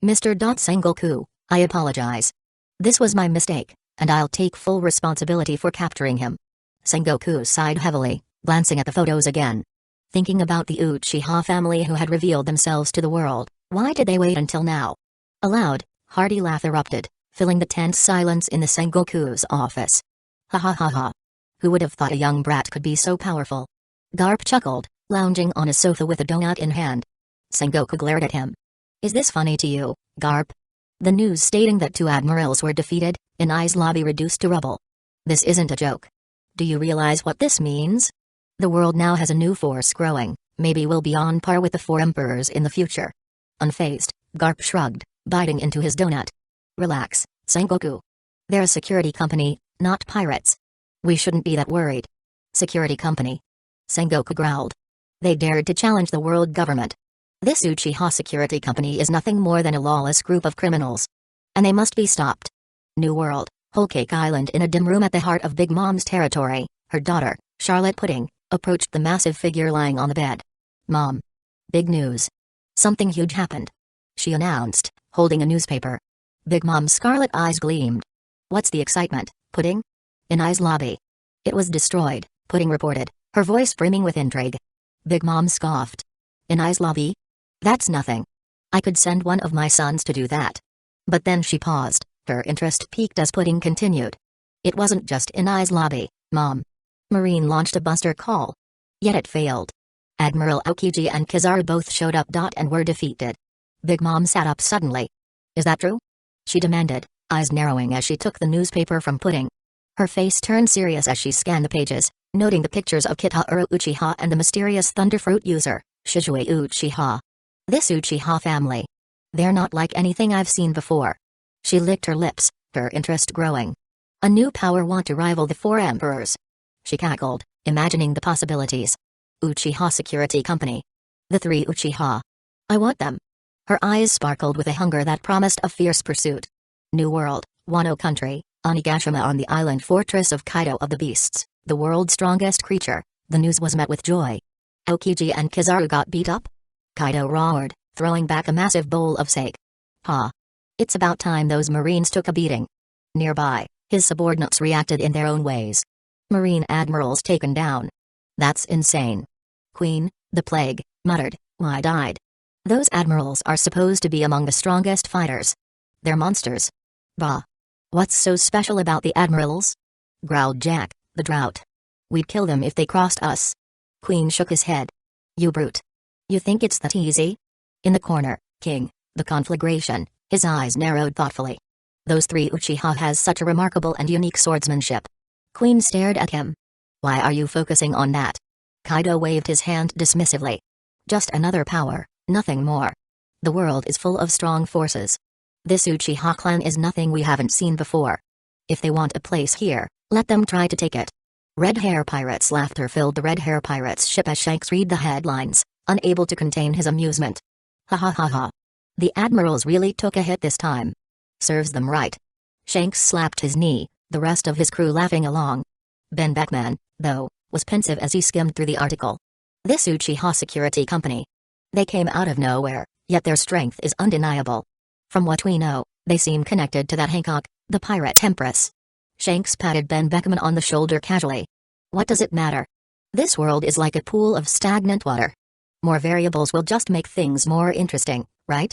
Mr. Sengoku, I apologize. This was my mistake, and I'll take full responsibility for capturing him. Sengoku sighed heavily, glancing at the photos again. Thinking about the Uchiha family who had revealed themselves to the world, why did they wait until now? A loud, hearty laugh erupted, filling the tense silence in the Sengoku's office. Ha ha ha ha. Who would have thought a young brat could be so powerful? Garp chuckled, lounging on a sofa with a donut in hand. Sengoku glared at him. Is this funny to you, Garp? The news stating that two admirals were defeated, Inai's lobby reduced to rubble. This isn't a joke. Do you realize what this means? The world now has a new force growing, maybe we'll be on par with the four emperors in the future. Unfazed, Garp shrugged, biting into his donut. Relax, Sengoku. They're a security company, not pirates. We shouldn't be that worried. Security company. Sengoku growled. They dared to challenge the world government. This Uchiha security company is nothing more than a lawless group of criminals. And they must be stopped. New World, Whole Cake Island. In a dim room at the heart of Big Mom's territory, her daughter, Charlotte Pudding, approached the massive figure lying on the bed. Mom. Big news. Something huge happened. She announced, holding a newspaper. Big Mom's scarlet eyes gleamed. What's the excitement, Pudding? Inai's lobby. It was destroyed, Pudding reported, her voice brimming with intrigue. Big Mom scoffed. Inai's lobby? That's nothing. I could send one of my sons to do that. But then she paused, her interest piqued as Pudding continued. It wasn't just in I's lobby, Mom. Marine launched a buster call. Yet it failed. Admiral Aokiji and Kizaru both showed up. And were defeated. Big Mom sat up suddenly. Is that true? She demanded, eyes narrowing as she took the newspaper from Pudding. Her face turned serious as she scanned the pages, noting the pictures of Kitauro Uchiha and the mysterious Thunderfruit user, Shizue Uchiha. This Uchiha family. They're not like anything I've seen before. She licked her lips, her interest growing. A new power want to rival the four emperors. She cackled, imagining the possibilities. Uchiha Security Company. The three Uchiha. I want them. Her eyes sparkled with a hunger that promised a fierce pursuit. New World, Wano Country, Onigashima on the island fortress of Kaido of the Beasts, the world's strongest creature. The news was met with joy. Aokiji and Kizaru got beat up? Kaido roared, throwing back a massive bowl of sake. Ha! It's about time those Marines took a beating. Nearby, his subordinates reacted in their own ways. Marine admirals taken down. That's insane. Queen, the plague, muttered, wide-eyed. Those admirals are supposed to be among the strongest fighters. They're monsters. Bah. What's so special about the admirals? Growled Jack, the drought. We'd kill them if they crossed us. Queen shook his head. You brute. You think it's that easy? In the corner, King, the conflagration, his eyes narrowed thoughtfully. Those three Uchiha has such a remarkable and unique swordsmanship. Queen stared at him. Why are you focusing on that? Kaido waved his hand dismissively. Just another power, nothing more. The world is full of strong forces. This Uchiha clan is nothing we haven't seen before. If they want a place here, let them try to take it. Red Hair Pirates' laughter filled the Red Hair Pirates' ship as Shanks read the headlines, unable to contain his amusement. Ha ha ha ha. The admirals really took a hit this time. Serves them right. Shanks slapped his knee, the rest of his crew laughing along. Ben Beckman, though, was pensive as he skimmed through the article. This Uchiha Security Company. They came out of nowhere, yet their strength is undeniable. From what we know, they seem connected to that Hancock, the pirate empress. Shanks patted Ben Beckman on the shoulder casually. What does it matter? This world is like a pool of stagnant water. More variables will just make things more interesting, right?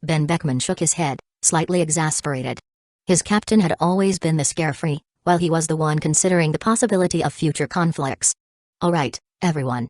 Ben Beckman shook his head, slightly exasperated. His captain had always been the carefree, while he was the one considering the possibility of future conflicts. All right, everyone.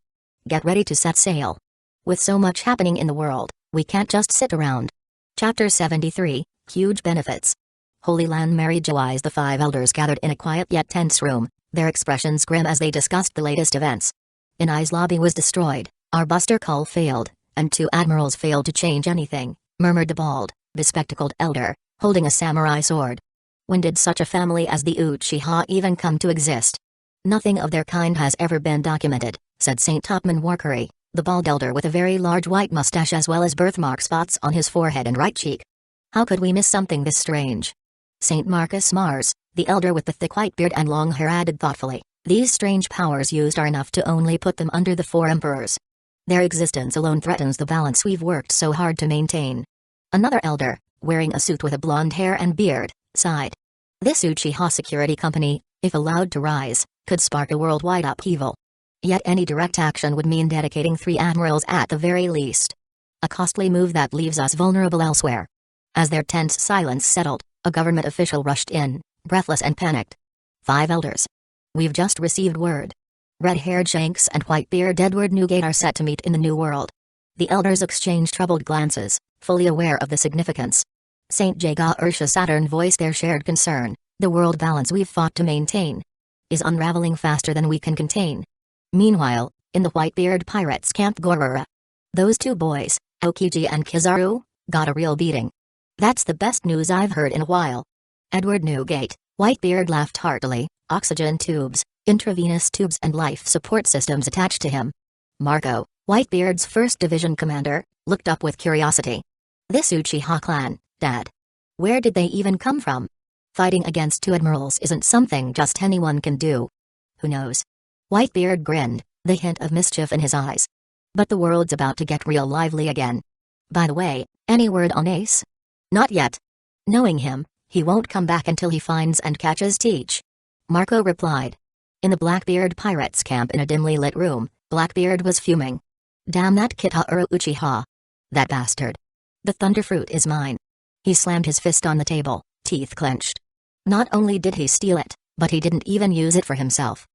Get ready to set sail. With so much happening in the world, we can't just sit around. Chapter 73, Huge Benefits. Holy Land Mary Joais. The five elders gathered in a quiet yet tense room, their expressions grim as they discussed the latest events. I's lobby was destroyed, our buster call failed, and two admirals failed to change anything, murmured the bald, bespectacled elder, holding a samurai sword. When did such a family as the Uchiha even come to exist? Nothing of their kind has ever been documented, said Saint Topman Warkery, the bald elder with a very large white mustache as well as birthmark spots on his forehead and right cheek. How could we miss something this strange? Saint Marcus Mars, the elder with the thick white beard and long hair, added thoughtfully, these strange powers used are enough to only put them under the four emperors. Their existence alone threatens the balance we've worked so hard to maintain. Another elder, wearing a suit with a blonde hair and beard, sighed. This Uchiha Security Company, if allowed to rise, could spark a worldwide upheaval. Yet any direct action would mean dedicating 3 admirals at the very least. A costly move that leaves us vulnerable elsewhere. As their tense silence settled, a government official rushed in, breathless and panicked. 5 elders. We've just received word. Red-haired Shanks and white-beard Edward Newgate are set to meet in the New World. The elders exchanged troubled glances, fully aware of the significance. Saint Jaga Ursha Saturn voiced their shared concern. The world balance we've fought to maintain is unraveling faster than we can contain. Meanwhile, in the Whitebeard Pirates Camp Gorura, those 2 boys, Aokiji and Kizaru, got a real beating. That's the best news I've heard in a while. Edward Newgate, Whitebeard laughed heartily, oxygen tubes, intravenous tubes and life support systems attached to him. Marco, Whitebeard's 1st Division commander, looked up with curiosity. This Uchiha clan, Dad. Where did they even come from? Fighting against 2 admirals isn't something just anyone can do. Who knows? Whitebeard grinned, the hint of mischief in his eyes. But the world's about to get real lively again. By the way, any word on Ace? Not yet. Knowing him, he won't come back until he finds and catches Teach. Marco replied. In the Blackbeard Pirates camp in a dimly lit room, Blackbeard was fuming. Damn that Kitauro Uchiha. That bastard. The Thunderfruit is mine. He slammed his fist on the table, teeth clenched. Not only did he steal it, but he didn't even use it for himself.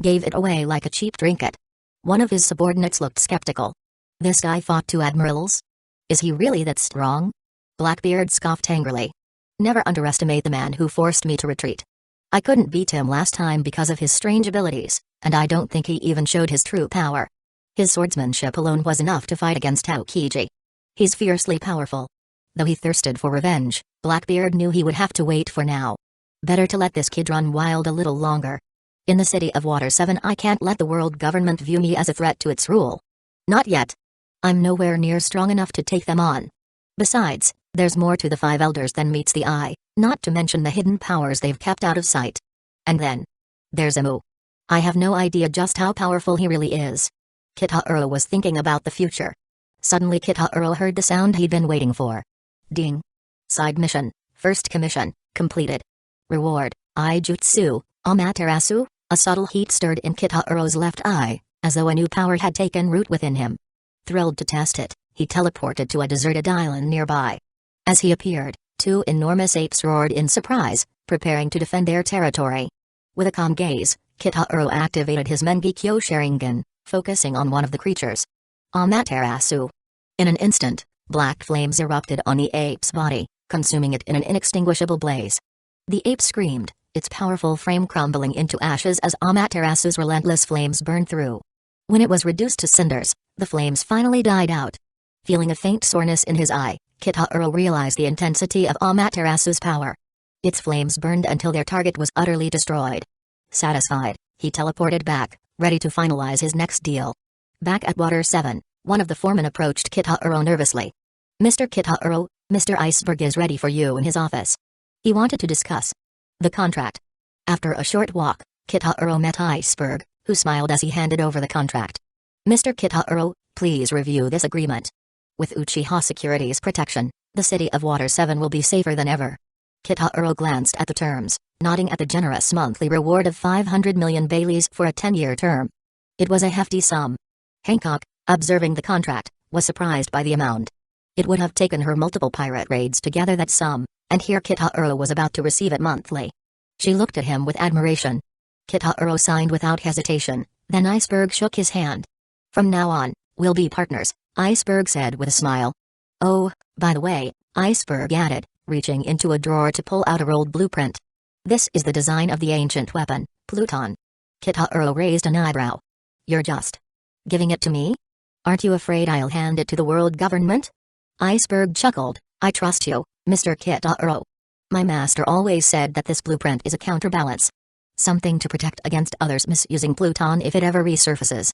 Gave it away like a cheap trinket. One of his subordinates looked skeptical. This guy fought 2 admirals? Is he really that strong? Blackbeard scoffed angrily. Never underestimate the man who forced me to retreat. I couldn't beat him last time because of his strange abilities, and I don't think he even showed his true power. His swordsmanship alone was enough to fight against Aokiji. He's fiercely powerful. Though he thirsted for revenge, Blackbeard knew he would have to wait for now. Better to let this kid run wild a little longer. In the city of Water 7, I can't let the world government view me as a threat to its rule. Not yet. I'm nowhere near strong enough to take them on. Besides, there's more to the 5 elders than meets the eye, not to mention the hidden powers they've kept out of sight. And then there's Imu. I have no idea just how powerful he really is. Kitahiro was thinking about the future. Suddenly Kitahiro heard the sound he'd been waiting for. Ding. Side mission, first commission, completed. Reward, Ijutsu, Amaterasu. A subtle heat stirred in Kitahiro's left eye, as though a new power had taken root within him. Thrilled to test it, he teleported to a deserted island nearby. As he appeared, 2 enormous apes roared in surprise, preparing to defend their territory. With a calm gaze, Kitahiro activated his Mengekyo Sharingan, focusing on one of the creatures. Amaterasu. In an instant, black flames erupted on the ape's body, consuming it in an inextinguishable blaze. The ape screamed, its powerful frame crumbling into ashes as Amaterasu's relentless flames burned through. When it was reduced to cinders, the flames finally died out. Feeling a faint soreness in his eye, Kitahiro realized the intensity of Amaterasu's power. Its flames burned until their target was utterly destroyed. Satisfied, he teleported back, ready to finalize his next deal. Back at Water 7, one of the foremen approached Kitahiro nervously. Mr. Kitahiro, Mr. Iceberg is ready for you in his office. He wanted to discuss the contract. After a short walk, Kitahiro met Iceberg, who smiled as he handed over the contract. Mr. Kitahiro, please review this agreement. With Uchiha Securities protection, the city of Water 7 will be safer than ever. Kitahiro glanced at the terms, nodding at the generous monthly reward of 500 million Baileys for a 10-year term. It was a hefty sum. Hancock, observing the contract, was surprised by the amount. It would have taken her multiple pirate raids to gather that sum, and here Kitahiro was about to receive it monthly. She looked at him with admiration. Kitahiro signed without hesitation, then Iceberg shook his hand. From now on, we'll be partners, Iceberg said with a smile. Oh, by the way, Iceberg added, reaching into a drawer to pull out a rolled blueprint. This is the design of the ancient weapon, Pluton. Kitahiro raised an eyebrow. You're just giving it to me? Aren't you afraid I'll hand it to the world government? Iceberg chuckled. I trust you, Mr. Kitahiro. My master always said that this blueprint is a counterbalance. Something to protect against others misusing Pluton if it ever resurfaces.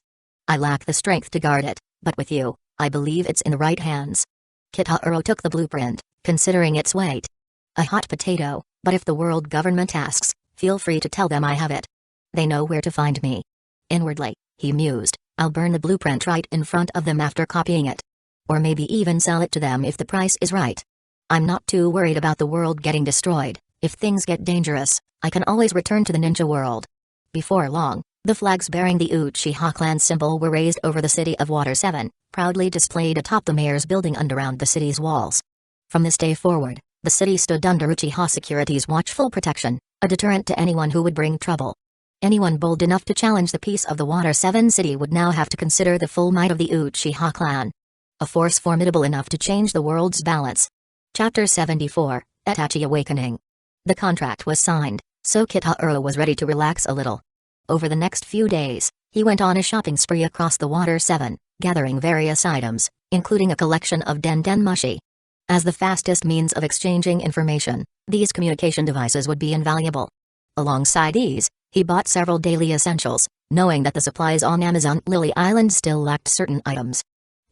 I lack the strength to guard it, but with you, I believe it's in the right hands. Kitahiro took the blueprint, considering its weight. A hot potato, but if the world government asks, feel free to tell them I have it. They know where to find me. Inwardly, he mused, I'll burn the blueprint right in front of them after copying it. Or maybe even sell it to them if the price is right. I'm not too worried about the world getting destroyed. If things get dangerous, I can always return to the ninja world. Before long, the flags bearing the Uchiha clan symbol were raised over the city of Water 7, proudly displayed atop the mayor's building and around the city's walls. From this day forward, the city stood under Uchiha Securities' watchful protection, a deterrent to anyone who would bring trouble. Anyone bold enough to challenge the peace of the Water 7 city would now have to consider the full might of the Uchiha clan. A force formidable enough to change the world's balance. Chapter 74, Itachi Awakening. The contract was signed, so Kitahiro was ready to relax a little. Over the next few days, he went on a shopping spree across the Water 7, gathering various items, including a collection of den mushi. As the fastest means of exchanging information, these communication devices would be invaluable. Alongside these, he bought several daily essentials, knowing that the supplies on Amazon Lily Island still lacked certain items.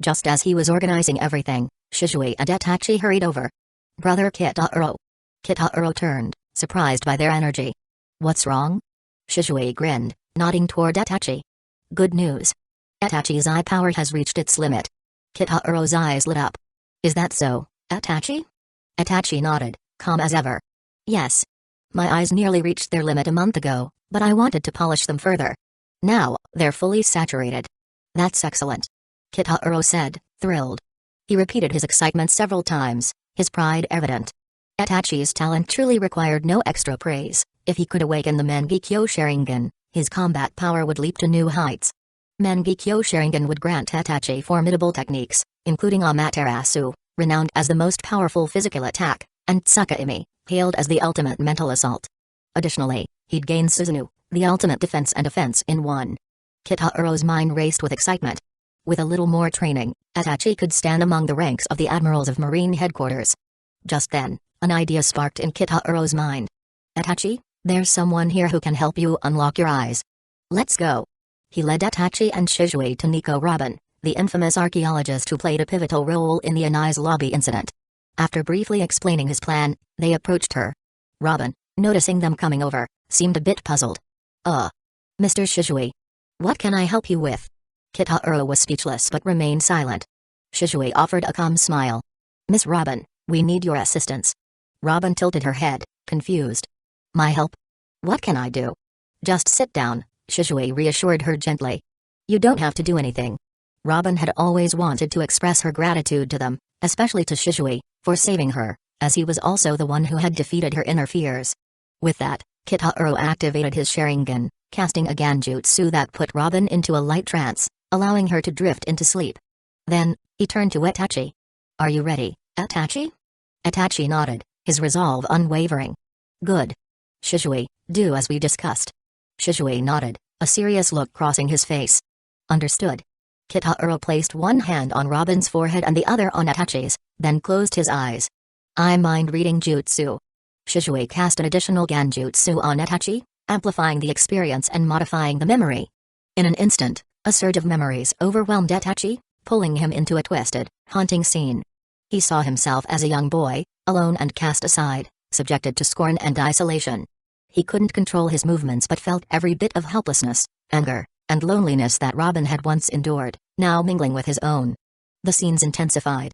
Just as he was organizing everything, Shizue and Itachi hurried over. Brother Kitahiro. Kitahiro turned, surprised by their energy. What's wrong? Shizue grinned, nodding toward Itachi. Good news. Itachi's eye power has reached its limit. Kitahiro's eyes lit up. Is that so, Itachi? Itachi nodded, calm as ever. Yes. My eyes nearly reached their limit a month ago, but I wanted to polish them further. Now, they're fully saturated. That's excellent. Kitahiro said, thrilled. He repeated his excitement several times, his pride evident. Itachi's talent truly required no extra praise. If he could awaken the Mangekyo Sharingan, his combat power would leap to new heights. Mangekyo Sharingan would grant Itachi formidable techniques, including Amaterasu, renowned as the most powerful physical attack, and Tsukuyomi, hailed as the ultimate mental assault. Additionally, he'd gain Susanoo, the ultimate defense and offense in one. Kitaro's mind raced with excitement. With a little more training, Itachi could stand among the ranks of the admirals of Marine headquarters. Just then, an idea sparked in Kitaro's mind. Itachi, there's someone here who can help you unlock your eyes. Let's go. He led Itachi and Shizue to Nico Robin, the infamous archaeologist who played a pivotal role in the Anai's lobby incident. After briefly explaining his plan, they approached her. Robin, noticing them coming over, seemed a bit puzzled. Mr. Shizue. What can I help you with? Kitaro was speechless but remained silent. Shizue offered a calm smile. Miss Robin, we need your assistance. Robin tilted her head, confused. My help? What can I do? Just sit down, Shizue reassured her gently. You don't have to do anything. Robin had always wanted to express her gratitude to them, especially to Shizue, for saving her, as he was also the one who had defeated her inner fears. With that, Kitaro activated his Sharingan, casting a Genjutsu that put Robin into a light trance, allowing her to drift into sleep. Then, he turned to Itachi. Are you ready, Itachi? Itachi nodded, his resolve unwavering. Good. Shizue, do as we discussed. Shizue nodded, a serious look crossing his face. Understood. Kitaro placed one hand on Robin's forehead and the other on Itachi's, then closed his eyes. I mind reading jutsu. Shizue cast an additional Genjutsu on Itachi, amplifying the experience and modifying the memory. In an instant, a surge of memories overwhelmed Itachi, pulling him into a twisted, haunting scene. He saw himself as a young boy, alone and cast aside, subjected to scorn and isolation. He couldn't control his movements but felt every bit of helplessness, anger, and loneliness that Robin had once endured, now mingling with his own. The scenes intensified.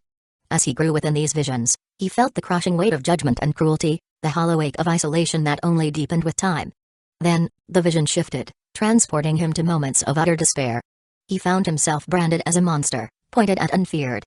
As he grew within these visions, he felt the crushing weight of judgment and cruelty, the hollow ache of isolation that only deepened with time. Then, the vision shifted, transporting him to moments of utter despair. He found himself branded as a monster, pointed at and feared.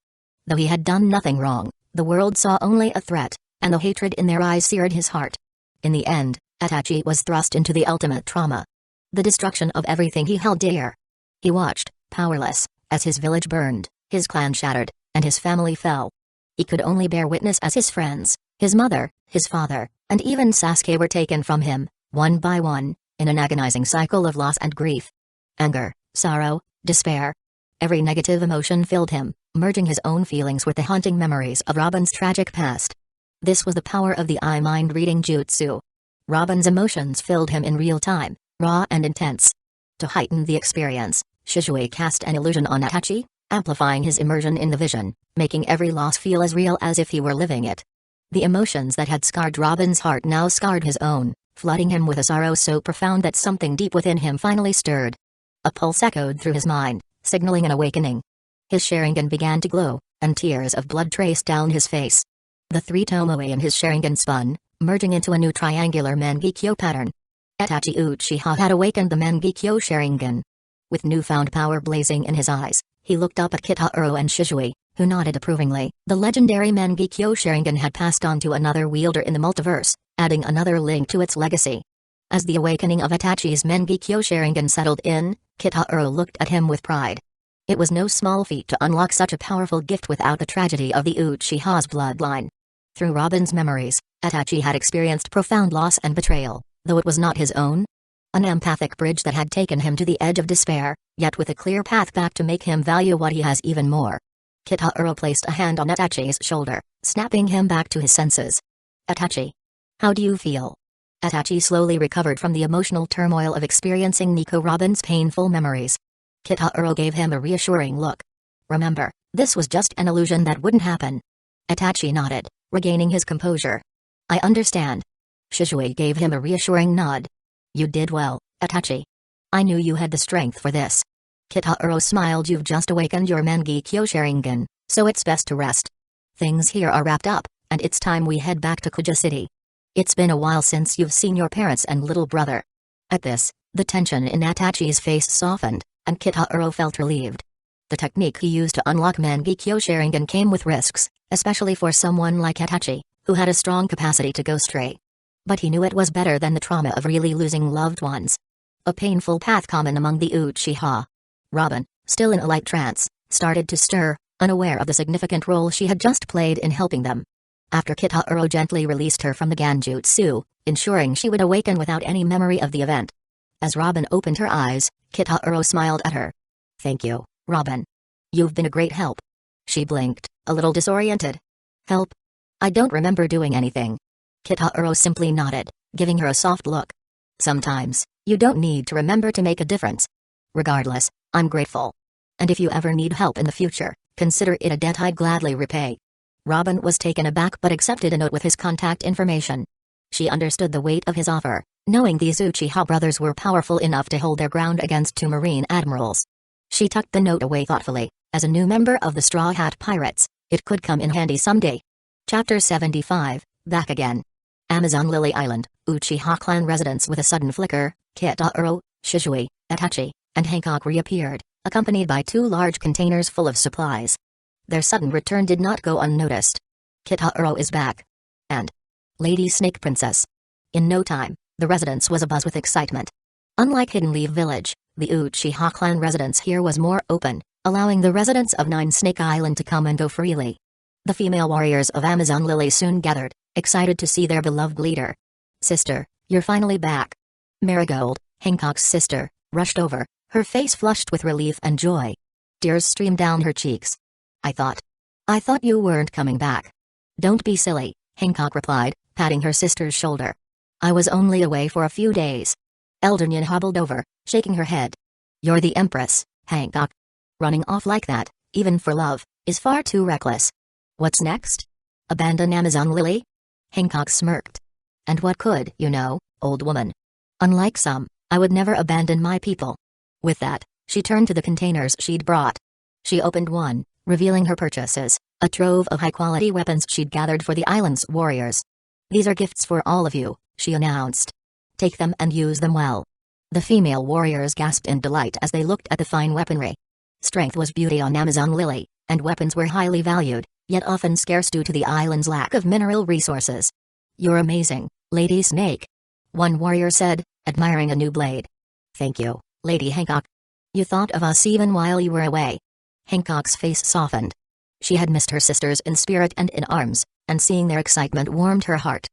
Though he had done nothing wrong, the world saw only a threat, and the hatred in their eyes seared his heart. In the end, Itachi was thrust into the ultimate trauma. The destruction of everything he held dear. He watched, powerless, as his village burned, his clan shattered, and his family fell. He could only bear witness as his friends, his mother, his father, and even Sasuke were taken from him, one by one, in an agonizing cycle of loss and grief. Anger, sorrow, despair. Every negative emotion filled him, merging his own feelings with the haunting memories of Robin's tragic past. This was the power of the eye mind reading jutsu. Robin's emotions filled him in real time, raw and intense. To heighten the experience, Shizue cast an illusion on Itachi, amplifying his immersion in the vision, making every loss feel as real as if he were living it. The emotions that had scarred Robin's heart now scarred his own, flooding him with a sorrow so profound that something deep within him finally stirred. A pulse echoed through his mind, signaling an awakening. His Sharingan began to glow, and tears of blood traced down his face. The three tomoe in his Sharingan spun, merging into a new triangular Mangekyo pattern. Itachi Uchiha had awakened the Mangekyo Sharingan. With newfound power blazing in his eyes, he looked up at Kitaro and Shizue, who nodded approvingly. The legendary Mangekyo Sharingan had passed on to another wielder in the multiverse, adding another link to its legacy. As the awakening of Itachi's Mangekyo Sharingan settled in, Kitaro looked at him with pride. It was no small feat to unlock such a powerful gift without the tragedy of the Uchiha's bloodline. Through Robin's memories, Itachi had experienced profound loss and betrayal, though it was not his own. An empathic bridge that had taken him to the edge of despair, yet with a clear path back to make him value what he has even more. Kitaro placed a hand on Itachi's shoulder, snapping him back to his senses. Itachi. How do you feel? Itachi slowly recovered from the emotional turmoil of experiencing Nico Robin's painful memories. Kitaro gave him a reassuring look. Remember, this was just an illusion that wouldn't happen. Itachi nodded, regaining his composure. I understand. Shizue gave him a reassuring nod. You did well, Itachi. I knew you had the strength for this. Kitaro smiled. You've just awakened your Mangekyo Sharingan, so it's best to rest. Things here are wrapped up, and it's time we head back to Kuja City. It's been a while since you've seen your parents and little brother. At this, the tension in Itachi's face softened, and Kitaro felt relieved. The technique he used to unlock Mangekyo Sharingan came with risks, especially for someone like Itachi, who had a strong capacity to go stray. But he knew it was better than the trauma of really losing loved ones. A painful path common among the Uchiha. Robin, still in a light trance, started to stir, unaware of the significant role she had just played in helping them. After Kitaro gently released her from the Ganjutsu, ensuring she would awaken without any memory of the event. As Robin opened her eyes, Kitaro smiled at her. "Thank you, Robin. You've been a great help." She blinked, a little disoriented. "Help? I don't remember doing anything." Kitaro simply nodded, giving her a soft look. "Sometimes, you don't need to remember to make a difference. Regardless, I'm grateful. And if you ever need help in the future, consider it a debt I'd gladly repay." Robin was taken aback but accepted a note with his contact information. She understood the weight of his offer, knowing these Uchiha brothers were powerful enough to hold their ground against two marine admirals. She tucked the note away thoughtfully. As a new member of the Straw Hat Pirates, it could come in handy someday. Chapter 75, Back Again. Amazon Lily Island, Uchiha clan residence. With a sudden flicker, Kitaro, Shizui, Itachi, and Hancock reappeared, accompanied by two large containers full of supplies. Their sudden return did not go unnoticed. "Kitaro is back. And Lady Snake Princess." In no time, the residence was abuzz with excitement. Unlike Hidden Leaf Village, the Uchiha clan residence here was more open, allowing the residents of Nine Snake Island to come and go freely. The female warriors of Amazon Lily soon gathered, excited to see their beloved leader. "Sister, you're finally back." Marigold, Hancock's sister, rushed over, her face flushed with relief and joy. Tears streamed down her cheeks. I thought you weren't coming back." "Don't be silly," Hancock replied, patting her sister's shoulder. "I was only away for a few days." Eldonyan hobbled over, shaking her head. "You're the Empress, Hancock. Running off like that, even for love, is far too reckless." "What's next? Abandon Amazon Lily?" Hancock smirked. "And what could you know, old woman? Unlike some, I would never abandon my people." With that, she turned to the containers she'd brought. She opened one, revealing her purchases, a trove of high-quality weapons she'd gathered for the island's warriors. "These are gifts for all of you," she announced. "Take them and use them well." The female warriors gasped in delight as they looked at the fine weaponry. Strength was beauty on Amazon Lily, and weapons were highly valued, yet often scarce due to the island's lack of mineral resources. "You're amazing, Lady Snake," one warrior said, admiring a new blade. "Thank you, Lady Hancock. You thought of us even while you were away." Hancock's face softened. She had missed her sisters in spirit and in arms, and seeing their excitement warmed her heart.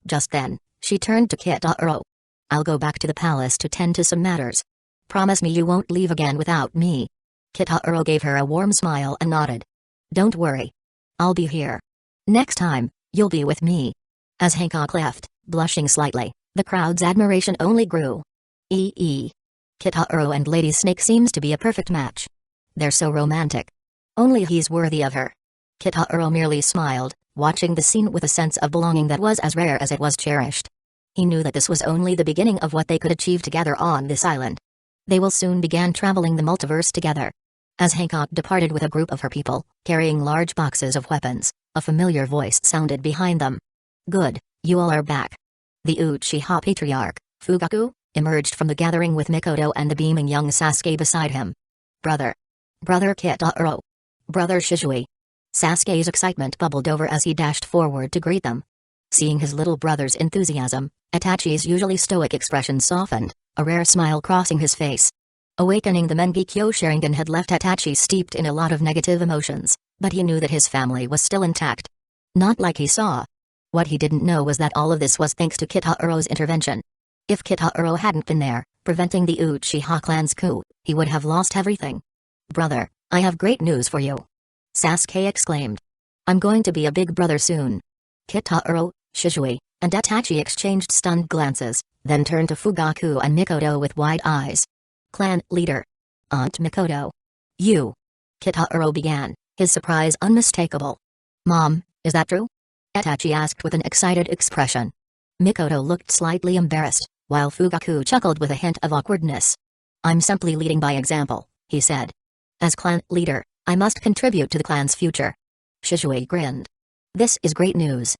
Just then, she turned to Kitaro. "I'll go back to the palace to tend to some matters. Promise me you won't leave again without me." Kitaro gave her a warm smile and nodded. "Don't worry. I'll be here. Next time, you'll be with me." As Hancock left, blushing slightly, the crowd's admiration only grew. Kitaro and Lady Snake seems to be a perfect match. They're so romantic. Only he's worthy of her. Kitaro merely smiled, watching the scene with a sense of belonging that was as rare as it was cherished. He knew that this was only the beginning of what they could achieve together on this island. They will soon begin traveling the multiverse together. As Hancock departed with a group of her people, carrying large boxes of weapons, a familiar voice sounded behind them. "Good, you all are back." The Uchiha patriarch, Fugaku, emerged from the gathering with Mikoto and the beaming young Sasuke beside him. Brother Kitaro. Brother Shizui." Sasuke's excitement bubbled over as he dashed forward to greet them. Seeing his little brother's enthusiasm, Itachi's usually stoic expression softened, a rare smile crossing his face. Awakening the Mangekyo Sharingan had left Itachi steeped in a lot of negative emotions, but he knew that his family was still intact. Not like he saw. What he didn't know was that all of this was thanks to Kitaro's intervention. If Kitaro hadn't been there, preventing the Uchiha clan's coup, he would have lost everything. "Brother, I have great news for you," Sasuke exclaimed. "I'm going to be a big brother soon." Kitaro, Shizui, and Itachi exchanged stunned glances, then turned to Fugaku and Mikoto with wide eyes. "Clan leader. Aunt Mikoto. You." Kitaro began, his surprise unmistakable. "Mom, is that true?" Itachi asked with an excited expression. Mikoto looked slightly embarrassed, while Fugaku chuckled with a hint of awkwardness. "I'm simply leading by example," he said. "As clan leader, I must contribute to the clan's future." Shizui grinned. "This is great news.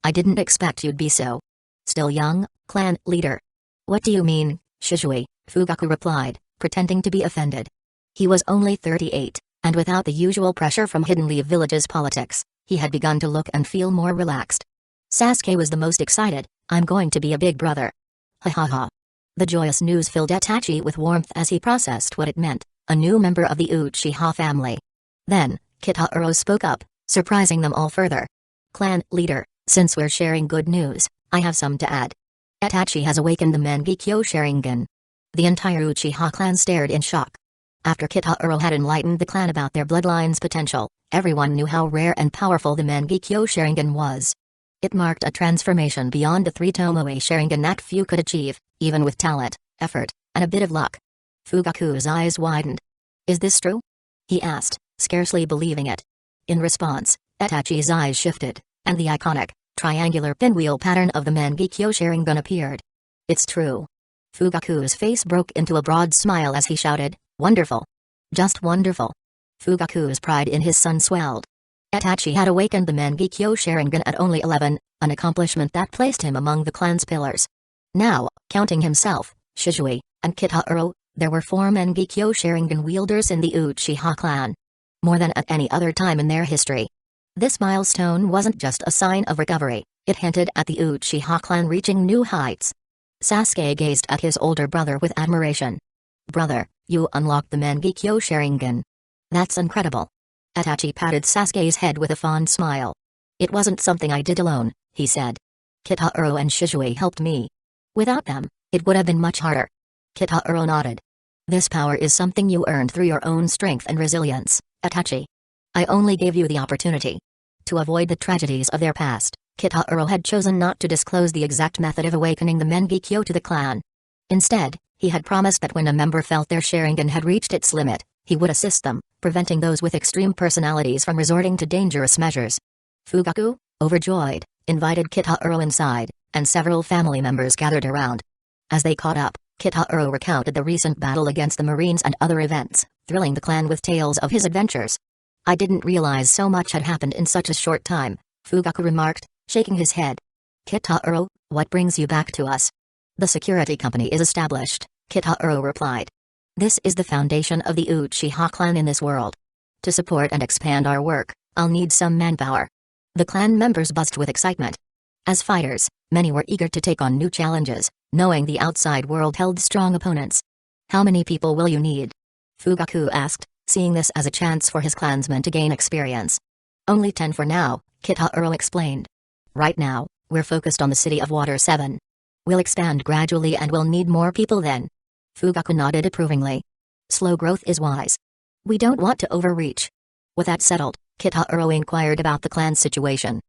I didn't expect you'd be so still young, clan leader." "What do you mean, Shizui?" Fugaku replied, pretending to be offended. He was only 38, And without the usual pressure from Hidden Leaf Village's politics, he had begun to look and feel more relaxed. Sasuke was the most excited. I'm going to be a big brother. Ha ha ha. The joyous news filled Itachi with warmth as he processed what it meant, a new member of the Uchiha family. Then, Kitaro spoke up, surprising them all further. Clan leader, since we're sharing good news, I have some to add. Itachi has awakened the Mangekyo Sharingan. The entire Uchiha clan stared in shock. After Kitaro had enlightened the clan about their bloodline's potential, everyone knew how rare and powerful the Mangekyo Sharingan was. It marked a transformation beyond the three Tomoe Sharingan that few could achieve, even with talent, effort, and a bit of luck. Fugaku's eyes widened. Is this true? He asked, scarcely believing it. In response, Itachi's eyes shifted, and the iconic, triangular pinwheel pattern of the Mangekyo Sharingan appeared. It's true. Fugaku's face broke into a broad smile as he shouted, wonderful. Just wonderful. Fugaku's pride in his son swelled. Itachi had awakened the Mangekyo Sharingan at only 11, an accomplishment that placed him among the clan's pillars. Now, counting himself, Shizui, and Kitaro, there were 4 Mangekyo Sharingan wielders in the Uchiha clan. More than at any other time in their history. This milestone wasn't just a sign of recovery, it hinted at the Uchiha clan reaching new heights. Sasuke gazed at his older brother with admiration. Brother, you unlocked the Mangekyo Sharingan. That's incredible. Itachi patted Sasuke's head with a fond smile. It wasn't something I did alone, he said. Kitaro and Shizui helped me. Without them, it would have been much harder. Kitaro nodded. This power is something you earned through your own strength and resilience, Itachi. I only gave you the opportunity. To avoid the tragedies of their past, Kitaro had chosen not to disclose the exact method of awakening the Mangekyo to the clan. Instead, he had promised that when a member felt their Sharingan had reached its limit, he would assist them, preventing those with extreme personalities from resorting to dangerous measures. Fugaku, overjoyed, invited Kitaro inside, and several family members gathered around. As they caught up, Kitaro recounted the recent battle against the Marines and other events, thrilling the clan with tales of his adventures. I didn't realize so much had happened in such a short time, Fugaku remarked, shaking his head. Kitaro, what brings you back to us? The security company is established, Kitaro replied. This is the foundation of the Uchiha clan in this world. To support and expand our work, I'll need some manpower. The clan members buzzed with excitement. As fighters, many were eager to take on new challenges, knowing the outside world held strong opponents. How many people will you need? Fugaku asked, seeing this as a chance for his clansmen to gain experience. Only 10 for now, Kitaro explained. Right now, we're focused on the City of Water 7. We'll expand gradually and we'll need more people then. Fugaku nodded approvingly. Slow growth is wise. We don't want to overreach. With that settled, Kitaro inquired about the clan's situation.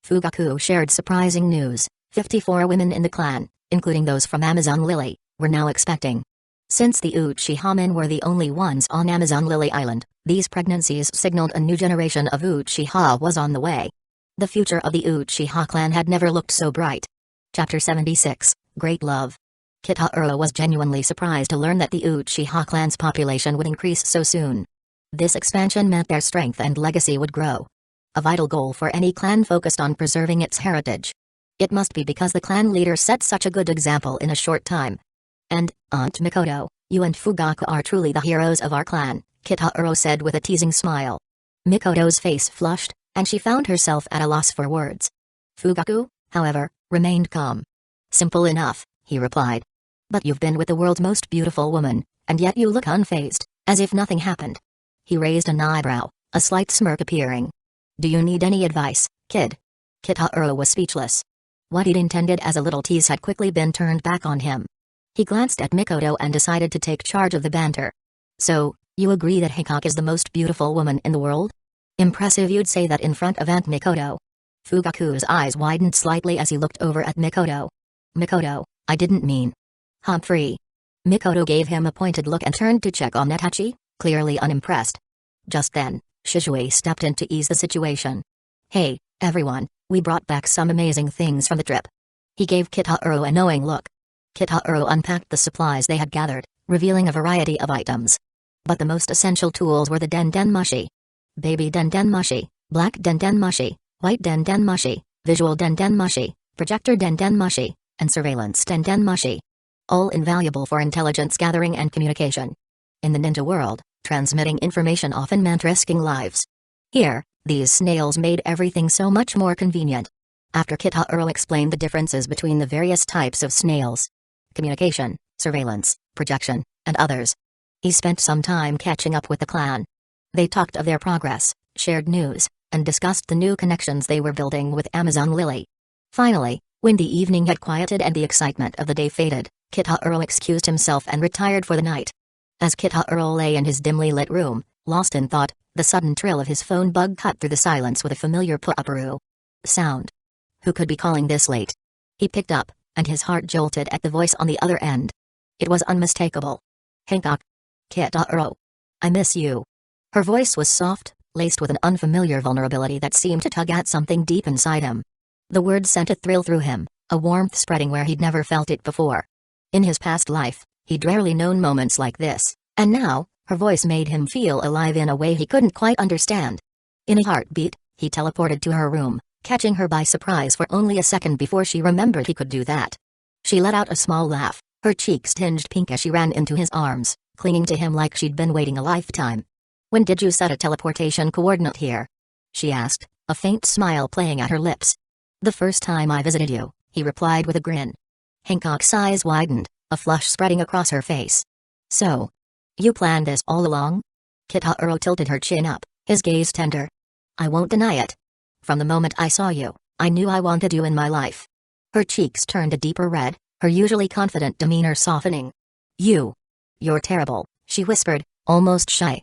Fugaku shared surprising news. 54 women in the clan, including those from Amazon Lily, were now expecting. Since the Uchiha men were the only ones on Amazon Lily Island, these pregnancies signaled a new generation of Uchiha was on the way. The future of the Uchiha clan had never looked so bright. Chapter 76, Great Love. Kitaro was genuinely surprised to learn that the Uchiha clan's population would increase so soon. This expansion meant their strength and legacy would grow. A vital goal for any clan focused on preserving its heritage. It must be because the clan leader set such a good example in a short time. And, Aunt Mikoto, you and Fugaku are truly the heroes of our clan, Kitaro said with a teasing smile. Mikoto's face flushed, and she found herself at a loss for words. Fugaku, however, remained calm. Simple enough, he replied. But you've been with the world's most beautiful woman, and yet you look unfazed, as if nothing happened. He raised an eyebrow, a slight smirk appearing. Do you need any advice, kid? Kitaro was speechless. What he'd intended as a little tease had quickly been turned back on him. He glanced at Mikoto and decided to take charge of the banter. So, you agree that Hikage is the most beautiful woman in the world? Impressive you'd say that in front of Aunt Mikoto. Fugaku's eyes widened slightly as he looked over at Mikoto. Mikoto, I didn't mean. Humphrey. Mikoto gave him a pointed look and turned to check on Itachi, clearly unimpressed. Just then, Shizui stepped in to ease the situation. Hey, everyone, we brought back some amazing things from the trip. He gave Kitaro a knowing look. Kitaro unpacked the supplies they had gathered, revealing a variety of items. But the most essential tools were the Denden Mushi. Baby Denden Mushi, Black Denden Mushi, White Denden Mushi, Visual Denden Mushi, Projector Denden Mushi, and Surveillance Denden Mushi. All invaluable for intelligence gathering and communication. In the ninja world, Transmitting information often meant risking lives. Here, these snails made everything so much more convenient. After Kitaro explained the differences between the various types of snails, communication, surveillance, projection, and others, he spent some time catching up with the clan. They talked of their progress, shared news, and discussed the new connections they were building with Amazon Lily. Finally, when the evening had quieted and the excitement of the day faded, Kitaro excused himself and retired for the night. As Kitaro lay in his dimly lit room, lost in thought, the sudden trill of his phone bug cut through the silence with a familiar purr sound. Who could be calling this late? He picked up, and his heart jolted at the voice on the other end. It was unmistakable. Hancock. Kitaro. I miss you. Her voice was soft, laced with an unfamiliar vulnerability that seemed to tug at something deep inside him. The words sent a thrill through him, a warmth spreading where he'd never felt it before. In his past life, he'd rarely known moments like this, and now, her voice made him feel alive in a way he couldn't quite understand. In a heartbeat, he teleported to her room, catching her by surprise for only a second before she remembered he could do that. She let out a small laugh, her cheeks tinged pink as she ran into his arms, clinging to him like she'd been waiting a lifetime. When did you set a teleportation coordinate here? She asked, a faint smile playing at her lips. The first time I visited you, he replied with a grin. Hancock's eyes widened, a flush spreading across her face. So, you planned this all along? Kitaro tilted her chin up, his gaze tender. I won't deny it. From the moment I saw you, I knew I wanted you in my life. Her cheeks turned a deeper red, her usually confident demeanor softening. You're terrible, she whispered, almost shy.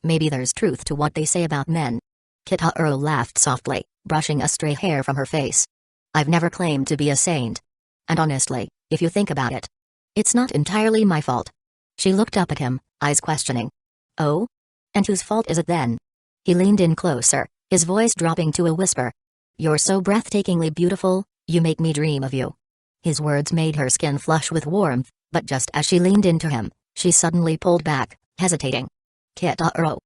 Maybe there's truth to what they say about men. Kitaro laughed softly, brushing a stray hair from her face. I've never claimed to be a saint. And honestly, if you think about it, it's not entirely my fault. She looked up at him, eyes questioning. Oh? And whose fault is it then? He leaned in closer, his voice dropping to a whisper. You're so breathtakingly beautiful, you make me dream of you. His words made her skin flush with warmth, but just as she leaned into him, she suddenly pulled back, hesitating. Kitaro.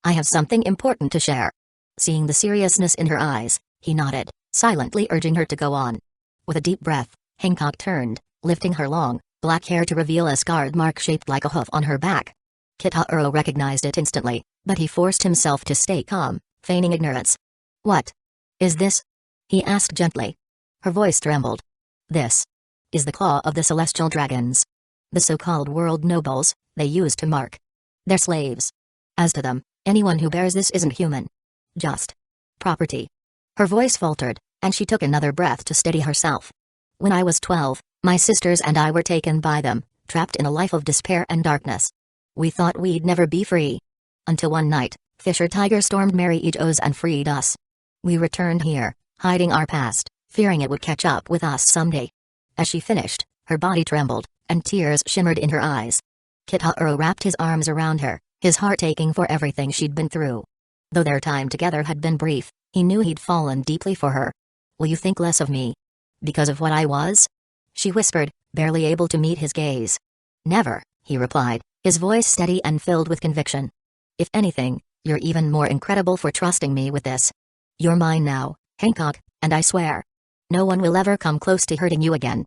I have something important to share. Seeing the seriousness in her eyes, he nodded, silently urging her to go on. With a deep breath, Hancock turned, lifting her long, black hair to reveal a scarred mark shaped like a hoof on her back. Kitaro recognized it instantly, but he forced himself to stay calm, feigning ignorance. What is this? He asked gently. Her voice trembled. This is the claw of the celestial dragons. The so-called world nobles, they use to mark their slaves. As to them, anyone who bears this isn't human. Just property. Her voice faltered, and she took another breath to steady herself. When I was 12, my sisters and I were taken by them, trapped in a life of despair and darkness. We thought we'd never be free. Until one night, Fisher Tiger stormed Mary Ijos and freed us. We returned here, hiding our past, fearing it would catch up with us someday. As she finished, her body trembled, and tears shimmered in her eyes. Kitaro wrapped his arms around her, his heart aching for everything she'd been through. Though their time together had been brief, he knew he'd fallen deeply for her. Will you think less of me? Because of what I was? She whispered, barely able to meet his gaze. Never, he replied, his voice steady and filled with conviction. If anything, you're even more incredible for trusting me with this. You're mine now, Hancock, and I swear, no one will ever come close to hurting you again.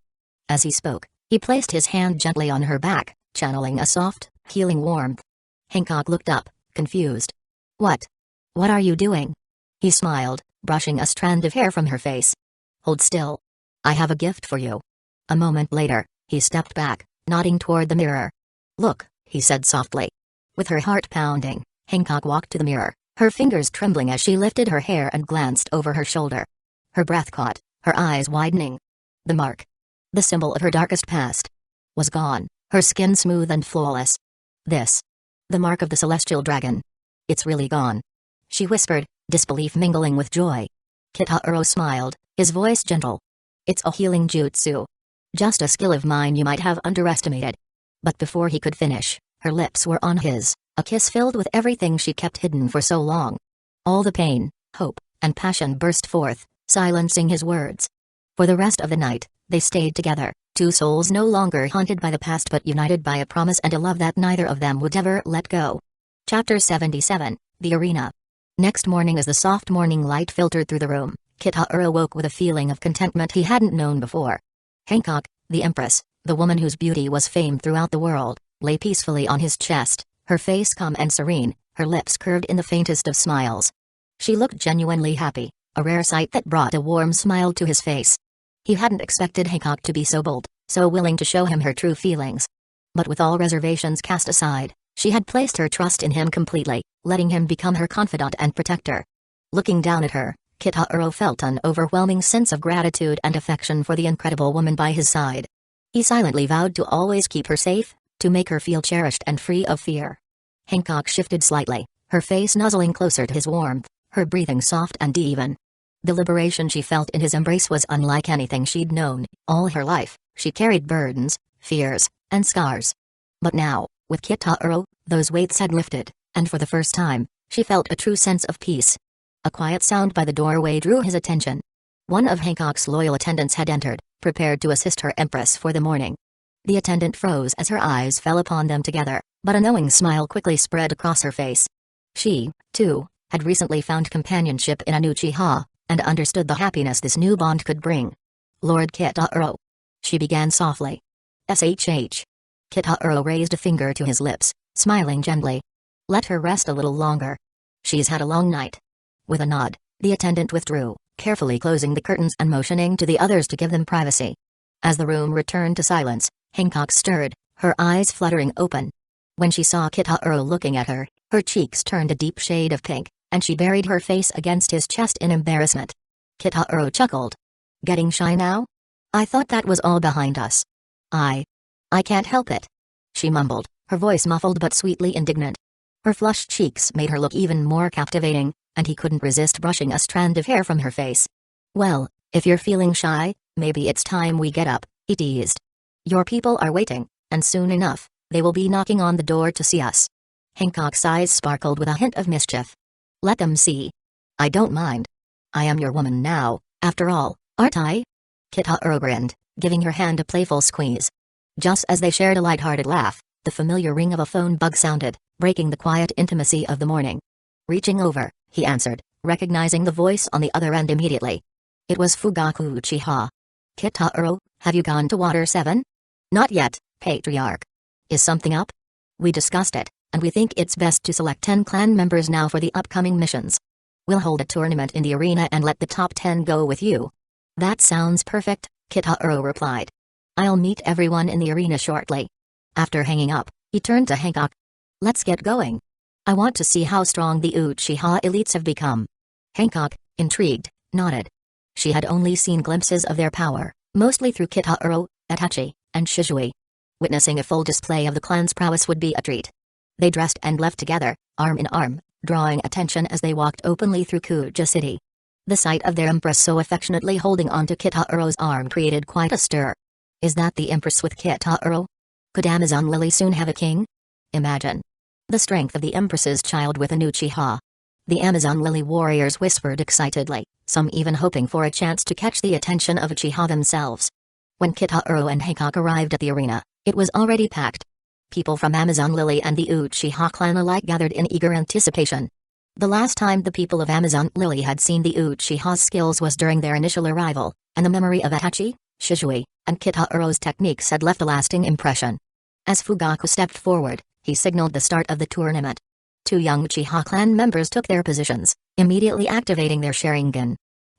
As he spoke, he placed his hand gently on her back, channeling a soft, healing warmth. Hancock looked up, confused. What are you doing? He smiled, brushing a strand of hair from her face. Hold still. I have a gift for you. A moment later, he stepped back, nodding toward the mirror. Look, he said softly. With her heart pounding, Hancock walked to the mirror, her fingers trembling as she lifted her hair and glanced over her shoulder. Her breath caught, her eyes widening. The mark, the symbol of her darkest past, was gone, her skin smooth and flawless. This, the mark of the celestial dragon. It's really gone. She whispered, disbelief mingling with joy. Kitaro smiled, his voice gentle. It's a healing jutsu. Just a skill of mine you might have underestimated. But before he could finish, her lips were on his, a kiss filled with everything she kept hidden for so long. All the pain, hope, and passion burst forth, silencing his words. For the rest of the night, they stayed together, two souls no longer haunted by the past but united by a promise and a love that neither of them would ever let go. Chapter 77, The Arena. Next morning as the soft morning light filtered through the room, Kitaro woke with a feeling of contentment he hadn't known before. Hancock, the Empress, the woman whose beauty was famed throughout the world, lay peacefully on his chest, her face calm and serene, her lips curved in the faintest of smiles. She looked genuinely happy, a rare sight that brought a warm smile to his face. He hadn't expected Hancock to be so bold, so willing to show him her true feelings. But with all reservations cast aside, she had placed her trust in him completely, letting him become her confidant and protector. Looking down at her, Kitahiro felt an overwhelming sense of gratitude and affection for the incredible woman by his side. He silently vowed to always keep her safe, to make her feel cherished and free of fear. Hancock shifted slightly, her face nuzzling closer to his warmth, her breathing soft and even. The liberation she felt in his embrace was unlike anything she'd known. All her life, she carried burdens, fears, and scars. But now, with Kitahiro, those weights had lifted, and for the first time, she felt a true sense of peace. A quiet sound by the doorway drew his attention. One of Hancock's loyal attendants had entered, prepared to assist her empress for the morning. The attendant froze as her eyes fell upon them together, but a knowing smile quickly spread across her face. She, too, had recently found companionship in an Uchiha, and understood the happiness this new bond could bring. Lord Kitahiro. She began softly. SHH. Kitahiro raised a finger to his lips, smiling gently. Let her rest a little longer. She's had a long night. With a nod, the attendant withdrew, carefully closing the curtains and motioning to the others to give them privacy. As the room returned to silence, Hancock stirred, her eyes fluttering open. When she saw Kitahiro looking at her, her cheeks turned a deep shade of pink, and she buried her face against his chest in embarrassment. Kitahiro chuckled. Getting shy now? I thought that was all behind us. I can't help it. She mumbled, her voice muffled but sweetly indignant. Her flushed cheeks made her look even more captivating, and he couldn't resist brushing a strand of hair from her face. Well, if you're feeling shy, maybe it's time we get up, he teased. Your people are waiting, and soon enough, they will be knocking on the door to see us. Hancock's eyes sparkled with a hint of mischief. Let them see. I don't mind. I am your woman now, after all, aren't I? Kitahiro grinned, giving her hand a playful squeeze. Just as they shared a light-hearted laugh, the familiar ring of a phone bug sounded, breaking the quiet intimacy of the morning. Reaching over, he answered, recognizing the voice on the other end immediately. It was Fugaku Uchiha. Kitahiro, have you gone to Water 7? Not yet, Patriarch. Is something up? We discussed it, and we think it's best to select 10 clan members now for the upcoming missions. We'll hold a tournament in the arena and let the top 10 go with you. That sounds perfect, Kitahiro replied. I'll meet everyone in the arena shortly. After hanging up, he turned to Hancock. Let's get going. I want to see how strong the Uchiha elites have become. Hancock, intrigued, nodded. She had only seen glimpses of their power, mostly through Kitahiro, Itachi, and Shizui. Witnessing a full display of the clan's prowess would be a treat. They dressed and left together, arm in arm, drawing attention as they walked openly through Kuja City. The sight of their empress so affectionately holding onto Kitahiro's arm created quite a stir. Is that the empress with Kitahiro? Could Amazon Lily soon have a king? Imagine. The strength of the empress's child with an Uchiha. The Amazon Lily warriors whispered excitedly, some even hoping for a chance to catch the attention of Uchiha themselves. When Kitahiro and Hancock arrived at the arena, it was already packed. People from Amazon Lily and the Uchiha clan alike gathered in eager anticipation. The last time the people of Amazon Lily had seen the Uchiha's skills was during their initial arrival, and the memory of Itachi, Shizui, and Kitahiro's techniques had left a lasting impression. As Fugaku stepped forward, he signaled the start of the tournament. 2 young Uchiha clan members took their positions, immediately activating their Sharingan.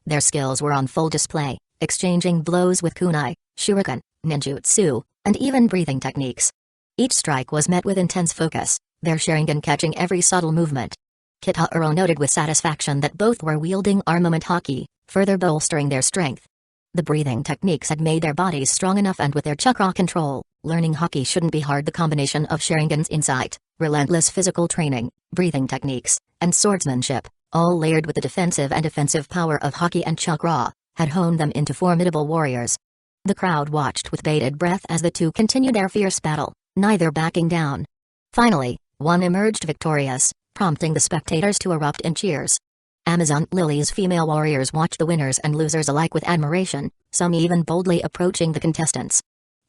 Their skills were on full display, exchanging blows with kunai, shuriken, ninjutsu, and even breathing techniques. Each strike was met with intense focus, their Sharingan catching every subtle movement. Kitahiro noted with satisfaction that both were wielding armament haki, further bolstering their strength. The breathing techniques had made their bodies strong enough, and with their chakra control, learning haki shouldn't be hard. The combination of Sharingan's insight, relentless physical training, breathing techniques, and swordsmanship, all layered with the defensive and offensive power of haki and chakra, had honed them into formidable warriors. The crowd watched with bated breath as the two continued their fierce battle, neither backing down. Finally, one emerged victorious, prompting the spectators to erupt in cheers. Amazon Lily's female warriors watched the winners and losers alike with admiration, some even boldly approaching the contestants.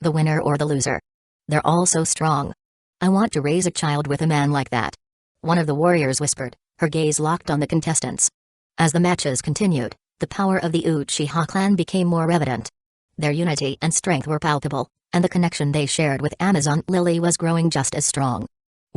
The winner or the loser. They're all so strong. I want to raise a child with a man like that. One of the warriors whispered, her gaze locked on the contestants. As the matches continued, the power of the Uchiha clan became more evident. Their unity and strength were palpable, and the connection they shared with Amazon Lily was growing just as strong.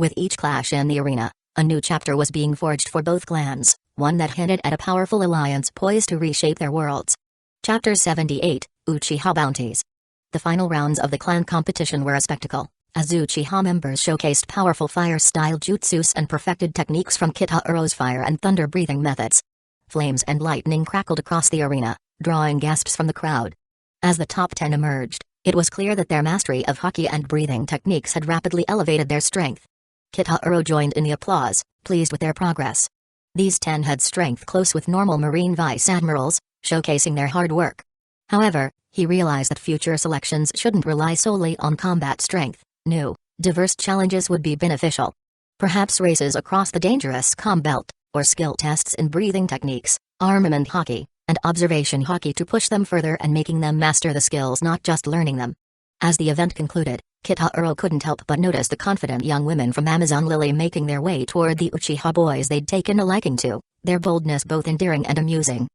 With each clash in the arena, a new chapter was being forged for both clans, one that hinted at a powerful alliance poised to reshape their worlds. Chapter 78, Uchiha Bounties. The final rounds of the clan competition were a spectacle, as Uchiha members showcased powerful fire-style jutsus and perfected techniques from Kitaro's fire and thunder breathing methods. Flames and lightning crackled across the arena, drawing gasps from the crowd. As the top 10 emerged, it was clear that their mastery of haki and breathing techniques had rapidly elevated their strength. Kitaro joined in the applause, pleased with their progress. These 10 had strength close with normal Marine Vice Admirals, showcasing their hard work. However, he realized that future selections shouldn't rely solely on combat strength. New, diverse challenges would be beneficial. Perhaps races across the dangerous comm belt, or skill tests in breathing techniques, armament haki, and observation haki to push them further and making them master the skills, not just learning them. As the event concluded, Kitaro couldn't help but notice the confident young women from Amazon Lily making their way toward the Uchiha boys they'd taken a liking to, their boldness both endearing and amusing.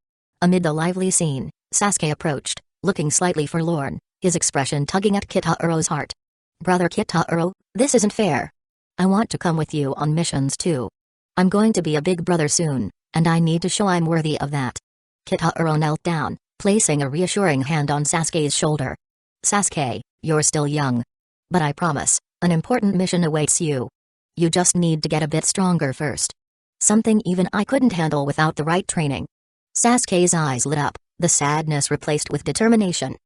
Amid the lively scene, Sasuke approached, looking slightly forlorn, his expression tugging at Kitaro's heart. "Brother Kitaro, this isn't fair. I want to come with you on missions too. I'm going to be a big brother soon, and I need to show I'm worthy of that." Kitaro knelt down, placing a reassuring hand on Sasuke's shoulder. "Sasuke, you're still young. But I promise, an important mission awaits you. You just need to get a bit stronger first. Something even I couldn't handle without the right training." Sasuke's eyes lit up, the sadness replaced with determination.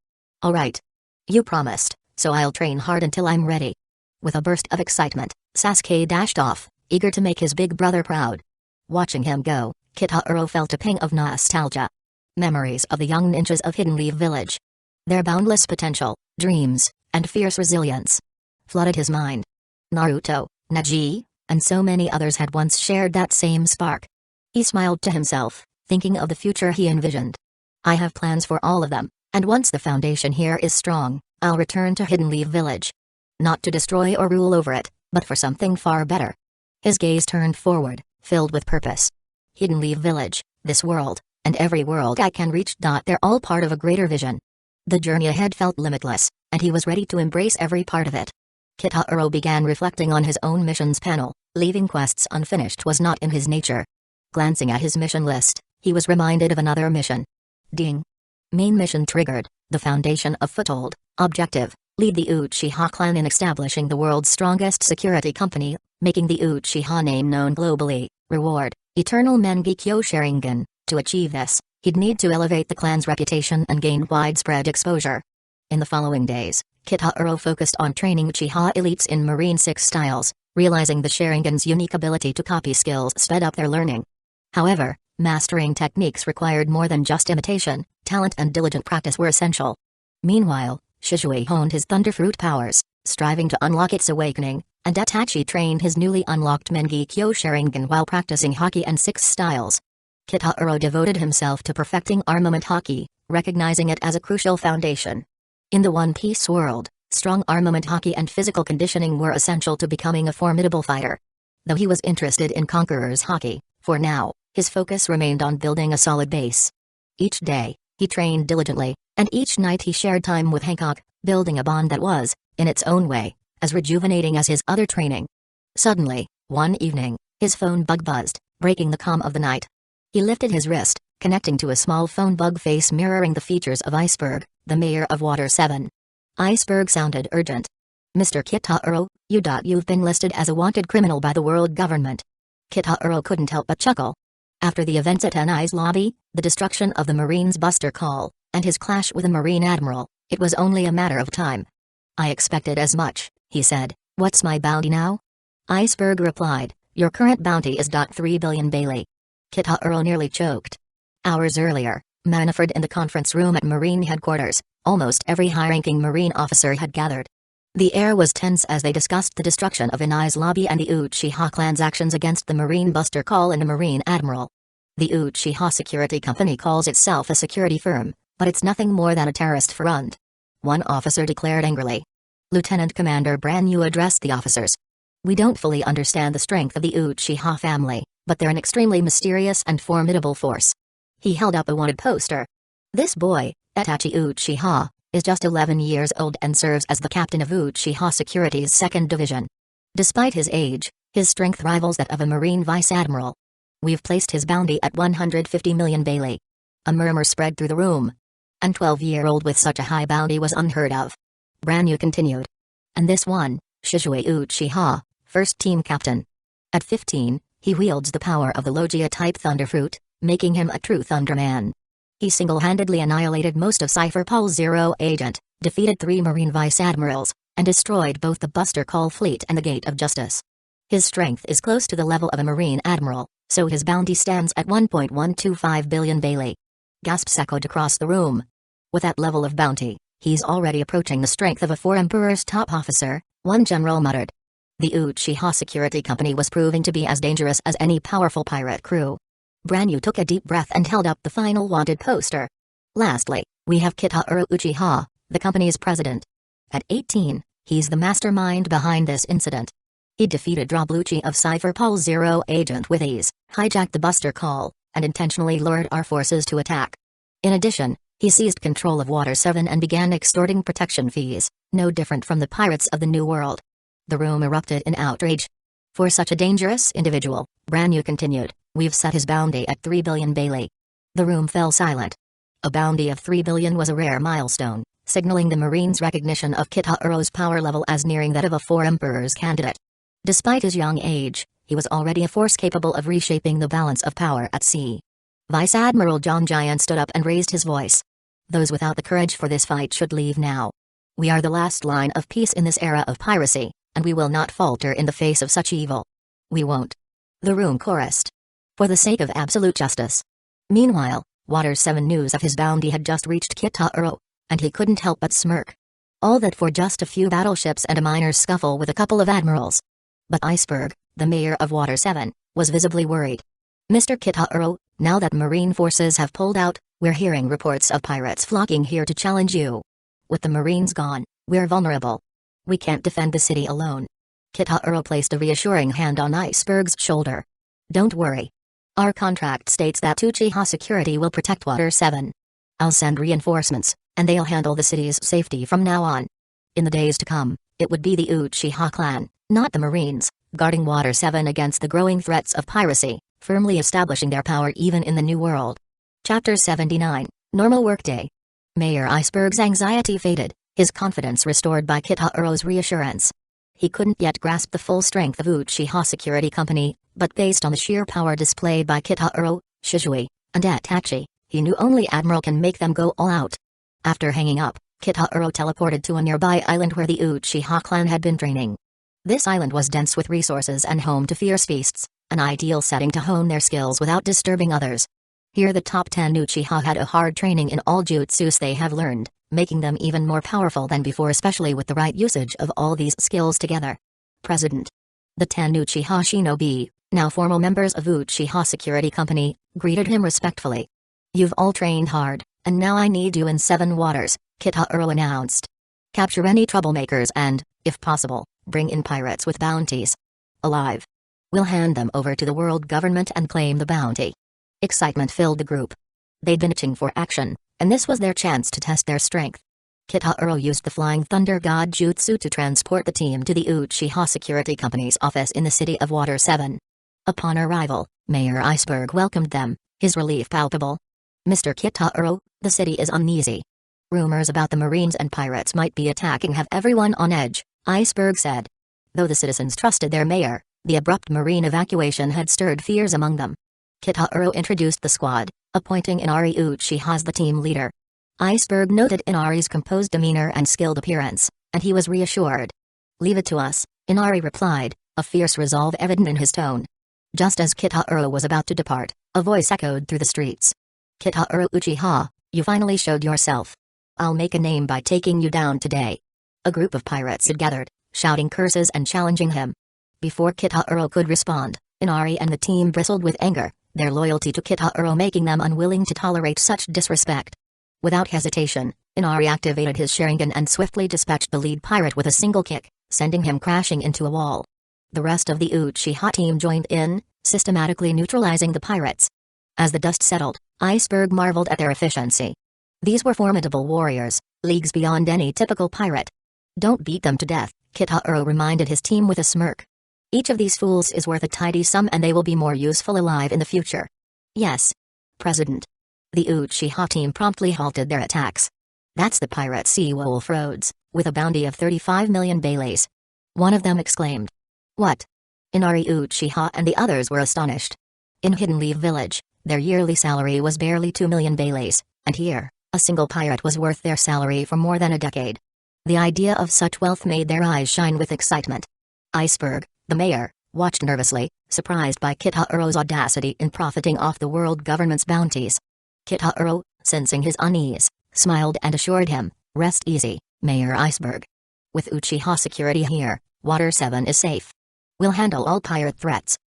"All right. You promised, so I'll train hard until I'm ready." With a burst of excitement, Sasuke dashed off, eager to make his big brother proud. Watching him go, Kitaro felt a pang of nostalgia. Memories of the young ninjas of Hidden Leaf Village. Their boundless potential, dreams, and fierce resilience flooded his mind. Naruto, Neji, and so many others had once shared that same spark. He smiled to himself, thinking of the future he envisioned. "I have plans for all of them, and once the foundation here is strong, I'll return to Hidden Leaf Village. Not to destroy or rule over it, but for something far better." His gaze turned forward, filled with purpose. Hidden Leaf Village, this world, and every world I can reach. They're all part of a greater vision. The journey ahead felt limitless, and he was ready to embrace every part of it. Kitaro began reflecting on his own missions panel. Leaving quests unfinished was not in his nature. Glancing at his mission list, he was reminded of another mission. Ding. Main mission triggered, the foundation of foothold. Objective, lead the Uchiha clan in establishing the world's strongest security company, making the Uchiha name known globally. Reward, Eternal Mangekyo Sharingan. To achieve this, he'd need to elevate the clan's reputation and gain widespread exposure. In the following days, Kitaro focused on training Uchiha elites in Marine 6 styles, realizing the Sharingan's unique ability to copy skills sped up their learning. However, mastering techniques required more than just imitation. Talent and diligent practice were essential. Meanwhile, Shisui honed his Thunderfruit powers, striving to unlock its awakening, and Itachi trained his newly unlocked Mangekyo Sharingan while practicing Haki and 6 styles. Kitaro devoted himself to perfecting armament Haki, recognizing it as a crucial foundation. In the One Piece world, strong armament Haki and physical conditioning were essential to becoming a formidable fighter. Though he was interested in Conqueror's Haki, for now, his focus remained on building a solid base. Each day, he trained diligently, and each night he shared time with Hancock, building a bond that was, in its own way, as rejuvenating as his other training. Suddenly, one evening, his phone buzzed, breaking the calm of the night. He lifted his wrist, connecting to a small phone bug face mirroring the features of Iceberg, the mayor of Water 7. Iceberg sounded urgent. "Mr. Kitaro, you've been listed as a wanted criminal by the world government." Kitaro couldn't help but chuckle. After the events at NI's lobby, the destruction of the Marine's Buster Call, and his clash with a Marine Admiral, it was only a matter of time. "I expected as much," he said. "What's my bounty now?" Iceberg replied, "Your current bounty is 3 billion Bailey." Kitaro nearly choked. Hours earlier, Manafred in the conference room at Marine headquarters, almost every high-ranking Marine officer had gathered. The air was tense as they discussed the destruction of Inai's lobby and the Uchiha clan's actions against the Marine Buster Call and a Marine Admiral. The Uchiha Security Company calls itself a security firm, but it's nothing more than a terrorist front. One officer declared angrily. Lieutenant Commander Branyu addressed the officers. "We don't fully understand the strength of the Uchiha family, but they're an extremely mysterious and formidable force." He held up a wanted poster. "This boy, Itachi Uchiha, is just 11 years old and serves as the captain of Uchiha Security's 2nd Division. Despite his age, his strength rivals that of a Marine Vice Admiral. We've placed his bounty at 150 million Bailey. A murmur spread through the room. And 12-year-old with such a high bounty was unheard of. Branyu continued. And this one, Shizue Uchiha, first team captain. At 15, he wields the power of the Logia-type Thunderfruit, making him a true Thunderman. He single-handedly annihilated most of Cypher Paul Zero Agent, defeated 3 Marine Vice Admirals, and destroyed both the Buster Call Fleet and the Gate of Justice. His strength is close to the level of a Marine Admiral, so his bounty stands at 1.125 billion Bailey. Gasps echoed across the room. With that level of bounty, he's already approaching the strength of a 4 Emperor's top officer, one general muttered. The Uchiha security company was proving to be as dangerous as any powerful pirate crew. Branyu took a deep breath and held up the final wanted poster. Lastly, we have Kitahiro Uchiha, the company's president. At 18, he's the mastermind behind this incident. He defeated Drabluchi of Cypher Paul Zero Agent with ease, hijacked the Buster Call, and intentionally lured our forces to attack. In addition, he seized control of Water 7 and began extorting protection fees, no different from the pirates of the New World. The room erupted in outrage. For such a dangerous individual, Branyu continued, we've set his bounty at 3 billion Bailey. The room fell silent. A bounty of 3 billion was a rare milestone, signaling the Marines' recognition of Kitahiro's power level as nearing that of a 4 Emperor's candidate. Despite his young age, he was already a force capable of reshaping the balance of power at sea. Vice Admiral John Giant stood up and raised his voice. Those without the courage for this fight should leave now. We are the last line of peace in this era of piracy, and we will not falter in the face of such evil. We won't. The room chorused. For the sake of absolute justice. Meanwhile, Water 7 news of his bounty had just reached Kitahiro, and he couldn't help but smirk. All that for just a few battleships and a minor scuffle with a couple of admirals. But Iceberg, the mayor of Water 7, was visibly worried. Mr. Kitahiro, now that Marine forces have pulled out, we're hearing reports of pirates flocking here to challenge you. With the Marines gone, we're vulnerable. We can't defend the city alone. Kitahiro placed a reassuring hand on Iceberg's shoulder. Don't worry. Our contract states that Uchiha security will protect Water 7. I'll send reinforcements, and they'll handle the city's safety from now on. In the days to come, it would be the Uchiha clan, not the Marines, guarding Water 7 against the growing threats of piracy, firmly establishing their power even in the New World. Chapter 79, Normal Workday. Mayor Iceberg's anxiety faded, his confidence restored by Kitahiro's reassurance. He couldn't yet grasp the full strength of Uchiha Security Company, but based on the sheer power displayed by Kitahiro, Shizue, and Itachi, he knew only Admiral can make them go all out. After hanging up, Kitahiro teleported to a nearby island where the Uchiha clan had been training. This island was dense with resources and home to fierce beasts, an ideal setting to hone their skills without disturbing others. Here the top 10 Uchiha had a hard training in all jutsus they have learned, making them even more powerful than before, especially with the right usage of all these skills together. President. The 10 Uchiha shinobi, now formal members of Uchiha Security Company, greeted him respectfully. You've all trained hard, and now I need you in 7 waters, Kitahiro announced. Capture any troublemakers and, if possible, bring in pirates with bounties. Alive. We'll hand them over to the world government and claim the bounty. Excitement filled the group. They'd been itching for action, and this was their chance to test their strength. Kitahiro used the Flying Thunder God Jutsu to transport the team to the Uchiha Security Company's office in the city of Water 7. Upon arrival, Mayor Iceberg welcomed them, his relief palpable. Mr. Kitahiro, the city is uneasy. Rumors about the Marines and pirates might be attacking have everyone on edge, Iceberg said. Though the citizens trusted their mayor, the abrupt Marine evacuation had stirred fears among them. Kitahiro introduced the squad, appointing Inari Uchiha as the team leader. Iceberg noted Inari's composed demeanor and skilled appearance, and he was reassured. Leave it to us, Inari replied, a fierce resolve evident in his tone. Just as Kitahiro was about to depart, a voice echoed through the streets. Kitahiro Uchiha, you finally showed yourself. I'll make a name by taking you down today. A group of pirates had gathered, shouting curses and challenging him. Before Kitahiro could respond, Inari and the team bristled with anger, their loyalty to Kitahiro making them unwilling to tolerate such disrespect. Without hesitation, Inari activated his Sharingan and swiftly dispatched the lead pirate with a single kick, sending him crashing into a wall. The rest of the Uchiha team joined in, systematically neutralizing the pirates. As the dust settled, Iceberg marveled at their efficiency. These were formidable warriors, leagues beyond any typical pirate. Don't beat them to death, Kitahuro reminded his team with a smirk. Each of these fools is worth a tidy sum and they will be more useful alive in the future. Yes. President. The Uchiha team promptly halted their attacks. That's the pirate sea wolf Rhodes, with a bounty of 35 million baileys. One of them exclaimed. What? Inari Uchiha and the others were astonished. In Hidden Leaf Village, their yearly salary was barely 2 million baileys, and here, a single pirate was worth their salary for more than a decade. The idea of such wealth made their eyes shine with excitement. Iceberg, the mayor, watched nervously, surprised by Kitahuro's audacity in profiting off the world government's bounties. Kitahuro, sensing his unease, smiled and assured him, "Rest easy, Mayor Iceberg. With Uchiha security here, Water 7 is safe. We'll handle all pirate threats.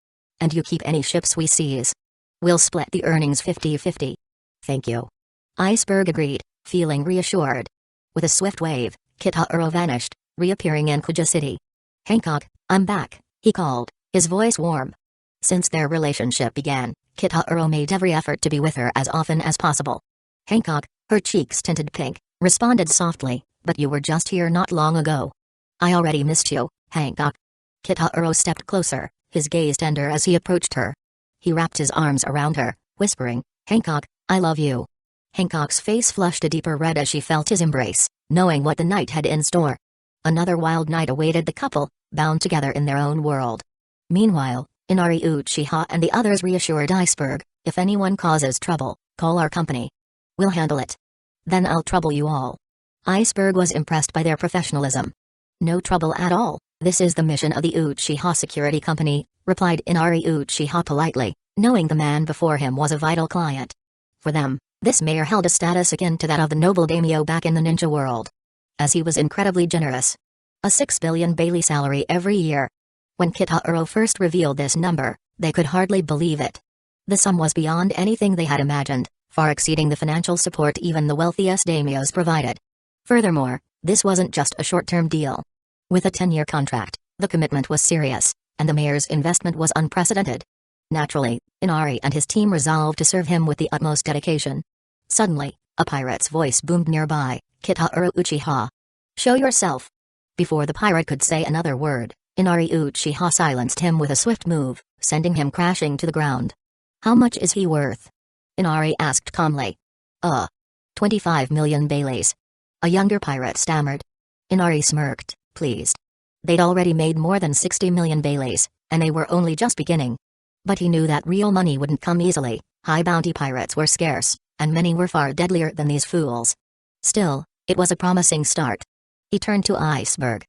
And you keep any ships we seize. We'll split the earnings 50-50. Thank you." Iceberg agreed, feeling reassured. With a swift wave, Kitahuro vanished, reappearing in Kuja City. "Hancock, I'm back," he called, his voice warm. Since their relationship began, Kitahuro made every effort to be with her as often as possible. Hancock, her cheeks tinted pink, responded softly, "But you were just here not long ago." "I already missed you, Hancock." Kitahuro stepped closer, his gaze tender as he approached her. He wrapped his arms around her, whispering, "Hancock, I love you." Hancock's face flushed a deeper red as she felt his embrace, knowing what the night had in store. Another wild night awaited the couple, bound together in their own world. Meanwhile, Inari Uchiha and the others reassured Iceberg, "If anyone causes trouble, call our company. We'll handle it. Then I'll trouble you all." Iceberg was impressed by their professionalism. "No trouble at all, this is the mission of the Uchiha Security Company," replied Inari Uchiha politely, knowing the man before him was a vital client. For them, this mayor held a status akin to that of the noble daimyo back in the ninja world. As he was incredibly generous. A 6 billion bailey salary every year. When Kitahuro first revealed this number, they could hardly believe it. The sum was beyond anything they had imagined, far exceeding the financial support even the wealthiest daimyos provided. Furthermore, this wasn't just a short-term deal. With a 10-year contract, the commitment was serious, and the mayor's investment was unprecedented. Naturally, Inari and his team resolved to serve him with the utmost dedication. Suddenly, a pirate's voice boomed nearby, "Kitahuro Uchiha. Show yourself." Before the pirate could say another word, Inari Uchiha silenced him with a swift move, sending him crashing to the ground. "How much is he worth?" Inari asked calmly. 25 million baileys." A younger pirate stammered. Inari smirked, pleased. They'd already made more than 60 million baileys, and they were only just beginning. But he knew that real money wouldn't come easily, high bounty pirates were scarce, and many were far deadlier than these fools. Still, it was a promising start. He turned to Iceberg.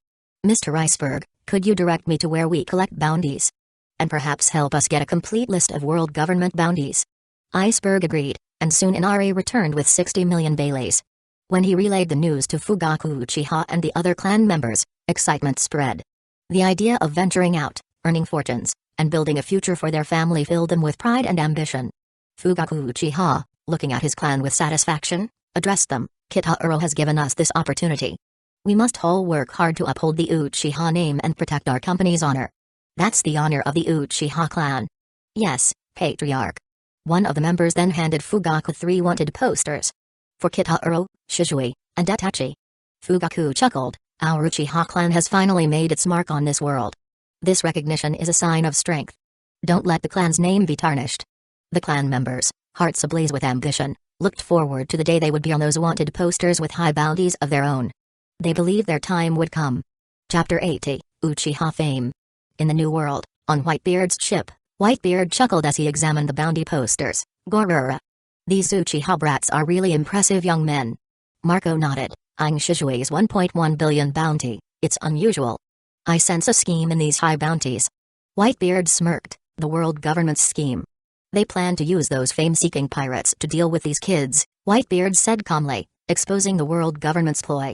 "Mr. Iceberg, could you direct me to where we collect bounties? And perhaps help us get a complete list of world government bounties?" Iceberg agreed, and soon Inari returned with 60 million baileys. When he relayed the news to Fugaku Uchiha and the other clan members, excitement spread. The idea of venturing out, earning fortunes, and building a future for their family filled them with pride and ambition. Fugaku Uchiha, looking at his clan with satisfaction, addressed them, "Kitahuro has given us this opportunity. We must all work hard to uphold the Uchiha name and protect our company's honor. That's the honor of the Uchiha clan." "Yes, Patriarch." One of the members then handed Fugaku 3 wanted posters. "For Kitahuro, Shizui, and Itachi." Fugaku chuckled, "Our Uchiha clan has finally made its mark on this world. This recognition is a sign of strength. Don't let the clan's name be tarnished." The clan members, hearts ablaze with ambition, looked forward to the day they would be on those wanted posters with high bounties of their own. They believed their time would come. Chapter 80, Uchiha Fame. In the New World, on Whitebeard's ship, Whitebeard chuckled as he examined the bounty posters. "Gorura. These Uchiha brats are really impressive young men." Marco nodded, eyeing Shizui's 1.1 billion bounty. "It's unusual. I sense a scheme in these high bounties." Whitebeard smirked, "The world government's scheme. They plan to use those fame-seeking pirates to deal with these kids," Whitebeard said calmly, exposing the world government's ploy.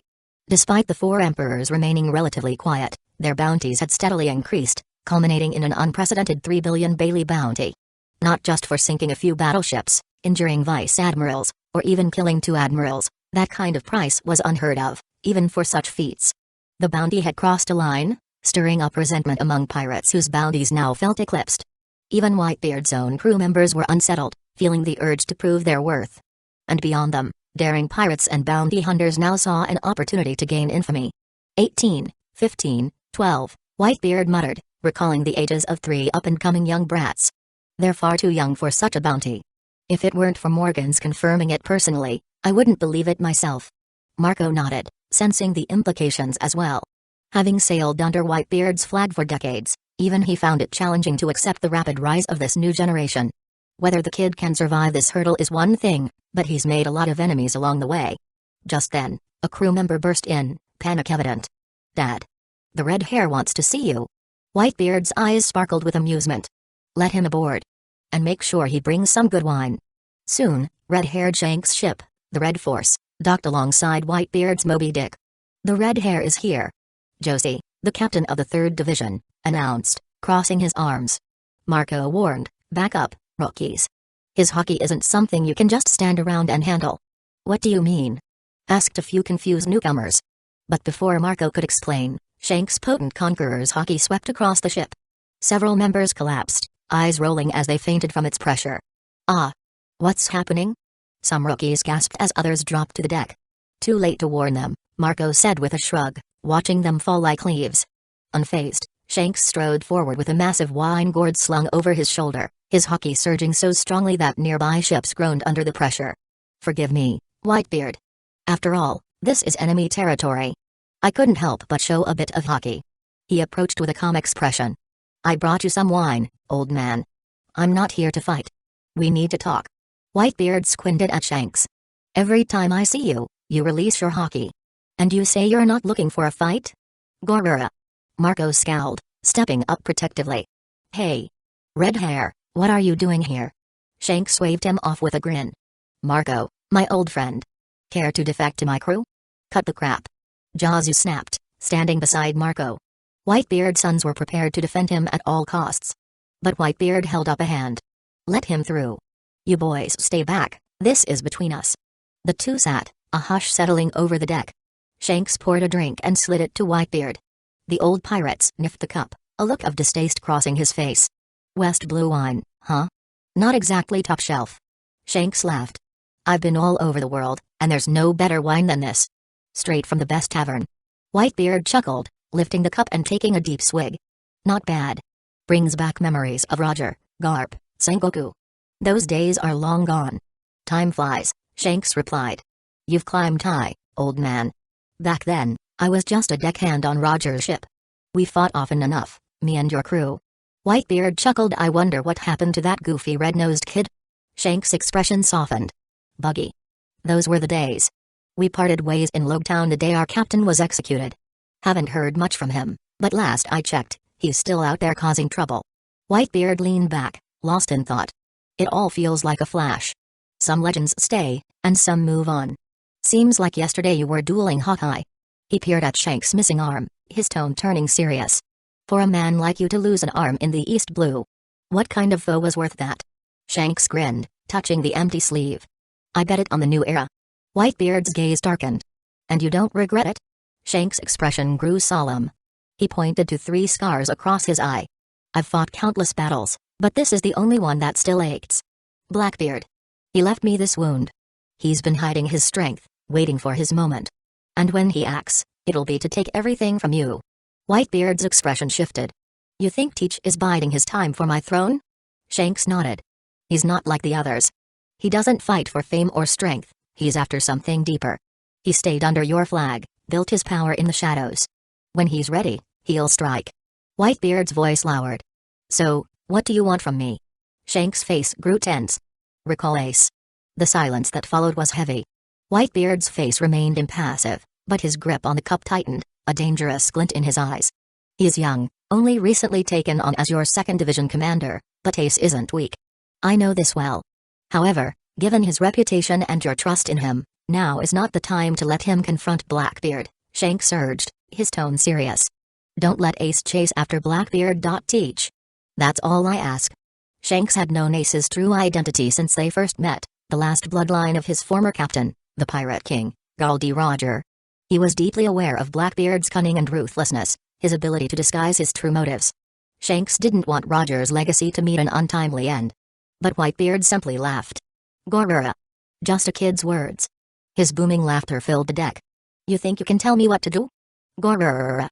Despite the 4 emperors remaining relatively quiet, their bounties had steadily increased, culminating in an unprecedented 3 billion bailey bounty. Not just for sinking a few battleships, injuring vice-admirals, or even killing 2 admirals, that kind of price was unheard of, even for such feats. The bounty had crossed a line, stirring up resentment among pirates whose bounties now felt eclipsed. Even Whitebeard's own crew members were unsettled, feeling the urge to prove their worth. And beyond them, daring pirates and bounty hunters now saw an opportunity to gain infamy. 18. 15, 12, Whitebeard muttered, recalling the ages of 3 up-and-coming young brats. They're far too young for such a bounty. If it weren't for Morgan's confirming it personally, I wouldn't believe it myself. Marco nodded, sensing the implications as well. Having sailed under Whitebeard's flag for decades, even he found it challenging to accept the rapid rise of this new generation. Whether the kid can survive this hurdle is one thing, but he's made a lot of enemies along the way. Just then, a crew member burst in, panic evident. "Dad. The red hair wants to see you." Whitebeard's eyes sparkled with amusement. "Let him aboard. And make sure he brings some good wine." Soon, red-haired Shanks' ship, the Red Force, docked alongside Whitebeard's Moby Dick. "The red hair is here," Josie, the captain of the 3rd Division, announced, crossing his arms. Marco warned, "Back up, rookies. His hockey isn't something you can just stand around and handle." "What do you mean?" asked a few confused newcomers. But before Marco could explain, Shanks' potent conqueror's hockey swept across the ship. Several members collapsed, eyes rolling as they fainted from its pressure. "Ah! What's happening?" some rookies gasped as others dropped to the deck. "Too late to warn them," Marco said with a shrug, watching them fall like leaves. Unfazed, Shanks strode forward with a massive wine gourd slung over his shoulder, his hockey surging so strongly that nearby ships groaned under the pressure. "Forgive me, Whitebeard. After all, this is enemy territory. I couldn't help but show a bit of hockey." He approached with a calm expression. "I brought you some wine, old man. I'm not here to fight. We need to talk." Whitebeard squinted at Shanks. "Every time I see you, you release your hockey. And you say you're not looking for a fight?" "Gorura." Marco scowled, stepping up protectively. "Hey. Red hair, what are you doing here?" Shanks waved him off with a grin. "Marco, my old friend. Care to defect to my crew?" "Cut the crap." Jazu snapped, standing beside Marco. Whitebeard's sons were prepared to defend him at all costs. But Whitebeard held up a hand. "Let him through. You boys stay back, this is between us." The two sat, a hush settling over the deck. Shanks poured a drink and slid it to Whitebeard. The old pirate sniffed the cup, a look of distaste crossing his face. "West Blue wine, huh? Not exactly top shelf." Shanks laughed. "I've been all over the world, and there's no better wine than this. Straight from the best tavern." Whitebeard chuckled, lifting the cup and taking a deep swig. "Not bad. Brings back memories of Roger, Garp, Sengoku. Those days are long gone." "Time flies," Shanks replied. "You've climbed high, old man. Back then, I was just a deckhand on Roger's ship. We fought often enough, me and your crew." Whitebeard chuckled. "I wonder what happened to that goofy red-nosed kid?" Shanks' expression softened. "Buggy. Those were the days. We parted ways in Logtown the day our captain was executed. Haven't heard much from him, but last I checked, he's still out there causing trouble." Whitebeard leaned back, lost in thought. "It all feels like a flash. Some legends stay, and some move on. Seems like yesterday you were dueling Hawkeye." He peered at Shanks' missing arm, his tone turning serious. "For a man like you to lose an arm in the East Blue. What kind of foe was worth that?" Shanks grinned, touching the empty sleeve. "I bet it on the new era." Whitebeard's gaze darkened. "And you don't regret it?" Shanks' expression grew solemn. He pointed to 3 scars across his eye. "I've fought countless battles, but this is the only one that still aches. Blackbeard. He left me this wound. He's been hiding his strength, waiting for his moment. And when he acts, it'll be to take everything from you." Whitebeard's expression shifted. "You think Teach is biding his time for my throne?" Shanks nodded. "He's not like the others. He doesn't fight for fame or strength, he's after something deeper. He stayed under your flag, built his power in the shadows. When he's ready, he'll strike." Whitebeard's voice lowered. "So, what do you want from me?" Shanks' face grew tense. "Recall Ace." The silence that followed was heavy. Whitebeard's face remained impassive, but his grip on the cup tightened, a dangerous glint in his eyes. "He's young, only recently taken on as your 2nd Division commander, but Ace isn't weak. I know this well. However, given his reputation and your trust in him, now is not the time to let him confront Blackbeard," Shanks urged, his tone serious. "Don't let Ace chase after Blackbeard. Teach. That's all I ask." Shanks had known Ace's true identity since they first met, the last bloodline of his former captain, the Pirate King, Galdi Roger. He was deeply aware of Blackbeard's cunning and ruthlessness, his ability to disguise his true motives. Shanks didn't want Roger's legacy to meet an untimely end. But Whitebeard simply laughed. "Gorura. Just a kid's words." His booming laughter filled the deck. "You think you can tell me what to do?" "Gorura."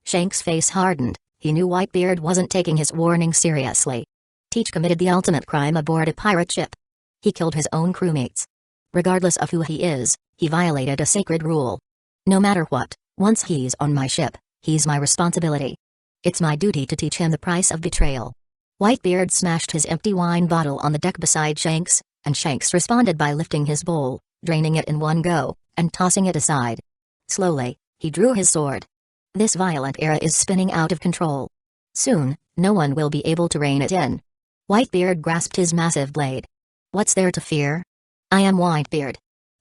Shank's face hardened. He knew Whitebeard wasn't taking his warning seriously. Teach committed the ultimate crime aboard a pirate ship. He killed his own crewmates. Regardless of who he is, he violated a sacred rule. No matter what, once he's on my ship, he's my responsibility. It's my duty to teach him the price of betrayal. Whitebeard smashed his empty wine bottle on the deck beside Shanks, and Shanks responded by lifting his bowl, draining it in one go, and tossing it aside. Slowly, he drew his sword. This violent era is spinning out of control. Soon, no one will be able to rein it in. Whitebeard grasped his massive blade. What's there to fear? I am Whitebeard.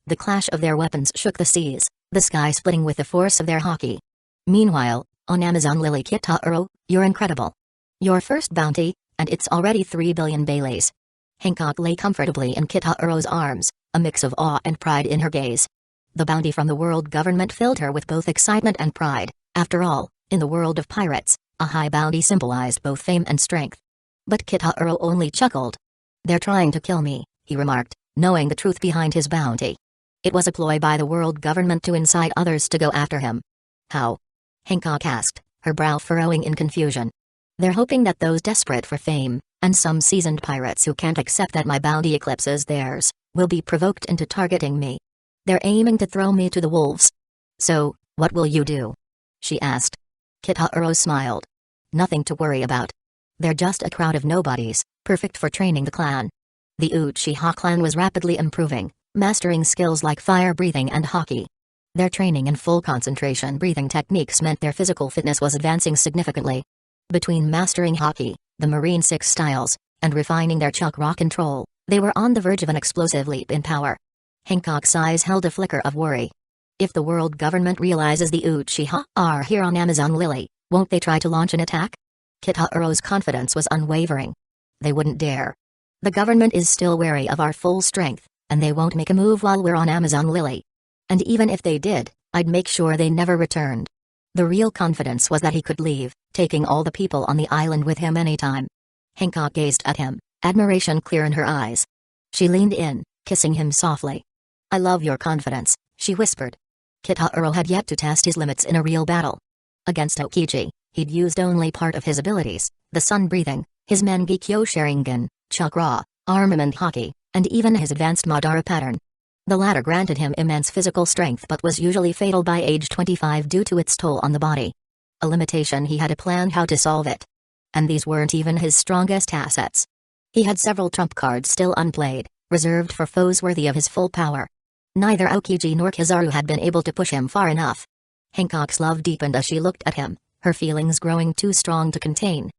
The clash of their weapons shook the seas, the sky splitting with the force of their haki. Meanwhile, on Amazon Lily Kitaro, you're incredible. Your first bounty, and it's already 3 billion Baileys. Hancock lay comfortably in Kitaro's arms, a mix of awe and pride in her gaze. The bounty from the world government filled her with both excitement and pride. After all, in the world of pirates, a high bounty symbolized both fame and strength. But Kitaro only chuckled. They're trying to kill me, he remarked, knowing the truth behind his bounty. It was a ploy by the world government to incite others to go after him. How? Hancock asked, her brow furrowing in confusion. They're hoping that those desperate for fame, and some seasoned pirates who can't accept that my bounty eclipses theirs, will be provoked into targeting me. They're aiming to throw me to the wolves. So, what will you do? She asked. Kitaro smiled. Nothing to worry about. They're just a crowd of nobodies, perfect for training the clan. The Uchiha clan was rapidly improving, mastering skills like fire breathing and haki. Their training in full concentration breathing techniques meant their physical fitness was advancing significantly. Between mastering haki, the Marine 6 styles, and refining their chakra control, they were on the verge of an explosive leap in power. Hancock's eyes held a flicker of worry. If the world government realizes the Uchiha are here on Amazon Lily, won't they try to launch an attack? Kitaro's confidence was unwavering. They wouldn't dare. The government is still wary of our full strength, and they won't make a move while we're on Amazon Lily. And even if they did, I'd make sure they never returned. The real confidence was that he could leave, taking all the people on the island with him anytime. Hancock gazed at him, admiration clear in her eyes. She leaned in, kissing him softly. I love your confidence, she whispered. Kitaro had yet to test his limits in a real battle. Against Okiji, he'd used only part of his abilities, the sun-breathing, his Mangekyo Sharingan, chakra, armament haki, and even his advanced Madara pattern. The latter granted him immense physical strength but was usually fatal by age 25 due to its toll on the body. A limitation he had a plan how to solve it. And these weren't even his strongest assets. He had several trump cards still unplayed, reserved for foes worthy of his full power. Neither Aokiji nor Kizaru had been able to push him far enough. Hancock's love deepened as she looked at him, her feelings growing too strong to contain.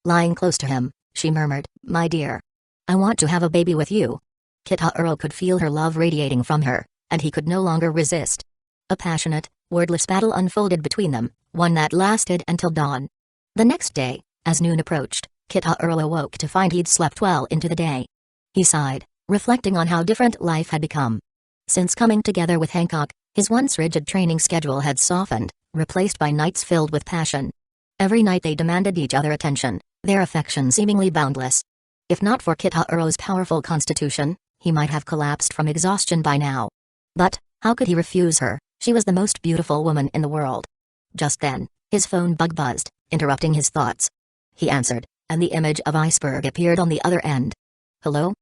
Lying close to him, she murmured, my dear. I want to have a baby with you. Kitaro could feel her love radiating from her, and he could no longer resist. A passionate, wordless battle unfolded between them, one that lasted until dawn. The next day, as noon approached, Kitaro awoke to find he'd slept well into the day. He sighed, reflecting on how different life had become. Since coming together with Hancock, his once rigid training schedule had softened, replaced by nights filled with passion. Every night they demanded each other attention, their affection seemingly boundless. If not for Kitaro's powerful constitution, he might have collapsed from exhaustion by now. But, how could he refuse her? She was the most beautiful woman in the world. Just then, his phone buzzed, interrupting his thoughts. He answered, and the image of Iceberg appeared on the other end. Hello?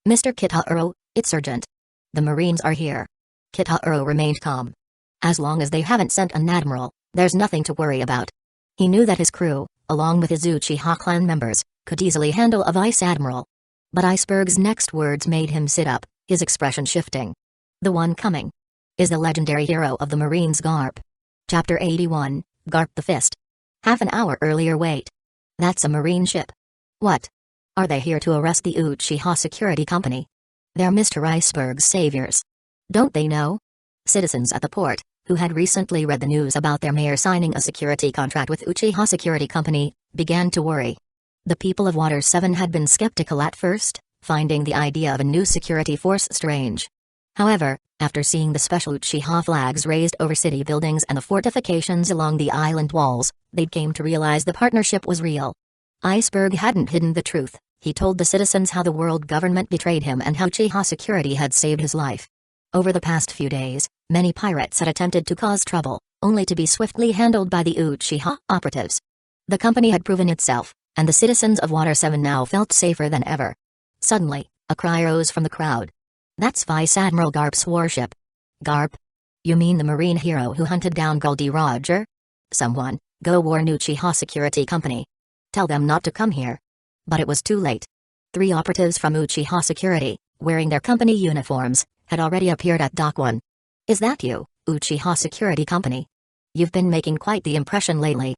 Mr. Kitaro, it's urgent. The Marines are here. Kitaro remained calm. As long as they haven't sent an admiral, there's nothing to worry about. He knew that his crew, along with his Uchiha clan members, could easily handle a vice admiral. But Iceberg's next words made him sit up, his expression shifting. The one coming is the legendary hero of the Marines, Garp. Chapter 81, Garp the Fist. Half an hour earlier. Wait. That's a Marine ship. What? Are they here to arrest the Uchiha security company? They're Mr. Iceberg's saviors. Don't they know? Citizens at the port, who had recently read the news about their mayor signing a security contract with Uchiha Security Company, began to worry. The people of Water 7 had been skeptical at first, finding the idea of a new security force strange. However, after seeing the special Uchiha flags raised over city buildings and the fortifications along the island walls, they came to realize the partnership was real. Iceberg hadn't hidden the truth. He told the citizens how the world government betrayed him and how Uchiha security had saved his life. Over the past few days, many pirates had attempted to cause trouble, only to be swiftly handled by the Uchiha operatives. The company had proven itself, and the citizens of Water 7 now felt safer than ever. Suddenly, a cry rose from the crowd. "That's Vice Admiral Garp's warship." "Garp? You mean the marine hero who hunted down Goldie Roger? Someone, go warn Uchiha Security Company. Tell them not to come here." But it was too late. 3 operatives from Uchiha Security, wearing their company uniforms, had already appeared at Dock 1. "Is that you, Uchiha Security Company? You've been making quite the impression lately."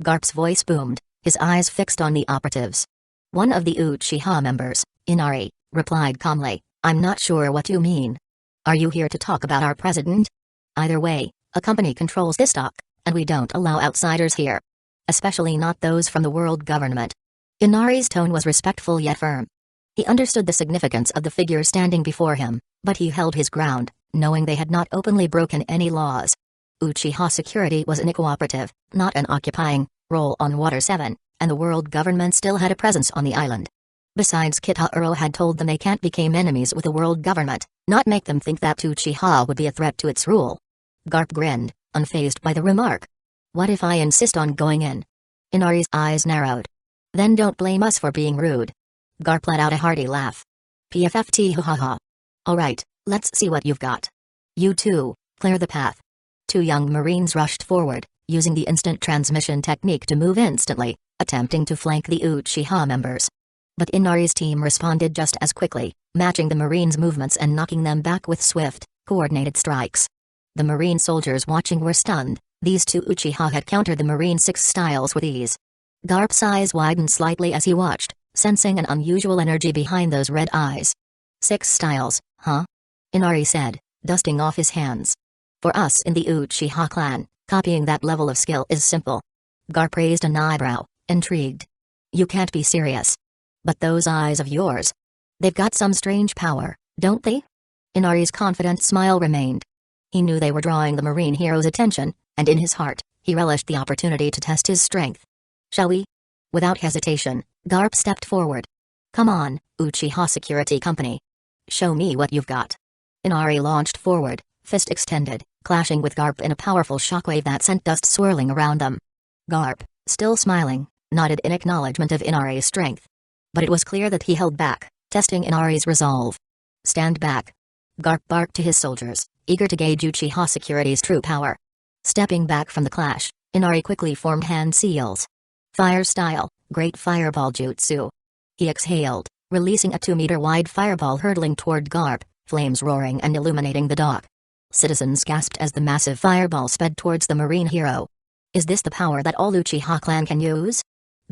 Garp's voice boomed, his eyes fixed on the operatives. One of the Uchiha members, Inari, replied calmly, "I'm not sure what you mean. Are you here to talk about our president? Either way, a company controls this dock, and we don't allow outsiders here. Especially not those from the world government." Inari's tone was respectful yet firm. He understood the significance of the figure standing before him, but he held his ground, knowing they had not openly broken any laws. Uchiha Security was an cooperative, not an occupying, role on Water 7, and the world government still had a presence on the island. Besides, Kitaro had told them they can't become enemies with the world government, not make them think that Uchiha would be a threat to its rule. Garp grinned, unfazed by the remark. "What if I insist on going in?" Inari's eyes narrowed. "Then don't blame us for being rude." Garp let out a hearty laugh. "PFFT ha ha ha. Alright, let's see what you've got. You two, clear the path." 2 young Marines rushed forward, using the instant transmission technique to move instantly, attempting to flank the Uchiha members. But Inari's team responded just as quickly, matching the Marines' movements and knocking them back with swift, coordinated strikes. The Marine soldiers watching were stunned. These 2 Uchiha had countered the Marine 6 styles with ease. Garp's eyes widened slightly as he watched, sensing an unusual energy behind those red eyes. 6 styles, huh? Inari said, dusting off his hands. "For us in the Uchiha clan, copying that level of skill is simple." Garp raised an eyebrow, intrigued. "You can't be serious. But those eyes of yours. They've got some strange power, don't they?" Inari's confident smile remained. He knew they were drawing the marine hero's attention, and in his heart, he relished the opportunity to test his strength. "Shall we?" Without hesitation, Garp stepped forward. "Come on, Uchiha Security Company. Show me what you've got." Inari launched forward, fist extended, clashing with Garp in a powerful shockwave that sent dust swirling around them. Garp, still smiling, nodded in acknowledgement of Inari's strength. But it was clear that he held back, testing Inari's resolve. "Stand back." Garp barked to his soldiers, eager to gauge Uchiha Security's true power. Stepping back from the clash, Inari quickly formed hand seals. "Fire style, great fireball jutsu." He exhaled, releasing a 2-meter-wide fireball hurtling toward Garp, flames roaring and illuminating the dock. Citizens gasped as the massive fireball sped towards the marine hero. "Is this the power that all Uchiha clan can use?"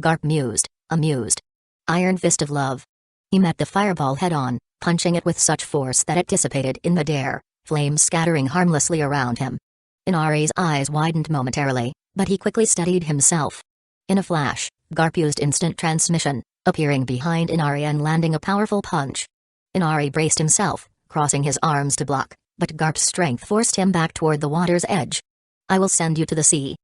Garp mused, amused. Iron Fist of Love. He met the fireball head-on, punching it with such force that it dissipated in midair, flames scattering harmlessly around him. Inari's eyes widened momentarily, but he quickly steadied himself. In a flash, Garp used instant transmission, appearing behind Inari and landing a powerful punch. Inari braced himself, crossing his arms to block, but Garp's strength forced him back toward the water's edge. "I will send you to the sea,"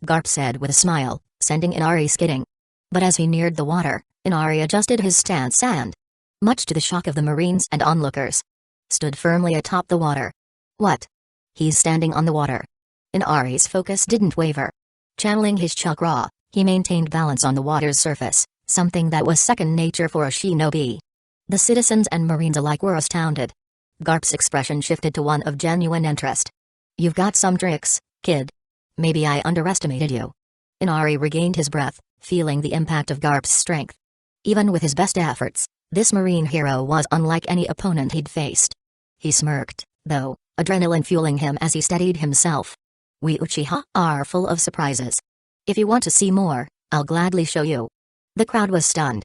Garp said with a smile, sending Inari skidding. But as he neared the water, Inari adjusted his stance and, much to the shock of the Marines and onlookers, stood firmly atop the water. "What? He's standing on the water." Inari's focus didn't waver. Channeling his chakra, he maintained balance on the water's surface, something that was second nature for a shinobi. The citizens and Marines alike were astounded. Garp's expression shifted to one of genuine interest. "You've got some tricks, kid. Maybe I underestimated you." Inari regained his breath, feeling the impact of Garp's strength. Even with his best efforts, this marine hero was unlike any opponent he'd faced. He smirked, though, adrenaline fueling him as he steadied himself. "We Uchiha are full of surprises. If you want to see more, I'll gladly show you." The crowd was stunned.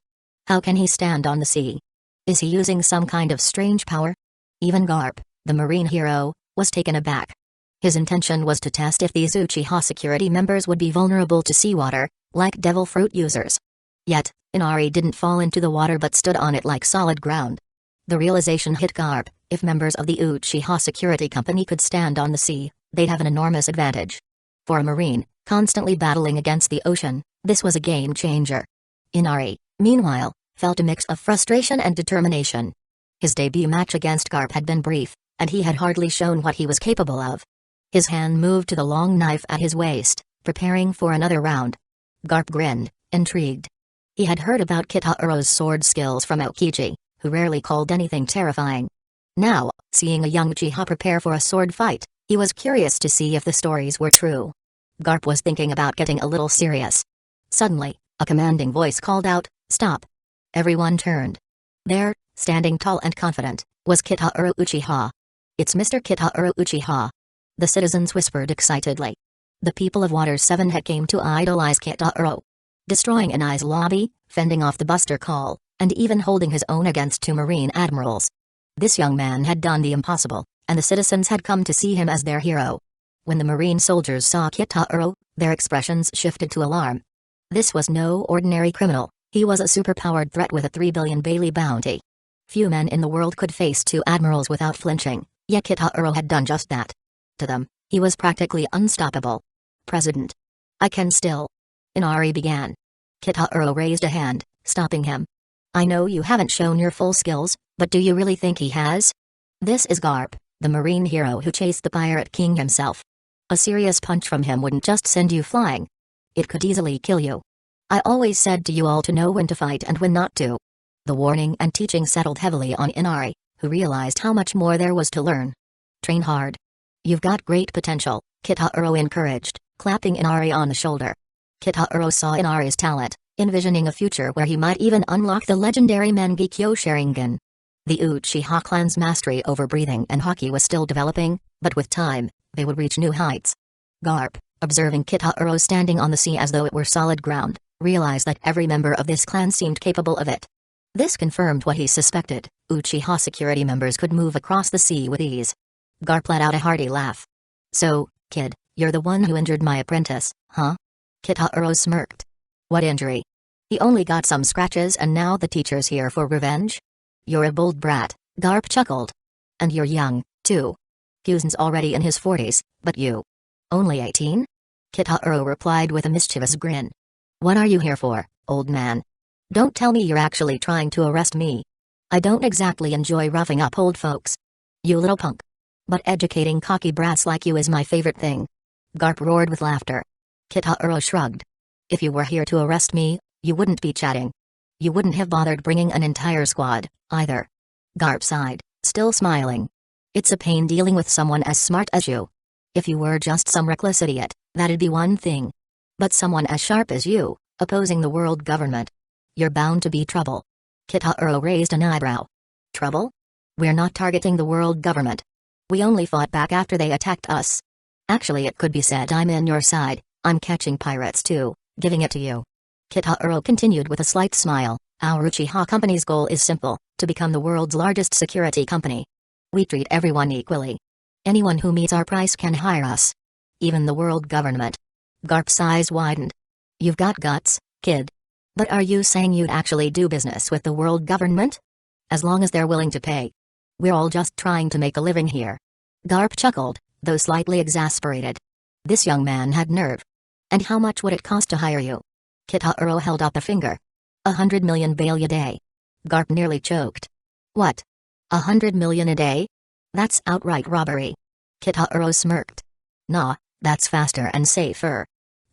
How can he stand on the sea? Is he using some kind of strange power? Even Garp, the marine hero, was taken aback. His intention was to test if these Uchiha security members would be vulnerable to seawater, like devil fruit users. Yet, Inari didn't fall into the water but stood on it like solid ground. The realization hit Garp: if members of the Uchiha Security Company could stand on the sea, they'd have an enormous advantage. For a marine, constantly battling against the ocean, this was a game changer. Inari, meanwhile, felt a mix of frustration and determination. His debut match against Garp had been brief, and he had hardly shown what he was capable of. His hand moved to the long knife at his waist, preparing for another round. Garp grinned, intrigued. He had heard about Kitaro's sword skills from Aokiji, who rarely called anything terrifying. Now, seeing a young Uchiha prepare for a sword fight, he was curious to see if the stories were true. Garp was thinking about getting a little serious. Suddenly, a commanding voice called out, "Stop!" Everyone turned. There, standing tall and confident, was Kitaro Uchiha. "It's Mr. Kitaro Uchiha." The citizens whispered excitedly. The people of Water 7 had came to idolize Kitaro. Destroying Anai's lobby, fending off the Buster Call, and even holding his own against 2 Marine admirals. This young man had done the impossible, and the citizens had come to see him as their hero. When the Marine soldiers saw Kitaro, their expressions shifted to alarm. This was no ordinary criminal, he was a superpowered threat with a 3 billion Bailey bounty. Few men in the world could face 2 admirals without flinching, yet Kitaro had done just that. To them, he was practically unstoppable. "President. I can still..." Inari began. Kitaro raised a hand, stopping him. "I know you haven't shown your full skills, but do you really think he has? This is Garp, the Marine hero who chased the Pirate King himself. A serious punch from him wouldn't just send you flying. It could easily kill you. I always said to you all to know when to fight and when not to." The warning and teaching settled heavily on Inari, who realized how much more there was to learn. "Train hard. You've got great potential," Kitaro encouraged, clapping Inari on the shoulder. Kitaro saw Inari's talent, envisioning a future where he might even unlock the legendary Mangekyo Sharingan. The Uchiha clan's mastery over breathing and haki was still developing, but with time, they would reach new heights. Garp, observing Kitaro standing on the sea as though it were solid ground, realized that every member of this clan seemed capable of it. This confirmed what he suspected: Uchiha security members could move across the sea with ease. Garp let out a hearty laugh. "So, kid, you're the one who injured my apprentice, huh?" Kitaro smirked. "What injury? He only got some scratches and now the teacher's here for revenge? You're a bold brat," Garp chuckled. "And you're young, too. Kyuzen's already in his 40s, but you... only 18? Kitaro replied with a mischievous grin. "What are you here for, old man? Don't tell me you're actually trying to arrest me. I don't exactly enjoy roughing up old folks. You little punk. But educating cocky brats like you is my favorite thing." Garp roared with laughter. Kitaro shrugged. "If you were here to arrest me, you wouldn't be chatting. You wouldn't have bothered bringing an entire squad, either." Garp sighed, still smiling. "It's a pain dealing with someone as smart as you. If you were just some reckless idiot, that'd be one thing. But someone as sharp as you, opposing the world government. You're bound to be trouble." Kitaro raised an eyebrow. "Trouble? We're not targeting the world government. We only fought back after they attacked us. Actually, it could be said I'm in your side. I'm catching pirates too, giving it to you." Kitaro continued with a slight smile. "Our Uchiha company's goal is simple, to become the world's largest security company. We treat everyone equally. Anyone who meets our price can hire us. Even the world government." Garp's eyes widened. "You've got guts, kid. But are you saying you'd actually do business with the world government? As long as they're willing to pay. We're all just trying to make a living here." Garp chuckled, though slightly exasperated. This young man had nerve. "And how much would it cost to hire you?" Kitaro held up a finger. 100 million bail a day." Garp nearly choked. "What? 100 million a day? That's outright robbery." Kitaro smirked. "Nah, that's faster and safer."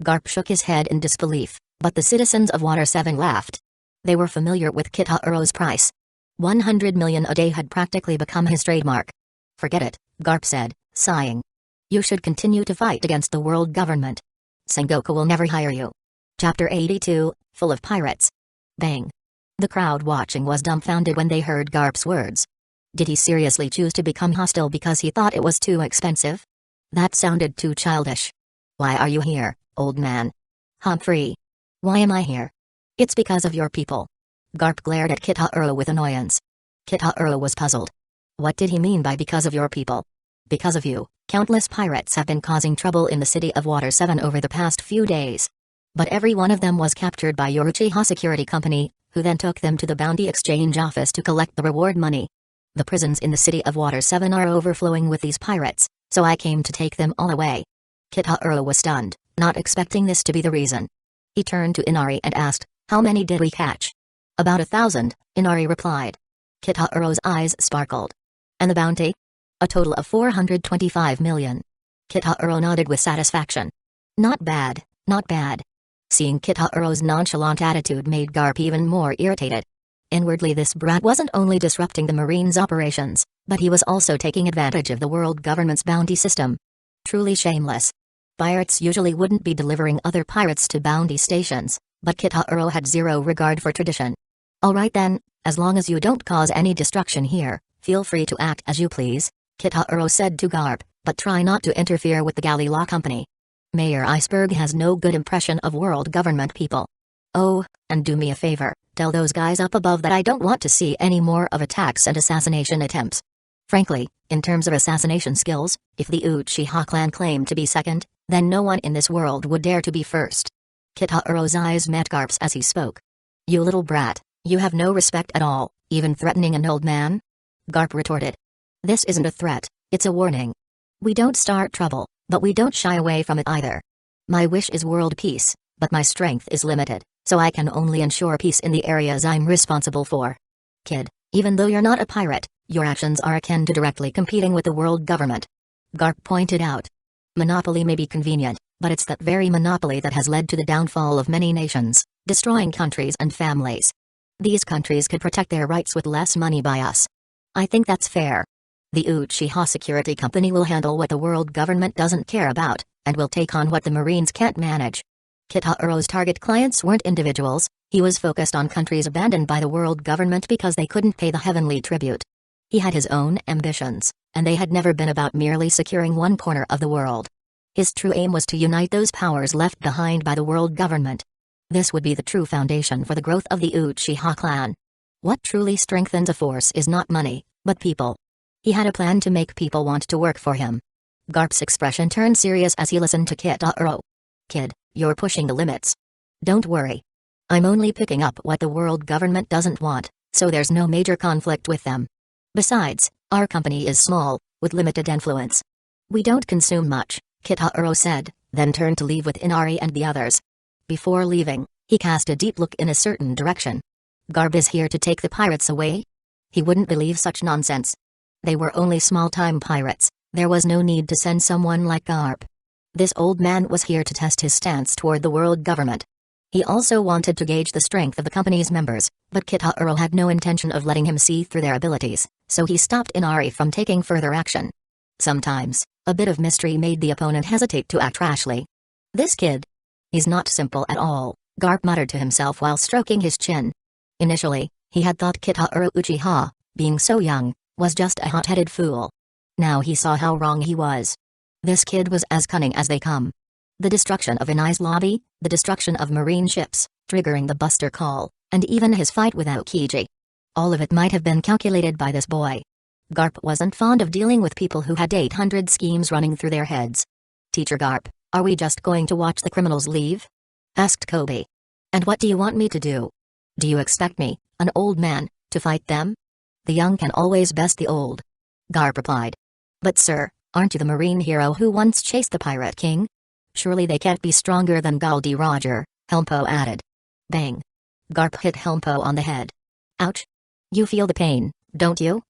Garp shook his head in disbelief, but the citizens of Water 7 laughed. They were familiar with Kitaro's price. 100 million a day had practically become his trademark. "Forget it," Garp said, sighing. "You should continue to fight against the world government. Sengoku will never hire you." Chapter 82, full of pirates. Bang. The crowd watching was dumbfounded when they heard Garp's words. Did he seriously choose to become hostile because he thought it was too expensive? That sounded too childish. "Why are you here, old man?" "Humphrey. Why am I here?" "It's because of your people." Garp glared at Kitaro with annoyance. Kitaro was puzzled. What did he mean by because of your people? "Because of you, countless pirates have been causing trouble in the city of Water 7 over the past few days. But every one of them was captured by your Uchiha security company, who then took them to the bounty exchange office to collect the reward money. The prisons in the city of Water 7 are overflowing with these pirates, so I came to take them all away." Kitaro was stunned, not expecting this to be the reason. He turned to Inari and asked, "How many did we catch?" "About 1,000, Inari replied. Kitaro's eyes sparkled. "And the bounty?" "A total of 425 million. Kitahuro nodded with satisfaction. Not bad, not bad. Seeing Kitahuro's nonchalant attitude made Garp even more irritated. Inwardly, this brat wasn't only disrupting the Marines' operations, but he was also taking advantage of the world government's bounty system. Truly shameless. Pirates usually wouldn't be delivering other pirates to bounty stations, but Kitahuro had zero regard for tradition. Alright then, as long as you don't cause any destruction here, feel free to act as you please, Kitahuro said to Garp, but try not to interfere with the galley law company. Mayor Iceberg has no good impression of world government people. Oh, and do me a favor, tell those guys up above that I don't want to see any more of attacks and assassination attempts. Frankly, in terms of assassination skills, if the Uchiha clan claimed to be second, then no one in this world would dare to be first. Kitahuro's eyes met Garp's as he spoke. You little brat, you have no respect at all, even threatening an old man? Garp retorted. This isn't a threat, it's a warning. We don't start trouble, but we don't shy away from it either. My wish is world peace, but my strength is limited, so I can only ensure peace in the areas I'm responsible for. Kid, even though you're not a pirate, your actions are akin to directly competing with the world government. Garp pointed out. Monopoly may be convenient, but it's that very monopoly that has led to the downfall of many nations, destroying countries and families. These countries could protect their rights with less money by us. I think that's fair. The Uchiha Security Company will handle what the world government doesn't care about, and will take on what the Marines can't manage. Kitahuro's target clients weren't individuals, he was focused on countries abandoned by the world government because they couldn't pay the heavenly tribute. He had his own ambitions, and they had never been about merely securing one corner of the world. His true aim was to unite those powers left behind by the world government. This would be the true foundation for the growth of the Uchiha clan. What truly strengthens a force is not money, but people. He had a plan to make people want to work for him. Garp's expression turned serious as he listened to Kitahuro. Kid, you're pushing the limits. Don't worry. I'm only picking up what the world government doesn't want, so there's no major conflict with them. Besides, our company is small, with limited influence. We don't consume much, Kitahuro said, then turned to leave with Inari and the others. Before leaving, he cast a deep look in a certain direction. Garp is here to take the pirates away? He wouldn't believe such nonsense. They were only small-time pirates, there was no need to send someone like Garp. This old man was here to test his stance toward the world government. He also wanted to gauge the strength of the company's members, but Kitahuro had no intention of letting him see through their abilities, so he stopped Inari from taking further action. Sometimes, a bit of mystery made the opponent hesitate to act rashly. This kid. He's not simple at all, Garp muttered to himself while stroking his chin. Initially, he had thought Kitahuro Uchiha, being so young, was just a hot-headed fool. Now he saw how wrong he was. This kid was as cunning as they come. The destruction of Inai's lobby, the destruction of marine ships, triggering the Buster call, and even his fight with Aokiji. All of it might have been calculated by this boy. Garp wasn't fond of dealing with people who had 800 schemes running through their heads. Teacher Garp, are we just going to watch the criminals leave? Asked Kobe. And what do you want me to do? Do you expect me, an old man, to fight them? The young can always best the old. Garp replied. But sir, aren't you the marine hero who once chased the pirate king? Surely they can't be stronger than Goldie Roger, Helmpo added. Bang. Garp hit Helmpo on the head. Ouch. You feel the pain, don't you?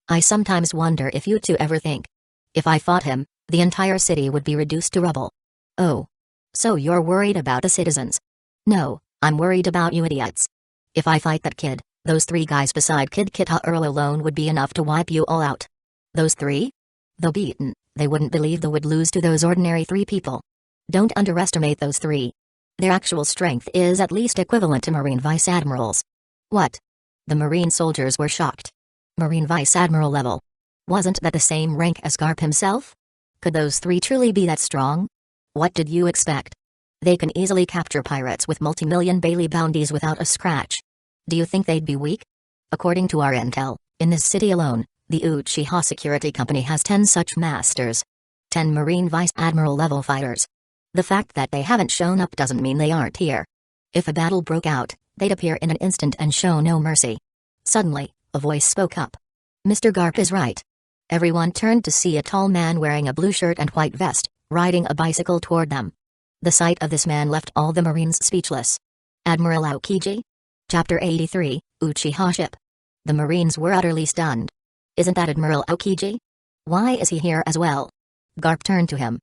I sometimes wonder if you two ever think. If I fought him, the entire city would be reduced to rubble. Oh. So you're worried about the citizens? No, I'm worried about you idiots. If I fight that kid, those 3 guys beside Kid Kitahuro alone would be enough to wipe you all out. Those 3? Though beaten, they wouldn't believe they would lose to those ordinary 3 people. Don't underestimate those 3. Their actual strength is at least equivalent to Marine Vice Admirals. What? The Marine soldiers were shocked. Marine Vice Admiral level. Wasn't that the same rank as Garp himself? Could those 3 truly be that strong? What did you expect? They can easily capture pirates with multi-million Bailey bounties without a scratch. Do you think they'd be weak? According to our intel, in this city alone, the Uchiha Security Company has 10 such masters. 10 Marine Vice Admiral level fighters. The fact that they haven't shown up doesn't mean they aren't here. If a battle broke out, they'd appear in an instant and show no mercy. Suddenly, a voice spoke up. Mr. Garp is right. Everyone turned to see a tall man wearing a blue shirt and white vest, riding a bicycle toward them. The sight of this man left all the Marines speechless. Admiral Aokiji? Chapter 83, Uchiha Ship. The Marines were utterly stunned. Isn't that Admiral Aokiji? Why is he here as well? Garp turned to him.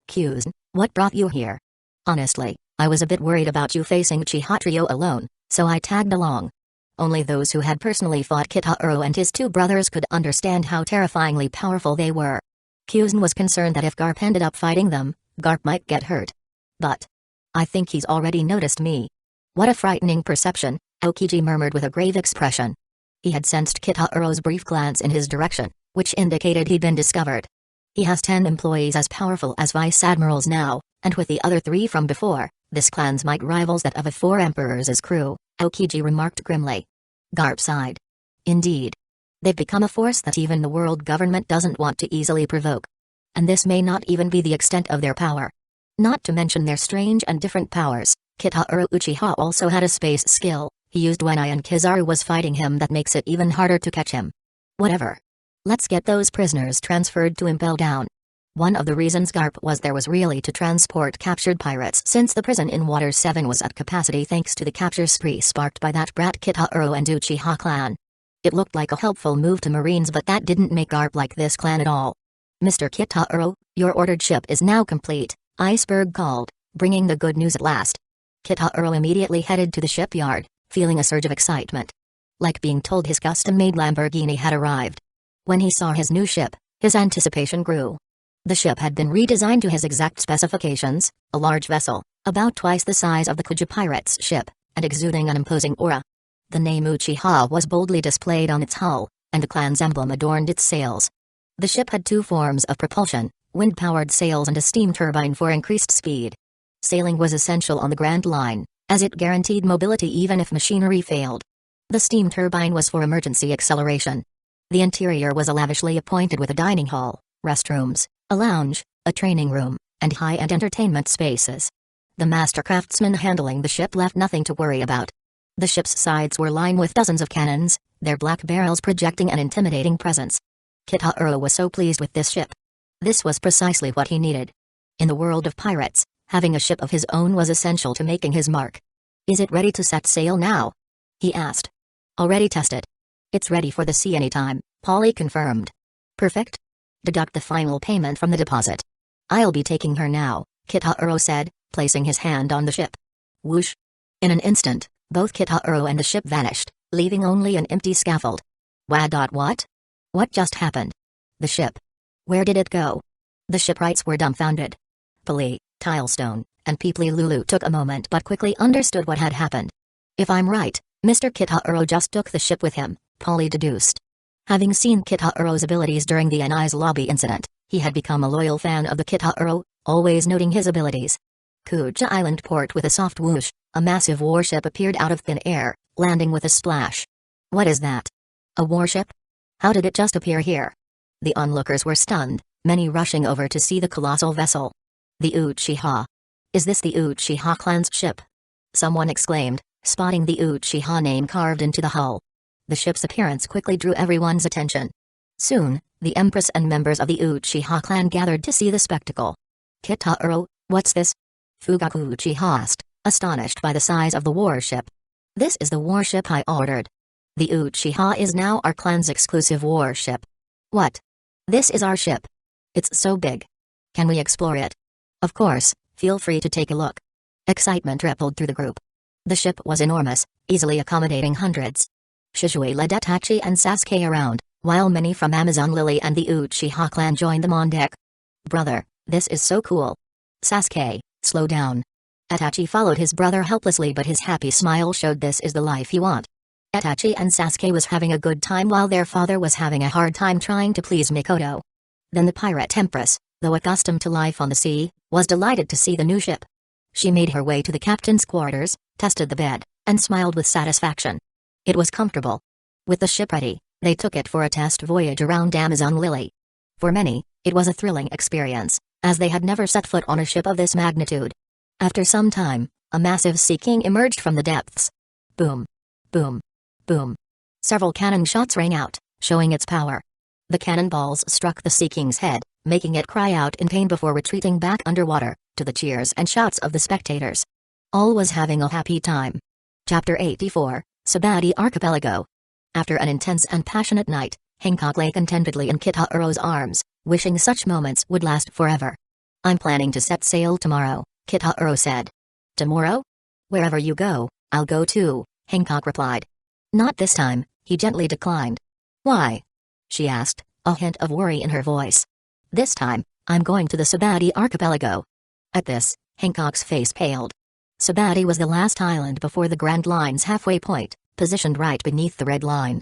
Kusan, what brought you here? Honestly, I was a bit worried about you facing Uchiha Trio alone, so I tagged along. Only those who had personally fought Kitahuro and his two brothers could understand how terrifyingly powerful they were. Kusan was concerned that if Garp ended up fighting them, Garp might get hurt. But I think he's already noticed me. What a frightening perception, Aokiji murmured with a grave expression. He had sensed Kitahuro's brief glance in his direction, which indicated he'd been discovered. He has 10 employees as powerful as vice admirals now, and with the other 3 from before, this clan's might rivals that of a 4 emperors' crew, Aokiji remarked grimly. Garp sighed. Indeed. They've become a force that even the world government doesn't want to easily provoke. And this may not even be the extent of their power. Not to mention their strange and different powers, Kitahuro Uchiha also had a space skill he used when Ian Kizaru was fighting him that makes it even harder to catch him. Whatever. Let's get those prisoners transferred to Impel Down. One of the reasons Garp was there was really to transport captured pirates since the prison in Water 7 was at capacity thanks to the capture spree sparked by that brat Kitahuro and Uchiha clan. It looked like a helpful move to Marines, but that didn't make Garp like this clan at all. Mr. Kitahuro, your ordered ship is now complete, Iceberg called, bringing the good news at last. Kitahuro immediately headed to the shipyard, feeling a surge of excitement. Like being told his custom-made Lamborghini had arrived. When he saw his new ship, his anticipation grew. The ship had been redesigned to his exact specifications, a large vessel, about twice the size of the Kuja pirate's ship, and exuding an imposing aura. The name Uchiha was boldly displayed on its hull, and the clan's emblem adorned its sails. The ship had 2 forms of propulsion, wind-powered sails and a steam turbine for increased speed. Sailing was essential on the Grand Line, as it guaranteed mobility even if machinery failed. The steam turbine was for emergency acceleration. The interior was lavishly appointed with a dining hall, restrooms, a lounge, a training room, and high-end entertainment spaces. The master craftsman handling the ship left nothing to worry about. The ship's sides were lined with dozens of cannons, their black barrels projecting an intimidating presence. Kitahuro was so pleased with this ship. This was precisely what he needed. In the world of pirates, having a ship of his own was essential to making his mark. Is it ready to set sail now? He asked. Already tested. It's ready for the sea anytime, Polly confirmed. Perfect. Deduct the final payment from the deposit. I'll be taking her now, Kitahuro said, placing his hand on the ship. Whoosh. In an instant, both Kitahuro and the ship vanished, leaving only an empty scaffold. What? What just happened? The ship. Where did it go? The shipwrights were dumbfounded. Pali, Tilestone, and Peeply Lulu took a moment but quickly understood what had happened. If I'm right, Mr. Kitahuro just took the ship with him, Polly deduced. Having seen Kitahuro's abilities during the NI's lobby incident, he had become a loyal fan of the Kitahuro, always noting his abilities. Kuja Island port with a soft whoosh, a massive warship appeared out of thin air, landing with a splash. What is that? A warship? How did it just appear here? The onlookers were stunned, many rushing over to see the colossal vessel. The Uchiha. Is this the Uchiha clan's ship? Someone exclaimed, spotting the Uchiha name carved into the hull. The ship's appearance quickly drew everyone's attention. Soon, the Empress and members of the Uchiha clan gathered to see the spectacle. Kitahuro, what's this? Fugaku Uchiha asked, astonished by the size of the warship. This is the warship I ordered. The Uchiha is now our clan's exclusive warship. What? This is our ship. It's so big. Can we explore it? Of course, feel free to take a look. Excitement rippled through the group. The ship was enormous, easily accommodating hundreds. Shizue led Itachi and Sasuke around, while many from Amazon Lily and the Uchiha clan joined them on deck. Brother, this is so cool. Sasuke, slow down. Itachi followed his brother helplessly, but his happy smile showed this is the life you want. Itachi and Sasuke was having a good time while their father was having a hard time trying to please Mikoto. Then the pirate Empress, though accustomed to life on the sea, was delighted to see the new ship. She made her way to the captain's quarters, tested the bed, and smiled with satisfaction. It was comfortable. With the ship ready, they took it for a test voyage around Amazon Lily. For many, it was a thrilling experience, as they had never set foot on a ship of this magnitude. After some time, a massive Sea King emerged from the depths. Boom. Boom. Boom. Several cannon shots rang out, showing its power. The cannonballs struck the Sea King's head, making it cry out in pain before retreating back underwater, to the cheers and shouts of the spectators. All was having a happy time. Chapter 84, Sabati Archipelago. After an intense and passionate night, Hancock lay contentedly in Kitahuro's arms, wishing such moments would last forever. I'm planning to set sail tomorrow, Kitahuro said. Tomorrow? Wherever you go, I'll go too, Hancock replied. Not this time, he gently declined. Why? She asked, a hint of worry in her voice. This time, I'm going to the Sabati archipelago. At this, Hancock's face paled. Sabati was the last island before the Grand Line's halfway point, positioned right beneath the Red Line.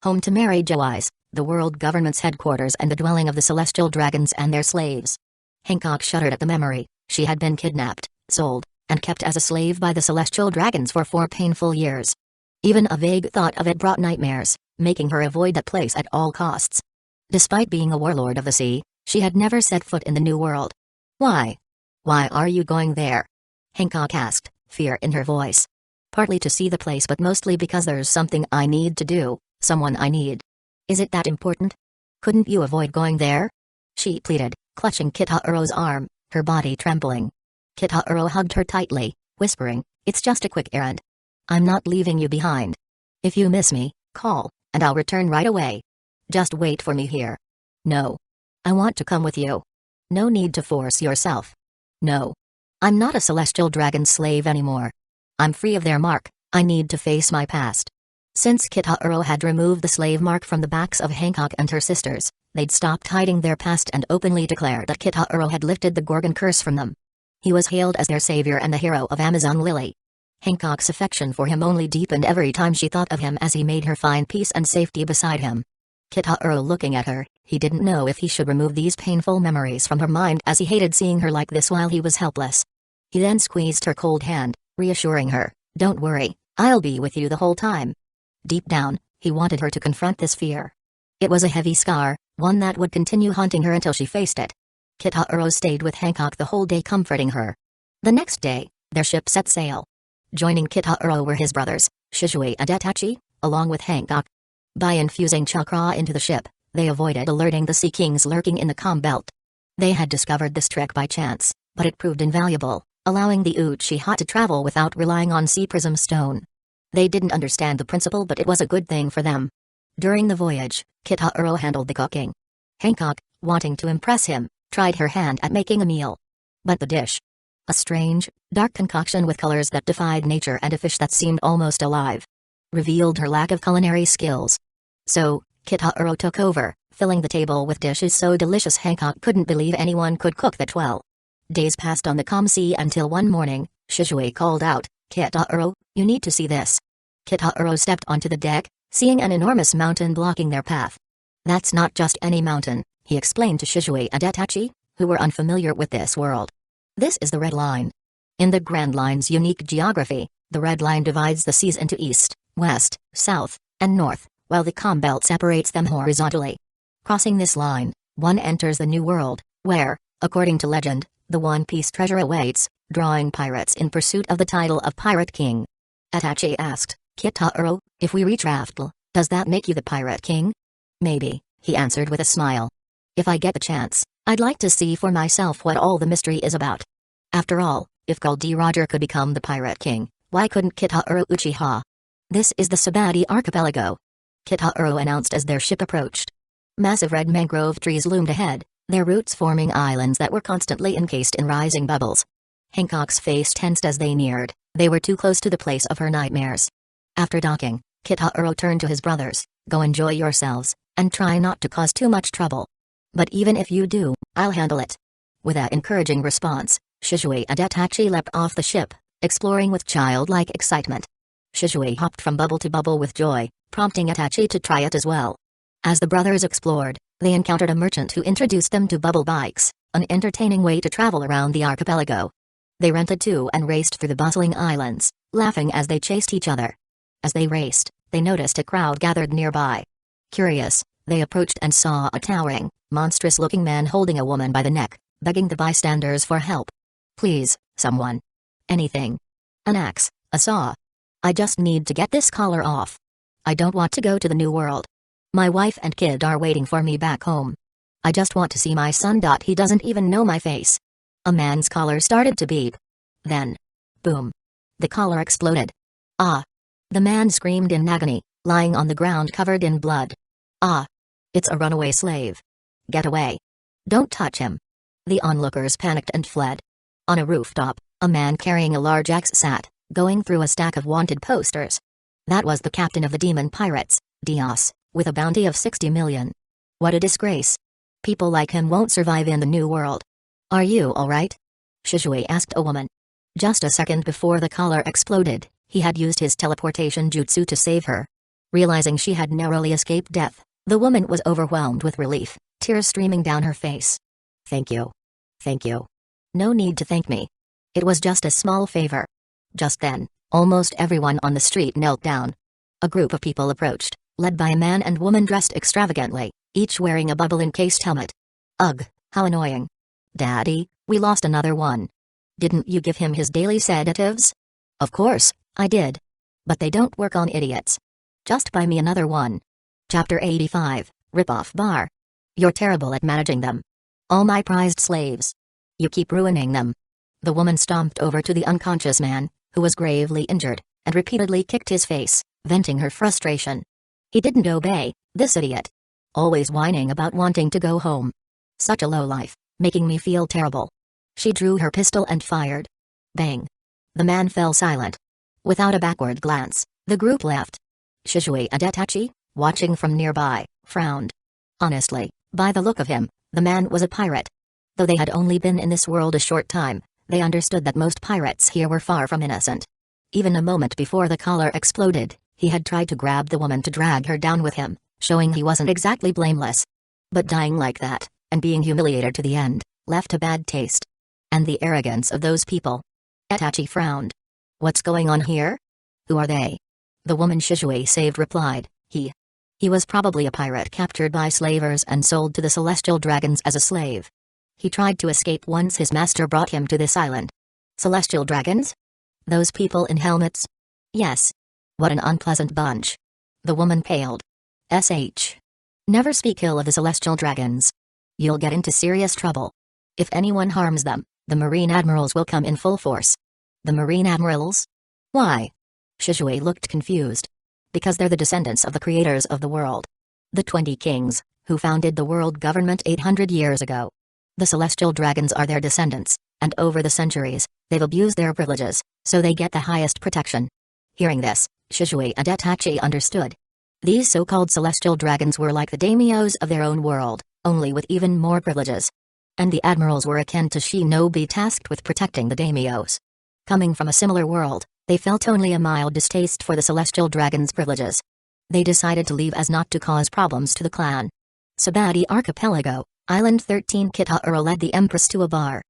Home to Mary Joais, the world government's headquarters and the dwelling of the celestial dragons and their slaves. Hancock shuddered at the memory. She had been kidnapped, sold, and kept as a slave by the celestial dragons for 4 painful years. Even a vague thought of it brought nightmares, making her avoid that place at all costs. Despite being a warlord of the sea, she had never set foot in the New World. Why? Why are you going there? Hancock asked, fear in her voice. Partly to see the place but mostly because there's something I need to do, someone I need. Is it that important? Couldn't you avoid going there? She pleaded, clutching Kitahuro's arm, her body trembling. Kitahuro hugged her tightly, whispering, it's just a quick errand. I'm not leaving you behind. If you miss me, call, and I'll return right away. Just wait for me here. No. I want to come with you. No need to force yourself. No. I'm not a celestial dragon slave anymore. I'm free of their mark, I need to face my past. Since Kitahuro had removed the slave mark from the backs of Hancock and her sisters, they'd stopped hiding their past and openly declared that Kitahuro had lifted the Gorgon curse from them. He was hailed as their savior and the hero of Amazon Lily. Hancock's affection for him only deepened every time she thought of him as he made her find peace and safety beside him. Kitahuro looking at her, he didn't know if he should remove these painful memories from her mind as he hated seeing her like this while he was helpless. He then squeezed her cold hand, reassuring her, don't worry, I'll be with you the whole time. Deep down, he wanted her to confront this fear. It was a heavy scar, one that would continue haunting her until she faced it. Kitahuro stayed with Hancock the whole day comforting her. The next day, their ship set sail. Joining Kitahuro were his brothers, Shizue and Itachi, along with Hancock. By infusing chakra into the ship, they avoided alerting the Sea Kings lurking in the calm belt. They had discovered this trick by chance, but it proved invaluable, allowing the Uchiha to travel without relying on Sea Prism Stone. They didn't understand the principle but it was a good thing for them. During the voyage, Kitahuro handled the cooking. Hancock, wanting to impress him, tried her hand at making a meal. But the dish, a strange, dark concoction with colors that defied nature and a fish that seemed almost alive, revealed her lack of culinary skills. So, Kitahuro took over, filling the table with dishes so delicious Hancock couldn't believe anyone could cook that well. Days passed on the calm sea until one morning, Shizue called out, Kitahuro, you need to see this. Kitahuro stepped onto the deck, seeing an enormous mountain blocking their path. That's not just any mountain, he explained to Shizue and Itachi, who were unfamiliar with this world. This is the Red Line. In the Grand Line's unique geography, the Red Line divides the seas into east, west, south, and north, while the calm belt separates them horizontally. Crossing this line, one enters the New World, where, according to legend, the One Piece treasure awaits, drawing pirates in pursuit of the title of Pirate King. Itachi asked, Kitahuro, if we reach Raftel, does that make you the Pirate King? Maybe, he answered with a smile. If I get the chance, I'd like to see for myself what all the mystery is about. After all, if Gul D. Roger could become the Pirate King, why couldn't Kitahuro Uchiha? This is the Sabati archipelago, Kitahuro announced as their ship approached. Massive red mangrove trees loomed ahead, their roots forming islands that were constantly encased in rising bubbles. Hancock's face tensed as they neared. They were too close to the place of her nightmares. After docking, Kitahuro turned to his brothers, go enjoy yourselves, and try not to cause too much trouble. But even if you do, I'll handle it. With that encouraging response, Shizue and Itachi leapt off the ship, exploring with childlike excitement. Shizue hopped from bubble to bubble with joy, prompting Itachi to try it as well. As the brothers explored, they encountered a merchant who introduced them to bubble bikes, an entertaining way to travel around the archipelago. They rented two and raced through the bustling islands, laughing as they chased each other. As they raced, they noticed a crowd gathered nearby. Curious, they approached and saw a towering, monstrous-looking man holding a woman by the neck, begging the bystanders for help. Please, someone. Anything. An axe, a saw. I just need to get this collar off. I don't want to go to the New World. My wife and kid are waiting for me back home. I just want to see my son. He doesn't even know my face. A man's collar started to beep. Then, boom. The collar exploded. Ah! The man screamed in agony, lying on the ground covered in blood. Ah! It's a runaway slave. Get away. Don't touch him. The onlookers panicked and fled. On a rooftop, a man carrying a large axe sat, going through a stack of wanted posters. That was the captain of the demon pirates, Dios, with a bounty of 60 million. What a disgrace. People like him won't survive in the new world. Are you alright? Shizue asked a woman. Just a second before the collar exploded, he had used his teleportation jutsu to save her. Realizing she had narrowly escaped death, the woman was overwhelmed with relief, tears streaming down her face. Thank you. Thank you. No need to thank me. It was just a small favor. Just then, almost everyone on the street knelt down. A group of people approached, led by a man and woman dressed extravagantly, each wearing a bubble-encased helmet. Ugh, how annoying. Daddy, we lost another one. Didn't you give him his daily sedatives? Of course, I did. But they don't work on idiots. Just buy me another one. Chapter 85, Rip-Off Bar. You're terrible at managing them. All my prized slaves. You keep ruining them. The woman stomped over to the unconscious man, who was gravely injured, and repeatedly kicked his face, venting her frustration. He didn't obey, this idiot. Always whining about wanting to go home. Such a lowlife, making me feel terrible. She drew her pistol and fired. Bang. The man fell silent. Without a backward glance, the group left. Shizue and Itachi, watching from nearby, frowned. Honestly, by the look of him, the man was a pirate. Though they had only been in this world a short time, they understood that most pirates here were far from innocent. Even a moment before the collar exploded, he had tried to grab the woman to drag her down with him, showing he wasn't exactly blameless. But dying like that, and being humiliated to the end, left a bad taste. And the arrogance of those people. Itachi frowned. What's going on here? Who are they? The woman Shizue saved replied, He was probably a pirate captured by slavers and sold to the celestial dragons as a slave. He tried to escape once his master brought him to this island. Celestial dragons? Those people in helmets? Yes. What an unpleasant bunch. The woman paled. Never speak ill of the celestial dragons. You'll get into serious trouble. If anyone harms them, the marine admirals will come in full force. The marine admirals? Why? Shizue looked confused. Because they're the descendants of the creators of the world. The 20 kings, who founded the world government 800 years ago. The celestial dragons are their descendants, and over the centuries, they've abused their privileges, so they get the highest protection. Hearing this, Shizue and Itachi understood. These so-called celestial dragons were like the daimyos of their own world, only with even more privileges. And the admirals were akin to shinobi tasked with protecting the daimyos. Coming from a similar world, they felt only a mild distaste for the celestial dragons' privileges. They decided to leave as not to cause problems to the clan. Sabati Archipelago, Island 13. Kitahara led the Empress to a bar.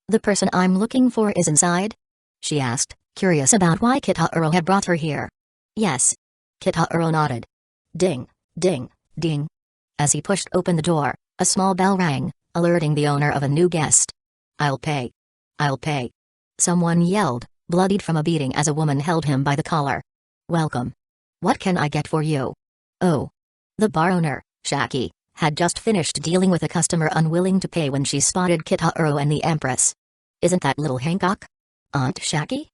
The person I'm looking for is inside? She asked, curious about why Kitahara had brought her here. Yes. Kitahara nodded. Ding, ding, ding. As he pushed open the door, a small bell rang, alerting the owner of a new guest. I'll pay. I'll pay. Someone yelled, bloodied from a beating as a woman held him by the collar. Welcome. What can I get for you? Oh. The bar owner, Shaki, had just finished dealing with a customer unwilling to pay when she spotted Kitahara and the Empress. Isn't that little Hancock? Aunt Shaki?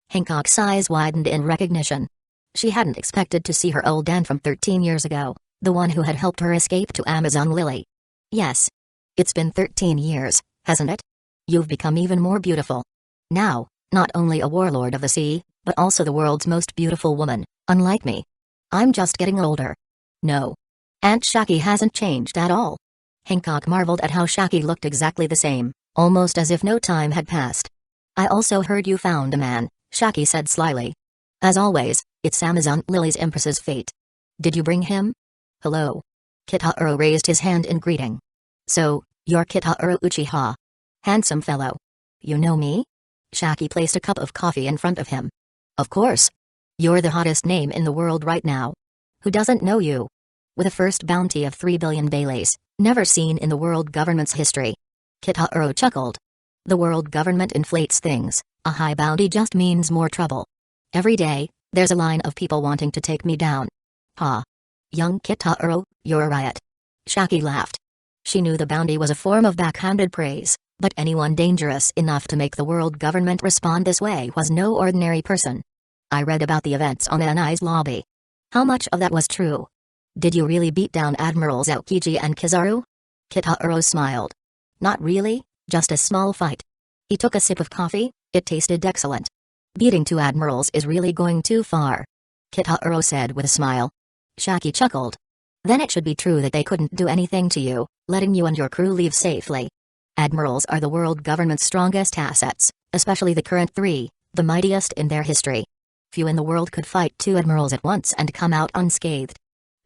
Hancock's eyes widened in recognition. She hadn't expected to see her old aunt from 13 years ago, the one who had helped her escape to Amazon Lily. Yes. It's been 13 years, hasn't it? You've become even more beautiful. Now, not only a warlord of the sea, but also the world's most beautiful woman, unlike me. I'm just getting older. No. Aunt Shaki hasn't changed at all. Hancock marveled at how Shaki looked exactly the same, almost as if no time had passed. I also heard you found a man, Shaki said slyly. As always, it's Amazon Lily's Empress's fate. Did you bring him? Hello. Kitahara raised his hand in greeting. So, you're Kitahara Uchiha. Handsome fellow. You know me? Shaki placed a cup of coffee in front of him. Of course. You're the hottest name in the world right now. Who doesn't know you? With a first bounty of 3 billion baileys, never seen in the world government's history. Kitahara chuckled. The world government inflates things, a high bounty just means more trouble. Every day, there's a line of people wanting to take me down. Ha. Young Kitahara, you're a riot. Shaki laughed. She knew the bounty was a form of backhanded praise, but anyone dangerous enough to make the world government respond this way was no ordinary person. I read about the events on Anai's lobby. How much of that was true? Did you really beat down Admirals Aokiji and Kizaru? Kitahara smiled. Not really, Just a small fight. He took a sip of coffee. It tasted excellent. Beating 2 admirals is really going too far, Kitaro said with a smile. Shaki chuckled. Then it should be true that they couldn't do anything to you, letting you and your crew leave safely. Admirals are the world government's strongest assets, especially the current 3, the mightiest in their history. Few in the world could fight 2 admirals at once and come out unscathed.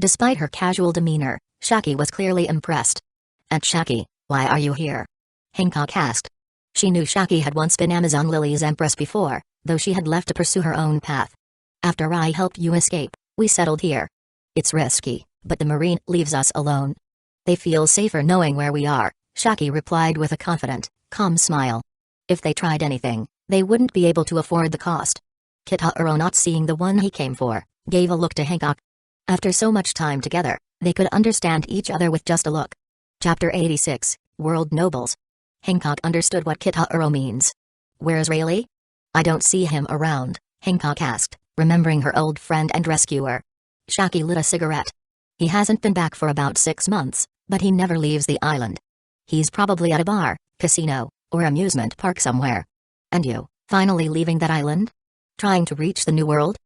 Despite her casual demeanor, Shaki was clearly impressed. "And Shaki, why are you here?" Hancock asked. She knew Shaki had once been Amazon Lily's empress before, though she had left to pursue her own path. "After I helped you escape, we settled here. It's risky, but the Marine leaves us alone. They feel safer knowing where we are," Shaki replied with a confident, calm smile. "If they tried anything, they wouldn't be able to afford the cost." Kitaro, not seeing the one he came for, gave a look to Hancock. After so much time together, they could understand each other with just a look. Chapter 86, World Nobles. Hancock understood what Kitaro means. "Where's Rayleigh?" "I don't see him around," Hancock asked, remembering her old friend and rescuer. Shaki lit a cigarette. "He hasn't been back for about 6 months, but he never leaves the island. He's probably at a bar, casino, or amusement park somewhere." "And you, finally leaving that island? Trying to reach the New World?"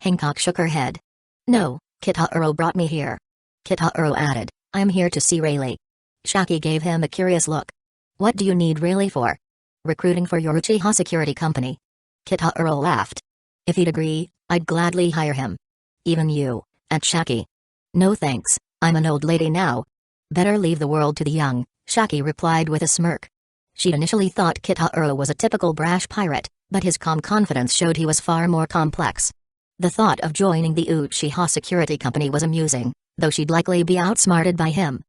Hancock shook her head. "No, Kitaro brought me here." Kitaro added, "I'm here to see Rayleigh." Shaki gave him a curious look. "What do you need Rayleigh for?" "Recruiting for your Uchiha security company." Kitaro laughed. "If he'd agree, I'd gladly hire him." "Even you, Aunt Shaki?" "No thanks, I'm an old lady now." "Better leave the world to the young," Shaki replied with a smirk. She initially thought Kitaro was a typical brash pirate, but his calm confidence showed he was far more complex. The thought of joining the Uchiha security company was amusing, though she'd likely be outsmarted by him.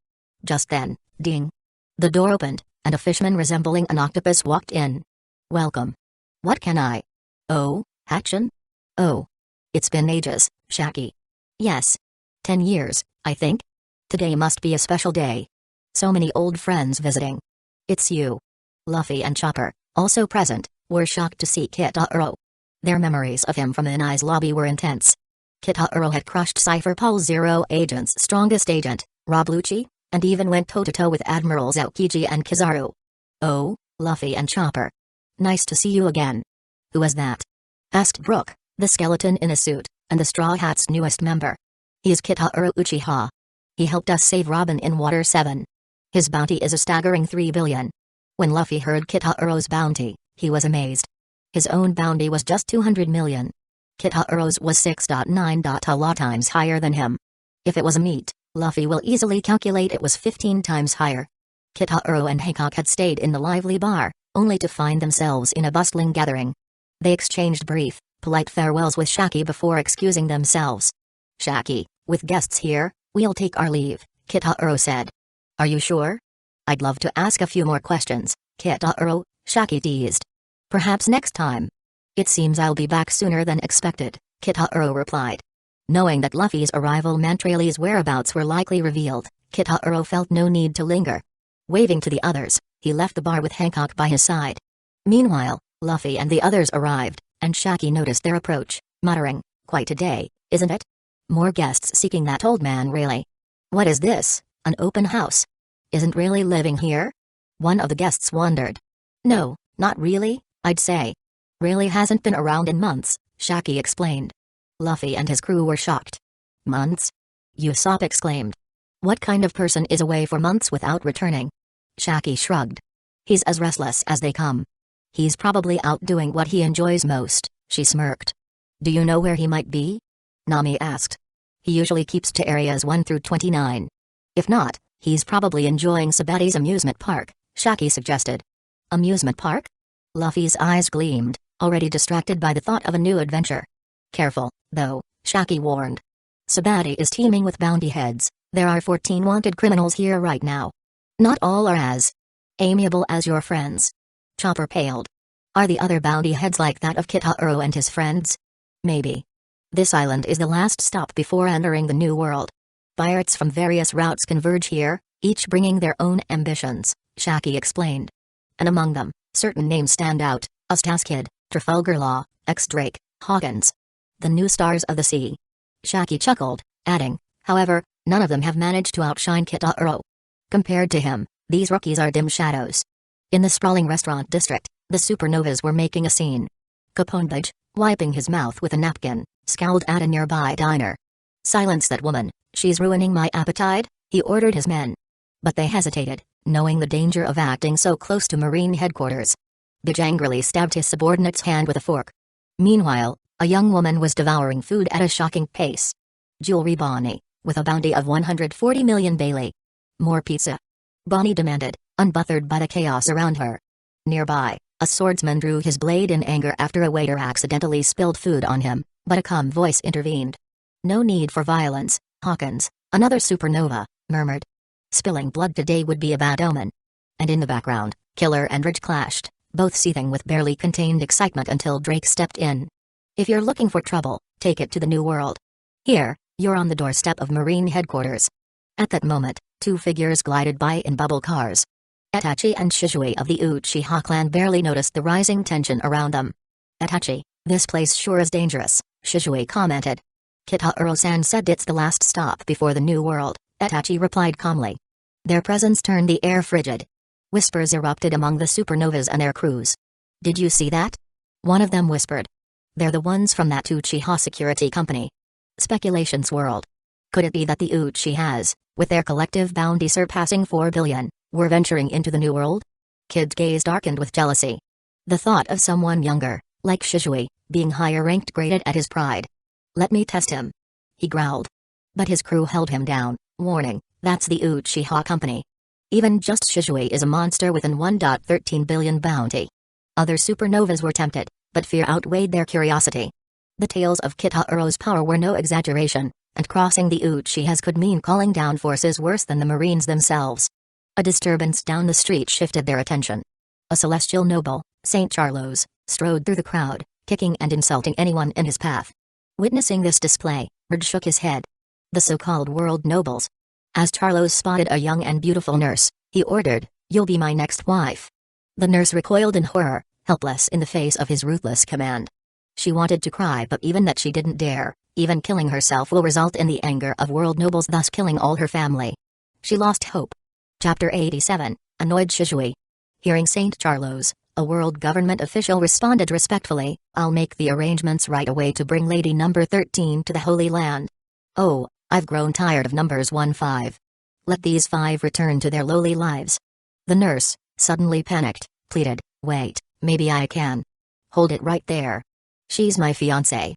Just then, ding. The door opened, and a fishman resembling an octopus walked in. "Welcome. What can I—" "Oh, Hatchin? Oh. It's been ages, Shaki." "Yes. 10 years, I think. Today must be a special day. So many old friends visiting." "It's you." Luffy and Chopper, also present, were shocked to see Kitaro. Their memories of him from Inai's lobby were intense. Kitaro had crushed Cypher Paul Zero Agent's strongest agent, Rob Lucci, and even went toe-to-toe with Admirals Aokiji and Kizaru. "Oh, Luffy and Chopper. Nice to see you again." "Who was that?" asked Brook, the skeleton in a suit, and the Straw Hat's newest member. "He's Kitaro Uchiha. He helped us save Robin in Water 7. His bounty is a staggering 3 billion. When Luffy heard Kitaro's bounty, he was amazed. His own bounty was just 200 million. Kitaro's was 6.9. A lot times higher than him. If it was a meat, Luffy will easily calculate it was 15 times higher. Kitaro and Hancock had stayed in the lively bar, only to find themselves in a bustling gathering. They exchanged brief, polite farewells with Shaki before excusing themselves. "Shaki, with guests here, we'll take our leave," Kitaro said. "Are you sure?" "I'd love to ask a few more questions, Kitaro," Shaki teased. "Perhaps next time." "It seems I'll be back sooner than expected," Kitaro replied. Knowing that Luffy's arrival meant Rayleigh's whereabouts were likely revealed, Kitaro felt no need to linger. Waving to the others, he left the bar with Hancock by his side. Meanwhile, Luffy and the others arrived, and Shaki noticed their approach, muttering, "Quite a day, isn't it? More guests seeking that old man Rayleigh. What is this, an open house? Isn't Rayleigh living here?" One of the guests wondered. "No, not really, I'd say. Rayleigh hasn't been around in months," Shaki explained. Luffy and his crew were shocked. "Months?" Usopp exclaimed. "What kind of person is away for months without returning?" Shaki shrugged. "He's as restless as they come. He's probably out doing what he enjoys most," she smirked. "Do you know where he might be?" Nami asked. "He usually keeps to areas 1 through 29. If not, he's probably enjoying Sabady's amusement park," Shaki suggested. "Amusement park?" Luffy's eyes gleamed, already distracted by the thought of a new adventure. "Careful, though," Shaki warned. "Sabady is teeming with bounty heads. There are 14 wanted criminals here right now. Not all are as amiable as your friends." Chopper paled. "Are the other bounty heads like that of Kitaro and his friends?" "Maybe. This island is the last stop before entering the New World. Pirates from various routes converge here, each bringing their own ambitions," Shaki explained. "And among them, certain names stand out: Ustaz Kid, Trafalgar Law, X-Drake, Hawkins. The new stars of the sea." Shaki chuckled, adding, "However, none of them have managed to outshine Kitaro. Compared to him, these rookies are dim shadows." In the sprawling restaurant district, the supernovas were making a scene. Caponbage, wiping his mouth with a napkin, scowled at a nearby diner. "Silence that woman, she's ruining my appetite," he ordered his men. But they hesitated, knowing the danger of acting so close to Marine headquarters. Bage angrily stabbed his subordinate's hand with a fork. Meanwhile, a young woman was devouring food at a shocking pace. "Jewelry Bonnie, with a bounty of 140 million Bailey. More pizza?" Bonnie demanded, unbothered by the chaos around her. Nearby, a swordsman drew his blade in anger after a waiter accidentally spilled food on him, but a calm voice intervened. "No need for violence, Hawkins," another supernova murmured. "Spilling blood today would be a bad omen." And in the background, Killer and Ridge clashed, both seething with barely contained excitement until Drake stepped in. "If you're looking for trouble, take it to the New World. Here, you're on the doorstep of Marine headquarters." At that moment, two figures glided by in bubble cars. Itachi and Shizue of the Uchiha clan barely noticed the rising tension around them. "Itachi, this place sure is dangerous," Shizue commented. "Kitahuro-san said it's the last stop before the New World," Itachi replied calmly. Their presence turned the air frigid. Whispers erupted among the supernovas and their crews. "Did you see that?" One of them whispered. "They're the ones from that Uchiha security company." Speculations swirled. Could it be that the Uchihas, with their collective bounty surpassing 4 billion, were venturing into the New World? Kid's gaze darkened with jealousy. The thought of someone younger, like Shizue, being higher ranked grated at his pride. "Let me test him," he growled. But his crew held him down, warning, "That's the Uchiha company. Even just Shizue is a monster with an 1.13 billion bounty." Other supernovas were tempted, but fear outweighed their curiosity. The tales of Kitahuro's power were no exaggeration, and crossing the Uchihas could mean calling down forces worse than the Marines themselves. A disturbance down the street shifted their attention. A celestial noble, St. Charlos, strode through the crowd, kicking and insulting anyone in his path. Witnessing this display, Ridge shook his head. The so-called world nobles. As Charlos spotted a young and beautiful nurse, he ordered, "You'll be my next wife." The nurse recoiled in horror, helpless in the face of his ruthless command. She wanted to cry, but even that she didn't dare. Even killing herself will result in the anger of world nobles, thus killing all her family. She lost hope. Chapter 87, Annoyed Shizue. Hearing St. Charlos, a world government official responded respectfully, "I'll make the arrangements right away to bring Lady Number 13 to the Holy Land." "Oh, I've grown tired of numbers 1-5. Let these 5 return to their lowly lives." The nurse, suddenly panicked, pleaded, "Wait, maybe I can." "Hold it right there. She's my fiancée.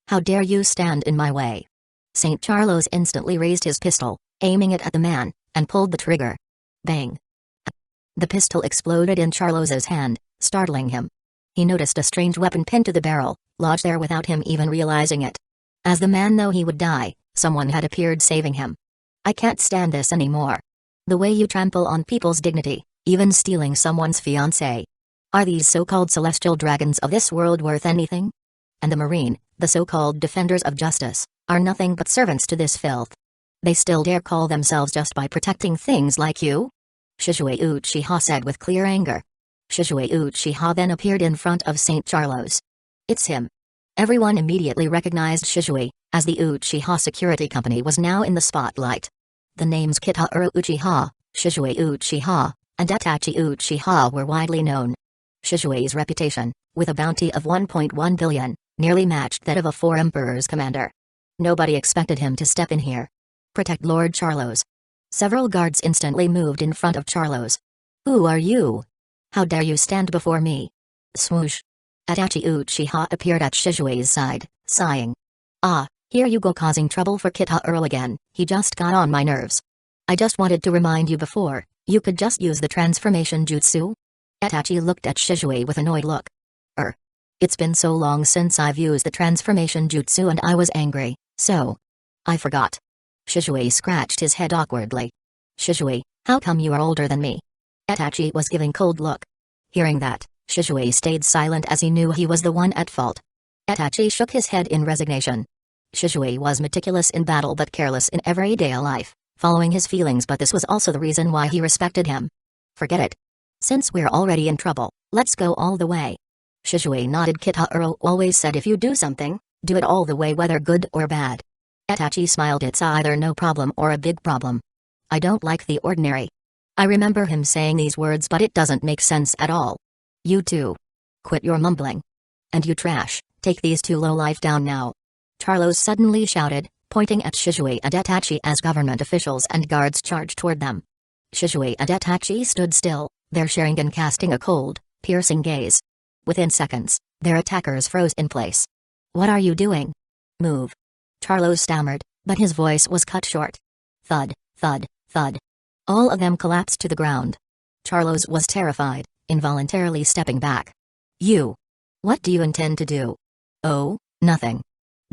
How dare you stand in my way?" St. Charlos instantly raised his pistol, aiming it at the man, and pulled the trigger. Bang! The pistol exploded in Charlos's hand, startling him. He noticed a strange weapon pinned to the barrel, lodged there without him even realizing it. As the man knew he would die, someone had appeared saving him. "I can't stand this anymore. The way you trample on people's dignity, even stealing someone's fiancé. Are these so-called celestial dragons of this world worth anything? And the Marine, the so-called defenders of justice, are nothing but servants to this filth. They still dare call themselves just by protecting things like you?" Shizue Uchiha said with clear anger. Shizue Uchiha then appeared in front of St. Charlos. "It's him." Everyone immediately recognized Shizue, as the Uchiha security company was now in the spotlight. The names Kitahuro Uchiha, Shizue Uchiha, and Itachi Uchiha were widely known. Shizue's reputation, with a bounty of 1.1 billion, nearly matched that of a 4 emperors commander. Nobody expected him to step in here. "Protect Lord Charlos." Several guards instantly moved in front of Charlos. "Who are you? How dare you stand before me?" Swoosh. Itachi Uchiha appeared at Shizue's side, sighing. "Ah, here you go causing trouble for Kitahuro again. He just got on my nerves. I just wanted to remind you before, you could just use the transformation jutsu." Itachi looked at Shizue with an annoyed look. It's been so long since I've used the transformation jutsu and I was angry, so I forgot." Shizue scratched his head awkwardly. "Shizue, how come you are older than me?" Itachi was giving cold look. Hearing that, Shizue stayed silent as he knew he was the one at fault. Itachi shook his head in resignation. Shizue was meticulous in battle but careless in everyday life, following his feelings, but this was also the reason why he respected him. "Forget it. Since we're already in trouble, let's go all the way." Shizue nodded. Kitahuro always said if you do something, do it all the way whether good or bad. Itachi smiled. "It's either no problem or a big problem. I don't like the ordinary." I remember him saying these words, but it doesn't make sense at all. You too. Quit your mumbling. And you trash, take these two lowlife down now. Charlos suddenly shouted, pointing at Shizue and Itachi as government officials and guards charged toward them. Shizue and Itachi stood still, their Sharingan casting a cold, piercing gaze. Within seconds, their attackers froze in place. What are you doing? Move. Charlos stammered, but his voice was cut short. Thud, thud, thud. All of them collapsed to the ground. Charlos was terrified, involuntarily stepping back. You. What do you intend to do? Oh, nothing.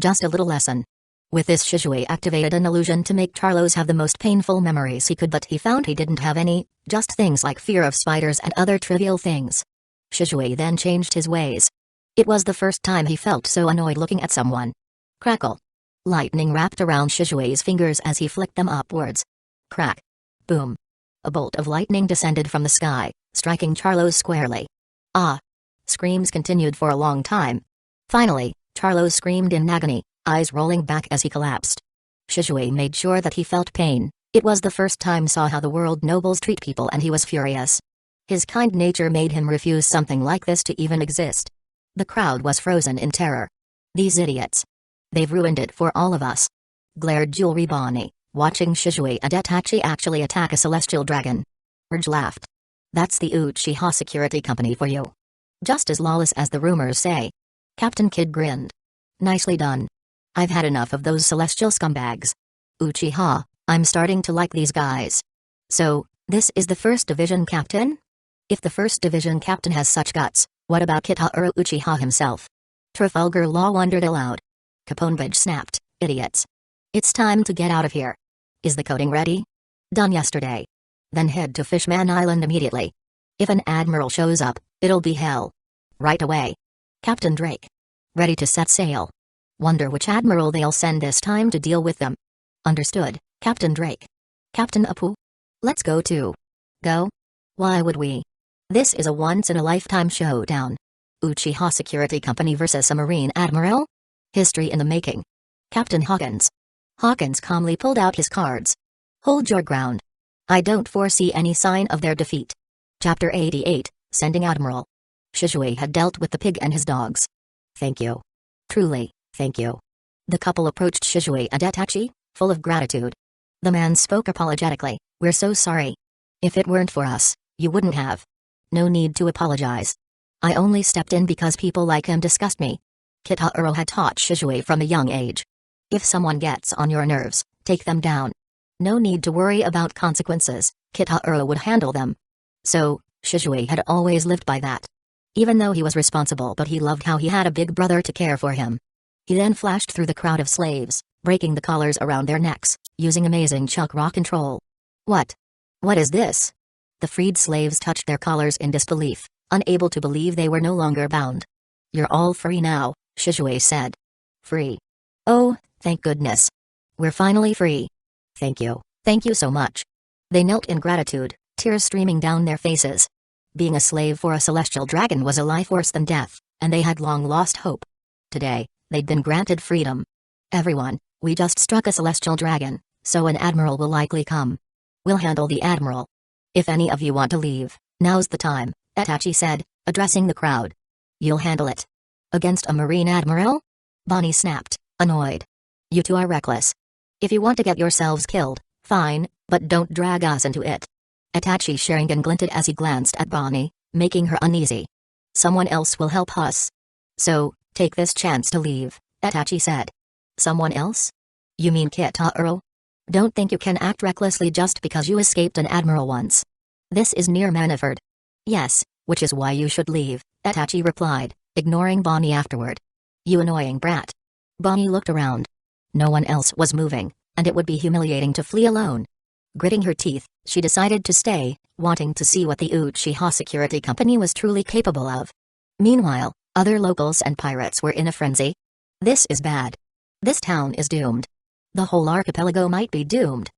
Just a little lesson. With this, Shizue activated an illusion to make Charlos have the most painful memories he could, but he found he didn't have any, just things like fear of spiders and other trivial things. Shizue then changed his ways. It was the first time he felt so annoyed looking at someone. Crackle. Lightning wrapped around Shizue's fingers as he flicked them upwards. Crack. Boom. A bolt of lightning descended from the sky, striking Charlos squarely. Ah! Screams continued for a long time. Finally, Charlos screamed in agony, eyes rolling back as he collapsed. Shizue made sure that he felt pain. It was the first time saw how the world nobles treat people, and he was furious. His kind nature made him refuse something like this to even exist. The crowd was frozen in terror. These idiots. They've ruined it for all of us. Glared Jewelry Bonnie, watching Shizue and Itachi actually attack a celestial dragon. Urge laughed. That's the Uchiha security company for you. Just as lawless as the rumors say. Captain Kidd grinned. Nicely done. I've had enough of those celestial scumbags. Uchiha, I'm starting to like these guys. So, this is the 1st Division captain? If the 1st Division captain has such guts, what about Kitauro Uchiha himself? Trafalgar Law wondered aloud. Caponebridge snapped, idiots. It's time to get out of here. Is the coding ready? Done yesterday. Then head to Fishman Island immediately. If an admiral shows up, it'll be hell. Right away. Captain Drake. Ready to set sail. Wonder which admiral they'll send this time to deal with them. Understood, Captain Drake. Captain Apu? Let's go too. Go? Why would we? This is a once-in-a-lifetime showdown. Uchiha Security Company versus a Marine Admiral? History in the making. Captain Hawkins. Hawkins calmly pulled out his cards. Hold your ground. I don't foresee any sign of their defeat. Chapter 88, Sending Admiral. Shizue had dealt with the pig and his dogs. Thank you. Truly, thank you. The couple approached Shizue and Itachi, full of gratitude. The man spoke apologetically, we're so sorry. If it weren't for us, you wouldn't have. No need to apologize. I only stepped in because people like him disgust me. Kitauro had taught Shizue from a young age. If someone gets on your nerves, take them down. No need to worry about consequences, Kitauro would handle them. So, Shizue had always lived by that. Even though he was responsible, but he loved how he had a big brother to care for him. He then flashed through the crowd of slaves, breaking the collars around their necks, using amazing chakra control. What? What is this? The freed slaves touched their collars in disbelief, unable to believe they were no longer bound. You're all free now, Shizue said. Free. Oh, thank goodness. We're finally free. Thank you so much. They knelt in gratitude, tears streaming down their faces. Being a slave for a celestial dragon was a life worse than death, and they had long lost hope. Today, they'd been granted freedom. Everyone, we just struck a celestial dragon, so an admiral will likely come. We'll handle the admiral. If any of you want to leave, now's the time, Itachi said, addressing the crowd. You'll handle it. Against a marine admiral? Bonnie snapped, annoyed. You two are reckless. If you want to get yourselves killed, fine, but don't drag us into it. Itachi's Sharingan glinted as he glanced at Bonnie, making her uneasy. Someone else will help us. So, take this chance to leave, Itachi said. Someone else? You mean Kitauro? Don't think you can act recklessly just because you escaped an admiral once. This is near Maniford. Yes, which is why you should leave, Itachi replied, ignoring Bonnie afterward. You annoying brat. Bonnie looked around. No one else was moving, and it would be humiliating to flee alone. Gritting her teeth, she decided to stay, wanting to see what the Uchiha Security Company was truly capable of. Meanwhile, other locals and pirates were in a frenzy. This is bad. This town is doomed. The whole archipelago might be doomed.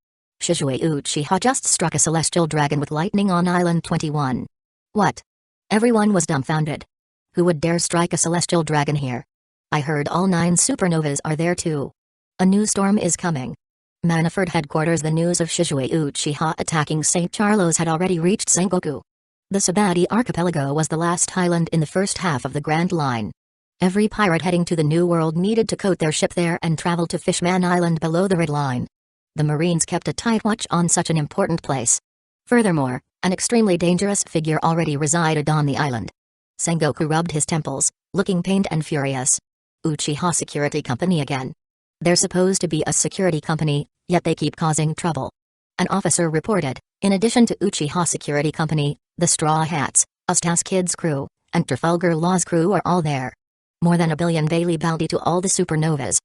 Shizue Uchiha just struck a celestial dragon with lightning on Island 21. What? Everyone was dumbfounded. Who would dare strike a celestial dragon here? I heard all 9 supernovas are there too. A new storm is coming. Manafort headquarters. The news of Shizue Uchiha attacking St. Charlos had already reached Sengoku. The Sabaody archipelago was the last island in the first half of the Grand Line. Every pirate heading to the New World needed to coat their ship there and travel to Fishman Island below the Red Line. The Marines kept a tight watch on such an important place. Furthermore, an extremely dangerous figure already resided on the island. Sengoku rubbed his temples, looking pained and furious. Uchiha Security Company again. They're supposed to be a security company, yet they keep causing trouble. An officer reported, in addition to Uchiha Security Company, the Straw Hats, Usta's Kids crew, and Trafalgar Law's crew are all there. More than 1 billion Bailey bounty to all the supernovas.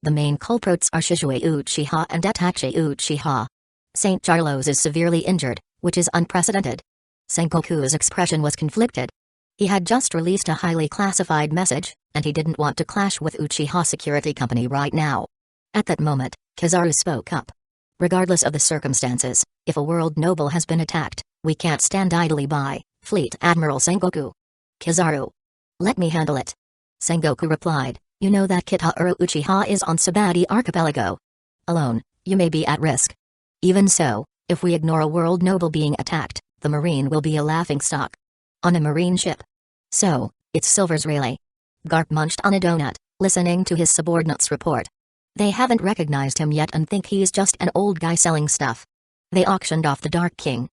The main culprits are Shizue Uchiha and Itachi Uchiha. St. Charlos is severely injured, which is unprecedented. Sengoku's expression was conflicted. He had just released a highly classified message, and he didn't want to clash with Uchiha Security Company right now. At that moment, Kizaru spoke up. Regardless of the circumstances, if a world noble has been attacked, we can't stand idly by, Fleet Admiral Sengoku. Kizaru. Let me handle it. Sengoku replied, you know that Kitaro Uchiha is on Sabaody archipelago. Alone, you may be at risk. Even so, if we ignore a world noble being attacked, the Marine will be a laughingstock. On a Marine ship. So, it's Silver's really. Garp munched on a donut, listening to his subordinates report. They haven't recognized him yet and think he's just an old guy selling stuff. They auctioned off the Dark King.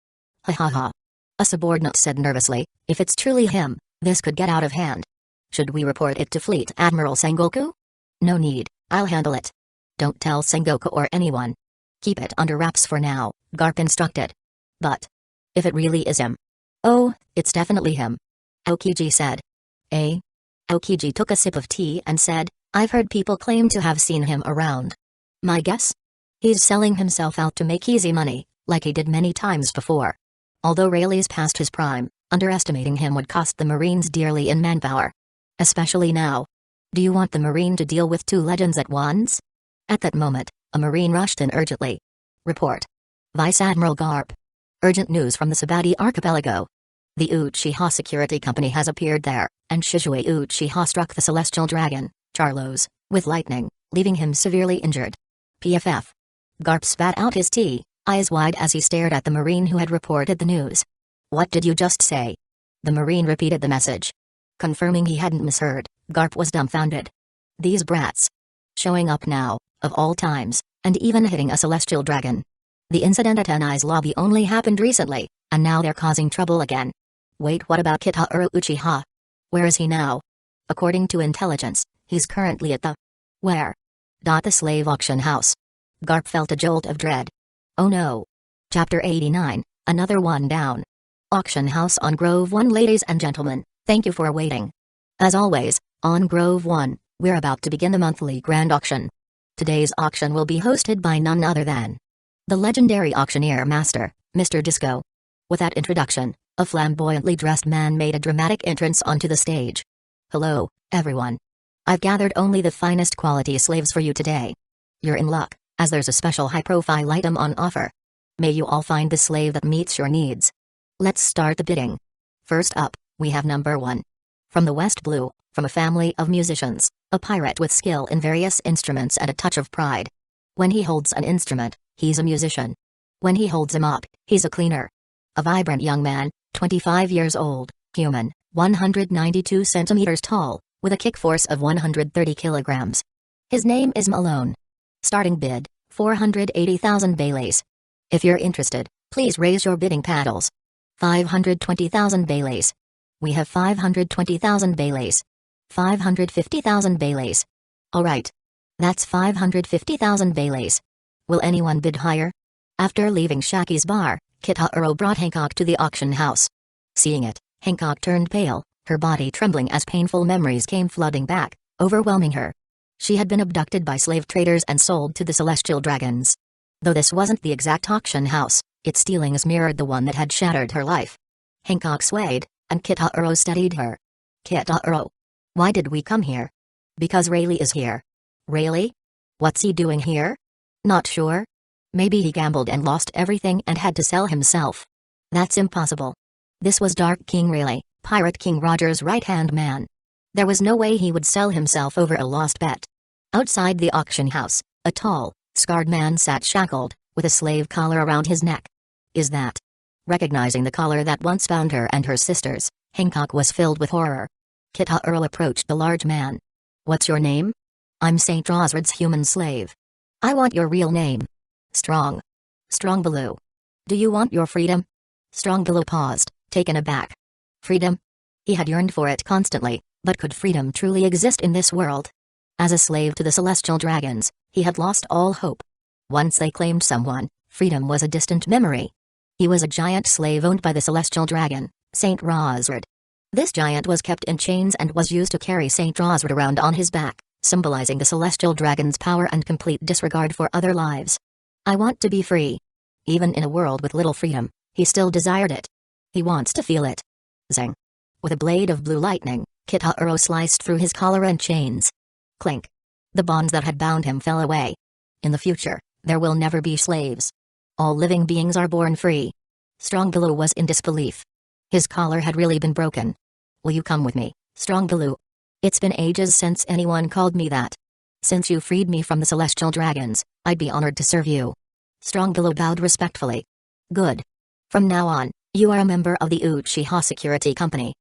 Ha ha ha. A subordinate said nervously, if it's truly him, this could get out of hand. Should we report it to Fleet Admiral Sengoku? No need, I'll handle it. Don't tell Sengoku or anyone. Keep it under wraps for now, Garp instructed. But if it really is him. Oh, it's definitely him. Aokiji said. Eh? Aokiji took a sip of tea and said, I've heard people claim to have seen him around. My guess? He's selling himself out to make easy money, like he did many times before. Although Rayleigh's past his prime, underestimating him would cost the Marines dearly in manpower. Especially now. Do you want the Marine to deal with 2 legends at once? At that moment, a Marine rushed in urgently. Report. Vice Admiral Garp. Urgent news from the Sabaody archipelago. The Uchiha Security Company has appeared there, and Shizue Uchiha struck the celestial dragon, Charlos, with lightning, leaving him severely injured. PFF. Garp spat out his tea, eyes wide as he stared at the Marine who had reported the news. What did you just say? The Marine repeated the message. Confirming he hadn't misheard, Garp was dumbfounded. These brats. Showing up now, of all times, and even hitting a celestial dragon. The incident at Enai's lobby only happened recently, and now they're causing trouble again. Wait, what about Kitaro Uchiha? Where is he now? According to intelligence, he's currently at the... Where? The slave auction house. Garp felt a jolt of dread. Oh no. Chapter 89, another one down. Auction house on Grove 1. Ladies and gentlemen, thank you for waiting. As always, on Grove 1, we're about to begin the monthly grand auction. Today's auction will be hosted by none other than the legendary auctioneer master, Mr. Disco. With that introduction, a flamboyantly dressed man made a dramatic entrance onto the stage. Hello, everyone. I've gathered only the finest quality slaves for you today. You're in luck, as there's a special high-profile item on offer. May you all find the slave that meets your needs. Let's start the bidding. First up, we have number 1. From the West Blue, from a family of musicians, a pirate with skill in various instruments and a touch of pride. When he holds an instrument, he's a musician. When he holds him up, he's a cleaner. A vibrant young man, 25 years old, human, 192 centimeters tall, with a kick force of 130 kilograms. His name is Malone. Starting bid, 480,000 Baileys. If you're interested, please raise your bidding paddles. 520,000 Baileys. We have 520,000 Baileys. 550,000 Baileys. Alright. That's 550,000 Baileys. Will anyone bid higher? After leaving Shaki's bar, Kitaro brought Hancock to the auction house. Seeing it, Hancock turned pale, her body trembling as painful memories came flooding back, overwhelming her. She had been abducted by slave traders and sold to the Celestial Dragons. Though this wasn't the exact auction house, its stealings mirrored the one that had shattered her life. Hancock swayed, and Kitaro steadied her. Kitaro. Why did we come here? Because Rayleigh is here. Rayleigh? What's he doing here? Not sure. Maybe he gambled and lost everything and had to sell himself. That's impossible. This was Dark King Rayleigh, Pirate King Roger's right-hand man. There was no way he would sell himself over a lost bet. Outside the auction house, a tall, Scarred man sat shackled, with a slave collar around his neck. Is that? Recognizing the collar that once bound her and her sisters, Hancock was filled with horror. Kitahuro approached the large man. What's your name? I'm St. Rosward's human slave. I want your real name. Strong. Strong Baloo. Do you want your freedom? Strong Baloo paused, taken aback. Freedom? He had yearned for it constantly, but could freedom truly exist in this world? As a slave to the celestial dragons, he had lost all hope. Once they claimed someone, freedom was a distant memory. He was a giant slave owned by the celestial dragon, St. Rosward. This giant was kept in chains and was used to carry St. Rosward around on his back, symbolizing the celestial dragon's power and complete disregard for other lives. I want to be free. Even in a world with little freedom, he still desired it. He wants to feel it. Zing. With a blade of blue lightning, Kitahuro sliced through his collar and chains. Clink. The bonds that had bound him fell away. In the future, there will never be slaves. All living beings are born free. Strong Baloo was in disbelief. His collar had really been broken. Will you come with me, Strong Baloo? It's been ages since anyone called me that. Since you freed me from the celestial dragons, I'd be honored to serve you. Strong Baloo bowed respectfully. Good. From now on, you are a member of the Uchiha Security Company.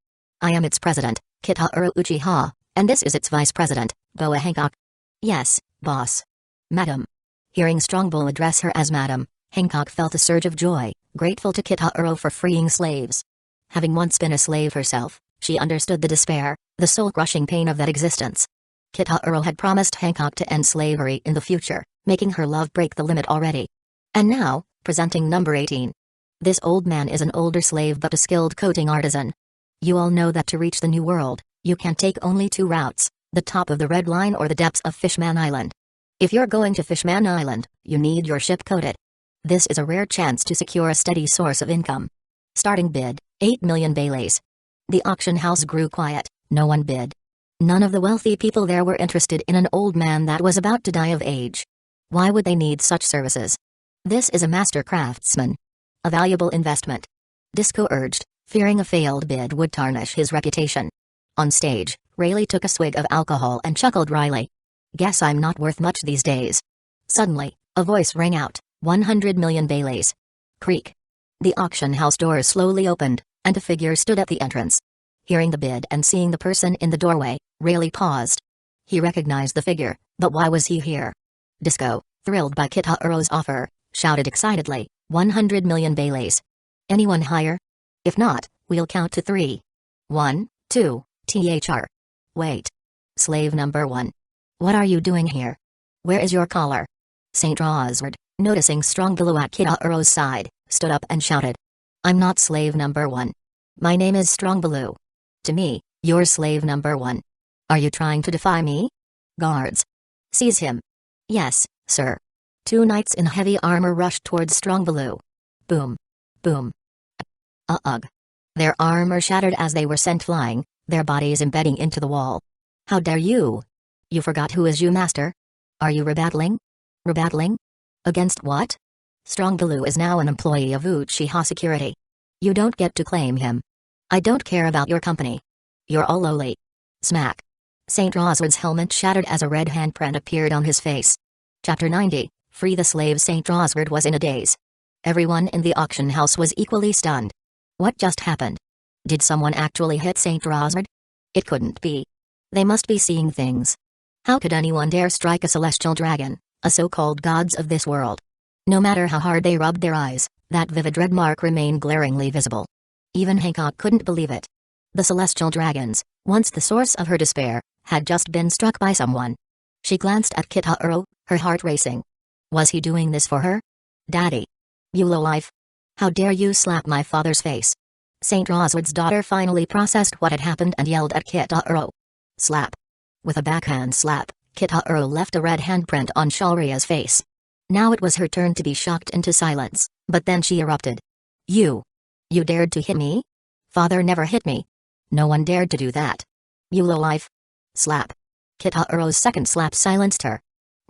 I am its president, Kitahuro Uchiha, and this is its vice president, Boa Hancock. Yes, boss. Madam. Hearing Strong Baloo address her as Madam, Hancock felt a surge of joy, grateful to Kitahuro for freeing slaves. Having once been a slave herself, she understood the despair, the soul-crushing pain of that existence. Kitahuro had promised Hancock to end slavery in the future, making her love break the limit already. And now, presenting number 18. This old man is an older slave but a skilled coating artisan. You all know that to reach the New World, you can take only two routes, the top of the Red Line or the depths of Fishman Island. If you're going to Fishman Island, you need your ship coated. This is a rare chance to secure a steady source of income. Starting bid, 8 million Baileys. The auction house grew quiet, no one bid. None of the wealthy people there were interested in an old man that was about to die of age. Why would they need such services? This is a master craftsman. A valuable investment. Disco urged, fearing a failed bid would tarnish his reputation. On stage, Rayleigh took a swig of alcohol and chuckled wryly. Guess I'm not worth much these days. Suddenly, a voice rang out, 100 million Baileys. Creak. The auction house doors slowly opened, and a figure stood at the entrance. Hearing the bid and seeing the person in the doorway, Rayleigh paused. He recognized the figure, but why was he here? Disco, thrilled by Kitahuro's offer, shouted excitedly, 100 million Baileys. Anyone higher? If not, we'll count to 3. 1, 2, thr. Wait. Slave number 1. What are you doing here? Where is your collar? St. Rosward, noticing Strong Baloo at Kitahuro's side, stood up and shouted. I'm not slave number 1. My name is Strong Baloo. To me, you're slave number 1. Are you trying to defy me? Guards. Seize him. Yes, sir. 2 knights in heavy armor rushed towards Strong Baloo. Boom. Boom. Ugh. Their armor shattered as they were sent flying, their bodies embedding into the wall. How dare you? You forgot who is you, master? Are you rebattling? Rebattling? Against what? Strong Baloo is now an employee of Uchiha Security. You don't get to claim him. I don't care about your company. You're all lowly. Smack. St. Rosward's helmet shattered as a red handprint appeared on his face. Chapter 90, Free the Slave. St. Rosward was in a daze. Everyone in the auction house was equally stunned. What just happened? Did someone actually hit St. Rosward? It couldn't be. They must be seeing things. How could anyone dare strike a celestial dragon, a so-called gods of this world? No matter how hard they rubbed their eyes, that vivid red mark remained glaringly visible. Even Hancock couldn't believe it. The celestial dragons, once the source of her despair, had just been struck by someone. She glanced at Kitahuro, her heart racing. Was he doing this for her? Daddy. You lowlife. How dare you slap my father's face? St. Rosward's daughter finally processed what had happened and yelled at Kitahuro. Slap. With a backhand slap, Kitahuro left a red handprint on Shalria's face. Now it was her turn to be shocked into silence, but then she erupted. You dared to hit me? Father never hit me. No one dared to do that. You lowlife. Slap. Kitahuro's second slap silenced her.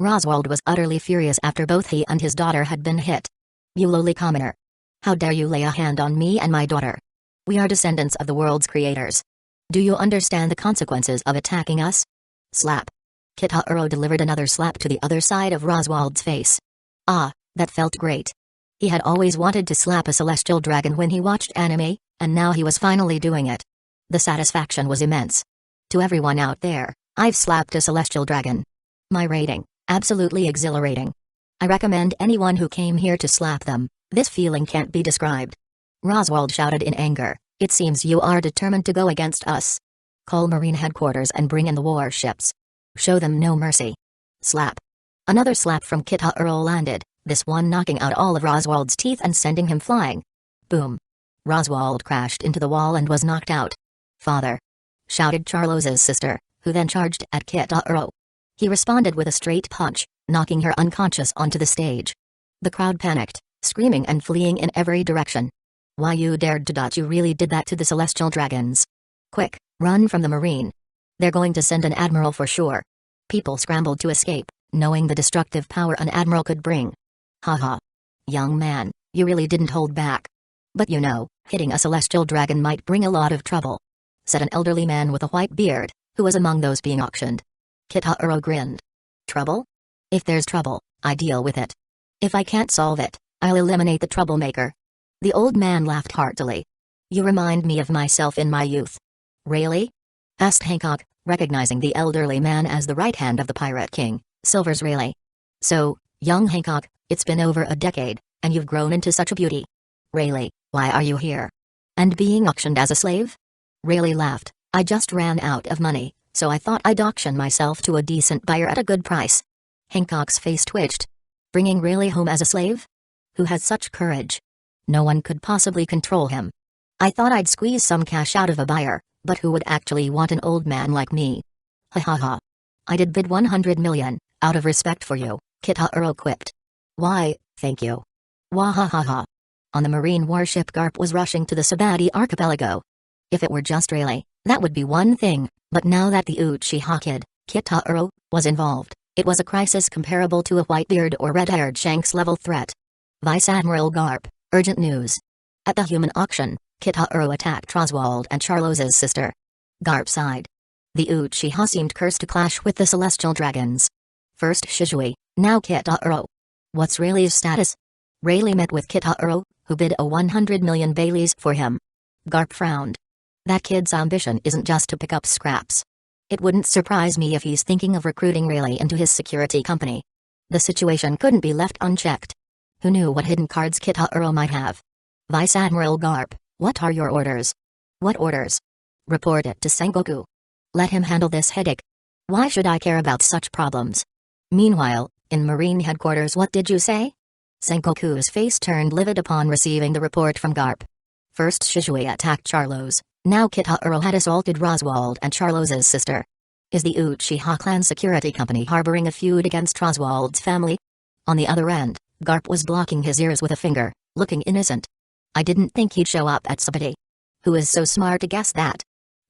Roswald was utterly furious after both he and his daughter had been hit. You lowly commoner. How dare you lay a hand on me and my daughter? We are descendants of the world's creators. Do you understand the consequences of attacking us? Slap. Kitahuro delivered another slap to the other side of Roswald's face. Ah, that felt great. He had always wanted to slap a celestial dragon when he watched anime, and now he was finally doing it. The satisfaction was immense. To everyone out there, I've slapped a celestial dragon. My rating, absolutely exhilarating. I recommend anyone who came here to slap them. This feeling can't be described. Roswald shouted in anger, it seems you are determined to go against us. Call Marine headquarters and bring in the warships. Show them no mercy. Slap. Another slap from Kitahuro landed, this one knocking out all of Roswald's teeth and sending him flying. Boom. Roswald crashed into the wall and was knocked out. Father! Shouted Charlos's sister, who then charged at Kitahuro. He responded with a straight punch, knocking her unconscious onto the stage. The crowd panicked, screaming and fleeing in every direction. Why you dared to? You really did that to the celestial dragons. Quick, run from the marine. They're going to send an admiral for sure. People scrambled to escape, knowing the destructive power an admiral could bring. Haha. Young man, you really didn't hold back. But you know, hitting a celestial dragon might bring a lot of trouble, said an elderly man with a white beard, who was among those being auctioned. Kitahuro grinned. Trouble? If there's trouble, I deal with it. If I can't solve it, I'll eliminate the troublemaker. The old man laughed heartily. You remind me of myself in my youth. Really? Asked Hancock, recognizing the elderly man as the right hand of the Pirate King, Silver's Rayleigh. So, young Hancock, it's been over a decade, and you've grown into such a beauty. Rayleigh, why are you here? And being auctioned as a slave? Rayleigh laughed, I just ran out of money, so I thought I'd auction myself to a decent buyer at a good price. Hancock's face twitched. Bringing Rayleigh home as a slave? Who has such courage? No one could possibly control him. I thought I'd squeeze some cash out of a buyer, but who would actually want an old man like me? Ha ha ha. I did bid 100 million, out of respect for you, Kitahuro quipped. Why, thank you. Wahahaha. On the marine warship Garp was rushing to the Sabati archipelago. If it were just Rayleigh, that would be one thing, but now that the Uchiha kid, Kitahuro, was involved, it was a crisis comparable to a Whitebeard or red-haired Shanks-level threat. Vice Admiral Garp, urgent news. At the human auction, Kitahuro attacked Roswald and Charlos's sister. Garp sighed. The Uchiha seemed cursed to clash with the celestial dragons. First Shizui, now Kitahuro. What's Rayleigh's status? Rayleigh met with Kitahuro, who bid a 100 million Baileys for him. Garp frowned. That kid's ambition isn't just to pick up scraps. It wouldn't surprise me if he's thinking of recruiting Rayleigh into his security company. The situation couldn't be left unchecked. Who knew what hidden cards Kitahuro might have? Vice Admiral Garp, what are your orders? What orders? Report it to Sengoku. Let him handle this headache. Why should I care about such problems? Meanwhile, in Marine headquarters, what did you say? Sengoku's face turned livid upon receiving the report from Garp. First Shizui attacked Charlos, now Kitahuro had assaulted Roswald and Charlos's sister. Is the Uchiha clan security company harboring a feud against Roswald's family? On the other end, Garp was blocking his ears with a finger, looking innocent. I didn't think he'd show up at Sabati. Who is so smart to guess that?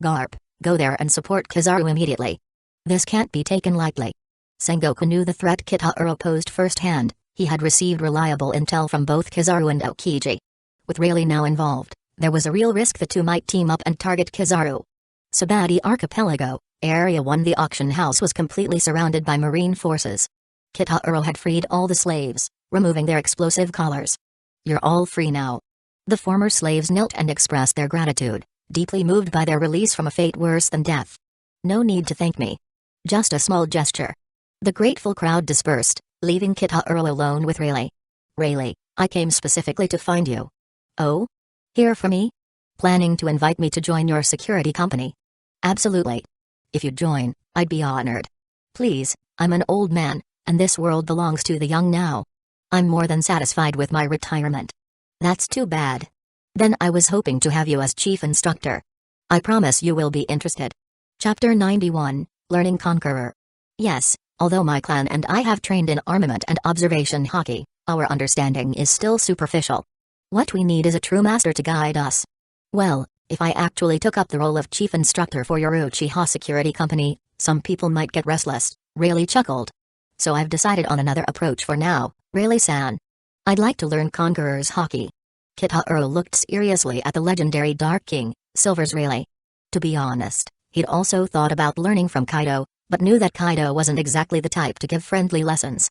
Garp, go there and support Kizaru immediately. This can't be taken lightly. Sengoku knew the threat Kitahuro posed firsthand. He had received reliable intel from both Kizaru and Aokiji. With Rayleigh now involved, there was a real risk the two might team up and target Kizaru. Sabati Archipelago, Area 1. The auction house was completely surrounded by marine forces. Kitahuro had freed all the slaves, removing their explosive collars. You're all free now. The former slaves knelt and expressed their gratitude, deeply moved by their release from a fate worse than death. No need to thank me. Just a small gesture. The grateful crowd dispersed, leaving Kitahuro alone with Rayleigh. Rayleigh, I came specifically to find you. Oh? Here for me? Planning to invite me to join your security company? Absolutely. If you'd join, I'd be honored. Please, I'm an old man, and this world belongs to the young now. I'm more than satisfied with my retirement. That's too bad. Then I was hoping to have you as chief instructor. I promise you will be interested. Chapter 91, Learning Conqueror. Yes, although my clan and I have trained in armament and observation hockey, our understanding is still superficial. What we need is a true master to guide us. Well, if I actually took up the role of chief instructor for your Uchiha security company, some people might get restless, Rayleigh chuckled. So I've decided on another approach for now, Rayleigh-san. I'd like to learn Conqueror's hockey. Kitahuro looked seriously at the legendary Dark King, Silver's Rayleigh. To be honest, he'd also thought about learning from Kaido, but knew that Kaido wasn't exactly the type to give friendly lessons.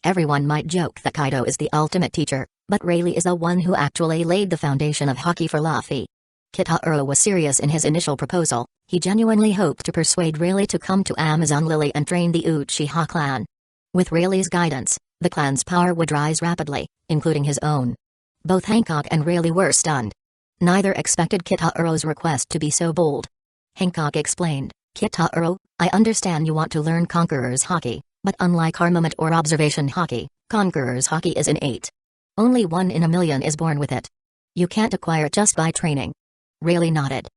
Everyone might joke that Kaido is the ultimate teacher, but Rayleigh is the one who actually laid the foundation of Haki for Luffy. Kitaro was serious in his initial proposal. He genuinely hoped to persuade Rayleigh to come to Amazon Lily and train the Uchiha clan. With Rayleigh's guidance, the clan's power would rise rapidly, including his own. Both Hancock and Rayleigh were stunned. Neither expected Kitaro's request to be so bold. Hancock explained, "Kitaro, I understand you want to learn Conqueror's Haki, but unlike Armament or Observation Haki, Conqueror's Haki is innate. Only 1 in a million is born with it. You can't acquire it just by training." Rayleigh nodded.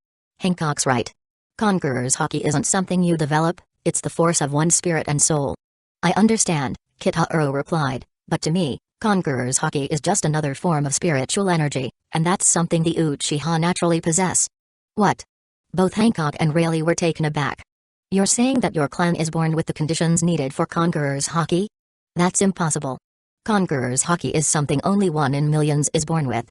Hancock's right. Conqueror's Haki isn't something you develop, it's the force of one's spirit and soul. "I understand," Kitaro replied, "but to me, Conqueror's Haki is just another form of spiritual energy, and that's something the Uchiha naturally possess." "What?" Both Hancock and Rayleigh were taken aback. "You're saying that your clan is born with the conditions needed for Conqueror's Haki? That's impossible. Conqueror's Haki is something only 1 in millions is born with.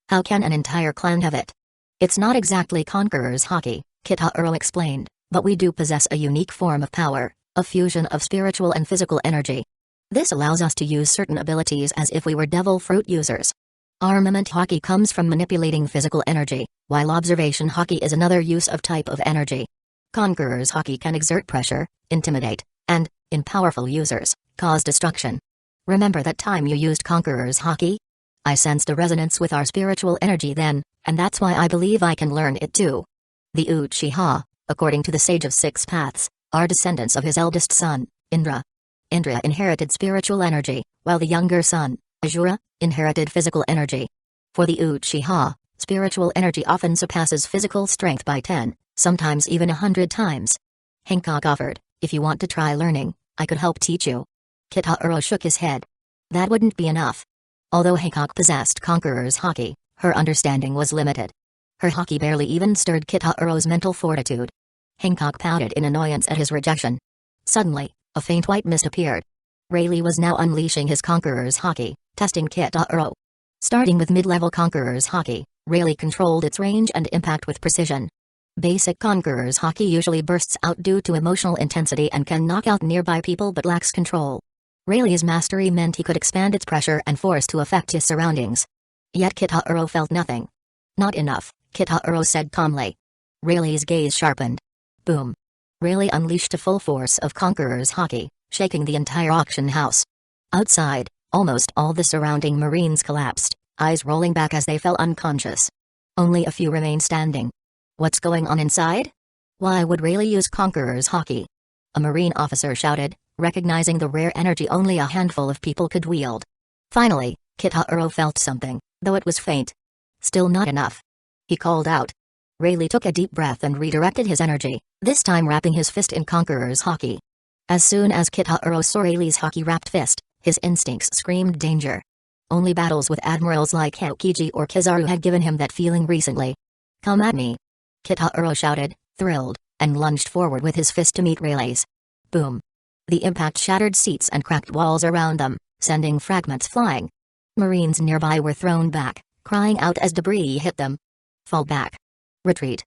How can an entire clan have it?" "It's not exactly Conqueror's Haki," Kitaro explained, "but we do possess a unique form of power, a fusion of spiritual and physical energy. This allows us to use certain abilities as if we were devil fruit users. Armament Haki comes from manipulating physical energy, while Observation Haki is another use of type of energy. Conqueror's Haki can exert pressure, intimidate, and, in powerful users, cause destruction. Remember that time you used Conqueror's Haki? I sensed a resonance with our spiritual energy then, and that's why I believe I can learn it too. The Uchiha, according to the Sage of Six Paths, are descendants of his eldest son, Indra. Indra inherited spiritual energy, while the younger son, Azura, inherited physical energy. For the Uchiha, spiritual energy often surpasses physical strength by 10, sometimes even 100 times. Hancock offered, "If you want to try learning, I could help teach you." Kitaro shook his head. That wouldn't be enough. Although Hancock possessed Conqueror's Haki, her understanding was limited. Her Haki barely even stirred Kitaro's mental fortitude. Hancock pouted in annoyance at his rejection. Suddenly, a faint white mist appeared. Rayleigh was now unleashing his Conqueror's Haki, testing Kitaro. Starting with mid-level Conqueror's Haki, Rayleigh controlled its range and impact with precision. Basic Conqueror's Haki usually bursts out due to emotional intensity and can knock out nearby people but lacks control. Rayleigh's mastery meant he could expand its pressure and force to affect his surroundings. Yet Kitaro felt nothing. "Not enough," Kitaro said calmly. Rayleigh's gaze sharpened. Boom. Rayleigh unleashed a full force of Conqueror's Haki, shaking the entire auction house. Outside, almost all the surrounding Marines collapsed, eyes rolling back as they fell unconscious. Only a few remained standing. "What's going on inside? Why would Rayleigh use Conqueror's Haki?" a Marine officer shouted, recognizing the rare energy only a handful of people could wield. Finally, Kitaro felt something, though it was faint. Still not enough. He called out. Rayleigh took a deep breath and redirected his energy, this time wrapping his fist in Conqueror's Haki. As soon as Kitaro saw Rayleigh's Haki-wrapped fist, his instincts screamed danger. Only battles with admirals like Aokiji or Kizaru had given him that feeling recently. "Come at me!" Kitaro shouted, thrilled, and lunged forward with his fist to meet Rayleigh's. Boom. The impact shattered seats and cracked walls around them, sending fragments flying. Marines nearby were thrown back, crying out as debris hit them. "Fall back! Retreat!"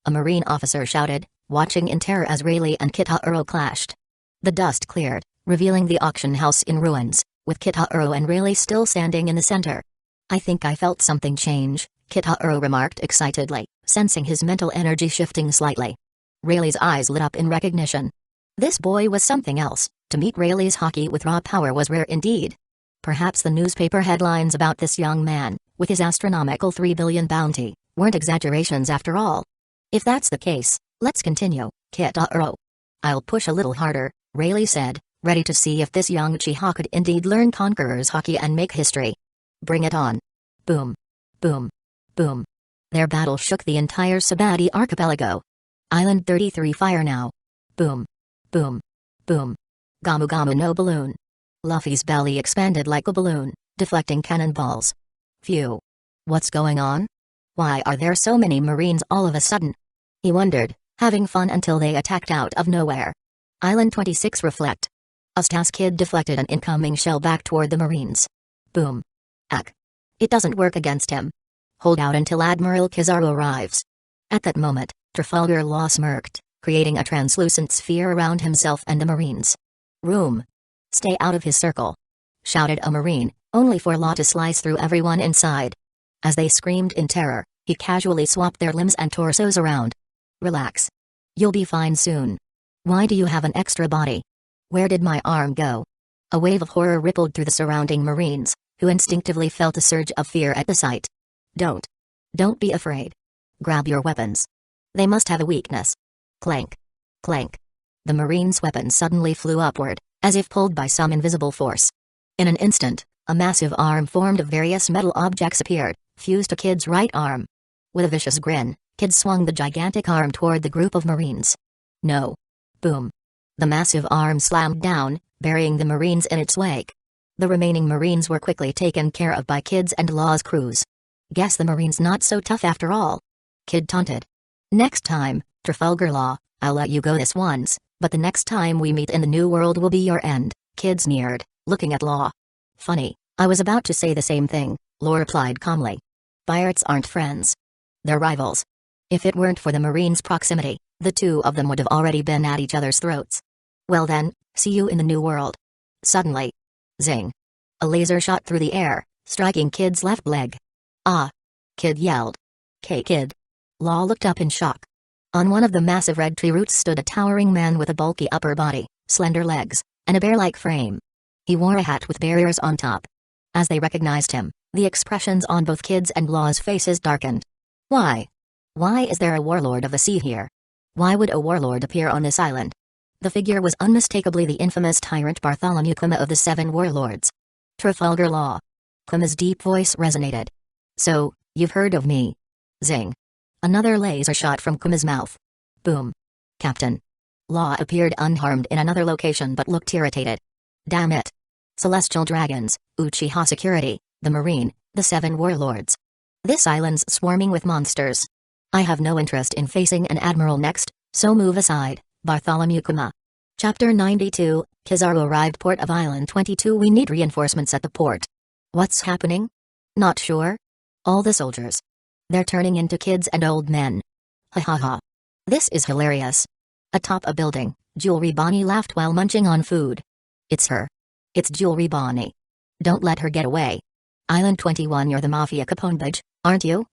a Marine officer shouted, watching in terror as Rayleigh and Kitaro clashed. The dust cleared, revealing the auction house in ruins, with Kitaro and Rayleigh still standing in the center. "I think I felt something change," Kitaro remarked excitedly, sensing his mental energy shifting slightly. Rayleigh's eyes lit up in recognition. This boy was something else. To meet Rayleigh's Haki with raw power was rare indeed. Perhaps the newspaper headlines about this young man, with his astronomical 3 billion bounty, weren't exaggerations after all. If that's the case, let's continue, Kitaro. "I'll push a little harder," Rayleigh said, ready to see if this young Uchiha could indeed learn Conqueror's Haki and make history. "Bring it on." Boom. Boom. Boom. Their battle shook the entire Sabati archipelago. Island 33 fire now. Boom. Boom. Boom. Gamu Gamu no balloon. Luffy's belly expanded like a balloon, deflecting cannonballs. Phew. What's going on? Why are there so many Marines all of a sudden? He wondered, having fun until they attacked out of nowhere. Island 26 reflect. Usta's kid deflected an incoming shell back toward the Marines. Boom. Ack. It doesn't work against him. Hold out until Admiral Kizaru arrives. At that moment, Trafalgar Law smirked, creating a translucent sphere around himself and the Marines. "Room! Stay out of his circle!" shouted a Marine, only for Law to slice through everyone inside. As they screamed in terror, he casually swapped their limbs and torsos around. "Relax. You'll be fine soon. Why do you have an extra body? Where did my arm go?" A wave of horror rippled through the surrounding Marines, who instinctively felt a surge of fear at the sight. Don't be afraid. Grab your weapons. They must have a weakness." Clank. Clank. The Marines' weapons suddenly flew upward, as if pulled by some invisible force. In an instant, a massive arm formed of various metal objects appeared, fused to Kid's right arm. With a vicious grin, Kid swung the gigantic arm toward the group of Marines. No. Boom. The massive arm slammed down, burying the Marines in its wake. The remaining Marines were quickly taken care of by Kid's and Law's crews. "Guess the Marines not so tough after all," Kid taunted. "Next time, Trafalgar Law, I'll let you go this once, but the next time we meet in the New World will be your end," Kid sneered, looking at Law. "Funny, I was about to say the same thing," Law replied calmly. "Pirates aren't friends. They're rivals. If it weren't for the Marines' proximity, the two of them would have already been at each other's throats. Well then, see you in the New World." Suddenly. Zing. A laser shot through the air, striking Kid's left leg. "Ah!" Kid yelled. Kid." Law looked up in shock. On one of the massive red tree roots stood a towering man with a bulky upper body, slender legs, and a bear-like frame. He wore a hat with barriers on top. As they recognized him, the expressions on both Kid's and Law's faces darkened. Why? Why is there a warlord of the sea here? Why would a warlord appear on this island? The figure was unmistakably the infamous tyrant Bartholomew Kuma of the Seven Warlords. "Trafalgar Law." Kuma's deep voice resonated. "So, you've heard of me?" Zing. Another laser shot from Kuma's mouth. Boom. "Captain." Law appeared unharmed in another location but looked irritated. "Damn it. Celestial Dragons, Uchiha Security, the Marine, the Seven Warlords. This island's swarming with monsters. I have no interest in facing an admiral next, so move aside, Bartholomew Kuma." Chapter 92, Kizaru arrived port of Island 22. "We need reinforcements at the port." "What's happening?" "Not sure. All the soldiers. They're turning into kids and old men. Ha ha ha. This is hilarious." Atop a building, Jewelry Bonnie laughed while munching on food. "It's her. It's Jewelry Bonnie. Don't let her get away. Island 21, you're the Mafia Caponebridge, aren't you?"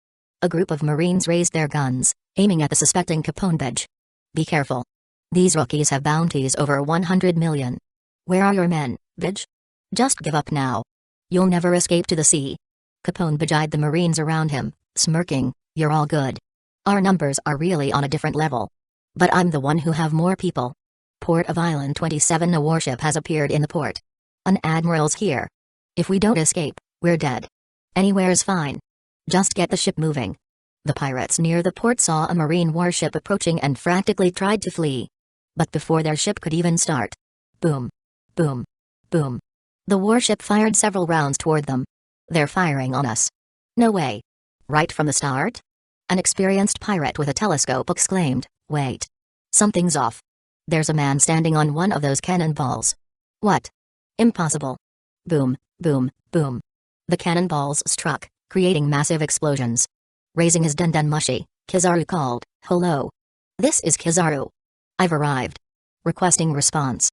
A group of Marines raised their guns, aiming at the suspecting Caponebridge. "Be careful. These rookies have bounties over 100 million. Where are your men, Bidge? Just give up now. You'll never escape to the sea." Caponebridge eyed the Marines around him, smirking. "You're all good. Our numbers are really on a different level. But I'm the one who have more people. Port of Island 27, a warship has appeared in the port. An admiral's here. If we don't escape, we're dead. Anywhere's fine. Just get the ship moving." The pirates near the port saw a Marine warship approaching and frantically tried to flee. But before their ship could even start. Boom. Boom. Boom. The warship fired several rounds toward them. "They're firing on us." "No way. Right from the start?" An experienced pirate with a telescope exclaimed. "Wait. Something's off. There's a man standing on one of those cannonballs." "What? Impossible." Boom, boom, boom. The cannonballs struck, creating massive explosions. Raising his den mushi, Kizaru called, "Hello. This is Kizaru. I've arrived. Requesting response."